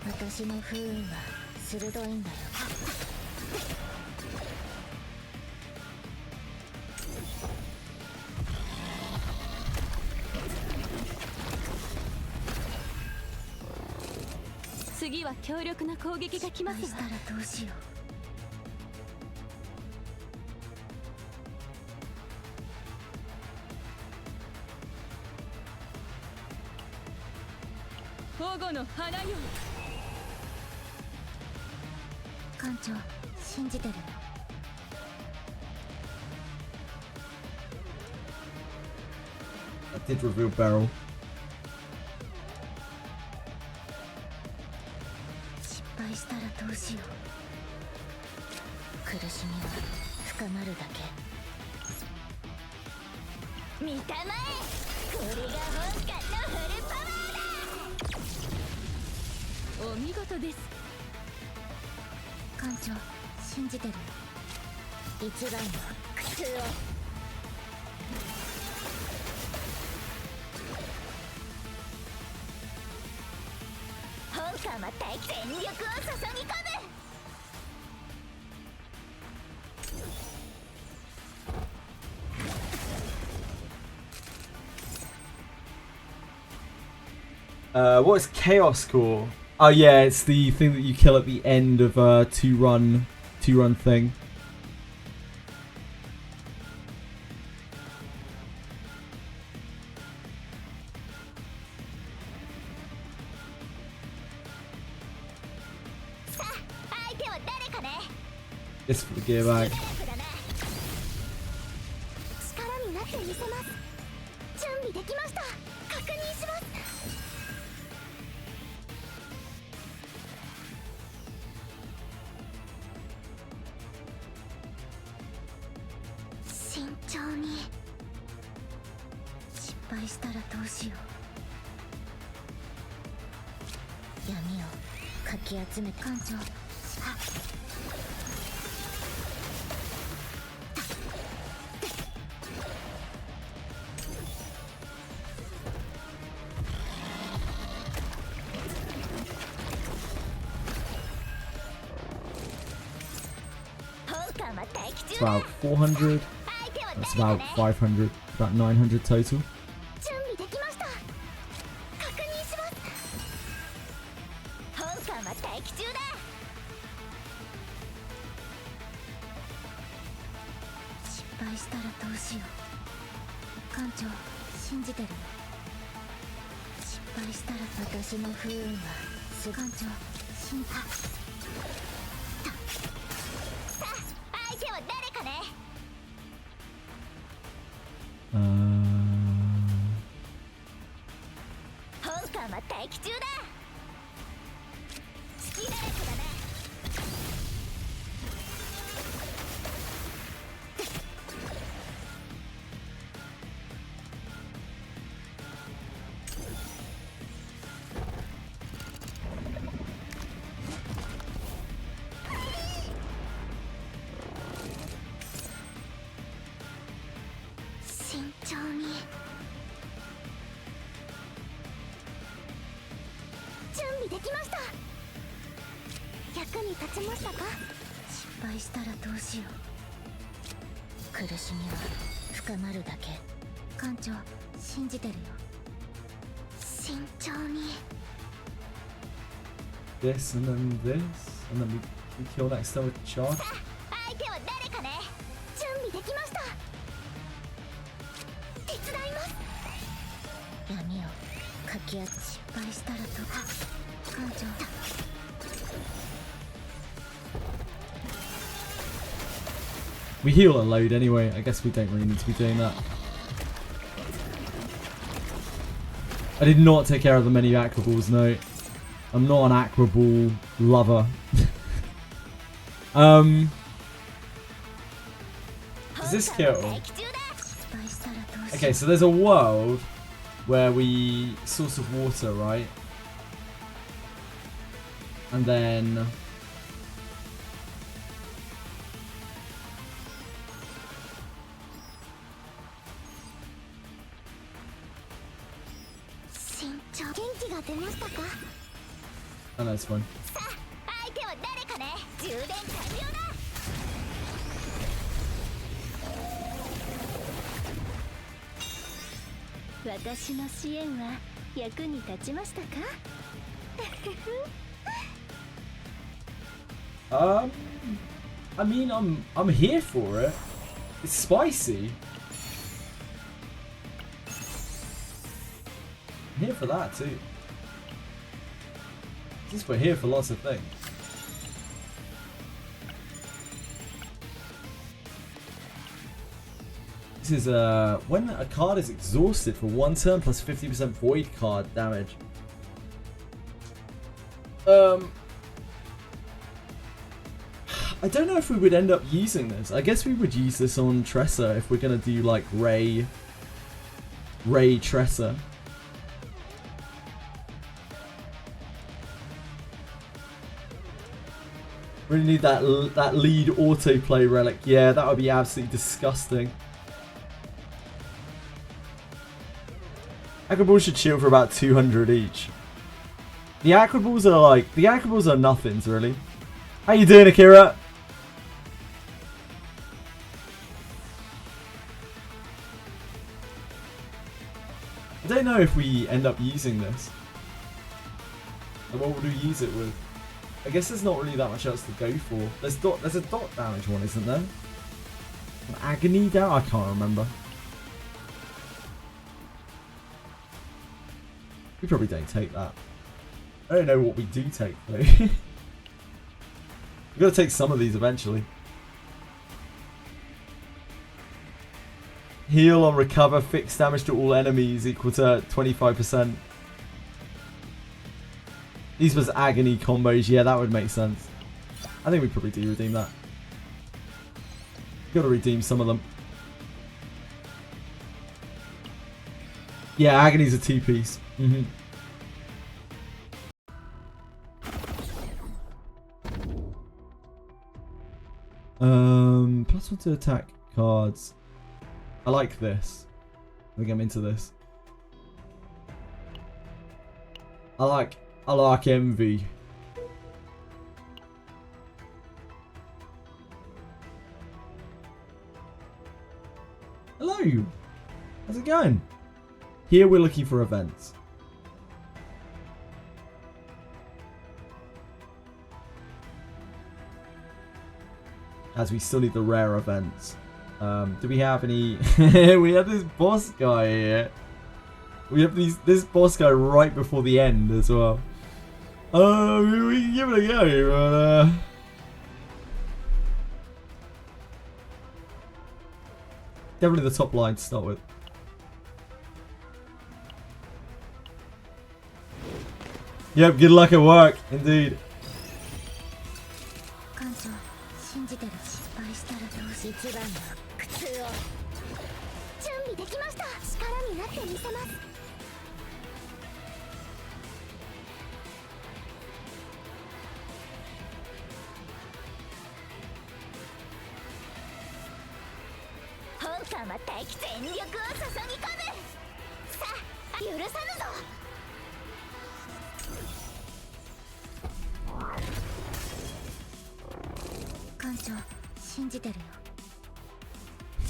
私の不運は鋭いんだよ。次は強力な攻撃が来ますわ。失敗したらどうしよう。保護の花よ。艦長、信じてる。 That did reveal barrel. 失敗したらどうしよう。苦しみは深まるだけ。見たまえ、これが本艦のフルパワーだ。お見事です。艦長、信じてる。一番の苦痛を。本艦は全力を注ぎ込む。 What is Chaos Core? Oh yeah, it's the thing that you kill at the end of a two-run thing. This for the gear bag. 力になってみせます。準備できました。確認します。 慎重に。失敗したらどうしよう。闇をかき集め。艦長。It's about 400. That's about 500. About 900 total. 準備できました。確認します。本艦は待機中だ。失敗したらどうしよう。艦長、信じてる。失敗したら私の不運は艦長、信じてる。 本艦は待機中だ。好きなやつだね。慎重に。 準備できました。役に立ちましたか。失敗したらどうしよう。苦しみは深まるだけ。艦長、信じてるよ。慎重に。 This and then this, and then we kill that still with charge. 相手は誰かね。準備できました。手伝います。闇をかき集め。失敗したらと。艦長。 We heal a load anyway. I guess we don't really need to be doing that. I did not take care of the many aqua balls. No, I'm not an aqua ball lover. Does this kill? Okay, so there's a world where we source of water, right? And then oh no, it's fine. I mean, I'm here for it. It's spicy. I'm here for that too. Since we're here for lots of things. This is when a card is exhausted for 1 turn plus 50% void card damage. I don't know if we would end up using this. I guess we would use this on Tressa if we're gonna do like Ray Tressa. Really need that lead autoplay relic. Yeah, that would be absolutely disgusting. Aqua Balls should shield for about 200 each. The Aqua Balls are nothings really. How you doing, Akira? I don't know if we end up using this. And what would we use it with? I guess there's not really that much else to go for. There's a dot damage one, isn't there? An agony down? I can't remember. We probably don't take that. I don't know what we do take though. We've got to take some of these eventually. Heal on recover, fixed damage to all enemies equal to 25%. These was agony combos, yeah, that would make sense. I think we probably do redeem that. Gotta redeem some of them. Yeah, agony's a 2-piece. +1 to attack cards. I like this. I think I'm into this. I like envy. Hello. How's it going? Here we're looking for events. As we still need the rare events. Do we have any? We have this boss guy here. We have this boss guy right before the end as well. We can give it a go, but definitely the top line to start with. Yep, good luck at work, indeed.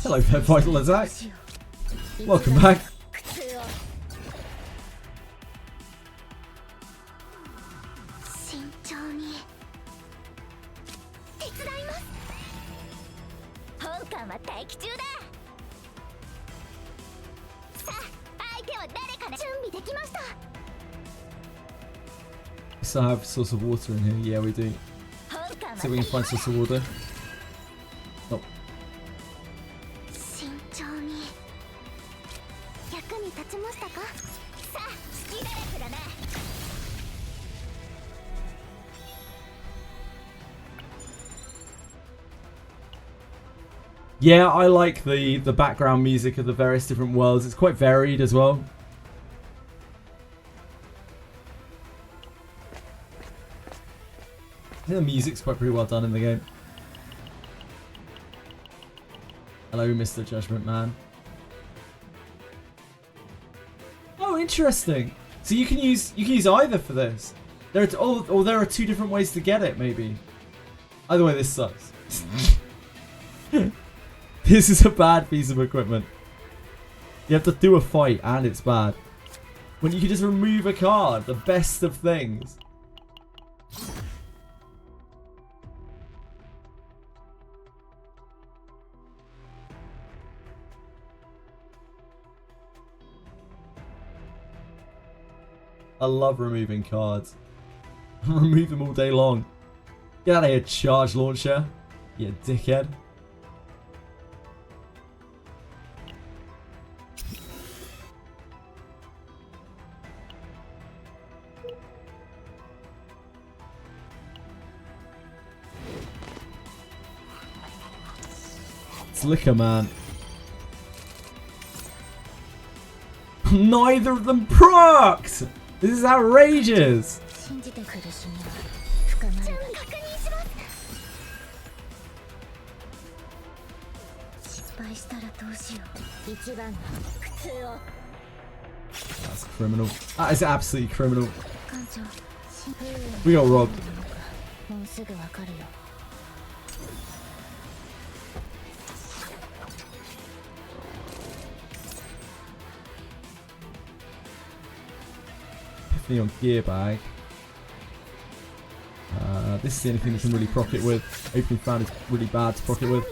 Hello there, Vital Attack. Welcome back. We still have source of water in here. Yeah, we do. See if we can find source of water. Nope. Yeah, I like the background music of the various different worlds. It's quite varied as well. I think the music's quite pretty well done in the game. Hello, Mr. Judgment Man. Oh, interesting. So you can use either for this. There are two different ways to get it, maybe. Either way, this sucks. This is a bad piece of equipment. You have to do a fight and it's bad. When you can just remove a card, the best of things. I love removing cards. Remove them all day long. Get out of here, charge launcher. You dickhead. It's Liquor Man. Neither of them procs! This is outrageous! That's criminal. That is absolutely criminal. We got robbed. Epiphany on gear bag. This is the only thing we can really proc it with. Opening fan is really bad to proc it with.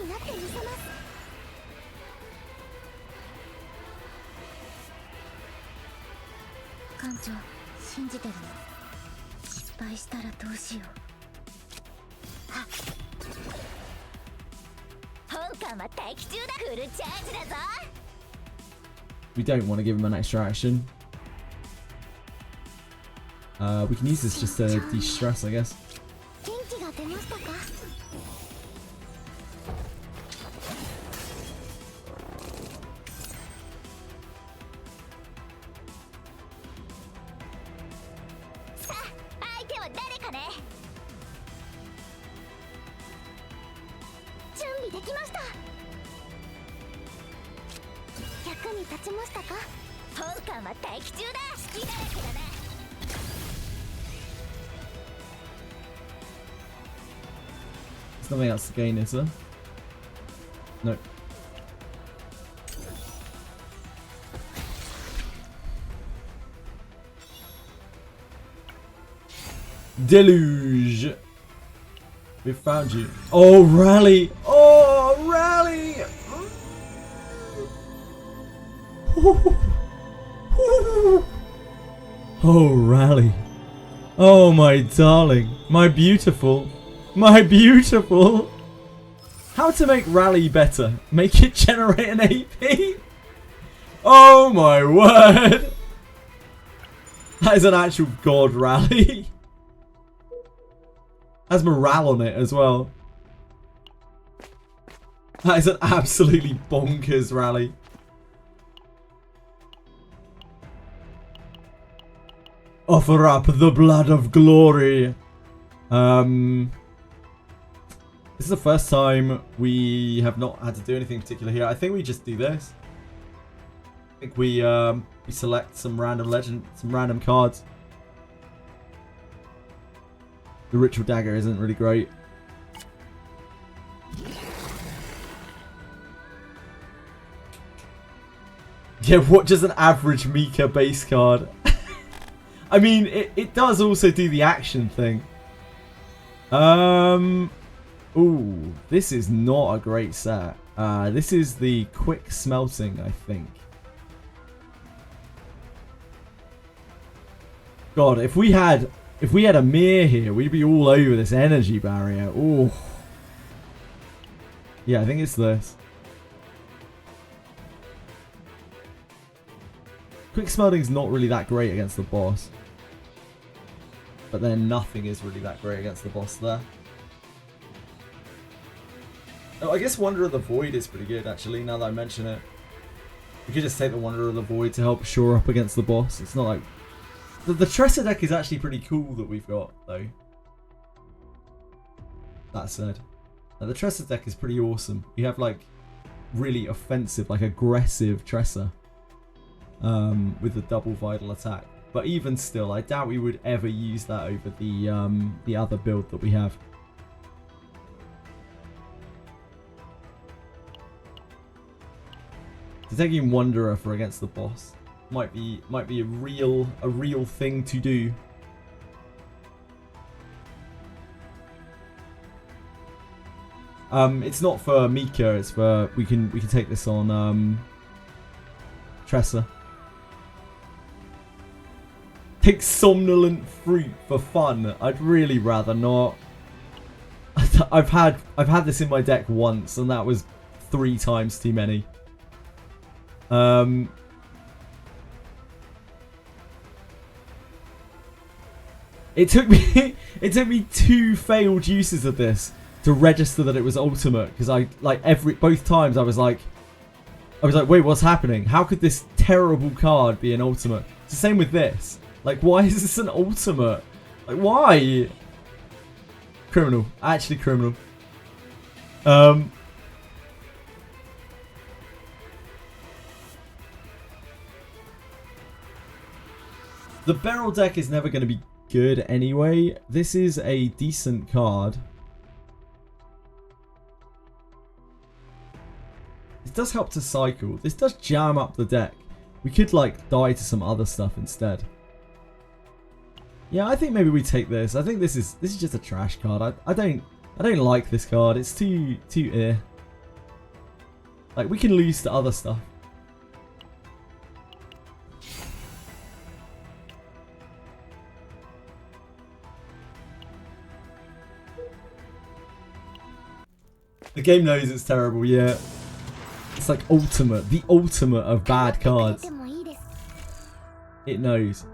We don't want to give him an extra action. We can use this just to de-stress, I guess. There's nothing else to gain, is there? Nope. Deluge! We found you. Oh, rally! Oh, rally! Oh, rally. Oh, my darling. My beautiful. My beautiful. How to make rally better? Make it generate an AP? Oh, my word. That is an actual god rally. Has morale on it as well. That is an absolutely bonkers rally. Offer up the blood of glory. This is the first time we have not had to do anything particular here. I think we just do this. I think we select some random legend, some random cards. The ritual dagger isn't really great. Yeah, what does an average Mika base card? I mean, it does also do the action thing. Ooh, this is not a great set. This is the quick smelting, I think. God, if we had a mirror here, we'd be all over this energy barrier. Ooh. Yeah, I think it's this. Quick smelting's not really that great against the boss. But then nothing is really that great against the boss there. Oh, I guess Wonder of the Void is pretty good, actually, now that I mention it. We could just take the Wonder of the Void to help shore up against the boss. It's not like... The Tresor deck is actually pretty cool that we've got, though. That said, the Tresor deck is pretty awesome. You have like really offensive, like aggressive Tresor with the double vital attack. But even still, I doubt we would ever use that over the other build that we have. Taking Wanderer for against the boss might be a real thing to do. It's not for Mika. It's for we can take this on Tresor. Take Somnolent Fruit for fun. I'd really rather not. I've had this in my deck once, and that was 3 times too many. It took me 2 failed uses of this to register that it was ultimate, because I both times I was like wait, what's happening? How could this terrible card be an ultimate? It's the same with this. Like, why is this an ultimate? Like, why? Criminal. Actually criminal. The Beryl deck is never going to be good anyway. This is a decent card. It does help to cycle. This does jam up the deck. We could like die to some other stuff instead. Yeah, I think maybe we take this. I think this is just a trash card. I don't like this card. It's too like, we can lose to other stuff. The game knows it's terrible, yeah. It's like ultimate. The ultimate of bad cards. It knows.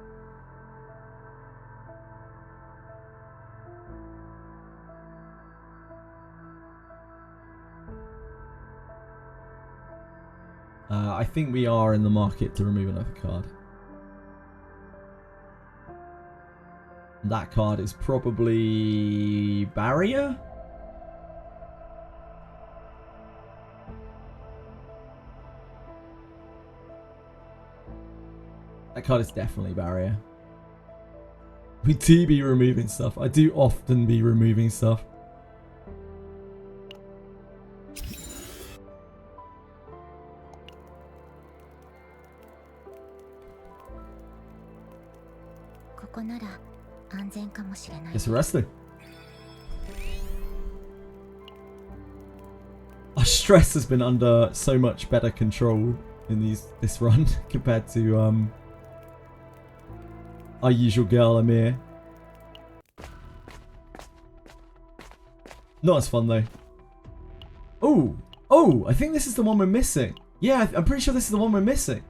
I think we are in the market to remove another card. That card is probably Barrier? That card is definitely Barrier. We do be removing stuff. I do often be removing stuff. It's arresting. Our stress has been under so much better control in this run compared to our usual girl Amir. Not as fun though. Oh, I think this is the one we're missing. Yeah, I'm pretty sure this is the one we're missing.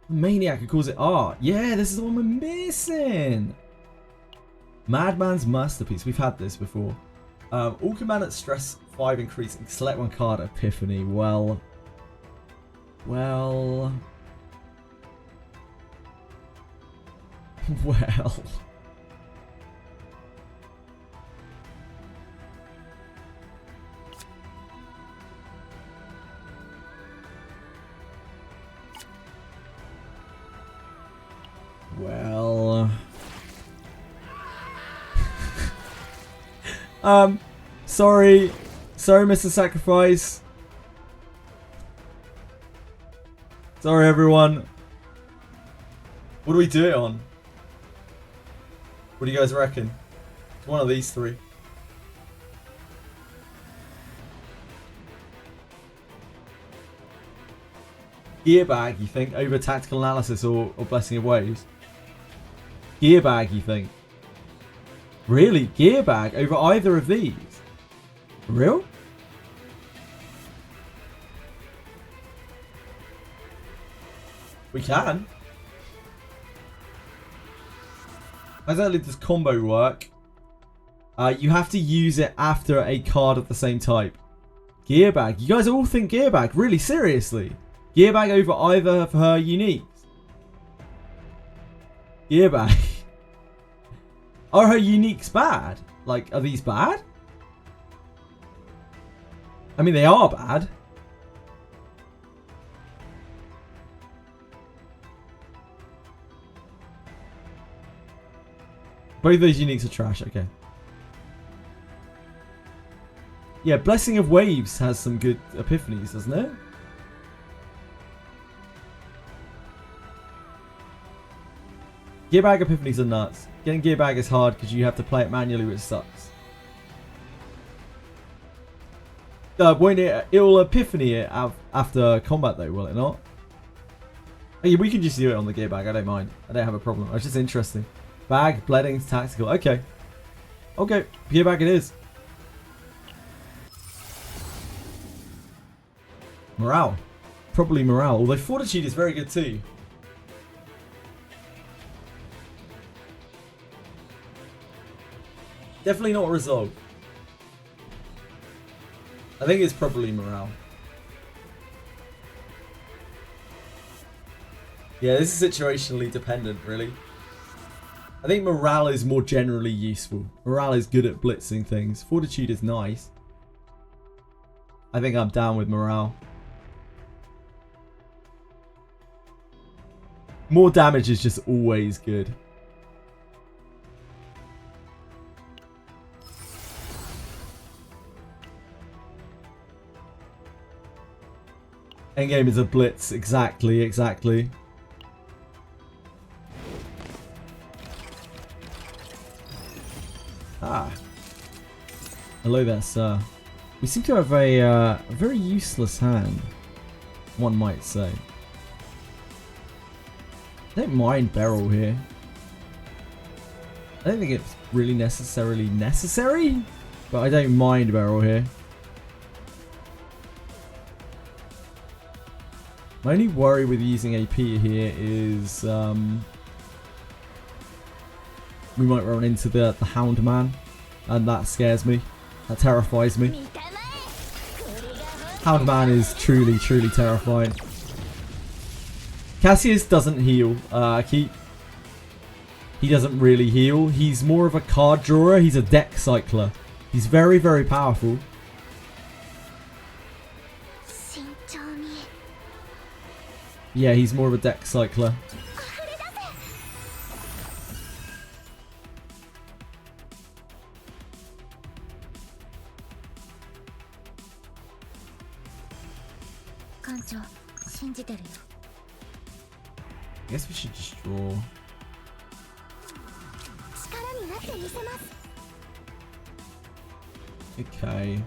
Maniac who calls it art. Yeah, this is the one we're missing. Madman's Masterpiece. We've had this before. All command at stress 5 increasing. Select one card. Epiphany. Well. Well. Sorry, Mr. Sacrifice. Sorry, everyone. What do we do it on? What do you guys reckon? It's one of these 3. Gearbag, you think, over Tactical Analysis or Blessing of Waves? Gearbag, you think? Really? Gearbag over either of these? For real? We can. How exactly does combo work? You have to use it after a card of the same type. Gearbag. You guys all think Gearbag? Really? Seriously? Gearbag over either of her uniques? Gearbag. Are her uniques bad? Like, are these bad? I mean, they are bad. Both those uniques are trash. Okay. Yeah, Blessing of Waves has some good epiphanies, doesn't it? Gearbag epiphanies are nuts. Getting Gearbag is hard because you have to play it manually, which sucks. Won't it? It'll epiphany it after combat though, will it not? Oh, yeah, we can just do it on the Gearbag. I don't mind. I don't have a problem. It's just interesting. Bag, bledding, tactical. Okay. Okay, Gearbag it is. Morale. Probably morale. Although Fortitude is very good too. Definitely not Resolve. I think it's probably morale. Yeah, this is situationally dependent, really. I think morale is more generally useful. Morale is good at blitzing things. Fortitude is nice. I think I'm down with morale. More damage is just always good. Endgame is a blitz. Exactly, exactly. Ah. Hello there, sir. We seem to have a very useless hand, one might say. I don't mind Beryl here. I don't think it's really necessarily necessary, but I don't mind Beryl here. My only worry with using AP here is we might run into the Hound Man, and that scares me. That terrifies me. Hound Man is truly, truly terrifying. Cassius doesn't heal. He doesn't really heal. He's more of a card drawer. He's a deck cycler. He's very, very powerful. Yeah, he's more of a deck cycler. I guess we should just draw. Okay.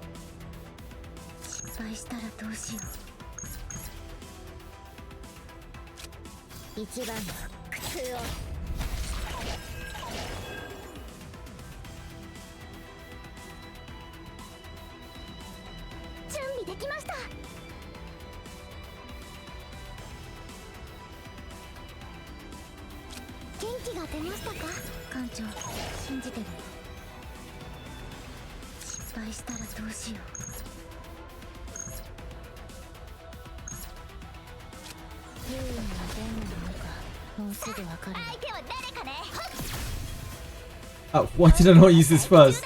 Oh, why did I not use this first?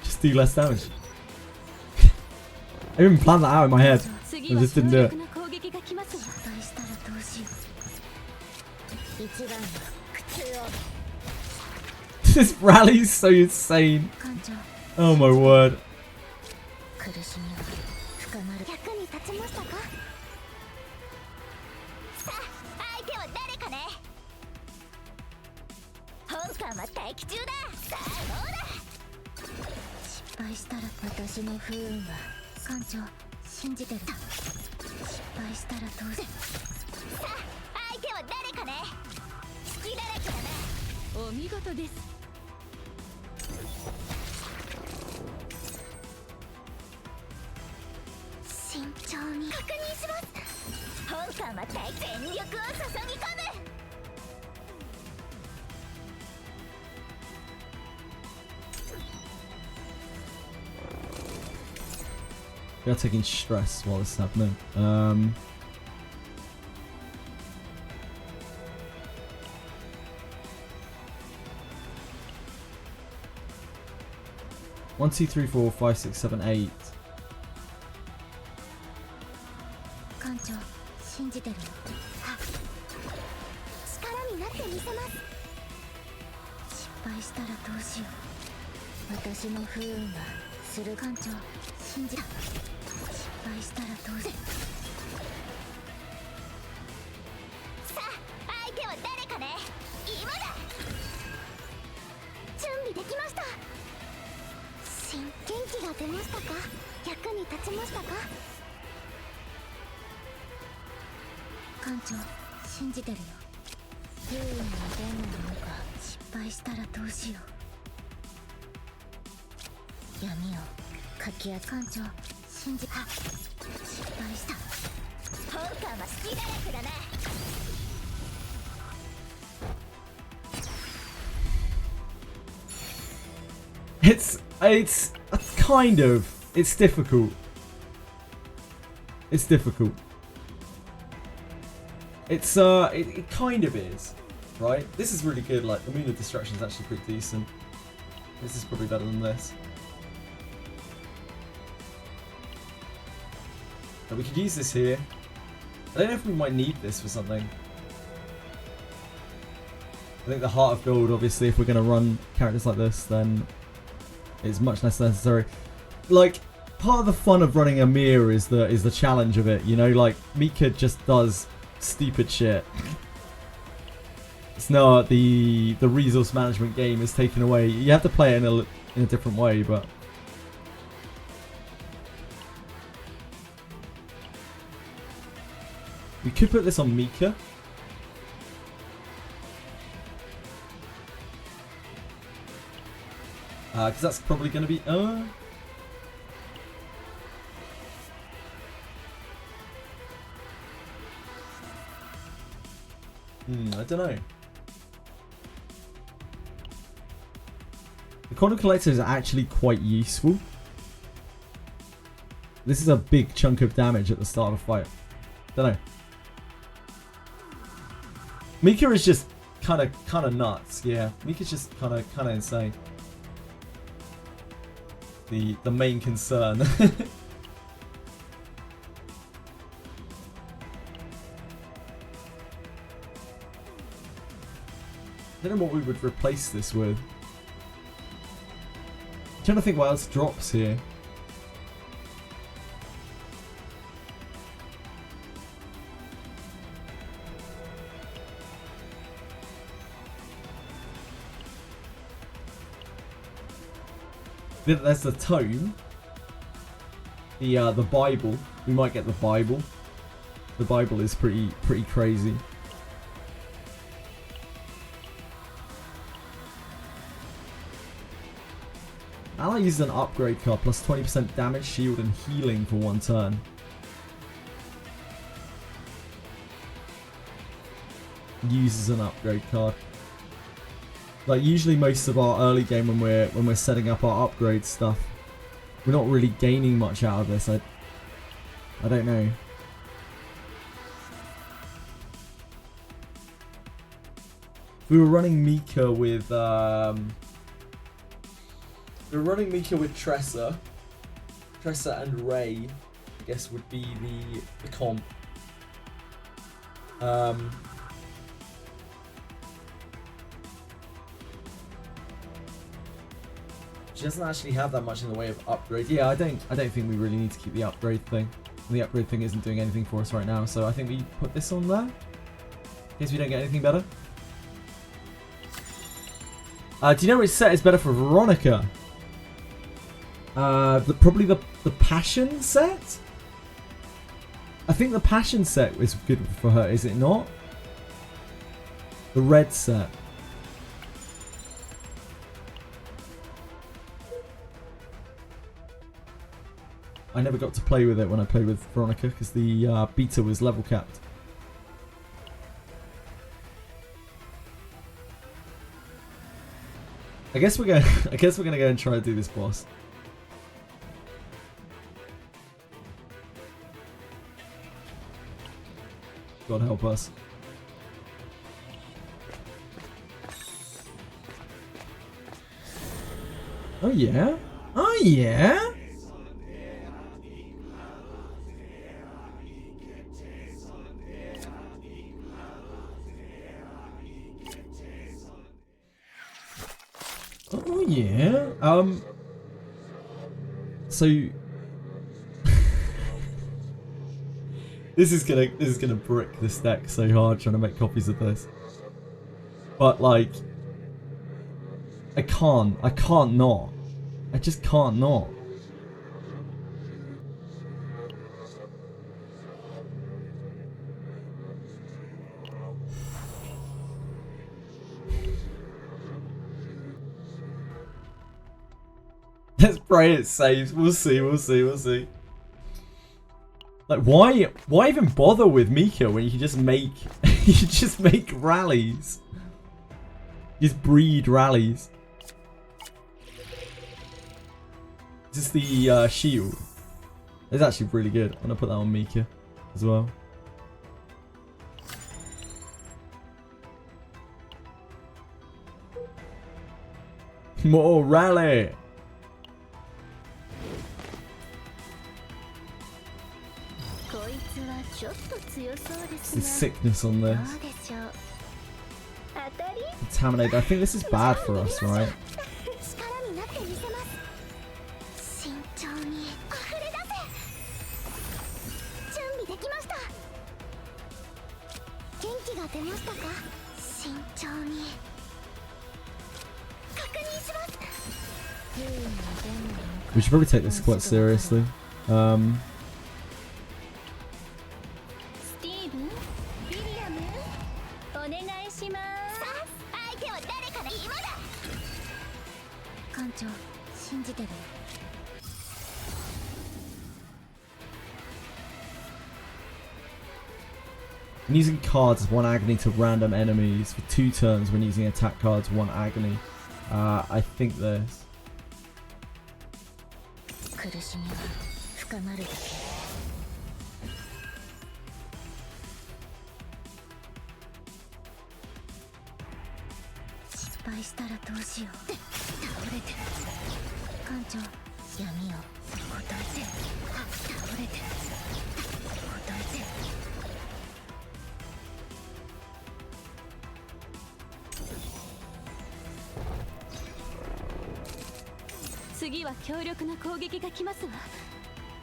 Just do less damage. I didn't even plan that out in my head. I just didn't do it. This rally is so insane. Oh my word. We are taking stress while this is happening. 1, 2, 3, 4, 5, 6, 7, 8. 艦長信じてるよ。はっ、力になってみせます。失敗したらどうしよう。私の不運がする。艦長信じた。失敗したらどうしよう。さあ相手は誰かね。今だ。準備できました。元気が出ましたか。役に立ちましたか。艦長信じてるよ。不運が出んのか失敗したらどうしよう。闇をかき集め。艦長信じた。失敗した。ポーカーは好きだらけだな。It's kind of, it's difficult. It's difficult. It's it kind of is, right? This is really good. Like the Moon of Destruction is actually pretty decent. This is probably better than this. But we could use this here. I don't know if we might need this for something. I think the Heart of Gold, obviously, if we're going to run characters like this, then it's much less necessary. Like, part of the fun of running a mirror is the challenge of it, you know? Like, Mika just does stupid shit. It's not the resource management game is taken away. You have to play it in a different way, but we could put this on Mika. Because that's probably going to be... I don't know. The Quantum Collector is actually quite useful. This is a big chunk of damage at the start of a fight. Don't know. Mika is just kind of nuts. Yeah, Mika's just kind of insane. The main concern. I don't know what we would replace this with. I'm trying to think what else drops here. There's the tome. The Bible. We might get the Bible. The Bible is pretty crazy. Ally uses an upgrade card plus 20% damage, shield, and healing for 1 turn. Uses an upgrade card. Like usually most of our early game when we're setting up our upgrade stuff, we're not really gaining much out of this. I don't know. We were running Mika with Tressa. Tressa and Ray, I guess, would be the comp. She doesn't actually have that much in the way of upgrade. Yeah, I don't think we really need to keep the upgrade thing. The upgrade thing isn't doing anything for us right now, so I think we put this on there in case we don't get anything better. Do you know which set is better for Veronica? Probably the Passion set? I think the Passion set is good for her, is it not? The red set. I never got to play with it when I played with Veronica because the beta was level capped. I guess we're gonna go and try to do this boss. God help us. Oh yeah? Oh yeah. Oh yeah. So this is gonna brick this deck so hard trying to make copies of this. But like I can't not. I just can't not. Let's pray it saves. We'll see. Like, why even bother with Mika when you can just make rallies? Just breed rallies. Is this the shield? It's actually really good. I'm gonna put that on Mika as well. More rally. There's the sickness on this. Contaminated. I think this is bad for us, right? We should probably take this quite seriously. I'm using cards as 1 agony to random enemies for 2 turns when using attack cards 1 agony. I think this.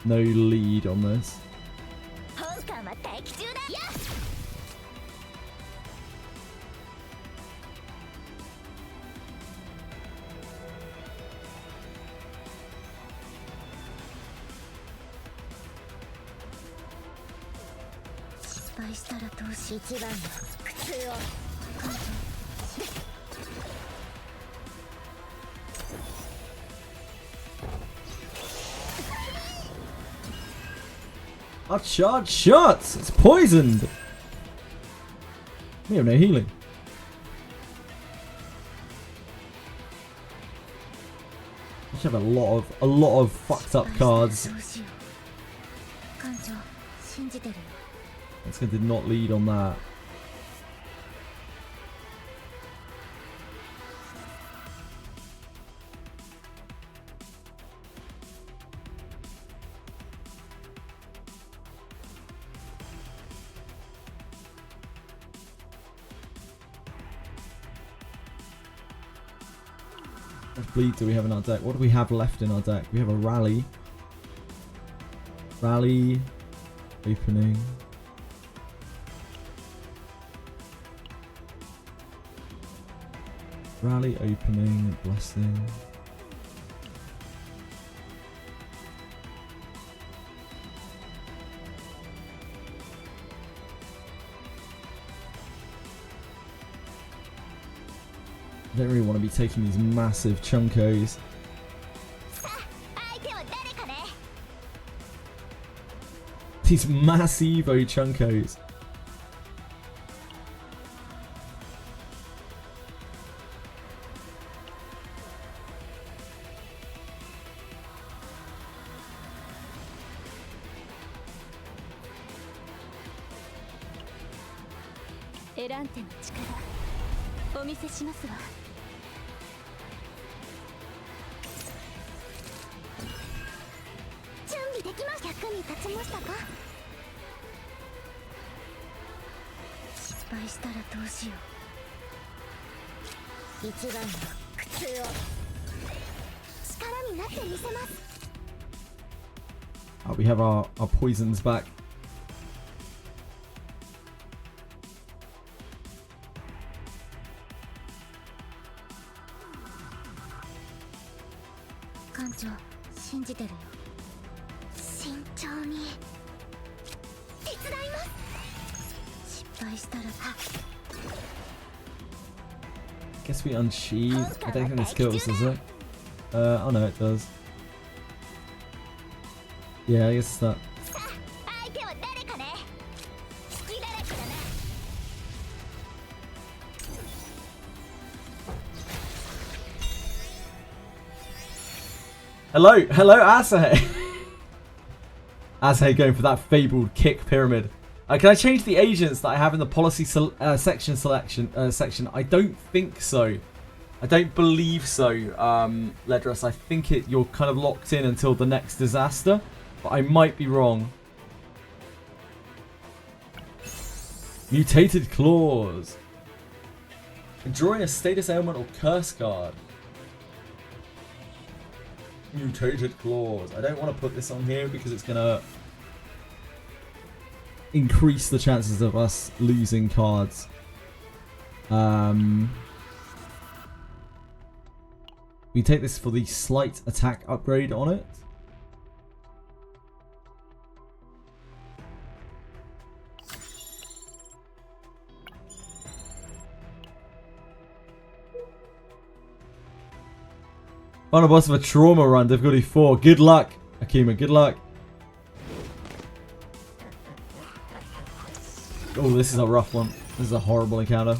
No lead on this. I've charged shots! It's poisoned! We have no healing. We should have a lot of fucked up cards. That's good, did not lead on that. How much bleed do we have in our deck? What do we have left in our deck? We have a rally. Rally. Opening. Rally, opening, blessing. I don't really want to be taking these massive chunkos. These massivo chunkos. きました。役に立ちましたか？失敗したらどうしよう。一番の苦痛を力になってみせます。We have our poisons back. 艦長、信じてるよ。慎重に手伝います。失敗したら Guess we unsheathe. I don't think this kills, does it? Oh no, it does. Yeah, I guess that. 相手は誰かね。好きだらけだな。Hello, Asahe. Asahe going for that fabled kick pyramid. Can I change the agents that I have in the policy section section? I don't think so. I don't believe so, Ledras. I think you're kind of locked in until the next disaster, but I might be wrong. Mutated claws. Drawing a status ailment or curse card. Mutated claws. I don't want to put this on here because it's gonna increase the chances of us losing cards. We take this for the slight attack upgrade on it. Final boss of a trauma run, difficulty 4. Good luck, Akima, good luck. Oh, this is a rough one. This is a horrible encounter.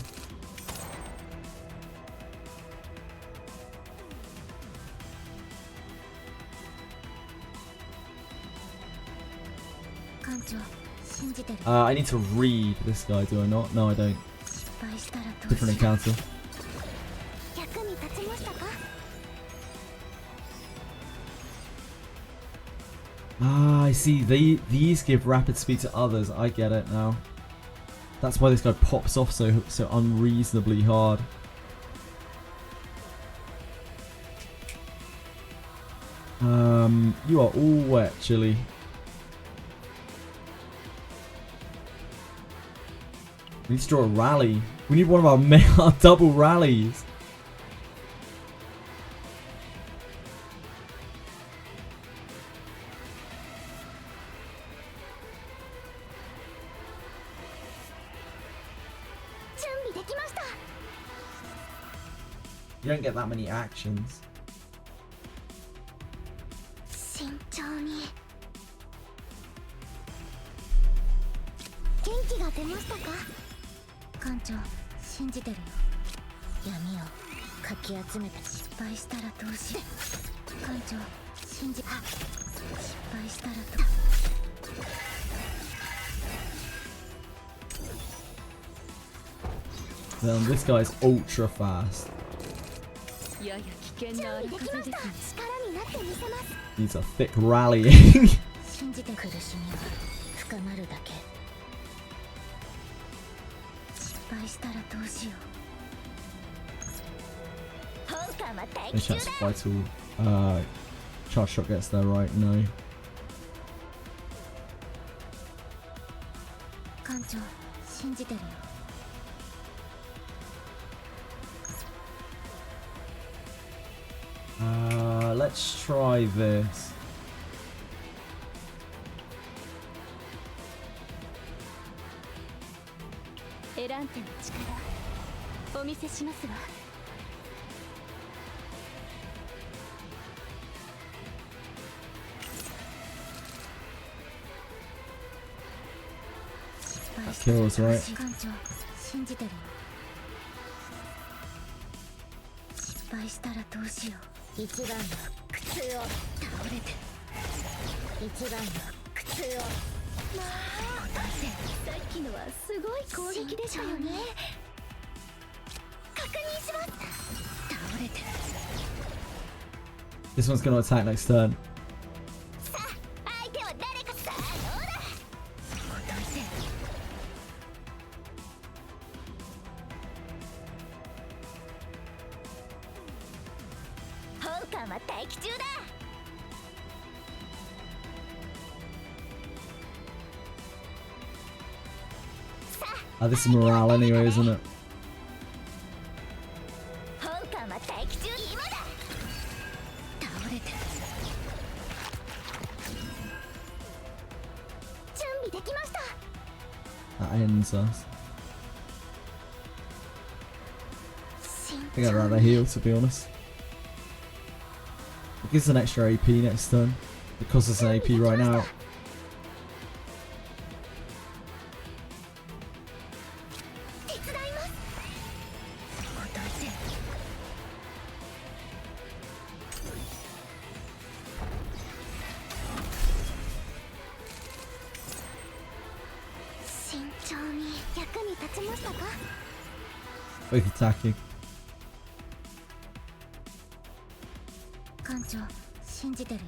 I need to read this guy, do I not? No, I don't. Different encounter. Ah, I see. These give rapid speed to others. I get it now. That's why this guy pops off so unreasonably hard. You are all wet, Chili. We need to draw a rally. We need one of our double rallies. You don't get that many actions. Then this guy's ultra fast. Needs a thick rallying. No chance vital. Charge shot gets there, right? No. Let's try this. That kills, right? This one's gonna attack next turn. カは待機中だ。 This is morale anyway, isn't it? 本艦は待機中。今だ。倒れて。準備できました。 That ends us. I think I'd rather heal, to be honest. It gives an extra AP next turn. It costs us an AP right now. 手伝います。ほどいて。慎重に役に立ちましたか。 Both attacking. 艦長、信じてるよ。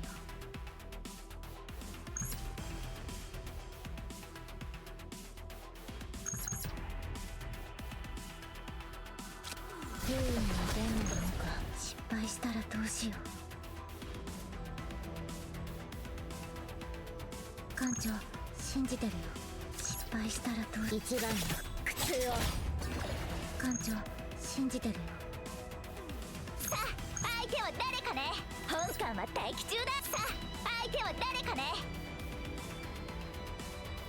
優位に出んのか、失敗したらどうしよう。艦長、信じてるよ。失敗したらどうしよう。一番の苦痛を。艦長、信じてるよ。さあ、相手は誰かね。本艦は待機中だ。さあ、相手は誰かね。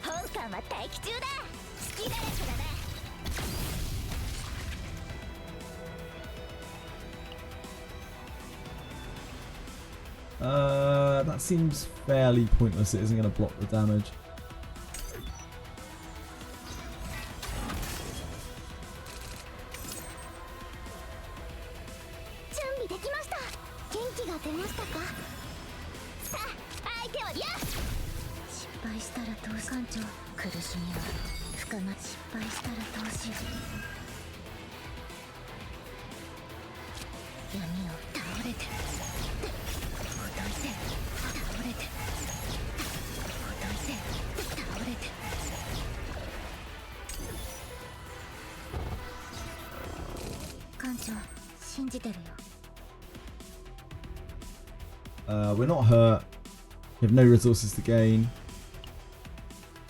本艦は待機中だ。好きだらけだね。 That seems fairly pointless. It isn't going to block the damage. 準備できました。元気が出ましたか。さあ、相手はや。失敗したらどうし。艦長、苦しみは深ま。失敗したらどうしよう。闇を倒れて。ほどいて。倒れて。ほどいて。倒れて。艦長、信じてるよ。 We're not hurt. We have no resources to gain.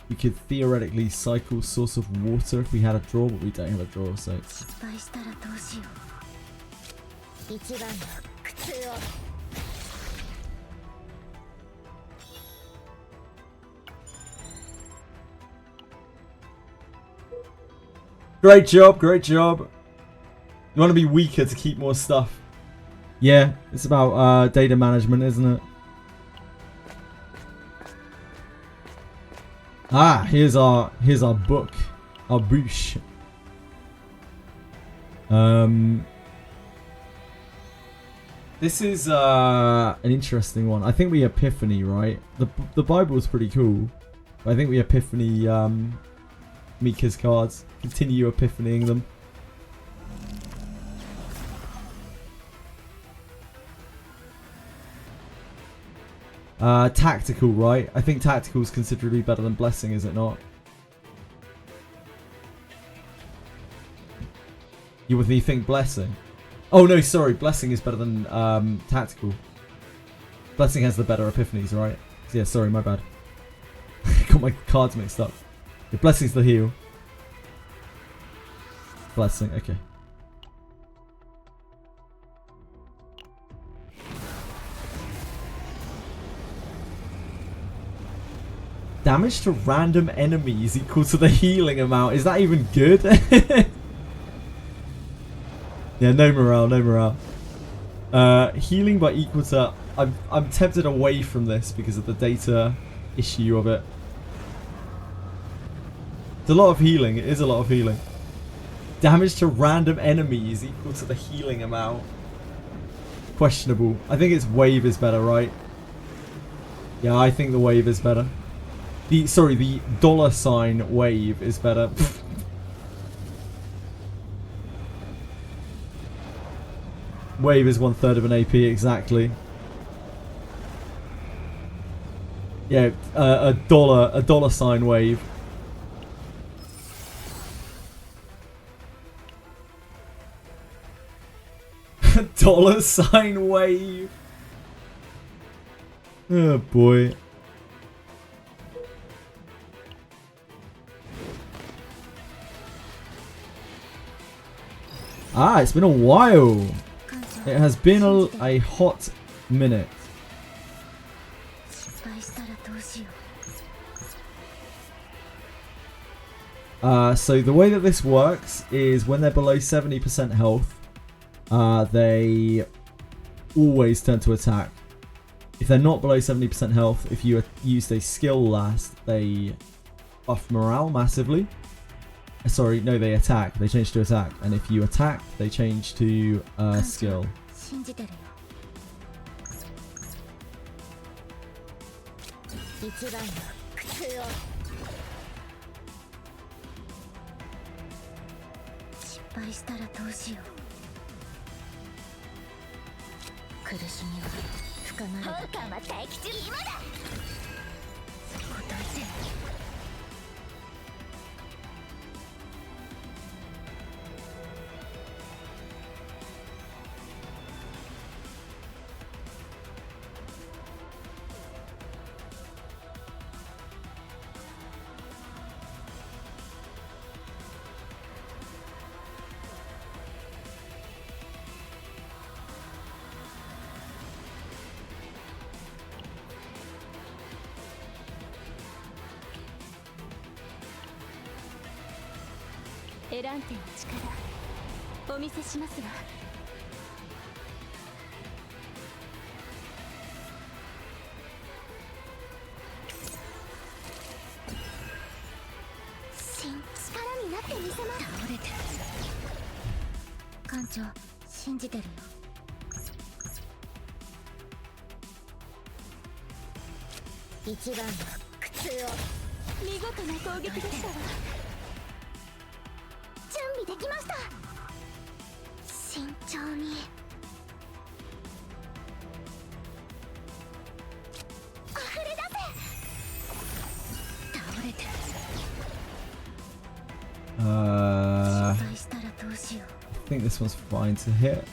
We could theoretically cycle Source of Water if we had a draw, but we don't have a draw, so... 失敗したらどうしよう。一番の苦痛を。 Great job, great job. You want to be weaker to keep more stuff. Yeah, it's about data management, isn't it? Ah, here's our book, our boosh. This is an interesting one. I think we epiphany, right? The Bible is pretty cool, but I think we epiphany Mika's cards. Continue epiphanying them. Tactical, right? I think tactical is considerably better than blessing, is it not? You with me think blessing? Oh no, sorry, blessing is better than tactical. Blessing has the better epiphanies, right? Yeah, sorry, my bad. Got my cards mixed up. The blessing's the heal. Blessing, okay. Damage to random enemies equal to the healing amount. Is that even good? Yeah, no morale, no morale. Healing by equal to... I'm tempted away from this because of the data issue of it. It's a lot of healing. It is a lot of healing. Damage to random enemies equal to the healing amount. Questionable. I think its wave is better, right? Yeah, I think the wave is better. The $sign wave is better. Wave is 1/3 of an AP exactly. Yeah, a dollar sign wave. $ wave. Oh boy. Ah, it's been a while. It has been a hot minute. So the way that this works is when they're below 70% health, they always turn to attack. If they're not below 70% health, if you used a skill last, they buff morale massively. Sorry, no, they attack. They change to attack. And if you attack, they change to skill. I think this one's fine to hit.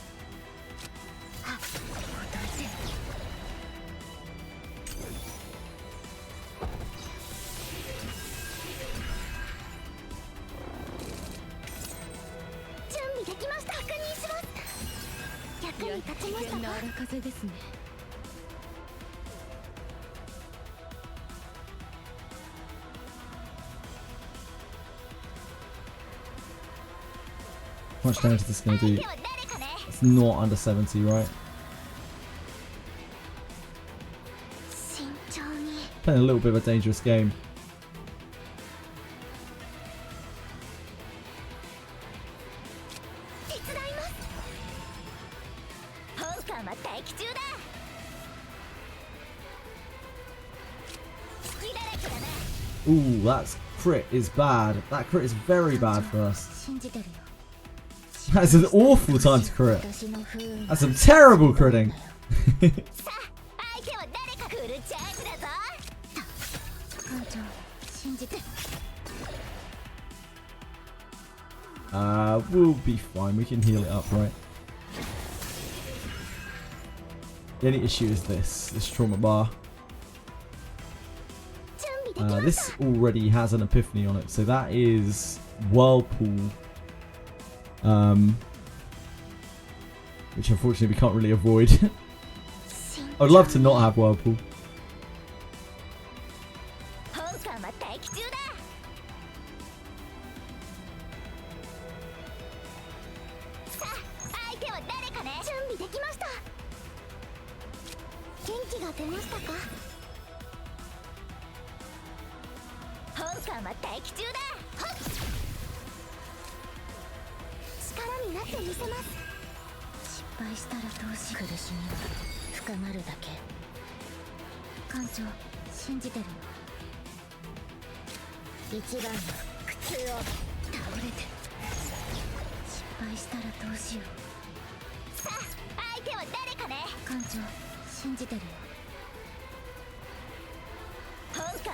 How much damage is this going to do? It's not under 70, right? Playing a little bit of a dangerous game. Ooh, that crit is bad. That crit is very bad for us. That's an awful time to crit. That's some terrible critting. We'll be fine. We can heal it up, right? The only issue is this trauma bar. This already has an epiphany on it, so that is Whirlpool. Which unfortunately we can't really avoid. I would love to not have Whirlpool.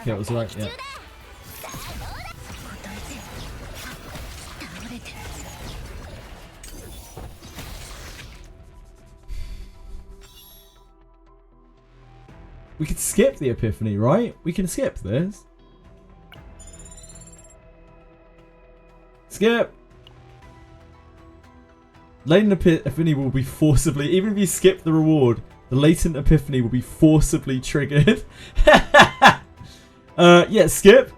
Yeah, it was right, yeah. We could skip the Epiphany, right? We can skip this. Skip. Latent Epiphany will be forcibly, even if you skip the reward, the Latent Epiphany will be forcibly triggered. Yeah, skip.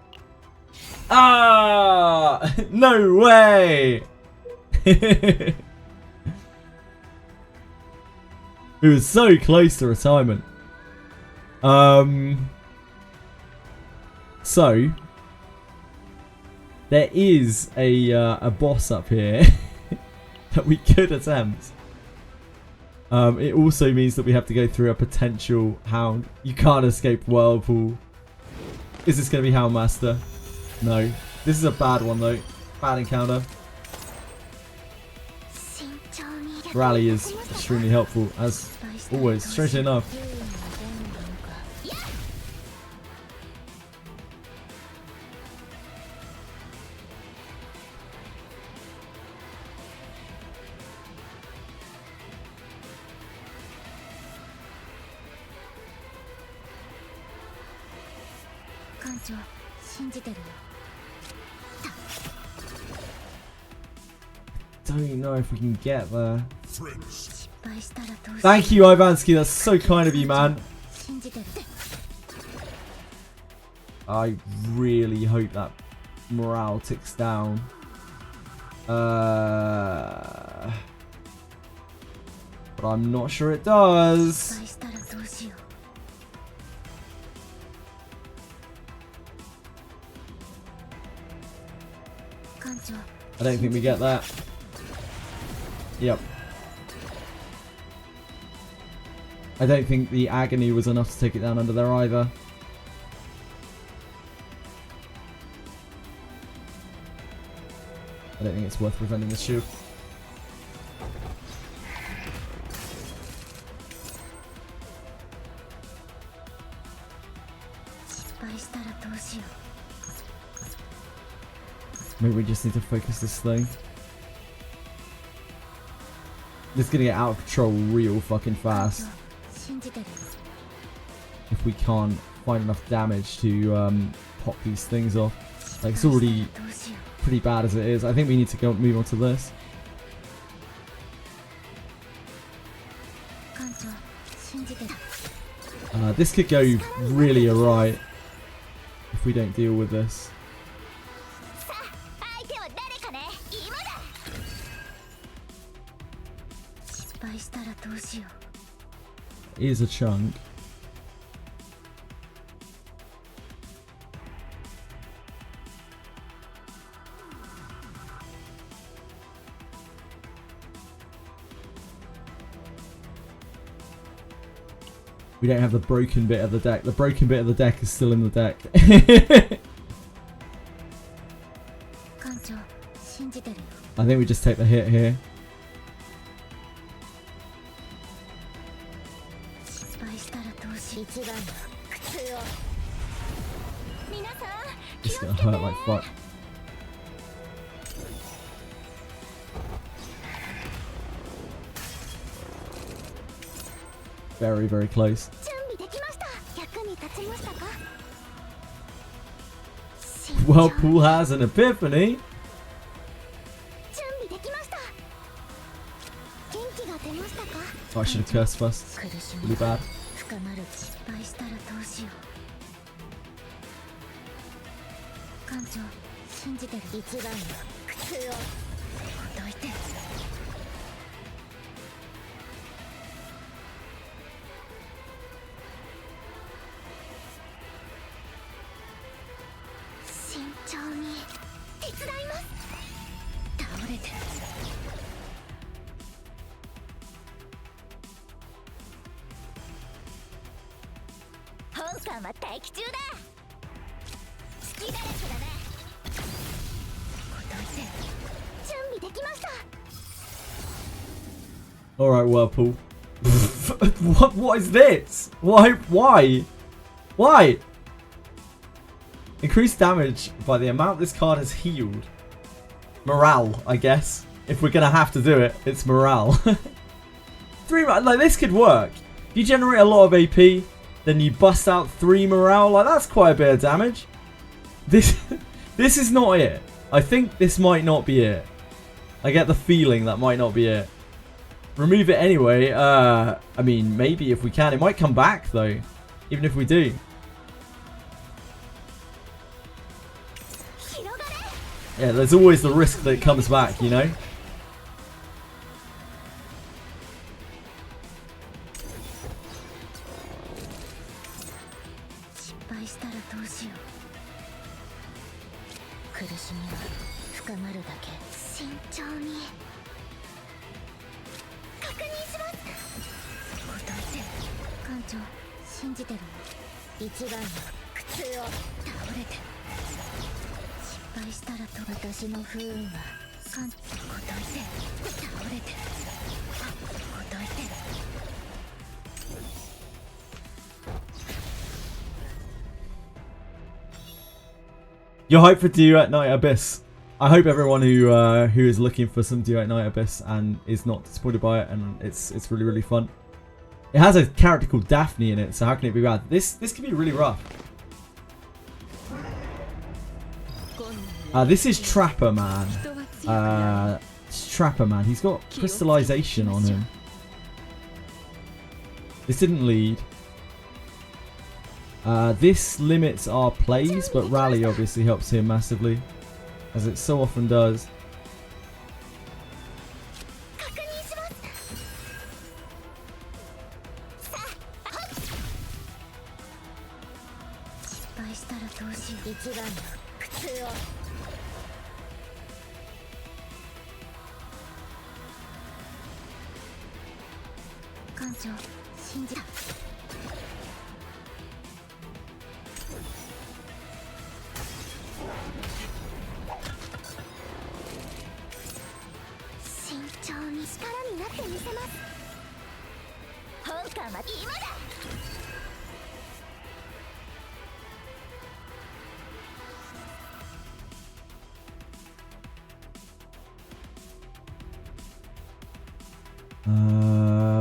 Ah, no way. It was so close to retirement. So there is a boss up here that we could attempt. It also means that we have to go through a potential Hound. You can't escape Whirlpool. Is this going to be Houndmaster? No. This is a bad one though. Bad encounter. Rally is extremely helpful as always, strangely enough. Don't know if we can get there. Thank you, Ivansky. That's so kind of you, man. I really hope that morale ticks down. But I'm not sure it does. I don't think we get that. Yep. I don't think the agony was enough to take it down under there either. I don't think it's worth preventing the shield. Maybe we just need to focus this thing. This is gonna get out of control real fucking fast. If we can't find enough damage to pop these things off. Like, it's already pretty bad as it is. I think we need to go move on to this. This could go really awry if we don't deal with this. Is a chunk. We don't have the broken bit of the deck. The broken bit of the deck is still in the deck. I think we just take the hit here. It's gonna hurt like fuck. Very, very close. Whirlpool has an epiphany. Oh, I should have cursed first. Really bad. Alright, Whirlpool. What is this? Why? Increased damage by the amount this card has healed. Morale, I guess. If we're gonna have to do it, it's morale. 3 like this could work. If you generate a lot of AP, Then you bust out 3 morale. Like, that's quite a bit of damage. This is not it. I think this might not be it. I get the feeling that might not be it. Remove it anyway. I mean, maybe if we can. It might come back, though. Even if we do. Yeah, there's always the risk that it comes back, you know? You're hyped for Due at Night Abyss. I hope everyone who is looking for some Due at Night Abyss and is not disappointed by it, and it's really, really fun. It has a character called Daphne in it, so how can it be bad? This can be really rough. This is Trapper Man. It's Trapper Man. He's got crystallization on him. This didn't lead. This limits our plays, but Rally obviously helps him massively, as it so often does.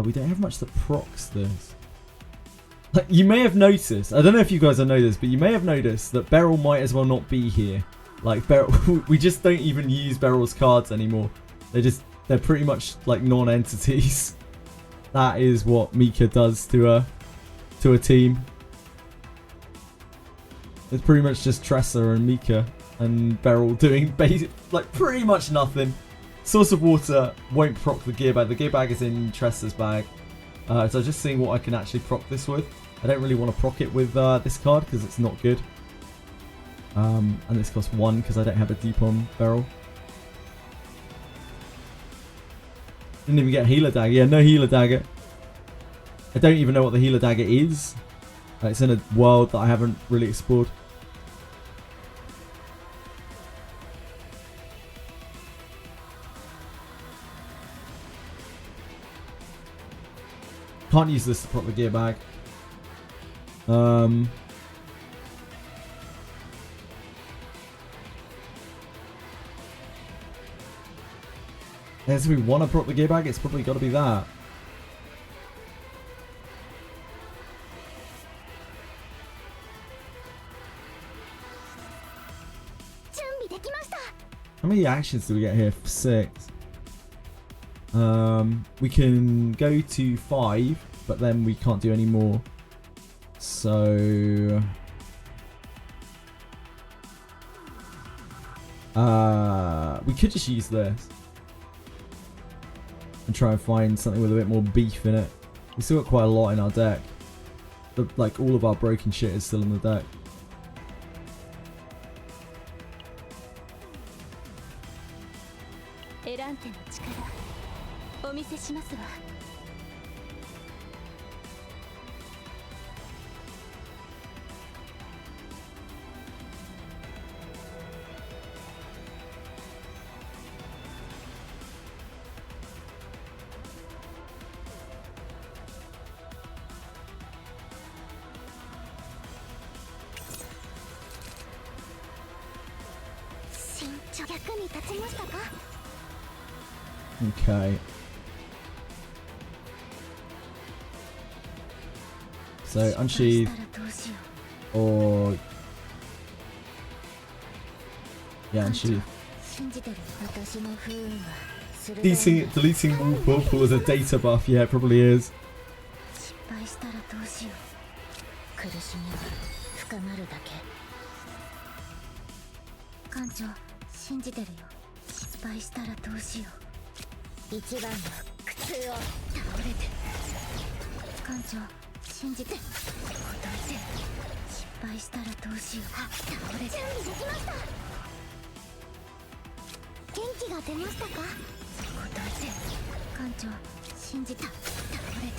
We don't have much that procs this. Like, you may have noticed, I don't know if you guys have noticed, but you may have noticed that Beryl might as well not be here. Like, Beryl, we just don't even use Beryl's cards anymore. They're pretty much like non-entities. That is what Mika does to a team. It's pretty much just Tressa and Mika and Beryl doing like pretty much nothing. Source of Water won't proc the gear bag. The gear bag is in Tressa's bag. So just seeing what I can actually proc this with. I don't really want to proc it with this card because it's not good. And this costs 1 because I don't have a deep on Beryl. Didn't even get a healer dagger. Yeah, no healer dagger. I don't even know what the healer dagger is. It's in a world that I haven't really explored. Can't use this to prop the gear bag. If we want to prop the gear bag, it's probably got to be that. How many actions do we get here? 6. We can go to 5, but then we can't do any more. So we could just use this and try and find something with a bit more beef in it. We still got quite a lot in our deck. Like all of our broken shit is still in the deck. Okay. So unsheath or yeah, unsheath. Deleting Whirlpool as a data buff, yeah, it probably is. 苦しみは深まるだけ。艦長、信じてるよ。失敗したらどうしよう。一番の苦痛を倒れて。艦長、信じて。答えて。失敗したらどうしよう。倒れて。準備できました。元気が出ましたか。答えて。艦長、信じた。倒れて。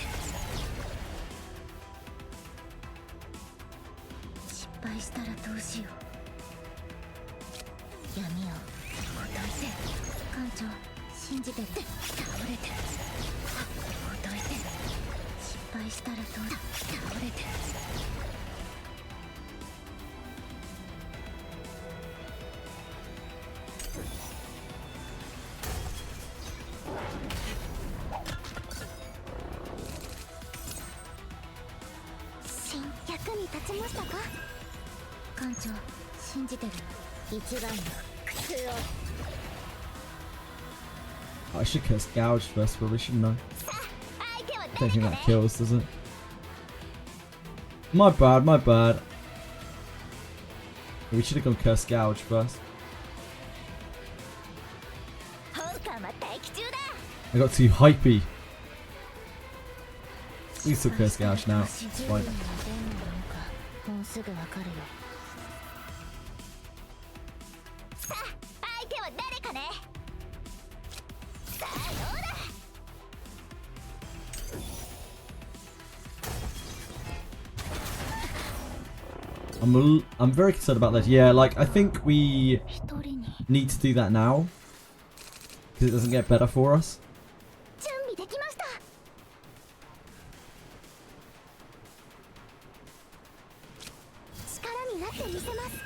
失敗したらどうしよう。闇を答えて。艦長、信じてる。倒れて。答えて。失敗したらどう。倒れて。役に立ちましたか。 艦長、信じてる。一番の苦痛を。 I should curse gouge first, probably shouldn't I? I don't think that kills, does it? My bad, my bad. We should have gone curse gouge first. I got too hypey. We still curse gouge now. It's fine. もうすぐわかるよ。さあ、相手は誰かね。さあ、どうだ。 I'm very concerned about this. Yeah, like I think we need to do that now because it doesn't get better for us. 準備できました。 力になってみせます。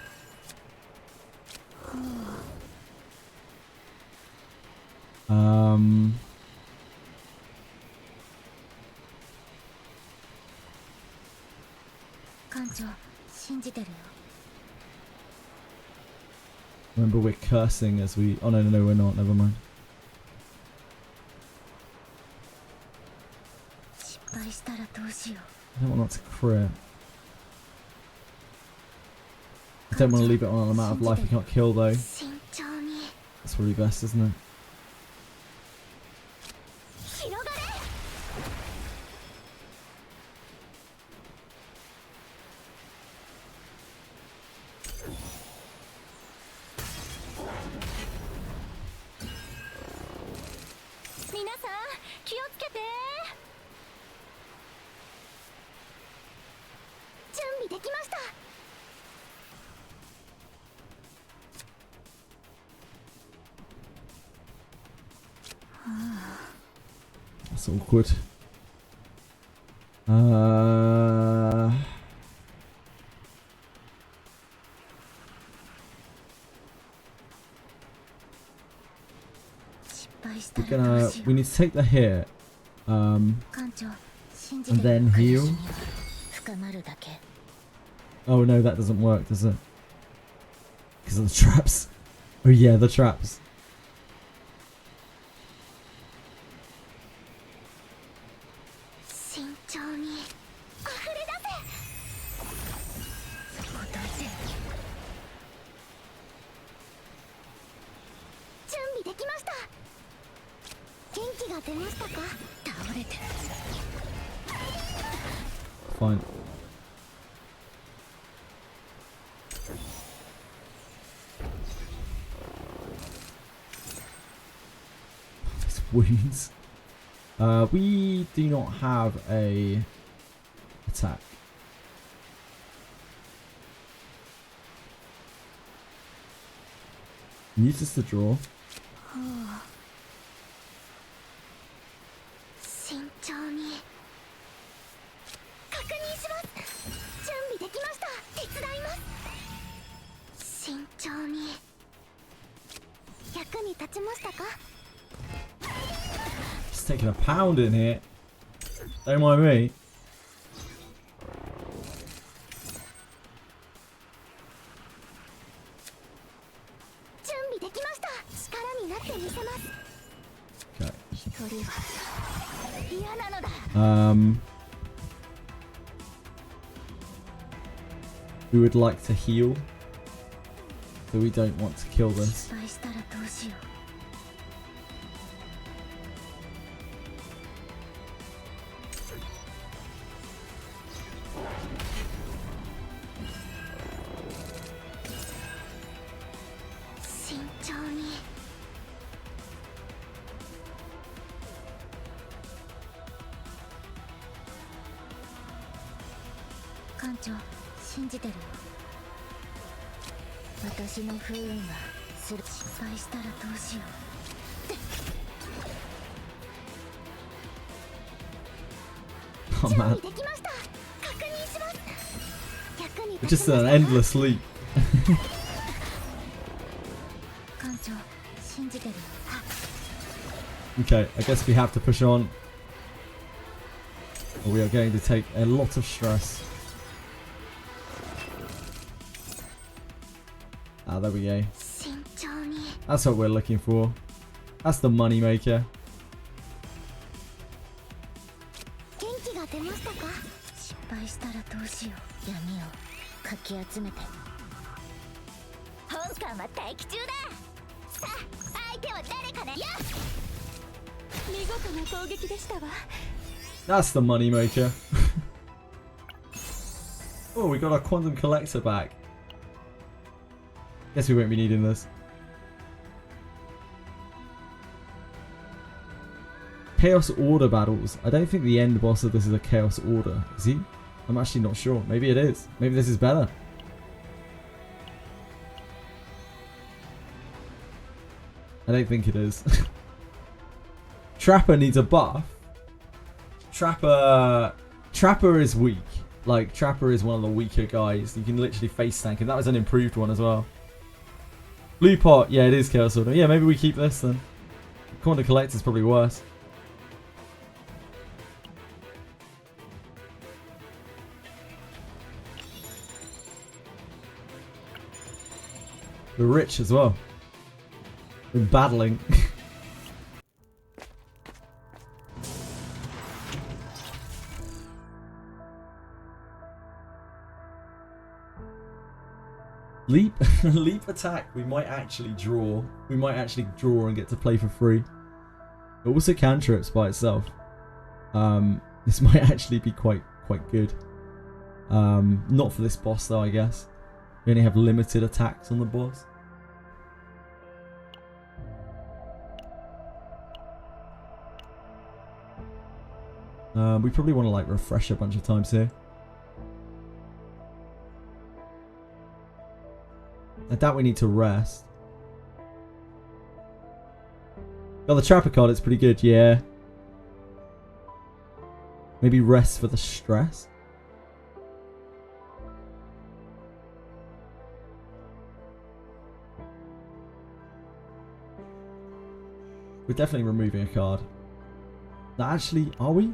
艦長、信じてるよ。 Remember, we're cursing as we. Oh no, no, no, we're not. Never mind. 失敗したらどうしよう。 I don't want that to crit. I don't want to leave it on an amount of life we can't kill though. 慎重に。 That's probably best, isn't it? 広がれ。 皆さん、気をつけて。準備できました。 That's awkward. We need to take the hit, and then heal. Oh no, that doesn't work, does it? Because of the traps. Oh yeah, the traps. Fine. These wounds. We do not have a attack. Use this to draw. Just taking a pound in here. Don't mind me. We would like to heal, so we don't want to kill this. 失敗したらどうしよう。慎重に。艦長、信じてるよ。私の不運は失敗したらどうしよう。 Oh man. できました。確認します。役に Just an endless leap. 艦長、信じてるよ。 Okay, I guess we have to push on. Or we are going to take a lot of stress. Ah, there we go. 慎重に。 That's what we're looking for. That's the money maker. 元気が出ましたか。失敗したらどうしよう。闇をかき集めて。本艦は待機中だ。さあ、相手は誰かね。やっ。見事な攻撃でしたわ。 That's the money maker. Oh, we got our quantum collector back. Guess we won't be needing this. Chaos Order battles. I don't think the end boss of this is a Chaos Order. Is he? I'm actually not sure. Maybe it is. Maybe this is better. I don't think it is. Trapper needs a buff. Trapper is weak. Like, Trapper is one of the weaker guys. You can literally face tank, and that was an improved one as well. Blue pot, yeah, it is Chaos Order. Yeah, maybe we keep this then. Quantum Collector is probably worse. We're rich as well. We're battling. Leap leap attack. We might actually draw. We might actually draw and get to play for free. It also cantrips by itself. This might actually be quite good. Not for this boss though, I guess. We only have limited attacks on the boss. We probably want to like refresh a bunch of times here. I doubt we need to rest. Oh, the Trapper card, it's pretty good, yeah. Maybe rest for the stress. We're definitely removing a card. No, actually, are we?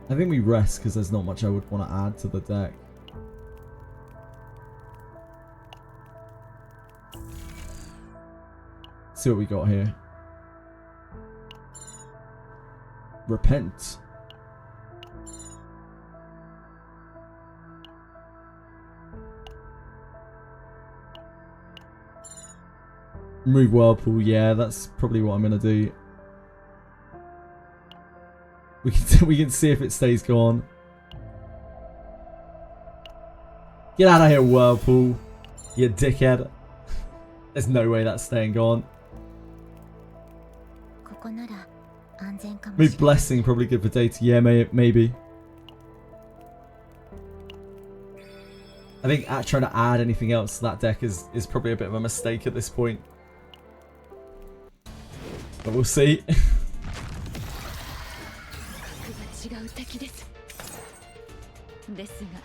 I think we rest because there's not much I would want to add to the deck. See what we got here. Repent. Remove Whirlpool, yeah, that's probably what I'm gonna do. We can see if it stays gone. Get out of here, Whirlpool. You dickhead. There's no way that's staying gone. Move Blessing, probably good for data. Yeah, maybe. I think trying to add anything else to that deck is probably a bit of a mistake at this point. But we'll see. ですが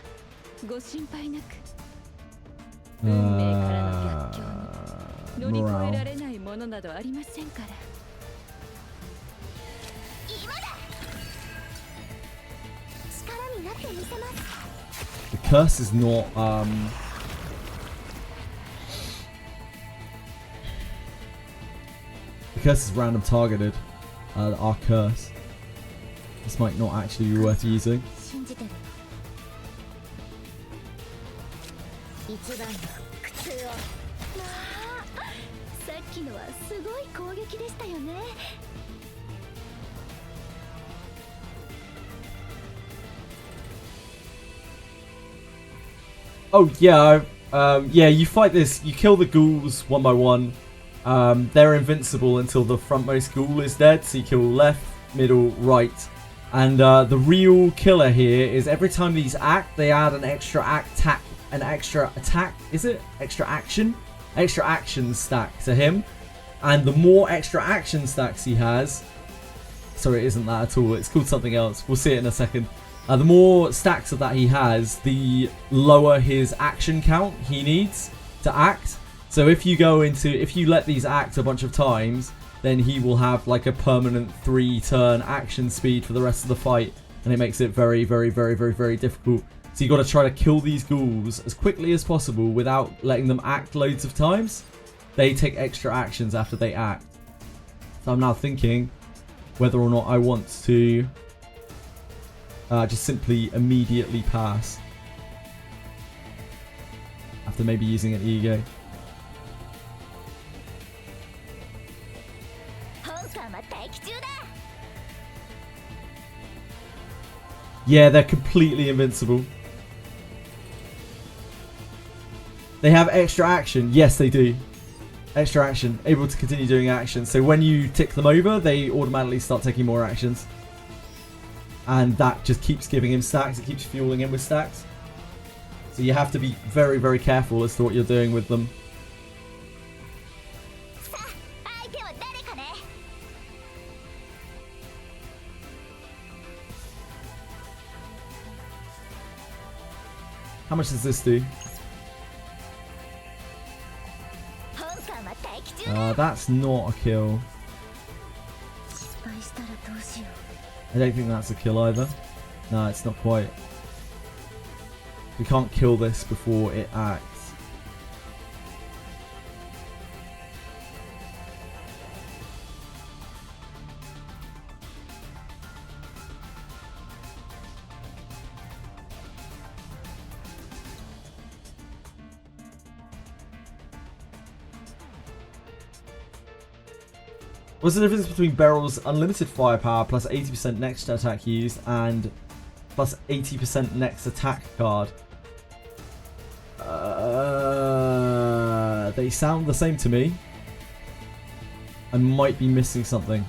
ご心配なく運命からの逆境に乗り越えられないものなどありませんから。今だ。力になってみせます。 The curse is not the curse is random targeted. Our curse. This might not actually be worth using. 信じてる。一番の苦痛を。まあ、さっきのはすごい攻撃でしたよね。Oh yeah, yeah. You fight this. You kill the ghouls one by one. They're invincible until the frontmost ghoul is dead. So you kill left, middle, right, and the real killer here is every time these act, they add an extra attack. An extra attack, is it? Extra action stack to him, and the more extra action stacks he has, sorry, it isn't that at all. It's called something else. We'll see it in a second. The more stacks of that he has, the lower his action count he needs to act. So if you let these act a bunch of times, then he will have like a permanent 3-turn action speed for the rest of the fight, and it makes it very, very, very, very, very difficult. So you got to try to kill these ghouls as quickly as possible without letting them act loads of times. They take extra actions after they act. So I'm now thinking whether or not I want to just simply immediately pass after maybe using an ego. Yeah, they're completely invincible. They have extra action. Yes, they do. Extra action. Able to continue doing actions. So when you tick them over, they automatically start taking more actions. And that just keeps giving him stacks. It keeps fueling him with stacks. So you have to be very, very careful as to what you're doing with them. How much does this do? That's not a kill. I don't think that's a kill either. No, it's not quite. We can't kill this before it acts. What's the difference between Beryl's unlimited firepower plus 80% next attack used and plus 80% next attack card? They sound the same to me. I might be missing something.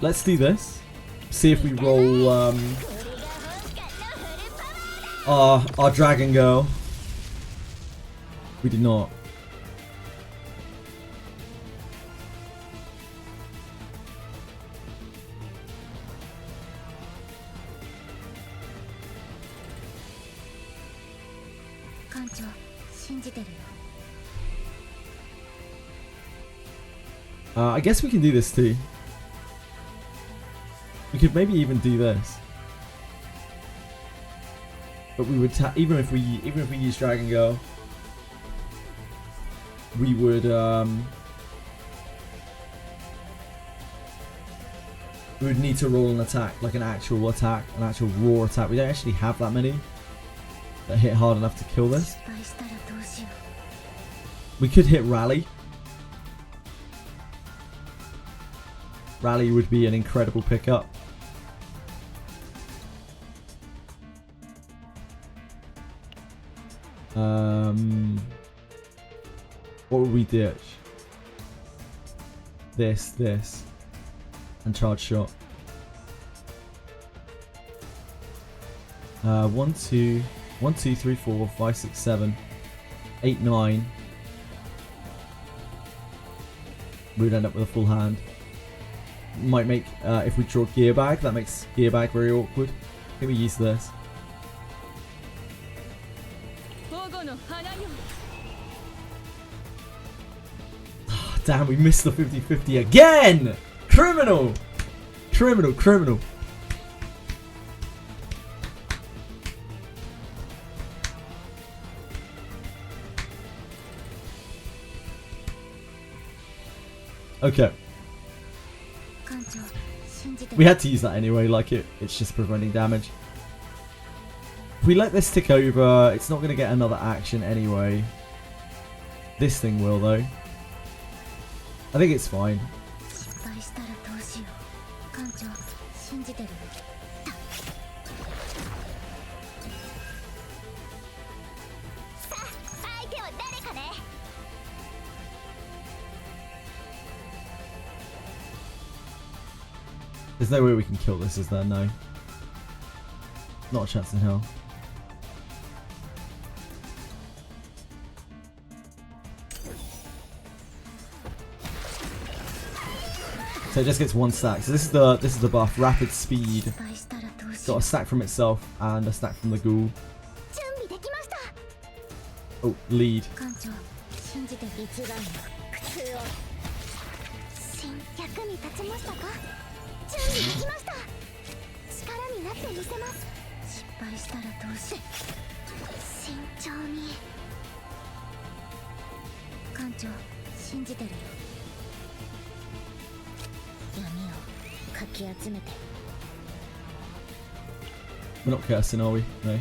Let's do this. See if we roll our dragon girl. We did not. I guess we can do this too. We could maybe even do this. But we would even if we use Dragon Girl, we would need to roll an attack, like an actual attack, an actual raw attack. We don't actually have that many that hit hard enough to kill this. We could hit Rally. Rally would be an incredible pickup. What would we ditch? This, and charge shot. 1, 2, 3, 4, 5, 6, 7, 8, 9. we'd end up with a full hand. Might make, if we draw gear bag, that makes gear bag very awkward. Can we use this? Oh, damn, we missed the 50-50 again! Criminal! Criminal, criminal. Okay. We had to use that anyway, like it's just preventing damage. If we let this tick over, it's not going to get another action anyway. This thing will though. I think it's fine. There's no way we can kill this, is there? No. Not a chance in hell. So it just gets one stack. So this is the buff, rapid speed. It's got a stack from itself and a stack from the ghoul. Oh, lead. We're not cursing, are we? No.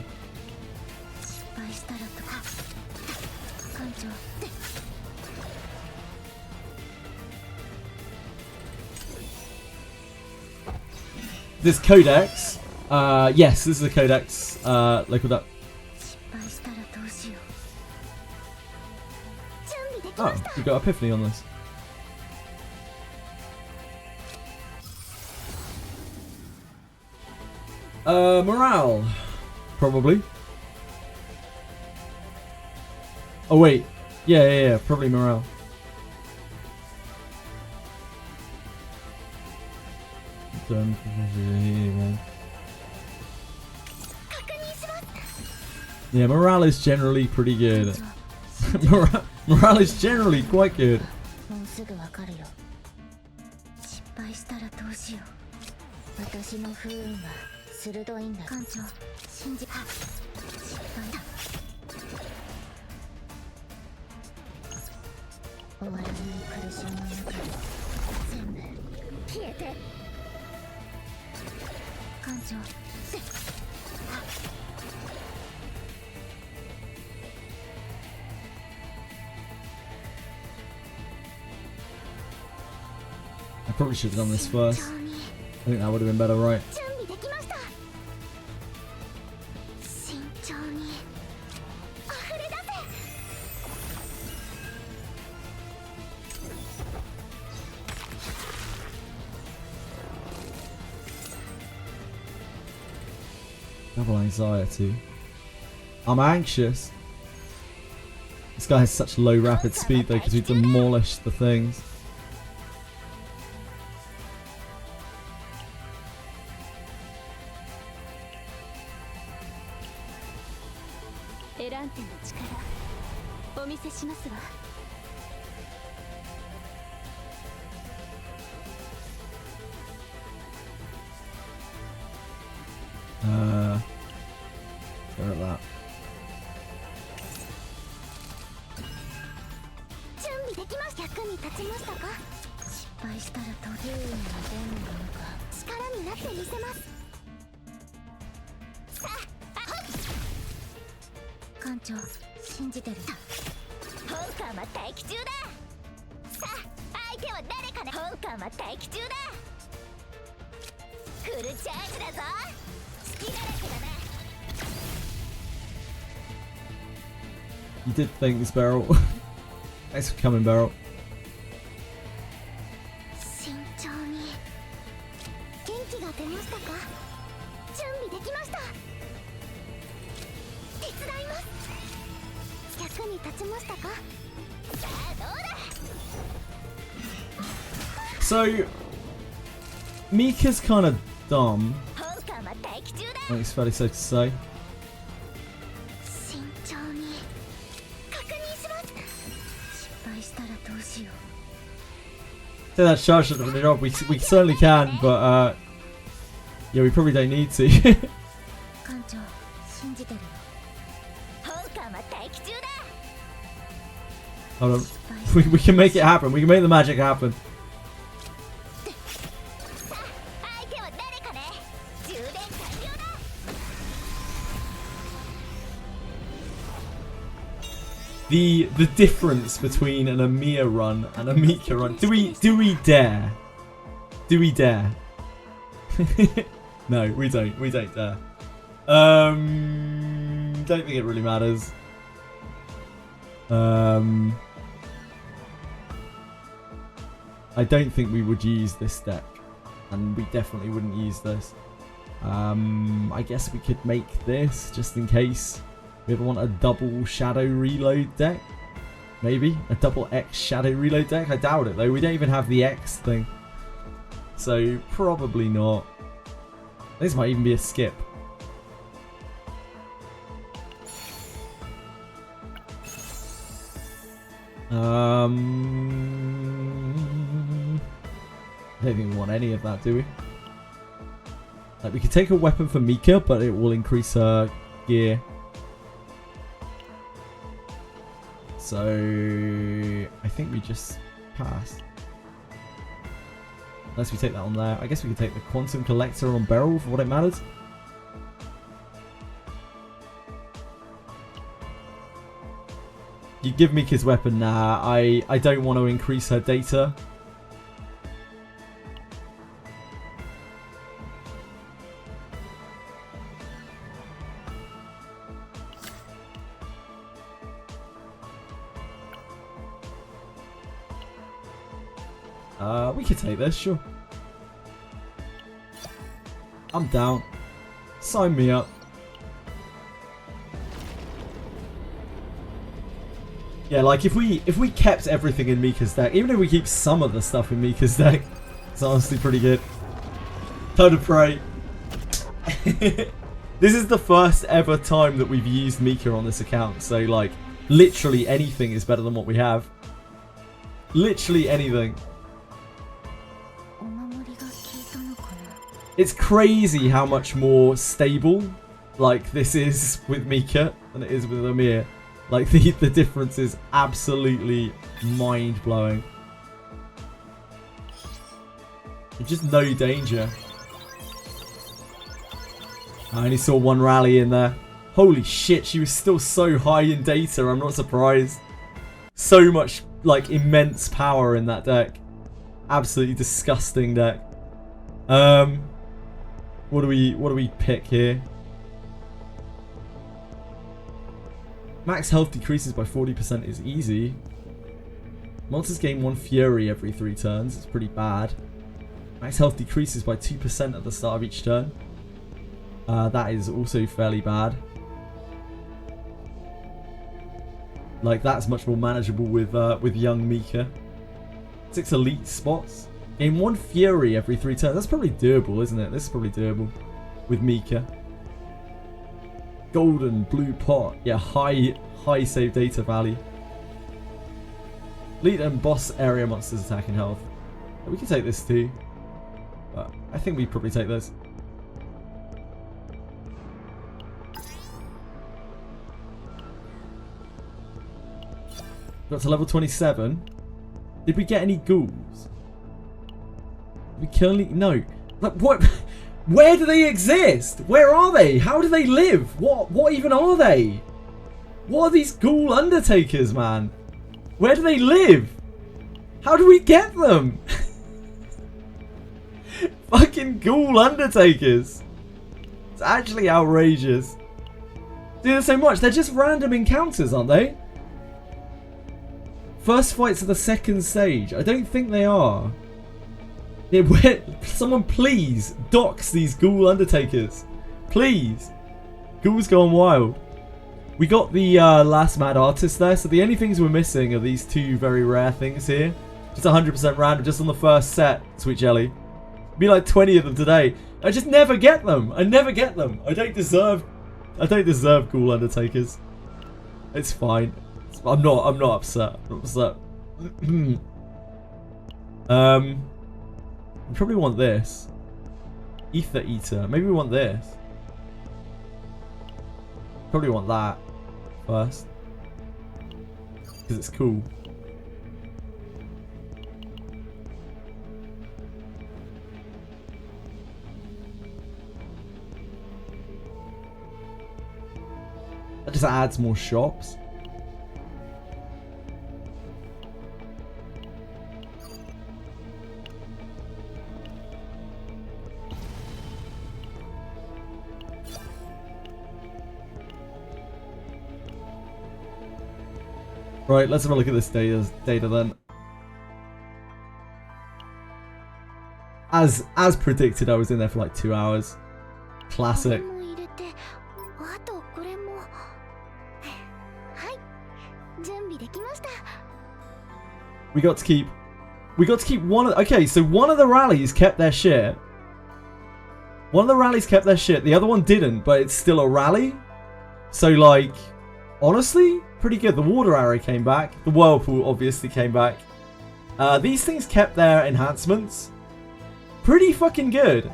This codex, yes, this is a codex, local duck. Oh, we got epiphany on this. Morale, probably. Oh wait, yeah, probably morale. Yeah, morale is generally pretty good. Morale is generally quite good. I probably should have done this first. I think that would have been better, right? Double anxiety. I'm anxious. This guy has such low rapid speed though because we demolished the things. Stare at that. You did things, Beryl. Thanks for coming, Beryl. So, Mika's kind of dumb. I think it's fairly safe to say. Say that charge should have been job. We certainly can, but yeah, we probably don't need to. Hold on. We can make it happen. We can make the magic happen. The difference between an Amir run and a Mika run. Do we dare? Do we dare? No, we don't. We don't dare. Don't think it really matters. I don't think we would use this deck, and we definitely wouldn't use this. I guess we could make this just in case we ever want a double shadow reload deck. Maybe a double X shadow reload deck. I doubt it though. We don't even have the X thing, so probably not. This might even be a skip. I don't think we want any of that, do we? Like, we could take a weapon for Mika, but it will increase her gear. So I think we just pass. Unless we take that on there. I guess we could take the Quantum Collector on Beryl for what it matters. You give Mika's weapon. Nah, I don't want to increase her data. We could take this, sure. I'm down. Sign me up. Yeah, like if we kept everything in Mika's deck, even if we keep some of the stuff in Mika's deck, it's honestly pretty good. Time to pray. This is the first ever time that we've used Mika on this account, so like literally anything is better than what we have. Literally anything. It's crazy how much more stable like this is with Mika than it is with Amir. Like the difference is absolutely mind-blowing. Just no danger. I only saw one rally in there. Holy shit, she was still so high in data, I'm not surprised. So much like immense power in that deck. Absolutely disgusting deck. What do we pick here? Max health decreases by 40% is easy. Monsters gain 1 fury every 3 turns. It's pretty bad. Max health decreases by 2% at the start of each turn. That is also fairly bad. Like that's much more manageable with young Mika. 6 elite spots. Gain 1 fury every 3 turns. That's probably doable, isn't it? This is probably doable with Mika. Golden blue pot. Yeah, high save data value. Elite and boss area monsters attack and health. We can take this too. But I think we probably take this. Got to level 27. Did we get any ghouls? Did we kill any? No. Like what? Where do they exist? Where are they? How do they live? What even are they? What are these ghoul undertakers, man? Where do they live? How do we get them? Fucking ghoul undertakers. It's actually outrageous. Do so much. They're just random encounters, aren't they? First fights of the 2nd stage. I don't think they are. Yeah, someone please dox these ghoul undertakers. Please. Ghoul's gone wild. We got the last mad artist there, so the only things we're missing are these 2 very rare things here. Just 100% random, just on the first set, Sweet Jelly. Be like 20 of them today. I just never get them. I never get them. I don't deserve cool Undertakers. It's fine. I'm not upset. I'm not upset. We probably want this. Ether Eater. Maybe we want this. Probably want that first. Because it's cool. That just adds more shops. Right, let's have a look at this data then. As predicted, I was in there for like 2 hours. Classic. We got to keep one of, okay, so one of the rallies kept their shit. One of the rallies kept their shit. The other one didn't, but it's still a rally. So like, honestly, pretty good. The water arrow came back. The whirlpool obviously came back. These things kept their enhancements. Pretty fucking good.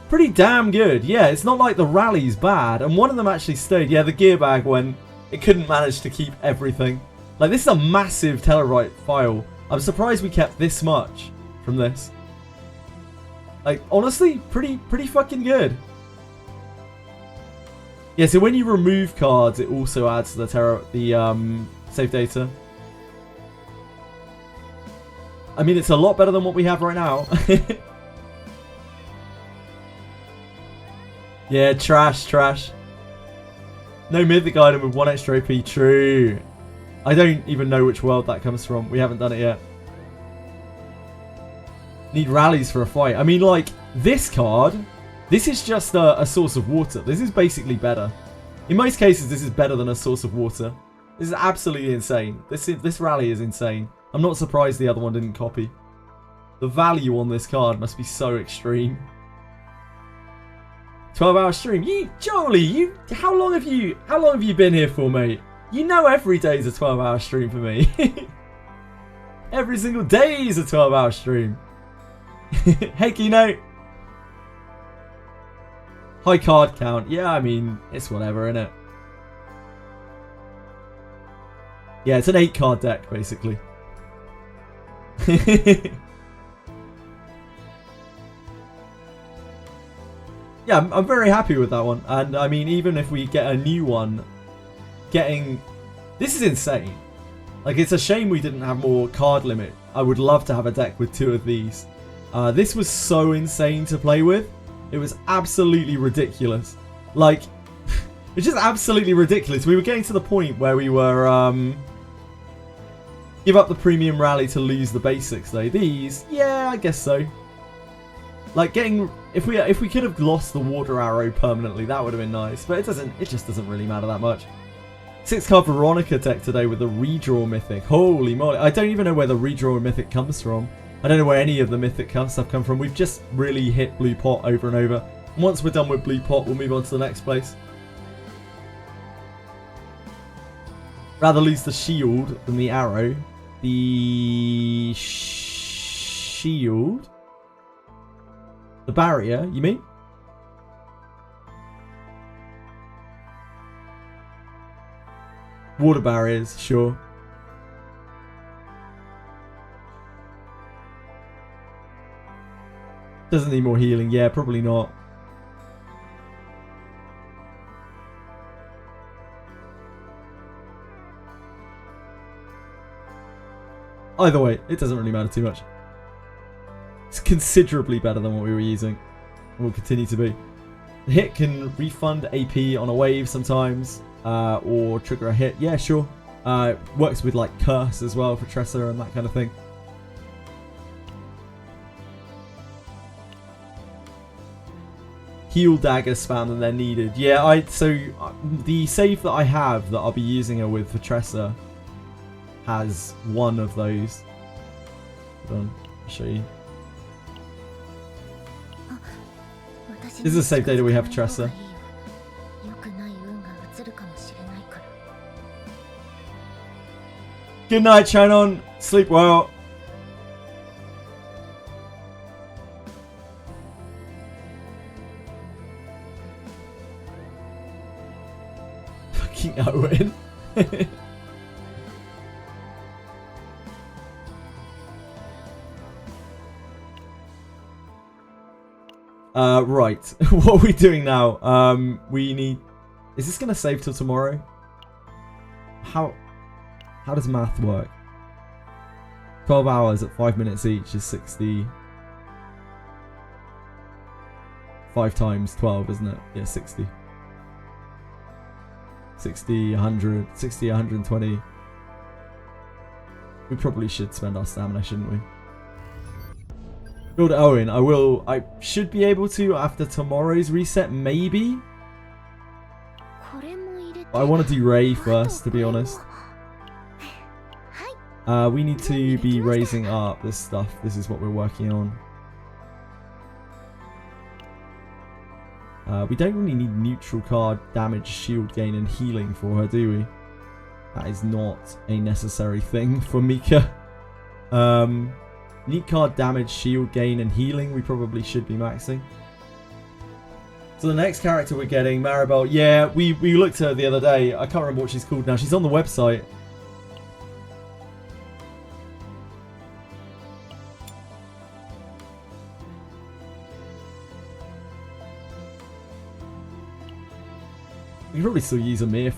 Pretty damn good. Yeah, it's not like the rally's bad. And one of them actually stayed. Yeah, the gear bag when it couldn't manage to keep everything. Like, this is a massive Tellarite file. I'm surprised we kept this much from this. Like, honestly, pretty fucking good. Yeah, so when you remove cards, it also adds to the save data. I mean, it's a lot better than what we have right now. Yeah, trash. No mythic item with 1 extra AP. True. I don't even know which world that comes from. We haven't done it yet. Need rallies for a fight. I mean, like, this card, this is just a source of water. This is basically better. In most cases, this is better than a source of water. This is absolutely insane. This rally is insane. I'm not surprised the other one didn't copy. The value on this card must be so extreme. 12-hour stream. Jolie, how long have you been here for, mate? You know every day is a 12-hour stream for me. Every single day is a 12-hour stream. Hey, Keynote. High card count. Yeah, I mean, it's whatever, innit? Yeah, it's an 8-card deck, basically. Yeah, I'm very happy with that one. And, I mean, even if we get a new one, this is insane. Like, it's a shame we didn't have more card limit. I would love to have a deck with 2 of these. This was so insane to play with. It was absolutely ridiculous. Like, it's just absolutely ridiculous. We were getting to the point where we were, give up the premium rally to lose the basics, though. These, yeah, I guess so. Like, if we could have lost the water arrow permanently, that would have been nice. But it just doesn't really matter that much. 6-card Veronica deck today with the redraw mythic. Holy moly. I don't even know where the redraw mythic comes from. I don't know where any of the mythic stuff come from. We've just really hit blue pot over and over. And once we're done with blue pot, we'll move on to the next place. Rather lose the shield than the arrow. The shield? The barrier, you mean? Water barriers, sure. Doesn't need more healing. Yeah, probably not. Either way, it doesn't really matter too much. It's considerably better than what we were using. And will continue to be. The hit can refund AP on a wave sometimes. Or trigger a hit. Yeah, sure. Works with like Curse as well for Tressa and that kind of thing. Heal dagger spam when they're needed. Yeah, so the save that I have that I'll be using her with for Tressa has one of those. Hold on, I'll show you. This is the save data we have for Tressa. Good night, Shannon. Sleep well. Fucking Owen. Right. What are we doing now? We need... Is this gonna save till tomorrow? How does math work? 12 hours at 5 minutes each is 60... 5 times 12, isn't it? Yeah, 60. 60, 100, 60, 120. We probably should spend our stamina, shouldn't we? Build Owen. I should be able to after tomorrow's reset, maybe? But I want to do Ray first, to be honest. We need to be raising up this stuff. This is what we're working on. We don't really need neutral card damage, shield gain, and healing for her, do we? That is not a necessary thing for Mika. Neat card damage, shield gain, and healing we probably should be maxing. So the next character we're getting, Maribel. Yeah, we looked at her the other day. I can't remember what she's called now. She's on the website. You can probably still use Amir